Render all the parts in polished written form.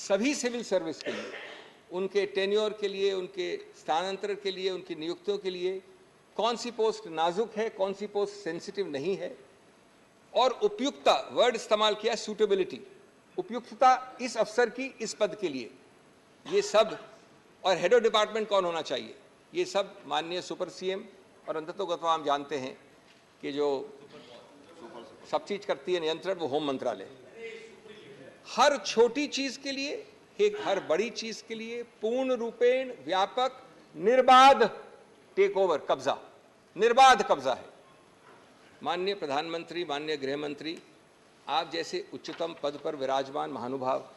सभी civil service के लिए, उनके टेन्योर के लिए, उनके स्थानांतरण के लिए, उनकी नियुक्तियों के लिए कौन सी पोस्ट नाजुक है, कौन सी पोस्ट सेंसिटिव नहीं है, और उपयुक्तता, वर्ड इस्तेमाल किया सूटेबिलिटी, उपयुक्तता इस अफसर की इस पद के लिए, ये सब, और हेड ऑफ डिपार्टमेंट कौन होना चाहिए, ये सब माननीय सुपर सीएम और अंततोगत्वा हम जानते हैं कि जो सब चीज करती है नियंत्रण, वो होम मंत्रालय। हर छोटी चीज के लिए, हर बड़ी चीज के लिए पूर्ण रूपेण व्यापक निर्बाध टेक ओवर, कब्जा, निर्बाध कब्जा है। माननीय प्रधानमंत्री, माननीय गृह मंत्री, आप जैसे उच्चतम पद पर विराजमान महानुभाव,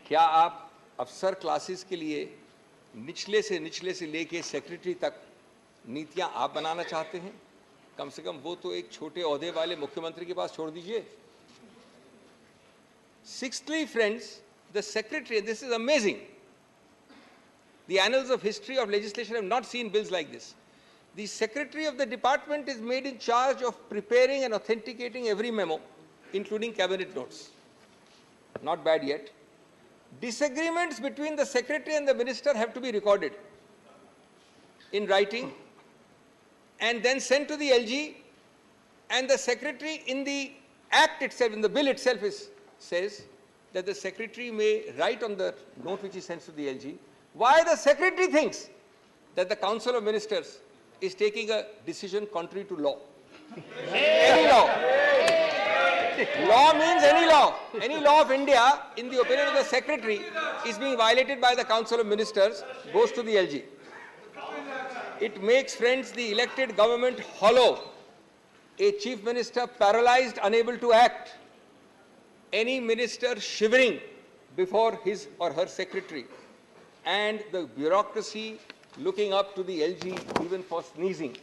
क्या आप अफसर क्लासेस के लिए निचले से लेके सेक्रेटरी तक नीतियां आप बनाना चाहते हैं? कम से कम वो तो एक छोटे ओहदे वाले मुख्यमंत्री के पास छोड़ दीजिए। Sixthly, friends, the secretary, this is amazing. The annals of history of legislation have not seen bills like this. The secretary of the department is made in charge of preparing and authenticating every memo, including cabinet notes. Not bad yet. Disagreements between the secretary and the minister have to be recorded in writing and then sent to the LG, and the secretary in the act itself, in the bill itself, says that the secretary may write on the note which he sends to the LG why the secretary thinks that the Council of Ministers is taking a decision contrary to law. Any law. Law means any law. Any law of India, in the opinion of the secretary, is being violated by the Council of Ministers, goes to the LG. It makes, friends, the elected government hollow, a chief minister paralyzed, unable to act, any minister shivering before his or her secretary, and the bureaucracy looking up to the LG even for sneezing,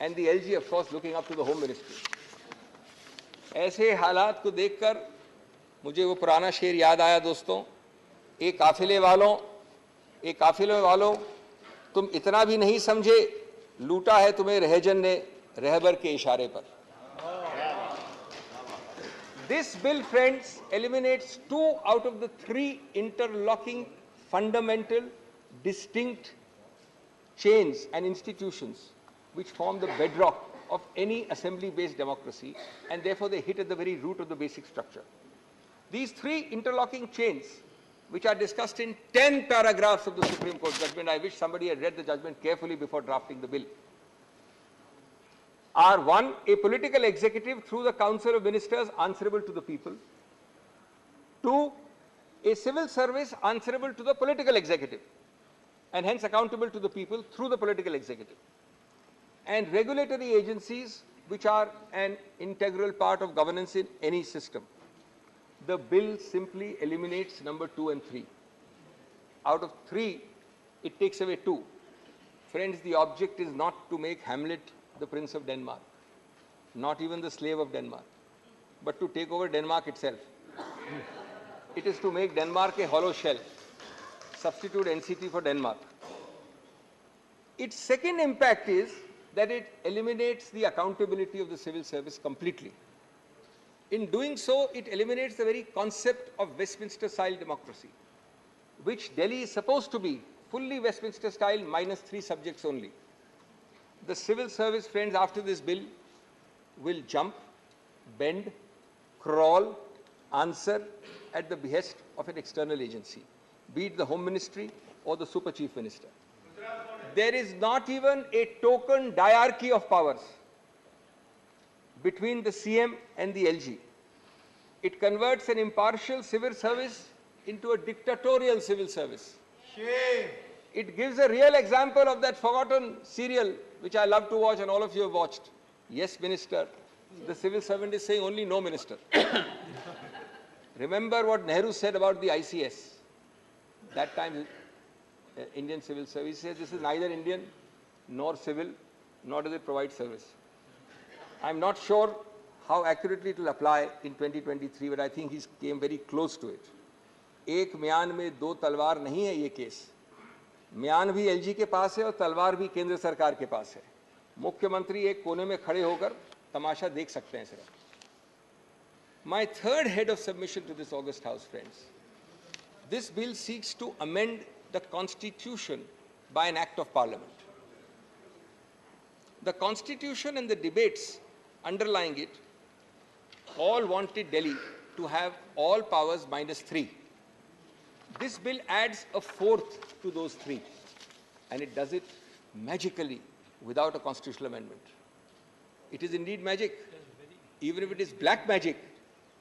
and the LG, of course, looking up to the Home Ministry. ऐसे हालात को देखकर मुझे वो पुराना शेर याद आया दोस्तों, एक काफिले वालों तुम इतना भी नहीं समझे, लूटा है तुम्हें रहजन ने रहबर के इशारे पर। This bill, friends, eliminates 2 out of the 3 interlocking, fundamental, distinct chains and institutions which form the bedrock of any assembly-based democracy, and therefore they hit at the very root of the basic structure. These 3 interlocking chains, which are discussed in 10 paragraphs of the Supreme Court judgment, I wish somebody had read the judgment carefully before drafting the bill, are: 1, a political executive through the Council of Ministers answerable to the people; 2, a civil service answerable to the political executive and hence accountable to the people through the political executive; and regulatory agencies which are an integral part of governance in any system. The bill simply eliminates number 2 and 3. Out of 3, it takes away 2. Friends, the object is not to make Hamlet the Prince of Denmark, not even the slave of Denmark, but to take over Denmark itself. It is to make Denmark a hollow shell, substitute NCT for Denmark. Its second impact is that it eliminates the accountability of the civil service completely. In doing so, it eliminates the very concept of Westminster-style democracy, which Delhi is supposed to be fully Westminster-style minus 3 subjects only. The civil service, friends, after this bill will jump, bend, crawl, answer at the behest of an external agency, be it the Home Ministry or the Super Chief Minister. There is not even a token diarchy of powers between the CM and the LG. It converts an impartial civil service into a dictatorial civil service. Shame. It gives a real example of that forgotten serial which I love to watch and all of you have watched. Yes, Minister. The civil servant is saying only no, Minister. Remember what Nehru said about the ICS. That time, Indian Civil Service says this is neither Indian nor civil, nor does it provide service. I'm not sure how accurately it will apply in 2023, but I think he came very close to it. एक म्यान में 2 तलवार नहीं है ये case. म्यान भी LG के पास है और तलवार भी केंद्र सरकार के पास है. मुख्यमंत्री एक कोने में खड़े होकर तमाशा देख सकते हैं सिर्फ. My third head of submission to this august House, friends, This bill seeks to amend the Constitution by an act of Parliament. The Constitution and the debates underlying it all wanted Delhi to have all powers minus 3. This bill adds a fourth to those 3, and it does it magically without a constitutional amendment. It is indeed magic, even if it is black magic,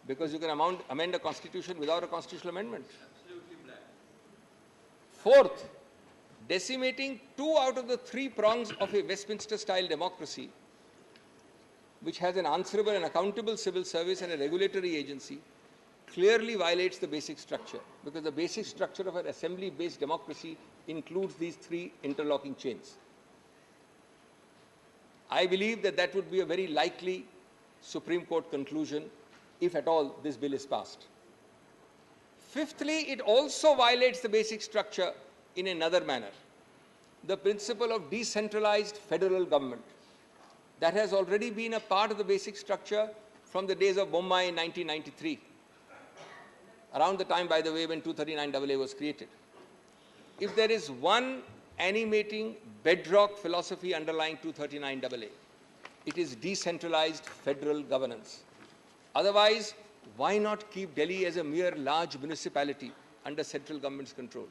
because you can amend a constitution without a constitutional amendment. Fourth, decimating 2 out of the 3 prongs of a Westminster-style democracy, which has an answerable and accountable civil service and a regulatory agency, clearly violates the basic structure, because the basic structure of an assembly-based democracy includes these 3 interlocking chains. I believe that that would be a very likely Supreme Court conclusion if at all this bill is passed. Fifthly, it also violates the basic structure in another manner. The principle of decentralized federal government that has already been a part of the basic structure from the days of Bombay in 1993, around the time, by the way, when 239AA was created. If there is one animating bedrock philosophy underlying 239AA, it is decentralized federal governance. Otherwise, why not keep Delhi as a mere large municipality under central government's control?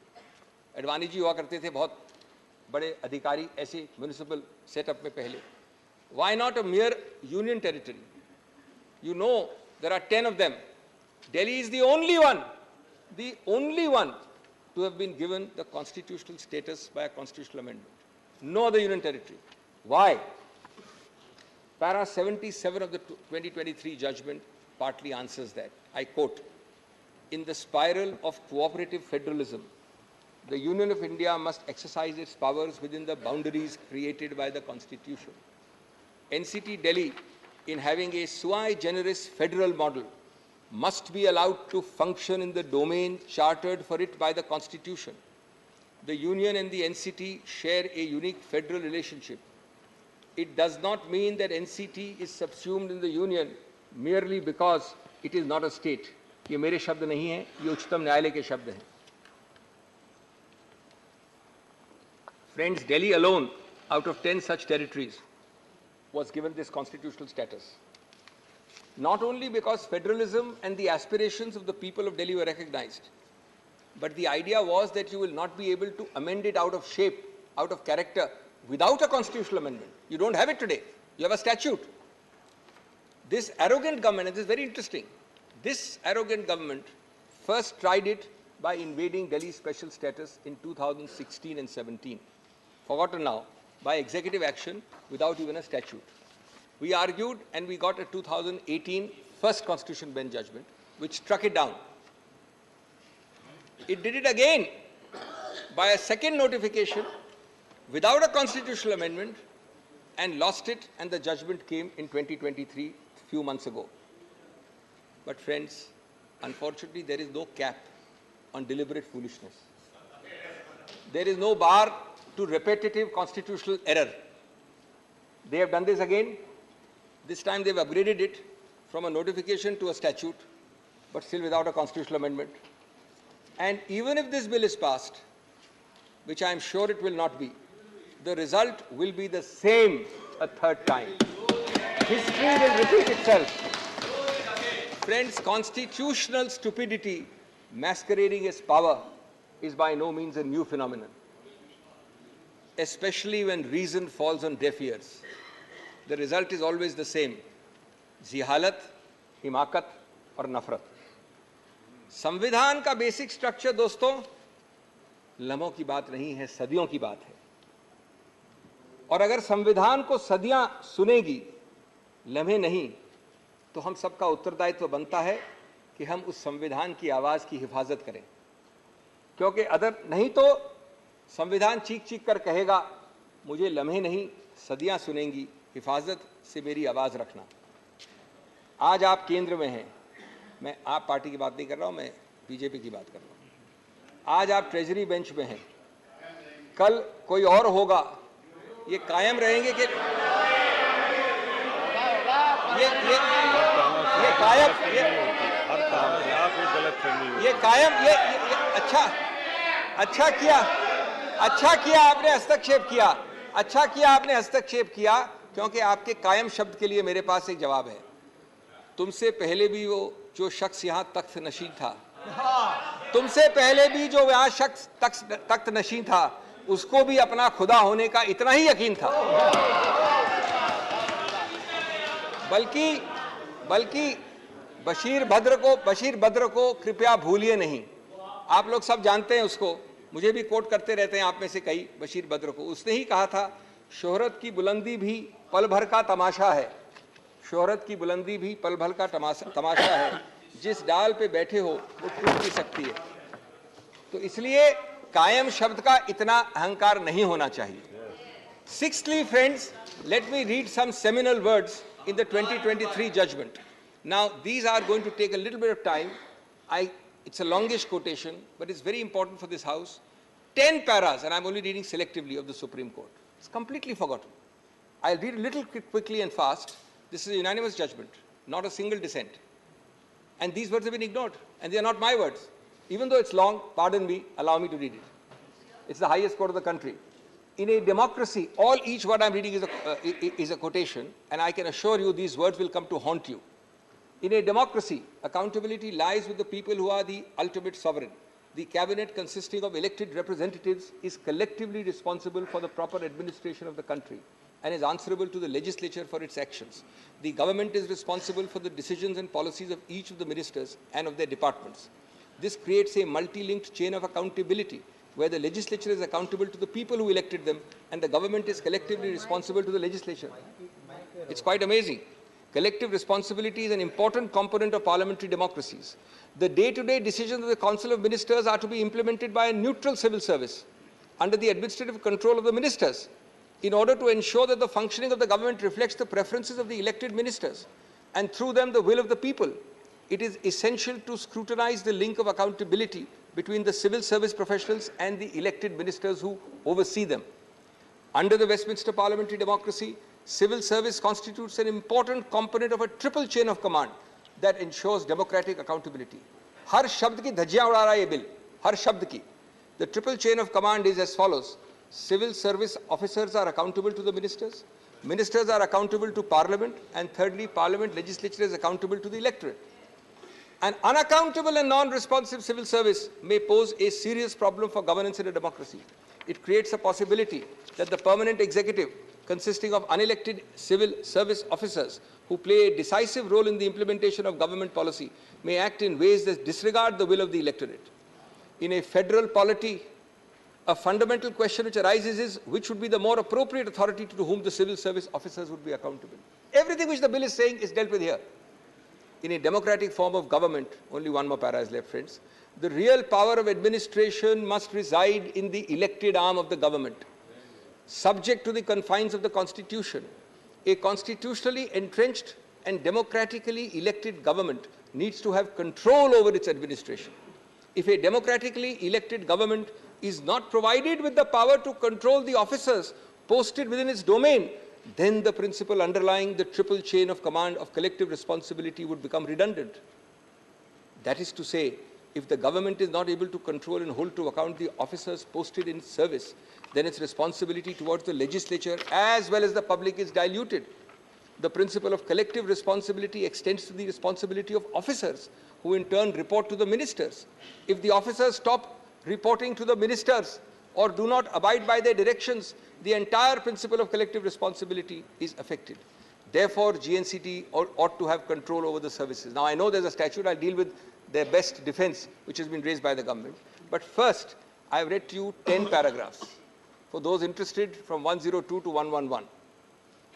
Advani ji हुआ करते थे बहुत बड़े अधिकारी ऐसे municipal setup में पहले. Why not a mere union territory? You know there are 10 of them. Delhi is the only one to have been given the constitutional status by a constitutional amendment. No other union territory. Why? Para 77 of the 2023 judgment partly answers that. I quote, "In the spiral of cooperative federalism, the Union of India must exercise its powers within the boundaries created by the Constitution. NCT Delhi, in having a sui generis federal model, must be allowed to function in the domain chartered for it by the Constitution. The Union and the NCT share a unique federal relationship. It does not mean that NCT is subsumed in the Union merely because it is not a state." ये मेरे शब्द नहीं हैं, ये उच्चतम न्यायालय के शब्द हैं. Friends, Delhi alone, out of 10 such territories, was given this constitutional status. Not only because federalism and the aspirations of the people of Delhi were recognized, but the idea was that you will not be able to amend it out of shape, out of character, without a constitutional amendment. You don't have it today. You have a statute. This arrogant government, and this is very interesting, this arrogant government first tried it by invading Delhi's special status in 2016 and 17. Forgotten now, by executive action without even a statute. We argued and we got a 2018 first Constitution Bench judgment which struck it down. It did it again by a second notification without a constitutional amendment and lost it, and the judgment came in 2023, few months ago. But friends, unfortunately there is no cap on deliberate foolishness. There is no bar to repetitive constitutional error. They have done this again. This time they've upgraded it from a notification to a statute, but still without a constitutional amendment. And even if this bill is passed, which I am sure it will not be, the result will be the same a third time. History will repeat itself. Friends, constitutional stupidity masquerading as power is by no means a new phenomenon, especially when reason falls on deaf ears. The result is always the same: जिहालत, हिमाकत और नफरत. संविधान का basic structure दोस्तों लम्हों की बात नहीं है, सदियों की बात है. और अगर संविधान को सदियां सुनेगी, लम्हे नहीं, तो हम सबका उत्तरदायित्व बनता है कि हम उस संविधान की आवाज की हिफाजत करें. क्योंकि अगर नहीं तो संविधान चीख चीख कर कहेगा मुझे लम्हे नहीं, सदियां सुनेंगी, हिफाजत से मेरी आवाज रखना. आज आप केंद्र में हैं, मैं आप पार्टी की बात नहीं कर रहा हूं, मैं बीजेपी की बात कर रहा हूं. आज आप ट्रेजरी बेंच में हैं, कल कोई और होगा. ये कायम रहेंगे कि ये कायम अच्छा किया आपने हस्तक्षेप किया, अच्छा किया आपने हस्तक्षेप किया, क्योंकि आपके कायम शब्द के लिए मेरे पास एक जवाब है। तुमसे पहले भी वो जो शख्स यहाँ तख्त नशीन था, तुमसे पहले भी जो यहाँ शख्स तख्त नशीन था, उसको भी अपना खुदा होने का इतना ही यकीन था। बल्कि बशीर बद्र को कृपया भूलिए नहीं। आप लोग सब जानते हैं उसको, मुझे भी कोट करते रहते हैं आप में से कई बशीर बद्र को। उसने ही कहा था, शोहरत की बुलंदी भी पल भर का तमाशा है, शोहरत की बुलंदी भी पल भर का तमाशा है, जिस डाल पे बैठे हो वो टूट भी सकती है। तो इसलिए कायम शब्द का इतना अहंकार नहीं होना चाहिए। Sixthly, friends, let me read some seminal words in the 2023 judgment. Now, these are going to take a little bit of time. It's a longish quotation, but it's very important for this House. 10 paras, and I'm only reading selectively, of the Supreme Court. It's completely forgotten. I'll read a little quickly and fast. This is a unanimous judgment, not a single dissent. And these words have been ignored, and they are not my words. Even though it's long, pardon me, allow me to read it. It's the highest court of the country. In a democracy, each word I'm reading is a quotation, and I can assure you these words will come to haunt you. In a democracy, accountability lies with the people who are the ultimate sovereign. The cabinet, consisting of elected representatives, is collectively responsible for the proper administration of the country and is answerable to the legislature for its actions. The government is responsible for the decisions and policies of each of the ministers and of their departments. This creates a multi-linked chain of accountability, where the legislature is accountable to the people who elected them and the government is collectively responsible to the legislature. It's quite amazing. Collective responsibility is an important component of parliamentary democracies. The day-to-day decisions of the Council of Ministers are to be implemented by a neutral civil service under the administrative control of the ministers, in order to ensure that the functioning of the government reflects the preferences of the elected ministers and through them the will of the people. It is essential to scrutinize the link of accountability between the civil service professionals and the elected ministers who oversee them. Under the Westminster parliamentary democracy, civil service constitutes an important component of a triple chain of command that ensures democratic accountability. हर शब्द की धज्जियां उड़ा रहा है ये bill, हर शब्द की. The triple chain of command is as follows. Civil service officers are accountable to the ministers, ministers are accountable to parliament, and thirdly, parliament legislature is accountable to the electorate. An unaccountable and non-responsive civil service may pose a serious problem for governance in a democracy. It creates a possibility that the permanent executive, consisting of unelected civil service officers who play a decisive role in the implementation of government policy, may act in ways that disregard the will of the electorate. In a federal polity, a fundamental question which arises is which would be the more appropriate authority to whom the civil service officers would be accountable. Everything which the bill is saying is dealt with here. In a democratic form of government, only one more para is left, friends, the real power of administration must reside in the elected arm of the government, subject to the confines of the Constitution. A constitutionally entrenched and democratically elected government needs to have control over its administration. If a democratically elected government is not provided with the power to control the officers posted within its domain, then the principle underlying the triple chain of command of collective responsibility would become redundant. That is to say, if the government is not able to control and hold to account the officers posted in service, then its responsibility towards the legislature as well as the public is diluted. The principle of collective responsibility extends to the responsibility of officers, who in turn report to the ministers. If the officers stop reporting to the ministers or do not abide by their directions, the entire principle of collective responsibility is affected. Therefore, GNCT ought to have control over the services. Now, I know there's a statute. I'll deal with their best defense, which has been raised by the government. But first, I've read to you 10 paragraphs. For those interested, from 102 to 111.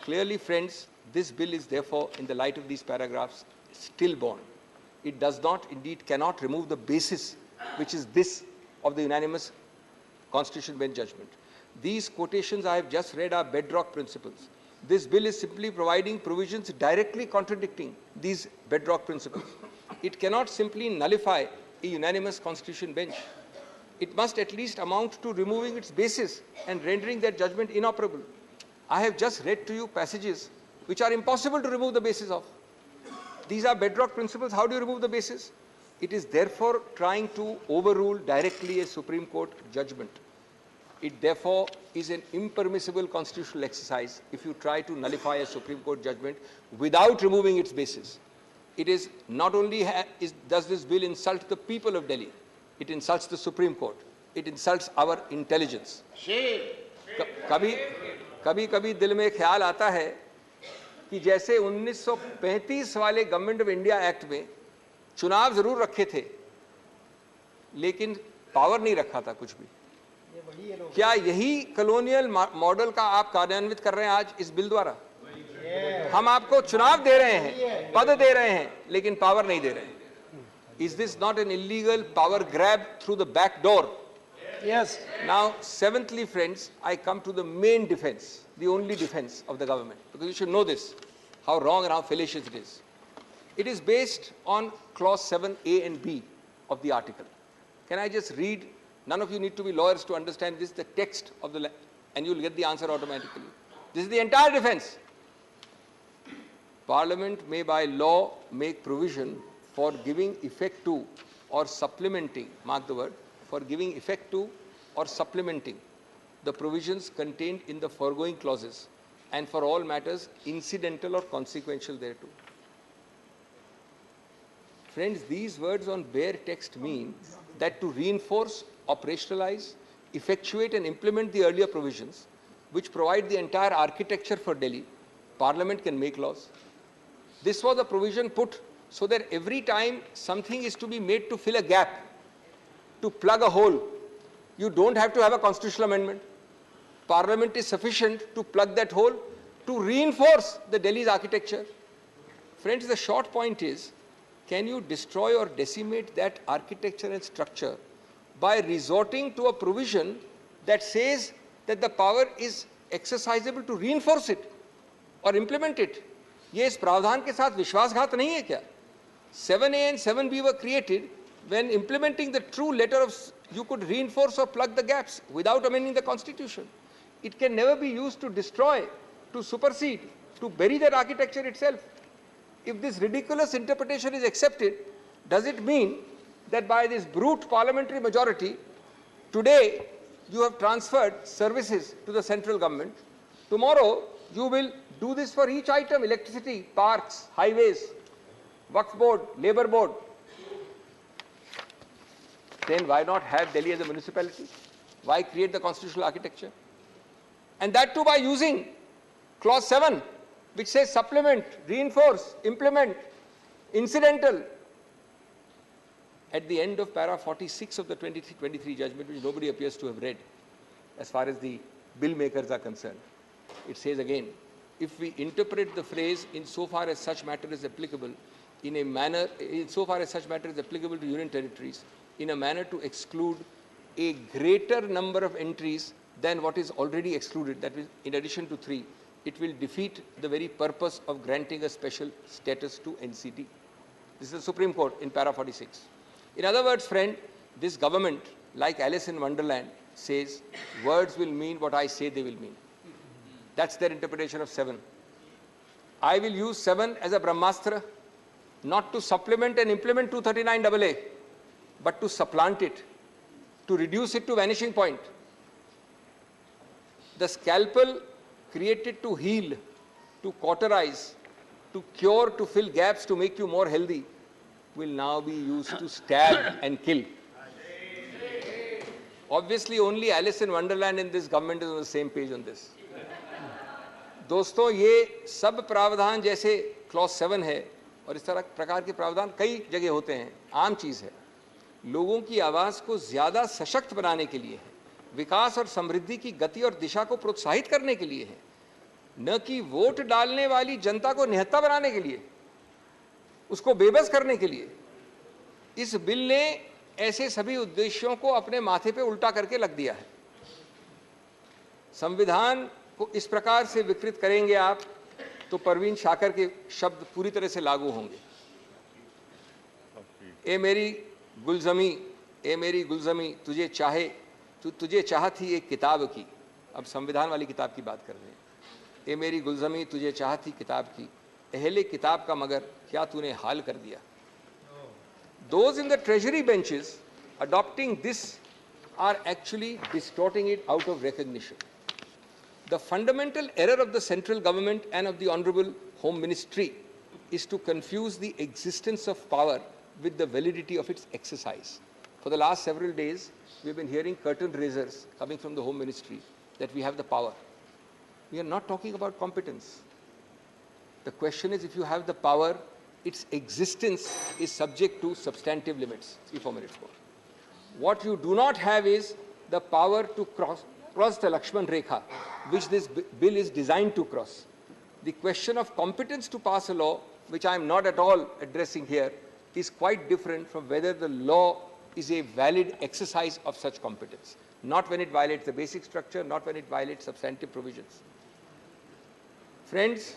Clearly, friends, this bill is therefore, in the light of these paragraphs, stillborn. It does not, indeed cannot remove the basis, which is this of the unanimous Constitution Bench judgment. These quotations I have just read are bedrock principles. This bill is simply providing provisions directly contradicting these bedrock principles. It cannot simply nullify a unanimous Constitution Bench. It must at least amount to removing its basis and rendering that judgment inoperable. I have just read to you passages which are impossible to remove the basis of. These are bedrock principles. How do you remove the basis? It is therefore trying to overrule directly a Supreme Court judgment. It therefore is an impermissible constitutional exercise if you try to nullify a Supreme Court judgment without removing its basis. It is not only does this bill insult the people of Delhi, it insults the Supreme Court. It insults our intelligence. कभी दिल में ख्याल आता है कि जैसे 1935 वाले government of India act में चुनाव जरूर रखे थे, लेकिन पावर नहीं रखा था कुछ भी। क्या यही कॉलोनियल मॉडल का आप कार्यान्वित कर रहे हैं आज इस बिल द्वारा? हम आपको चुनाव दे रहे हैं, पद दे रहे हैं, लेकिन पावर नहीं दे रहे हैं। Is this not an illegal power grab through the back door? Yes. Now, seventhly, friends, I come to the main defense, the only defense of the government, because you should know this, how wrong and how fallacious it is. It is based on clause 7A and B of the article. Can I just read? None of you need to be lawyers to understand this, the text of the, and you'll get the answer automatically. This is the entire defense. Parliament may by law make provision for giving effect to or supplementing, mark the word, for giving effect to or supplementing the provisions contained in the foregoing clauses, and for all matters incidental or consequential thereto. Friends, these words on bare text mean that to reinforce, operationalize, effectuate and implement the earlier provisions which provide the entire architecture for Delhi, Parliament can make laws. This was a provision put so that every time something is to be made to fill a gap, to plug a hole, you don't have to have a constitutional amendment. Parliament is sufficient to plug that hole, to reinforce the Delhi's architecture. Friends, the short point is, can you destroy or decimate that architecture and structure by resorting to a provision that says that the power is exercisable to reinforce it or implement it? ये इस प्रावधान के साथ विश्वासघात नहीं है क्या? 7A and 7B were created when implementing the true letter of, you could reinforce or plug the gaps without amending the constitution. It can never be used to destroy, to supersede, to bury that architecture itself. If this ridiculous interpretation is accepted, does it mean that by this brute parliamentary majority, today you have transferred services to the central government, tomorrow you will do this for each item, electricity, parks, highways, Waqf board, labor board. Then why not have Delhi as a municipality? Why create the constitutional architecture? And that too by using clause 7, which says supplement, reinforce, implement, incidental. At the end of para 46 of the 23 judgment, which nobody appears to have read, as far as the bill makers are concerned, it says again, if we interpret the phrase insofar as such matter is applicable in a manner, insofar as such matter is applicable to union territories, in a manner to exclude a greater number of entries than what is already excluded, that is, in addition to 3, it will defeat the very purpose of granting a special status to NCT. This is the Supreme Court in para 46. In other words, friend, this government, like Alice in Wonderland, says words will mean what I say they will mean. That's their interpretation of 7. I will use 7 as a Brahmastra, not to supplement and implement 239AA, but to supplant it, to reduce it to vanishing point. The scalpel created to heal, to cauterize, to cure, to fill gaps, to make you more healthy, will now be used to stab and kill. Obviously, only Alice in Wonderland in this government is on the same page on this. दोस्तों, ये सब प्रावधान जैसे clause 7 है और इस तरह प्रकार के प्रावधान कई जगह होते हैं, आम चीज़ है। लोगों की आवाज़ को ज़्यादा सशक्त बनाने के लिए है, विकास और समृद्धि की गति और दिशा को प्रोत्साहित करने के लिए है, न कि वोट डालने वाली जनता को निहत्था बनाने के लिए, उसको बेबस करने के लिए। इस बिल ने ऐसे सभी उद्देश्यों को अपने माथे पे उल्टा करके रख दिया है। संविधान को इस प्रकार से विकृत करेंगे आप तो परवीन शाकर के शब्द पूरी तरह से लागू होंगे। ए मेरी गुलजमी तुझे चाह थी एक किताब की। अब संविधान वाली किताब की बात कर रहे हैं। ए मेरी गुलजमी तुझे चाह थी किताब की, अहले किताब का मगर क्या तूने हाल कर दिया। those in the treasury benches adopting this are actually distorting it out of recognition. The fundamental error of the central government and of the Honorable Home Ministry is to confuse the existence of power with the validity of its exercise. For the last several days, we've been hearing curtain raisers coming from the Home Ministry that we have the power. We are not talking about competence. The question is, if you have the power, its existence is subject to substantive limits. 3-4 minutes more. What you do not have is the power to cross the Lakshman Rekha, which this bill is designed to cross. The question of competence to pass a law, which I am not at all addressing here, is quite different from whether the law is a valid exercise of such competence. Not when it violates the basic structure, not when it violates substantive provisions. Friends,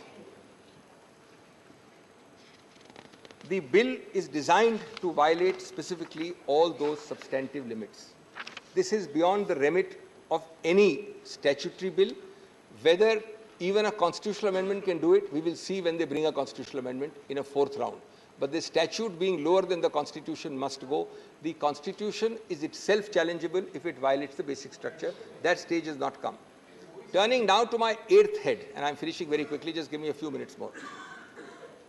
the bill is designed to violate specifically all those substantive limits. This is beyond the remit of any statutory bill. Whether even a constitutional amendment can do it, we will see when they bring a constitutional amendment in a 4th round. But the statute being lower than the Constitution must go. The Constitution is itself challengeable if it violates the basic structure. That stage has not come. Turning now to my 8th head, and I'm finishing very quickly, just give me a few minutes more.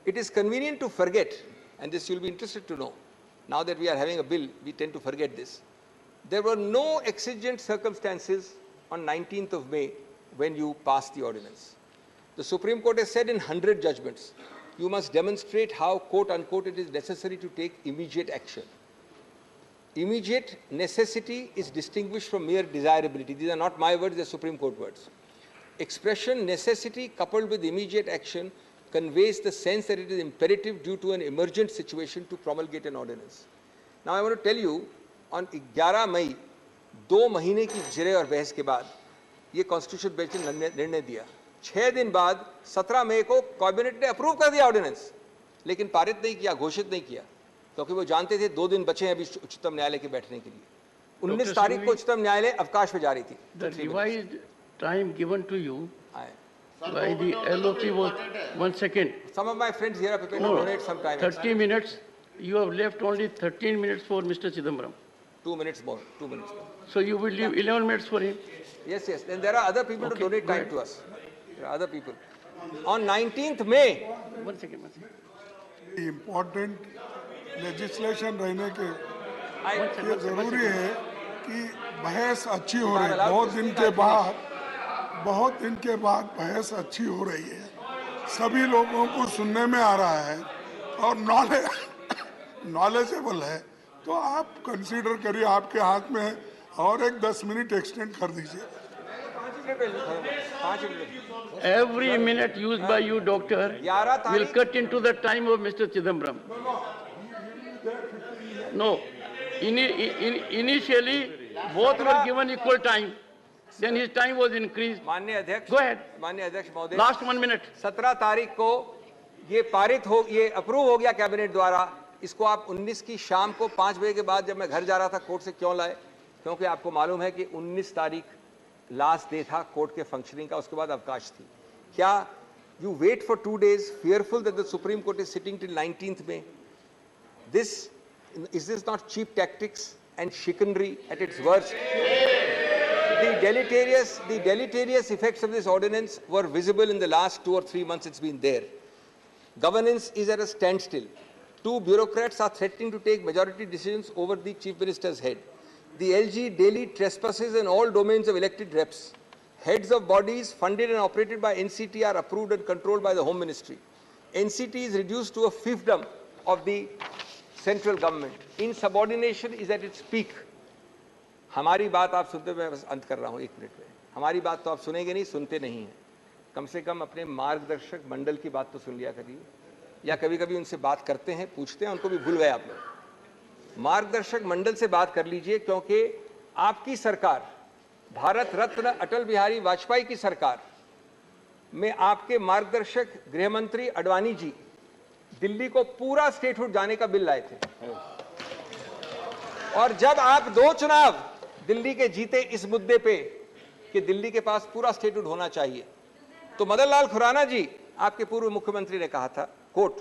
It is convenient to forget, and this you'll be interested to know. Now that we are having a bill, we tend to forget this. There were no exigent circumstances on 19th of May when you passed the ordinance. The Supreme Court has said in 100 judgments, you must demonstrate how, quote unquote, it is necessary to take immediate action. Immediate necessity is distinguished from mere desirability. These are not my words, they are Supreme Court words. Expression necessity coupled with immediate action conveys the sense that it is imperative due to an emergent situation to promulgate an ordinance. Now I want to tell you, on 11 मई 2 महीने की जिरे और बहस के बाद ये constitution bench ने निर्णय दिया। 6 दिन बाद 17 मई को कैबिनेट ने अप्रूव कर दिया ऑर्डिनेंस, लेकिन पारित नहीं किया, घोषित नहीं किया, क्योंकि वो जानते थे 2 दिन बचे हैं अभी उच्चतम न्यायालय के बैठने के लिए। 19 तारीख को उच्चतम न्यायालय अवकाश पे जा रही थी। The revised time given to you by the LOP was 1 second. Some of my friends here are prepared to donate some time. 30 minutes. You have left only 13 minutes for Mr. Chidambaram. 2 minutes more. 2 minutes more. So you will leave 11 minutes for him. Yes, yes. Then there are other people to donate time to us. There are other people. On 19th May. 1 second. 1 second. Important legislation रहने के ये जरूरी है कि बहस अच्छी हो रही है। बहुत दिन के बाद बहस अच्छी हो रही है, सभी लोगों को सुनने में आ रहा है और नॉलेजेबल है, तो आप कंसीडर करिए, आपके हाथ में है, और एक 10 मिनट एक्सटेंड कर दीजिए। Every minute used by you, doctor, will cut into the time of Mr. Chidambaram. No, initially both were given equal time. Then his time was increased. माननीय अध्यक्ष, Go ahead. माननीय अध्यक्ष महोदय, Last 1 minute. 17 तारीख को ये पारित हो, ये अप्रूव हो गया कैबिनेट द्वारा। इसको आप 19 की शाम को 5 बजे के बाद जब मैं घर जा रहा था कोर्ट से क्यों लाए? क्योंकि आपको मालूम है कि 19 तारीख लास्ट डे था कोर्ट के फंक्शनिंग का, उसके बाद अवकाश थी। क्या you wait for 2 days fearful that the Supreme Court is sitting till 19th May? Is this not cheap tactics and chicanery at its worst? The deleterious effects of this ordinance were visible in the last 2 or 3 months it's been there. Governance is at a standstill. 2 bureaucrats are threatening to take majority decisions over the Chief Minister's head. The LG daily trespasses in all domains of elected reps. Heads of bodies funded and operated by NCT are approved and controlled by the Home Ministry. NCT is reduced to a fiefdom of the central government. Insubordination is at its peak. हमारी बात आप सुनते, मैं बस अंत कर रहा हूँ 1 मिनट में। हमारी बात तो आप सुनेंगे नहीं, सुनते नहीं हैं। कम से कम अपने मार्गदर्शक मंडल की बात तो सुन लिया करिए, या कभी कभी उनसे बात करते हैं, पूछते हैं, उनको भी भूल गए आप लोग। मार्गदर्शक मंडल से बात कर लीजिए, क्योंकि आपकी सरकार, भारत रत्न अटल बिहारी वाजपेयी की सरकार में आपके मार्गदर्शक गृह मंत्री अडवाणी जी दिल्ली को पूरा स्टेटहुड जाने का बिल लाए थे। और जब आप 2 चुनाव दिल्ली के जीते इस मुद्दे पे कि दिल्ली के पास पूरा स्टेटहुड होना चाहिए, तो मदन लाल खुराना जी, आपके पूर्व मुख्यमंत्री, ने कहा था, quote,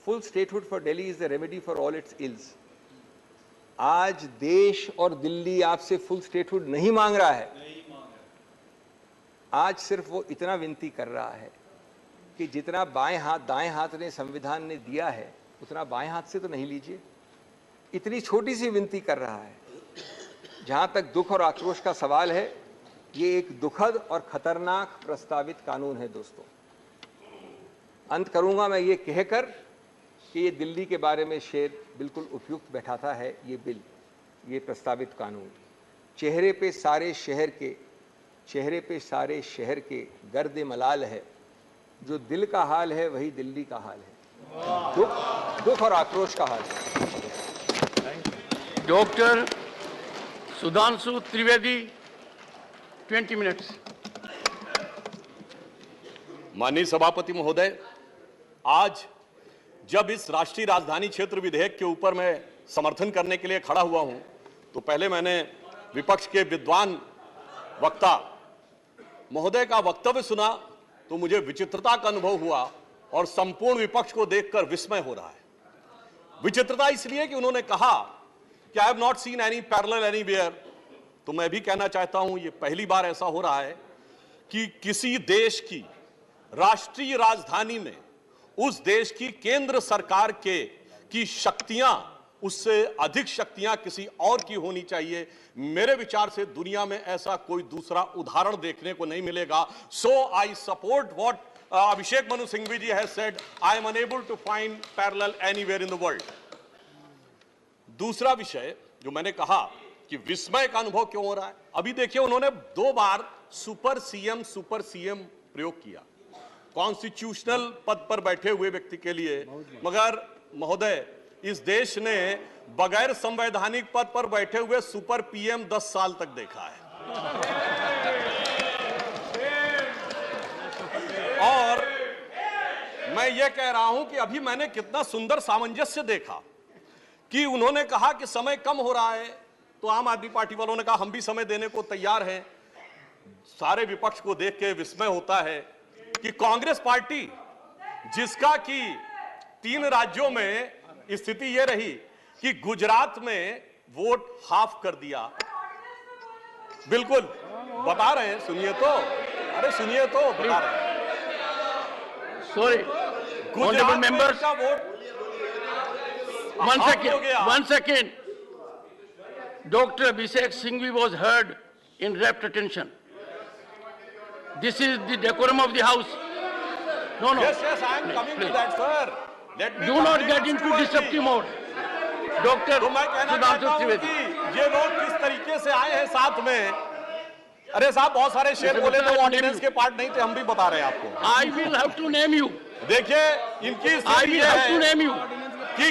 full statehood for Delhi is the remedy for all its ills. आज देश और दिल्ली आपसे फुल स्टेटहुड नहीं मांग रहा है। आज सिर्फ वो इतना विनती कर रहा है कि जितना बाएं हाथ दाएं हाथ ने संविधान ने दिया है उतना बाएं हाथ से तो नहीं लीजिए। इतनी छोटी सी विनती कर रहा है। जहां तक दुख और आक्रोश का सवाल है, ये एक दुखद और खतरनाक प्रस्तावित कानून है दोस्तों। अंत करूंगा मैं ये कहकर कि ये दिल्ली के बारे में शेर बिल्कुल उपयुक्त बैठाता है। ये बिल, ये प्रस्तावित कानून चेहरे पे सारे शहर के गर्द मलाल है। जो दिल का हाल है वही दिल्ली का हाल है। दुख और आक्रोश का हाल है। Doctor Sudhanshu Trivedi 20 minutes. माननीय सभापति महोदय, आज जब इस राष्ट्रीय राजधानी क्षेत्र विधेयक के ऊपर मैं समर्थन करने के लिए खड़ा हुआ हूं, तो पहले मैंने विपक्ष के विद्वान वक्ता महोदय का वक्तव्य सुना तो मुझे विचित्रता का अनुभव हुआ और संपूर्ण विपक्ष को देखकर विस्मय हो रहा है। विचित्रता इसलिए कि उन्होंने कहा कि I have not seen any parallel anywhere. तो मैं भी कहना चाहता हूं, ये पहली बार ऐसा हो रहा है कि किसी देश की राष्ट्रीय राजधानी में उस देश की केंद्र सरकार की शक्तियां, उससे अधिक शक्तियां किसी और की होनी चाहिए। मेरे विचार से दुनिया में ऐसा कोई दूसरा उदाहरण देखने को नहीं मिलेगा। So I support what Abhishek Manu Singhvi ji has said, I am unable to find parallel anywhere in the world. दूसरा विषय जो मैंने कहा कि विस्मय का अनुभव क्यों हो रहा है, अभी देखिए उन्होंने 2 बार सुपर सीएम प्रयोग किया कॉन्स्टिट्यूशनल पद पर बैठे हुए व्यक्ति के लिए। मगर महोदय, इस देश ने बगैर संवैधानिक पद पर बैठे हुए सुपर पीएम 10 साल तक देखा है। और मैं ये कह रहा हूं कि अभी मैंने कितना सुंदर सामंजस्य देखा कि उन्होंने कहा कि समय कम हो रहा है, तो आम आदमी पार्टी वालों ने कहा हम भी समय देने को तैयार हैं। सारे विपक्ष को देख के विस्मय होता है कि कांग्रेस पार्टी, जिसका कि 3 राज्यों में स्थिति यह रही कि गुजरात में वोट हाफ कर दिया। बिल्कुल बता रहे हैं, सुनिए तो, अरे सुनिए तो, बता रहे हैं। सॉरी, गुजरात मेंबर्स का vote one second. Dr. Abhishek Singhvi was heard in rapt attention. This is the decorum of the house. No. Yes, I am coming to that, sir. Let me do not get into disruptive mode. Doctor तो मैं कहना चाहता हूं कि ये लोग किस तरीके से आए हैं साथ में। अरे साहब, बहुत सारे शेर बोले तो ऑर्डिनेंस के पार्ट नहीं थे, हम भी बता रहे हैं आपको। I will have to name you. देखिए इनकी I will have to name you. कि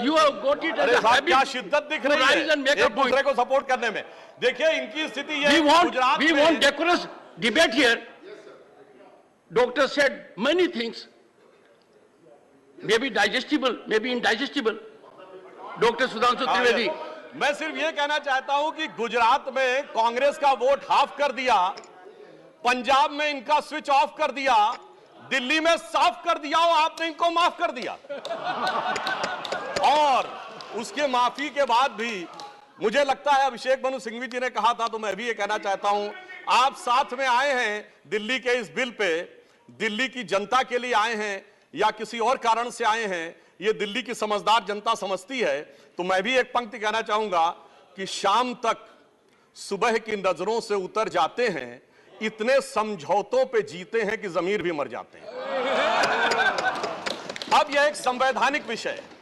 you have got it as a habit. क्या शिद्दत दिख रही है एक दूसरे को सपोर्ट करने में। देखिए इनकी स्थिति ये, we want decorous debate here. Doctor said many things, maybe digestible, maybe indigestible. Doctor Sudhanshu Trivedi, मैं सिर्फ ये कहना चाहता हूं कि गुजरात में कांग्रेस का वोट हाफ कर दिया, पंजाब में इनका स्विच ऑफ कर दिया, दिल्ली में साफ कर दिया और आपने इनको माफ कर दिया। और उसके माफी के बाद भी मुझे लगता है, अभिषेक मनु सिंघवी जी ने कहा था तो मैं भी ये कहना चाहता हूं, आप साथ में आए हैं दिल्ली के इस बिल पे, दिल्ली की जनता के लिए आए हैं या किसी और कारण से आए हैं, ये दिल्ली की समझदार जनता समझती है। तो मैं भी एक पंक्ति कहना चाहूंगा कि शाम तक सुबह की नजरों से उतर जाते हैं, इतने समझौतों पे जीते हैं कि जमीर भी मर जाते हैं। अब यह एक संवैधानिक विषय है।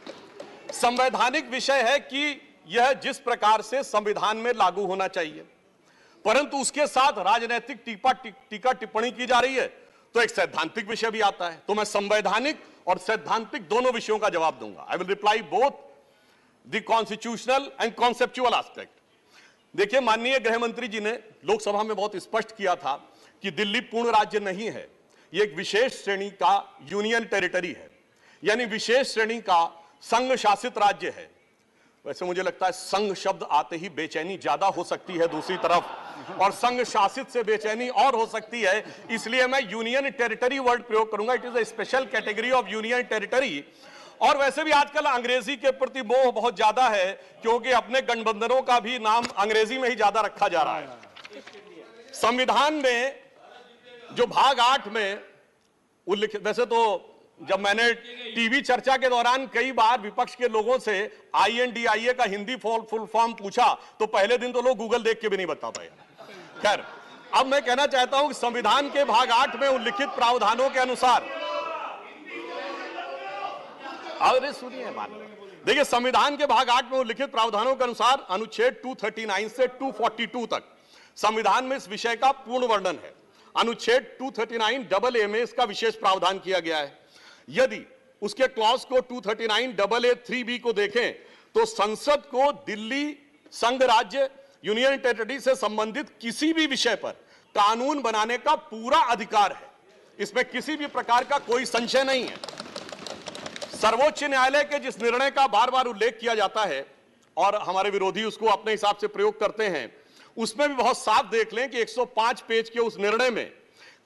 संवैधानिक विषय है कि यह जिस प्रकार से संविधान में लागू होना चाहिए, परंतु उसके साथ राजनीतिक टीका टिप्पणी की जा रही है, तो एक सैद्धांतिक विषय भी आता है। तो मैं संवैधानिक और सैद्धांतिक दोनों विषयों का जवाब दूंगा। I will reply both the constitutional and conceptual aspect. देखिए, माननीय गृह मंत्री जी ने लोकसभा में बहुत स्पष्ट किया था कि दिल्ली पूर्ण राज्य नहीं है, यह एक विशेष श्रेणी का यूनियन टेरिटरी है, यानी विशेष श्रेणी का संघ शासित राज्य है। वैसे मुझे लगता है संघ शब्द आते ही बेचैनी ज्यादा हो सकती है दूसरी तरफ, और संघ शासित से बेचैनी और हो सकती है, इसलिए मैं यूनियन टेरिटरी वर्ड प्रयोग करूंगा। It is a special category of union territory. और वैसे भी आजकल अंग्रेजी के प्रति मोह बहुत ज्यादा है, क्योंकि अपने गठबंधनों का भी नाम अंग्रेजी में ही ज्यादा रखा जा रहा है। संविधान में जो भाग 8 में उल्लिखित, वैसे तो जब मैंने टीवी चर्चा के दौरान कई बार विपक्ष के लोगों से INDIA का हिंदी फुल फॉर्म पूछा तो पहले दिन तो लोग गूगल देख के भी नहीं बता पाए। खैर, अब मैं कहना चाहता हूं कि संविधान के भाग 8 में उल्लिखित प्रावधानों के अनुसार, अरे सुनिए बात, देखिए संविधान के भाग 8 में उल्लिखित प्रावधानों के अनुसार अनुच्छेद 239 से 242 तक संविधान में इस विषय का पूर्ण वर्णन है। अनुच्छेद 239 में इसका विशेष प्रावधान किया गया है। यदि उसके क्लॉज को 239 को देखें तो संसद को दिल्ली संघ राज्य यूनियन टेरिटरी से संबंधित किसी भी विषय पर कानून बनाने का पूरा अधिकार है। इसमें किसी भी प्रकार का कोई संशय नहीं है। सर्वोच्च न्यायालय के जिस निर्णय का बार बार उल्लेख किया जाता है और हमारे विरोधी उसको अपने हिसाब से प्रयोग करते हैं, उसमें भी बहुत साफ देख लें कि 105 पेज के उस निर्णय में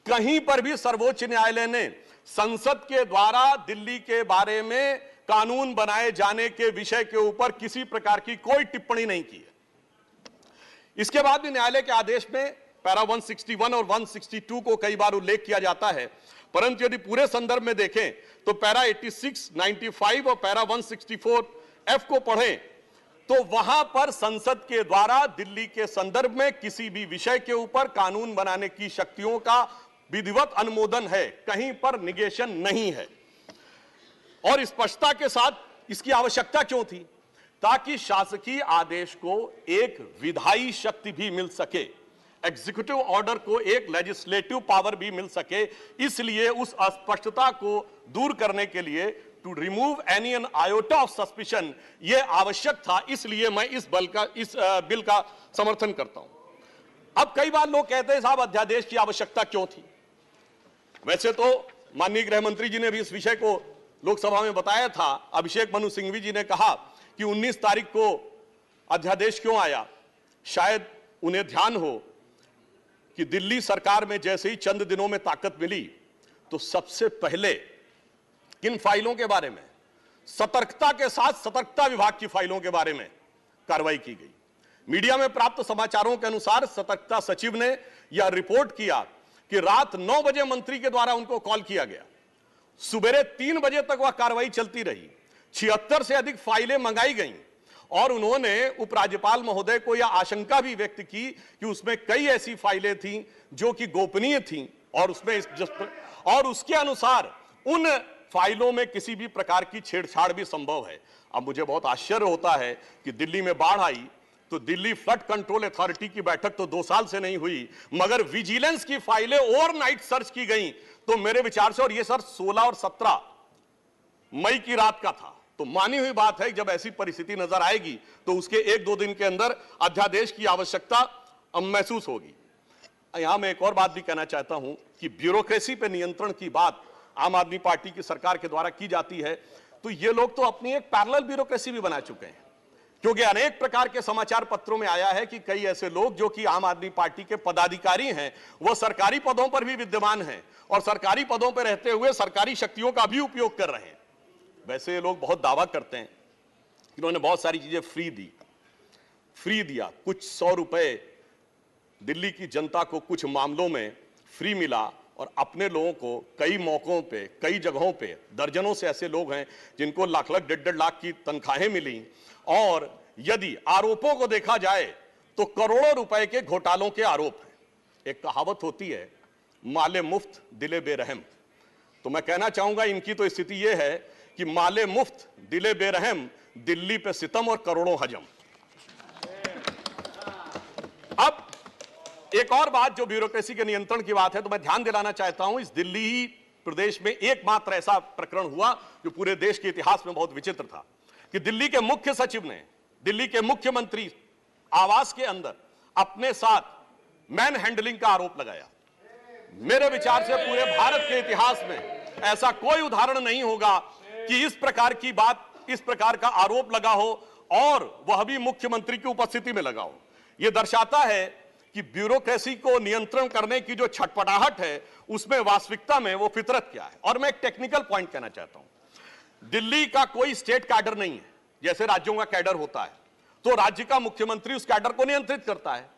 कहीं पर भी सर्वोच्च न्यायालय ने संसद के द्वारा दिल्ली के बारे में कानून बनाए जाने के विषय के ऊपर किसी प्रकार की कोई टिप्पणी नहीं की है। इसके बाद भी न्यायालय के आदेश में पैरा 161 और 162 को कई बार उल्लेख किया जाता है, परंतु यदि पूरे संदर्भ में देखें तो पैरा 86, 95 और पैरा 164F को पढ़ें तो वहां पर संसद के द्वारा दिल्ली के संदर्भ में किसी भी विषय के ऊपर कानून बनाने की शक्तियों का विधिवत अनुमोदन है, कहीं पर निगेशन नहीं है। और स्पष्टता के साथ इसकी आवश्यकता क्यों थी? ताकि शासकीय आदेश को एक विधायी शक्ति भी मिल सके, एग्जीक्यूटिव ऑर्डर को एक लेजिस्लेटिव पावर भी मिल सके। इसलिए उस अस्पष्टता को दूर करने के लिए, to remove any an iota of suspicion, यह आवश्यक था। इसलिए मैं इस बिल का समर्थन करता हूं। अब कई बार लोग कहते हैं साहब अध्यादेश की आवश्यकता क्यों थी? वैसे तो माननीय गृह मंत्री जी ने भी इस विषय को लोकसभा में बताया था। अभिषेक मनु सिंघवी जी ने कहा कि 19 तारीख को अध्यादेश क्यों आया। शायद उन्हें ध्यान हो कि दिल्ली सरकार में जैसे ही चंद दिनों में ताकत मिली तो सबसे पहले किन फाइलों के बारे में, सतर्कता के साथ सतर्कता विभाग की फाइलों के बारे में कार्रवाई की गई। मीडिया में प्राप्त समाचारों के अनुसार सतर्कता सचिव ने यह रिपोर्ट किया कि रात 9 बजे मंत्री के द्वारा उनको कॉल किया गया, सुबह 3 बजे तक वह कार्रवाई चलती रही, 76 से अधिक फाइलें मंगाई गईं और उन्होंने उपराज्यपाल महोदय को यह आशंका भी व्यक्त की कि उसमें कई ऐसी फाइलें थीं जो कि गोपनीय थीं और उसके अनुसार उन फाइलों में किसी भी प्रकार की छेड़छाड़ भी संभव है। अब मुझे बहुत आश्चर्य होता है कि दिल्ली में बाढ़ आई तो दिल्ली फ्लड कंट्रोल अथॉरिटी की बैठक तो 2 साल से नहीं हुई, मगर विजिलेंस की फाइलें ओवरनाइट सर्च की गई। तो मेरे विचार से, और ये सर 16 और 17 मई की रात का था, तो मानी हुई बात है जब ऐसी परिस्थिति नजर आएगी तो उसके 1-2 दिन के अंदर अध्यादेश की आवश्यकता महसूस होगी। यहां मैं एक और बात भी कहना चाहता हूं कि ब्यूरोक्रेसी पर नियंत्रण की बात आम आदमी पार्टी की सरकार के द्वारा की जाती है, तो ये लोग तो अपनी एक पैरेलल ब्यूरोक्रेसी भी बना चुके हैं, क्योंकि अनेक प्रकार के समाचार पत्रों में आया है कि कई ऐसे लोग जो कि आम आदमी पार्टी के पदाधिकारी हैं, वो सरकारी पदों पर भी विद्यमान हैं और सरकारी पदों पर रहते हुए सरकारी शक्तियों का भी उपयोग कर रहे हैं। वैसे ये लोग बहुत दावा करते हैं कि उन्होंने बहुत सारी चीजें फ्री दिया, कुछ 100 रुपए दिल्ली की जनता को कुछ मामलों में फ्री मिला और अपने लोगों को कई मौकों पे, कई जगहों पे, दर्जनों से ऐसे लोग हैं जिनको लाख लाख 1.5 लाख की तनख्वाहें मिली। और यदि आरोपों को देखा जाए तो करोड़ों रुपए के घोटालों के आरोप हैं। एक कहावत होती है, माले मुफ्त दिले बेरहम। तो मैं कहना चाहूंगा इनकी तो स्थिति यह है कि माले मुफ्त दिले बेरहम, दिल्ली पे सितम और करोड़ों हजम। अब एक और बात जो ब्यूरोक्रेसी के नियंत्रण की बात है, तो मैं ध्यान दिलाना चाहता हूं, इस दिल्ली प्रदेश में एकमात्र ऐसा प्रकरण हुआ जो पूरे देश के इतिहास में बहुत विचित्र था कि दिल्ली के मुख्य सचिव ने दिल्ली के मुख्यमंत्री आवास के अंदर अपने साथ मैन हैंडलिंग का आरोप लगाया। मेरे विचार से पूरे भारत के इतिहास में ऐसा कोई उदाहरण नहीं होगा कि इस प्रकार की बात, इस प्रकार का आरोप लगा हो और वह भी मुख्यमंत्री की उपस्थिति में लगा हो। यह दर्शाता है कि ब्यूरोक्रेसी को नियंत्रण करने की जो छटपटाहट है उसमें वास्तविकता में वो फितरत क्या है। और मैं एक टेक्निकल पॉइंट कहना चाहता हूं, दिल्ली का कोई स्टेट कैडर नहीं है, जैसे राज्यों का कैडर होता है, तो राज्य का मुख्यमंत्री उस कैडर को नियंत्रित करता है।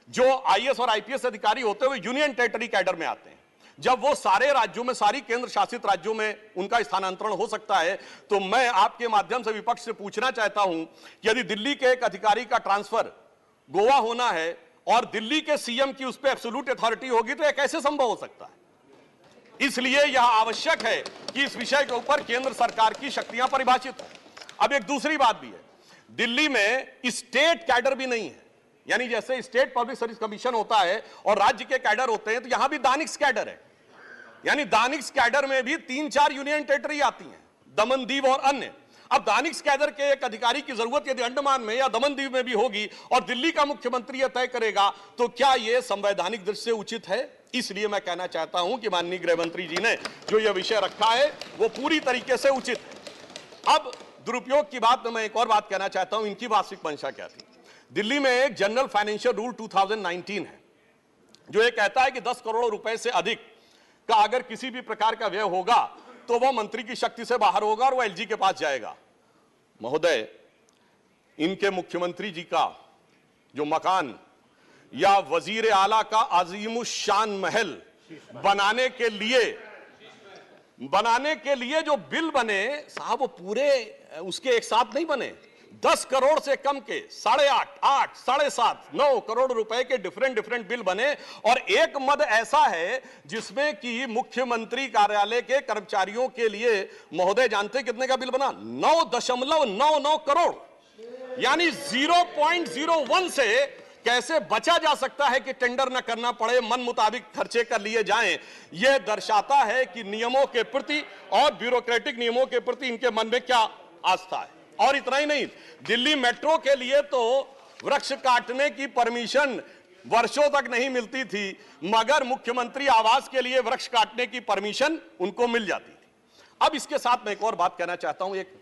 जो आईएएस और आईपीएस अधिकारी होते हुए यूनियन टेरिटरी कैडर में आते हैं, जब वो सारे राज्यों में, सारी केंद्र शासित राज्यों में उनका स्थानांतरण हो सकता है, तो मैं आपके माध्यम से विपक्ष से पूछना चाहता हूं कि यदि दिल्ली के एक अधिकारी का ट्रांसफर गोवा होना है और दिल्ली के सीएम की उस पर एब्सोल्यूट अथॉरिटी होगी, तो यह कैसे संभव हो सकता है? इसलिए यह आवश्यक है कि इस विषय के ऊपर केंद्र सरकार की शक्तियां परिभाषित हो। अब एक दूसरी बात भी है, दिल्ली में स्टेट कैडर भी नहीं है, यानी जैसे स्टेट पब्लिक सर्विस कमीशन होता है और राज्य के कैडर होते हैं, तो यहां भी दानिक्स कैडर है, यानी दानिक्स कैडर में भी 3-4 यूनियन टेरिटरी आती हैं, दमन दीव और अन्य। अब दानिक्स कैडर के एक अधिकारी की जरूरत यदि अंडमान में या दमन दीव में भी होगी और दिल्ली का मुख्यमंत्री यह तय करेगा, तो क्या यह संवैधानिक दृष्टि से उचित है? इसलिए मैं कहना चाहता हूं कि माननीय गृह मंत्री जी ने जो यह विषय रखा है वो पूरी तरीके से उचित है। अब दुरुपयोग की बात में मैं एक और बात कहना चाहता हूं, इनकी वास्तविक मंशा क्या थी। दिल्ली में एक जनरल फाइनेंशियल रूल 2019 है, जो ये कहता है कि 10 करोड़ रुपए से अधिक का अगर किसी भी प्रकार का व्यय होगा तो वह मंत्री की शक्ति से बाहर होगा और वह एलजी के पास जाएगा। महोदय, इनके मुख्यमंत्री जी का जो मकान या वजीर आला का अजीमुशान महल बनाने के लिए जो बिल बने साहब, वो पूरे उसके एक साथ नहीं बने। 10 करोड़ से कम के 8.5, 8, 7.5, 9 करोड़ रुपए के डिफरेंट बिल बने, और एक मद ऐसा है जिसमें कि मुख्यमंत्री कार्यालय के कर्मचारियों के लिए, महोदय जानते कितने का बिल बना? 9.99 करोड़, यानी 0.01 से कैसे बचा जा सकता है कि टेंडर न करना पड़े, मन मुताबिक खर्चे कर लिए जाएं। यह दर्शाता है कि नियमों के प्रति और ब्यूरोक्रेटिक नियमों के प्रति इनके मन में क्या आस्था है। और इतना ही नहीं, दिल्ली मेट्रो के लिए तो वृक्ष काटने की परमिशन वर्षों तक नहीं मिलती थी, मगर मुख्यमंत्री आवास के लिए वृक्ष काटने की परमिशन उनको मिल जाती थी। अब इसके साथ मैं एक और बात कहना चाहता हूं, एक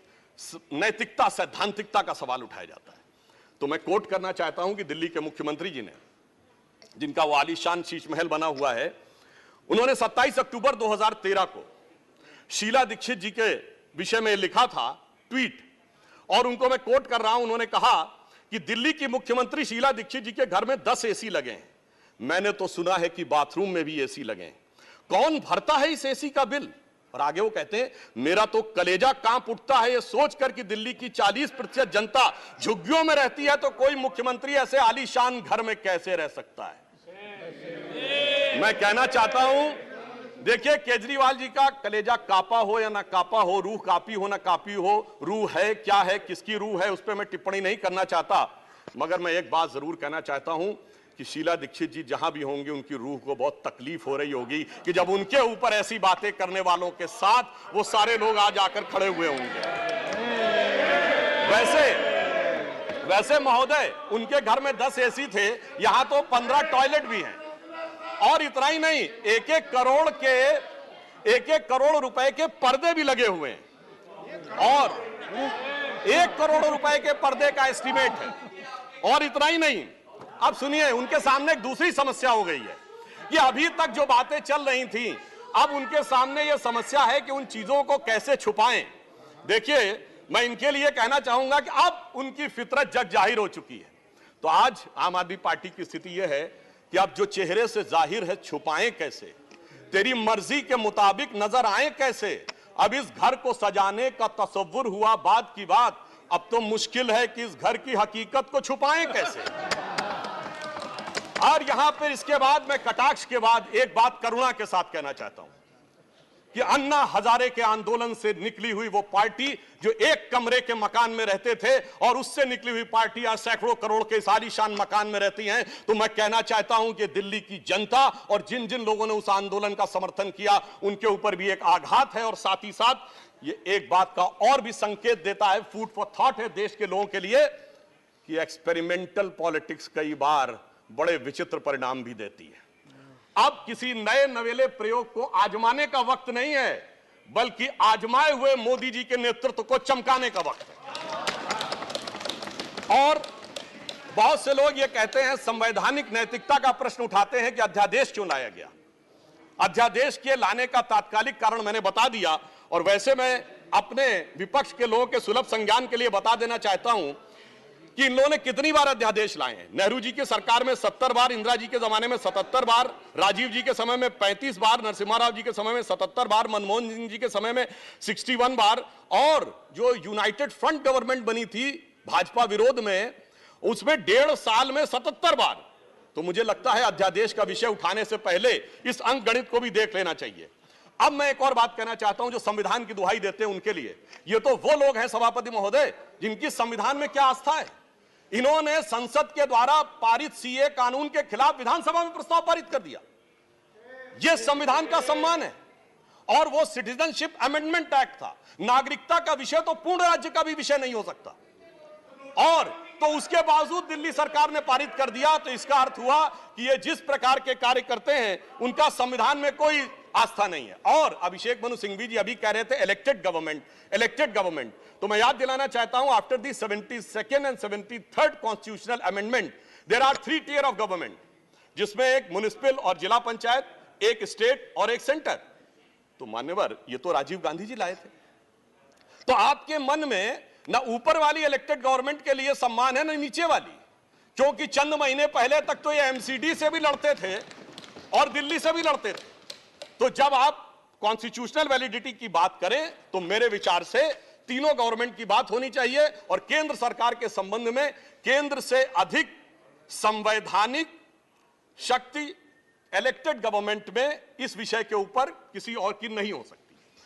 नैतिकता, सैद्धांतिकता का सवाल उठाया जाता है, तो मैं कोट करना चाहता हूं कि दिल्ली के मुख्यमंत्री जी ने, जिनका वो आलीशान शीश महल बना हुआ है, उन्होंने 27 अक्टूबर 2013 को शीला दीक्षित जी के विषय में लिखा था ट्वीट, और उनको मैं कोट कर रहा हूं। उन्होंने कहा कि दिल्ली की मुख्यमंत्री शीला दीक्षित जी के घर में 10 एसी लगे हैं, मैंने तो सुना है कि बाथरूम में भी एसी लगे हैं, कौन भरता है इस एसी का बिल? और आगे वो कहते हैं, मेरा तो कलेजा कांप उठता है ये सोचकर कि दिल्ली की 40% जनता झुग्गियों में रहती है, तो कोई मुख्यमंत्री ऐसे आलीशान घर में कैसे रह सकता है? मैं कहना चाहता हूं, देखिए, केजरीवाल जी का कलेजा कापा हो या ना कापा हो, रूह कापी हो ना कापी हो, रूह है क्या है, किसकी रूह है, उस पर मैं टिप्पणी नहीं करना चाहता, मगर मैं एक बात जरूर कहना चाहता हूं कि शीला दीक्षित जी जहां भी होंगे उनकी रूह को बहुत तकलीफ हो रही होगी कि जब उनके ऊपर ऐसी बातें करने वालों के साथ वो सारे लोग आज आकर खड़े हुए होंगे। वैसे महोदय, उनके घर में 10 एसी थे, यहां तो 15 टॉयलेट भी हैं, और इतना ही नहीं, 1-1 करोड़ रुपए के पर्दे भी लगे हुए हैं, और 1 करोड़ रुपए के पर्दे का एस्टीमेट है। और इतना ही नहीं, अब सुनिए, उनके सामने एक दूसरी समस्या हो गई है कि अभी तक जो बातें चल रही थी, अब उनके सामने यह समस्या है कि उन चीजों को कैसे छुपाएं। देखिए, मैं इनके लिए कहना चाहूंगा कि अब उनकी फितरत जग जाहिर हो चुकी है। तो आज आम आदमी पार्टी की स्थिति यह है कि अब जो चेहरे से जाहिर है छुपाएं कैसे, तेरी मर्जी के मुताबिक नजर आए कैसे। अब इस घर को सजाने का तसव्वुर हुआ बात की बात, अब तो मुश्किल है कि इस घर की हकीकत को छुपाएं कैसे। और यहां पर इसके बाद मैं कटाक्ष के बाद एक बात करुणा के साथ कहना चाहता हूं कि अन्ना हजारे के आंदोलन से निकली हुई वो पार्टी जो एक कमरे के मकान में रहते थे, और उससे निकली हुई पार्टी आज सैकड़ों करोड़ के आलीशान मकान में रहती हैं, तो मैं कहना चाहता हूं कि दिल्ली की जनता और जिन जिन लोगों ने उस आंदोलन का समर्थन किया उनके ऊपर भी एक आघात है। और साथ ही साथ ये एक बात का और भी संकेत देता है, फूड फॉर थॉट है देश के लोगों के लिए, कि एक्सपेरिमेंटल पॉलिटिक्स कई बार बड़े विचित्र परिणाम भी देती है। अब किसी नए नवेले प्रयोग को आजमाने का वक्त नहीं है, बल्कि आजमाए हुए मोदी जी के नेतृत्व को चमकाने का वक्त है। और बहुत से लोग ये कहते हैं, संवैधानिक नैतिकता का प्रश्न उठाते हैं कि अध्यादेश क्यों लाया गया। अध्यादेश के लाने का तात्कालिक कारण मैंने बता दिया, और वैसे मैं अपने विपक्ष के लोगों के सुलभ संज्ञान के लिए बता देना चाहता हूं कि इन लोगों ने कितनी बार अध्यादेश लाए हैं। नेहरू जी की सरकार में 70 बार, इंदिरा जी के जमाने में 77 बार, राजीव जी के समय में 35 बार, नरसिम्हा राव जी के समय में 77 बार, मनमोहन सिंह जी के समय में 61 बार, और जो यूनाइटेड फ्रंट गवर्नमेंट बनी थी भाजपा विरोध में, उसमें 1.5 साल में 77 बार। तो मुझे लगता है अध्यादेश का विषय उठाने से पहले इस अंक गणित को भी देख लेना चाहिए। अब मैं एक और बात कहना चाहता हूं, जो संविधान की दुहाई देते हैं उनके लिए, ये तो वो लोग हैं सभापति महोदय जिनकी संविधान में क्या आस्था है। इन्होंने संसद के द्वारा पारित सीए कानून के खिलाफ विधानसभा में प्रस्ताव पारित कर दिया। यह संविधान का सम्मान है। और वो सिटीजनशिप अमेंडमेंट एक्ट था। नागरिकता का विषय तो पूर्ण राज्य का भी विषय नहीं हो सकता, और तो उसके बावजूद दिल्ली सरकार ने पारित कर दिया। तो इसका अर्थ हुआ कि ये जिस प्रकार के कार्य करते हैं उनका संविधान में कोई आस्था नहीं है। और अभिषेक मनु सिंघवी जी अभी कह रहे थे इलेक्टेड गवर्नमेंट, तो मैं याद दिलाना चाहता हूं, after the 72nd and 73rd constitutional amendment there are 3 tier of government, जिसमें एक म्युनिसिपल और जिला पंचायत, एक स्टेट और एक सेंटर। तो मान्यवर, ये तो राजीव गांधी जी लाए थे। तो आपके मन में ना ऊपर वाली इलेक्टेड गवर्नमेंट के लिए सम्मान है, ना नीचे वाली, क्योंकि चंद महीने पहले तक तो ये एमसीडी से भी लड़ते थे और दिल्ली से भी लड़ते थे। तो जब आप कॉन्स्टिट्यूशनल वैलिडिटी की बात करें तो मेरे विचार से तीनों गवर्नमेंट की बात होनी चाहिए, और केंद्र सरकार के संबंध में केंद्र से अधिक संवैधानिक शक्ति इलेक्टेड गवर्नमेंट में इस विषय के ऊपर किसी और की नहीं हो सकती।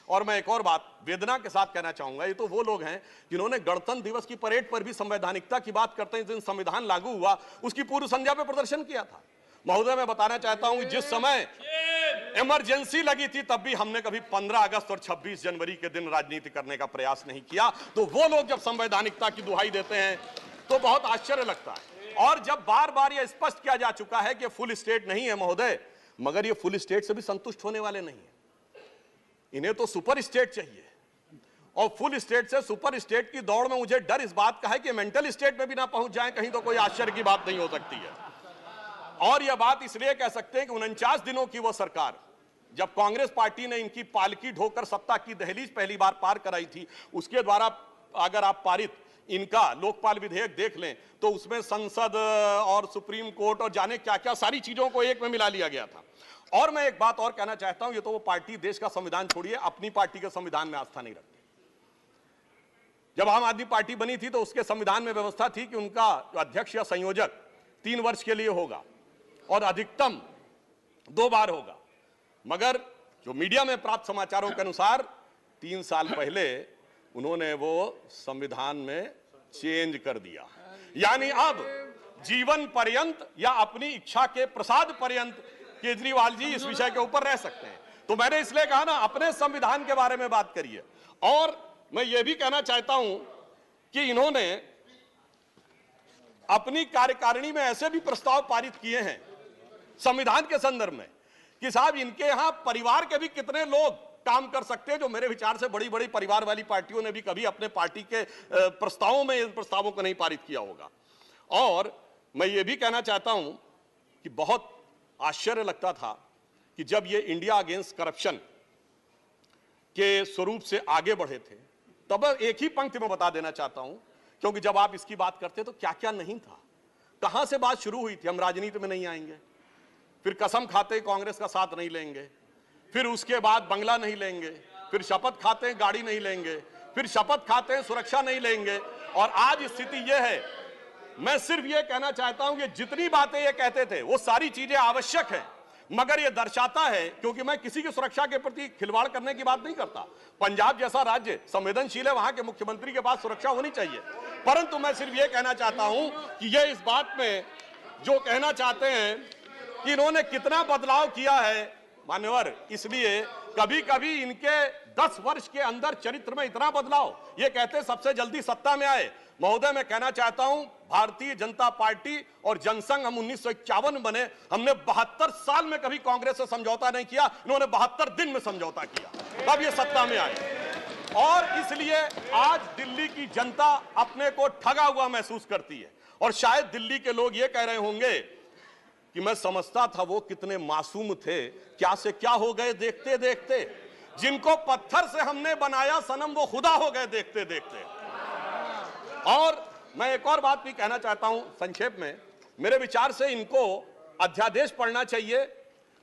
और मैं एक और बात वेदना के साथ कहना चाहूंगा, ये तो वो लोग हैं जिन्होंने गणतंत्र दिवस की परेड पर भी संवैधानिकता की बात करते हैं, जिस दिन संविधान लागू हुआ उसकी पूर्व संध्या पे प्रदर्शन किया था। महोदय, मैं बताना चाहता हूं कि जिस समय इमरजेंसी लगी थी तब भी हमने कभी 15 अगस्त और 26 जनवरी के दिन राजनीति करने का प्रयास नहीं किया। तो वो लोग जब संवैधानिकता की दुहाई देते हैं तो बहुत आश्चर्य लगता है। और जब बार बार यह स्पष्ट किया जा चुका है कि फुल स्टेट नहीं है महोदय, मगर ये फुल स्टेट से भी संतुष्ट होने वाले नहीं है। इन्हें तो सुपर स्टेट चाहिए, और फुल स्टेट से सुपर स्टेट की दौड़ में मुझे डर इस बात का है कि मेंटल स्टेट में भी ना पहुंच जाएं कहीं, तो कोई आश्चर्य की बात नहीं हो सकती है। और यह बात इसलिए कह सकते हैं कि 49 दिनों की वो सरकार, जब कांग्रेस पार्टी ने इनकी पालकी ढोकर सत्ता की दहलीज पहली बार पार कराई थी, उसके द्वारा अगर आप पारित इनका लोकपाल विधेयक देख लें तो उसमें संसद और सुप्रीम कोर्ट और जाने क्या क्या सारी चीजों को एक में मिला लिया गया था। और मैं एक बात और कहना चाहता हूं, ये तो वो पार्टी देश का संविधान छोड़िए, अपनी पार्टी के संविधान में आस्था नहीं रखती। जब आम आदमी पार्टी बनी थी तो उसके संविधान में व्यवस्था थी कि उनका अध्यक्ष या संयोजक 3 वर्ष के लिए होगा और अधिकतम 2 बार होगा। मगर जो मीडिया में प्राप्त समाचारों के अनुसार 3 साल पहले उन्होंने वो संविधान में चेंज कर दिया, यानी अब जीवन पर्यंत या अपनी इच्छा के प्रसाद पर्यंत केजरीवाल जी इस विषय के ऊपर रह सकते हैं। तो मैंने इसलिए कहा ना, अपने संविधान के बारे में बात करिए। और मैं यह भी कहना चाहता हूं कि इन्होंने अपनी कार्यकारिणी में ऐसे भी प्रस्ताव पारित किए हैं संविधान के संदर्भ में कि साहब इनके यहां परिवार के भी कितने लोग काम कर सकते हैं, जो मेरे विचार से बड़ी बड़ी परिवार वाली पार्टियों ने भी कभी अपने पार्टी के प्रस्तावों में इन प्रस्तावों को नहीं पारित किया होगा। और मैं ये भी कहना चाहता हूं कि बहुत आश्चर्य लगता था कि जब ये इंडिया अगेंस्ट करप्शन के स्वरूप से आगे बढ़े थे, तब एक ही पंक्ति में बता देना चाहता हूं, क्योंकि जब आप इसकी बात करते तो क्या क्या नहीं था, कहां से बात शुरू हुई थी। हम राजनीति में नहीं आएंगे, फिर कसम खाते कांग्रेस का साथ नहीं लेंगे, फिर उसके बाद बंगला नहीं लेंगे, फिर शपथ खाते गाड़ी नहीं लेंगे, फिर शपथ खाते सुरक्षा नहीं लेंगे, और आज स्थिति यह है। मैं सिर्फ यह कहना चाहता हूं कि जितनी बातें ये कहते थे वो सारी चीजें आवश्यक हैं, मगर यह दर्शाता है, क्योंकि मैं किसी की सुरक्षा के प्रति खिलवाड़ करने की बात नहीं करता। पंजाब जैसा राज्य संवेदनशील है, वहां के मुख्यमंत्री के पास सुरक्षा होनी चाहिए। परंतु मैं सिर्फ यह कहना चाहता हूं कि यह इस बात में जो कहना चाहते हैं कि इन्होंने कितना बदलाव किया है मान्यवर, इसलिए कभी कभी इनके 10 वर्ष के अंदर चरित्र में इतना बदलाव, ये कहते सबसे जल्दी सत्ता में आए। महोदय, मैं कहना चाहता हूं भारतीय जनता पार्टी और जनसंघ, हम 1951 बने, हमने 72 साल में कभी कांग्रेस से समझौता नहीं किया, इन्होंने 72 दिन में समझौता किया, तब ये सत्ता में आए। और इसलिए आज दिल्ली की जनता अपने को ठगा हुआ महसूस करती है। और शायद दिल्ली के लोग ये कह रहे होंगे कि मैं समझता था वो कितने मासूम थे, क्या से क्या हो गए देखते देखते। जिनको पत्थर से हमने बनाया सनम, वो खुदा हो गए देखते देखते। और मैं एक और बात भी कहना चाहता हूं संक्षेप में। मेरे विचार से इनको अध्यादेश पढ़ना चाहिए,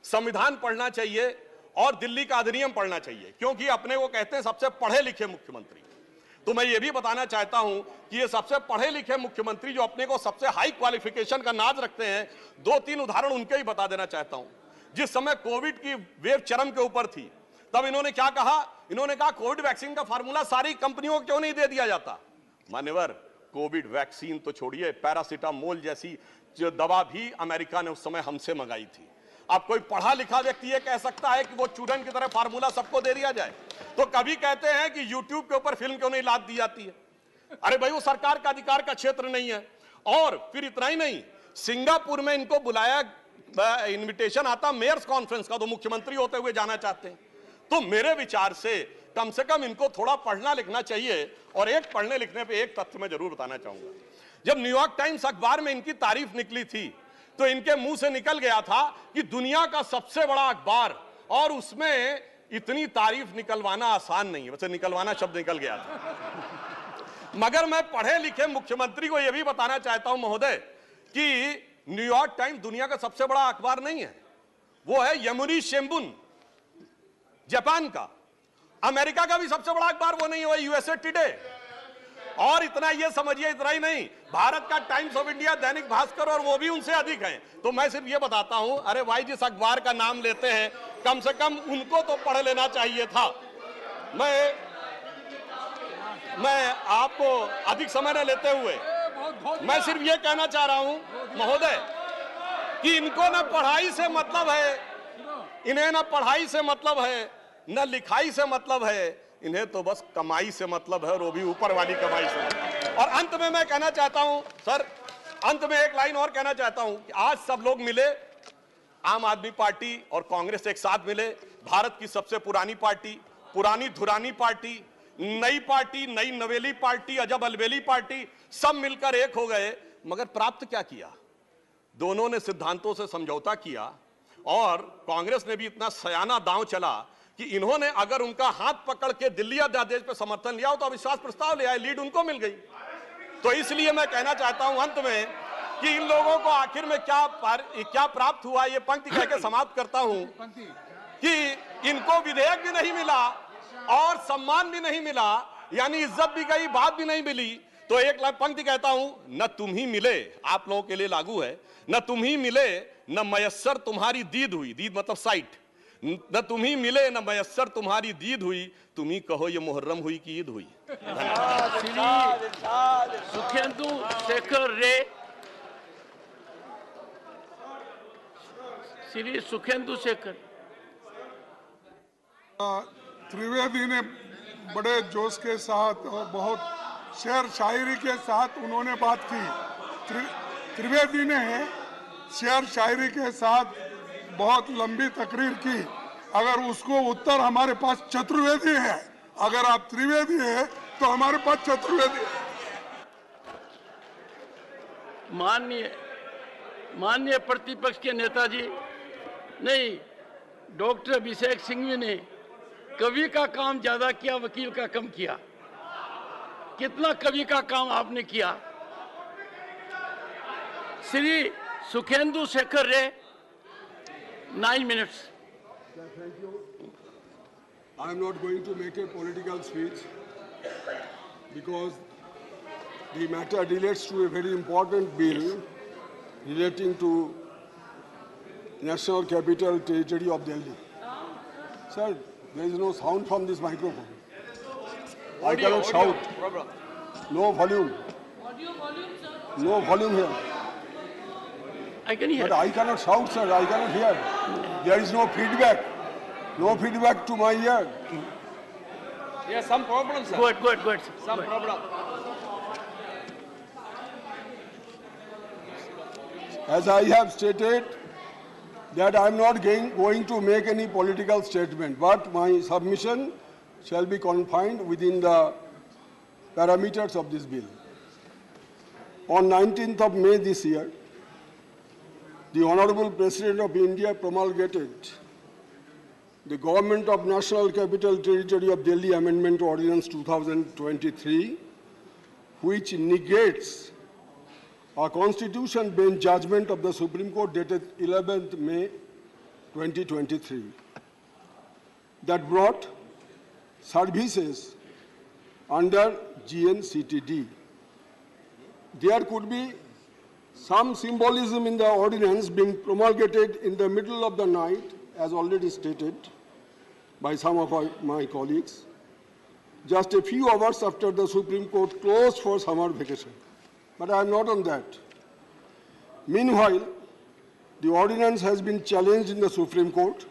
संविधान पढ़ना चाहिए और दिल्ली का अधिनियम पढ़ना चाहिए, क्योंकि अपने को कहते हैं सबसे पढ़े लिखे मुख्यमंत्री। तो मैं ये भी बताना चाहता हूं कि ये सबसे पढ़े लिखे मुख्यमंत्री जो अपने को सबसे हाई क्वालिफिकेशन का नाज रखते हैं, 2-3 उदाहरण उनके ही बता देना चाहता हूं। जिस समय कोविड की वेव चरम के ऊपर थी, तब इन्होंने क्या कहा? इन्होंने कहा कोविड वैक्सीन का फार्मूला सारी कंपनियों को क्यों नहीं दे दिया जाता? मान्यवर, कोविड वैक्सीन तो छोड़िए, पैरासीटामोल जैसी जो दवा भी अमेरिका ने उस समय हमसे मंगाई थी। अब कोई पढ़ा लिखा व्यक्ति ये कह सकता है कि वो चूरन की तरह फार्मूला सबको दे दिया जाए? तो कभी कहते हैं कि यूट्यूब के ऊपर फिल्म क्यों नहीं लाद दी जाती है? अरे भाई, वो सरकार का अधिकार का क्षेत्र नहीं है। और फिर इतना ही नहीं, सिंगापुर में इनको बुलाया, इनविटेशन आता मेयर्स कॉन्फ्रेंस का, तो मुख्यमंत्री होते हुए जाना चाहते हैं। तो मेरे विचार से कम इनको थोड़ा पढ़ना लिखना चाहिए। और एक पढ़ने लिखने पे एक तथ्य मैं जरूर बताना चाहूंगा। जब न्यूयॉर्क टाइम्स अखबार में इनकी तारीफ निकली थी, तो इनके मुंह से निकल गया था कि दुनिया का सबसे बड़ा अखबार, और उसमें इतनी तारीफ निकलवाना आसान नहीं है। वैसे निकलवाना शब्द निकल गया था। मगर मैं पढ़े लिखे मुख्यमंत्री को यह भी बताना चाहता हूं महोदय कि न्यूयॉर्क टाइम्स दुनिया का सबसे बड़ा अखबार नहीं है, वो है यमुनी शिंबुन जापान का। अमेरिका का भी सबसे बड़ा अखबार वो नहीं है, वो यूएसए टुडे। और इतना ये समझिए, इतना ही नहीं, भारत का times of India, Dainik Bhaskar, और वो भी उनसे अधिक हैं। तो मैं सिर्फ ये बताता हूं, अरे भाई, जिस अखबार का नाम लेते हैं, कम से कम उनको तो पढ़ लेना चाहिए था। मैं आपको अधिक समय न लेते हुए मैं सिर्फ ये कहना चाह रहा हूं महोदय कि इनको ना पढ़ाई से मतलब है, इन्हें ना पढ़ाई से मतलब है, न लिखाई से मतलब है, इन्हें तो बस कमाई से मतलब है, और वो भी ऊपर वाली कमाई से। और अंत में मैं कहना चाहता हूं सर, अंत में एक लाइन और कहना चाहता हूं कि आज सब लोग मिले, आम आदमी पार्टी और कांग्रेस एक साथ मिले, भारत की सबसे पुरानी पार्टी, पुरानी धुरानी पार्टी, नई पार्टी, नई नवेली पार्टी, अजब अलबेली पार्टी, सब मिलकर एक हो गए। मगर प्राप्त क्या किया? दोनों ने सिद्धांतों से समझौता किया, और कांग्रेस ने भी इतना सयाना दांव चला कि इन्होंने अगर उनका हाथ पकड़ के दिल्ली अध्यादेश पर समर्थन लिया हो तो अविश्वास प्रस्ताव ले आए, लीड उनको मिल गई। तो इसलिए मैं कहना चाहता हूं अंत में कि इन लोगों को आखिर में क्या प्राप्त हुआ, ये पंक्ति कह के समाप्त करता हूं कि इनको विधेयक भी नहीं मिला और सम्मान भी नहीं मिला, यानी इज्जत भी गई, बात भी नहीं मिली। तो एक पंक्ति कहता हूं, न तुम ही मिले, आप लोगों के लिए लागू है, न तुम ही मिले न मयस्सर तुम्हारी दीद हुई, दीद मतलब साइट, न तुम ही मिले न मयस्सर तुम्हारी दीद हुई, तुम ही कहो ये मुहर्रम हुई कि ईद हुई। सुखेंदु शेखर रे, श्री सुखेंदु शेखर त्रिवेदी ने बड़े जोश के साथ और बहुत शेर शायरी के साथ उन्होंने बात की। त्रिवेदी ने शेर शायरी के साथ बहुत लंबी तकरीर की। अगर उसको उत्तर हमारे पास चतुर्वेदी है, अगर आप त्रिवेदी है तो हमारे पास चतुर्वेदी है। माननीय प्रतिपक्ष के नेताजी, नहीं, डॉक्टर अभिषेक सिंघवी ने कवि का काम ज्यादा किया, वकील का कम किया। कितना कवि का काम आपने किया। श्री सुखेंदु शेखर रे, 9 minutes. Thank you. I am not going to make a political speech because the matter relates to a very important bill relating to National Capital Territory of Delhi. Sir, there is no sound from this microphone. I cannot shout. No volume. Volume, sir. No volume here. I can hear. But I cannot shout, sir. I cannot hear. There is no feedback. No feedback to my ear. Yes, some problem, sir. Good. Some problem. As I have stated, that I am not going to make any political statement, but my submission shall be confined within the parameters of this bill. On 19th of May this year, the Honorable President of India promulgated the Government of National Capital Territory of Delhi Amendment Ordinance 2023, which negates a Constitution bench judgment of the Supreme Court dated 11th May 2023 that brought services under GNCTD. There could be some symbolism in the ordinance being promulgated in the middle of the night, as already stated by some of my colleagues, just a few hours after the Supreme Court closed for summer vacation. But I am not on that. Meanwhile, the ordinance has been challenged in the Supreme Court,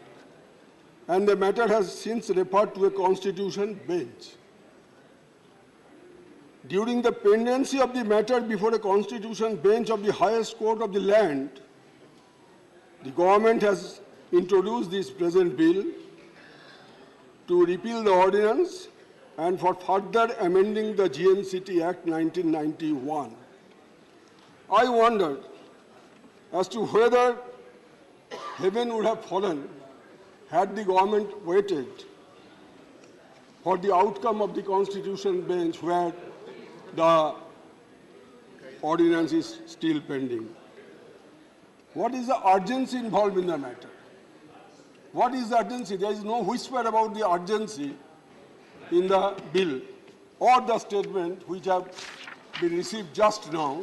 and the matter has since referred to a constitution bench. During the pendency of the matter before a constitution bench of the highest court of the land, the government has introduced this present bill to repeal the ordinance and for further amending the GNCT Act 1991. I wondered as to whether heaven would have fallen had the government waited for the outcome of the constitution bench where the ordinance is still pending. What is the urgency involved in the matter? What is the urgency? There is no whisper about the urgency in the bill or the statement which have been received just now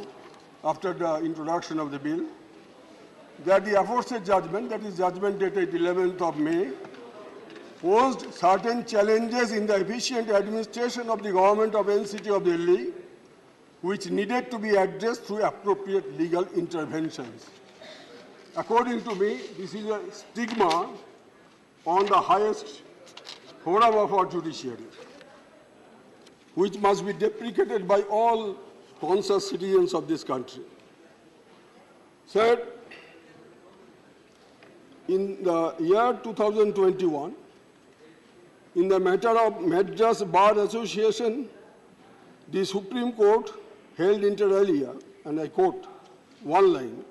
after the introduction of the bill, that the aforesaid judgment, that is judgment dated 11th of May, posed certain challenges in the efficient administration of the government of NCT of Delhi, which needed to be addressed through appropriate legal interventions. According to me, this is a stigma on the highest forum of our judiciary, which must be deprecated by all conscious citizens of this country. Third, in the year 2021, in the matter of Madras Bar Association, the Supreme Court held inter alia, and I quote one line,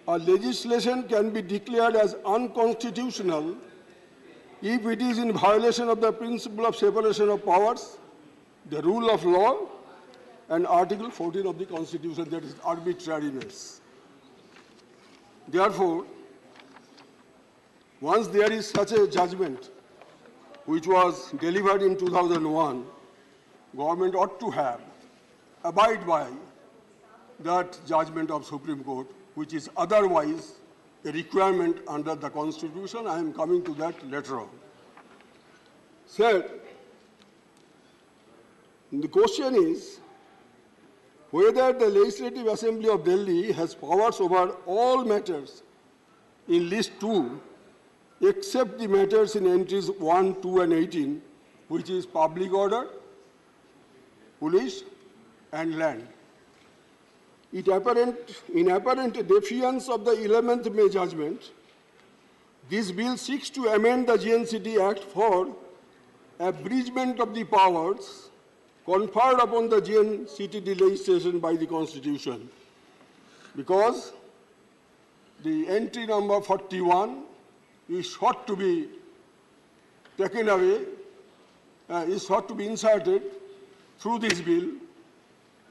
"A legislation can be declared as unconstitutional if it is in violation of the principle of separation of powers, the rule of law, and Article 14 of the Constitution, that is arbitrariness." Therefore, once there is such a judgment, which was delivered in 2001, government ought to abide by that judgment of Supreme Court, which is otherwise a requirement under the Constitution. I am coming to that later on. Third, the question is whether the Legislative Assembly of Delhi has powers over all matters in List 2, except the matters in entries 1, 2, and 18, which is public order, police, and land. In apparent defiance of the 11th May judgment, this bill seeks to amend the GNCT Act for abridgment of the powers conferred upon the GNCTD legislation by the Constitution, because the entry number 41 is sought to be taken away, is sought to be inserted through this bill,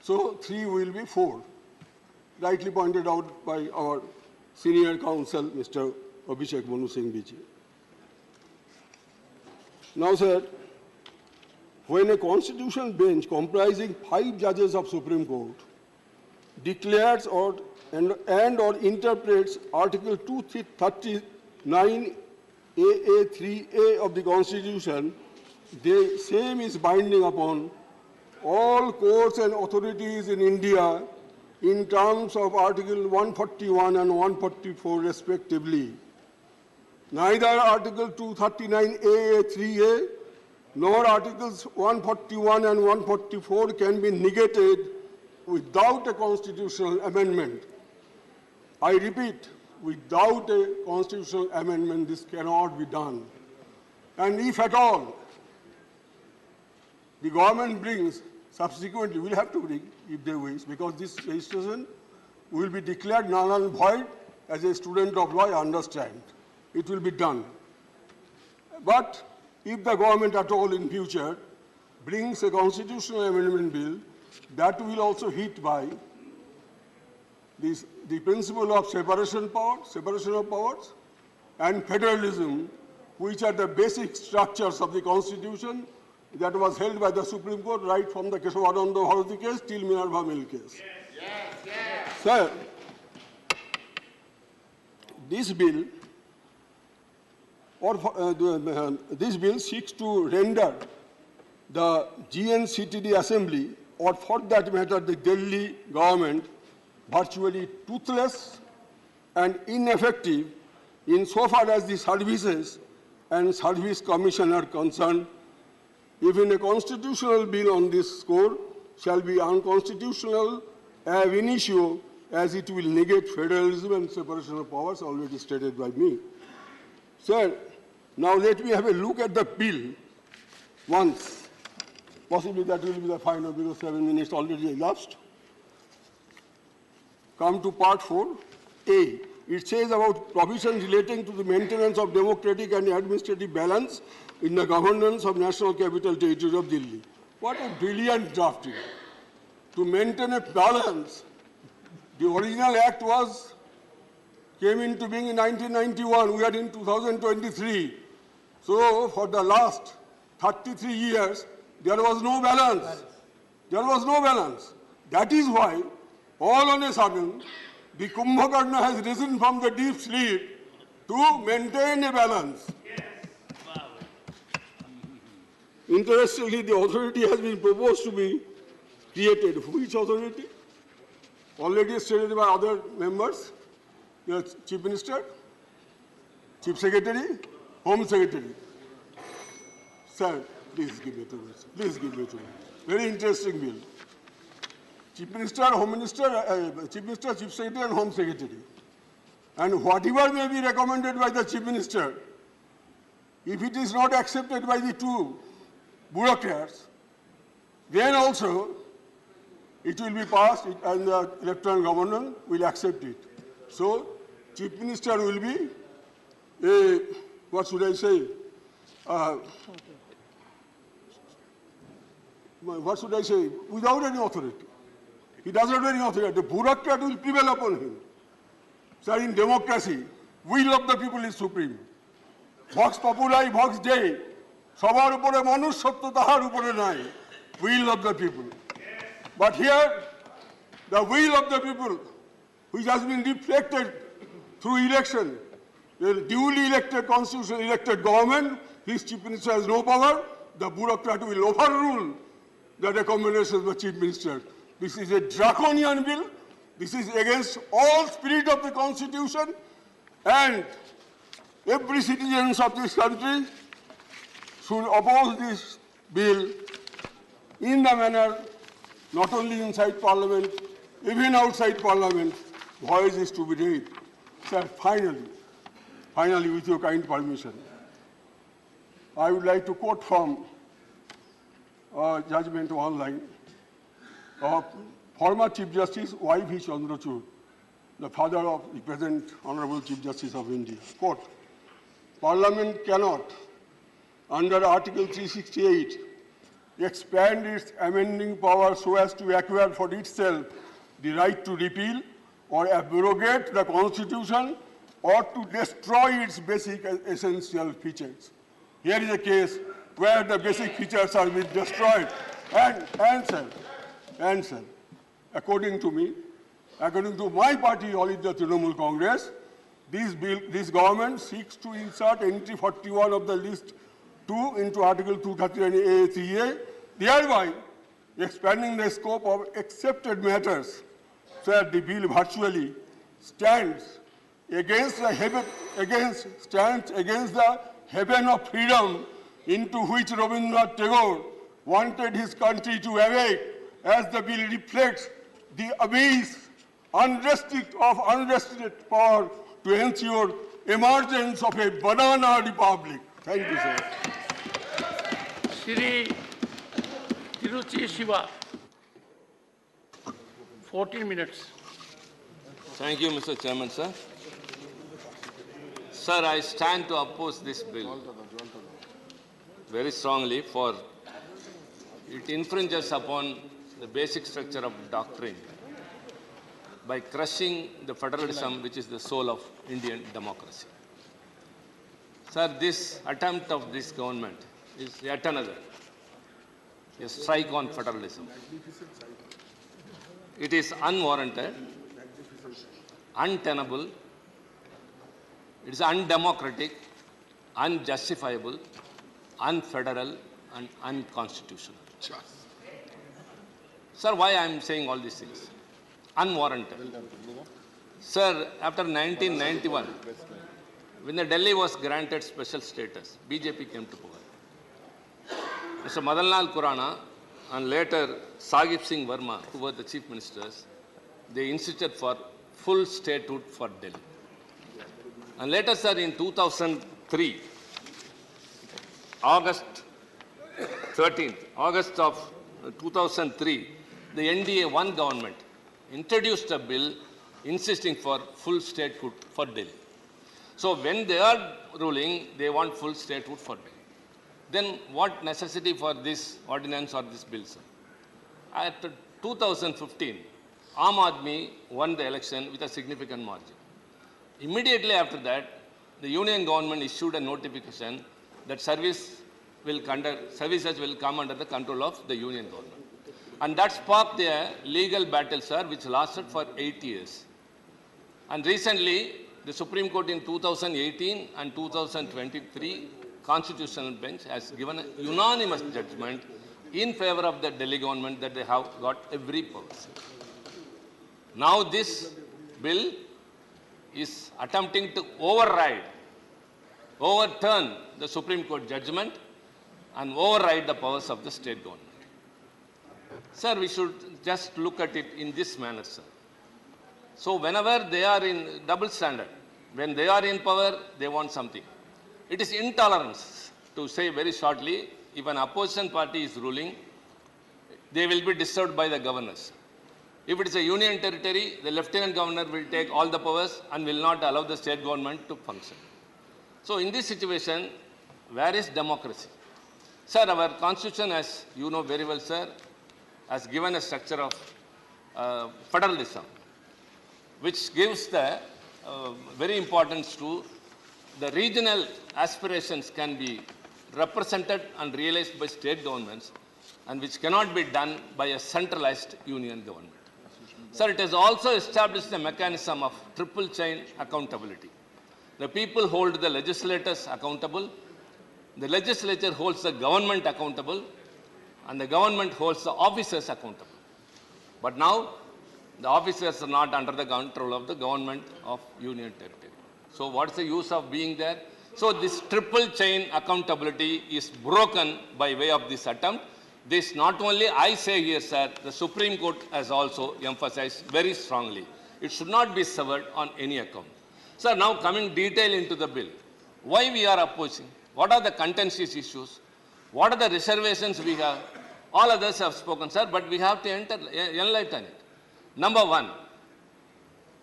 so 3 will be 4, rightly pointed out by our senior counsel, Mr. Abhishek Manu Singh Biji. Now, sir, when a constitutional bench comprising 5 judges of Supreme Court declares or interprets Article 239 AA3A of the Constitution, the same is binding upon all courts and authorities in India in terms of Article 141 and 144 respectively. Neither Article 239 AA3A nor Articles 141 and 144 can be negated without a constitutional amendment. I repeat, without a constitutional amendment, this cannot be done. And if at all, the government brings, subsequently will have to bring, if they wish, because this legislation will be declared null and void. As a student of law, I understand. It will be done. But if the government at all in future brings a constitutional amendment bill, that will also hit by the principle of separation of powers, and federalism, which are the basic structures of the Constitution that was held by the Supreme Court right from the Keshavananda Bharati case till Minerva Mill case. Sir, this bill this bill seeks to render the GNCTD Assembly, or for that matter the Delhi government, virtually toothless and ineffective insofar as the services and service commission are concerned. Even a constitutional bill on this score shall be unconstitutional ab initio, as it will negate federalism and separation of powers, already stated by me. Sir, now let me have a look at the bill once. Possibly that will be the final, because 7 minutes already elapsed. Come to part 4A. It says about provisions relating to the maintenance of democratic and administrative balance in the governance of National Capital Territory of Delhi. What a brilliant drafting. To maintain a balance, the original act came into being in 1991. We are in 2023. So for the last 33 years, there was no balance. There was no balance. That is why, all on a sudden, the Kumbhakarna has risen from the deep sleep to maintain a balance. Interestingly, the authority has been proposed to be created. Which authority? Already stated by other members. The Chief Minister, Chief Secretary, Home Secretary. Sir, please give me to me. Please give me to me. Very interesting bill. Chief Minister, Home Minister, Chief Minister, Chief Secretary, and Home Secretary. And whatever may be recommended by the Chief Minister, if it is not accepted by the two bureaucrats, then also it will be passed and the Lieutenant Governor will accept it. So, Chief Minister will be a, what should I say, what should I say, without any authority. He does not have any authority. The bureaucrat will prevail upon him. Sir, in democracy, will of the people is supreme. Vox populi, vox dei. Sabar upore manush satya tahar upore nai. Will of the people. But here, the will of the people, which has been reflected through election, the duly elected constitutionally elected government, his Chief Minister has no power. The bureaucrat will overrule the recommendations of the Chief Minister. This is a draconian bill. This is against all spirit of the Constitution, and every citizen of this country should oppose this bill in the manner, not only inside Parliament, even outside Parliament, voice is to be raised. Sir, finally, with your kind permission, I would like to quote from judgment one line of former Chief Justice Y.V. Chandrachud, the father of the present Honorable Chief Justice of India. Quote, Parliament cannot, under Article 368, expand its amending power so as to acquire for itself the right to repeal or abrogate the Constitution or to destroy its basic essential features. Here is a case where the basic features are being destroyed. And sir, according to me, according to my party, All India Trinamool Congress, this government seeks to insert entry 41 of the list 2 into Article 239 AA3A, thereby expanding the scope of accepted matters, so that the bill virtually stands against the heaven of freedom into which Rabindranath Tagore wanted his country to awake, as the bill reflects the abyss of unrestricted power to ensure emergence of a banana republic. Thank you, sir. Shri Tiruchi Shiva, 14 minutes. Thank you, Mr. Chairman, sir. Sir, I stand to oppose this bill. very strongly for it infringes upon the basic structure of doctrine by crushing the federalism which is the soul of Indian democracy. Sir, this attempt of this government is yet another a strike on federalism. It is unwarranted, untenable, it is undemocratic, unjustifiable, unfederal, and unconstitutional. Sir, why I am saying all these things? Unwarranted. Sir, after 1991, when the Delhi was granted special status, BJP came to power. Mr. Madanlal Khurana and later Sahib Singh Verma, who were the chief ministers, they instituted for full statehood for Delhi. And later, sir, in 2003, August of 2003, the NDA one government introduced a bill insisting for full statehood for Delhi. So when they are ruling, they want full statehood for Delhi. Then what necessity for this ordinance or this bill, sir? At 2015, Aam Aadmi won the election with a significant margin. Immediately after that, the union government issued a notification that services will come under the control of the union government. And that sparked a legal battle, sir, which lasted for 8 years. And recently, the Supreme Court in 2018 and 2023 Constitutional Bench has given a unanimous judgment in favor of the Delhi government that they have got every power. Now this bill is attempting to overturn the Supreme Court judgment and override the powers of the state government. Sir, we should just look at it in this manner, sir. So whenever they are in double standard, when they are in power, they want something. It is intolerance, to say very shortly, if an opposition party is ruling, they will be disturbed by the governors. If it is a union territory, the lieutenant governor will take all the powers and will not allow the state government to function. So in this situation, where is democracy? Sir, our constitution, as you know very well, sir, has given a structure of federalism, which gives the very importance to the regional aspirations can be represented and realized by state governments and which cannot be done by a centralized union government. Sir, it has also established a mechanism of triple chain accountability. The people hold the legislators accountable, the legislature holds the government accountable, and the government holds the officers accountable. But now, the officers are not under the control of the government of union territory. So what's the use of being there? So this triple chain accountability is broken by way of this attempt. This not only I say here, sir, the Supreme Court has also emphasized very strongly. It should not be severed on any account. Sir, now coming detail into the bill. Why we are opposing? What are the contentious issues? What are the reservations we have? All others have spoken, sir, but we have to enlighten it. Number one,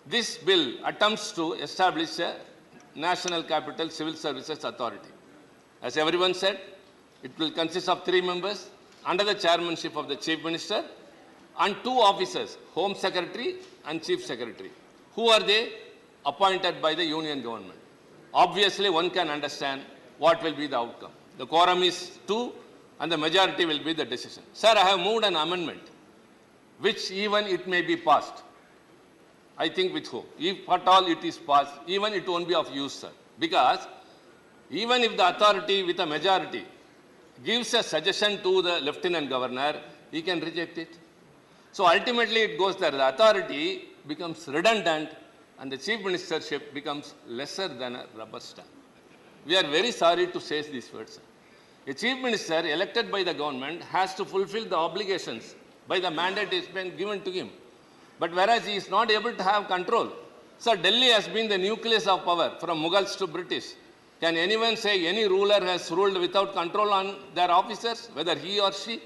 this bill attempts to establish a National Capital Civil Services Authority. As everyone said, it will consist of 3 members under the chairmanship of the Chief Minister and 2 officers, Home Secretary and Chief Secretary. Who are they? Appointed by the Union government. Obviously, one can understand what will be the outcome. The quorum is 2 and the majority will be the decision. Sir, I have moved an amendment which even it may be passed. I think with hope. If at all it is passed, even it won't be of use, sir. Because even if the authority with a majority gives a suggestion to the lieutenant governor, he can reject it. So ultimately it goes that the authority becomes redundant and the chief ministership becomes lesser than a rubber stamp. We are very sorry to say these words, sir. A chief minister elected by the government has to fulfill the obligations by the mandate has been given to him. But whereas he is not able to have control. Sir, Delhi has been the nucleus of power from Mughals to British. Can anyone say any ruler has ruled without control on their officers, whether he or she?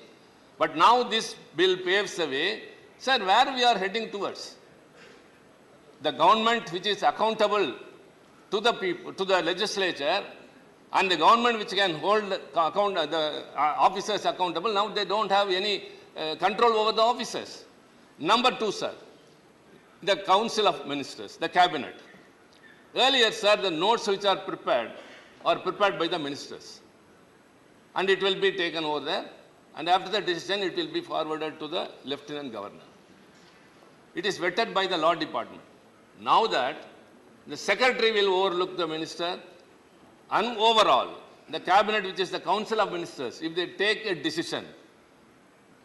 But now this bill paves the way. Sir, where we are heading towards? The government which is accountable to the people, to the legislature, And the government which can hold the officers accountable, now they don't have any control over the officers. Number two, sir, the Council of Ministers, the Cabinet. Earlier, sir, the notes which are prepared by the ministers. And it will be taken over there. And after the decision, it will be forwarded to the Lieutenant Governor. It is vetted by the Law Department. Now that the Secretary will overlook the minister, and overall, the Cabinet, which is the Council of Ministers, if they take a decision,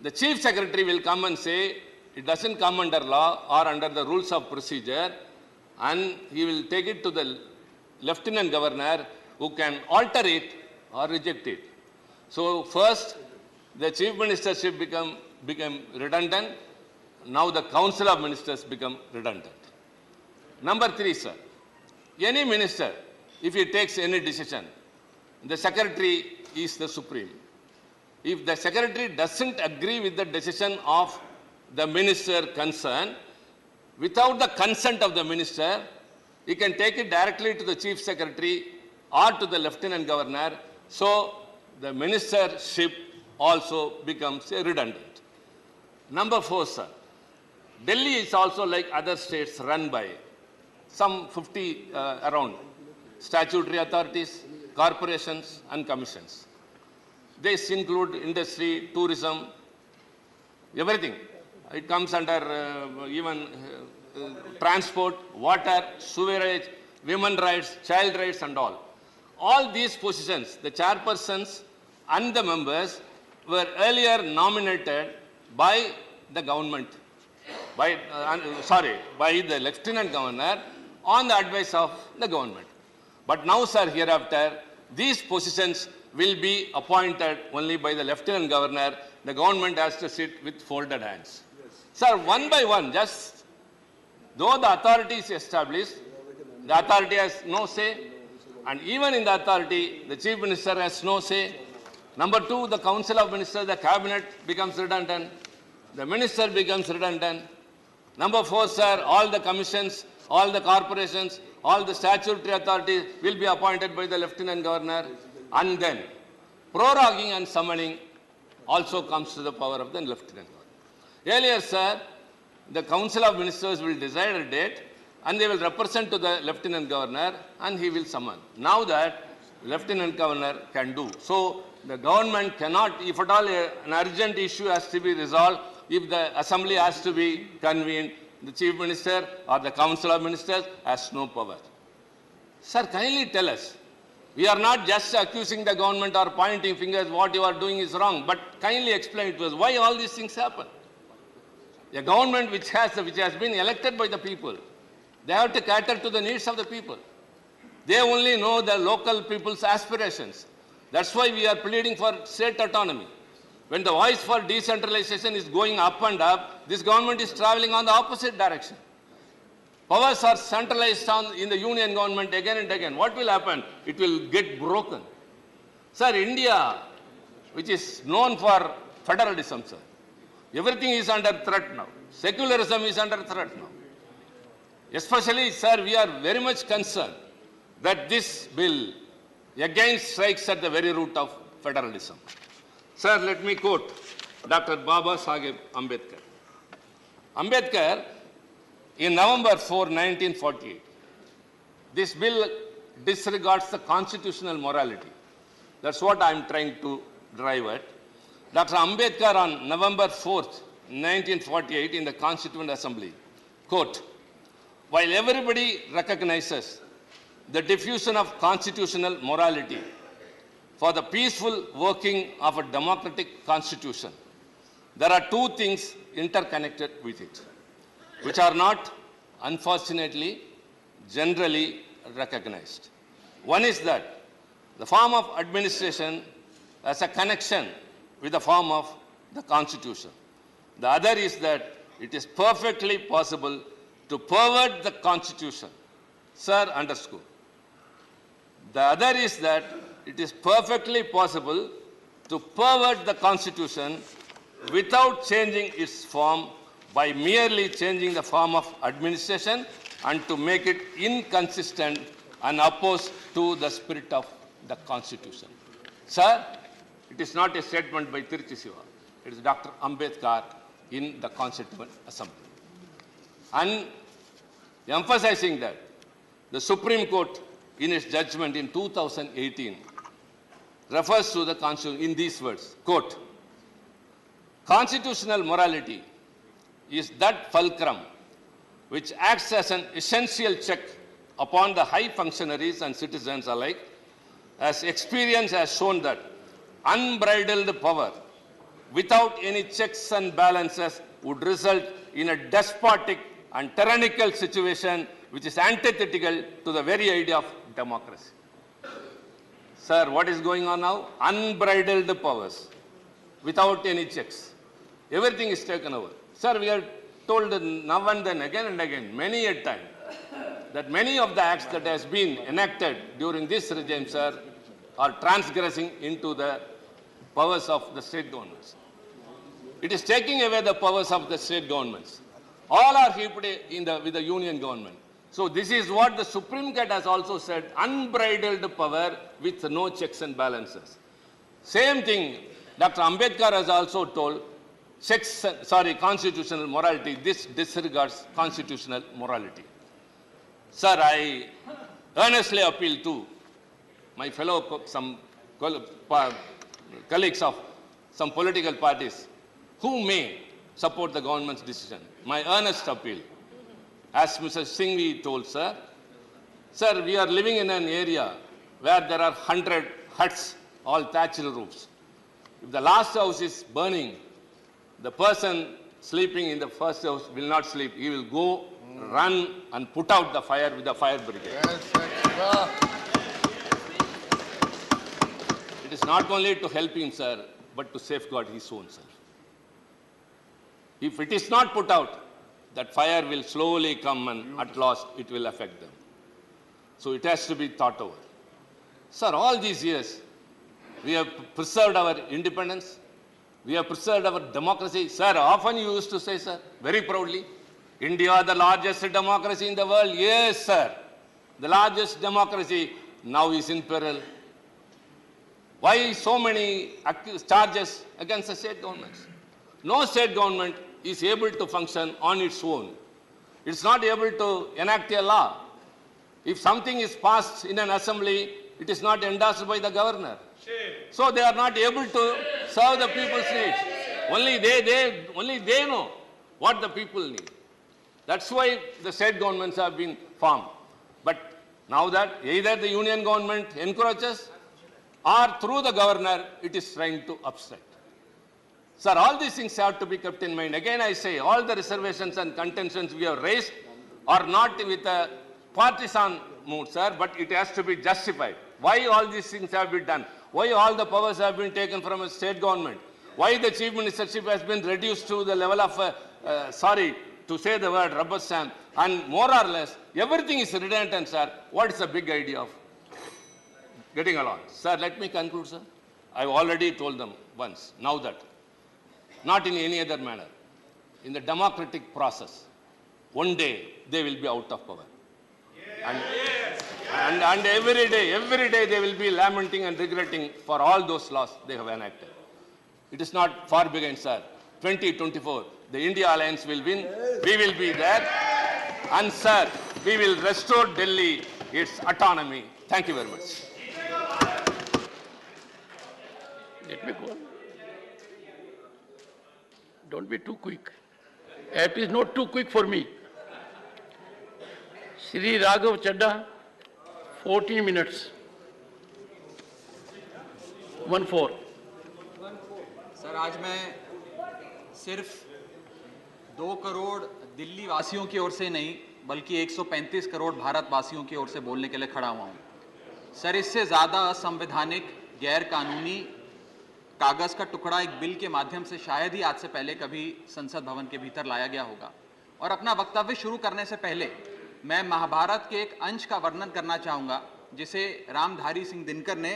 the Chief Secretary will come and say, it doesn't come under law or under the rules of procedure, and he will take it to the Lieutenant Governor, who can alter it or reject it. So first, the Chief Ministership became redundant. Now the Council of Ministers become redundant. Number three, sir, any minister, if he takes any decision, the Secretary is the supreme. If the Secretary doesn't agree with the decision of the minister concerned, without the consent of the minister, he can take it directly to the Chief Secretary or to the Lieutenant Governor. So the ministership also becomes redundant. Number four, sir, Delhi is also like other states run by some 50 around statutory authorities, corporations and commissions. This include industry, tourism, everything. It comes under even transport, water, sewerage, women rights, child rights and all. All these positions, the chairpersons and the members were earlier nominated by the government, by the Lieutenant Governor on the advice of the government. But now, sir, hereafter, these positions will be appointed only by the Lieutenant Governor. The government has to sit with folded hands. Yes. Sir, one by one, just though the authority is established, the authority has no say, and even in the authority, the Chief Minister has no say. Number two, the Council of Ministers, the Cabinet becomes redundant, the Minister becomes redundant. Number four, sir, all the commissions, all the corporations, all the statutory authorities will be appointed by the Lieutenant Governor, and then proroguing and summoning also comes to the power of the Lieutenant Governor. Earlier, sir, the Council of Ministers will decide a date and they will represent to the Lieutenant Governor and he will summon. Now that Lieutenant Governor can do. So the government cannot, if at all an urgent issue has to be resolved, if the assembly has to be convened, the Chief Minister or the Council of Ministers has no power. Sir, kindly tell us. We are not just accusing the government or pointing fingers, what you are doing is wrong, but kindly explain to us why all these things happen. A government which has been elected by the people, they have to cater to the needs of the people. They only know the local people's aspirations. That's why we are pleading for state autonomy. When the voice for decentralization is going up and up, this government is traveling on the opposite direction. Powers are centralized in the union government again and again. What will happen? It will get broken. Sir, India, which is known for federalism, sir, everything is under threat now. Secularism is under threat now. Especially, sir, we are very much concerned that this bill again strikes at the very root of federalism. Sir, let me quote Dr. Baba Saheb Ambedkar. Ambedkar, in November 4, 1948, this bill disregards the constitutional morality. That's what I'm trying to drive at. Dr. Ambedkar on November 4, 1948 in the Constituent Assembly, quote, while everybody recognizes the diffusion of constitutional morality for the peaceful working of a democratic constitution, there are two things interconnected with it, which are not, unfortunately, generally recognized. One is that the form of administration has a connection with the form of the Constitution. The other is that it is perfectly possible to pervert the Constitution. Sir, underscore. The other is that it is perfectly possible to pervert the Constitution without changing its form by merely changing the form of administration and to make it inconsistent and opposed to the spirit of the Constitution. Sir, it is not a statement by Tiruchi Siva. It is Dr. Ambedkar in the Constituent Assembly. And emphasizing that, the Supreme Court, in its judgment in 2018, refers to the Constitution in these words, quote, "Constitutional morality is that fulcrum which acts as an essential check upon the high functionaries and citizens alike, as experience has shown that unbridled power without any checks and balances would result in a despotic and tyrannical situation which is antithetical to the very idea of democracy." Sir, what is going on now? Unbridled powers without any checks. Everything is taken over. Sir, we are told now and then, again and again, many a time, that many of the acts that has been enacted during this regime, sir, are transgressing into the powers of the state governments. It is taking away the powers of the state governments. All are heaped with the union government. So this is what the Supreme Court has also said, unbridled power with no checks and balances. Same thing, Dr. Ambedkar has also told, constitutional morality, this disregards constitutional morality. Sir, I earnestly appeal to my fellow colleagues of some political parties who may support the government's decision. My earnest appeal, as Mr. Singhvi told, sir, we are living in an area where there are 100 huts, all thatched roofs. If the last house is burning, the person sleeping in the first house will not sleep. He will go, run and put out the fire with the fire brigade. Yes, it is not only to help him, sir, but to safeguard his own self. If it is not put out, that fire will slowly come and at last it will affect them. So it has to be thought over. Sir, all these years, we have preserved our independence. We have preserved our democracy. Sir, often you used to say, sir, very proudly, India, the largest democracy in the world. Yes, sir. The largest democracy now is in peril. Why so many charges against the state governments? No state government is able to function on its own. It's not able to enact a law. If something is passed in an assembly, it is not endorsed by the governor. So they are not able to serve the people's needs. Only they know what the people need. That's why the state governments have been formed. But now that either the union government encourages or through the governor, it is trying to obstruct. Sir, all these things have to be kept in mind. Again, I say, all the reservations and contentions we have raised are not with a partisan mood, sir, but it has to be justified. Why all these things have been done? Why all the powers have been taken from a state government? Why the chief ministership has been reduced to the level of, to say the word rubber stamp, and more or less, everything is redundant, sir. What is the big idea of getting along? Sir, let me conclude, sir. I've already told them once, now that, not in any other manner. In the democratic process, one day they will be out of power. And every day they will be lamenting and regretting for all those laws they have enacted. It is not far behind, sir. 2024, the India Alliance will win. We will be there. And, sir, we will restore Delhi its autonomy. Thank you very much. Let me go on. Don't be too quick. AAP is not too quick for me. Shri Raghav Chadda, 14 minutes. 1-4. Sir, आज मैं सिर्फ 2 करोड़ दिल्ली वासियों की ओर से नहीं, बल्कि 135 करोड़ भारत वासियों की ओर से बोलने के लिए खड़ा हुआ हूँ। सर, इससे ज़्यादा असंवैधानिक, गैर कानूनी कागज़ का टुकड़ा एक बिल के माध्यम से शायद ही आज से पहले कभी संसद भवन के भीतर लाया गया होगा। और अपना वक्तव्य शुरू करने से पहले मैं महाभारत के एक अंश का वर्णन करना चाहूँगा, जिसे रामधारी सिंह दिनकर ने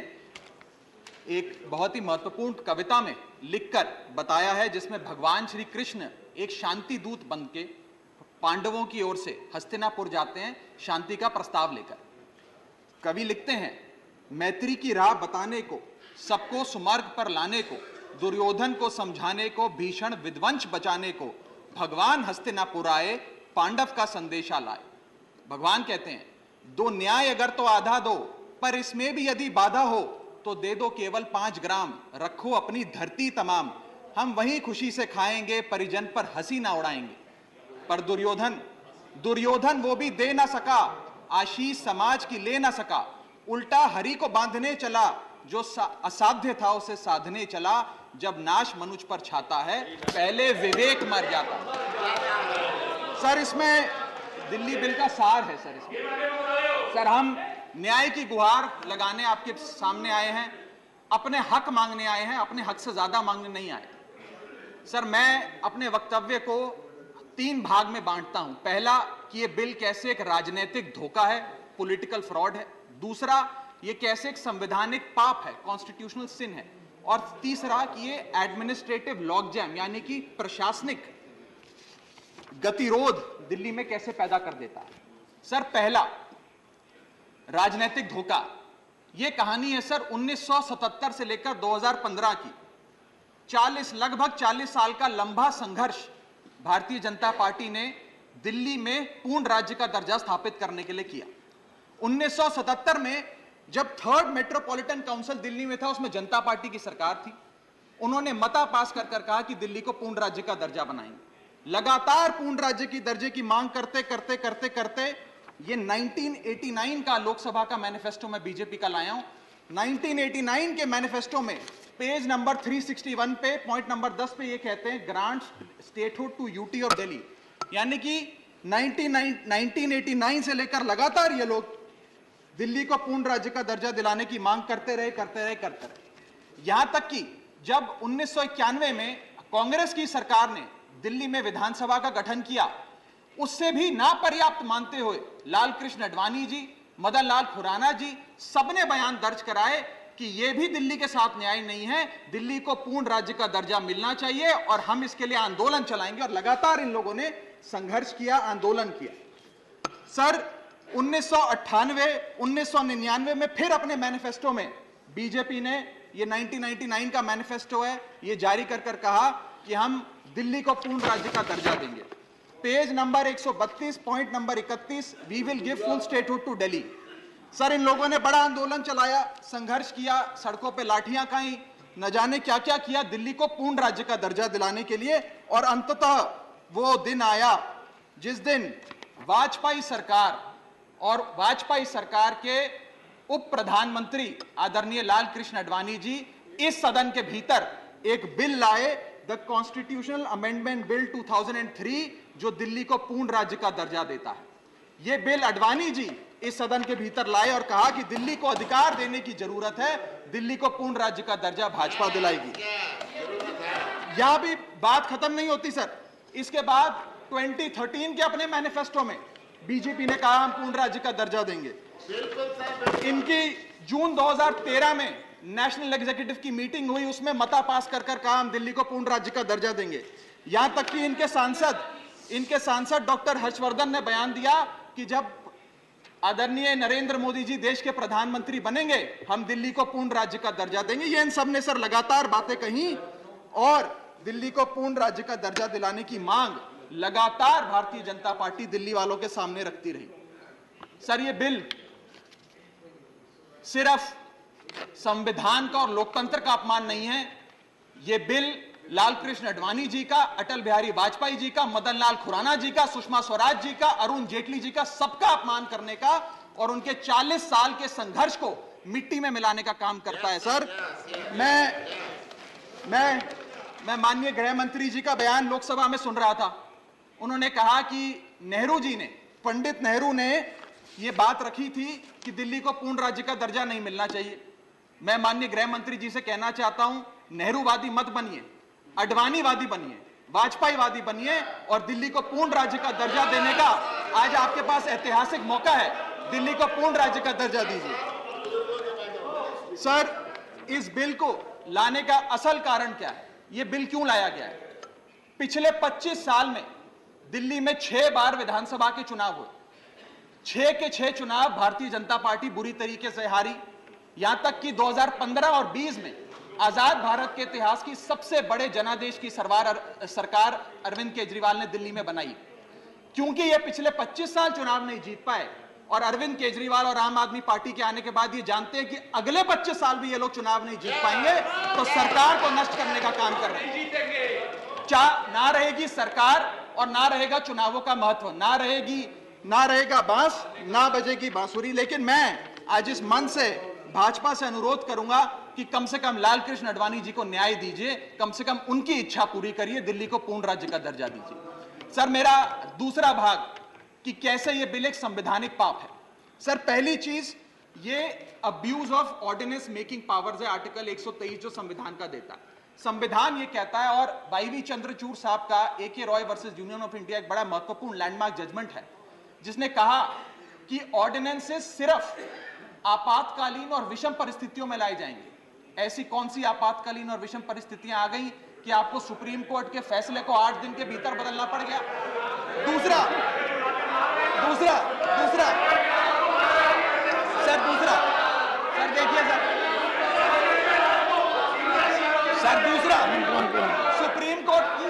एक बहुत ही महत्वपूर्ण कविता में लिखकर बताया है, जिसमें भगवान श्री कृष्ण एक शांति दूत बन के पांडवों की ओर से हस्तिनापुर जाते हैं शांति का प्रस्ताव लेकर। कवि लिखते हैं मैत्री की राह बताने को, सबको सुमार्ग पर लाने को, दुर्योधन को समझाने को, भीषण विध्वंस बचाने को, भगवान हस्तिनापुर आए, पांडव का संदेशा लाए। भगवान कहते हैं, दो न्याय अगर तो आधा दो, पर इसमें भी यदि बाधा हो तो दे दो केवल 5 ग्राम, रखो अपनी धरती तमाम, हम वहीं खुशी से खाएंगे, परिजन पर हंसी ना उड़ाएंगे। पर दुर्योधन वो भी दे ना सका, आशीष समाज की ले ना सका, उल्टा हरि को बांधने चला, जो असाध्य था उसे साधने चला, जब नाश मनुष्य पर छाता है, पहले विवेक मर जाता। सर इसमें दिल्ली बिल का सार है। सर हम न्याय की गुहार लगाने आपके सामने आए हैं, अपने हक मांगने आए हैं, अपने हक से ज्यादा मांगने नहीं आए। सर मैं अपने वक्तव्य को 3 भाग में बांटता हूं। पहला कि ये बिल कैसे एक राजनीतिक धोखा है, पॉलिटिकल फ्रॉड है। दूसरा, ये कैसे एक संवैधानिक पाप है, कॉन्स्टिट्यूशनल सिन है। और तीसरा कि ये एडमिनिस्ट्रेटिव लॉकजैम यानी कि प्रशासनिक गतिरोध दिल्ली में कैसे पैदा कर देता है। सर पहला, राजनीतिक धोखा, यह कहानी है सर 1977 से लेकर 2015 की। लगभग 40 साल का लंबा संघर्ष भारतीय जनता पार्टी ने दिल्ली में पूर्ण राज्य का दर्जा स्थापित करने के लिए किया। 1977 में जब 3rd मेट्रोपॉलिटन काउंसिल दिल्ली में था, उसमें जनता पार्टी की सरकार थी। उन्होंने मता पास कर कहा कि दिल्ली को पूर्ण राज्य का दर्जा बनाएंगे। लगातार पूर्ण राज्य की दर्जे की मांग करते करते करते करते ये 1989 का लोकसभा का मैनिफेस्टो में बीजेपी का लाया हूं। 1989 के मैनिफेस्टो में पेज नंबर 361 पे पॉइंट नंबर 10 पे ये कहते हैं, ग्रांट स्टेटहुड टू यूटी और दिल्ली। यानी कि 1989 से लेकर लगातार ये लोग दिल्ली को पूर्ण राज्य का दर्जा दिलाने की मांग करते रहे। यहां तक कि जब 1991 में कांग्रेस की सरकार ने दिल्ली में विधानसभा का गठन किया, उससे भी नापर्याप्त मानते हुए लाल कृष्ण आडवाणी जी, मदन लाल खुराना जी सबने बयान दर्ज कराए कि यह भी दिल्ली के साथ न्याय नहीं है, दिल्ली को पूर्ण राज्य का दर्जा मिलना चाहिए और हम इसके लिए आंदोलन चलाएंगे। और लगातार इन लोगों ने संघर्ष किया, आंदोलन किया। सर 1999 में फिर अपने मैनिफेस्टो में बीजेपी ने, ये 1999 का मैनिफेस्टो है, ये जारी कर कहा कि हम दिल्ली को पूर्ण राज्य का दर्जा देंगे। Page number 132 point number 31, we will give full statehood to Delhi. Sir इन लोगों ने बड़ा आंदोलन चलाया, संघर्ष किया, सड़कों पे लाठियां खाई, न जाने क्या क्या किया दिल्ली को पूर्ण राज्य का दर्जा दिलाने के लिए। और अंततः वो दिन आया जिस दिन वाजपेयी सरकार के उप प्रधानमंत्री आदरणीय लाल कृष्ण आडवाणी जी इस सदन के भीतर एक बिल लाए, द कॉन्स्टिट्यूशनल अमेंडमेंट बिल 2003, जो दिल्ली को पूर्ण राज्य का दर्जा देता है। यह बिल आडवाणी जी इस सदन के भीतर लाए और कहा कि दिल्ली को अधिकार देने की जरूरत है, दिल्ली को पूर्ण राज्य का दर्जा भाजपा दिलाएगी। यहां भी बात खत्म नहीं होती सर। इसके बाद 2013 के अपने मैनिफेस्टो में बीजेपी ने कहा हम पूर्ण राज्य का दर्जा देंगे। इनकी जून 2013 में नेशनल एग्जीक्यूटिव की मीटिंग हुई, उसमें मता पास कर कहा हम दिल्ली को पूर्ण राज्य का दर्जा देंगे। यहां तक कि इनके सांसद डॉक्टर हर्षवर्धन ने बयान दिया कि जब आदरणीय नरेंद्र मोदी जी देश के प्रधानमंत्री बनेंगे, हम दिल्ली को पूर्ण राज्य का दर्जा देंगे। ये इन सब ने सर लगातार बातें कही और दिल्ली को पूर्ण राज्य का दर्जा दिलाने की मांग लगातार भारतीय जनता पार्टी दिल्ली वालों के सामने रखती रही। सर ये बिल सिर्फ संविधान का और लोकतंत्र का अपमान नहीं है, ये बिल लाल कृष्ण आडवाणी जी का, अटल बिहारी वाजपेयी जी का, मदन लाल खुराना जी का, सुषमा स्वराज जी का, अरुण जेटली जी का, सबका अपमान करने का और उनके 40 साल के संघर्ष को मिट्टी में मिलाने का काम करता है। सर मैं माननीय गृह मंत्री जी का बयान लोकसभा में सुन रहा था। उन्होंने कहा कि पंडित नेहरू ने यह बात रखी थी कि दिल्ली को पूर्ण राज्य का दर्जा नहीं मिलना चाहिए। मैं माननीय गृह मंत्री जी से कहना चाहता हूं, नेहरूवादी मत बनिए, आडवाणीवादी बनिए, वाजपेयीवादी बनिए और दिल्ली को पूर्ण राज्य का दर्जा देने का आज आपके पास ऐतिहासिक मौका है। दिल्ली को पूर्ण राज्य का दर्जा दीजिए। सर इस बिल को लाने का असल कारण क्या है, यह बिल क्यों लाया गया है? पिछले 25 साल में दिल्ली में 6 बार विधानसभा के चुनाव हुए। 6 के 6 चुनाव भारतीय जनता पार्टी बुरी तरीके से हारी। यहां तक कि 2015 और 20 में आजाद भारत के इतिहास की सबसे बड़े जनादेश की सरकार अरविंद केजरीवाल ने दिल्ली में बनाई। क्योंकि ये पिछले 25 साल चुनाव नहीं जीत पाए और अरविंद केजरीवाल और आम आदमी पार्टी के आने के बाद ये जानते हैं कि अगले 25 साल भी ये लोग चुनाव नहीं जीत पाएंगे, तो सरकार को नष्ट करने का काम कर रहे हैं। ना रहेगी सरकार और ना रहेगा चुनावों का महत्व, ना रहेगा बांस, ना बजेगी बांसुरी। लेकिन मैं आज इस मंच से भाजपा से अनुरोध करूंगा कि कम से कम लाल कृष्ण आडवाणी जी को न्याय दीजिए, कम से कम उनकी इच्छा पूरी करिए, दिल्ली को पूर्ण राज्य का दर्जा दीजिए। सर, मेरा दूसरा भाग कि कैसे ये बिल एक संवैधानिक पाप है। सर, पहली चीज, ये abuse of ordinance making powers है, आर्टिकल 123 जो संविधान का देता है। संविधान ये कहता है, और वाईवी चंद्रचूड़ साहब का AK Roy versus union of India एक बड़ा महत्वपूर्ण लैंडमार्क जजमेंट है, जिसने कहा कि ऑर्डिनेंसेस सिर्फ आपातकालीन और विषम परिस्थितियों में लाए जाएंगे। ऐसी कौन सी आपातकालीन और विषम परिस्थितियां आ गई कि आपको सुप्रीम कोर्ट के फैसले को 8 दिन के भीतर बदलना पड़ गया? दूसरा सुप्रीम कोर्ट की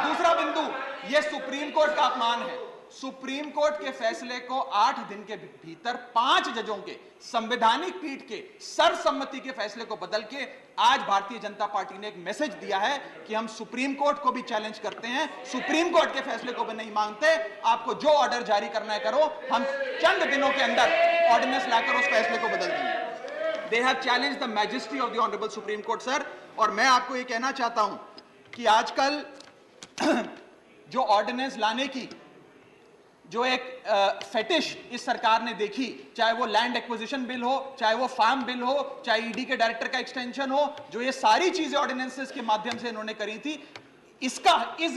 दूसरा बिंदु, यह सुप्रीम कोर्ट का अपमान है। सुप्रीम कोर्ट के फैसले को 8 दिन के भीतर 5 जजों के संवैधानिक पीठ के सर्वसम्मति के फैसले को बदल के आज भारतीय जनता पार्टी ने एक मैसेज दिया है कि हम सुप्रीम कोर्ट को भी चैलेंज करते हैं, सुप्रीम कोर्ट के फैसले को भी नहीं मांगते, आपको जो ऑर्डर जारी करना है करो, हम चंद दिनों के अंदर ऑर्डिनेंस लाकर उस फैसले को बदल देंगे। They have challenged the majesty of the honourable supreme court sir. और मैं आपको ये कहना चाहता हूं कि आजकल जो ऑर्डिनेंस लाने की जो एक फेटिश इस सरकार ने देखी, चाहे वो लैंड एक्विजिशन बिल हो, चाहे वो फार्म बिल हो, चाहे ईडी के डायरेक्टर का एक्सटेंशन हो, जो ये सारी चीजें ऑर्डिनेंसेस के माध्यम से इन्होंने करी थी, इस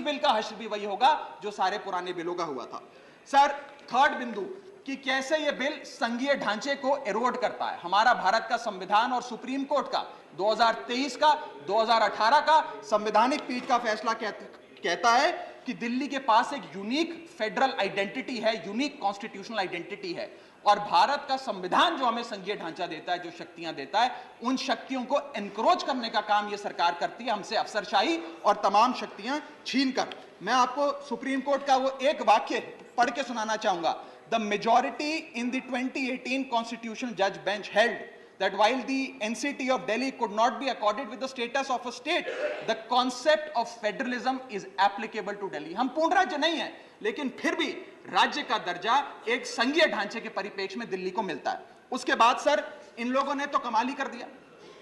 बिल का हश्र भी वही होगा जो सारे पुराने बिलों का हुआ था। सर, थर्ड बिंदु कि कैसे ये बिल संघीय ढांचे को एरोड करता है। हमारा भारत का संविधान और सुप्रीम कोर्ट का 2023 का 2018 का संवैधानिक पीठ का फैसला कहता है कि दिल्ली के पास एक यूनिक फेडरल आइडेंटिटी है, यूनिक कॉन्स्टिट्यूशनल आइडेंटिटी है, और भारत का संविधान जो हमें संघीय ढांचा देता है, जो शक्तियां देता है, उन शक्तियों को एनक्रोच करने का काम यह सरकार करती है, हमसे अफसरशाही और तमाम शक्तियां छीनकर। मैं आपको सुप्रीम कोर्ट का वो एक वाक्य पढ़ के सुनाना चाहूंगा। The majority in the 2018 constitution जज bench held that while the NCT of Delhi could not be accorded with the status of a state, the concept of federalism is applicable to Delhi. हम पूर्ण राज्य नहीं है, लेकिन फिर भी राज्य का दर्जा एक संघीय ढांचे के परिप्रेक्ष्य में दिल्ली को मिलता है। उसके बाद सर, इन लोगों ने तो कमाल ही कर दिया,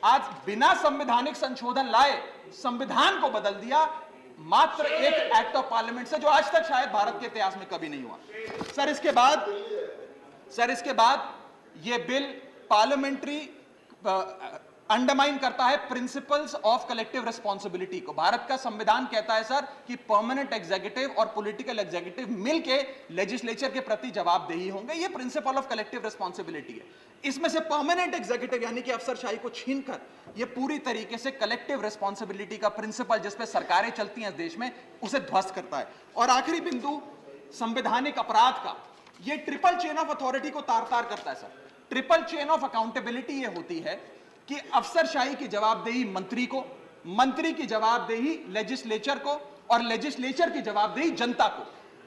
आज बिना संवैधानिक संशोधन लाए संविधान को बदल दिया, मात्र एक एक्ट ऑफ पार्लियामेंट से, जो आज तक शायद भारत के इतिहास में कभी नहीं हुआ। सर, इसके बाद ये बिल पार्लियामेंट्री अंडरमाइन करता है प्रिंसिपल्स ऑफ कलेक्टिव रिस्पांसिबिलिटी को। भारत का संविधान कहता है सर कि परमानेंट एग्जीक्यूटिव और पॉलिटिकल एग्जीक्यूटिव मिलके लेजिस्लेचर के प्रति जवाबदेही होंगे, ये प्रिंसिपल ऑफ कलेक्टिव रिस्पांसिबिलिटी है। इसमें से परमानेंट एग्जीक्यूटिव यानी कि अफसरशाही को छीनकर ये पूरी तरीके से कलेक्टिव रिस्पांसिबिलिटी का प्रिंसिपल, जिस पे सरकारें चलती हैं इस देश में, उसे ध्वस्त करता है। और आखिरी बिंदु संवैधानिक अपराध का, ये ट्रिपल चेन ऑफ अथॉरिटी को तार तार करता है sir. Triple chain of accountability ये होती है कि अफसरशाही की जवाबदेही मंत्री को, मंत्री की जवाबदेही लेजिस्लेचर को, और लेजिस्लेचर की जवाबदेही जनता को।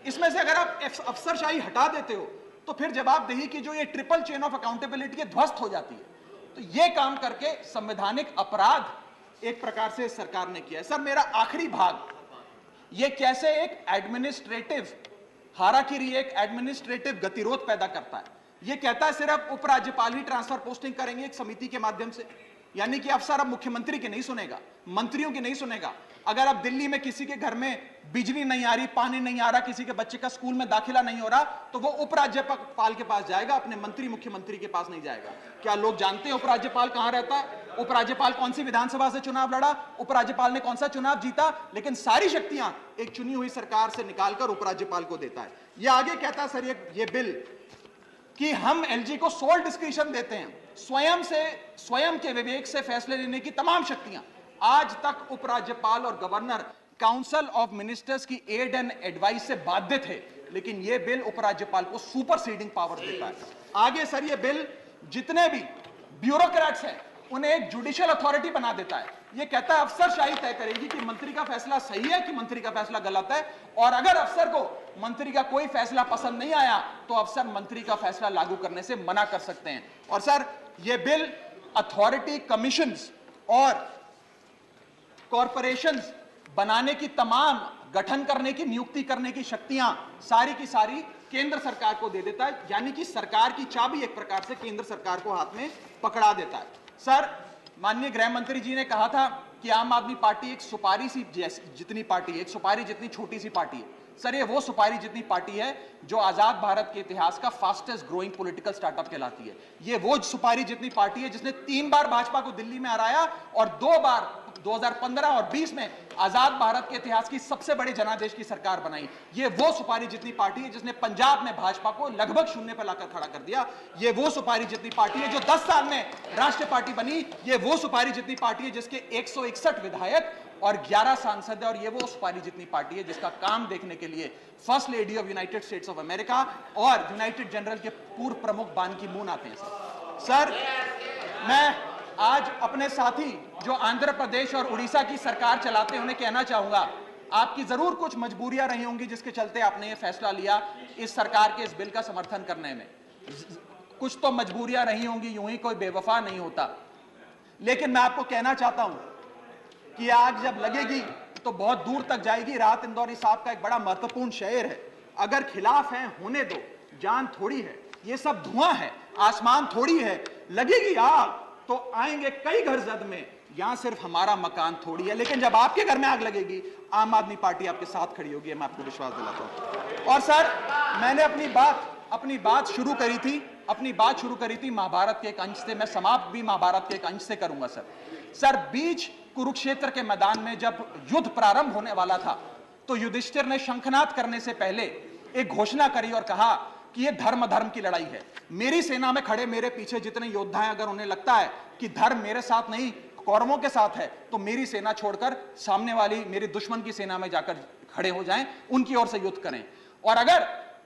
इसमें से अगर आप अफसरशाही हटा देते हो तो फिर जवाबदेही की जो ये ट्रिपल चेन ऑफ अकाउंटेबिलिटी ध्वस्त हो जाती है। तो ये काम करके संवैधानिक अपराध एक प्रकार से सरकार ने किया है। सर, मेरा आखिरी भाग, ये कैसे एक एडमिनिस्ट्रेटिव हाराकिरी, एक एडमिनिस्ट्रेटिव गतिरोध पैदा करता है। ये कहता है सिर्फ उपराज्यपाल ही ट्रांसफर पोस्टिंग करेंगे एक समिति के माध्यम से, यानी कि अफसर अब मुख्यमंत्री की नहीं सुनेगा, मंत्रियों की नहीं सुनेगा। अगर अब दिल्ली में किसी के घर में बिजली नहीं आ रही, पानी नहीं आ रहा, किसी के बच्चे का स्कूल में दाखिला नहीं हो रहा, तो वो उपराज्यपाल के पास जाएगा, अपने मंत्री मुख्यमंत्री के पास नहीं जाएगा। क्या लोग जानते हैं उपराज्यपाल कहां रहता है? उपराज्यपाल कौन सी विधानसभा से चुनाव लड़ा, उपराज्यपाल ने कौन सा चुनाव जीता? लेकिन सारी शक्तियां एक चुनी हुई सरकार से निकालकर उपराज्यपाल को देता है। यह आगे कहता है सर ये बिल कि हम एलजी को सोल डिस्क्रिशन देते हैं, स्वयं के विवेक से फैसले लेने की तमाम शक्तियां। आज तक उपराज्यपाल और गवर्नर काउंसिल ऑफ मिनिस्टर्स की एड एंड एडवाइस से बाध्य थे, लेकिन यह बिल उपराज्यपाल को सुपरसीडिंग पावर देता है। आगे सर, यह बिल जितने भी ब्यूरोक्रेट्स हैं, उन्हें एक जुडिशियल अथॉरिटी बना देता है। ये कहता है अफसरशाही तय करेगी कि मंत्री का फैसला सही है कि मंत्री का फैसला गलत है, और अगर अफसर को मंत्री का कोई फैसला पसंद नहीं आया तो अफसर मंत्री का फैसला लागू करने से मना कर सकते हैं। और सर, ये बिल अथॉरिटी, कमीशंस और कॉरपोरेशंस बनाने की, तमाम गठन करने की, नियुक्ति करने की शक्तियां सारी की सारी केंद्र सरकार को दे देता है, यानी कि सरकार की चाबी एक प्रकार से केंद्र सरकार को हाथ में पकड़ा देता है। सर, माननीय गृह मंत्री जी ने कहा था कि आम आदमी पार्टी एक सुपारी सी जितनी पार्टी है, एक सुपारी जितनी छोटी सी पार्टी है। सर, ये वो सुपारी जितनी पार्टी है जो आजाद भारत के इतिहास का फास्टेस्ट ग्रोइंग पॉलिटिकल स्टार्टअप कहलाती है। ये वो सुपारी जितनी पार्टी है जिसने 3 बार भाजपा को दिल्ली में हराया और 2 बार 2015 और 20 में आजाद भारत के इतिहास की सबसे बड़ी जनादेश की सरकार बनाई। ये वो सुपारी जितनी पार्टी है जिसने पंजाब में भाजपा को लगभग शून्य पर लाकर खड़ा कर दिया। ये वो सुपारी जितनी पार्टी है जो 10 साल में राष्ट्रीय पार्टी बनी। ये वो सुपारी जितनी पार्टी है जिसके 161 विधायक और 11 सांसद है। और ये वो सुपारी जितनी पार्टी है जिसका काम देखने के लिए first lady of United states of America और यूनाइटेड जनरल के पूर्व प्रमुख बान की मून आते हैं। सर, मैं आज अपने साथी जो आंध्र प्रदेश और उड़ीसा की सरकार चलाते हैं उन्हें कहना चाहूंगा, आपकी जरूर कुछ मजबूरियां रही होंगी जिसके चलते आपने ये फैसला लिया इस सरकार के इस बिल का समर्थन करने में। कुछ तो मजबूरियां रही होंगी, यूं ही कोई बेवफा नहीं होता। लेकिन मैं आपको कहना चाहता हूं कि आग जब लगेगी तो बहुत दूर तक जाएगी। राहत इंदौरी साहब का एक बड़ा महत्वपूर्ण शेर है, अगर खिलाफ है होने दो, जान थोड़ी है, ये सब धुआं है, आसमान थोड़ी है, लगेगी आग तो आएंगे कई घर जद में, यहां सिर्फ हमारा मकान थोड़ी है। लेकिन जब आपके घर में आग लगेगी, आम आदमी पार्टी आपके साथ खड़ी होगी, मैं आपको विश्वास दिलाता हूं। और सर, मैंने अपनी बात शुरू करी थी महाभारत के एक अंश से, मैं समाप्त भी महाभारत के एक अंश से करूंगा। सर, बीच कुरुक्षेत्र के मैदान में जब युद्ध प्रारंभ होने वाला था तो युधिष्ठिर ने शंखनाद करने से पहले एक घोषणा करी और कहा कि यह धर्म की लड़ाई है। मेरी सेना में खड़े मेरे पीछे जितने योद्धा हैं, अगर उन्हें लगता है कि धर्म मेरे साथ नहीं कौरवों के साथ है, तो मेरी सेना छोड़कर सामने वाली मेरी दुश्मन की सेना में जाकर खड़े हो जाएं, उनकी ओर से युद्ध करें। और अगर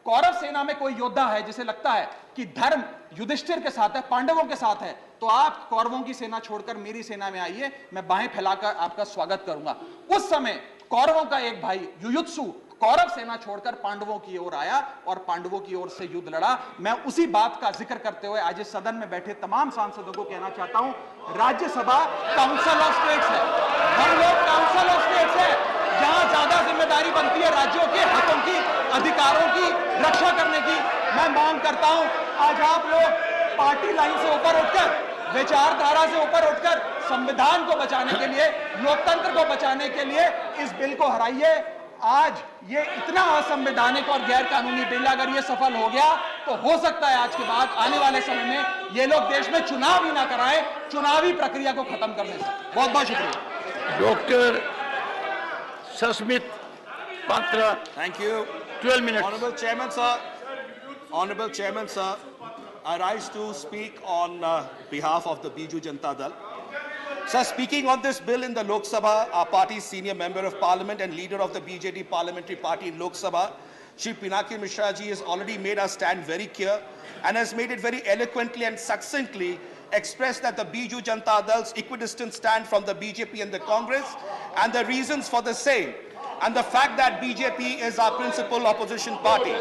कौरव सेना में कोई योद्धा है जिसे लगता है कि धर्म युधिष्ठिर के साथ है, पांडवों के साथ है, तो आप कौरवों की सेना छोड़कर मेरी सेना में आइए, मैं बाहें फैलाकर आपका स्वागत करूंगा। उस समय कौरवों का एक भाई युयुत्सु कौरव सेना छोड़कर पांडवों की ओर आया और पांडवों की ओर से युद्ध लड़ा। मैं उसी बात का जिक्र करते हुए आज इस सदन में बैठे तमाम सांसदों को कहना चाहता हूं, राज्यसभा काउंसिल ऑफ स्टेट्स है, हम लोग काउंसिल ऑफ स्टेट्स है, जहां ज्यादा जिम्मेदारी बनती है राज्यों के हकों की, अधिकारों की रक्षा करने की। मैं मांग करता हूं, आज आप लोग पार्टी लाइन से ऊपर उठकर, विचारधारा से ऊपर उठकर संविधान को बचाने के लिए, लोकतंत्र को बचाने के लिए इस बिल को हराइए। आज ये इतना असंवैधानिक और गैर कानूनी बिल अगर ये सफल हो गया तो हो सकता है आज के बाद आने वाले समय में ये लोग देश में चुनाव ही ना कराएं, चुनावी प्रक्रिया को खत्म करने से। बहुत बहुत शुक्रिया। Doctor Sasmit Patra, thank you. 12 minutes. Honorable Chairman, sir, I rise to speak on behalf of the Biju Janata Dal. Sir, speaking on this bill in the Lok Sabha, our party's senior member of parliament and leader of the BJD parliamentary party in Lok Sabha, Shri Pinaki Mishra ji has already made our stand very clear and has made it very eloquently and succinctly expressed that the Biju Janata Dal's equidistant stand from the BJP and the Congress and the reasons for the same, and the fact that BJP is our principal opposition party.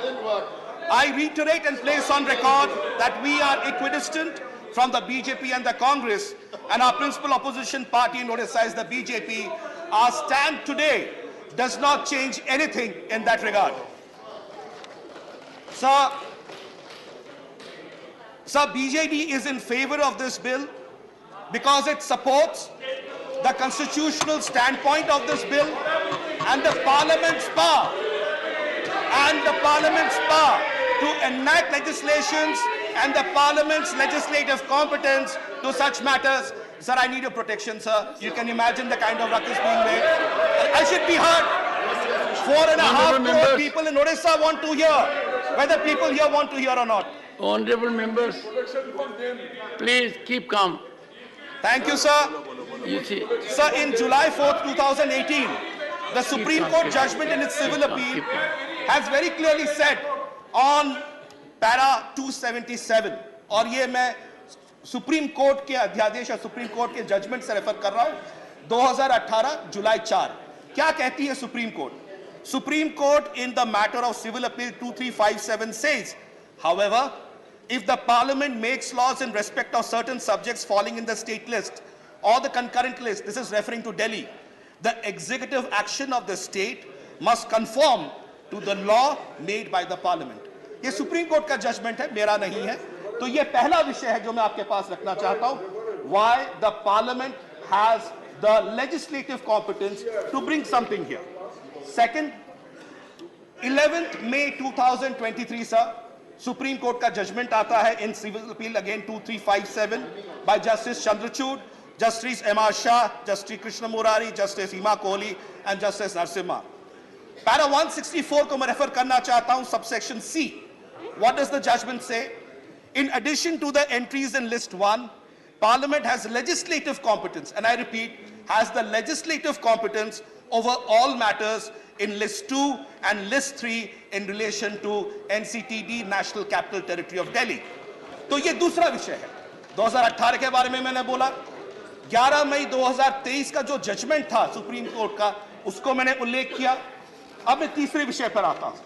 I reiterate and place on record that we are equidistant from the BJP and the Congress, and our principal opposition party in Odisha is the BJP. Our stand today does not change anything in that regard. Sir, BJD is in favor of this bill because it supports the constitutional standpoint of this bill and the Parliament's power to enact legislations and the Parliament's legislative competence to such matters. Sir, I need your protection, sir. You can imagine the kind of ruckus being made. I should be heard. 4.5 crore people in Odisha want to hear, whether people here want to hear or not. Honorable members, please keep calm. Thank you, sir. You see, Sir, in July 4th, 2018, the Supreme Court judgment in its civil appeal has very clearly said on para 277, और ये मैं supreme court के अध्यादेश या supreme court के judgement से refer कर रहा हूं, 2018 जुलाई 4। क्या कहती है supreme court? Supreme Court in the matter of civil appeal 2357 says, however, if the parliament makes laws in respect of certain subjects falling in the state list or the concurrent list, this is referring to Delhi, the executive action of the state must conform to the law made by the parliament. ये supreme court का judgement है, मेरा नहीं है। तो ये पहला विषय है जो मैं आपके पास रखना चाहता हूं, why the parliament has the legislative competence to bring something here. Second, 11th May 2023 sir, Supreme Court का judgment आता है in civil appeal again 2357 by Justice Chandrachud, Justice M.R. Shah, Justice Krishna Murari, Justice Hima Kohli and Justice Narasimha. Para 164 को मैं refer करना चाहता हूं, subsection C. What does the judgment say? In addition to the entries in list 1, Parliament has legislative competence, and I repeat, has the legislative competence over all matters in list 2 and list 3 in relation to NCTD, National Capital Territory of Delhi. तो ये दूसरा विषय है। 2018 के बारे में मैंने बोला, 11 मई 2023 का जो जजमेंट था सुप्रीम कोर्ट का, उसको मैंने उल्लेख किया। अब मैं तीसरे विषय पर आता हूं।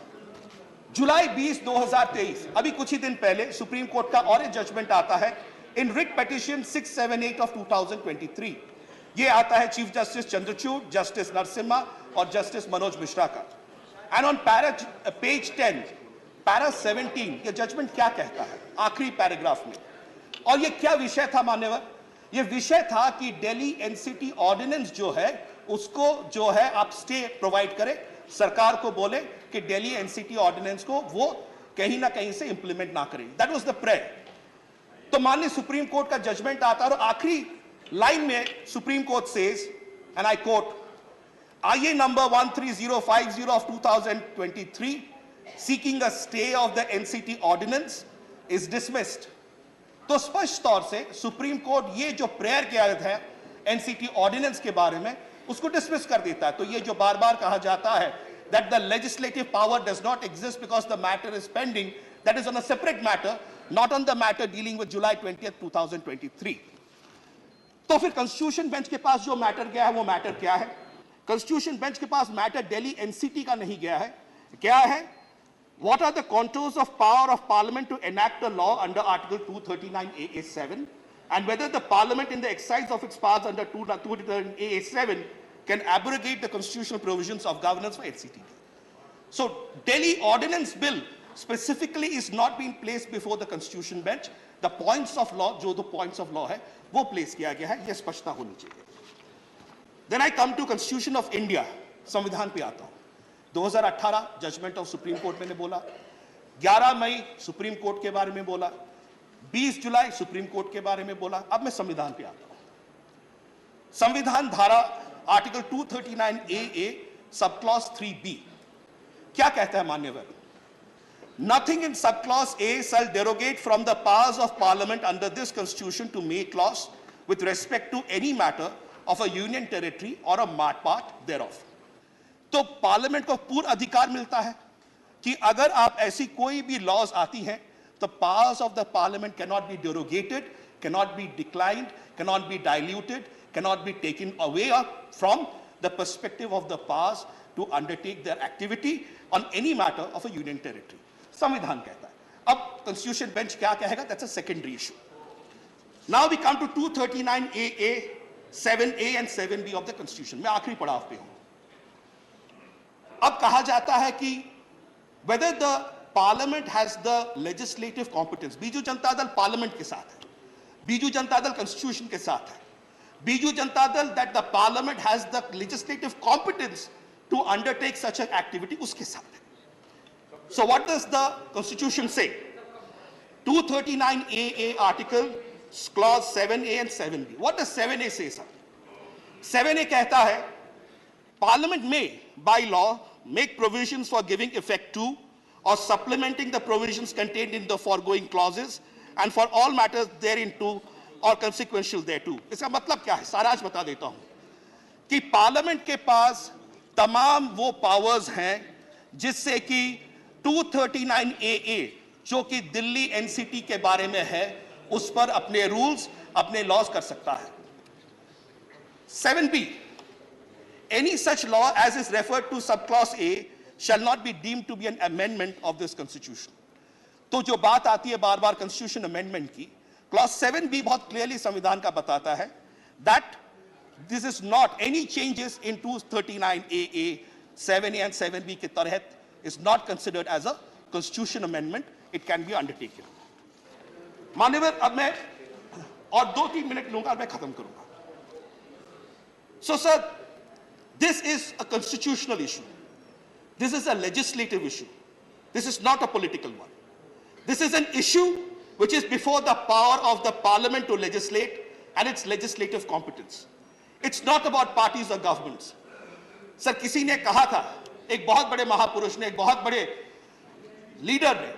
जुलाई 20, 2023, अभी कुछ ही दिन पहले सुप्रीम कोर्ट का और एक जजमेंट आता है इन रिट पेटिशन 678 ऑफ 2023। ये आता है chief justice Chandrachud, justice Narasimha और जस्टिस मनोज मिश्रा का। एंड ऑन पेज 10, पैरा 17, ये जजमेंट क्या कहता है आखिरी पैराग्राफ में? और ये क्या विषय था मान्यवर? ये विषय था कि दिल्ली एनसीटी ऑर्डिनेंस जो है उसको जो है आप स्टे प्रोवाइड करें, सरकार को बोले कि दिल्ली एनसीटी ऑर्डिनेंस को वो कहीं ना कहीं से इंप्लीमेंट ना करें। That was the prayer. तो माननीय सुप्रीम कोर्ट का जजमेंट आता है और आखिरी लाइन में supreme court says, and I quote, IA number 13050 of 2023 seeking a stay of the NCT ordinance is dismissed. तो स्पष्ट तौर से सुप्रीम कोर्ट ये जो प्रेयर किया है एनसीटी ऑर्डिनेंस के बारे में उसको डिसमिस कर देता है। तो ये जो बार बार कहा जाता है that the legislative power does not exist because the matter is pending, that is on a separate matter, not on the matter dealing with July 20th 2023. तो फिर कॉन्स्टिट्यूशन बेंच के पास जो मैटर गया है वो मैटर क्या है? कॉन्स्टिट्यूशन बेंच के पास मैटर दिल्ली एनसीटी का नहीं गया है। क्या है? What are the contours of power of Parliament to enact a law under Article 239 AA7, and whether the Parliament in the exercise of its powers under 239 AA7 can abrogate the constitutional provisions of governance for NCT. So Delhi Ordinance Bill specifically is not being placed before the Constitution bench. The points of law, जो दो points of law है, वो place किया गया है, ये स्पष्टता होनी चाहिए। Then I come to Constitution of India, संविधान पे आता हूँ। 2018 जजमेंट ऑफ सुप्रीम कोर्ट मैंने बोला, 11 मई सुप्रीम कोर्ट के बारे में बोला, 20 जुलाई सुप्रीम कोर्ट के बारे में बोला। अब मैं संविधान पे आता हूं। संविधान धारा article 239 AA sub clause 3B क्या कहता है मान्यवर? Nothing in subclause A shall derogate from the powers of Parliament under this Constitution to make laws with respect to any matter of a union territory or a part thereof. तो parliament को पूर्ण अधिकार मिलता है कि अगर आप ऐसी कोई भी लॉज आती हैं तो powers of the Parliament can not be derogated, can not be declined, can not be diluted, can not be taken away from the perspective of the powers to undertake their activity on any matter of a union territory. संविधान कहता है। अब constitution bench क्या कहेगा? That's a secondary issue. Now we come to 239 AA, 7A and 7B of the constitution. मैं आखिरी पड़ाव पे हूं। अब कहा जाता है कि whether the parliament has the legislative competence, Biju Janata Dal parliament के साथ है, बीजू जनता दल कॉन्स्टिट्यूशन के साथ है, Biju Janata Dal that the parliament has the legislative competence to undertake such an activity उसके साथ है। So what does the constitution say? 239 AA article clause 7A and 7B. What does 7A say, sir? 7A कहता है Parliament may, by law, make provisions for giving effect to or supplementing the provisions contained in the foregoing clauses and for all matters thereunto or consequential thereto. इसका मतलब क्या है? सारा आज बता देता हूं कि पार्लियामेंट के पास तमाम वो पावर्स हैं जिससे कि 239 AA जो कि दिल्ली एनसीटी के बारे में है उस पर अपने रूल्स, अपने लॉज कर सकता है। 7B, any such law as is referred to subclause A shall not be deemed to be an amendment of this constitution. तो जो बात आती है बार बार constitution amendment की, clause 7B बहुत clearly संविधान का बताता है that this is not any changes in 239AA, 7A and 7B के तहत is not considered as a constitution amendment. It can be undertaken. माननीय, अब मैं और 2-3 मिनट लूंगा और मैं खत्म करूंगा. So sir, this is a constitutional issue. This is a legislative issue. This is not a political one. This is an issue which is before the power of the parliament to legislate and its legislative competence. It's not about parties or governments. Sir, किसी ने कहा था, एक बहुत बड़े महापुरुष ने, एक बहुत बड़े लीडर ने,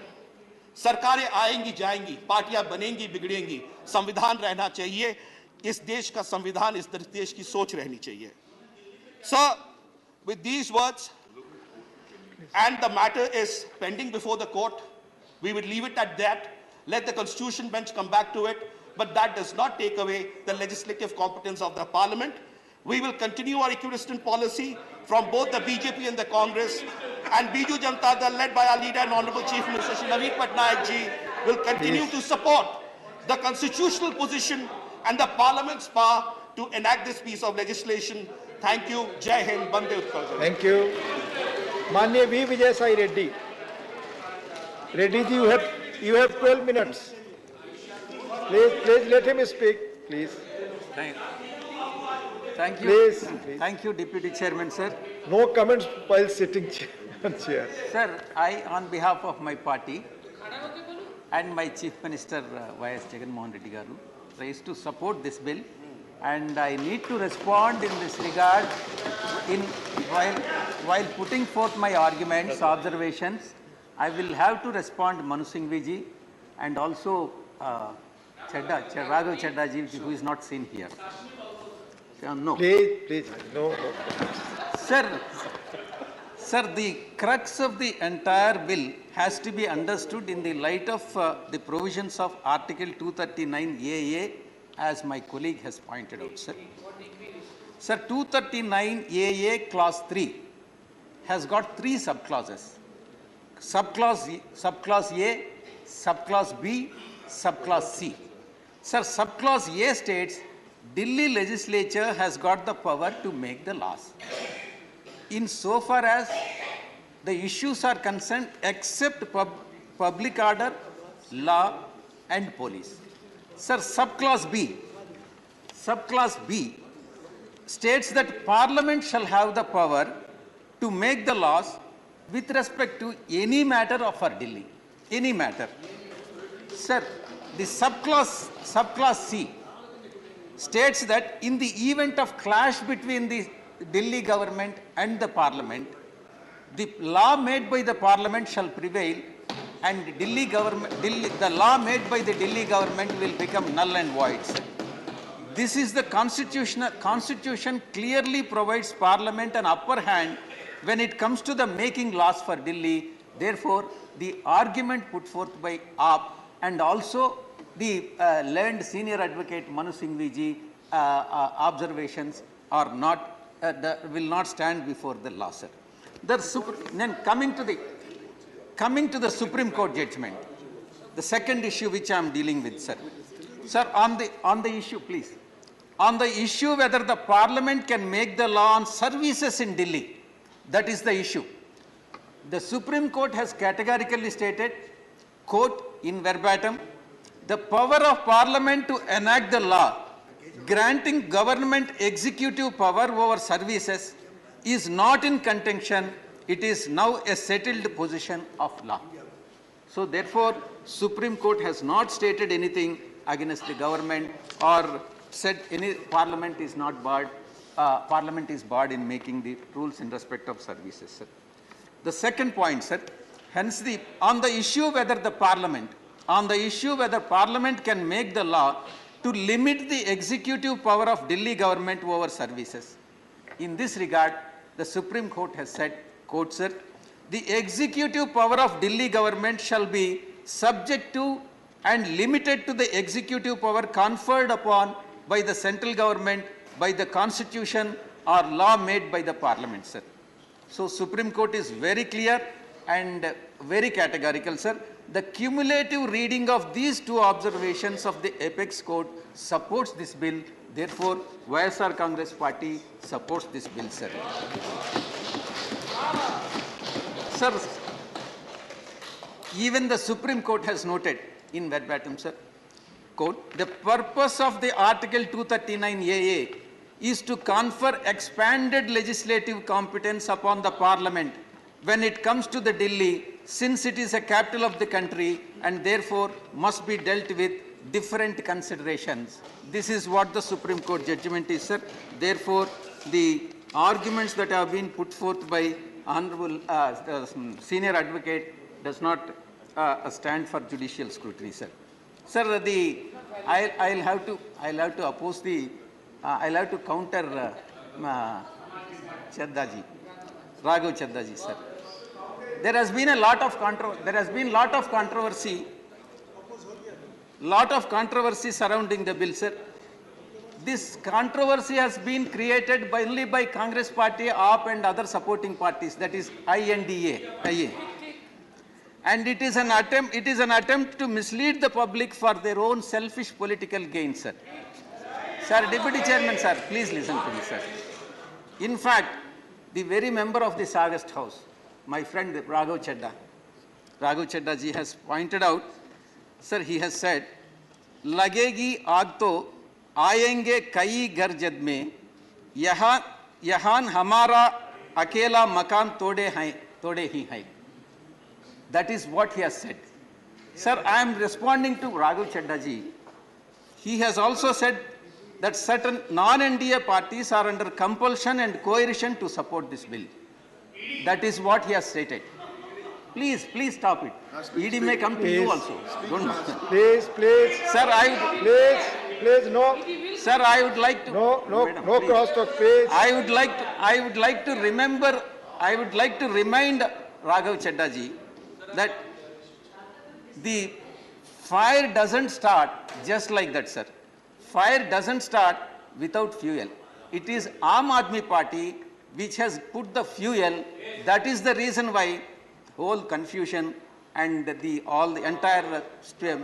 सरकारें आएंगी जाएंगी, पार्टियां बनेंगी बिगड़ेंगी, संविधान रहना चाहिए, इस देश का संविधान, इस देश की सोच रहनी चाहिए. Sir, with these words, and the matter is pending before the court, we will leave it at that. Let the constitution bench come back to it, but that does not take away the legislative competence of the parliament. We will continue our equidistant policy from both the BJP and the Congress, and Biju Janata Dal, led by our leader and Honorable Chief Minister Shri Naveen Patnaik ji, will continue to support the constitutional position and the parliament's power to enact this piece of legislation. Thank you. Jai Hind. Bande Utkal. Thank you. Manya V. Vijay Sai Reddy. Reddy ji, you have 12 minutes. Please let him speak, please. Thank you. Please. Thank you, Deputy Chairman, sir. No comments while sitting chair. Sir, I, on behalf of my party and my Chief Minister, Y.S. Jagan Mohan Reddy Garu, raised to support this bill. And I need to respond in this regard while putting forth my arguments, observations. I will have to respond Manu Singh ji and also Raghav Chadda ji, who is not seen here. No. Please. No. Sir, the crux of the entire bill has to be understood in the light of the provisions of Article 239 AA, as my colleague has pointed out, sir. Sir, 239 AA Clause 3 has got 3 subclauses. Subclause A, Subclause B, Subclause C. Sir, Subclause A states, Delhi legislature has got the power to make the laws. Insofar as the issues are concerned, except public order, law and police. Sir, Subclause B states that Parliament shall have the power to make the laws with respect to any matter of our Delhi, any matter. Sir, the subclause C states that in the event of clash between the Delhi government and the Parliament, the law made by the Parliament shall prevail, and the law made by the Delhi government will become null and void. This is the Constitution clearly provides Parliament an upper hand when it comes to the making laws for Delhi. Therefore, the argument put forth by AAP and also the learned senior advocate Manu Singh ji observations are not will not stand before the law, sir. Then coming to the Supreme Court judgment, the second issue which I am dealing with, sir. Sir, on the issue, please. On the issue whether the Parliament can make the law on services in Delhi, that is the issue. The Supreme Court has categorically stated, quote, in verbatim, the power of Parliament to enact the law granting government executive power over services is not in contention. It is now a settled position of law. So therefore, Supreme Court has not stated anything against the government or said any Parliament is not barred. Parliament is barred in making the rules in respect of services, sir. The second point, sir, hence on the issue whether Parliament can make the law to limit the executive power of Delhi government over services. In this regard, the Supreme Court has said, quote, sir, the executive power of Delhi government shall be subject to and limited to the executive power conferred upon by the central government, by the constitution or law made by the parliament, sir. So Supreme Court is very clear and very categorical, sir. The cumulative reading of these two observations of the apex court supports this bill. Therefore, YSR Congress Party supports this bill, sir. Sir, even the Supreme Court has noted in verbatim, sir, quote, the purpose of the Article 239 AA is to confer expanded legislative competence upon the Parliament when it comes to the Delhi, since it is a capital of the country and therefore must be dealt with different considerations. This is what the Supreme Court judgment is, sir. Therefore, the arguments that have been put forth by Honorable Senior Advocate does not stand for judicial scrutiny, sir. Sir, I'll have to oppose the, I'll have to counter Chaddaji, Raghav Chaddaji, sir. There has been a lot of controversy surrounding the bill, sir. This controversy has been created only by Congress Party, AAP and other supporting parties, that is IA. And it is an attempt to mislead the public for their own selfish political gain, sir. Sir, Deputy Chairman, sir, please listen to me, sir. In fact, the very member of this August House, my friend Raghav Chadda ji has pointed out, sir, he has said, लगेगी आग तो आएंगे कई घर जद में यहाँ हमारा अकेला मकान तोड़े ही हैं. That is what he has said. Sir, I am responding to Raghav Chadda ji. He has also said that certain non-NDA parties are under compulsion and coercion to support this bill. That is what he has stated. Please stop it. ED may come to you also. Don't. Please. Sir, Please, no. Sir, I would like to. No Madam, cross-talk, please. I would like to remind Raghav Chadda ji that the fire doesn't start just like that, sir. Fire doesn't start without fuel. It is Aam Aadmi Party which has put the fuel. That is the reason why whole confusion and the entire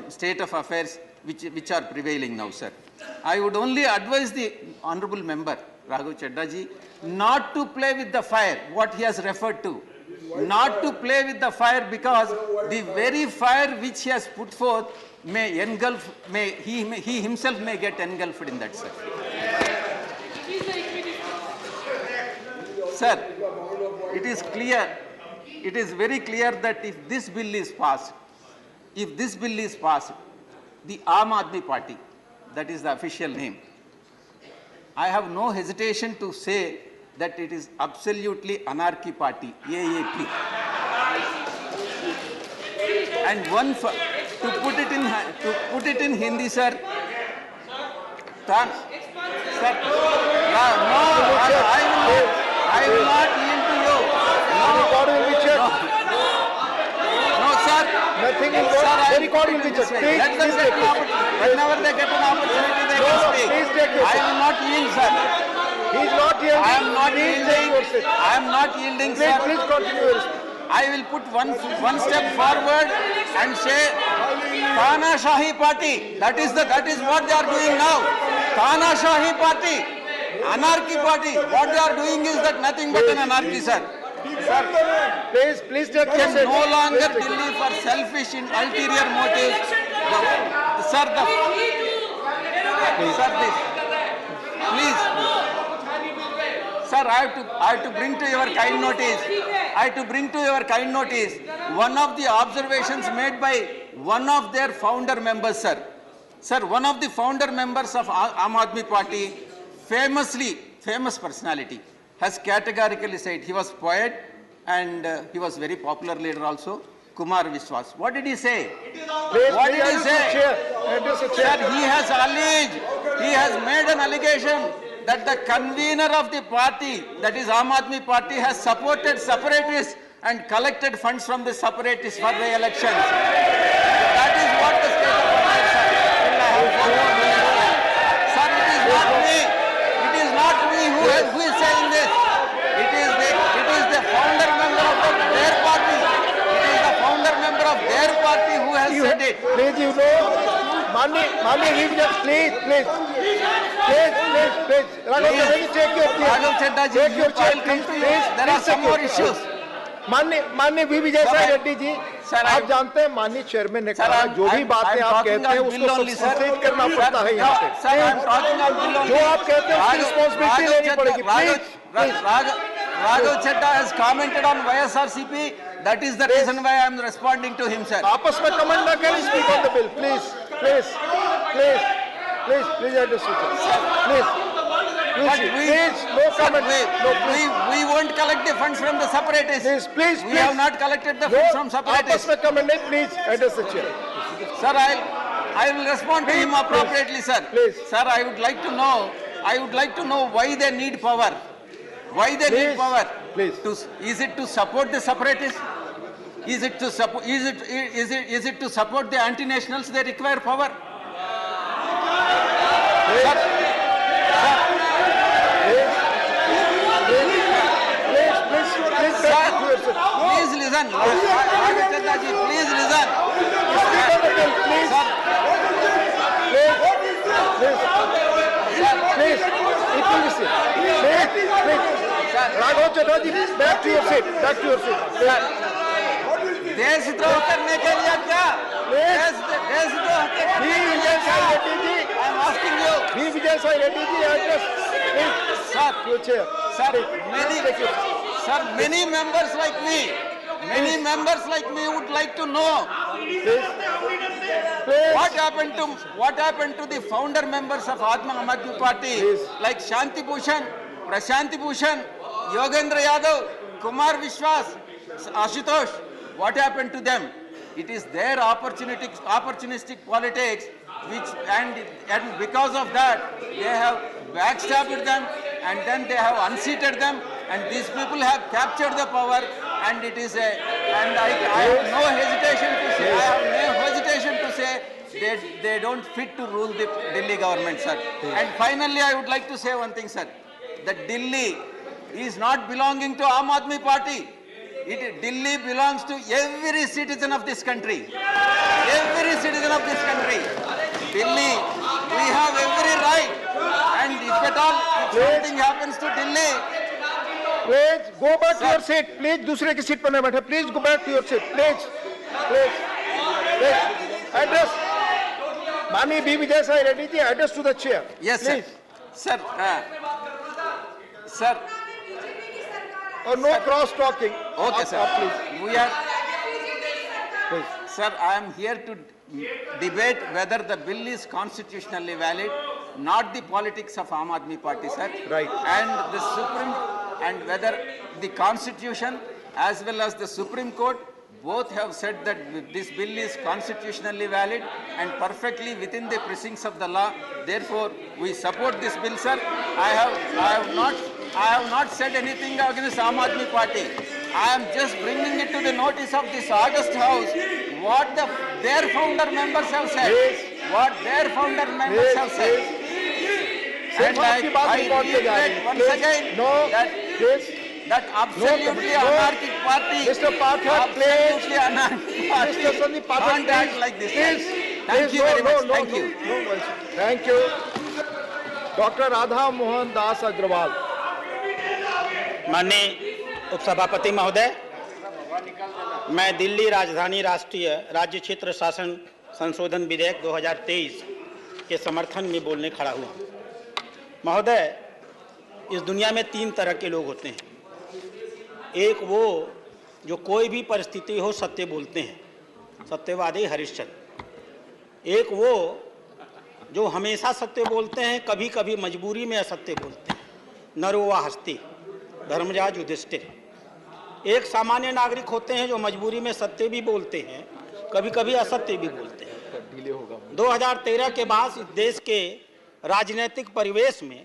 state of affairs which are prevailing now, sir. I would only advise the honorable member Raghav Chadda ji not to play with the fire, what he has referred to. Not to play with the fire, because the very fire which he has put forth may engulf, he himself may get engulfed in that, sir. Sir, it is clear, it is very clear that if this bill is passed, the Aam Aadmi Party, that is the official name, I have no hesitation to say that it is absolutely anarchy party, AAP. And to put it in Hindi, sir. Sir, I will not yield to you. No, sir. Nothing in the record will be checked. Let them get an opportunity. Whenever they get an opportunity, they can speak. I will not yield, sir. He is not yielding. I am not yielding. I am not yielding, sir. Please continue. I will put one step forward and say, Tana Shahi Party. That is what they are doing now. Tana Shahi Party, anarchy party. What they are doing is that nothing but an anarchy, sir. Please take your seat. No longer Delhi for selfish and ulterior motives. Sir, I have to bring to your kind notice. One of the observations made by one of their founder members, sir. Sir, one of the founder members of Aam Aadmi Party, famous personality, has categorically said, he was poet and he was very popular leader also, Kumar Vishwas. What did he say? What did he say? Sir, he has made an allegation that the convener of the party, that is Aam Aadmi Party, has supported separatists and collected funds from the separatists for the elections. That is what the state of माननीय Vijay, please please please please please Raghav Chadha ji, take your there are some more issues. माननीय विजय साई रेड्डी जी, आप जानते हैं माननीय chairman ने कहा जो भी बातें आप कहते हैं उसको सब्सटेंट करना पड़ता है यहाँ पे। जो आप कहते हैं उसकी रिस्पॉन्सिबिलिटी लेनी पड़ेगी। Please Raghav Chadha has commented on YSRCP. That is the reason why I am responding to him, sir. आपस में कमेंट ना करें, speak on the bill please please please please please address please please no comment. We won't collect the funds from the separatists. Please we have not collected the funds from separatists. आपस में comment नहीं, please address the chair. Sir, I will respond to him appropriately, sir. Please. Sir, I would like to know why they need power. Why they need power? Please. Is it to support the separatists? Is it to support? Is it to support the anti-nationals? They require power. Sir, please listen. Please listen. Raghav Chadha ji, back to your seat. Back to your seat. देशद्रोह करने के लिए क्या? देशद्रोह के Vijay Sai Reddy ji, I am asking you. Vijay Sai Reddy ji, address. Sir, your chair. Sir, many members like me would like to know what happened to the founder members of Aam Aadmi Party, like Shanti Bhushan, Prashanti Bhushan, Yogendra Yadav, Kumar Vishwas, Ashutosh. What happened to them? It is their opportunistic politics, and because of that they have backstabbed them, and then they have unseated them, and these people have captured the power, and it is I have no hesitation to say they don't fit to rule the Delhi government, sir. And finally, I would like to say one thing, sir, that Delhi is not belonging to Aam Aadmi Party. Delhi belongs to every citizen of this country. Every citizen of this country. Delhi, we have every right. And if at all something happens to Delhi, please go back to your seat. Please, दूसरे की seat पर न बैठे. Please go back to your seat. Please. Address. माननीय Vijay Sai Reddy ji, address to the chair. Yes, please. Sir. Sir. Or no cross talking. Okay, sir. Please. We are. Please. Sir, I am here to debate whether the bill is constitutionally valid, not the politics of Aam Aadmi Party, sir. Right. And whether the Constitution as well as the Supreme Court both have said that this bill is constitutionally valid and perfectly within the precincts of the law. Therefore, we support this bill, sir. I have not said anything against Aam Aadmi Party. I am just bringing it to the notice of this august house what their founder members have said. What their founder members have said. And I reiterate once again that absolutely anarchic party, Mr. Pathak, absolutely anarchic party, Mr. Sandeep Pathak, can't act like this. Thank you very much. Thank you. Thank you. Dr. Radha Mohan Das Agrawal. माननीय उपसभापति महोदय, मैं दिल्ली राजधानी राष्ट्रीय राज्य क्षेत्र शासन संशोधन विधेयक 2023 के समर्थन में बोलने खड़ा हुआ। महोदय, इस दुनिया में 3 तरह के लोग होते हैं। एक वो जो कोई भी परिस्थिति हो सत्य बोलते हैं, सत्यवादी हरिश्चंद्र। एक वो जो हमेशा सत्य बोलते हैं, कभी कभी मजबूरी में असत्य बोलते हैं, नरवा हस्ती, धर्मराज युधिष्ठिर। एक सामान्य नागरिक होते हैं जो मजबूरी में सत्य भी बोलते हैं, कभी कभी असत्य भी बोलते हैं। 2013 के बाद इस देश के राजनीतिक परिवेश में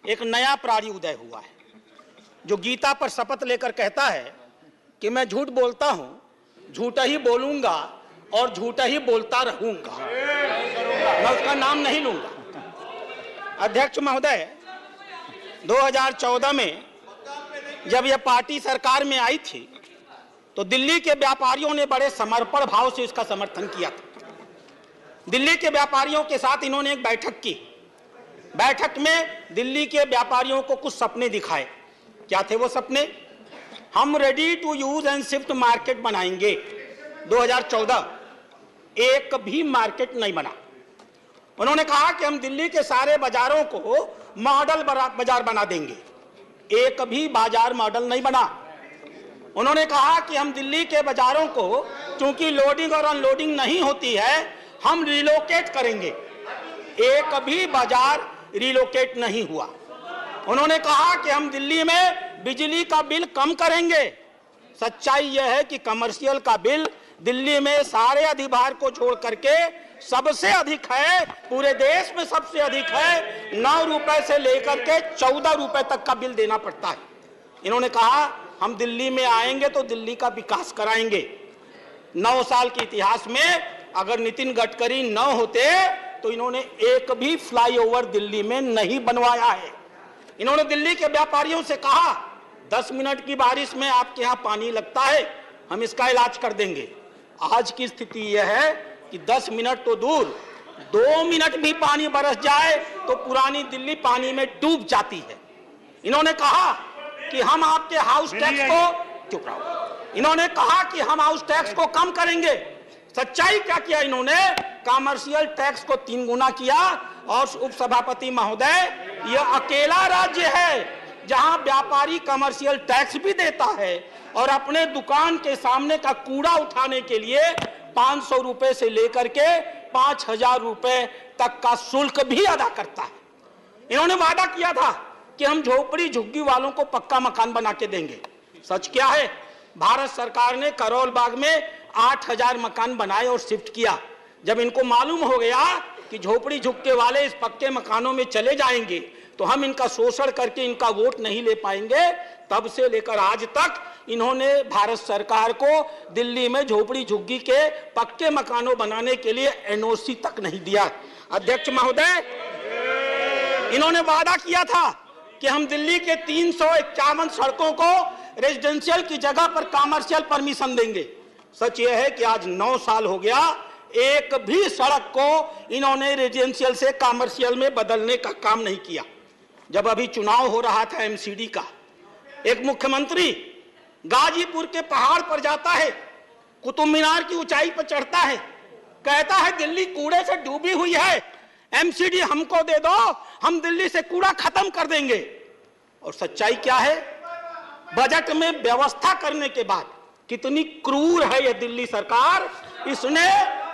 एक नया प्राणी उदय हुआ है, जो गीता पर शपथ लेकर कहता है कि मैं झूठ बोलता हूं, झूठा ही बोलूंगा और झूठा ही बोलता रहूंगा, मैं उसका नाम नहीं लूंगा। अध्यक्ष महोदय, 2014 में जब यह पार्टी सरकार में आई थी तो दिल्ली के व्यापारियों ने बड़े समर्पण भाव से इसका समर्थन किया था। दिल्ली के व्यापारियों के साथ इन्होंने एक बैठक की। बैठक में दिल्ली के व्यापारियों को कुछ सपने दिखाए। क्या थे वो सपने? हम ready to use and shift market बनाएंगे। 2014 एक भी मार्केट नहीं बना। उन्होंने कहा कि हम दिल्ली के सारे बाजारों को मॉडल बाजार बना देंगे। एक भी बाजार मॉडल नहीं बना। उन्होंने कहा कि हम दिल्ली के बाजारों को, चूंकि लोडिंग और अनलोडिंग नहीं होती है, हम रिलोकेट करेंगे। एक भी बाजार रिलोकेट नहीं हुआ। उन्होंने कहा कि हम दिल्ली में बिजली का बिल कम करेंगे। सच्चाई यह है कि कमर्शियल का बिल दिल्ली में सारे अधिभार को छोड़ करके सबसे अधिक है, पूरे देश में सबसे अधिक है। 9 रुपए से लेकर के 14 रुपए तक का बिल देना पड़ता है। इन्होंने कहा हम दिल्ली में आएंगे तो दिल्ली का विकास कराएंगे। 9 साल के इतिहास में अगर नितिन गडकरी न होते तो इन्होंने एक भी फ्लाईओवर दिल्ली में नहीं बनवाया है। इन्होंने दिल्ली के व्यापारियों से कहा 10 मिनट की बारिश में आपके यहाँ पानी लगता है, हम इसका इलाज कर देंगे। आज की स्थिति यह है कि 10 मिनट तो दूर, 2 मिनट भी पानी बरस जाए तो पुरानी दिल्ली पानी में डूब जाती है। इन्होंने कहा कि हम आपके हाउस टैक्स को, चुप रहो, इन्होंने कहा कि हम हाउस टैक्स को कम करेंगे। सच्चाई क्या किया इन्होंने? कमर्शियल टैक्स को 3 गुना किया। और उपसभापति महोदय, यह अकेला राज्य है जहां व्यापारी कमर्शियल टैक्स भी देता है और अपने दुकान के सामने का कूड़ा उठाने के लिए 500 रुपए से लेकर के 5000 रुपए तक का शुल्क भी अदा करता है। इन्होंने वादा किया था कि हम झोपड़ी झुग्गी वालों को पक्का मकान बना के देंगे। सच क्या है? भारत सरकार ने करोल बाग में 8000 मकान बनाए और शिफ्ट किया। जब इनको मालूम हो गया कि झोपड़ी झुग्गे वाले इस पक्के मकानों में चले जाएंगे तो हम इनका शोषण करके इनका वोट नहीं ले पाएंगे, तब से लेकर आज तक इन्होंने भारत सरकार को दिल्ली में झोपड़ी झुग्गी के पक्के मकानों बनाने के लिए एनओसी तक नहीं दिया। अध्यक्ष महोदय, इन्होंने वादा किया था कि हम दिल्ली के 351 सड़कों को रेजिडेंशियल की जगह पर कमर्शियल परमिशन देंगे। सच यह है कि आज 9 साल हो गया, एक भी सड़क को इन्होंने रेजिडेंशियल से कमर्शियल में बदलने का काम नहीं किया। जब अभी चुनाव हो रहा था एमसीडी का, एक मुख्यमंत्री गाजीपुर के पहाड़ पर जाता है, कुतुब मीनार की ऊंचाई पर चढ़ता है, कहता है दिल्ली कूड़े से डूबी हुई है, एमसीडी हमको दे दो, हम दिल्ली से कूड़ा खत्म कर देंगे। और सच्चाई क्या है? बजट में व्यवस्था करने के बाद कितनी क्रूर है यह दिल्ली सरकार। इसने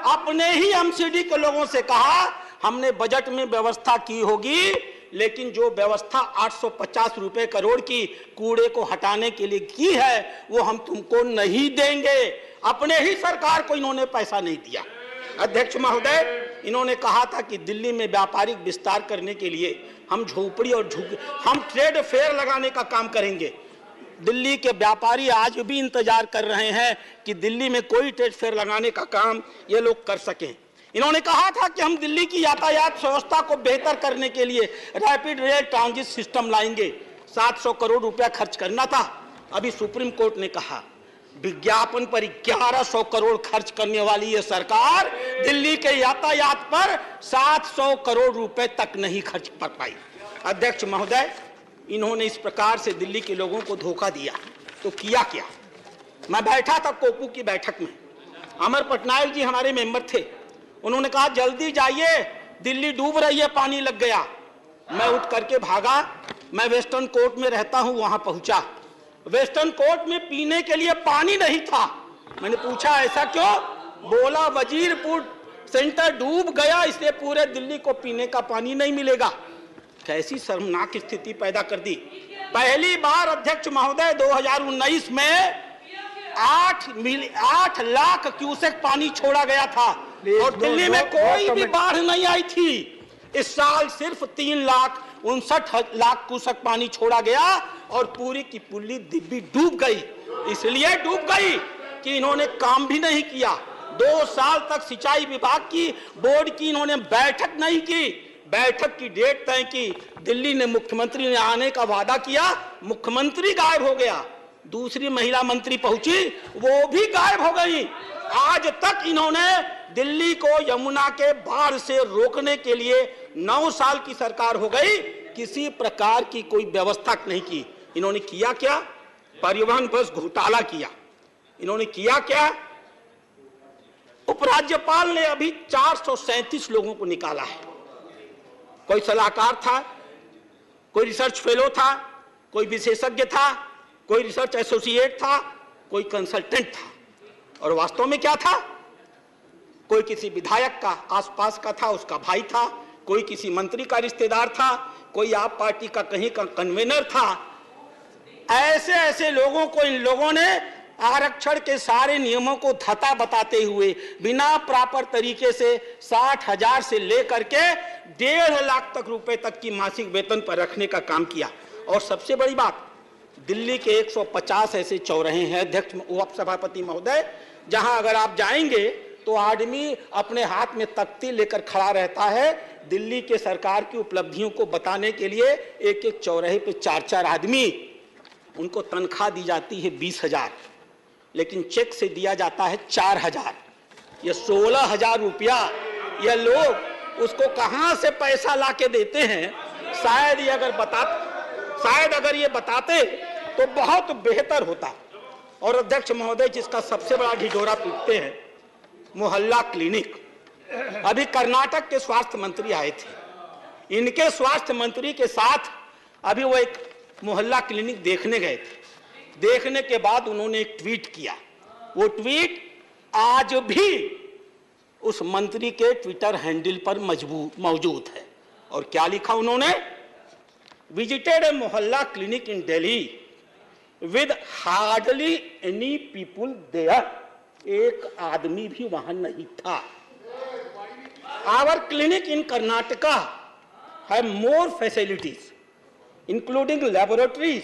अपने ही एमसीडी के लोगों से कहा हमने बजट में व्यवस्था की होगी, लेकिन जो व्यवस्था 850 रुपए करोड़ की कूड़े को हटाने के लिए की है वो हम तुमको नहीं देंगे। अपने ही सरकार को इन्होंने पैसा नहीं दिया। अध्यक्ष महोदय, इन्होंने कहा था कि दिल्ली में व्यापारिक विस्तार करने के लिए हम झोपड़ी और हम ट्रेड फेयर लगाने का काम करेंगे। दिल्ली के व्यापारी आज भी इंतजार कर रहे हैं कि दिल्ली में कोई ट्रेड फेयर लगाने का काम ये लोग कर सकें। इन्होंने कहा था कि हम दिल्ली की यातायात व्यवस्था को बेहतर करने के लिए रैपिड रेल ट्रांजिट सिस्टम लाएंगे। 700 करोड़ रुपया खर्च करना था। अभी सुप्रीम कोर्ट ने कहा विज्ञापन पर 1100 करोड़ खर्च करने वाली ये सरकार दिल्ली के यातायात पर 700 करोड़ रुपए तक नहीं खर्च कर पाई। अध्यक्ष महोदय, इन्होंने इस प्रकार से दिल्ली के लोगों को धोखा दिया तो किया क्या? मैं बैठा था कोपू की बैठक में, अमर पटनायक जी हमारे मेंबर थे। उन्होंने कहा जल्दी जाइए, दिल्ली डूब रही है, पानी लग गया। मैं उठ करके भागा। मैं वेस्टर्न कोर्ट में रहता हूं, वहां पहुंचा। वेस्टर्न कोर्ट में पीने के लिए पानी नहीं था। मैंने पूछा ऐसा क्यों? बोला वजीरपुर सेंटर डूब गया, इसलिए पूरे दिल्ली को पीने का पानी नहीं मिलेगा। कैसी शर्मनाक स्थिति पैदा कर दी। पहली बार अध्यक्ष महोदय 2019 में 8 लाख क्यूसेक पानी छोड़ा गया था और दिल्ली में कोई भी बाढ़ नहीं आई थी। इस साल सिर्फ 3,59,00,000 क्यूसेक पानी छोड़ा गया और पूरी की पूरी दिल्ली डूब गई। इसलिए डूब गई कि इन्होंने काम भी नहीं किया। 2 साल तक सिंचाई विभाग की बोर्ड की इन्होंने बैठक नहीं की। बैठक की डेट तय की, दिल्ली ने मुख्यमंत्री ने आने का वादा किया, मुख्यमंत्री गायब हो गया। दूसरी महिला मंत्री पहुंची, वो भी गायब हो गई। आज तक इन्होंने दिल्ली को यमुना के बाढ़ से रोकने के लिए 9 साल की सरकार हो गई, किसी प्रकार की कोई व्यवस्था नहीं की। इन्होंने किया क्या? परिवहन बस घोटाला किया। इन्होंने किया क्या? उपराज्यपाल ने अभी 437 लोगों को निकाला है। कोई सलाहकार था, कोई रिसर्च फेलो था, कोई विशेषज्ञ था, कोई रिसर्च एसोसिएट था, कोई कंसल्टेंट था। और वास्तव में क्या था? कोई किसी विधायक का आसपास का था, उसका भाई था, कोई किसी मंत्री का रिश्तेदार था, कोई आप पार्टी का कहीं का कन्वेनर था। ऐसे ऐसे लोगों को इन लोगों ने आरक्षण के सारे नियमों को धता बताते हुए बिना प्रॉपर तरीके से 60,000 से लेकर के 1.5 लाख तक रुपए तक की मासिक वेतन पर रखने का काम किया। और सबसे बड़ी बात, दिल्ली के 150 ऐसे चौराहे हैं अध्यक्ष उप सभापति महोदय, जहां अगर आप जाएंगे तो आदमी अपने हाथ में तख्ती लेकर खड़ा रहता है दिल्ली के सरकार की उपलब्धियों को बताने के लिए। एक एक चौराहे पे 4-4 आदमी, उनको तनख्वाह दी जाती है 20,000, लेकिन चेक से दिया जाता है 4,000। ये 16,000 रुपया ये लोग उसको कहां से पैसा लाके देते हैं? शायद अगर ये बताते तो बहुत बेहतर होता। और अध्यक्ष महोदय, जिसका सबसे बड़ा ढिढोरा पीटते हैं, मोहल्ला क्लिनिक। अभी कर्नाटक के स्वास्थ्य मंत्री आए थे, इनके स्वास्थ्य मंत्री के साथ अभी वो एक मोहल्ला क्लिनिक देखने गए थे। देखने के बाद उन्होंने एक ट्वीट किया। वो ट्वीट आज भी उस मंत्री के ट्विटर हैंडल पर मौजूद है। और क्या लिखा उन्होंने? Visited a mohalla clinic in Delhi with hardly any people there. एक आदमी भी वहां नहीं था। Our clinic in Karnataka have more facilities including laboratories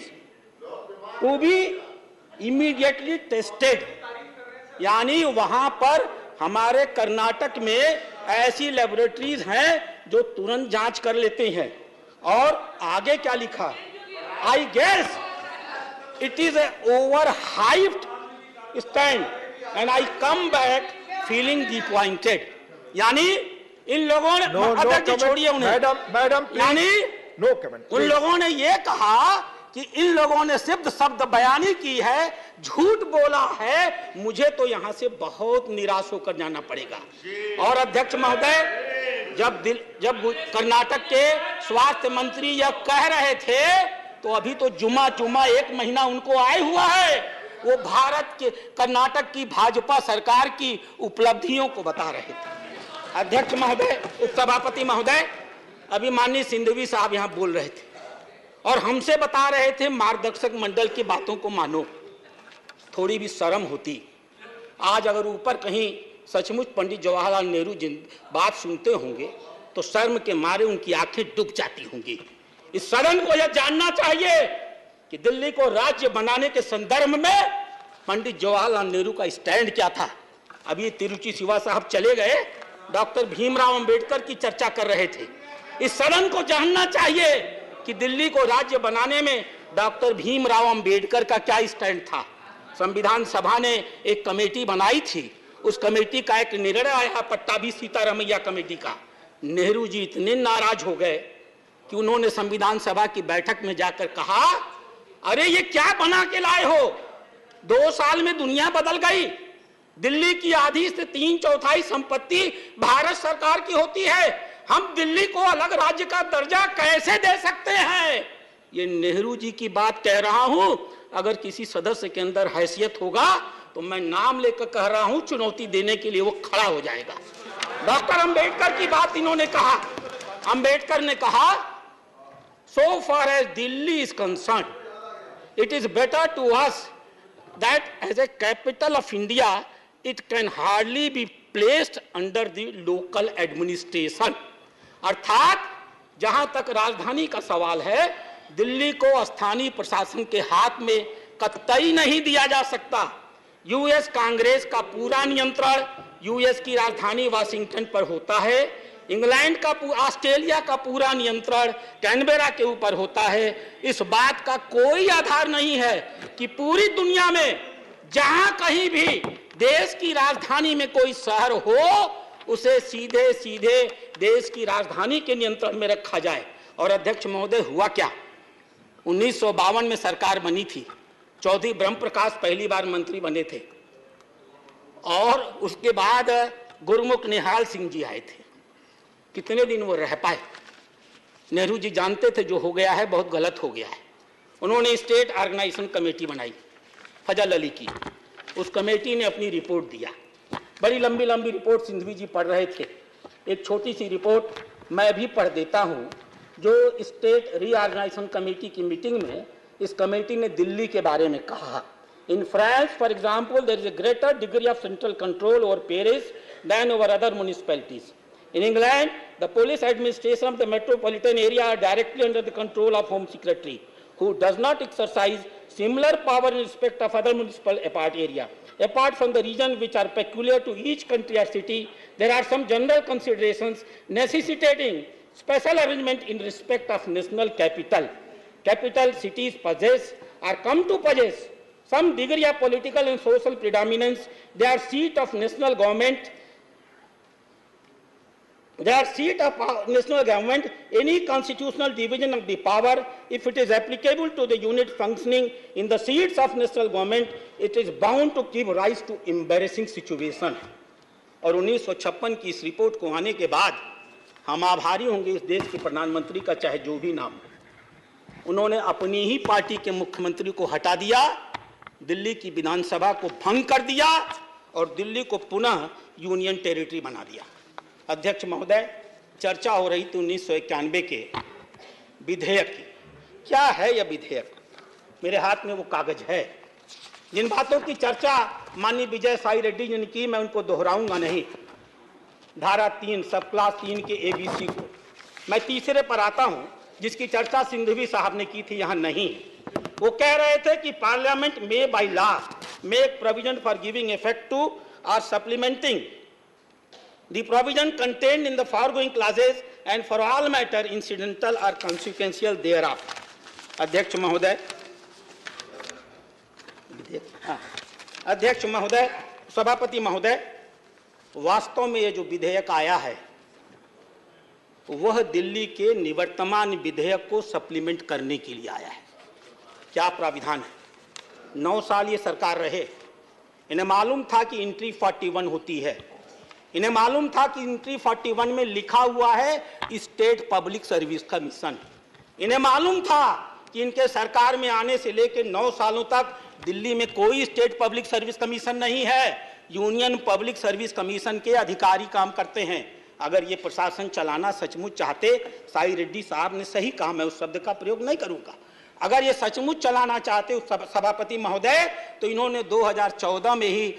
to be immediately tested. यानी वहां पर हमारे कर्नाटक में ऐसी लैबोरेटरीज हैं जो तुरंत जांच कर लेते हैं। और आगे क्या लिखा? I guess it is a over hyped stand and I come back feeling disappointed. यानी इन लोगों ने छोड़िए उन्हें मैडम, यानी उन लोगों ने ये कहा कि इन लोगों ने सिर्फ शब्द बयानी की है, झूठ बोला है, मुझे तो यहां से बहुत निराश होकर जाना पड़ेगा। और अध्यक्ष महोदय, जब कर्नाटक के स्वास्थ्य मंत्री यह कह रहे थे तो अभी तो जुमा 1 महीना उनको आए हुआ है। वो भारत के कर्नाटक की भाजपा सरकार की उपलब्धियों को बता रहे थे। अध्यक्ष महोदय, उपसभापति महोदय, अभी माननीय सिंधवी साहब यहां बोल रहे थे और हमसे बता रहे थे मार्गदर्शक मंडल की बातों को मानो। थोड़ी भी शर्म होती। आज अगर ऊपर कहीं सचमुच पंडित जवाहरलाल नेहरू बात सुनते होंगे तो शर्म के मारे उनकी आंखें डूब जाती होंगी। इस सदन को यह जानना चाहिए कि दिल्ली को राज्य बनाने के संदर्भ में पंडित जवाहरलाल नेहरू का स्टैंड क्या था। अभी तिरुचि शिवा साहब चले गए, डॉक्टर भीमराव अंबेडकर की चर्चा कर रहे थे। इस सदन को जानना चाहिए कि दिल्ली को राज्य बनाने में डॉक्टर भीमराव अंबेडकर का क्या स्टैंड था। संविधान सभा ने एक कमेटी बनाई थी, उस कमेटी का एक निर्णय आया, पट्टाभी सीतारमैया कमेटी का। नेहरू जी इतने नाराज हो गए कि उन्होंने संविधान सभा की बैठक में जाकर कहा, अरे ये क्या बना के लाए हो? 2 साल में दुनिया बदल गई। दिल्ली की आधी से 3/4 संपत्ति भारत सरकार की होती है। हम दिल्ली को अलग राज्य का दर्जा कैसे दे सकते हैं? ये नेहरू जी की बात कह रहा हूं। अगर किसी सदस्य के अंदर हैसियत होगा तो मैं नाम लेकर कह रहा हूं, चुनौती देने के लिए वो खड़ा हो जाएगा। डॉक्टर अंबेडकर की बात इन्होंने कहा। अंबेडकर ने कहा, so far as Delhi is concerned, it is better to us that as a capital of India, it can hardly be placed under the local administration. अर्थात जहां तक राजधानी का सवाल है, दिल्ली को स्थानीय प्रशासन के हाथ में कतई नहीं दिया जा सकता। यूएस कांग्रेस का पूरा नियंत्रण यूएस की राजधानी वाशिंगटन पर होता है। इंग्लैंड का, ऑस्ट्रेलिया का पूरा नियंत्रण कैनबेरा के ऊपर होता है। इस बात का कोई आधार नहीं है कि पूरी दुनिया में जहां कहीं भी देश की राजधानी में कोई शहर हो, उसे सीधे सीधे देश की राजधानी के नियंत्रण में रखा जाए। और अध्यक्ष महोदय, हुआ क्या? 1952 में सरकार बनी थी, चौधरी ब्रह्म प्रकाश पहली बार मंत्री बने थे और उसके बाद गुरमुख निहाल सिंह जी आए थे। कितने दिन वो रह पाए? नेहरू जी जानते थे जो हो गया है बहुत गलत हो गया है। उन्होंने स्टेट ऑर्गेनाइजेशन कमेटी बनाई फजल अली की। उस कमेटी ने अपनी रिपोर्ट दिया, बड़ी लंबी लंबी रिपोर्ट सिंधवी जी पढ़ रहे थे। एक छोटी सी रिपोर्ट मैं भी पढ़ देता हूँ, जो स्टेट रीऑर्गेनाइजेशन कमेटी की मीटिंग में इस कमेटी ने दिल्ली के बारे में कहा। In France for example there is a greater degree of central control over Paris than over other municipalities. In England, the police administration of the metropolitan area are directly under the control of Home Secretary, who does not exercise similar power in respect of other municipal area. Apart from the regions which are peculiar to each country or city, there are some general considerations necessitating special arrangement in respect of national capital. Capital cities possess or come to possess some degree of political and social predominance. They are seat of national government. They are seat of national government. Any constitutional division of the power, if it is applicable to the unit functioning in the seats of national government, it is bound to give rise to embarrassing situation. और 1956 की इस report को आने के बाद हम आभारी होंगे इस देश के प्रधानमंत्री का, चाहे जो भी नाम। उन्होंने अपनी ही पार्टी के मुख्यमंत्री को हटा दिया, दिल्ली की विधानसभा को भंग कर दिया और दिल्ली को पुनः यूनियन टेरिटरी बना दिया। अध्यक्ष महोदय, चर्चा हो रही थी 1991 के विधेयक की। क्या है यह विधेयक? मेरे हाथ में वो कागज है। जिन बातों की चर्चा माननीय विजय साई रेड्डी जी ने की, मैं उनको दोहराऊंगा नहीं। धारा 3 सब क्लास 3 के ABC को मैं तीसरे पर आता हूं, जिसकी चर्चा सिंघवी साहब ने की थी, यहां नहीं। वो कह रहे थे कि पार्लियामेंट में by law make provision for giving effect to और supplementing the provision contained in the foregoing clauses and for all matter incidental or consequential thereof. अध्यक्ष महोदय, सभापति महोदय, वास्तव में ये जो विधेयक आया है वह दिल्ली के निवर्तमान विधेयक को सप्लीमेंट करने के लिए आया है। क्या प्राविधान है? 9 साल ये सरकार रहे, इन्हें मालूम था कि एंट्री 41 होती है। इन्हें मालूम था कि एंट्री 41 में लिखा हुआ है स्टेट पब्लिक सर्विस कमीशन। इन्हें मालूम था कि इनके सरकार में आने से लेकर 9 सालों तक दिल्ली में कोई स्टेट पब्लिक सर्विस कमीशन नहीं है, यूनियन पब्लिक सर्विस कमीशन के अधिकारी काम करते हैं। अगर ये प्रशासन चलाना सचमुच चाहते, साई रेड्डी साहब ने सही कहा, मैं उस शब्द का प्रयोग नहीं करूंगा, अगर ये सचमुच चलाना चाहते सभापति महोदय, तो इन्होंने 2014 में ही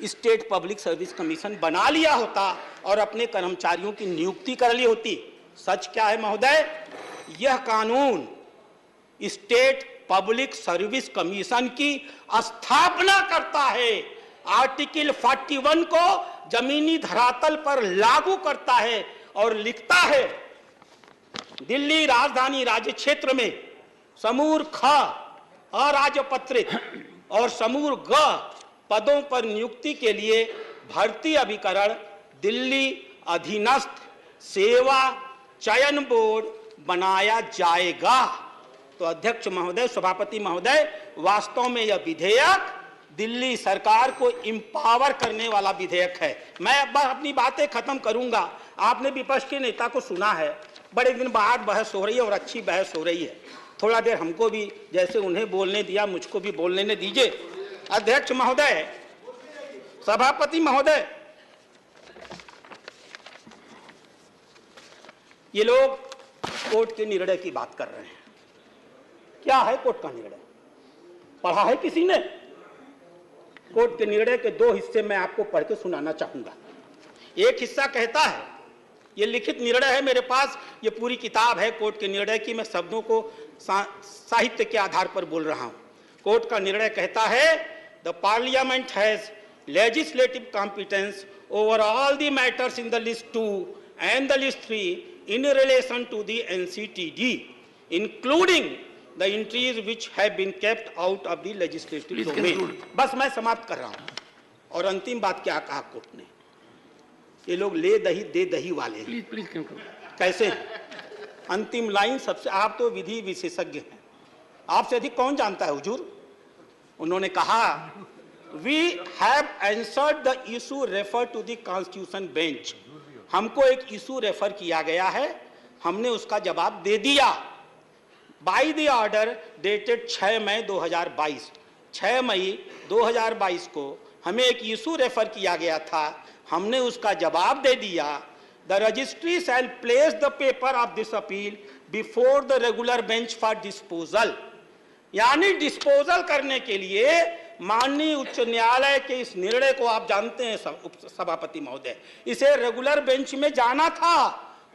स्टेट पब्लिक सर्विस कमीशन बना लिया होता और अपने कर्मचारियों की नियुक्ति कर ली होती। सच क्या है महोदय? यह कानून स्टेट पब्लिक सर्विस कमीशन की स्थापना करता है, आर्टिकल 41 को जमीनी धरातल पर लागू करता है और लिखता है दिल्ली राजधानी राज्य क्षेत्र में समूह ख अराजपत्रित और समूह ग पदों पर नियुक्ति के लिए भर्ती अभिकरण दिल्ली अधीनस्थ सेवा चयन बोर्ड बनाया जाएगा। तो अध्यक्ष महोदय, सभापति महोदय, वास्तव में यह विधेयक दिल्ली सरकार को इंपावर करने वाला विधेयक है। मैं अब अपनी बातें खत्म करूंगा। आपने विपक्ष के नेता को सुना है, बड़े दिन बाद बहस हो रही है और अच्छी बहस हो रही है। थोड़ा देर हमको भी जैसे उन्हें बोलने दिया, मुझको भी बोलने दीजिए। अध्यक्ष महोदय, सभापति महोदय, ये लोग कोर्ट के निर्णय की बात कर रहे हैं। क्या है कोर्ट का निर्णय? पढ़ा है किसी ने? कोर्ट के निर्णय के 2 हिस्से मैं आपको पढ़ के सुनाना चाहूंगा। एक हिस्सा कहता है, ये लिखित निर्णय है मेरे पास, ये पूरी किताब है कोर्ट के निर्णय की, मैं शब्दों को साहित्य के आधार पर बोल रहा हूं। कोर्ट का निर्णय कहता है, the parliament has legislative competence over all the matters in the list 2 and the list 3 in relation to the NCTD, including the entries which have been kept out of the legislative domain. बस मैं समाप्त कर रहा हूं। और अंतिम बात क्या कहा कोर्ट ने, ये लोग ले दही दे दही वाले हैं। प्लीज प्लीज कैसे हैं? अंतिम लाइन सबसे, आप तो विधि विशेषज्ञ हैं, आपसे अधिक कौन जानता है हुजूर। उन्होंने कहा we have answered the issue refer to the constitution bench, हमको एक इशू रेफर किया गया है, हमने उसका जवाब दे दिया। बाय द ऑर्डर डेटेड 6 मई 2022, 6 मई 2022 को हमें एक इशू रेफर किया गया था, हमने उसका जवाब दे दिया। The registry shall place the paper of this appeal before the regular bench for disposal, यानी डिस्पोजल करने के लिए माननीय उच्च न्यायालय के इस निर्णय को आप जानते हैं सभापति महोदय, इसे रेगुलर बेंच में जाना था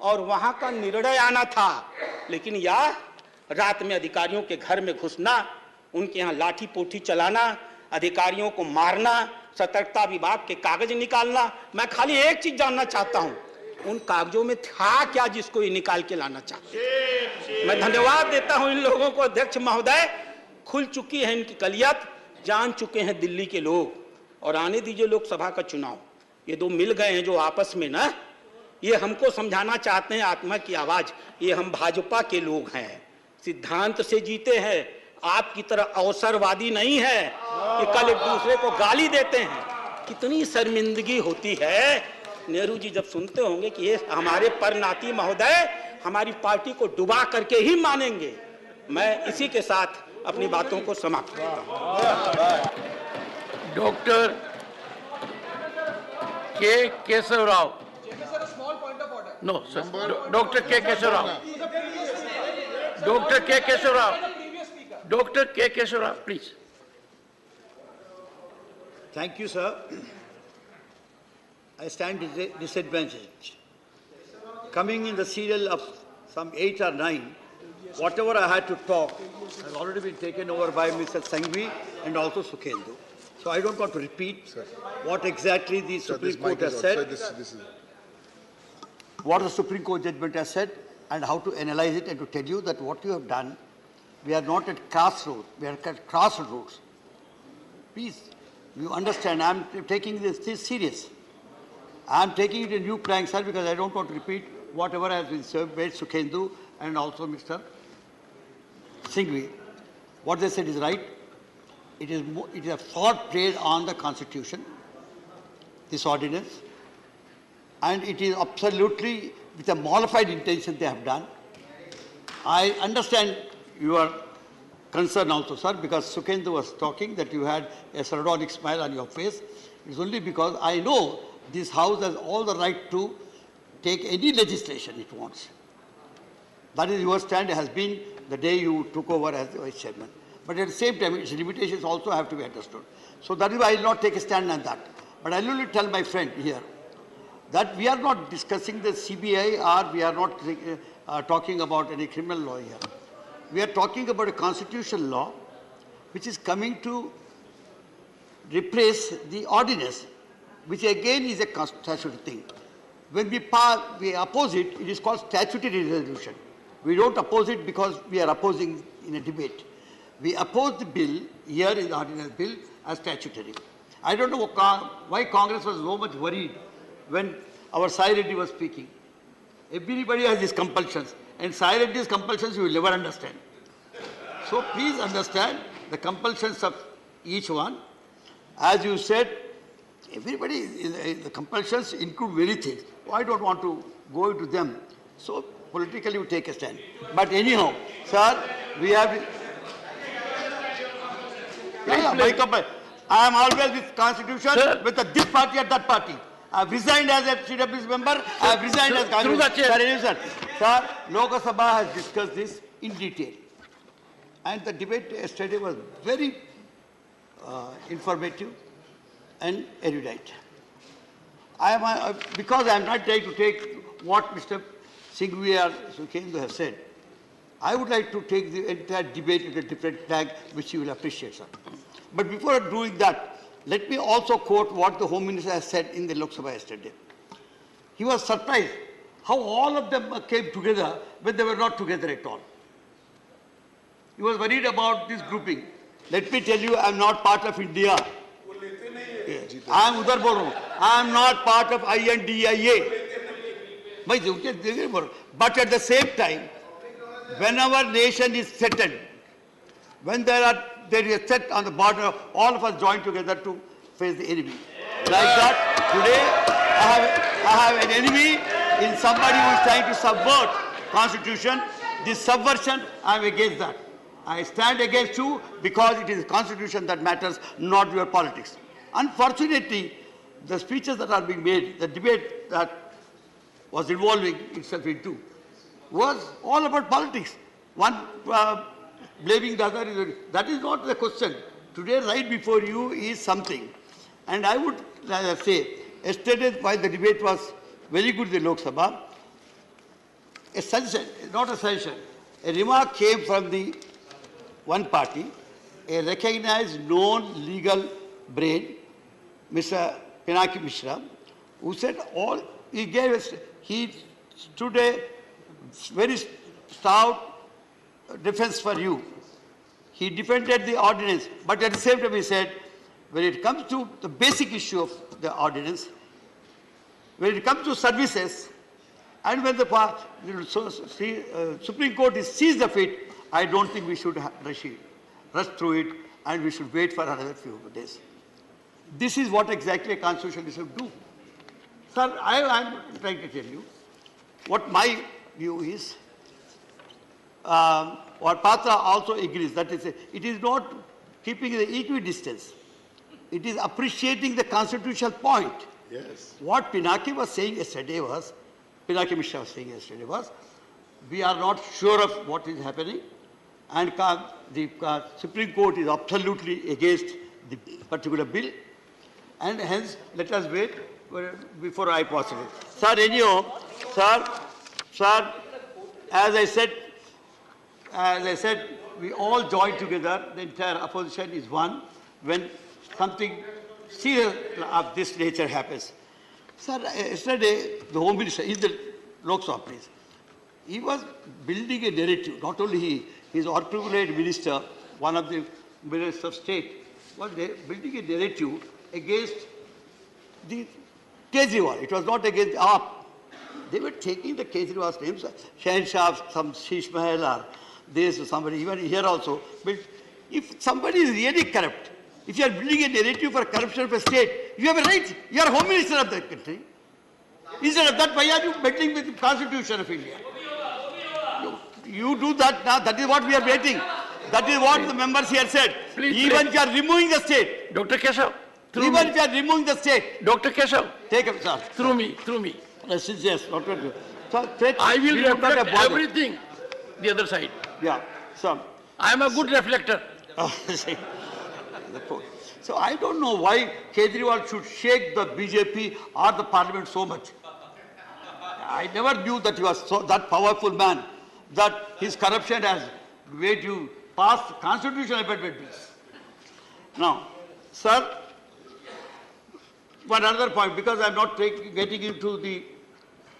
और वहां का निर्णय आना था, लेकिन यह रात में अधिकारियों के घर में घुसना, उनके यहाँ लाठी पोठी चलाना, अधिकारियों को मारना, सतर्कता विभाग के कागज निकालना। मैं खाली एक चीज जानना चाहता हूं, उन कागजों में था क्या जिसको ये निकाल के लाना चाहते। मैं धन्यवाद देता हूं इन लोगों को। अध्यक्ष महोदय, खुल चुकी है इनकी कलियत, जान चुके हैं दिल्ली के लोग, और आने दीजिए लोकसभा का चुनाव। ये दो मिल गए हैं जो आपस में ना, ये हमको समझाना चाहते हैं आत्मा की आवाज, ये हम भाजपा के लोग हैं, सिद्धांत से जीते हैं, आपकी तरह अवसरवादी नहीं है कि कल एक दूसरे को गाली देते हैं। कितनी शर्मिंदगी होती है। नेहरू जी जब सुनते होंगे कि ये हमारे परनाती महोदय हमारी पार्टी को डुबा करके ही मानेंगे। मैं इसी के साथ अपनी बातों को समाप्त करता हूं। Doctor K Keshav Rao, no sir, doctor K Keshav Rao, doctor K Keshav Rao, doctor K Keshav Rao, please. Thank you, sir. I stand disadvantaged. Coming in the serial of some 8 or 9, whatever I had to talk has already been taken over by Mr. Sanghvi and also Sukhendu. So I don't want to repeat what exactly the Supreme Court has said, what the Supreme Court judgment has said, and how to analyze it, and to tell you that what you have done, we are not at crossroads, we are at crossroads. Please, you understand, I am taking this serious. I am taking it in new plank, sir, because I don't want to repeat whatever has been said by Sukhendu and also Mr. Singhvi. What they said is right. It is a fraud played on the Constitution, this ordinance, and it is absolutely with a mollified intention they have done. I understand your concern also, sir, because Sukhendu was talking that you had a sardonic smile on your face. It's only because I know this House has all the right to take any legislation it wants. That is your stand, has been the day you took over as the Vice Chairman. But at the same time, its limitations also have to be understood. So that is why I will not take a stand on that. But I will only tell my friend here that we are not discussing the CBI, or we are not talking about any criminal law here. We are talking about a constitutional law which is coming to replace the ordinance, which again is a statutory thing. When we oppose it, it is called statutory resolution. We don't oppose it because we are opposing in a debate. We oppose the bill, here in the ordinance bill, as statutory. I don't know why Congress was so much worried when our Sai Reddy was speaking. Everybody has these compulsions, and Sai Reddy's compulsions you will never understand. So please understand the compulsions of each one. As you said, everybody, the compulsions include many things. I don't want to go into them. So politically you take a stand. But anyhow, sir, we have... I am always with Constitution, sir, with this party or that party. I have resigned as a CW's member. I have resigned as Congress. Sir, Lok Sabha has discussed this in detail. And the debate yesterday was very informative and erudite. Because I am not trying to take what Mr. Singhvi or Sukhendu has said, I would like to take the entire debate at a different flag, which you will appreciate, sir. But before doing that, let me also quote what the Home Minister has said in the Lok Sabha yesterday. He was surprised how all of them came together when they were not together at all. He was worried about this grouping. Let me tell you, I am not part of India. I am udhar bol raha hu. I am not part of INDIA. But at the same time, when our nation is threatened, when there is a threat on the border, all of us join together to face the enemy. Like that, today I have an enemy in somebody who is trying to subvert Constitution. This subversion, I am against that. I stand against you because it is the Constitution that matters, not your politics. Unfortunately, the speeches that are being made, the debate that was involving itself into, was all about politics. One blaming the other. That is not the question. Today, right before you is something. And I would say, yesterday, while the debate was very good in the Lok Sabha, a suggestion, not a suggestion, a remark came from the one party, a recognized, known legal brain, Mr. Pinaki Mishra, who said he stood a very stout defense for you. He defended the ordinance, but at the same time he said, when it comes to the basic issue of the ordinance, when it comes to services, and when the Supreme Court sees the fit, I don't think we should rush through it, and we should wait for another few days. This is what exactly a constitution should do. Sir, I am trying to tell you what my view is. What Patra also agrees, that is, it is not keeping the equidistance. It is appreciating the constitutional point. Yes. What Pinaki was saying yesterday was, Pinaki Mishra was saying yesterday was, we are not sure of what is happening, and the Supreme Court is absolutely against the particular bill, and hence let us wait before I proceed. Sir, anyhow, sir, as I said, we all join together. The entire opposition is one when something serious of this nature happens. Sir, yesterday the Home Minister in the Lok Sabha, please, he was building a narrative. Not only he, his articulate minister, one of the ministers of state, was building a narrative against the Kejriwal. It was not against AAP. They were taking the Kejriwal's names, Shahenshah, some Sheesh Mahal, or this, somebody, even here also. But if somebody is really corrupt, if you are building a narrative for corruption of a state, you have a right. You are Home Minister of the country. Instead of that, why are you meddling with the Constitution of India? You do that now. That is what we are waiting. That is what the members here said. Even if you are removing the state. Dr. Keshav. Even if you are removing the state. Dr. Keshav. Take it, sir. Through me. Yes, Dr. So, I will reflect everything the other side. Yeah. So, I am a good reflector. So I don't know why Kejriwal should shake the BJP or the parliament so much. I never knew that he was that powerful man, that his corruption has made you pass constitutional amendment bills. Now, sir, one other point, because I am not getting into the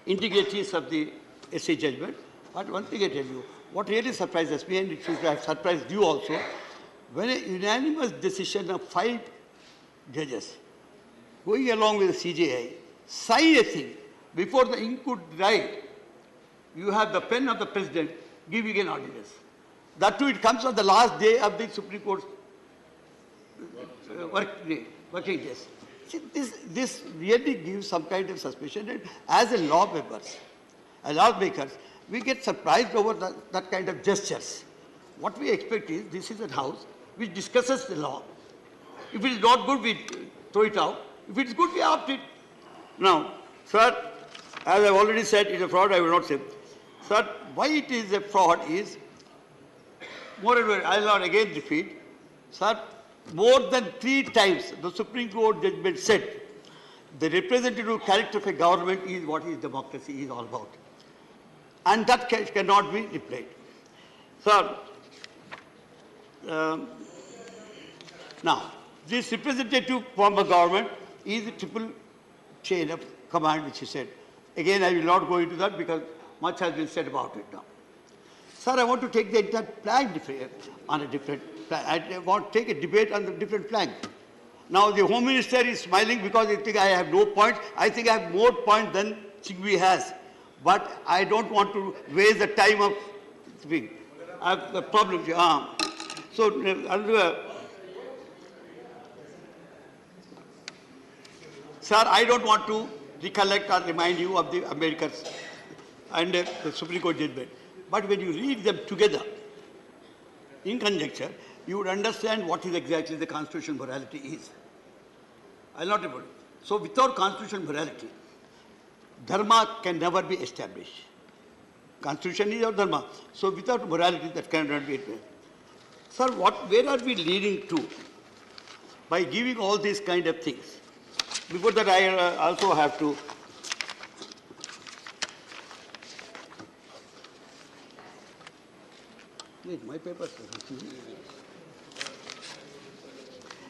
integrities of the SC judgment, but one thing I tell you, what really surprises me, and it should have surprised you also, when a unanimous decision of 5 judges going along with the CJI sign a thing before the ink could dry, you have the pen of the president giving an ordinance. That too, it comes on the last day of the Supreme Court's working days. See, this really gives some kind of suspicion, and as a lawmakers, we get surprised over that kind of gestures. What we expect is, this is a house which discusses the law. If it is not good, we throw it out. If it is good, we opt it. Now, sir, as I have already said, it is a fraud, I will not say. Sir, why it is a fraud is, moreover, I will not again repeat, sir, more than 3 times the Supreme Court judgment said the representative character of a government is what is democracy is all about. And that cannot be replayed. Sir, now, this representative form of government is a triple chain of command, which he said. Again, I will not go into that because much has been said about it now. Sir, I want to take the entire flag on a different plan. I want to take a debate on the different flag. Now the Home Minister is smiling because he thinks I have no points. I think I have more points than Singhvi has. But I don't want to waste the time of speaking. I have the problem. Sir, I don't want to recollect or remind you of the Americans and the Supreme Court judgment. But when you read them together, in conjecture, you would understand what is exactly the constitutional morality is. I'll not able to. So without constitutional morality, dharma can never be established. Constitution is our dharma. So without morality, that cannot be established. Sir, where are we leading to by giving all these kind of things? Before that, I also have to wait, my papers.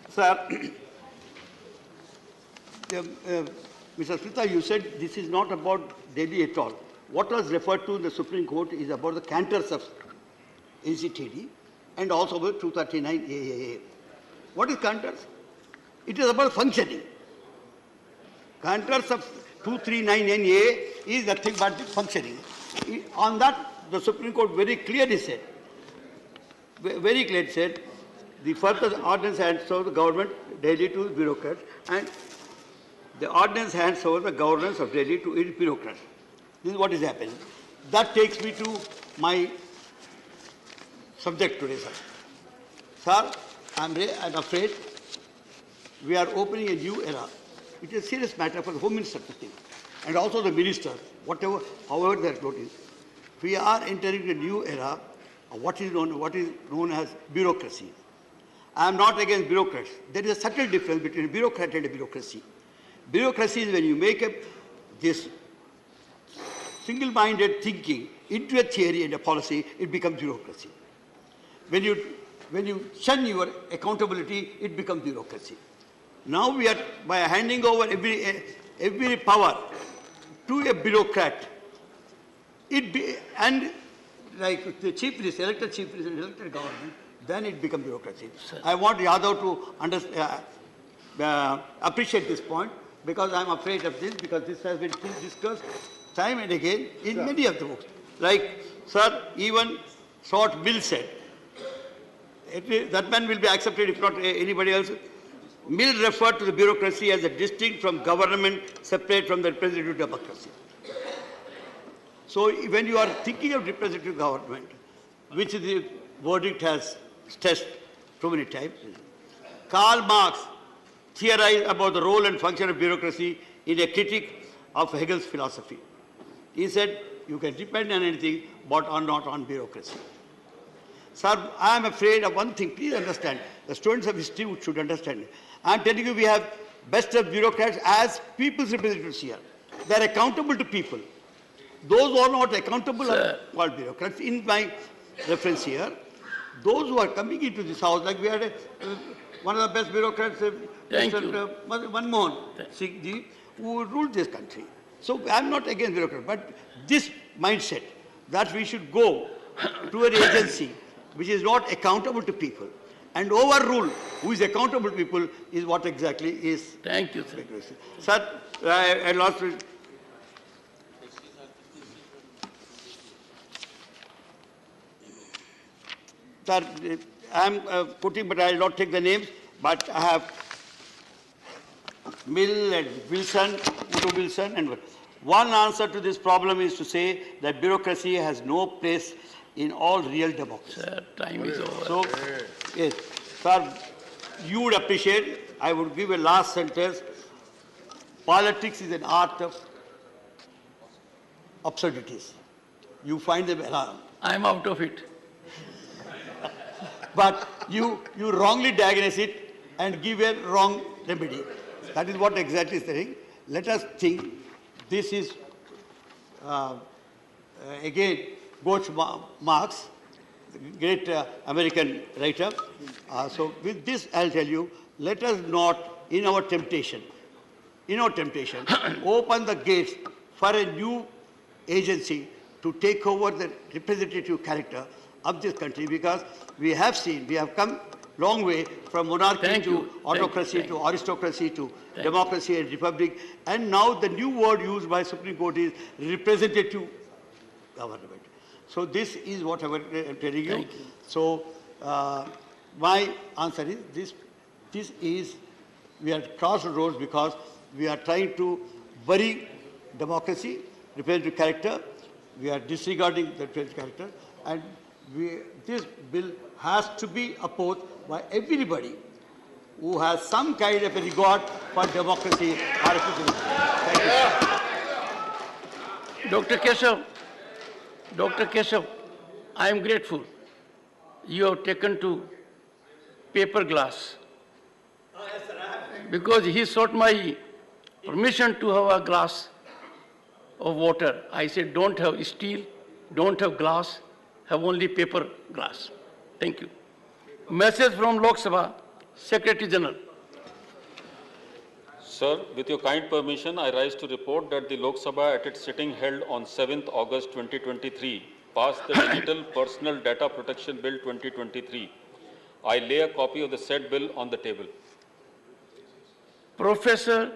Sir, Mr. Smita, you said this is not about Delhi at all. What was referred to in the Supreme Court is about the cantors of NCTD and also about 239 AAA. What is cantors? It is about functioning. Cantors of 239 NA is nothing but functioning. On that, the Supreme Court very clearly said, the further ordinance hands over the government Delhi to bureaucrats, and the ordinance hands over the governance of Delhi to bureaucrats. This is what is happening. That takes me to my subject today, sir. Sir, I'm afraid we are opening a new era. It is a serious matter for the Home Minister to think, and also the minister, however they are floating. We are entering a new era of what is known as bureaucracy. I am not against bureaucrats. There is a subtle difference between a bureaucrat and a bureaucracy. Bureaucracy is when you make this single-minded thinking into a theory and a policy, it becomes bureaucracy. When you shun your accountability, it becomes bureaucracy. Now we are, by handing over every power to a bureaucrat, and like the chief minister, elected chief minister, elected government, then it becomes bureaucracy. Sir. I want Yadav to appreciate this point, because I'm afraid of this, because this has been discussed time and again in many of the books. Like, sir, even Short Mill said, that man will be accepted if not anybody else. Mill referred to the bureaucracy as a distinct from government, separate from the representative democracy. So when you are thinking of representative government, which the verdict has stressed too many times, Karl Marx theorized about the role and function of bureaucracy in a critique of Hegel's philosophy. He said, you can depend on anything, but not on bureaucracy. Sir, I am afraid of one thing. Please understand. The students of history should understand. I am telling you, we have best of bureaucrats as people's representatives here. They are accountable to people. Those who are not accountable are called bureaucrats. In my reference here, those who are coming into this house, like we had one of the best bureaucrats, Mr. Manmohan Singh Ji, who ruled this country. So I am not against bureaucrats, but this mindset that we should go to an agency which is not accountable to people and overrule who is accountable to people is what exactly is. Thank you, sir. Sir, I lost it. Sir, I am putting, but I will not take the names, but I have Mill and Wilson, Woodrow Wilson, and one answer to this problem is to say that bureaucracy has no place in all real democracy. Sir, time is over. So, yes, sir, you would appreciate, I would give a last sentence. Politics is an art of absurdities. You find them alarm. I am out of it. But you wrongly diagnose it and give a wrong remedy. That is what exactly is the thing. Let us think this is, again, Marx, the great American writer. So with this, I'll tell you, let us not, in our temptation, open the gates for a new agency to take over the representative character of this country, because we have seen, we have come long way from monarchy to autocracy to aristocracy to democracy and republic. And now the new word used by Supreme Court is representative government. So this is what I'm telling you. So my answer is this is, we are crossroads because we are trying to bury democracy, representative character. We are disregarding the representative character, and this bill has to be opposed by everybody who has some kind of a regard for democracy. Thank you. Dr. Keshav, I am grateful. You have taken to paper glass because he sought my permission to have a glass of water. I said, don't have steel, don't have glass, have only paper glass. Thank you. Message from Lok Sabha, Secretary General. Sir, with your kind permission, I rise to report that the Lok Sabha at its sitting held on 7th August 2023 passed the Digital Personal Data Protection Bill 2023. I lay a copy of the said bill on the table. Professor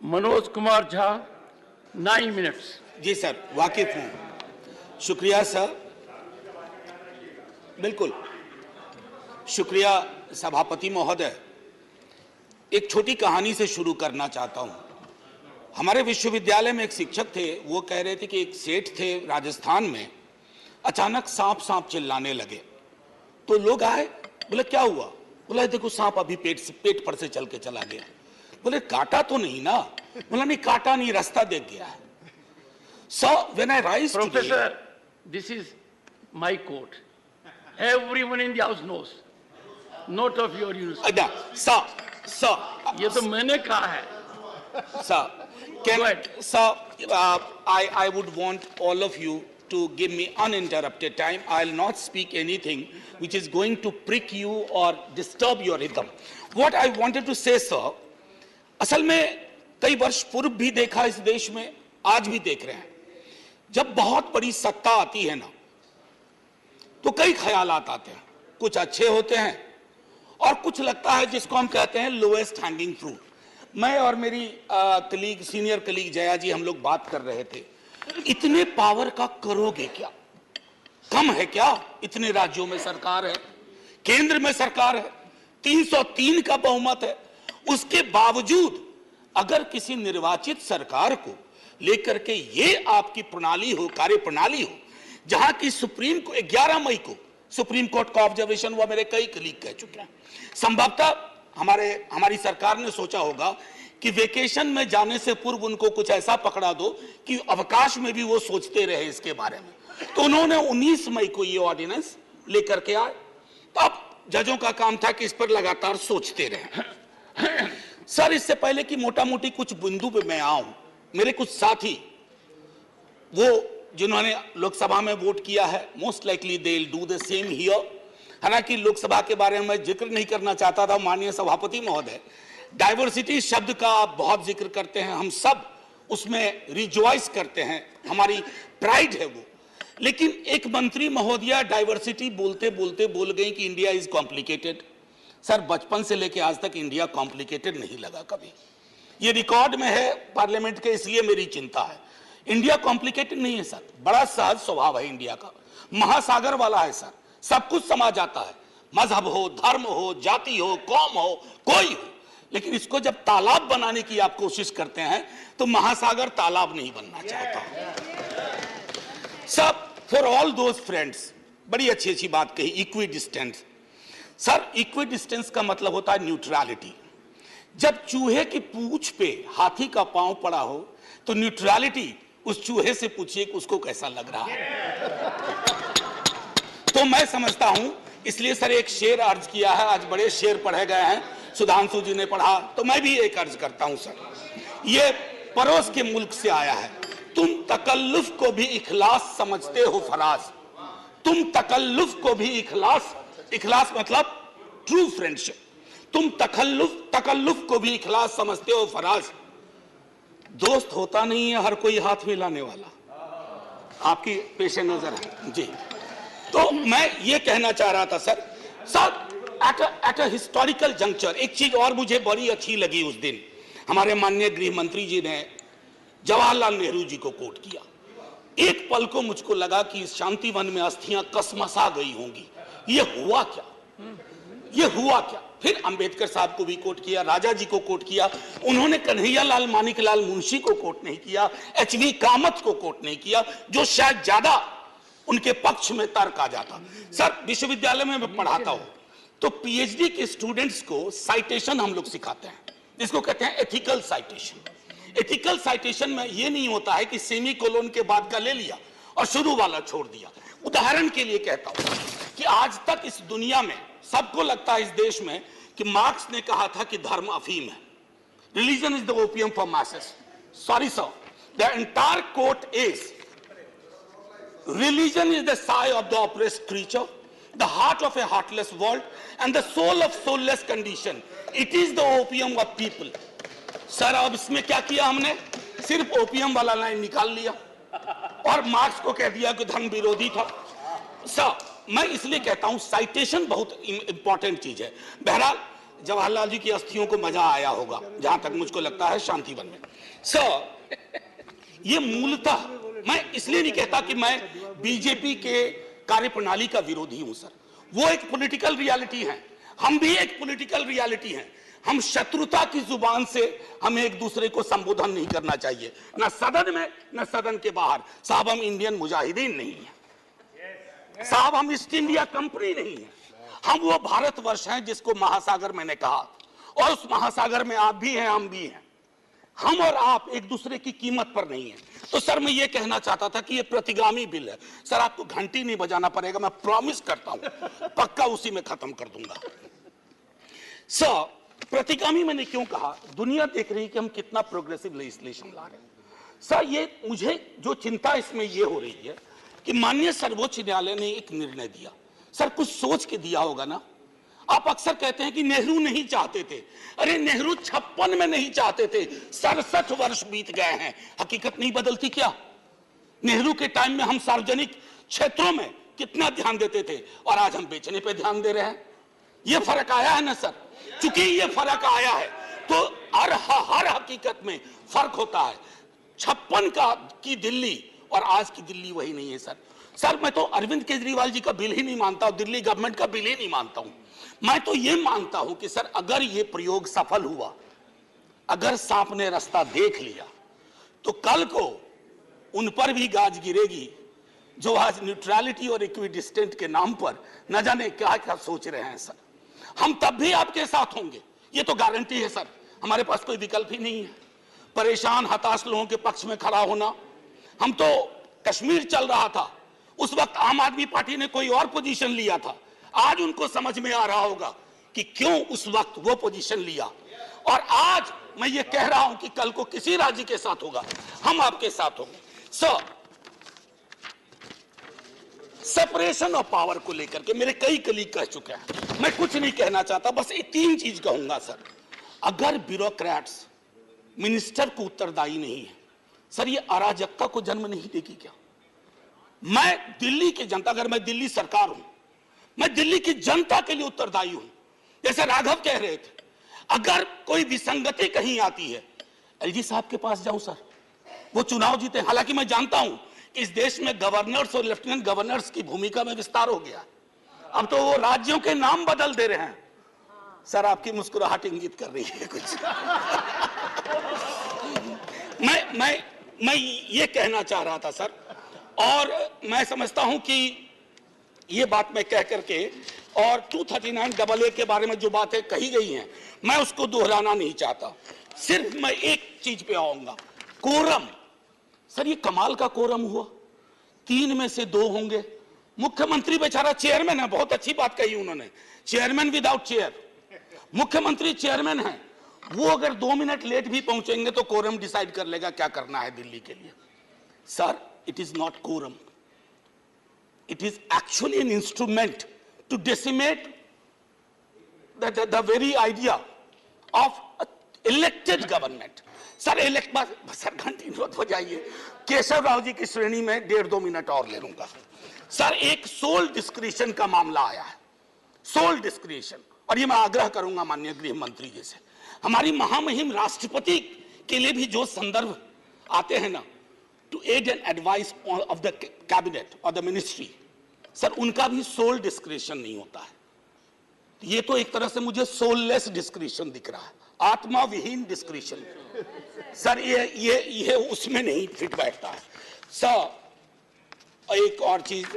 Manoj Kumar Jha, 9 minutes. Ji sir, वाकिफ हूँ। शुक्रिया sir, बिल्कुल शुक्रिया सभापति महोदय। एक छोटी कहानी से शुरू करना चाहता हूँ। हमारे विश्वविद्यालय में एक शिक्षक थे, वो कह रहे थे कि एक सेठ थे राजस्थान में, अचानक सांप सांप चिल्लाने लगे। तो लोग आए, बोले क्या हुआ? बोला देखो सांप अभी पेट पर से चल के चला गया। बोले काटा तो नहीं ना? बोला नहीं काटा नहीं, रास्ता देख गया है। So when I rise today, Professor, this is my court. Everyone in the house knows. Not of your university. Sir, ये तो मैंने कहा है. Sir, I would want all of you to give me uninterrupted time. I'll not speak anything which is going to prick you or disturb your rhythm. What I wanted to say, sir, असल में कई वर्ष पूर्व भी देखा इस देश में, आज भी देख रहे हैं। जब बहुत बड़ी सत्ता आती है ना, तो कई ख्यालात आते हैं। कुछ अच्छे होते हैं और कुछ लगता है जिसको हम कहते हैं लोएस्ट हैंगिंग फ्रूट। मैं और मेरी सीनियर कलीग जया जी, हम लोग बात कर रहे थे, इतने पावर का करोगे क्या? कम है क्या? इतने राज्यों में सरकार है, केंद्र में सरकार है, 303 का बहुमत है। उसके बावजूद अगर किसी निर्वाचित सरकार को लेकर के ये आपकी प्रणाली हो, कार्य प्रणाली हो, जहां की सुप्रीम को 11 मई को सुप्रीम कोर्ट का ऑब्जर्वेशन हुआ, मेरे कई कलीग कह चुके हैं। संभवतः हमारी सरकार ने सोचा होगा कि वेकेशन में जाने से पूर्व उनको कुछ ऐसा पकड़ा दो कि अवकाश में भी वो सोचते रहे इसके बारे में। तो उन्होंने 19 मई को ये ऑर्डिनेंस लेकर के आए। तो अब जजों का काम था कि इस पर लगातार सोचते रहे। सर, इससे पहले कि मोटा मोटी कुछ बिंदु पे मैं आऊं, मेरे कुछ साथी वो जिन्होंने लोकसभा में वोट किया है, most likely they will do the same here. हालांकि लोकसभा के बारे में मैं जिक्र नहीं करना चाहता था, माननीय सभापति महोदय, डाइवर्सिटी शब्द का आप बहुत जिक्र करते हैं, हम सब उसमें रिजॉइस करते हैं, हमारी प्राइड है वो। लेकिन एक मंत्री महोदया डाइवर्सिटी बोलते बोलते बोल गई कि इंडिया इज कॉम्प्लिकेटेड। सर, बचपन से लेकर आज तक इंडिया कॉम्प्लिकेटेड नहीं लगा कभी। ये रिकॉर्ड में है पार्लियामेंट के, इसलिए मेरी चिंता है। इंडिया कॉम्प्लिकेटेड नहीं है सर, बड़ा सहज स्वभाव है इंडिया का, महासागर वाला है सर, सब कुछ समा जाता है, मजहब हो, धर्म हो, जाति हो, कौम हो, कोई हो। लेकिन इसको जब तालाब बनाने की आप कोशिश करते हैं तो महासागर तालाब नहीं बनना चाहता। सब फॉर ऑल दोज फ्रेंड्स, बड़ी अच्छी अच्छी बात कही, equi distance. Sir, equi distance का मतलब होता है न्यूट्रलिटी। जब चूहे की पूंछ पे हाथी का पांव पड़ा हो तो न्यूट्रलिटी उस चूहे से पूछिए कि उसको कैसा लग रहा है। तो मैं समझता हूं, इसलिए सर एक शेर अर्ज किया है, आज बड़े शेर पढ़े गए हैं, सुधांशु जी ने पढ़ा, तो मैं भी एक अर्ज करता हूं सर। ये पड़ोस के मुल्क से आया है। तुम तकल्लुफ को भी इखलास समझते हो फराज, तुम तकल्लुफ को भी इखलास मतलब ट्रू फ्रेंडशिप, तुम तकल्लुफ को भी इखलास समझते हो फराज। दोस्त होता नहीं है हर कोई हाथ मिलाने वाला, आपकी पेश नजर है जी। तो मैं ये कहना चाह रहा था sir, at a historical juncture एक चीज और मुझे बड़ी अच्छी लगी उस दिन, हमारे माननीय गृह मंत्री जी ने जवाहरलाल नेहरू जी को कोट किया। एक पल को मुझको लगा कि इस शांति वन में अस्थियां कसमसा गई होंगी। ये हुआ क्या? ये हुआ क्या? फिर अंबेडकर साहब को भी कोट किया, राजा जी को कोट किया, उन्होंने कन्हैयालाल मानिकलाल मुंशी को कोट नहीं किया, एचवी कामत को कोट नहीं किया, जो शायद ज्यादा उनके पक्ष में तर्क आ जाता। सर, विश्वविद्यालय में मैं पढ़ाता हूं तो पीएचडी के स्टूडेंट्स को साइटेशन हम लोग सिखाते हैं, जिसको कहते हैं एथिकल साइटेशन। एथिकल साइटेशन में यह नहीं होता है कि सेमी कोलोन के बाद का ले लिया और शुरू वाला छोड़ दिया। उदाहरण के लिए कहता हूं कि आज तक इस दुनिया में सबको लगता है इस देश में कि मार्क्स ने कहा था कि धर्म अफीम है, religion is the opium for masses. Sorry sir, the entire quote is religion is the sigh of the oppressed creature, the heart of a heartless world, and the soul of soulless condition. It is the opium of people. Sir, अब इसमें क्या किया हमने? सिर्फ opium वाला line निकाल लिया और मार्क्स को कह दिया कि धर्म विरोधी था। सर, मैं इसलिए कहता हूं साइटेशन बहुत इंपॉर्टेंट चीज है। बहरहाल जवाहरलाल जी की अस्थियों को मजा आया होगा, जहां तक मुझको लगता है शांतिवन में। सर, ये मूलतः मैं इसलिए नहीं कहता कि मैं बीजेपी के कार्यप्रणाली का विरोधी हूं सर, वो एक पॉलिटिकल रियलिटी है, हम भी एक पॉलिटिकल रियलिटी हैं। हम शत्रुता की जुबान से हमें एक दूसरे को संबोधन नहीं करना चाहिए, ना सदन में न सदन के बाहर। साहब, हम इंडियन मुजाहिदीन नहीं है साहब, हम ईस्ट इंडिया कंपनी नहीं है, हम वो भारतवर्ष हैं जिसको महासागर मैंने कहा, और उस महासागर में आप भी हैं, हम भी हैं। हम और आप एक दूसरे की कीमत पर नहीं है। तो सर, मैं ये कहना चाहता था कि ये प्रतिगामी बिल है। सर, आपको घंटी नहीं बजाना पड़ेगा, मैं प्रॉमिस करता हूं, पक्का उसी में खत्म कर दूंगा। सर, प्रतिगामी मैंने क्यों कहा? दुनिया देख रही है कि हम कितना प्रोग्रेसिव लेजिस्लेशन ला रहे हैं। सर, ये मुझे जो चिंता इसमें ये हो रही है कि माननीय सर्वोच्च न्यायालय ने एक निर्णय दिया। सर, कुछ सोच के दिया होगा ना। आप अक्सर कहते हैं कि नेहरू नहीं चाहते थे। अरे, नेहरू 56 में नहीं चाहते थे, 67 वर्ष बीत गए हैं, हकीकत नहीं बदलती क्या? नेहरू के टाइम में हम सार्वजनिक क्षेत्रों में कितना ध्यान देते थे और आज हम बेचने पे ध्यान दे रहे हैं। ये फर्क आया है ना सर। चूंकि ये फर्क आया है तो हर हकीकत में फर्क होता है। 56 की दिल्ली और आज की दिल्ली वही नहीं है सर। सर, मैं तो अरविंद केजरीवाल जी का बिल ही नहीं मानता हूं, दिल्ली गवर्नमेंट का बिल ही नहीं मानता हूं। मैं तो ये मानता हूं कि सर, अगर ये प्रयोग सफल हुआ, अगर सांप ने रास्ता देख लिया, तो कल को उन पर भी गाज गिरेगी जो आज न्यूट्रलिटी और इक्विडिस्टेंट के नाम पर न जाने क्या क्या सोच रहे हैं। सर, हम तब भी आपके साथ होंगे, ये तो गारंटी है सर, हमारे पास कोई विकल्प ही नहीं है। परेशान हताश लोगों के पक्ष में खड़ा होना। हम तो कश्मीर चल रहा था, उस वक्त आम आदमी पार्टी ने कोई और पोजीशन लिया था, आज उनको समझ में आ रहा होगा कि क्यों उस वक्त वो पोजीशन लिया। और आज मैं ये कह रहा हूं कि कल को किसी राज्य के साथ होगा, हम आपके साथ होंगे। सर, सेपरेशन ऑफ पावर को लेकर के मेरे कई कलीग कह चुके हैं, मैं कुछ नहीं कहना चाहता, बस ये 3 चीज कहूंगा सर। अगर ब्यूरोक्रेट्स मिनिस्टर को उत्तरदायी नहीं है सर, ये अराजकता को जन्म नहीं देगी क्या? मैं दिल्ली की जनता, अगर मैं दिल्ली सरकार हूं, मैं दिल्ली की जनता के लिए उत्तरदायी हूं। जैसे राघव कह रहे थे, अगर कोई विसंगति कहीं आती है, एलजी साहब के पास जाऊं सर, वो चुनाव जीते। हालांकि मैं जानता हूं कि इस देश में गवर्नर्स और लेफ्टिनेंट गवर्नर्स की भूमिका में विस्तार हो गया, अब तो वो राज्यों के नाम बदल दे रहे हैं। सर, आपकी मुस्कुराहट इंगित कर रही है कुछ। मैं ये कहना चाह रहा था सर, और मैं समझता हूं कि ये बात मैं कह करके, और 239AA के बारे में जो बातें कही गई हैं मैं उसको दोहराना नहीं चाहता। सिर्फ मैं एक चीज पे आऊंगा, कोरम। सर, ये कमाल का कोरम हुआ, 3 में से 2 होंगे। मुख्यमंत्री बेचारा चेयरमैन है, बहुत अच्छी बात कही उन्होंने, चेयरमैन विदाउट चेयर। मुख्यमंत्री चेयरमैन है, वो अगर 2 मिनट लेट भी पहुंचेंगे तो कोरम डिसाइड कर लेगा क्या करना है दिल्ली के लिए। Sir, it is not quorum. It is actually an instrument to decimate the very idea of elected government. Sir, sir घंटी मत बजाइए, केशव राव जी की श्रेणी में 1.5-2 मिनट और ले लूंगा। सर, एक सोल डिस्क्रिशन का मामला आया है, सोल डिस्क्रिशन, और ये मैं आग्रह करूंगा माननीय गृह मंत्री जी से, हमारी महामहिम राष्ट्रपति के लिए भी जो संदर्भ आते हैं ना, to aid and advice of the cabinet और द मिनिस्ट्री, सर उनका भी सोल डिस्क्रिशन नहीं होता है। ये तो एक तरह से मुझे सोललेस डिस्क्रिशन दिख रहा है, आत्मा विहीन डिस्क्रिशन। सर ये उसमें नहीं फिट बैठता है। सर एक और चीज,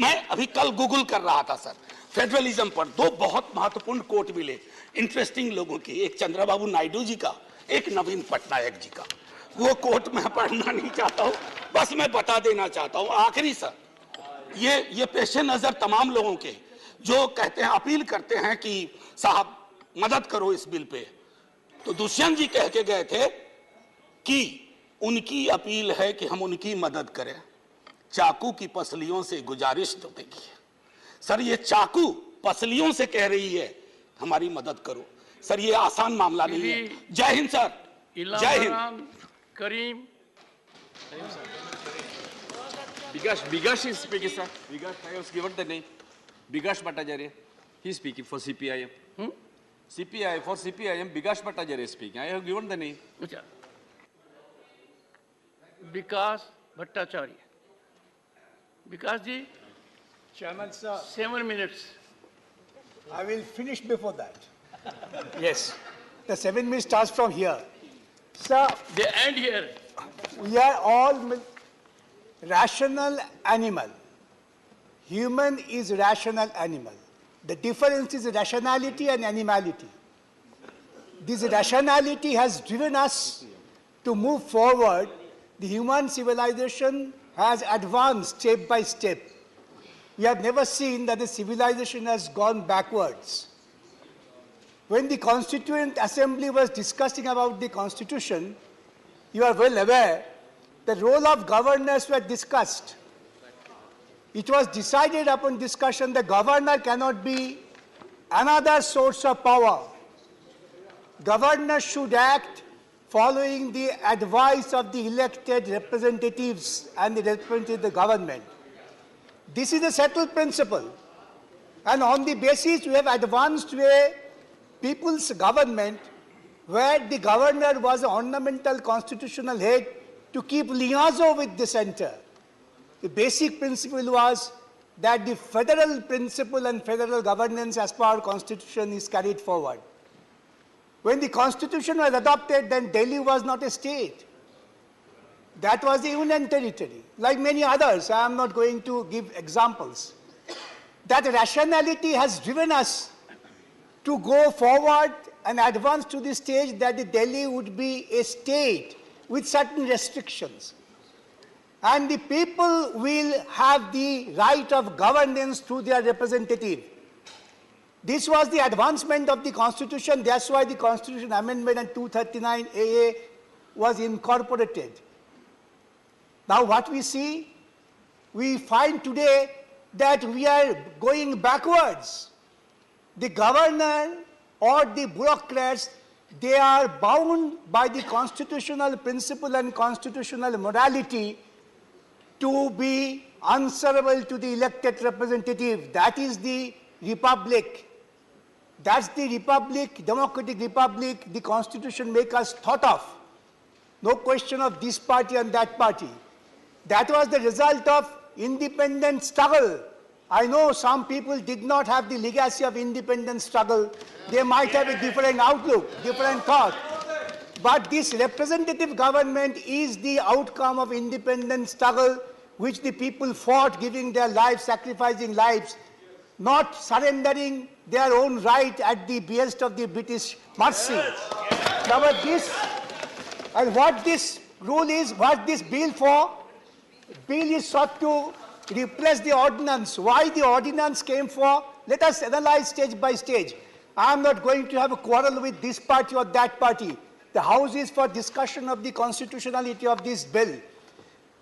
मैं अभी कल गूगल कर रहा था सर, फेडरलिज्म पर दो बहुत महत्वपूर्ण कोट मिले इंटरेस्टिंग लोगों की, एक चंद्रबाबू नायडू जी का, एक नवीन पटनायक जी का। वो कोट मैं पढ़ना नहीं चाहता हूं, बस मैं बता देना चाहता हूं। आखिरी सर, ये पेशे नजर तमाम लोगों के जो कहते हैं, अपील करते हैं कि साहब मदद करो इस बिल पे, तो दुष्यंत जी कह के गए थे कि उनकी अपील है कि हम उनकी मदद करें, चाकू की पसलियों से गुजारिश तो देखिए। सर ये चाकू पसलियों से कह रही है हमारी मदद करो। सर ये आसान मामला नहीं है। जय हिंद सर, जय हिंद। करीम Bigash is speaking, sir. Bigash, I was given the name. Bigash Bhattacharya. He is speaking for CPIM. For CPIM, Bigash Bhattacharya is speaking. I have given the name. Bigash Bhattacharya. Bigash ji, Chairman, sir. 7 minutes. I will finish before that. Yes. The 7 minutes starts from here. Sir. They end here. We are all rational animal. Human is rational animal. The difference is rationality and animality. This rationality has driven us to move forward. The human civilization has advanced step by step. We have never seen that the civilization has gone backwards. When the Constituent Assembly was discussing about the Constitution, you are well aware, the role of governors were discussed. It was decided upon discussion the governor cannot be another source of power. Governors should act following the advice of the elected representatives and the representative of the government. This is a settled principle. And on the basis we have advanced to a people's government where the governor was an ornamental constitutional head to keep liaison with the center. The basic principle was that the federal principle and federal governance as per our constitution is carried forward. When the constitution was adopted, then Delhi was not a state. That was a union territory. Like many others, I am not going to give examples. That rationality has driven us to go forward and advance to the stage that the Delhi would be a state with certain restrictions. And the people will have the right of governance through their representative. This was the advancement of the Constitution. That's why the Constitution Amendment and 239 AA was incorporated. Now what we see, we find today that we are going backwards. The governor or the bureaucrats, they are bound by the constitutional principle and constitutional morality to be answerable to the elected representative. That is the republic. That's the republic, democratic republic, the constitution makes us thought of. No question of this party and that party. That was the result of independent struggle. I know some people did not have the legacy of independent struggle. They might have a different outlook, different thought. But this representative government is the outcome of independent struggle which the people fought, giving their lives, sacrificing lives, not surrendering their own right at the behest of the British mercy. Now, this, and what this rule is, what this bill for? Bill is sought to replace the ordinance. Why the ordinance came for? Let us analyze stage by stage. I am not going to have a quarrel with this party or that party. The House is for discussion of the constitutionality of this bill.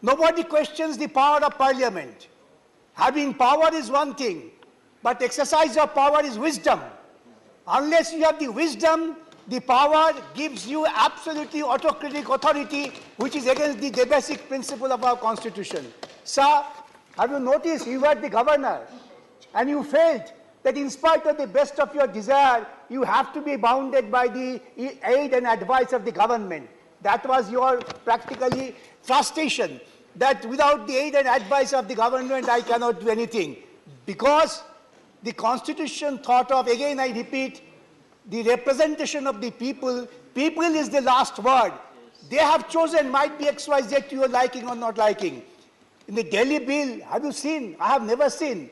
Nobody questions the power of Parliament. Having power is one thing, but exercise of power is wisdom. Unless you have the wisdom, the power gives you absolutely autocratic authority, which is against the basic principle of our constitution. Sir, have you noticed you were the governor and you failed? that in spite of the best of your desire, you have to be bounded by the aid and advice of the government. That was your practically frustration, that without the aid and advice of the government, I cannot do anything. Because the Constitution thought of, again I repeat, the representation of the people. People is the last word. They have chosen, might be XYZ to your liking or not liking. In the Delhi bill, have you seen? I have never seen.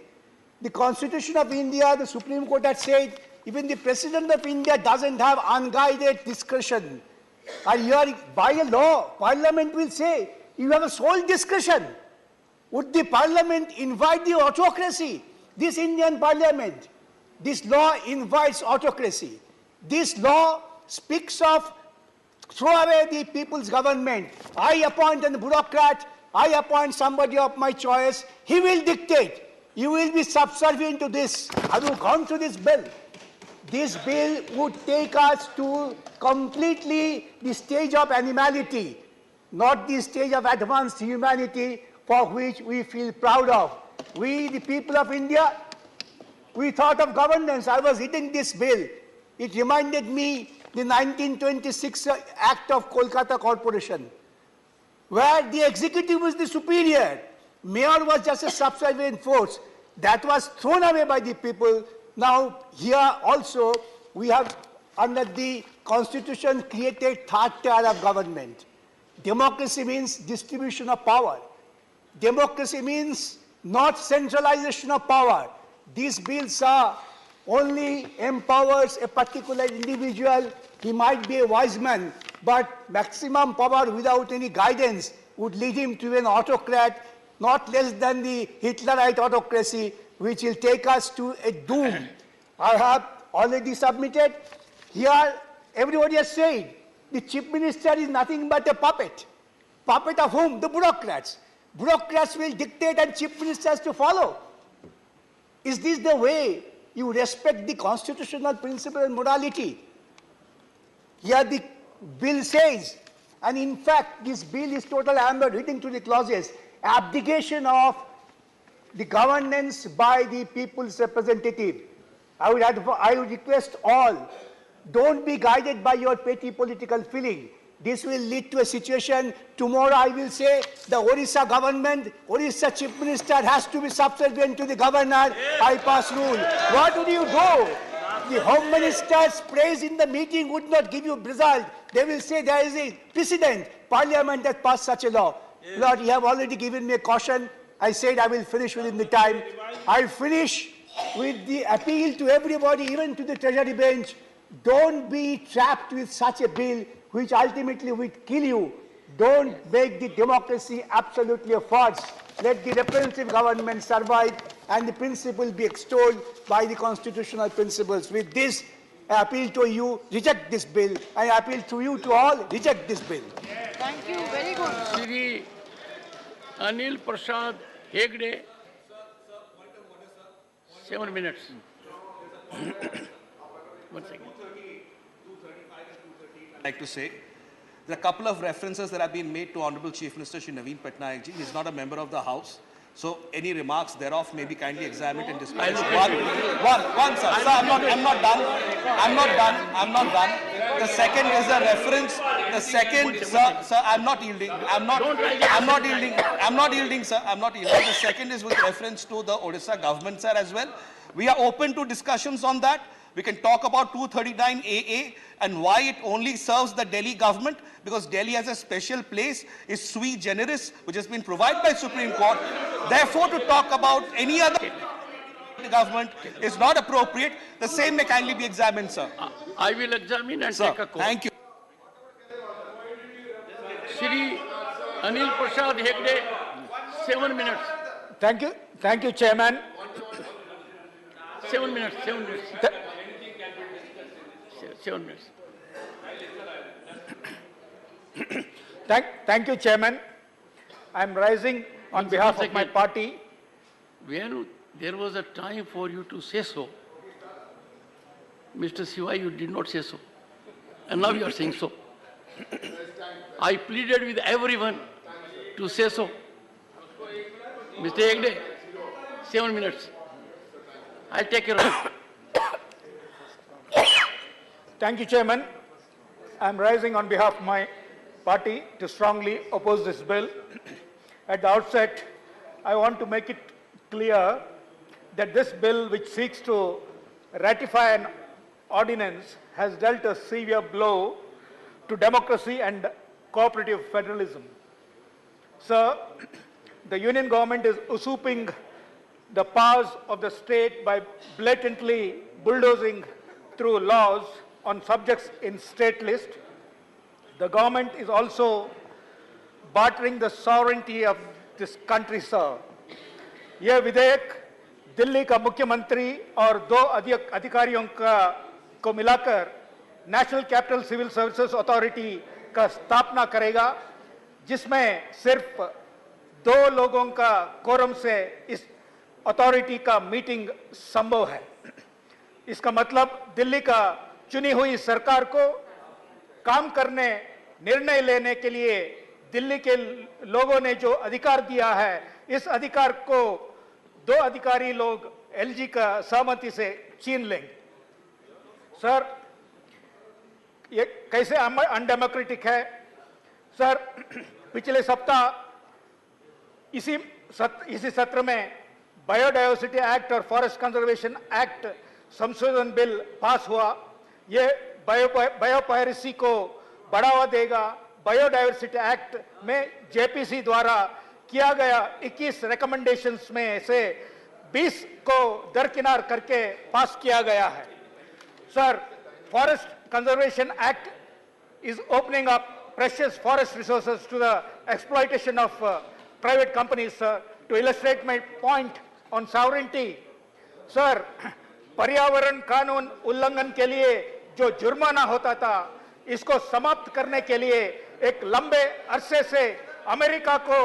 The Constitution of India, the Supreme Court had said, even the President of India doesn't have unguided discretion. And here, by a law, Parliament will say, you have a sole discretion. Would the Parliament invite the autocracy? This Indian Parliament, this law invites autocracy. This law speaks of throw away the people's government. I appoint a bureaucrat, I appoint somebody of my choice, he will dictate. You will be subservient to this. Have you gone through this bill? This bill would take us to completely the stage of animality, not the stage of advanced humanity for which we feel proud of. We, the people of India, we thought of governance. I was reading this bill. It reminded me the 1926 Act of Kolkata Corporation, where the executive was the superior. Mayor was just a subservient force. That was thrown away by the people. Now, here also, we have, under the Constitution, created third tier of government. Democracy means distribution of power. Democracy means not centralization of power. These bills only empowers a particular individual. He might be a wise man, but maximum power without any guidance would lead him to an autocrat, not less than the Hitlerite autocracy, which will take us to a doom. I have already submitted. Here, everybody has said, the chief minister is nothing but a puppet. Puppet of whom? The bureaucrats. Bureaucrats will dictate and chief ministers to follow. Is this the way you respect the constitutional principle and morality? Here the bill says, and in fact, this bill is total amber, reading through the clauses, abdication of the governance by the people's representative. I would request all, don't be guided by your petty political feeling. This will lead to a situation, tomorrow I will say the Orissa government, Orissa chief minister has to be subservient to the governor, I pass rule. What would you do? The home minister's praise in the meeting would not give you result. They will say there is a precedent. Parliament has passed such a law. Lord, you have already given me a caution. I said I will finish within the time. I'll finish with the appeal to everybody, even to the Treasury bench. Don't be trapped with such a bill which ultimately will kill you. Don't make the democracy absolutely a farce. Let the representative government survive and the principle be extolled by the constitutional principles. With this, I appeal to you, reject this bill. I appeal to you to all, reject this bill. Thank you. Very good. Shri Anil Prasad Hegde, 7 minutes. 1 second. I'd like to say, there are a couple of references that have been made to Honorable Chief Minister Shri Naveen Patnaik ji. He is not a member of the House. So any remarks thereof may be kindly examined and dispensed. One, sir. Sir, I'm not done. The second is a reference. The second, sir, I'm not yielding. I'm not yielding, sir. The second is with reference to the Odisha government, sir, as well. We are open to discussions on that. We can talk about 239 AA and why it only serves the Delhi government, because Delhi has a special place, is sui generis, which has been provided by Supreme Court. Therefore, to talk about any other government is not appropriate. The same may kindly be examined, sir. I will examine and take a call. Thank you. Shri Anil Prasad Hegde, 7 minutes. Thank you, Chairman. 7 minutes. 7 minutes. Thank you, Chairman. I am rising on behalf of my party. When there was a time for you to say so, Mr. Siva, you did not say so. And now you are saying so. I pleaded with everyone to say so. Mr. Hegde, 7 minutes. I'll take your oath. Thank you, Chairman. I'm rising on behalf of my party to strongly oppose this bill. At the outset, I want to make it clear that this bill, which seeks to ratify an ordinance, has dealt a severe blow to democracy and cooperative federalism. Sir, the union government is usurping the powers of the state by blatantly bulldozing through laws on subjects in state list. The government is also bartering the sovereignty of this country, sir. यह विधेयक दिल्ली का मुख्यमंत्री और 2 अधिकारियों को मिलाकर national capital civil services authority का स्थापना करेगा, जिसमें सिर्फ 2 लोगों का कोरम से इस अथॉरिटी का मीटिंग संभव है। इसका मतलब दिल्ली का चुनी हुई सरकार को काम करने, निर्णय लेने के लिए दिल्ली के लोगों ने जो अधिकार दिया है, इस अधिकार को 2 अधिकारी लोग एलजी का सहमति से छीन लेंगे। सर, ये कैसे अनडेमोक्रेटिक है? सर, पिछले सप्ताह इसी सत्र में बायोडायवर्सिटी एक्ट और फॉरेस्ट कंजर्वेशन एक्ट संशोधन बिल पास हुआ। ये बायोपायरेसी को बढ़ावा देगा। बायोडायवर्सिटी एक्ट में जेपीसी द्वारा किया गया 21 रिकमेंडेशंस में से 20 को दरकिनार करके पास किया गया है। Sir, forest conservation act is opening up precious forest resources to the exploitation of private companies, sir. To illustrate my point on sovereignty, sir, पर्यावरण कानून उल्लंघन के लिए जो जुर्माना होता था, इसको समाप्त करने के लिए एक लंबे अरसे से अमेरिका को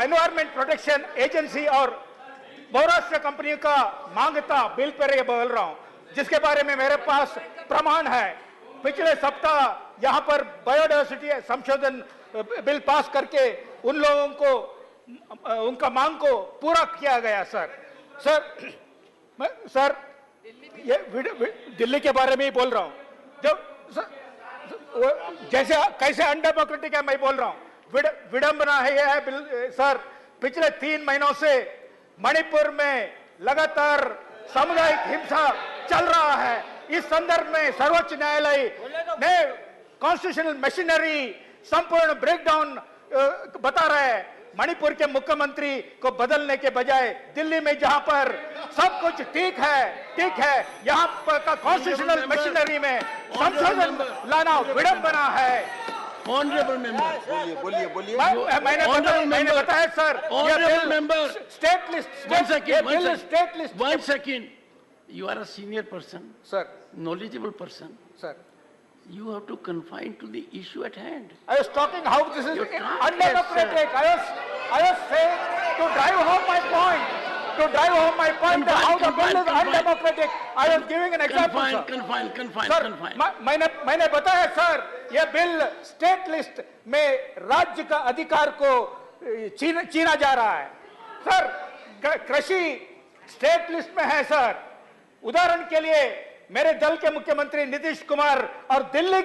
एनवायरमेंट प्रोटेक्शन एजेंसी और बहुराष्ट्रीय कंपनियों का मांगता बिल पर ये बोल रहा हूं, जिसके बारे में मेरे पास प्रमाण है। पिछले सप्ताह यहां पर बायोडायवर्सिटी संशोधन बिल पास करके उन लोगों को उनका मांग को पूरा किया गया। सर, ये दिल्ली के बारे में ही बोल रहा हूं। जैसे कैसे अनडेमोक्रेटिक है मैं बोल रहा हूं। विडंबना है यह है बिल। सर, पिछले 3 महीनों से मणिपुर में लगातार सामुदायिक हिंसा चल रहा है। इस संदर्भ में सर्वोच्च न्यायालय ने कॉन्स्टिट्यूशनल मशीनरी संपूर्ण ब्रेकडाउन बता रहा है। मणिपुर के मुख्यमंत्री को बदलने के बजाय दिल्ली में जहां पर सब कुछ ठीक है, यहां पर का कॉन्स्टिट्यूशनल मशीनरी में संशोधन लाना विडंबना है। ऑनरेबल मेंबर, बोलिए। मैंने बताया sir, honourable member, state list, state list. 1 second. You are a senior person, sir, knowledgeable person, sir. You have to confine to the issue at hand. I was talking how this is undemocratic. I was saying to drive home my point, that how the bill is undemocratic. I was giving an example, sir. Confine. मैंने बताया sir, ये bill state list में राज्य का अधिकार को छीना जा रहा है। सर, कृषि स्टेट लिस्ट में है सर। उदाहरण के लिए मेरे दल के मुख्यमंत्री नीतीश कुमार और दिल्ली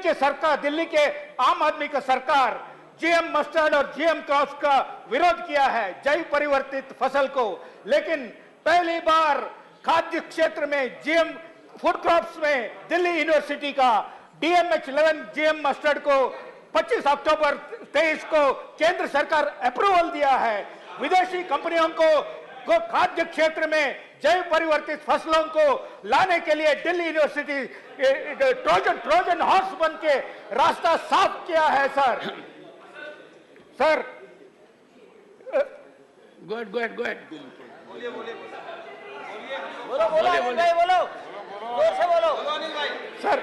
के आम आदमी का सरकार जीएम मस्टर्ड और जीएम क्रॉप्स का विरोध किया है, जैव परिवर्तित फसल को। लेकिन पहली बार खाद्य क्षेत्र में जीएम फूड क्रॉप्स में दिल्ली यूनिवर्सिटी का DMH11 जीएम मस्टर्ड को 25 अक्टूबर 23 को केंद्र सरकार अप्रूवल दिया है। विदेशी कंपनियों को खाद्य क्षेत्र में जैव परिवर्तित फसलों को लाने के लिए दिल्ली यूनिवर्सिटी ट्रोजन हॉर्स बन के रास्ता साफ किया है सर। Go ahead. बोलो। सर,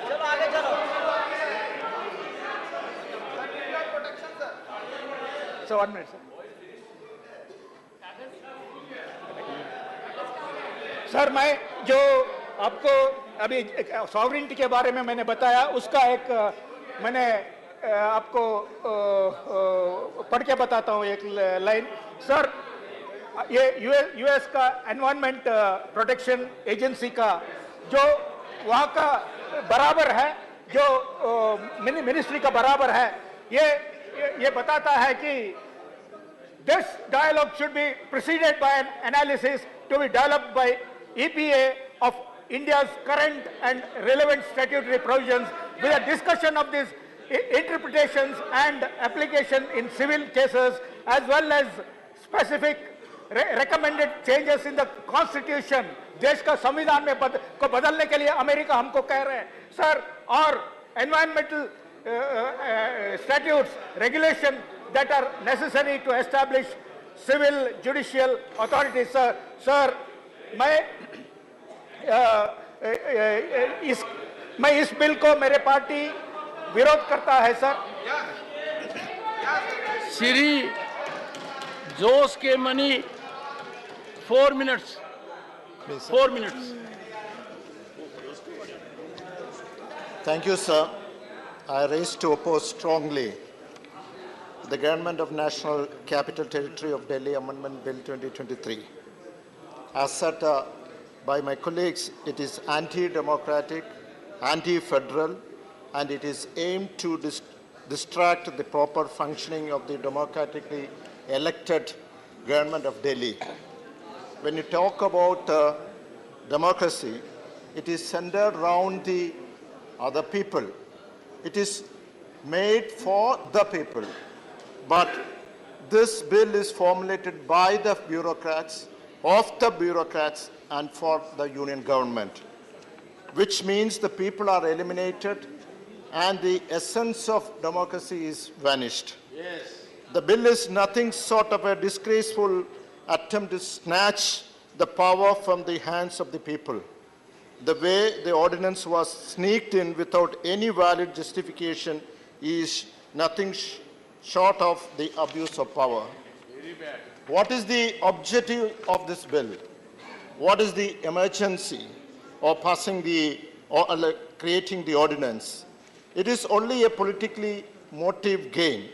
चलो आगे चलो। So 1 minute, सर, मैं जो आपको अभी सॉवरेनिटी के बारे में मैंने बताया, उसका एक मैंने आपको पढ़ के बताता हूं एक लाइन। सर, ये यूएस का एनवायरनमेंट प्रोटेक्शन एजेंसी का जो वहाँ का बराबर है, जो मिनिस्ट्री का बराबर है, ये बताता है कि this dialogue should be preceded by an analysis to be developed by EPA of India's current and relevant statutory provisions with a discussion of these interpretations and application in civil cases as well as specific recommended changes in the constitution। देश का संविधान में को बदलने के लिए America हमको कह रहे हैं सर, और environmental statutes, regulation that are necessary to establish civil judicial authorities। Sir, मैं इस बिल को मेरे पार्टी विरोध करता है सर। श्री जोश के money 4 minutes। 4 minutes। Thank you, sir. I raise to oppose strongly the Government of National Capital Territory of Delhi Amendment Bill 2023. As said by my colleagues, it is anti-democratic, anti-federal, and it is aimed to distract the proper functioning of the democratically elected government of Delhi. When you talk about democracy, it is centered around the other people. It is made for the people. But this bill is formulated by the bureaucrats, of the bureaucrats, and for the union government, which means the people are eliminated and the essence of democracy is vanished. Yes. The bill is nothing short of a disgraceful attempt to snatch the power from the hands of the people. The way the ordinance was sneaked in without any valid justification is nothing short of the abuse of power. Very bad. What is the objective of this bill? What is the emergency of passing or creating the ordinance? It is only a politically motive gain.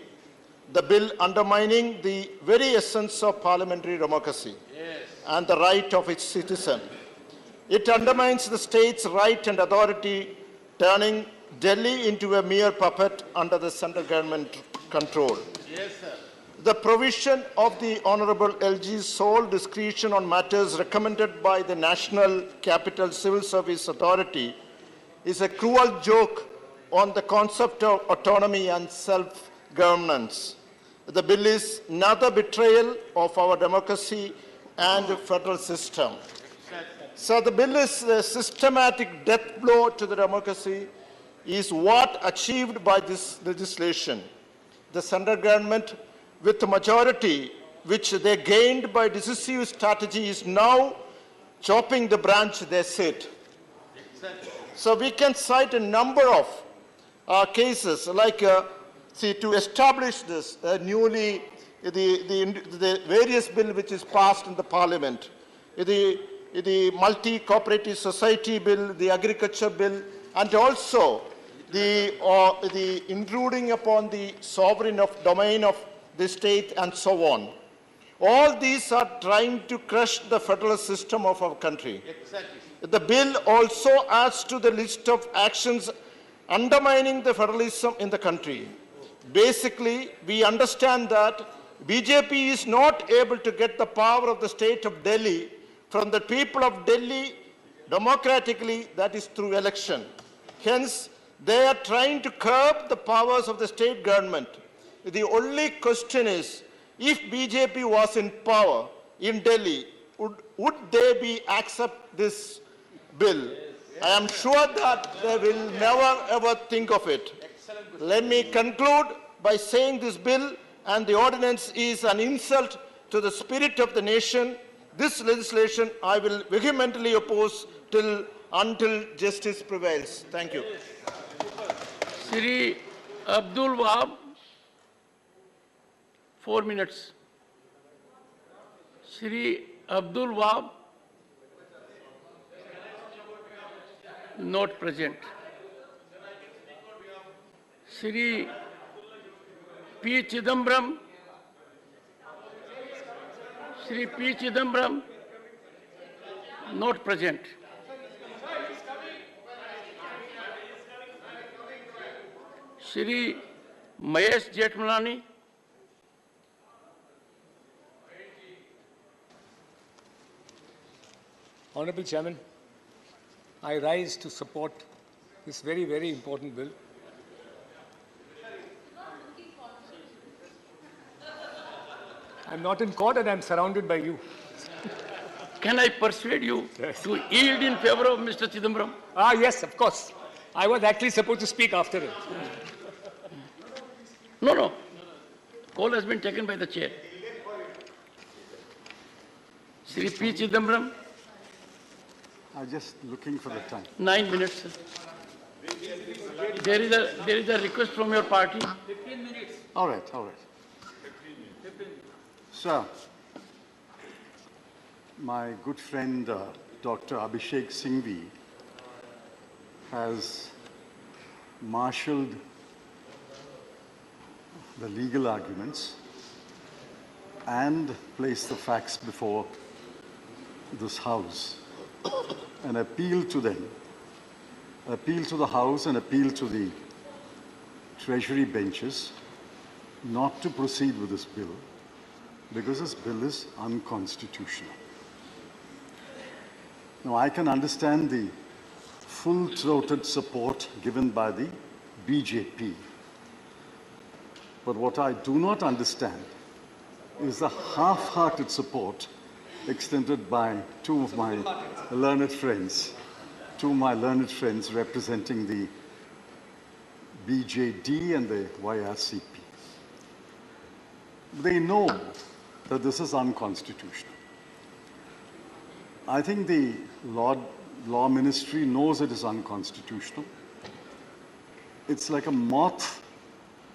The bill undermining the very essence of parliamentary democracy and the right of its citizen. It undermines the state's right and authority, turning Delhi into a mere puppet under the central government control. Yes, sir. The provision of the Honorable LG's sole discretion on matters recommended by the National Capital Civil Service Authority is a cruel joke on the concept of autonomy and self-governance. The bill is another betrayal of our democracy and federal system. So the bill is a systematic death blow to the democracy, is what achieved by this legislation. The central government, with the majority which they gained by decisive strategy, is now chopping the branch they sit. So we can cite a number of cases, like to establish this newly the various bill which is passed in the parliament, the multi-cooperative society bill, the agriculture bill, and also the intruding upon the sovereign domain of the state and so on. All these are trying to crush the federal system of our country. Exactly. The bill also adds to the list of actions undermining the federalism in the country. Basically, we understand that BJP is not able to get the power of the state of Delhi from the people of Delhi democratically, that is through election. Hence, they are trying to curb the powers of the state government. The only question is, if BJP was in power in Delhi, would they accept this bill? I am sure that they will never ever think of it. Let me conclude by saying this bill and the ordinance is an insult to the spirit of the nation. This legislation I will vehemently oppose until justice prevails. Thank you. Shri Abdul Wahab, 4 minutes. Shri Abdul Wahab, not present. Shri P. Chidambaram, Shri P. Chidambaram, not present. Shri Mahesh Jethmalani, Honorable Chairman, I rise to support this very, very important bill. I'm not in court and I'm surrounded by you. Can I persuade you to yield in favor of Mr. Chidambaram? Ah, yes, of course. I was actually supposed to speak after him. No, no. Call has been taken by the chair. Shri P. Chidambaram, I'm just looking for the time. 9 minutes. Sir. There is a request from your party. 15 minutes. All right, all right. Sir, my good friend Dr. Abhishek Singhvi has marshaled the legal arguments and placed the facts before this House and appeal to them, appeal to the House and appeal to the Treasury benches not to proceed with this bill because this bill is unconstitutional. Now, I can understand the full-throated support given by the BJP. But what I do not understand is the half-hearted support extended by two of my learned friends representing the BJD and the YRCP. They know that this is unconstitutional. I think the Law Ministry knows it is unconstitutional. It's like a moth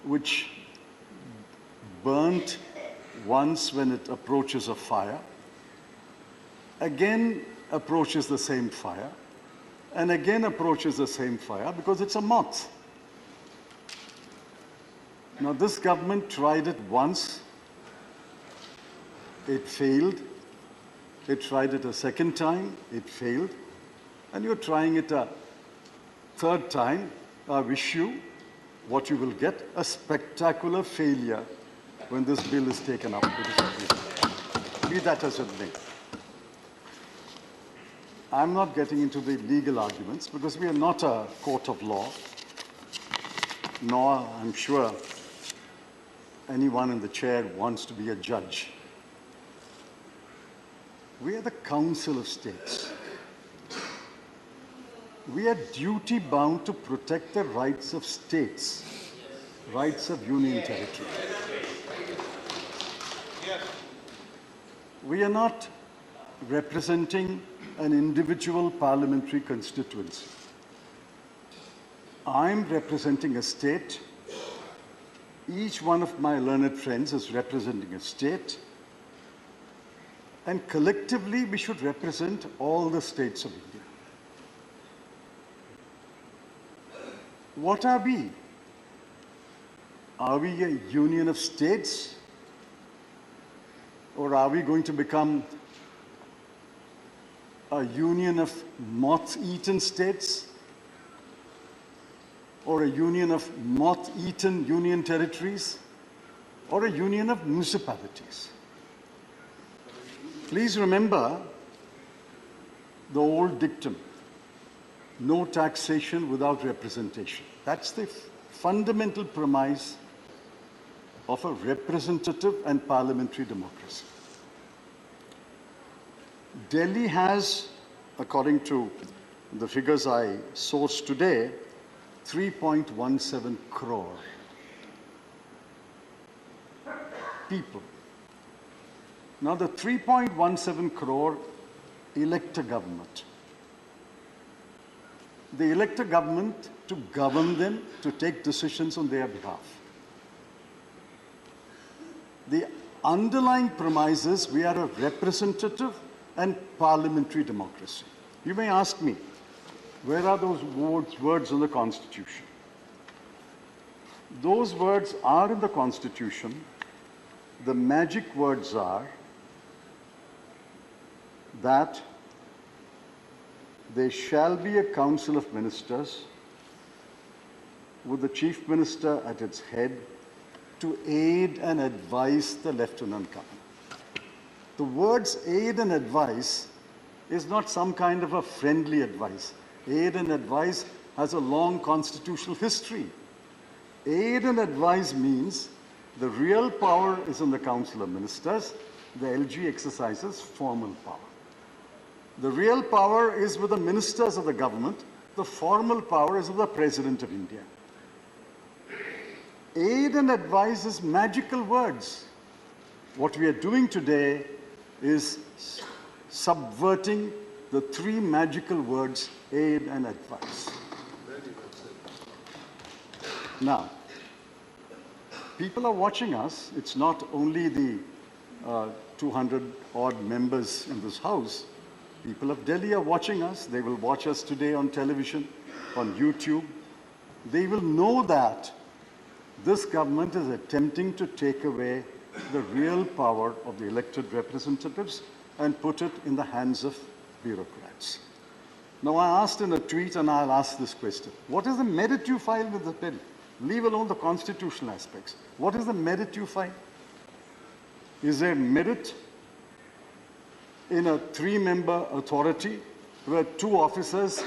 which burnt once when it approaches a fire, again approaches the same fire, and again approaches the same fire because it's a moth. Now, this government tried it once, it failed. It tried it a second time, it failed. And you're trying it a third time. I wish you what you will get, a spectacular failure when this bill is taken up with this. Be that as it may. I'm not getting into the legal arguments because we are not a court of law, nor, I'm sure, anyone in the chair wants to be a judge. We are the Council of States. We are duty-bound to protect the rights of states, rights of union territory. We are not representing an individual parliamentary constituency. I'm representing a state. Each one of my learned friends is representing a state. And collectively, we should represent all the states of India. What are we? Are we a union of states? Or are we going to become a union of moth-eaten states? Or a union of moth-eaten union territories? Or a union of municipalities? Please remember the old dictum, no taxation without representation. That's the fundamental premise of a representative and parliamentary democracy. Delhi has, according to the figures I sourced today, 3.17 crore people. Now, the 3.17 crore elect a government. They elect a government to govern them, to take decisions on their behalf. The underlying premise is we are a representative and parliamentary democracy. You may ask me, where are those words in the Constitution? Those words are in the Constitution. The magic words are that there shall be a council of ministers with the chief minister at its head to aid and advise the lieutenant governor. The words aid and advise is not some kind of a friendly advice. Aid and advise has a long constitutional history. Aid and advise means the real power is in the Council of Ministers. The LG exercises formal power. The real power is with the ministers of the government. The formal power is with the President of India. Aid and advise is magical words. What we are doing today is subverting the three magical words, aid and advice. Now, people are watching us. It's not only the 200 odd members in this house. People of Delhi are watching us. They will watch us today on television, on YouTube. They will know that this government is attempting to take away the real power of the elected representatives and put it in the hands of bureaucrats. Now, I asked in a tweet, and I'll ask this question. What is the merit you file with the bill? Leave alone the constitutional aspects. What is the merit you file? Is there merit in a three-member authority where two officers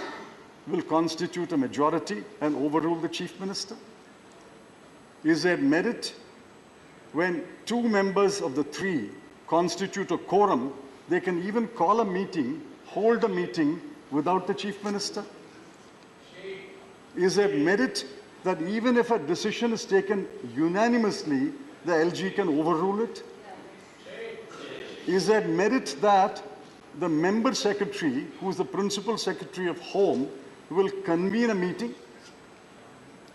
will constitute a majority and overrule the chief minister? Is there merit when two members of the three constitute a quorum, they can even call a meeting, hold a meeting without the chief minister? Is there merit that even if a decision is taken unanimously, the LG can overrule it? Is there merit that the member secretary, who is the principal secretary of Home, will convene a meeting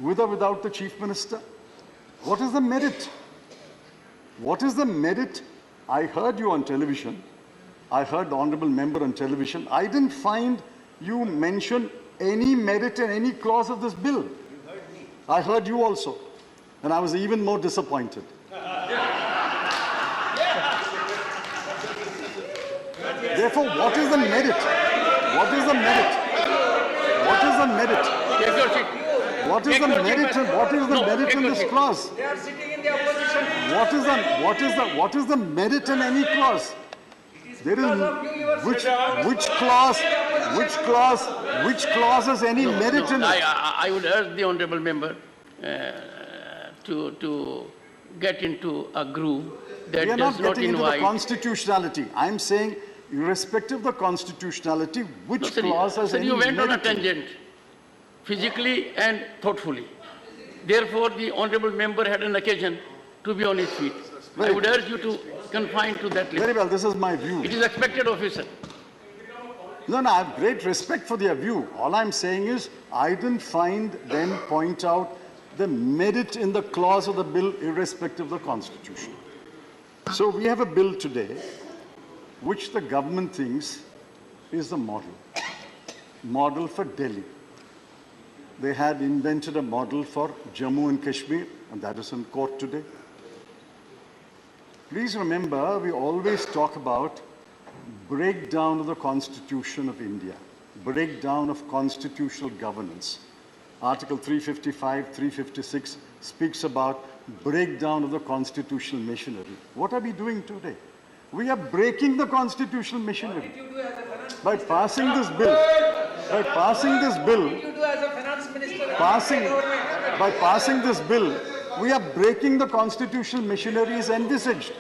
with or without the chief minister? What is the merit? What is the merit? I heard you on television. I heard the honorable member on television. I didn't find you mention any merit in any clause of this bill. I heard you also. And I was even more disappointed. Therefore, what is the merit? What is the merit? What is the merit? What is the merit and what is the merit in this clause? They are sitting in the opposition. What is the merit in any clause? There is which clause has any merit in it? I would urge the honourable member to get into a groove that We are does not not getting into the invite. constitutionality. I'm saying, irrespective of the constitutionality, which clause has any You went on a merit in it? tangent, physically and thoughtfully. Therefore, the honourable member had an occasion to be on his feet. I would urge you to confine to that list. Very well, this is my view. It is expected of you, sir. No, I have great respect for their view. All I'm saying is, I didn't find them point out the merit in the clause of the bill, irrespective of the Constitution. So we have a bill today, which the government thinks is the model for Delhi. They had invented a model for Jammu and Kashmir, and that is in court today. Please remember, we always talk about breakdown of the Constitution of India, breakdown of constitutional governance. Article 355, 356 speaks about breakdown of the constitutional machinery. What are we doing today? We are breaking the constitutional machinery. By passing this bill, by passing this bill, we are breaking the constitutional machineries envisaged.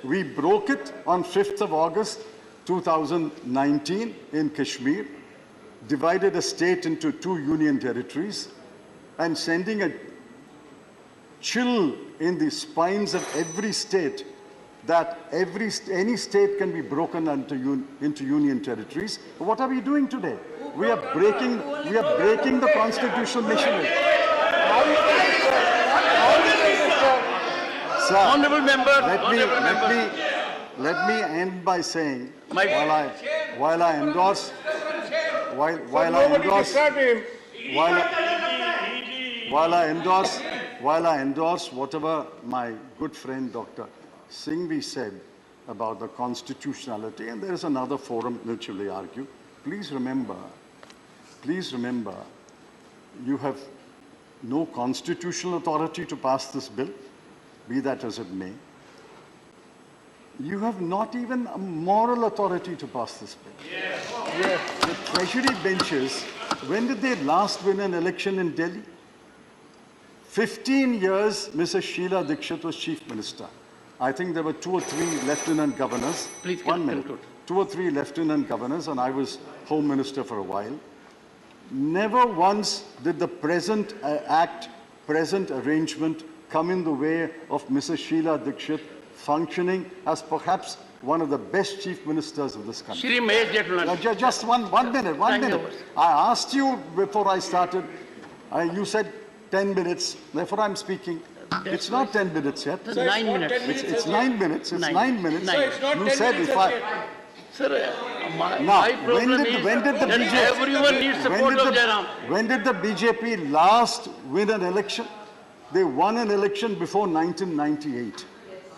We broke it on 5th of August 2019 in Kashmir, divided a state into 2 union territories, and sending a chill in the spines of every state that any state can be broken into union territories. But what are we doing today? We are breaking the constitutional machinery. Sir, honourable member, let me end by saying, while I endorse while I endorse whatever my good friend Dr. Singhvi said about the constitutionality, and there is another forum which will argue, please remember, you have no constitutional authority to pass this bill, be that as it may. You have not even a moral authority to pass this bill. Yes. The treasury benches, when did they last win an election in Delhi? 15 years, Mrs. Sheila Dikshit was chief minister. I think there were 2 or 3 lieutenant governors. Please, 1 minute. 2 or 3 lieutenant governors, and I was home minister for a while. Never once did the present present arrangement come in the way of Mrs. Sheila Dikshit functioning as perhaps one of the best chief ministers of this country. Just one minute. I asked you before I started, you said 10 minutes, therefore I'm speaking. It's not 10 minutes yet. 9 minutes. It's 9 minutes. It's 9 minutes. Sir, it's not you 10 said minutes if I... Sir, Now, my problem is that everyone needs support of Jairam. When did the BJP last win an election? They won an election before 1998.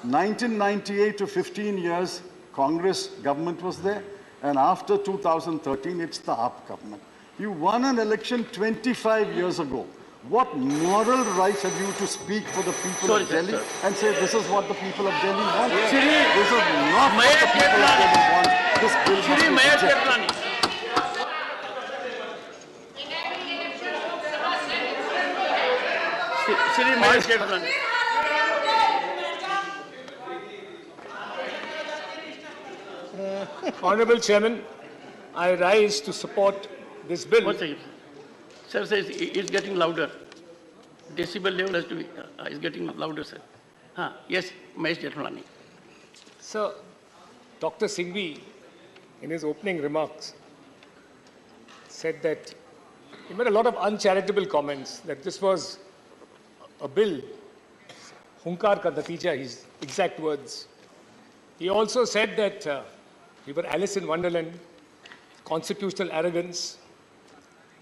1998 to 15 years, Congress government was there. And after 2013, it's the AAP government. You won an election 25 years ago. What moral rights have you to speak for the people of Delhi and say this is what the people of Delhi want? This is not what the people of Delhi want. This bill must be rejected. Honorable Chairman, I rise to support this bill. One second. Sir says it's getting louder. Decibel level has to be, is getting louder, sir. Yes, Mahesh Jethmalani. Sir, Dr. Singhvi, in his opening remarks, said that he made a lot of uncharitable comments, that this was a bill, hunkar ka natija, his exact words. He also said that we were Alice in Wonderland, constitutional arrogance.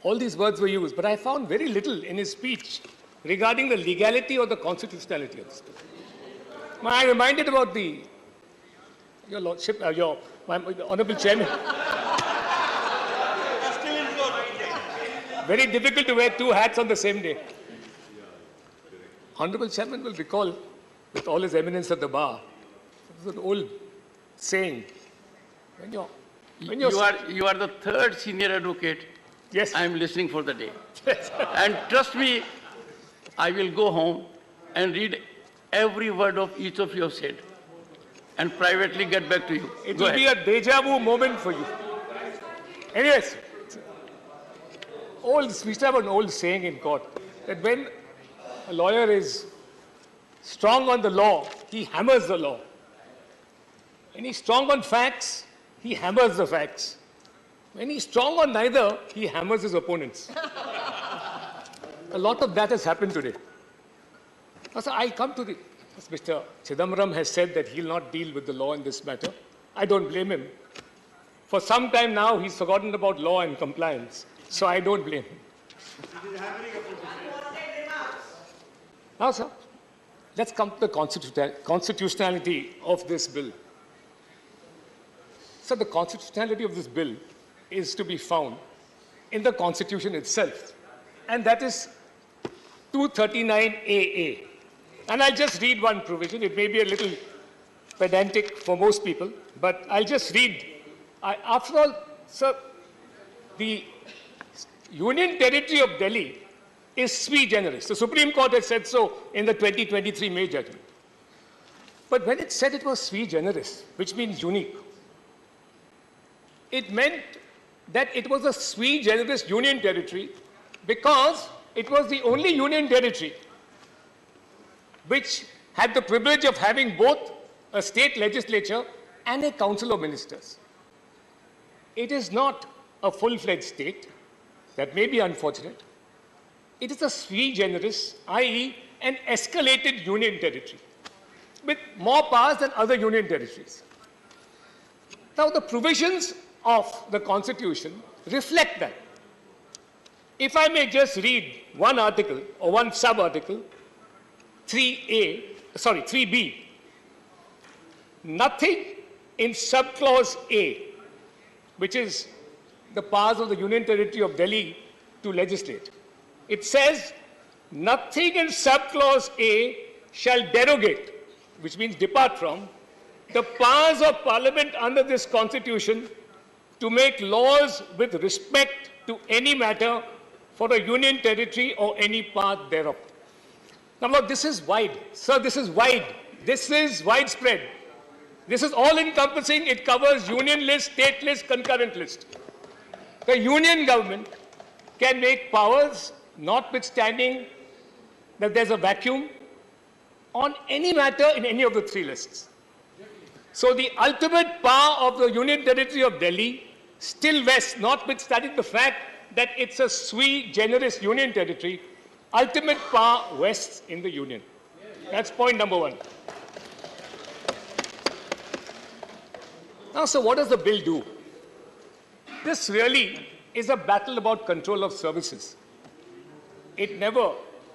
All these words were used, but I found very little in his speech regarding the legality or the constitutionality of this bill. I'm reminded about your Lordship, my Honorable Chairman. Very difficult to wear 2 hats on the same day. Honorable Chairman will recall, with all his eminence at the bar, there's an old saying, you are the 3rd senior advocate. Yes. I am listening for the day. And trust me, I will go home and read every word of each of you have said and privately get back to you. It will be a deja vu moment for you. Anyways, we used to have an old saying in court that when a lawyer is strong on the law, he hammers the law. When he's strong on facts, he hammers the facts. When he's strong on neither, he hammers his opponents. A lot of that has happened today. So I come to as Mr. Chidambaram has said that he'll not deal with the law in this matter. I don't blame him. For some time now, he's forgotten about law and compliance. So I don't blame him. Now, sir, let's come to the constitutionality of this bill. So the constitutionality of this bill is to be found in the Constitution itself. And that is 239AA. And I'll just read one provision. It may be a little pedantic for most people, but I'll just read. After all, sir, the Union Territory of Delhi is sui generis. The Supreme Court has said so in the 2023 May judgment. But when it said it was sui generis, which means unique, it meant that it was a sui generis union territory because it was the only union territory which had the privilege of having both a state legislature and a council of ministers. It is not a full-fledged state. That may be unfortunate. It is a sui generis, i.e. an escalated union territory with more powers than other union territories. Now, the provisions of the Constitution reflect that. If I may just read one article or one sub-article, 3B. Nothing in subclause A, which is the powers of the Union Territory of Delhi to legislate. It says, nothing in subclause A shall derogate, which means depart from, the powers of Parliament under this Constitution to make laws with respect to any matter for a Union Territory or any part thereof. Now, look, this is wide. Sir, this is wide. This is widespread. This is all-encompassing. It covers union list, state list, concurrent list. The union government can make powers, notwithstanding that there's a vacuum, on any matter in any of the three lists. So the ultimate power of the Union Territory of Delhi still vests, notwithstanding the fact that it's a sui generis union territory, ultimate power vests in the union. That's point number one. Now, so what does the bill do? This really is a battle about control of services. It never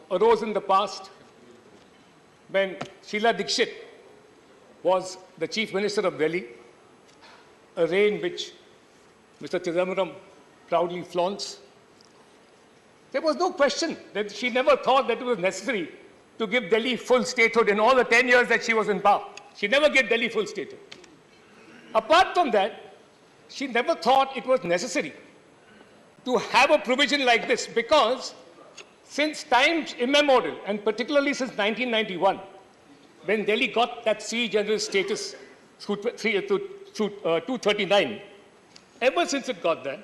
arose in the past when Sheila Dikshit was the Chief Minister of Delhi, a reign which Mr. Chidambaram proudly flaunts. There was no question that she never thought that it was necessary to give Delhi full statehood in all the 10 years that she was in power. She never gave Delhi full statehood. Apart from that, she never thought it was necessary to have a provision like this because since times immemorial, and particularly since 1991, when Delhi got that sui generis status through 239, ever since it got that,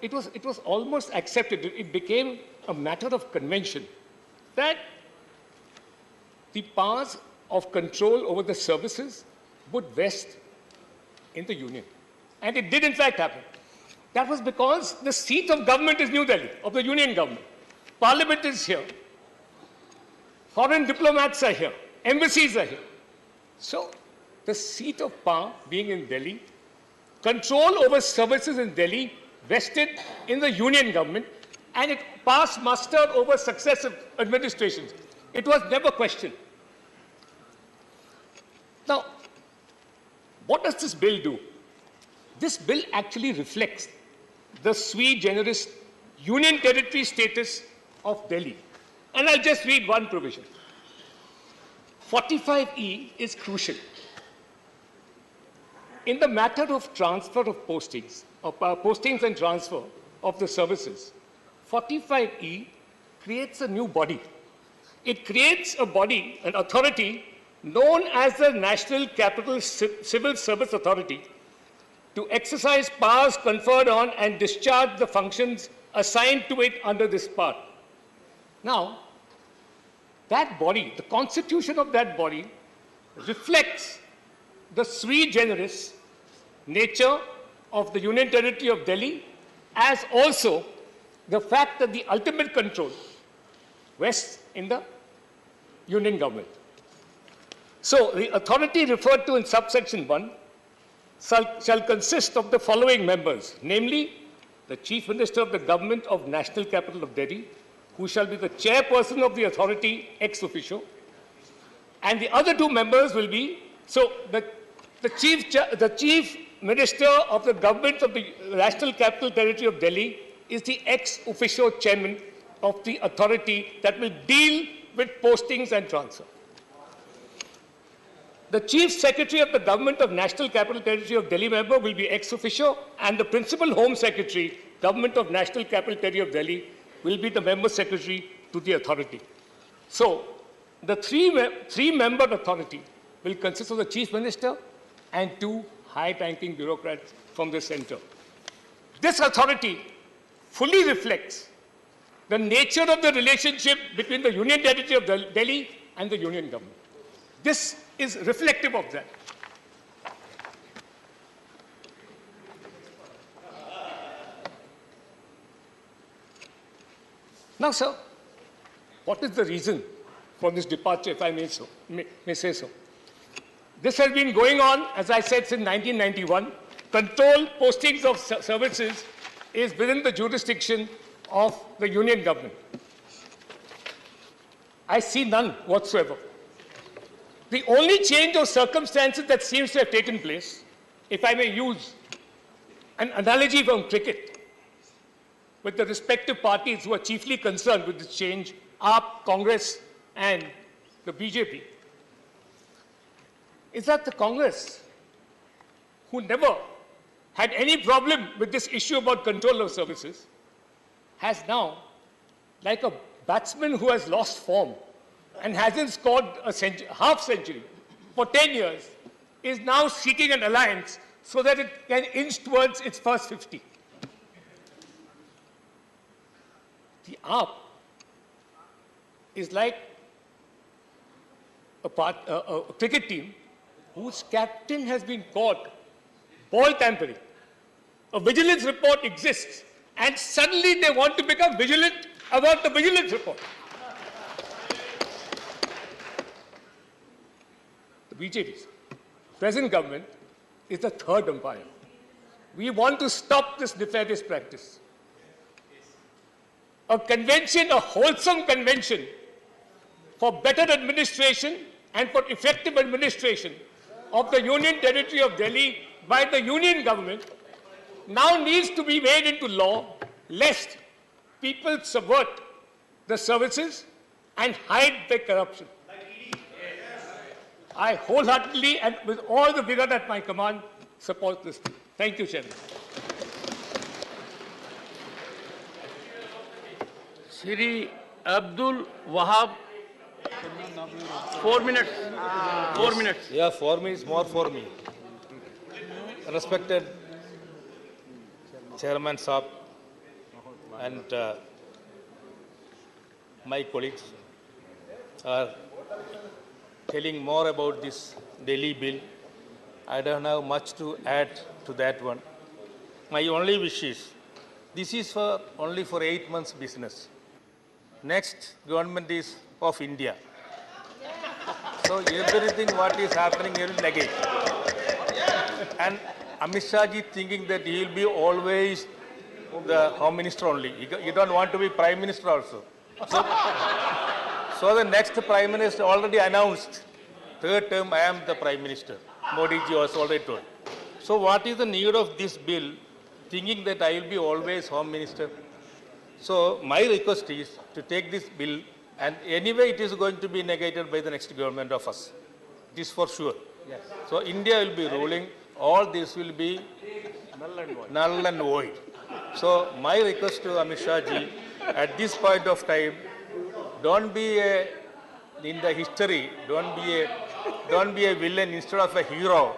it was almost accepted. It became a matter of convention that the powers of control over the services would vest in the union. And it did in fact happen. That was because the seat of government is New Delhi, of the union government. Parliament is here. Foreign diplomats are here. Embassies are here. So the seat of power being in Delhi, control over services in Delhi vested in the union government, and it passed muster over successive administrations. It was never questioned. Now, what does this bill do? This bill actually reflects the sui generis union territory status of Delhi. And I'll just read one provision. 45E is crucial. In the matter of transfer of postings, postings and transfer of the services, 45E creates a new body. It creates a body, an authority, known as the National Capital Civil Service Authority, to exercise powers conferred on and discharge the functions assigned to it under this part. Now, that body, the constitution of that body, reflects the sui generis nature of the Union Territory of Delhi, as also the fact that the ultimate control rests in the union government. So, the authority referred to in subsection 1 shall consist of the following members, namely, the Chief Minister of the Government of National Capital of Delhi, who shall be the chairperson of the authority ex officio, and the other two members will be, so the Chief Minister of the Government of the National Capital Territory of Delhi is the ex officio chairman of the authority that will deal with postings and transfer. The Chief Secretary of the Government of National Capital Territory of Delhi member will be ex officio, and the Principal Home Secretary, Government of National Capital Territory of Delhi, will be the member secretary to the authority. So, the three-member authority will consist of the Chief Minister and two high-ranking bureaucrats from the center. This authority fully reflects the nature of the relationship between the Union Territory of Delhi and the Union government. This is reflective of that. Now, sir, what is the reason for this departure, if I may say so? This has been going on, as I said, since 1991. Control postings of services is within the jurisdiction of the union government. I see none whatsoever. The only change of circumstances that seems to have taken place, if I may use an analogy from cricket, with the respective parties who are chiefly concerned with this change, AAP, Congress, and the BJP, is that the Congress, who never had any problem with this issue about control of services, has now, like a batsman who has lost form and hasn't scored a half century for 10 years, is now seeking an alliance so that it can inch towards its first 50. The AAP is like a cricket team whose captain has been caught ball tampering. A vigilance report exists, and suddenly they want to become vigilant about the vigilance report. The BJP's present government is the third umpire. We want to stop this nefarious practice. A convention, a wholesome convention for better administration and for effective administration of the Union Territory of Delhi by the Union government now needs to be made into law, lest people subvert the services and hide their corruption. I wholeheartedly and with all the vigor at my command support this. Thank you, Chairman. Shri Abdul Wahab, 4 minutes. 4 minutes. Yeah, 4 minutes more for me. Respected Chairman Saab and my colleagues are telling more about this Delhi bill. I don't have much to add to that one. My only wish is, this is only for 8 months business. Next government is of India. So everything what is happening here will negate. And Amit Shah ji thinking that he will be always the Home Minister only. He don't want to be Prime Minister also. So the next Prime Minister already announced, third term I am the Prime Minister. Modi ji was already told. So what is the need of this bill, thinking that I will be always Home Minister? So my request is to take this bill, and anyway it is going to be negated by the next government of us. It is for sure. Yes. So India will be ruling. All this will be null and void. So my request to Amit Shah ji, at this point of time, don't be in the history, don't be a villain instead of a hero.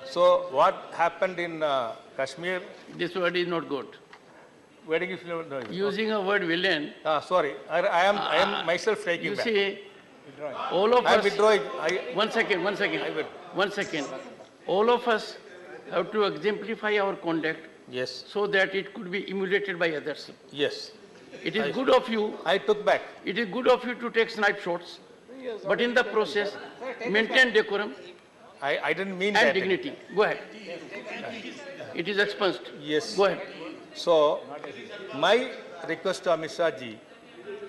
So what happened in Kashmir? This word is not good. Wedding is not using a word villain. Sorry, I am myself taking you back. See, all of us. I am withdrawing. One second. All of us have to exemplify our conduct. Yes. So that it could be emulated by others. Yes. It is good of you. I took back. It is good of you to take snipe shots, but in the process, maintain decorum. I didn't mean and that. And dignity. Go ahead. It is expunged. Yes. Go ahead. So, my request to Amit Shah ji,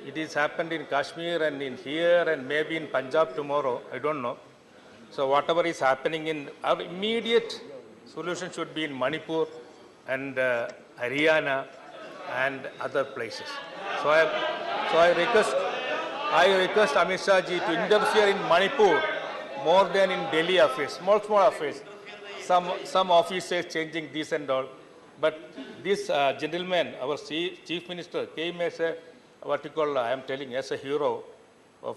it is happened in Kashmir and in here and maybe in Punjab tomorrow, I don't know. So whatever is happening in, our immediate solution should be in Manipur and Haryana and other places. So I request Amit Shah ji to interfere in Manipur more than in Delhi affairs, small affairs. Some officers changing this and all. But this gentleman, our Chief Minister, came as a, what you call, I am telling, as a hero.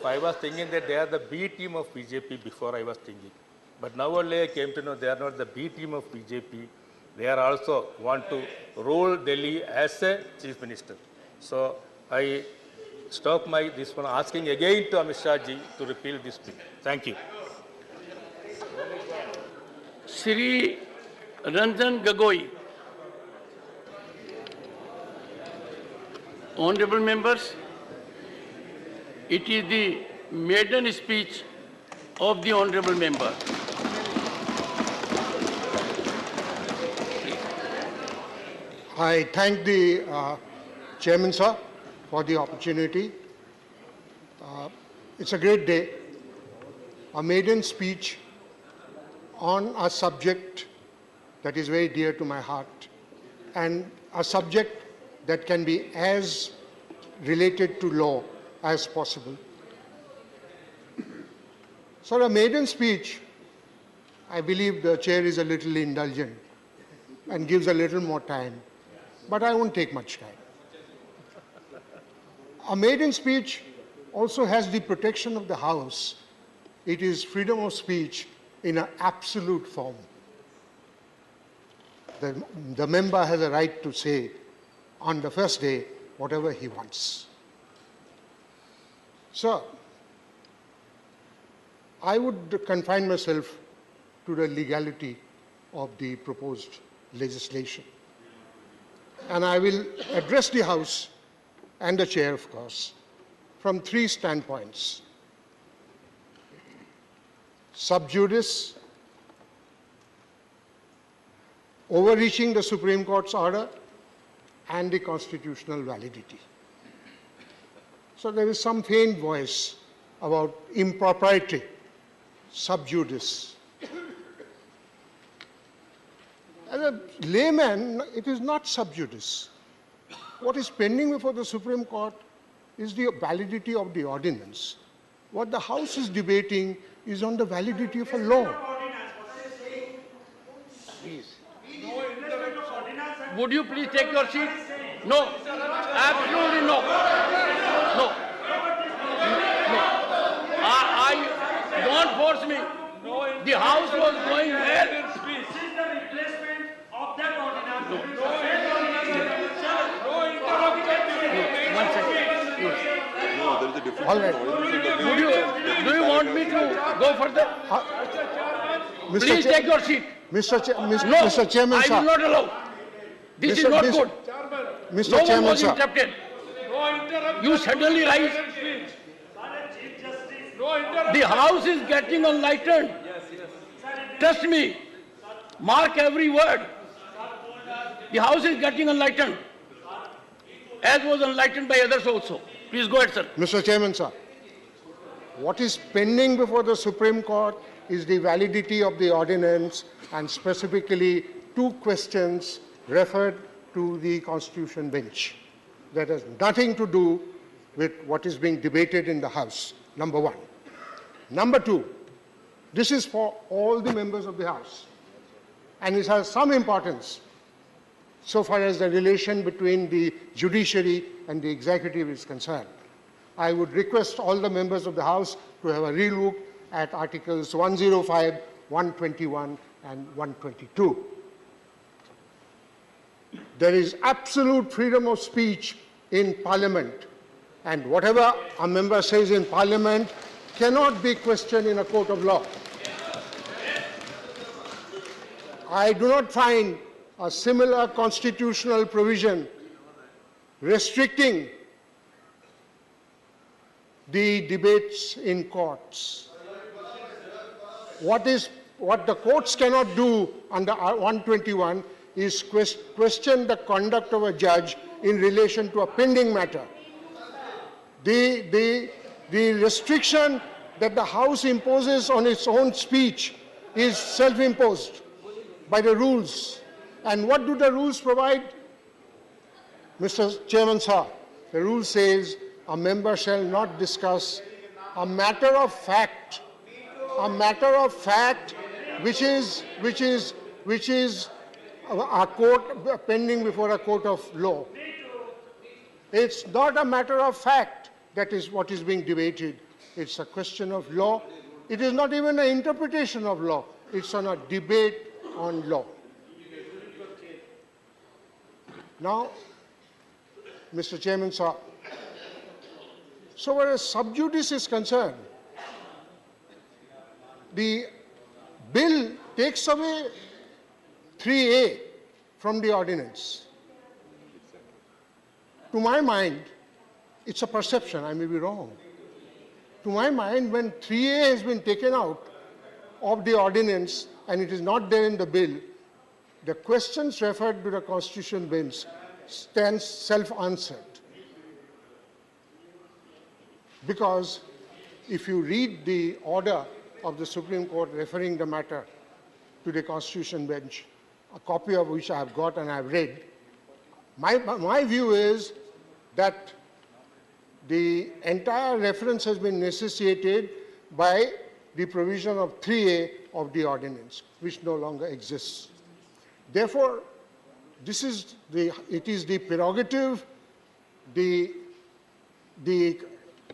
I was thinking that they are the B team of BJP before I was thinking. But now only I came to know they are not the B team of BJP. They are also want to rule Delhi as a Chief Minister. So I stop this one asking again to Amit Shah ji to repeal this bill. Thank you. Shri Ranjan Gagoi. Honorable members, it is the maiden speech of the honorable member. I thank the Chairman, sir, for the opportunity. It's a great day, a maiden speech on a subject that is very dear to my heart and a subject that can be as related to law as possible. So a maiden speech, I believe the chair is a little indulgent and gives a little more time, but I won't take much time. A maiden speech also has the protection of the House. It is freedom of speech in an absolute form. The member has a right to say on the first day whatever he wants. So, I would confine myself to the legality of the proposed legislation. And I will address the House and the chair, of course, from three standpoints: sub judice, overreaching the Supreme Court's order, and the constitutional validity. So there is some faint voice about impropriety, sub judice. As a layman, it is not sub judice. What is pending before the Supreme Court is the validity of the ordinance. What the House is debating is on the validity of a law. Please. Would you please take your seat? No. Absolutely no. No. No. Don't force me. The House was going well. This is the replacement of that ordinance. One second. No, there is a difference. All right. Do you want me to go further? Please take your seat. Mr. Chairman, I will not allow. This is not good. Mr. No one Chairman, was sir. interrupted. You suddenly rise. The House is getting enlightened. Trust me. Mark every word. The House is getting enlightened, as was enlightened by others also. Please go ahead, sir. Mr. Chairman, sir, what is pending before the Supreme Court is the validity of the ordinance and specifically two questions referred to the Constitution bench. That has nothing to do with what is being debated in the House, number one. Number two, this is for all the members of the House, and it has some importance so far as the relation between the judiciary and the executive is concerned. I would request all the members of the House to have a relook at Articles 105, 121, and 122. There is absolute freedom of speech in Parliament, and whatever a member says in Parliament cannot be questioned in a court of law. I do not find a similar constitutional provision restricting the debates in courts. What the courts cannot do under 121 is question the conduct of a judge in relation to a pending matter. The restriction that the House imposes on its own speech is self-imposed by the rules. And what do the rules provide? Mr. Chairman, sir, the rule says a member shall not discuss a matter of fact, which is a court pending before a court of law. It's not a matter of fact that is what is being debated. It's a question of law. It is not even an interpretation of law. It's on a debate on law. Now, Mr. Chairman, sir, so where as sub judice is concerned, the bill takes away 3A from the ordinance. To my mind, it's a perception, I may be wrong. To my mind, when 3A has been taken out of the ordinance and it is not there in the bill, the questions referred to the Constitution bench stands self-answered. Because if you read the order of the Supreme Court referring the matter to the Constitution bench, a copy of which I have got and I have read, my view is that the entire reference has been necessitated by the provision of 3A of the ordinance, which no longer exists. Therefore, it is the prerogative, the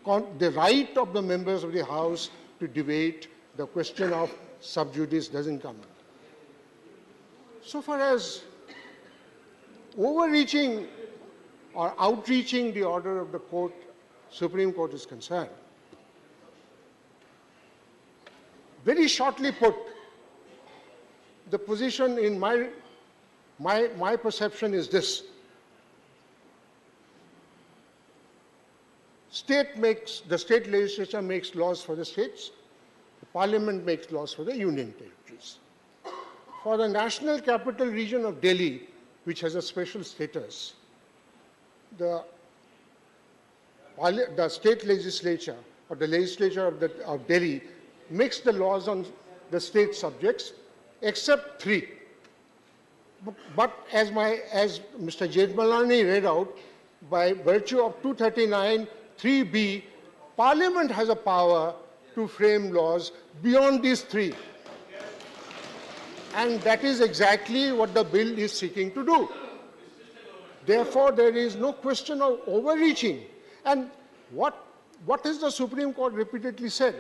right of the members of the House to debate. The question of sub judice doesn't come in. So far as overreaching or outreaching the order of the court, Supreme Court is concerned, very shortly put, the position in my perception is this. The state legislature makes laws for the states, the parliament makes laws for the union territories. For the National Capital Region of Delhi, which has a special status, the state legislature or the legislature of Delhi makes the laws on the state subjects, except 3. But as Mr. Jethmalani read out, by virtue of 239 3B, Parliament has a power to frame laws beyond these 3. And that is exactly what the bill is seeking to do. Therefore, there is no question of overreaching. And what has the Supreme Court repeatedly said?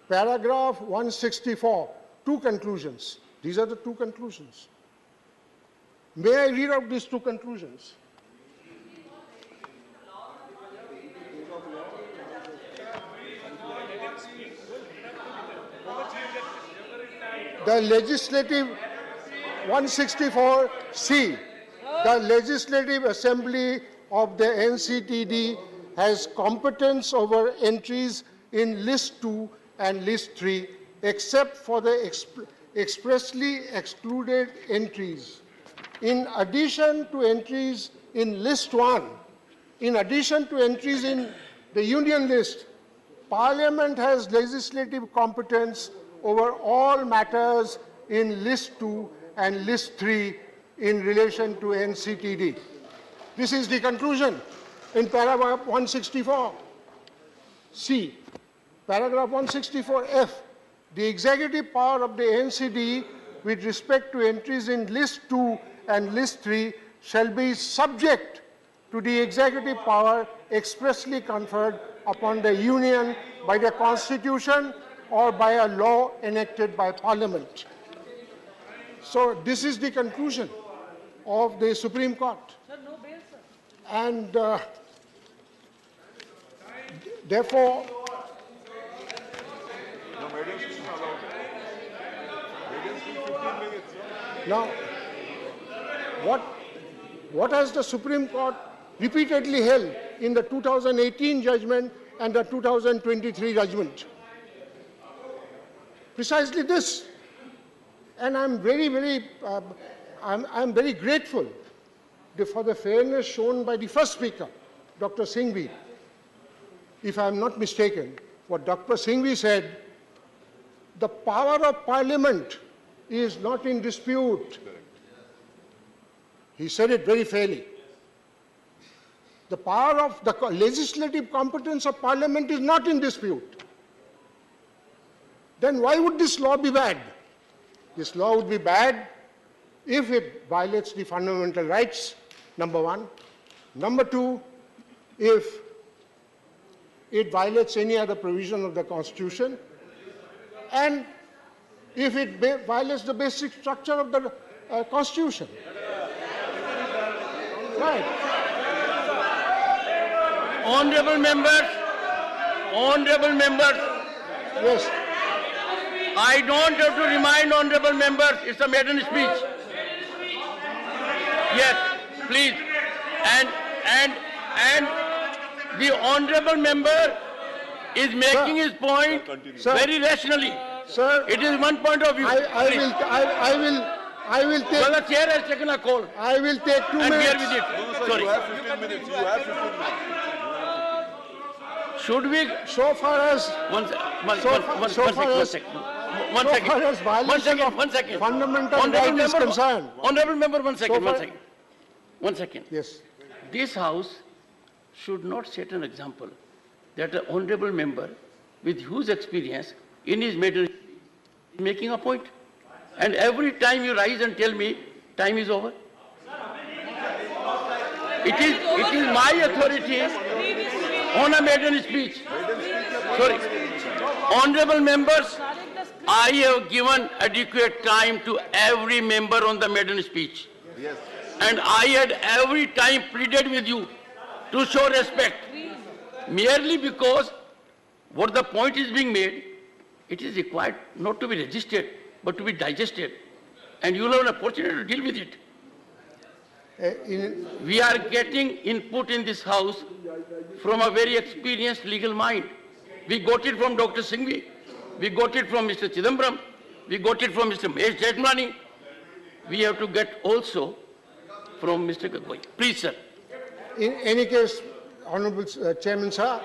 Paragraph 164, 2 conclusions. These are the 2 conclusions. May I read out these 2 conclusions? The legislative 164C, the Legislative Assembly of the NCTD has competence over entries in List 2 and List 3, except for the expressly excluded entries. In addition to entries in List 1, in addition to entries in the Union List, Parliament has legislative competence over all matters in List 2 and List 3 in relation to NCTD. This is the conclusion in paragraph 164C. Paragraph 164F, the executive power of the NCD with respect to entries in List 2 and List 3 shall be subject to the executive power expressly conferred upon the Union by the Constitution or by a law enacted by Parliament. So this is the conclusion of the Supreme Court. And therefore, now, what has the Supreme Court repeatedly held in the 2018 judgment and the 2023 judgment? Precisely this. And I'm very grateful for the fairness shown by the first speaker, Dr. Singhvi. If I'm not mistaken, what Dr. Singhvi said, the power of Parliament is not in dispute. He said it very fairly. The power of the legislative competence of Parliament is not in dispute. Then why would this law be bad? This law would be bad if it violates the fundamental rights, number 1. Number 2, if it violates any other provision of the Constitution, and if it violates the basic structure of the Constitution. Right. Honorable members, yes. I don't have to remind honorable members, it's a maiden speech. Yes, please. And the honorable member is making his point very rationally. Sir, it is one point of view. I will take. Well, the chair has taken a call. I will take 2 minutes. And bear with it. No, sir, Sorry. you have 15 minutes. You have 15 minutes. should we? So far as One second. Fundamental right is concerned. Honorable member, one second. One second. Yes. This House should not set an example that an honorable member with huge experience in his matter is making a point. And every time you rise and tell me time is over. It is my authority on a maiden speech. Sorry. Honorable members, I have given adequate time to every member on the maiden speech. Yes. And I had every time pleaded with you to show respect. Merely because what the point is being made, it is required not to be registered, but to be digested. And you will have an opportunity to deal with it. We are getting input in this House from a very experienced legal mind. We got it from Dr. Singhvi. We got it from Mr. Chidambaram. We got it from Mr. Mahesh Jethmalani. We have to get also from Mr. Gagoi. Please, sir. In any case, Honorable Chairman, sir,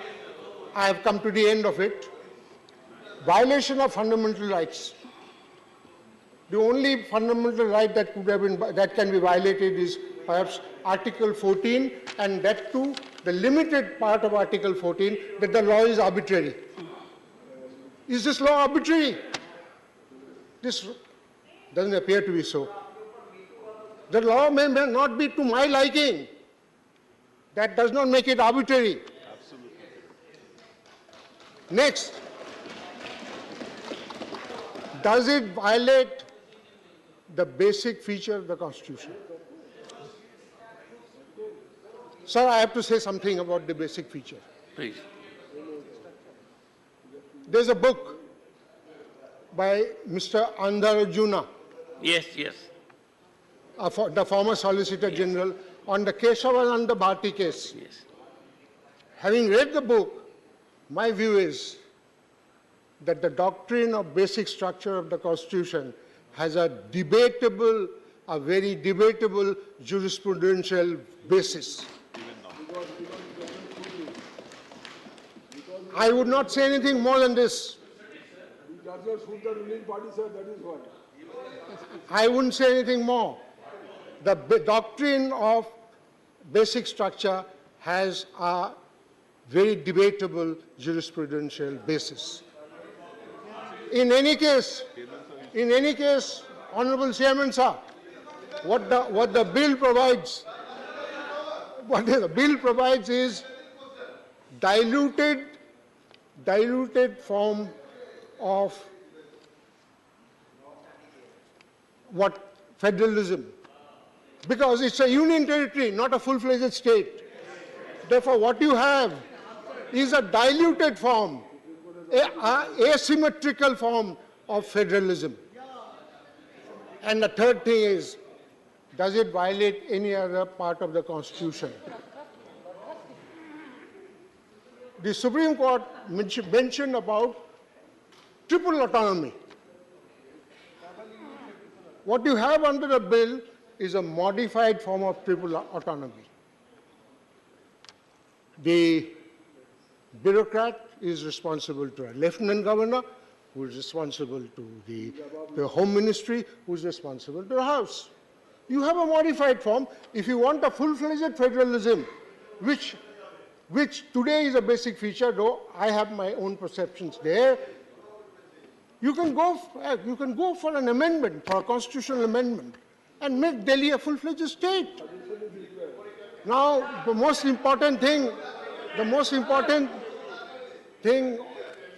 I have come to the end of it. Violation of fundamental rights. The only fundamental right that can be violated is perhaps Article 14, and that too, the limited part of Article 14, that the law is arbitrary. Is this law arbitrary? This doesn't appear to be so. The law may not be to my liking. That does not make it arbitrary. Absolutely. Next, does it violate the basic feature of the Constitution? Sir, I have to say something about the basic feature. Please. There's a book by Mr. Andarajuna. Yes. The former Solicitor General, on the Keshavananda Bharti case. Yes. Having read the book, my view is that the doctrine of basic structure of the Constitution has a very debatable jurisprudential basis. I would not say anything more than this. I wouldn't say anything more. The doctrine of basic structure has a very debatable jurisprudential basis. In any case, Honorable Chairman, sir, what the bill provides is diluted form of what federalism, because it's a union territory, not a full-fledged state. Therefore, what you have is a diluted form, an asymmetrical form of federalism. And the third thing is, does it violate any other part of the Constitution? The Supreme Court mentioned about triple autonomy. What you have under the bill is a modified form of triple autonomy. The bureaucrat is responsible to a lieutenant governor, who is responsible to the Home Ministry, who is responsible to the House. You have a modified form. If you want a full-fledged federalism, which today is a basic feature, though I have my own perceptions there, you can go for an amendment, for a constitutional amendment, and make Delhi a full-fledged state. Now, the most important thing,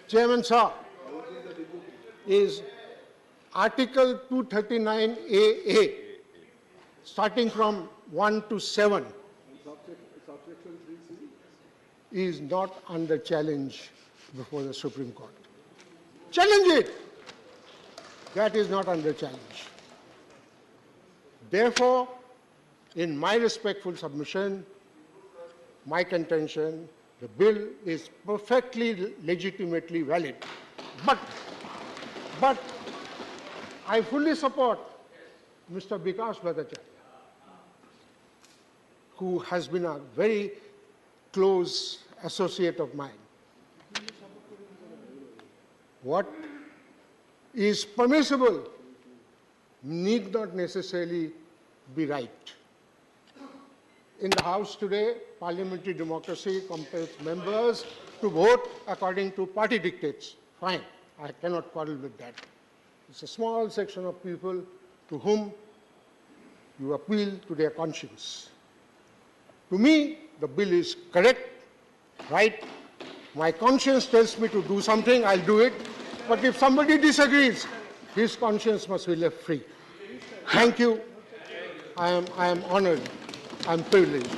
Chairman Sir, is Article 239AA, starting from 1 to 7, is not under challenge before the Supreme Court. Challenge it! That is not under challenge. Therefore, in my respectful submission, my contention, the bill is perfectly legitimately valid. But I fully support Mr. Vikas Bhattacharya, who has been a very close associate of mine. what is permissible need not necessarily be right. In the House today, parliamentary democracy compels members to vote according to party dictates. Fine, I cannot quarrel with that. It's a small section of people to whom you appeal to their conscience. To me, the bill is correct, right. My conscience tells me to do something, I'll do it. But if somebody disagrees, his conscience must be left free. Thank you. I am honored. I'm privileged.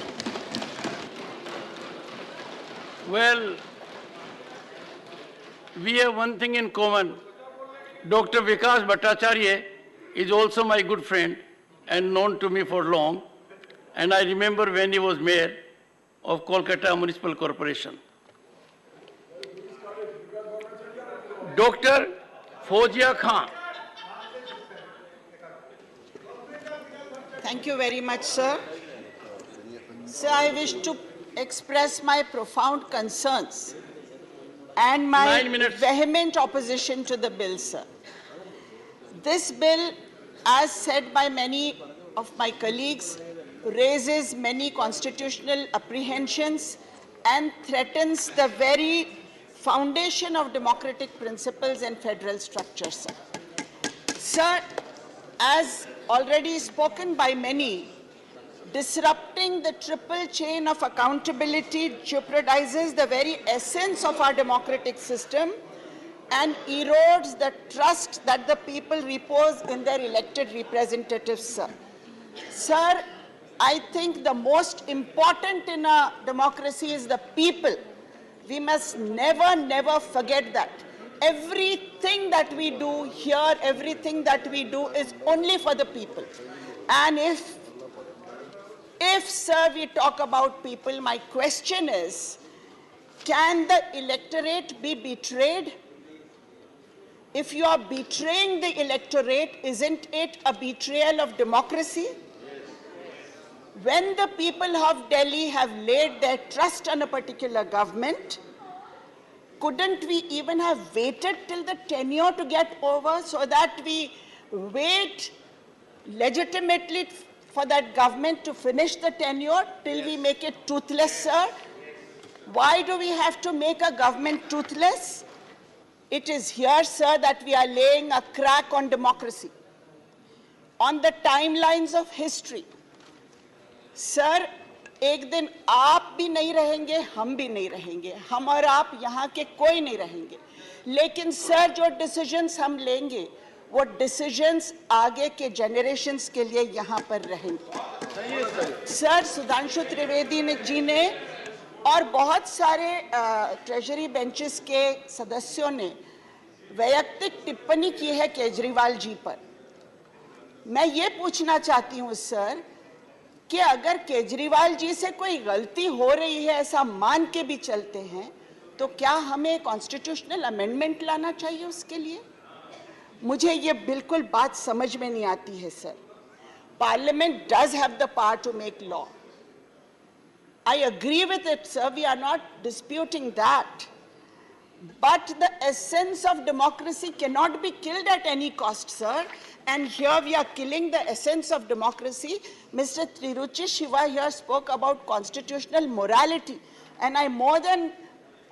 Well, we have one thing in common. Dr. Vikas Bhattacharya is also my good friend and known to me for long. And I remember when he was mayor of Kolkata Municipal Corporation. Dr. Fozia Khan. Thank you very much, sir. Sir, I wish to express my profound concerns and my vehement opposition to the bill, sir. This bill, as said by many of my colleagues, raises many constitutional apprehensions and threatens the very foundation of democratic principles and federal structure, sir. Sir, as already spoken by many, disrupting the triple chain of accountability jeopardizes the very essence of our democratic system and erodes the trust that the people repose in their elected representatives, sir. Sir, I think the most important in a democracy is the people. We must never, never forget that. Everything that we do here, everything that we do is only for the people. And if, sir, we talk about people, my question is, can the electorate be betrayed? If you are betraying the electorate, isn't it a betrayal of democracy? When the people of Delhi have laid their trust on a particular government, couldn't we even have waited till the tenure to get over so that we wait legitimately for that government to finish the tenure till we make it toothless, sir? Why do we have to make a government toothless? It is here, sir, that we are laying a crack on democracy. On the timelines of history, sir, एक दिन आप भी नहीं रहेंगे, हम भी नहीं रहेंगे, हम और आप यहाँ के कोई नहीं रहेंगे, लेकिन सर जो डिसीजंस हम लेंगे वो डिसीजंस आगे के जनरेशंस के लिए यहाँ पर रहेंगे। सर, सुधांशु त्रिवेदी जी ने और बहुत सारे ट्रेजरी बेंचेस के सदस्यों ने वैयक्तिक टिप्पणी की है केजरीवाल जी पर। मैं ये पूछना चाहती हूँ सर कि अगर केजरीवाल जी से कोई गलती हो रही है ऐसा मान के भी चलते हैं तो क्या हमें कॉन्स्टिट्यूशनल अमेंडमेंट लाना चाहिए उसके लिए? मुझे ये बिल्कुल बात समझ में नहीं आती है sir. Parliament does have the power to make law. I agree with it, sir. We are not disputing that. But the essence of democracy cannot be killed at any cost, sir. And here we are killing the essence of democracy. Mr. Tiruchi Shiva here spoke about constitutional morality. And I more than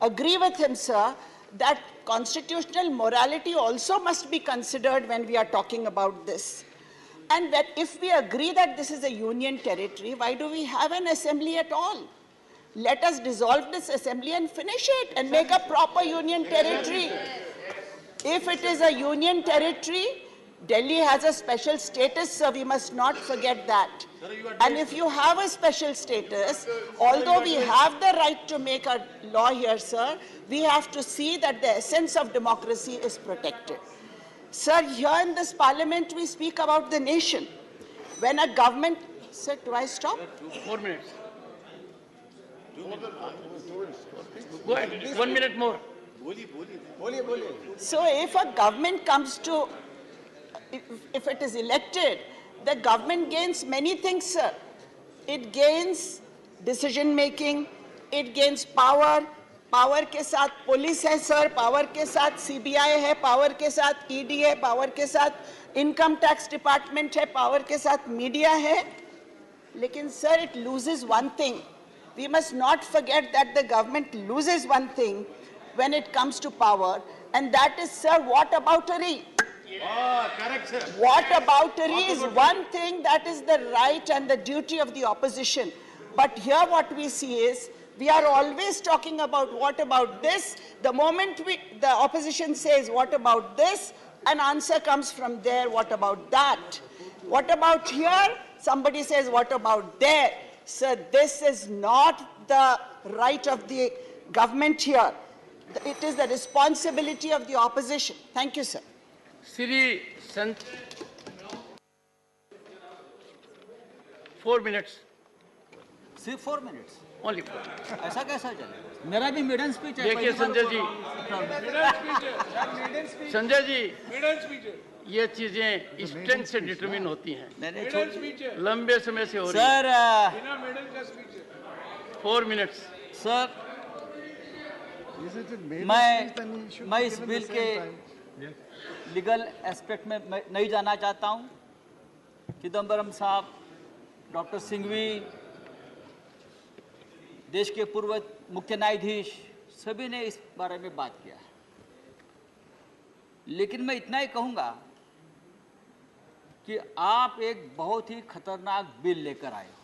agree with him, sir, that constitutional morality also must be considered when we are talking about this. And that if we agree that this is a union territory, why do we have an assembly at all? Let us dissolve this assembly and finish it and make a proper union territory. If it is a union territory, Delhi has a special status, so we must not forget that. And if you have a special status, although we have the right to make a law here, sir, we have to see that the essence of democracy is protected. Sir, here in this parliament, we speak about the nation. When a government... Sir, do I stop? 4 minutes. Go ahead. 1 minute more. So if a government comes to... If it is elected, the government gains many things, sir. It gains decision-making, it gains power, power के साथ police है sir, power के साथ CBI है, power के साथ ED है, power के साथ इनकम टैक्स डिपार्टमेंट है, पावर के साथ मीडिया है. लेकिन sir, it loses one thing. We must not forget that the government loses one thing when it comes to power, and that is, sir, whataboutery. Oh, correct, sir. Whataboutery is one thing that is the right and the duty of the opposition. But here what we see is, we are always talking about what about this. The moment the opposition says what about this, an answer comes from there, what about that. What about here? Somebody says what about there. Sir, this is not the right of the government here. It is the responsibility of the opposition. Thank you, sir. Sri 4 minutes. सिर्फ 4 minutes Only 4 minutes. ऐसा कैसा चले? मेरा भी मिडन speech है. देखिए संजय जी, संजय जी, ये चीजें स्ट्रेंथ से डिटरमिन होती हैं, लंबे समय से हो रही हैं. Sir 4 minutes. सर, मैं इस बिल के लीगल एस्पेक्ट में नहीं जाना चाहता हूं. चिदम्बरम साहब, डॉक्टर सिंघवी, देश के पूर्व मुख्य न्यायाधीश, सभी ने इस बारे में बात किया है. लेकिन मैं इतना ही कहूंगा कि आप एक बहुत ही खतरनाक बिल लेकर आए हो,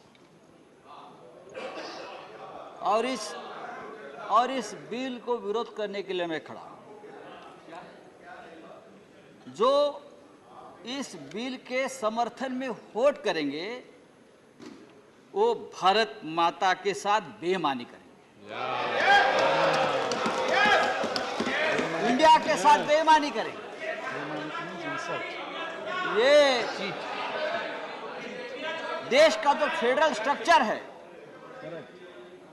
और इस बिल को विरोध करने के लिए मैं खड़ा हूं. जो इस बिल के समर्थन में वोट करेंगे वो भारत माता के साथ बेईमानी करेंगे, इंडिया के साथ बेईमानी करेंगे. ये देश का जो फेडरल स्ट्रक्चर है,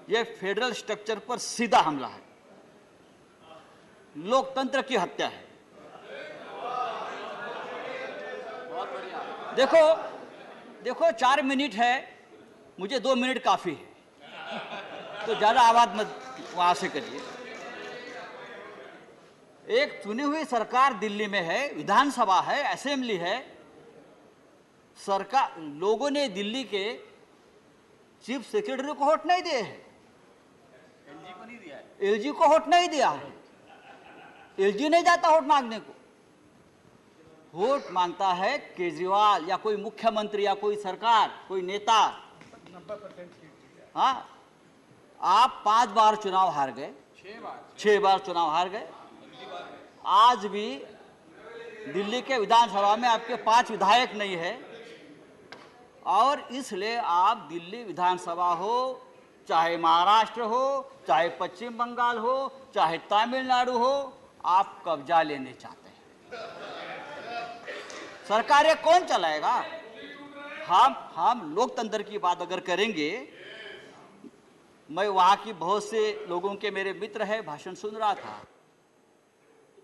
ये फेडरल स्ट्रक्चर पर सीधा हमला है, लोकतंत्र की हत्या है. देखो 4 मिनट है, मुझे 2 मिनट काफी है, तो ज्यादा आवाज मत वहां से करिए. एक चुनी हुई सरकार दिल्ली में है, विधानसभा है, असेंबली है. सरकार, लोगों ने दिल्ली के चीफ सेक्रेटरी को वोट नहीं दिए हैं, एलजी को वोट नहीं दिया है. एलजी नहीं जाता वोट मांगने को, वोट मांगता है केजरीवाल या कोई मुख्यमंत्री या कोई सरकार, कोई नेता. हाँ, आप 5 बार चुनाव हार गए, 6 बार चुनाव हार गए. आज भी दिल्ली के विधानसभा में आपके 5 विधायक नहीं है, और इसलिए आप दिल्ली विधानसभा हो, चाहे महाराष्ट्र हो, चाहे पश्चिम बंगाल हो, चाहे तमिलनाडु हो, आप कब्जा लेने चाहते हैं. सरकारें कौन चलाएगा? हम लोकतंत्र की बात अगर करेंगे, मैं वहां की बहुत से लोगों के मेरे मित्र हैं, भाषण सुन रहा था.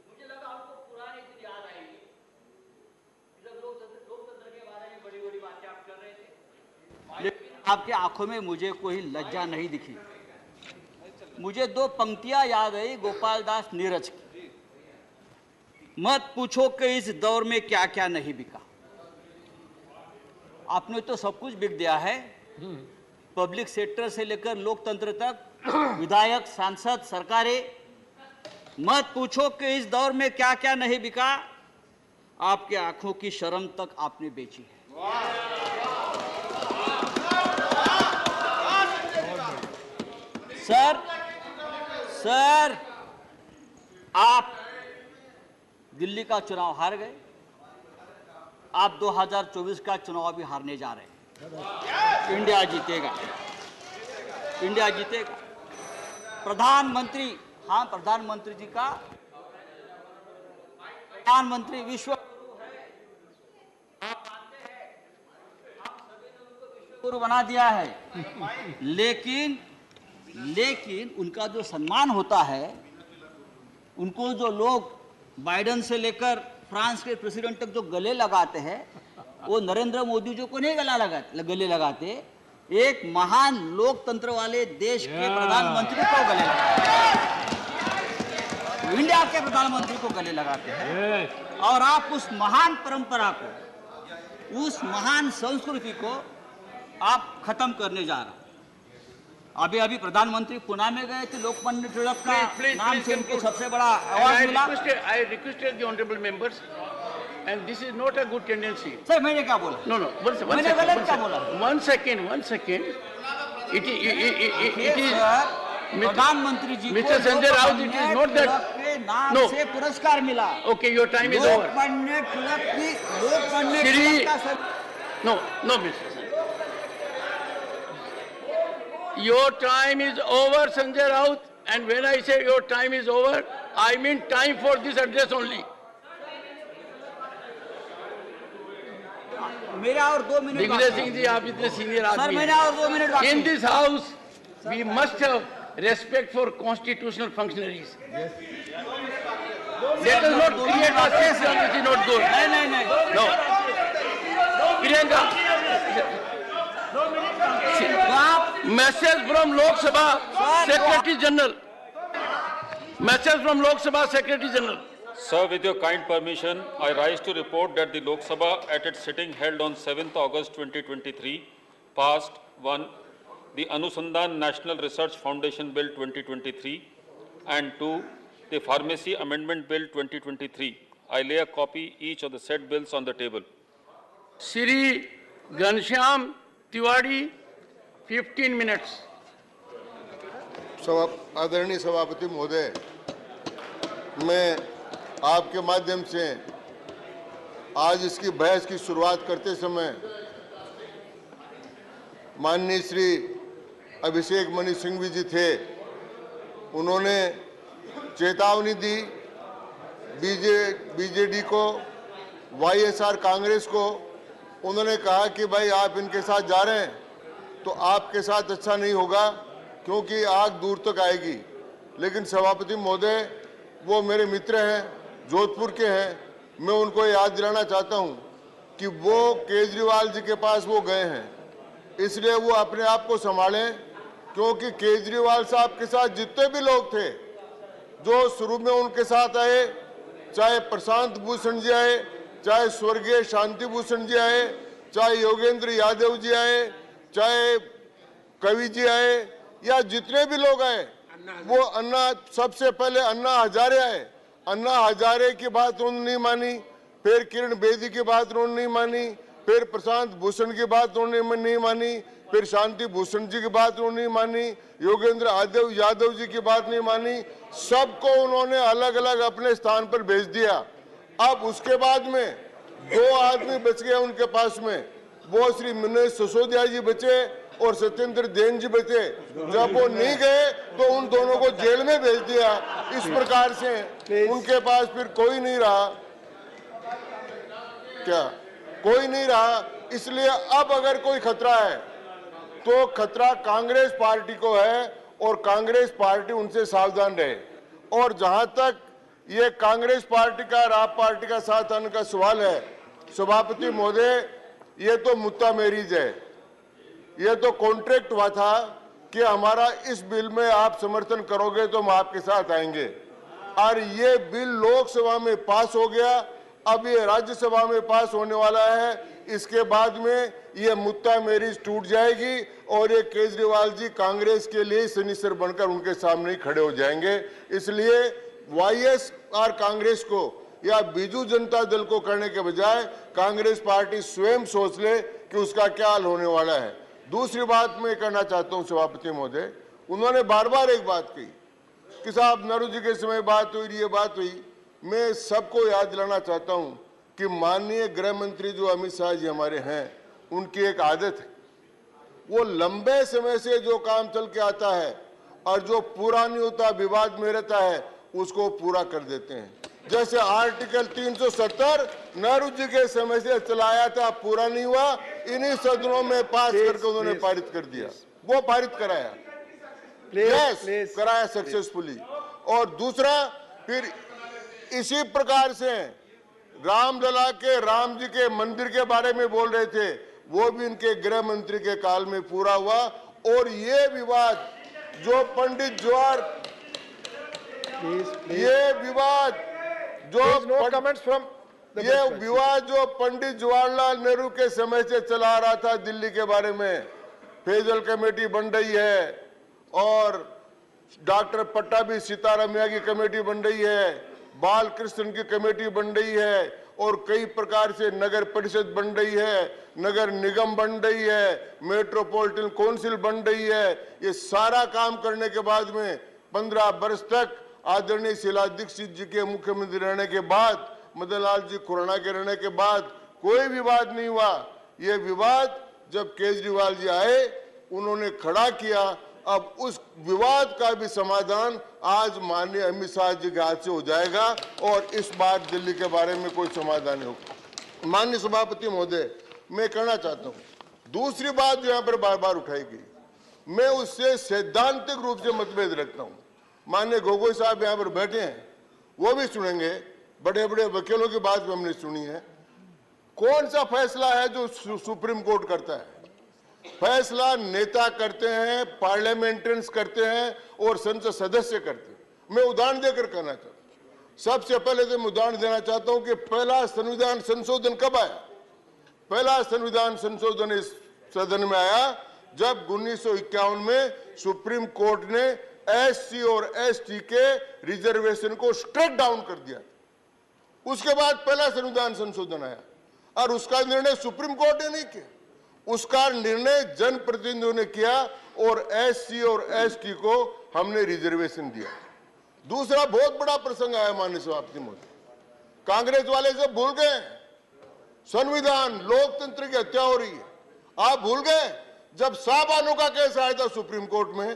मुझे लगा उनको पुराने दिन याद आएंगे, जब लोकतंत्र के बारे में बड़ी-बड़ी बातें आप कर रहे थे. लेकिन आपके आंखों में मुझे कोई लज्जा नहीं दिखी. मुझे 2 पंक्तियां याद आई गोपाल दास नीरज की. मत पूछो कि इस दौर में क्या क्या नहीं बिका. आपने तो सब कुछ बिक दिया है, पब्लिक सेक्टर से लेकर लोकतंत्र तक, विधायक, सांसद, सरकारें. मत पूछो कि इस दौर में क्या क्या नहीं बिका. आपके आंखों की शर्म तक आपने बेची है. सर, आप दिल्ली का चुनाव हार गए, आप 2024 का चुनाव भी हारने जा रहे हैं. इंडिया जीतेगा, इंडिया जीतेगा. प्रधानमंत्री, हाँ, प्रधानमंत्री जी का, प्रधानमंत्री विश्व गुरु बना दिया है. लेकिन उनका जो सम्मान होता है, उनको जो लोग बाइडेन से लेकर फ्रांस के प्रेसिडेंट तक जो गले लगाते हैं, वो नरेंद्र मोदी जी को नहीं गले लगाते, एक महान लोकतंत्र वाले देश के प्रधानमंत्री को गले लगाते हैं, इंडिया के प्रधानमंत्री को गले लगाते हैं, और आप उस महान परंपरा को, उस महान संस्कृति को आप खत्म करने जा रहे हैं। अभी अभी प्रधानमंत्री पुणे में गए थे, लोकमान्य तिलक का नाम से उनको सबसे बड़ा अवार्ड मिला। I requested the honorable members, and this is not a good tendency. Sir मैंने क्या बोला? No, no. मैंने गलत क्या बोला? One second. It is. प्रधानमंत्री जी को Mr. Sanjay Rahul, it is not that. के नाम No. से पुरस्कार मिला। Okay, your time is over. Lokmanya Tilak का No, Mr. Your time is over, Sanjay Rahul, and when I say your time is over, I mean time for this address only. मेरा और 2 minute Digvijay Singh ji, आप इतने सीनियर आदमी हैं। सर मेरा और 2 minute बाकी। In this house, we must have respect for constitutional functionaries. Let us not create a system which is not good. नहीं। No. Priyanka. Message from Lok Sabha Secretary General. Message from Lok Sabha Secretary General. Sir, with your kind permission, I rise to report that the Lok Sabha at its sitting held on 7th August 2023 passed 1. The Anusandhan National Research Foundation Bill 2023 and 2. The Pharmacy Amendment Bill 2023. I lay a copy each of the said bills on the table. Shri Ghanshyam Tiwari, 15 minutes. आदरणीय सभापति महोदय, मैं आपके माध्यम से आज इसकी बहस की शुरुआत करते समय माननीय श्री अभिषेक मणि सिंघवी जी थे, उन्होंने चेतावनी दी बीजेडी को, वाईएसआर कांग्रेस को। उन्होंने कहा कि भाई आप इनके साथ जा रहे हैं तो आपके साथ अच्छा नहीं होगा, क्योंकि आग दूर तक आएगी। लेकिन सभापति महोदय, वो मेरे मित्र हैं, जोधपुर के हैं, मैं उनको याद दिलाना चाहता हूं कि वो केजरीवाल जी के पास वो गए हैं, इसलिए वो अपने आप को संभालें, क्योंकि केजरीवाल साहब के साथ जितने भी लोग थे जो शुरू में उनके साथ आए, चाहे प्रशांत भूषण जी आए, चाहे स्वर्गीय शांति भूषण जी आए, चाहे योगेंद्र यादव जी आए, चाहे कवि जी आए, या जितने भी लोग आए, वो सबसे पहले अन्ना हजारे आए। अन्ना हजारे की बात उन्होंने नहीं मानी, फिर किरण बेदी की बात उन्होंने नहीं मानी, फिर प्रशांत भूषण की बात उन्होंने नहीं मानी, फिर शांति भूषण जी की बात उन्होंने नहीं मानी, योगेंद्र यादव जी की बात नहीं मानी। सबको उन्होंने अलग अलग अपने स्थान पर भेज दिया। अब उसके बाद में 2 आदमी बच गए उनके पास में, वो श्री मनोज सिसोदिया जी बचे और सत्येंद्र जैन जी बचे। जब वो नहीं गए तो उन दोनों को जेल में भेज दिया। इस प्रकार से उनके पास फिर कोई नहीं रहा, कोई नहीं रहा। इसलिए अब अगर कोई खतरा है तो खतरा कांग्रेस पार्टी को है, और कांग्रेस पार्टी उनसे सावधान रहे। और जहां तक ये कांग्रेस पार्टी का और आप पार्टी का साथ आने का सवाल है, सभापति महोदय, ये तो मुद्दा मैरिज है। ये तो कॉन्ट्रैक्ट हुआ था कि हमारा इस बिल में आप समर्थन करोगे तो हम आपके साथ आएंगे, और ये बिल लोकसभा में पास हो गया। अब ये राज्यसभा में पास होने वाला है। इसके बाद में ये मुद्दा मैरिज टूट जाएगी और ये केजरीवाल जी कांग्रेस के लिए सनीसर बनकर उनके सामने ही खड़े हो जाएंगे। इसलिए वाईएसआर कांग्रेस को या बीजू जनता दल को करने के बजाय कांग्रेस पार्टी स्वयं सोच ले कि उसका क्या हाल होने वाला है। दूसरी बात मैं कहना चाहता हूं सभापति महोदय, उन्होंने बार बार एक बात कही कि साहब नेहरू जी के समय बात हुई, ये बात हुई। मैं सबको याद दिलाना चाहता हूं कि माननीय गृह मंत्री जो अमित शाह जी हमारे हैं, उनकी एक आदत है, वो लंबे समय से जो काम चल के आता है और जो पूरा नहीं होता, विवाद में रहता है, उसको पूरा कर देते हैं। जैसे आर्टिकल 370 नेहरू जी के समय से चलाया था, पूरा नहीं हुआ, इन्हीं सदनों में पास करके उन्होंने पारित कर दिया। वो पारित कराया, कराया सक्सेसफुली। और दूसरा, फिर इसी प्रकार से रामलला के, राम जी के मंदिर के बारे में बोल रहे थे, वो भी इनके गृह मंत्री के काल में पूरा हुआ। और ये विवाद जो पंडित जवाहर, ये विवाद जो ये विवाद जो पंडित जवाहरलाल नेहरू के समय से चला रहा था दिल्ली के बारे में, फेजल कमेटी बन रही है और डॉक्टर पट्टाभी सीतारामैया की कमेटी बन रही है, बाल कृष्ण की कमेटी बन रही है और कई प्रकार से नगर परिषद बन रही है, नगर निगम बन रही है, मेट्रोपॉलिटन काउंसिल बन रही है। ये सारा काम करने के बाद में 15 वर्ष तक आदरणीय शीला दीक्षित जी के मुख्यमंत्री रहने के बाद, मदन लाल जी खुराना के रहने के बाद कोई विवाद नहीं हुआ। ये विवाद जब केजरीवाल जी आए उन्होंने खड़ा किया। अब उस विवाद का भी समाधान आज माननीय अमित शाह जी के हाथ से हो जाएगा और इस बार दिल्ली के बारे में कोई समाधान नहीं होगा। माननीय सभापति महोदय, मैं कहना चाहता हूँ, दूसरी बात जो यहाँ पर बार बार उठाई गई, मैं उससे सैद्धांतिक रूप से मतभेद रखता हूँ। माननीय गोगोई साहब यहाँ पर बैठे हैं, वो भी सुनेंगे, बड़े बड़े वकीलों की बात भी हमने सुनी है। कौन सा फैसला है जो सुप्रीम कोर्ट करता है? फैसला नेता करते हैं, पार्लियामेंटेरियंस करते हैं और संसद सदस्य करते हैं। मैं उदाहरण देकर कहना चाहता हूं। सबसे पहले तो मैं उदाहरण देना चाहता हूं कि पहला संविधान संशोधन कब आया। पहला संविधान संशोधन इस सदन में आया जब 1951 में सुप्रीम कोर्ट ने एससी और एसटी के रिजर्वेशन को स्ट्रेट डाउन कर दिया। उसके बाद पहला संविधान संशोधन आया और उसका निर्णय सुप्रीम कोर्ट ने नहीं किया, उसका निर्णय जनप्रतिनिधियों ने किया और एससी और एसटी को हमने रिजर्वेशन दिया। दूसरा बहुत बड़ा प्रसंग आया माननीय सभापति महोदय, कांग्रेस वाले सब भूल गए संविधान, लोकतंत्र की हत्या हो रही है। आप भूल गए जब साबानों का केस आया था सुप्रीम कोर्ट में,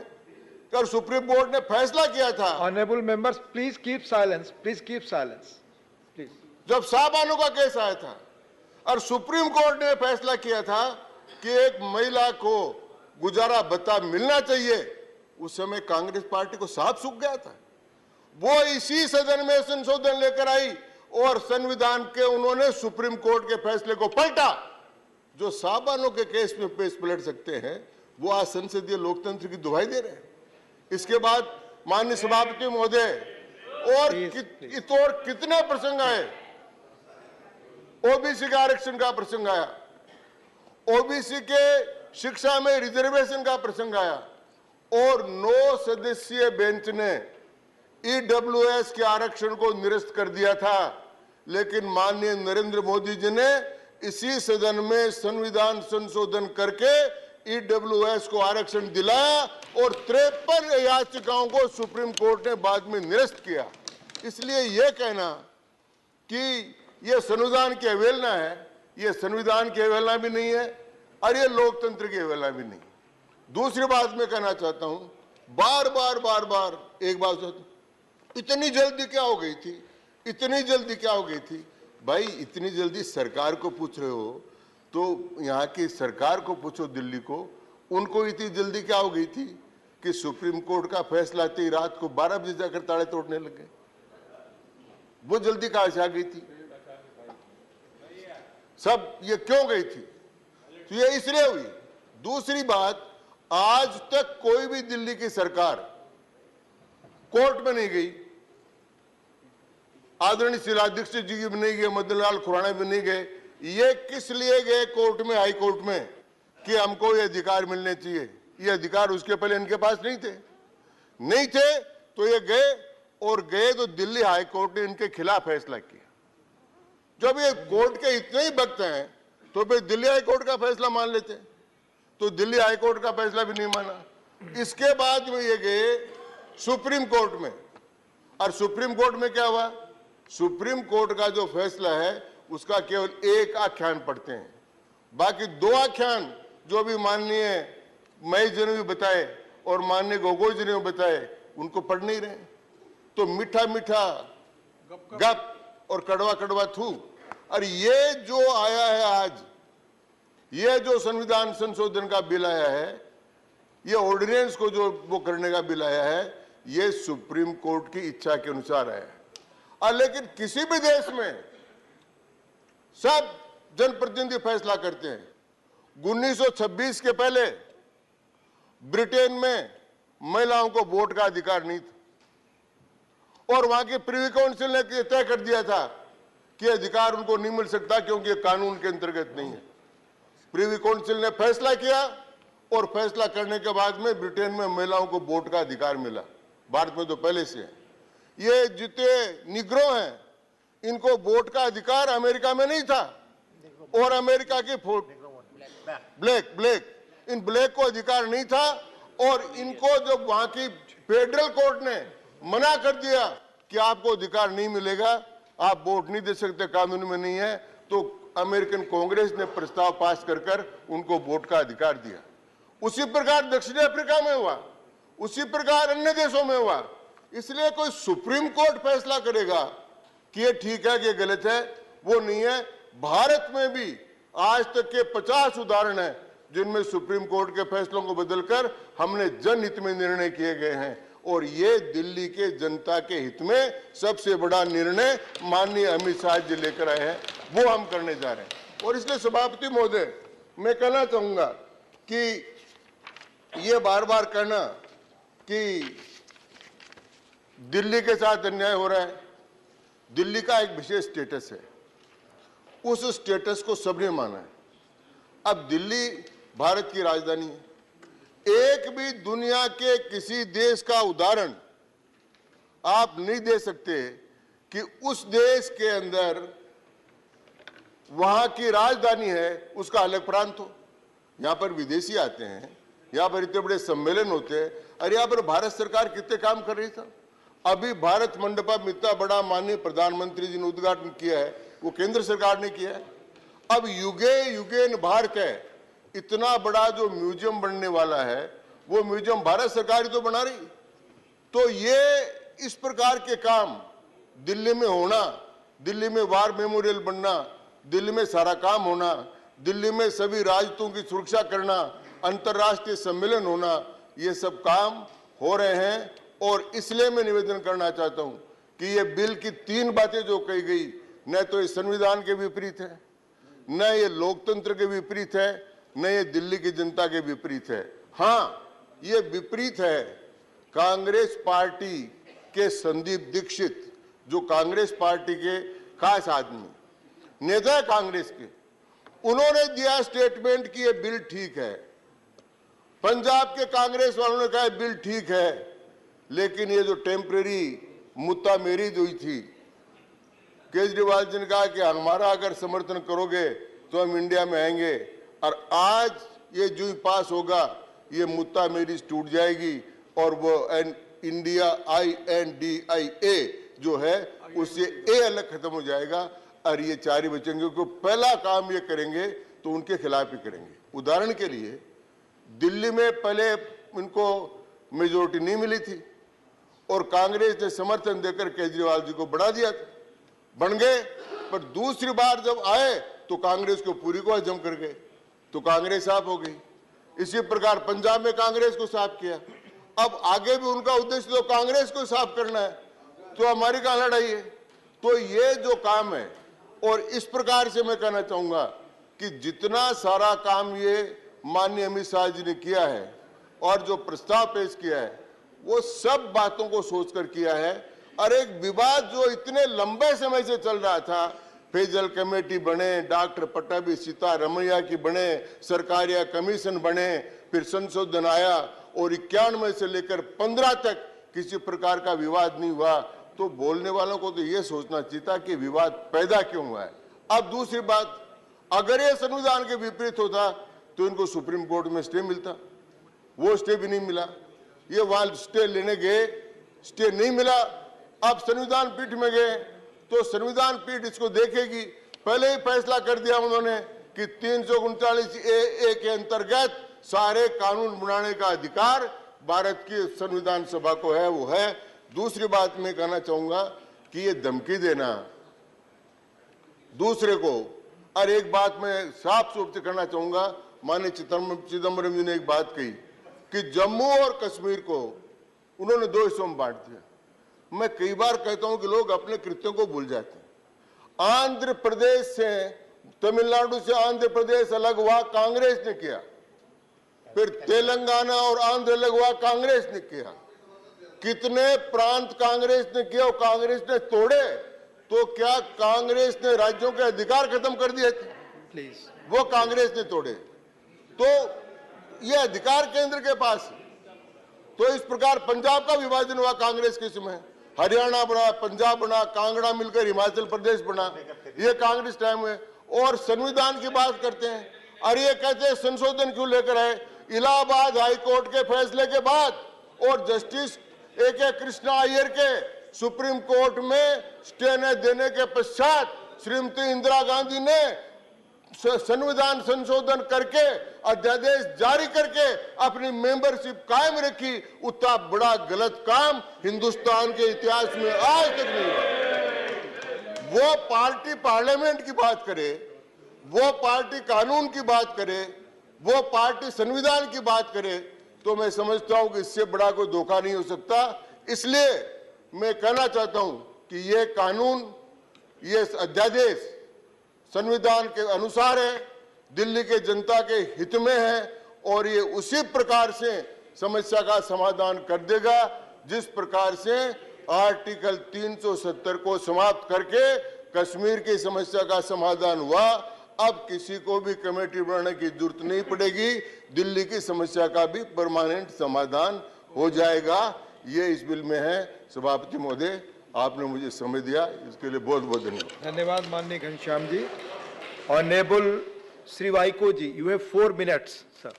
और सुप्रीम कोर्ट ने फैसला किया था। Honourable members please keep silence, please keep silence please. जब साबानों का केस आया था और सुप्रीम कोर्ट ने फैसला किया था कि एक महिला को गुजारा भत्ता मिलना चाहिए, उस समय कांग्रेस पार्टी को सांप सूख गया था। वो इसी सदन में संशोधन लेकर आई और संविधान के उन्होंने सुप्रीम कोर्ट के फैसले को पलटा। जो साबानों के केस में पेश पलट सकते हैं वो आज संसदीय लोकतंत्र की दुहाई दे रहे हैं। इसके बाद माननीय सभापति महोदय और कितने प्रसंग आए। ओबीसी के आरक्षण का प्रसंग आया, ओबीसी के शिक्षा में रिजर्वेशन का प्रसंग आया और 9 सदस्यीय बेंच ने ईडब्ल्यूएस के आरक्षण को निरस्त कर दिया था। लेकिन माननीय नरेंद्र मोदी जी ने इसी सदन में संविधान संशोधन करके ईडब्ल्यूएस को आरक्षण दिलाया और 53 याचिकाओं को सुप्रीम कोर्ट ने बाद में निरस्त किया। इसलिए यह कहना कि यह संविधान की अवहेलना है, यह संविधान की अवहेलना भी नहीं है और यह लोकतंत्र की अवहेलना भी नहीं। दूसरी बात मैं कहना चाहता हूं, बार बार एक बात, इतनी जल्दी क्या हो गई थी, इतनी जल्दी क्या हो गई थी। भाई इतनी जल्दी सरकार को पूछ रहे हो तो यहाँ की सरकार को पूछो, दिल्ली को, उनको इतनी जल्दी क्या हो गई थी कि सुप्रीम कोर्ट का फैसला आते ही रात को 12 बजे जाकर ताले तोड़ने लगे। वो जल्दी कहां से आ गई थी, सब ये क्यों गई थी? तो ये इसलिए हुई। दूसरी बात, आज तक कोई भी दिल्ली की सरकार कोर्ट में नहीं गई। आदरणीय शीला दीक्षित जी भी नहीं गए, मदन लाल खुराना भी नहीं गए। ये किस लिए गए कोर्ट में, हाई कोर्ट में, कि हमको ये अधिकार मिलने चाहिए। ये अधिकार उसके पहले इनके पास नहीं थे तो ये गए और गए तो दिल्ली हाई कोर्ट ने इनके खिलाफ फैसला किया। जब ये कोर्ट के इतने ही भक्त हैं तो फिर दिल्ली हाई कोर्ट का फैसला मान लेते, तो दिल्ली हाई कोर्ट का फैसला भी नहीं माना। इसके बाद में ये गए सुप्रीम कोर्ट में, और सुप्रीम कोर्ट में क्या हुआ, सुप्रीम कोर्ट का जो फैसला है उसका केवल एक आख्यान पढ़ते हैं, बाकी 2 आख्यान जो भी माननीय महेश जी ने भी बताए और माननीय गोगोई जी ने भी बताए, उनको पढ़ नहीं रहे। तो मीठा मीठा गप और कड़वा कड़वा थू। और ये जो आया है आज, ये जो संविधान संशोधन का बिल आया है, ये ऑर्डिनेंस को जो वो करने का बिल आया है, ये सुप्रीम कोर्ट की इच्छा के अनुसार आया है। और लेकिन किसी भी देश में सब जनप्रतिनिधि फैसला करते हैं 1926 के पहले ब्रिटेन में महिलाओं को वोट का अधिकार नहीं था और वहां की प्रिवी काउंसिल ने तय कर दिया था कि अधिकार उनको नहीं मिल सकता क्योंकि कानून के अंतर्गत नहीं है। प्रिवी काउंसिल ने फैसला किया और फैसला करने के बाद में ब्रिटेन में महिलाओं को वोट का अधिकार मिला। भारत में तो पहले से है। ये जितने निग्रो हैं इनको वोट का अधिकार अमेरिका में नहीं था और अमेरिका की ब्लैक इन ब्लैक को अधिकार नहीं था और इनको जब वहां की फेडरल कोर्ट ने मना कर दिया कि आपको अधिकार नहीं मिलेगा, आप वोट नहीं दे सकते, कानून में नहीं है, तो अमेरिकन कांग्रेस ने प्रस्ताव पास कर उनको वोट का अधिकार दिया। उसी प्रकार दक्षिण अफ्रीका में हुआ, उसी प्रकार अन्य देशों में हुआ। इसलिए कोई सुप्रीम कोर्ट फैसला करेगा कि ये ठीक है कि ये गलत है, वो नहीं है। भारत में भी आज तक के 50 उदाहरण हैं जिनमें सुप्रीम कोर्ट के फैसलों को बदलकर हमने जनहित में निर्णय किए गए हैं और ये दिल्ली के जनता के हित में सबसे बड़ा निर्णय माननीय अमित शाह जी लेकर आए हैं, वो हम करने जा रहे हैं। और इसलिए सभापति महोदय, मैं कहना चाहूंगा कि ये बार बार कहना कि दिल्ली के साथ अन्याय हो रहा है, दिल्ली का एक विशेष स्टेटस है, उस स्टेटस को सबने माना है। अब दिल्ली भारत की राजधानी है, एक भी दुनिया के किसी देश का उदाहरण आप नहीं दे सकते कि उस देश के अंदर वहां की राजधानी है, उसका अलग प्रांत हो। यहां पर विदेशी आते हैं, यहां पर इतने बड़े सम्मेलन होते हैं। अरे यहां पर भारत सरकार कितने काम कर रही था। अभी भारत मंडपम इतना बड़ा माननीय प्रधानमंत्री जी ने उद्घाटन किया है, वो केंद्र सरकार ने किया है। अब युगे युगेन भारत है, इतना बड़ा जो म्यूजियम बनने वाला है वो म्यूजियम भारत सरकार ही तो बना रही। तो ये इस प्रकार के काम दिल्ली में होना, दिल्ली में वार मेमोरियल बनना, दिल्ली में सारा काम होना, दिल्ली में सभी राजदूतों की सुरक्षा करना, अंतर्राष्ट्रीय सम्मेलन होना, ये सब काम हो रहे हैं। और इसलिए मैं निवेदन करना चाहता हूं कि ये बिल की 3 बातें जो कही गई, न तो ये संविधान के विपरीत है, न ये लोकतंत्र के विपरीत है, न ये दिल्ली की जनता के विपरीत है। हाँ, ये विपरीत है कांग्रेस पार्टी के संदीप दीक्षित, जो कांग्रेस पार्टी के खास आदमी नेता है कांग्रेस के, उन्होंने दिया स्टेटमेंट कि ये बिल ठीक है। पंजाब के कांग्रेस वालों ने कहा बिल ठीक है, लेकिन ये जो टेम्परेरी मुद्दा मेरी हुई थी, केजरीवाल जी ने कहा कि हमारा अगर समर्थन करोगे तो हम इंडिया में आएंगे, और आज ये जो ही पास होगा ये मुद्दा मेरी टूट जाएगी और वो इंडिया INDIA जो है उससे ए अलग खत्म हो जाएगा और ये 4 ही बचेंगे, क्योंकि पहला काम ये करेंगे तो उनके खिलाफ ही करेंगे। उदाहरण के लिए दिल्ली में पहले इनको मेजोरिटी नहीं मिली थी और कांग्रेस ने समर्थन देकर केजरीवाल जी को बढ़ा दिया था, बन गए। पर दूसरी बार जब आए तो कांग्रेस को पूरी को हजम कर गए, तो कांग्रेस साफ हो गई। इसी प्रकार पंजाब में कांग्रेस को साफ किया। अब आगे भी उनका उद्देश्य तो कांग्रेस को साफ करना है, तो हमारी कहां लड़ाई है। तो ये जो काम है, और इस प्रकार से मैं कहना चाहूंगा कि जितना सारा काम ये माननीय अमित शाह जी ने किया है और जो प्रस्ताव पेश किया है, वो सब बातों को सोचकर किया है। और एक विवाद जो इतने लंबे समय से चल रहा था, पेयजल कमेटी बने, डॉक्टर पट्टाभी सीतारमैया की बने, सरकारिया कमीशन बने, फिर संशोधन आया और 91 से लेकर 15 तक किसी प्रकार का विवाद नहीं हुआ। तो बोलने वालों को तो ये सोचना चाहिए था कि विवाद पैदा क्यों हुआ है। अब दूसरी बात, अगर ये संविधान के विपरीत होता तो इनको सुप्रीम कोर्ट में स्टे मिलता, वो स्टे भी नहीं मिला। ये वहां स्टे लेने गए, स्टे नहीं मिला। अब संविधान पीठ में गए तो संविधान पीठ इसको देखेगी। पहले ही फैसला कर दिया उन्होंने कि 339 AA के अंतर्गत सारे कानून बनाने का अधिकार भारत की संविधान सभा को है, वो है। दूसरी बात मैं कहना चाहूंगा कि ये धमकी देना दूसरे को, और एक बात मैं साफ रूप से कहना चाहूंगा, माननीय चिदम्बरम जी ने एक बात कही कि जम्मू और कश्मीर को उन्होंने 2 हिस्सों में बांट दिया। मैं कई बार कहता हूं कि लोग अपने कृत्यों को भूल जाते हैं। आंध्र प्रदेश से तमिलनाडु से आंध्र प्रदेश अलग हुआ, कांग्रेस ने किया। फिर तेलंगाना और आंध्र अलग हुआ, कांग्रेस ने किया। कितने प्रांत कांग्रेस ने किया और कांग्रेस ने तोड़े, तो क्या कांग्रेस ने राज्यों के अधिकार खत्म कर दिए थे? प्लीज, वो कांग्रेस ने तोड़े। तो ये अधिकार केंद्र के पास है। तो इस प्रकार पंजाब का विभाजन हुआ कांग्रेस के समय, हरियाणा बना, पंजाब बना, कांगड़ा मिलकर हिमाचल प्रदेश बना, ये कांग्रेस टाइम में। और संविधान की बात करते हैं, और ये कहते हैं संशोधन क्यों लेकर आए? इलाहाबाद हाई कोर्ट के फैसले के बाद और जस्टिस A.K. कृष्णा अय्यर के सुप्रीम कोर्ट में स्टे न देने के पश्चात श्रीमती इंदिरा गांधी ने संविधान संशोधन करके अध्यादेश जारी करके अपनी मेंबरशिप कायम रखी। उतना बड़ा गलत काम हिंदुस्तान के इतिहास में आज तक नहीं हुआ। वो पार्टी पार्लियामेंट की बात करे, वो पार्टी कानून की बात करे, वो पार्टी संविधान की बात करे, तो मैं समझता हूं कि इससे बड़ा कोई धोखा नहीं हो सकता। इसलिए मैं कहना चाहता हूं कि ये कानून, ये अध्यादेश संविधान के अनुसार है, दिल्ली के जनता के हित में है, और ये उसी प्रकार से समस्या का समाधान कर देगा जिस प्रकार से आर्टिकल 370 को समाप्त करके कश्मीर की समस्या का समाधान हुआ। अब किसी को भी कमेटी बनाने की जरूरत नहीं पड़ेगी, दिल्ली की समस्या का भी परमानेंट समाधान हो जाएगा। ये इस बिल में है। सभापति महोदय, आपने मुझे समय दिया, इसके लिए बहुत बहुत धन्यवाद। धन्यवाद माननीय Ghanshyam ji. Honourable Shri Vaiko ji, you have 4 minutes, sir.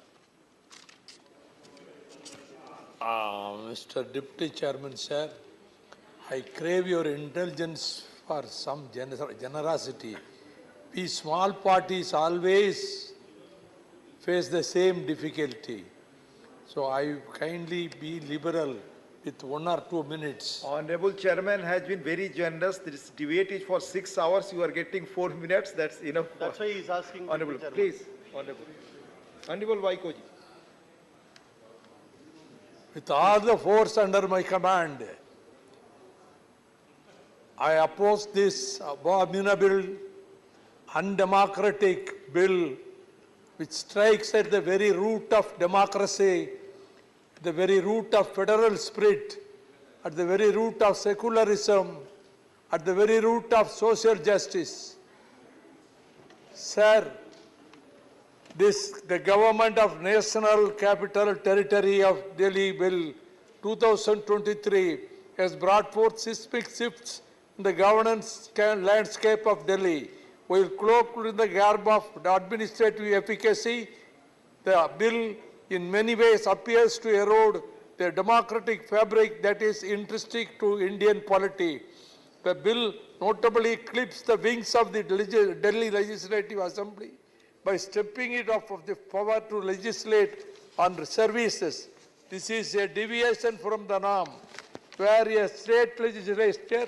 Mr. Deputy Chairman, sir, I crave your indulgence for some generosity. We small parties always face the same difficulty. So I kindly be liberal with 1 or 2 minutes. Honorable Chairman has been very generous. This debate is for 6 hours. You are getting 4 minutes. That's enough. That's why he is asking. Honorable, please. Honorable. Honorable Vaiko ji. With all the force under my command, I oppose this abominable, undemocratic bill which strikes at the very root of democracy, the very root of federal spirit, at the very root of secularism, at the very root of social justice. Sir, the government of National Capital Territory of Delhi Bill 2023 has brought forth seismic shifts in the governance landscape of Delhi. While cloaked in the garb of administrative efficacy, the bill in many ways appears to erode the democratic fabric that is intrinsic to Indian polity. The bill notably clips the wings of the Delhi Legislative Assembly by stripping it of the power to legislate on services. This is a deviation from the norm, where a state legislature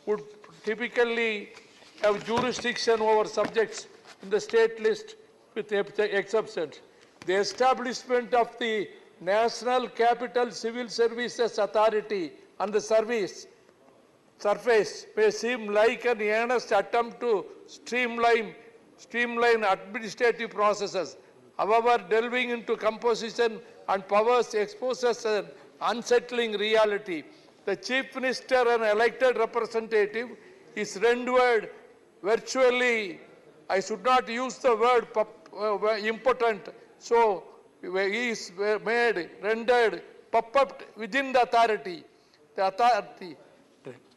would typically have jurisdiction over subjects in the state list with exceptions. The establishment of the National Capital Civil Services Authority on the surface may seem like an earnest attempt to streamline administrative processes. However, delving into composition and powers exposes an unsettling reality. The Chief Minister, an elected representative, is rendered virtually, I should not use the word impotent, so he is rendered puppet within the authority.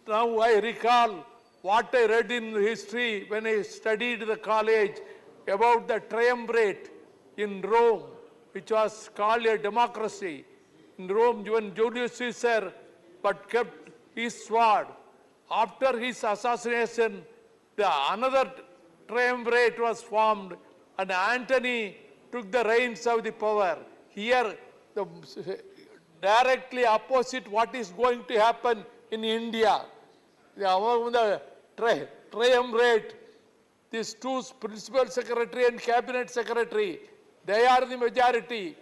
Now I recall what I read in history when I studied the college about the triumvirate in Rome, which was called a democracy. In Rome, when Julius Caesar but kept his sword. After his assassination, another triumvirate was formed and Antony took the reins of the power. Here, directly opposite what is going to happen in India. Among the triumvirate, these two principal secretary and cabinet secretary, they are the majority,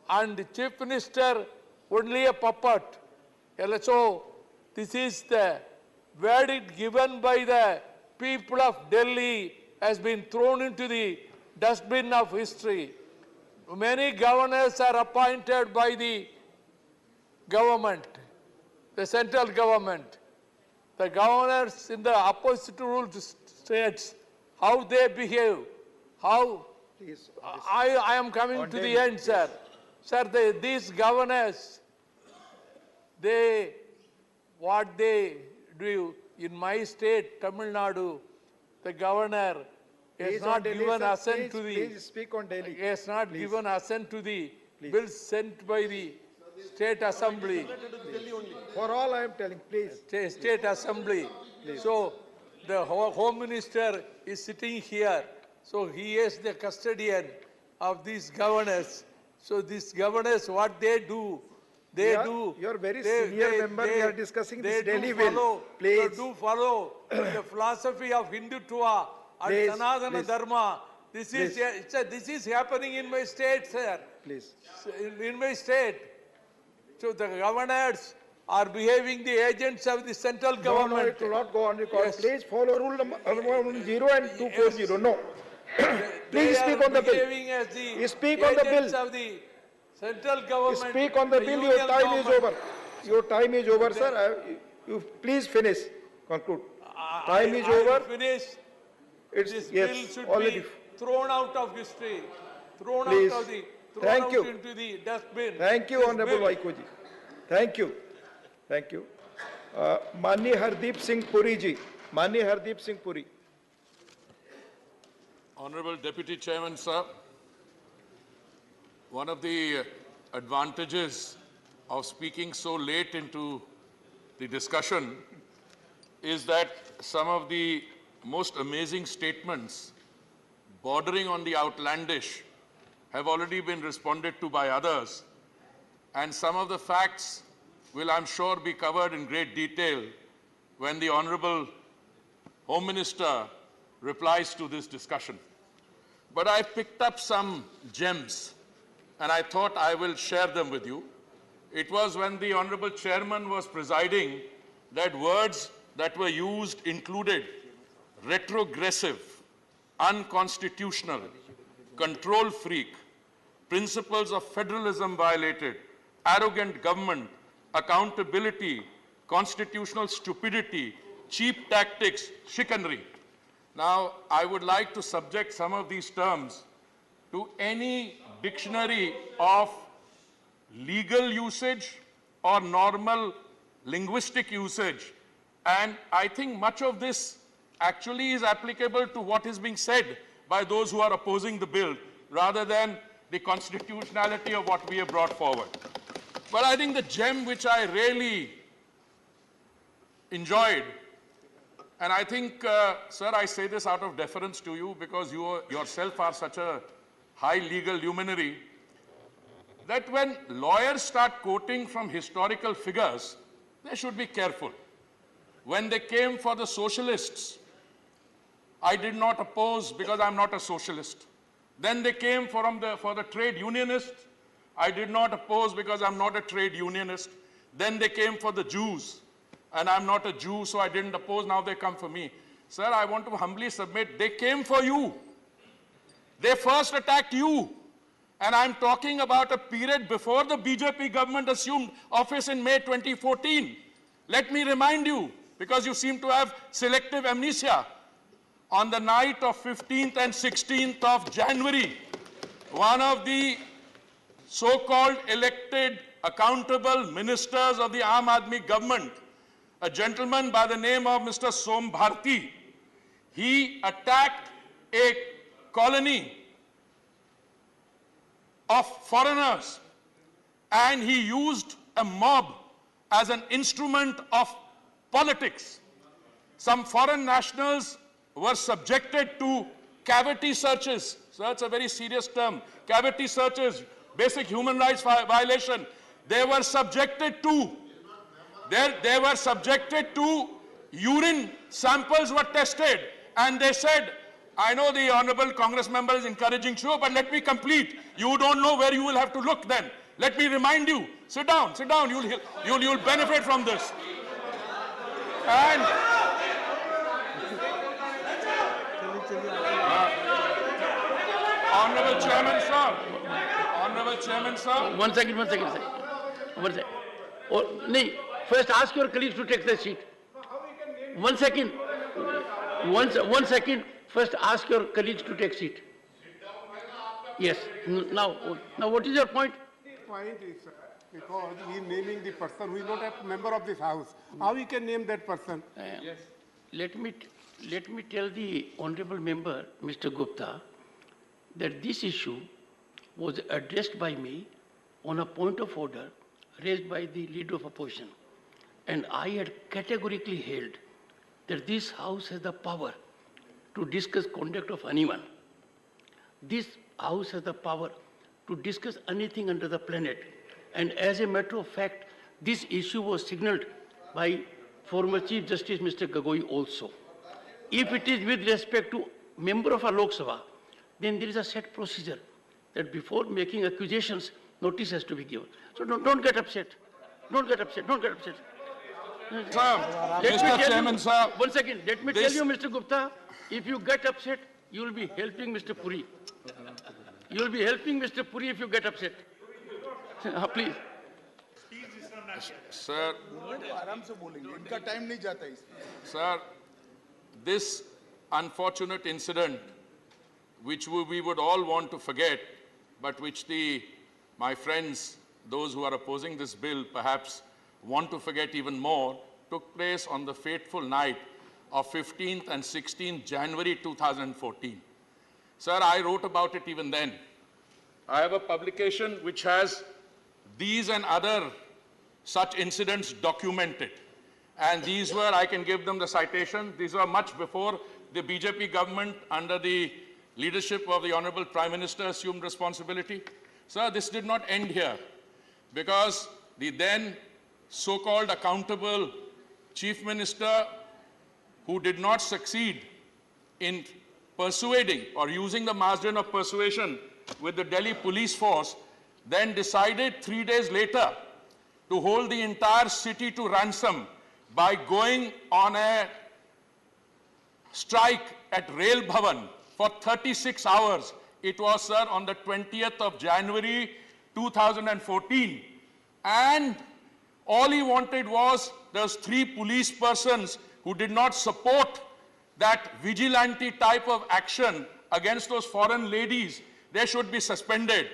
and the chief minister only a puppet. So, this is the verdict given by the people of Delhi has been thrown into the dustbin of history. Many governors are appointed by the government, the central government. The governors in the opposite ruled states, how they behave, how... Please, I am coming to the end, sir. Sir, these governors, what they do in my state, Tamil Nadu, the governor has not given assent to the... Please speak on Delhi. Has not given assent to the bills sent by the State Assembly. For all I am telling, please. State Assembly. So the Home Minister is sitting here. So he is the custodian of these governors. So these governors, what they do, You're very senior member. We are discussing this Delhi bill. Please. They do follow the philosophy of Hindutva and Sanatana Dharma. This is happening in my state, sir. Please. In my state. So the governors are behaving the agents of the central government. No, it will not go on record. Yes. Please follow rule number 0 and 240. No. Please speak on the bill. Speak on the bill. Of the central government. Speak on the bill. Your time is over. Your time is over, sir. You please finish. Conclude. Time is over. Finish. This bill should be thrown out of history. Thrown out of the... Thank you. Into the dustbin. Thank you, Honorable Vaikoji. Thank you. Thank you. Mani Hardeep Singh Puri ji. Mani Hardeep Singh Puri. Honorable Deputy Chairman, sir, one of the advantages of speaking so late into the discussion is that some of the most amazing statements bordering on the outlandish have already been responded to by others, and some of the facts will, I'm sure, be covered in great detail when the Honorable Home Minister replies to this discussion. But I picked up some gems, and I thought I will share them with you. It was when the Honorable Chairman was presiding that words that were used included retrogressive, unconstitutional, control freak, principles of federalism violated, arrogant government, accountability, constitutional stupidity, cheap tactics, chicanery. Now, I would like to subject some of these terms to any dictionary of legal usage or normal linguistic usage. And I think much of this actually is applicable to what is being said by those who are opposing the bill, rather than the constitutionality of what we have brought forward. But I think the gem which I really enjoyed, and I think, sir, I say this out of deference to you because you yourself are such a high legal luminary, that when lawyers start quoting from historical figures, they should be careful. When they came for the socialists, I did not oppose because I'm not a socialist. Then they came for the trade unionists. I did not oppose because I'm not a trade unionist. Then they came for the Jews, and I'm not a Jew, so I didn't oppose. Now they come for me. Sir, I want to humbly submit, they came for you. They first attacked you. And I'm talking about a period before the BJP government assumed office in May 2014. Let me remind you, because you seem to have selective amnesia. On the night of 15th and 16th of January, one of the so-called elected, accountable ministers of the Aam Aadmi government, a gentleman by the name of Mr. Som Bharti, he attacked a colony of foreigners, and he used a mob as an instrument of politics. Some foreign nationals were subjected to cavity searches. So that's a very serious term. Cavity searches, basic human rights violation. They were subjected to, urine samples were tested, and they said, I know the honorable Congress member is encouraging you, but let me complete. You don't know where you will have to look then. Let me remind you. Sit down, you'll benefit from this. And Honorable Chairman, sir. Honorable Chairman, sir. One second, sir. One second. Oh, no, first ask your colleagues to take the seat. 1 second. One second. First ask your colleagues to take seat. Yes. Now what is your point? Point is, because he is naming the person who is not a member of this house. How he can name that person? Yes. Let me tell the honorable member, Mr. Gupta, that this issue was addressed by me on a point of order raised by the leader of opposition. And I had categorically held that this house has the power to discuss conduct of anyone. This house has the power to discuss anything under the planet. And as a matter of fact, this issue was signaled by former Chief Justice Mr. Gogoi also. If it is with respect to member of a Lok Sabha, then there is a set procedure that before making accusations, notice has to be given. So don't get upset. Don't get upset. Sir, Mr. Chairman, sir. 1 second. Let me tell you, Mr. Gupta, if you get upset, you will be helping Mr. Puri. You will be helping Mr. Puri if you get upset. Please. Sir, this unfortunate incident, which we would all want to forget, but which my friends, those who are opposing this bill, perhaps want to forget even more, took place on the fateful night of 15th and 16th January 2014. Sir, I wrote about it even then. I have a publication which has these and other such incidents documented. And these were, I can give them the citation, these were much before the BJP government under the leadership of the Honorable Prime Minister assumed responsibility. Sir, this did not end here, because the then so-called accountable Chief Minister, who did not succeed in persuading or using the margin of persuasion with the Delhi police force, then decided 3 days later to hold the entire city to ransom by going on a strike at Rail Bhavan for 36 hours. It was, sir, on the 20th of January 2014. And all he wanted was those 3 police persons who did not support that vigilante type of action against those foreign ladies, they should be suspended.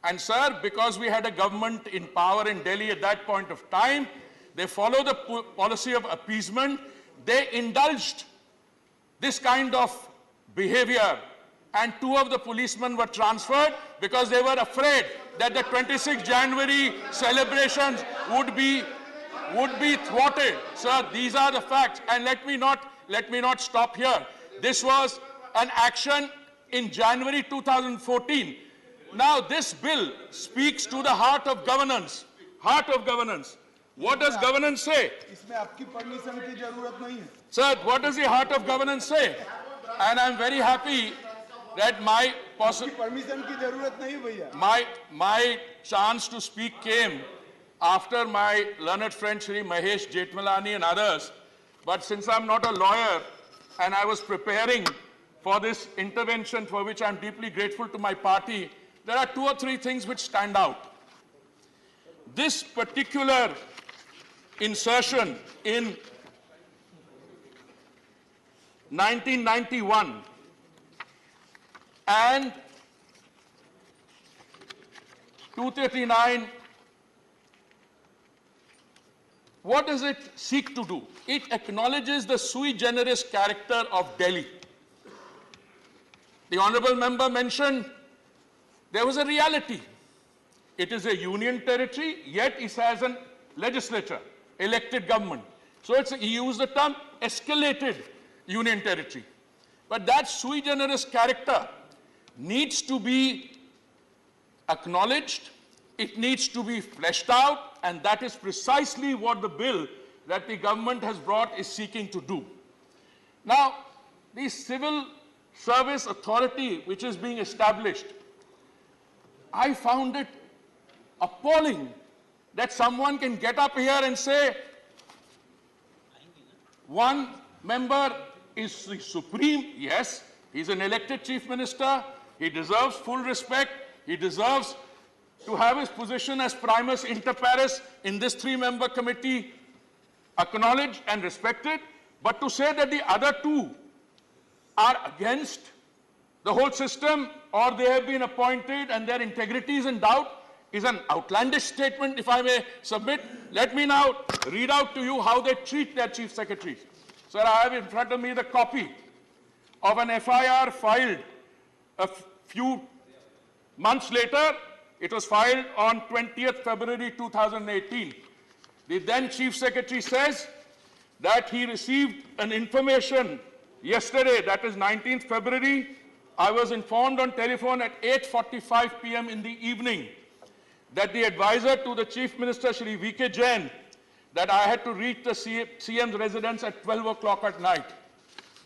And sir, because we had a government in power in Delhi at that point of time, they followed the policy of appeasement. They indulged this kind of behavior, and 2 of the policemen were transferred because they were afraid that the 26th January celebrations would be thwarted. Sir, these are the facts, and let me not stop here. This was an action in January 2014. Now, this bill speaks to the heart of governance. Heart of governance. What does governance say? Sir, what does the heart of governance say? And I'm very happy that my chance to speak came after my learned friend Shri Mahesh Jetmalani and others. But since I'm not a lawyer and I was preparing for this intervention, for which I'm deeply grateful to my party, there are 2 or 3 things which stand out. This particular insertion in 1991 and 239, what does it seek to do? It acknowledges the sui generis character of Delhi. The honorable member mentioned there was a reality. It is a union territory, yet it has a legislature, elected government. So he used the term escalated union territory. But that sui generis character needs to be acknowledged, it needs to be fleshed out, and that is precisely what the bill that the government has brought is seeking to do. Now, the civil service authority which is being established, I found it appalling that someone can get up here and say one member is the supreme, yes, he's an elected chief minister, He deserves full respect. He deserves to have his position as primus inter pares in this three-member committee acknowledged and respected. But to say that the other two are against the whole system, or they have been appointed and their integrity is in doubt, is an outlandish statement, if I may submit. Let me now read out to you how they treat their chief secretaries. Sir, I have in front of me the copy of an FIR filed a few months later. It was filed on 20th February 2018. The then chief secretary says that he received an information yesterday, that is 19th February. I was informed on telephone at 8:45 p.m. in the evening that the advisor to the Chief Minister, Shri V.K. Jain, that I had to reach the CM's residence at 12 o'clock at night.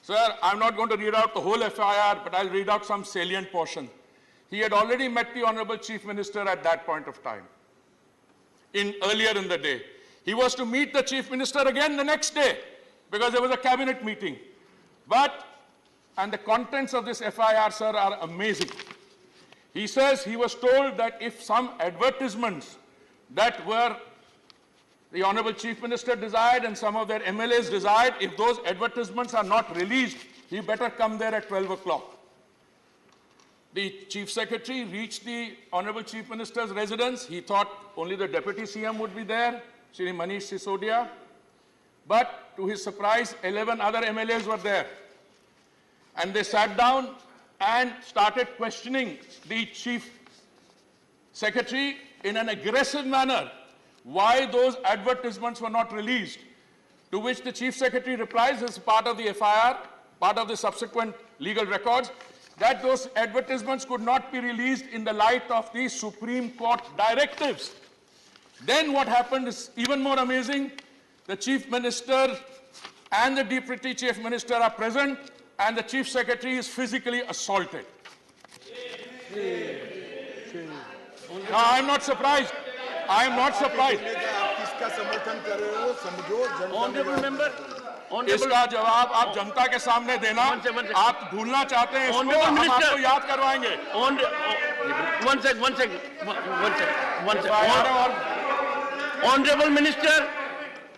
Sir, I'm not going to read out the whole FIR, but I'll read out some salient portion. He had already met the Honorable Chief Minister at that point of time, earlier in the day. He was to meet the Chief Minister again the next day because there was a cabinet meeting. And the contents of this FIR, sir, are amazing. He says he was told that if some advertisements that were the Honorable Chief Minister desired and some of their MLAs desired, if those advertisements are not released, he better come there at 12 o'clock. The Chief Secretary reached the Honorable Chief Minister's residence. He thought only the Deputy CM would be there, Shri Manish Sisodia. But to his surprise, 11 other MLAs were there. And they sat down and started questioning the Chief Secretary in an aggressive manner why those advertisements were not released. To which the Chief Secretary replies, as part of the FIR, part of the subsequent legal records, that those advertisements could not be released in the light of the Supreme Court directives. Then what happened is even more amazing. The Chief Minister and the Deputy Chief Minister are present, and the Chief Secretary is physically assaulted. Now, I'm not surprised. I am not surprised. Honorable member, इसका जवाब आप जनता के सामने देना, आप भूलना चाहते हैं इसको, हम आपको याद करवाएंगे.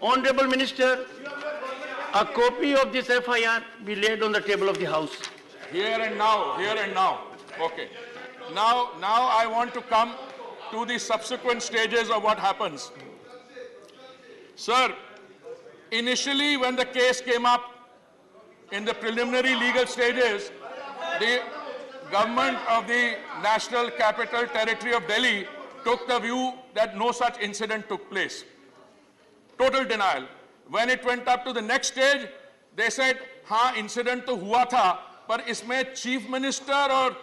Honorable Minister, a copy of this FIR be laid on the table of the House. Here and now. Okay. Now I want to come to the subsequent stages of what happens. Sir, initially when the case came up in the preliminary legal stages, the government of the National Capital Territory of Delhi took the view that no such incident took place. Total denial. When it went up to the next stage, they said, हाँ incident तो हुआ था, पर इसमें Chief Minister और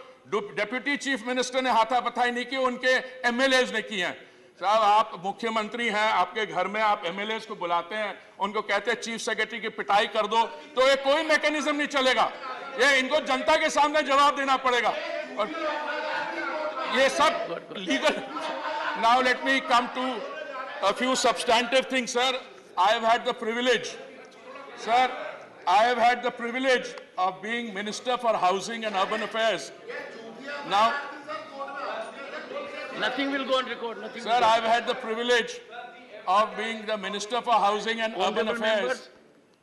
Deputy Chief Minister ने हाथापाई नहीं की, उनके MLAs ने की हैं. साहब, आप मुख्यमंत्री हैं, आपके घर में आप MLAs को बुलाते हैं, उनको कहते हैं Chief Secretary की पिटाई कर दो, तो ये कोई मैकेनिज्म नहीं चलेगा. ये इनको जनता के सामने जवाब देना पड़ेगा. और ये सब legal. Now let me come to a few substantive things, sir. I have had the privilege, sir, of being Minister for Housing and Urban Affairs. Now, nothing will go on record. Sir, I've had the privilege of being the Minister for Housing and Urban Affairs. Members,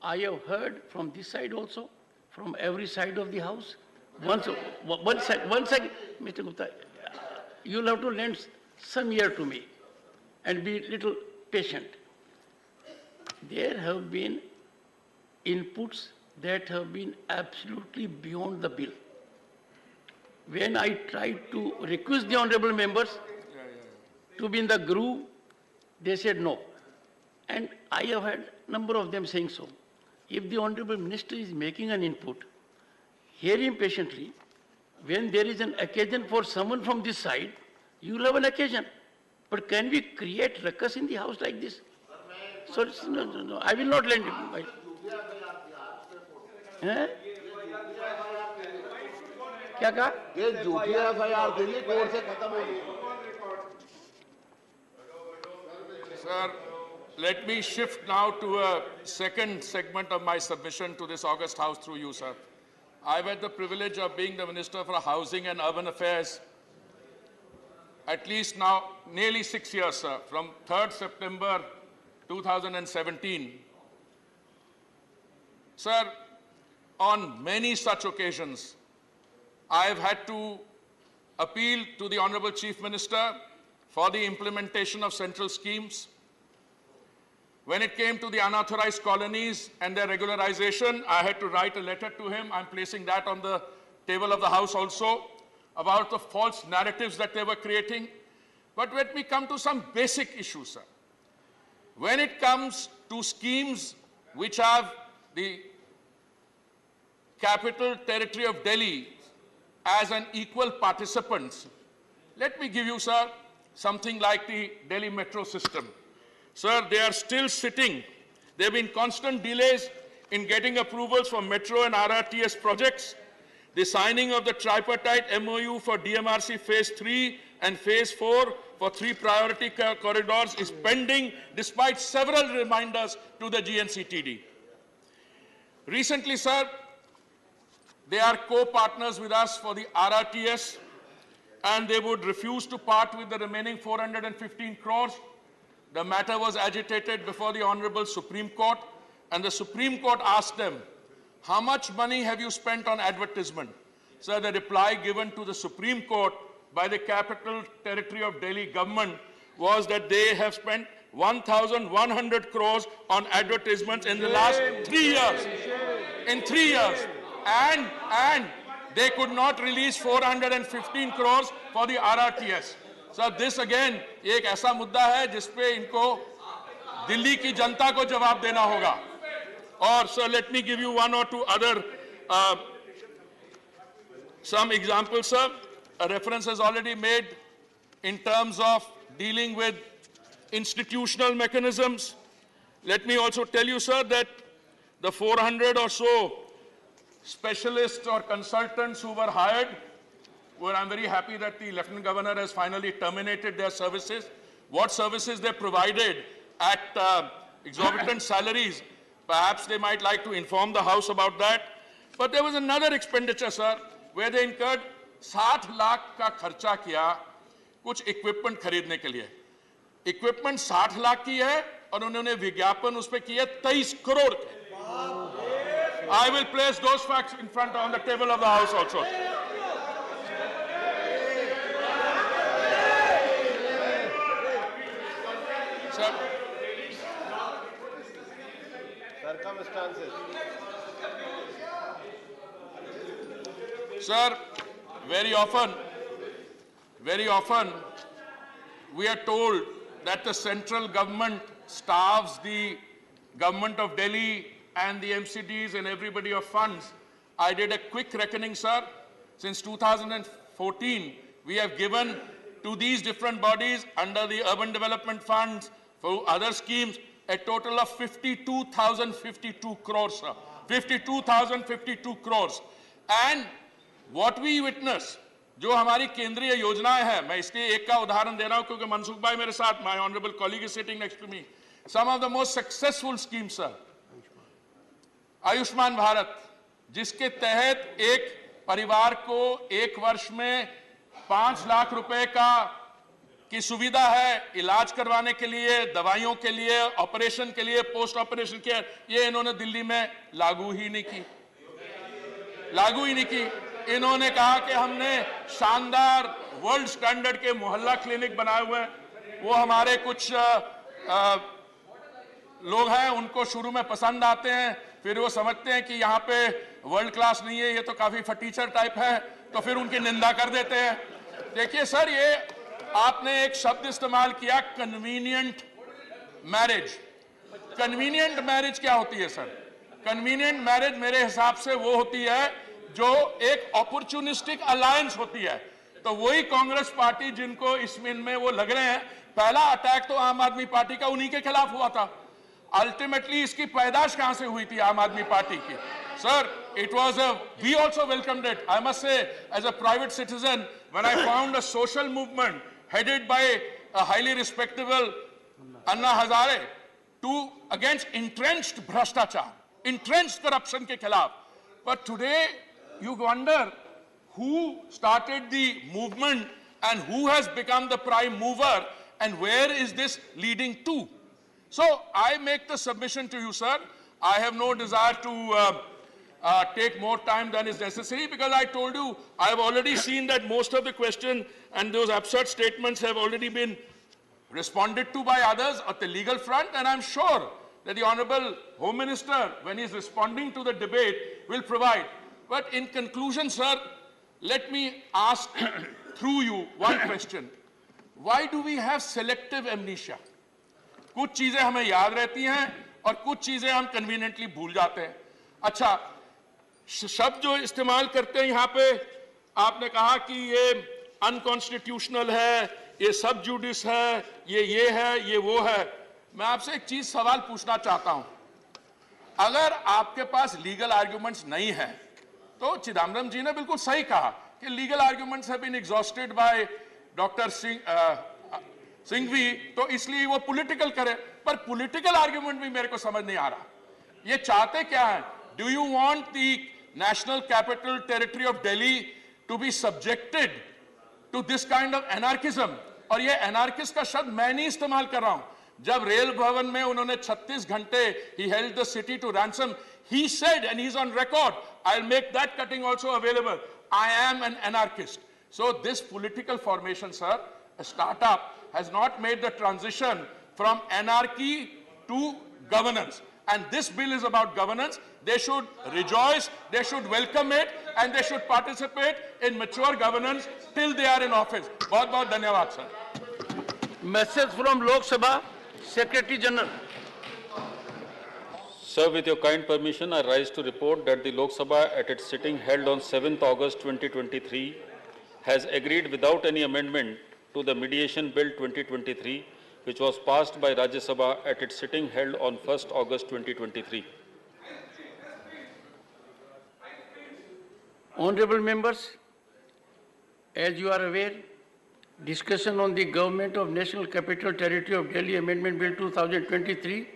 I have heard from this side also, from every side of the House. One second, Mr. Gupta, you'll have to lend some ear to me and be a little patient. There have been inputs that have been absolutely beyond the bill. When I tried to request the honorable members to be in the groove, they said no. And I have had a number of them saying so. If the honorable minister is making an input, hear him patiently. When there is an occasion for someone from this side, you will have an occasion. But can we create ruckus in the house like this? So, no, I will not lend him. क्या कहा? ये झूठी FIR देंगे court से खत्म होगी. Sir, let me shift now to a second segment of my submission to this August House through you, sir. I've had the privilege of being the Minister for Housing and Urban Affairs at least now nearly 6 years, sir, from 3rd September 2017. Sir, on many such occasions, I have had to appeal to the Honorable Chief Minister for the implementation of central schemes. When it came to the unauthorized colonies and their regularization, I had to write a letter to him. I'm placing that on the table of the House also, about the false narratives that they were creating. But let me come to some basic issues, sir. When it comes to schemes which have the capital territory of Delhi as an equal participant, let me give you, sir, something like the Delhi metro system. Sir, they are still sitting. There have been constant delays in getting approvals for metro and RRTS projects. The signing of the tripartite MOU for DMRC Phase 3 and Phase 4 for 3 priority corridors is pending despite several reminders to the GNCTD. Recently, sir, they are co-partners with us for the RRTS, and they would refuse to part with the remaining 415 crores. The matter was agitated before the Honorable Supreme Court, and the Supreme Court asked them, how much money have you spent on advertisement? So the reply given to the Supreme Court by the Capital Territory of Delhi government was that they have spent 1,100 crores on advertisements in the last 3 years. In 3 years. And they could not release 415 crores for the RRTS. So this again, एक ऐसा मुद्दा है जिसपे इनको दिल्ली की जनता को जवाब देना होगा. Or so let me give you one or two other some examples, sir. A reference is already made in terms of dealing with institutional mechanisms. Let me also tell you, sir, that the 400 or so specialists or consultants who were hired, well, I'm very happy that the Lieutenant Governor has finally terminated their services. What services they provided at exorbitant salaries, perhaps they might like to inform the House about that. But there was another expenditure, sir, where they incurred 60 lakh का खर्चा किया कुछ equipment खरीदने के लिए. Equipment 60 lakh की है और उन्होंने विज्ञापन उस पे किया 23 करोड़ के. I will place those facts in front on the table of the House also. Sir. Circumstances. Sir, very often, we are told that the central government starves the government of Delhi and the MCDs and everybody of funds. I did a quick reckoning, sir. Since 2014, we have given to these different bodies under the urban development funds for other schemes a total of 52,052 crores, sir. 52,052 crores. And what we witness, जो हमारी केंद्रीय योजनाएं हैं, मैं इसलिए एक का उदाहरण दे रहा हूं क्योंकि मनसुख भाई मेरे साथ, my honorable colleague is sitting next to me. Some of the most successful schemes, sir. Ayushman Bharat, जिसके तहत एक परिवार को एक वर्ष में 5 लाख रुपए की सुविधा है इलाज करवाने के लिए, दवाइयों के लिए, ऑपरेशन के लिए, पोस्ट ऑपरेशन केयर, ये इन्होंने दिल्ली में लागू ही नहीं की. इन्होंने कहा कि हमने शानदार वर्ल्ड स्टैंडर्ड के मोहल्ला क्लिनिक बनाए हुए हैं. वो हमारे कुछ लोग हैं, उनको शुरू में पसंद आते हैं, फिर वो समझते हैं कि यहाँ पे वर्ल्ड क्लास नहीं है, ये तो काफी फटीचर टाइप है, तो फिर उनकी निंदा कर देते हैं. देखिए सर, ये आपने एक शब्द इस्तेमाल किया, कन्वीनियंट मैरिज. कन्वीनियंट मैरिज क्या होती है सर? कन्वीनियंट मैरिज मेरे हिसाब से वो होती है जो एक अपॉर्चुनिस्टिक अलायंस होती है. तो वही कांग्रेस पार्टी जिनको इसमें वो लग रहे हैं, पहला अटैक तो आम आदमी पार्टी का उन्हीं के खिलाफ हुआ था. अल्टीमेटली इसकी पैदाश कहां से हुई थी आम आदमी पार्टी की? Sir, it was we also welcomed it. I must say, as a private citizen, when I found a social movement headed by a highly respectable Anna Hazare against entrenched भ्रष्टाचार, entrenched corruption के खिलाफ. But today you wonder who started the movement and who has become the prime mover and where is this leading to. So I make the submission to you, sir. I have no desire to take more time than is necessary, because I told you I have already seen that most of the question and those absurd statements have already been responded to by others at the legal front, and I'm sure that the Honorable Home Minister, when he's responding to the debate, will provide. But in conclusion, sir, let me ask through you one question. Why do we have selective amnesia? कुछ चीजें हमें याद रहती हैं और कुछ चीजें हम कन्वीनियंटली भूल जाते हैं. अच्छा, शब्द जो इस्तेमाल करते हैं यहाँ पे, आपने कहा कि ये अनकॉन्स्टिट्यूशनल है, ये सब जुडिस है, ये है, ये वो है. मैं आपसे एक चीज सवाल पूछना चाहता हूं. अगर आपके पास लीगल आर्ग्यूमेंट्स नहीं है, तो चिदम्बरम जी ने बिल्कुल सही कहा कि legal arguments have been exhausted by doctor Singhvi, तो इसलिए वो पॉलिटिकल करे. पर पॉलिटिकल आर्ग्यूमेंट भी मेरे को समझ नहीं आ रहा. ये चाहते क्या है? Do you want the National Capital Territory of Delhi to be subjected to this kind of anarchism? और ये एनार्किस्ट का शब्द मैं नहीं इस्तेमाल कर रहा हूं. जब रेल भवन में उन्होंने 36 घंटे he held the city to ransom, he said, and he's on record, I'll make that cutting also available, I am an anarchist. So this political formation, sir, a startup, has not made the transition from anarchy to governance. And this bill is about governance. They should rejoice, they should welcome it, and they should participate in mature governance till they are in office. बहुत बहुत धन्यवाद, sir. Message from Lok Sabha, Secretary General. Sir, with your kind permission, I rise to report that the Lok Sabha at its sitting held on 7th August 2023 has agreed without any amendment to the Mediation Bill 2023, which was passed by Rajya Sabha at its sitting held on 1st August 2023. Honorable members, as you are aware, discussion on the Government of National Capital Territory of Delhi Amendment Bill 2023,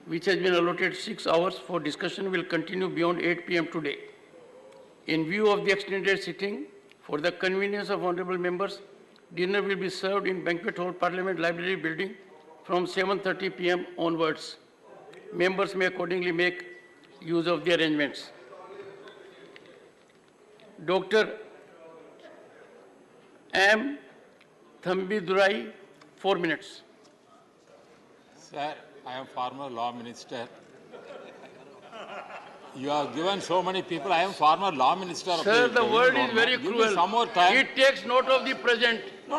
which has been allotted 6 hours for discussion, will continue beyond 8 p.m. today. In view of the extended sitting, for the convenience of honorable members, dinner will be served in Banquet Hall, Parliament Library Building from 7:30 p.m. onwards. Members may accordingly make use of the arrangements. Dr. M. Thambidurai, 4 minutes. Sir, I am former law minister. You have given so many people. I am former law minister. Sir, the word is very cruel. Some more time. It takes note of the present. No.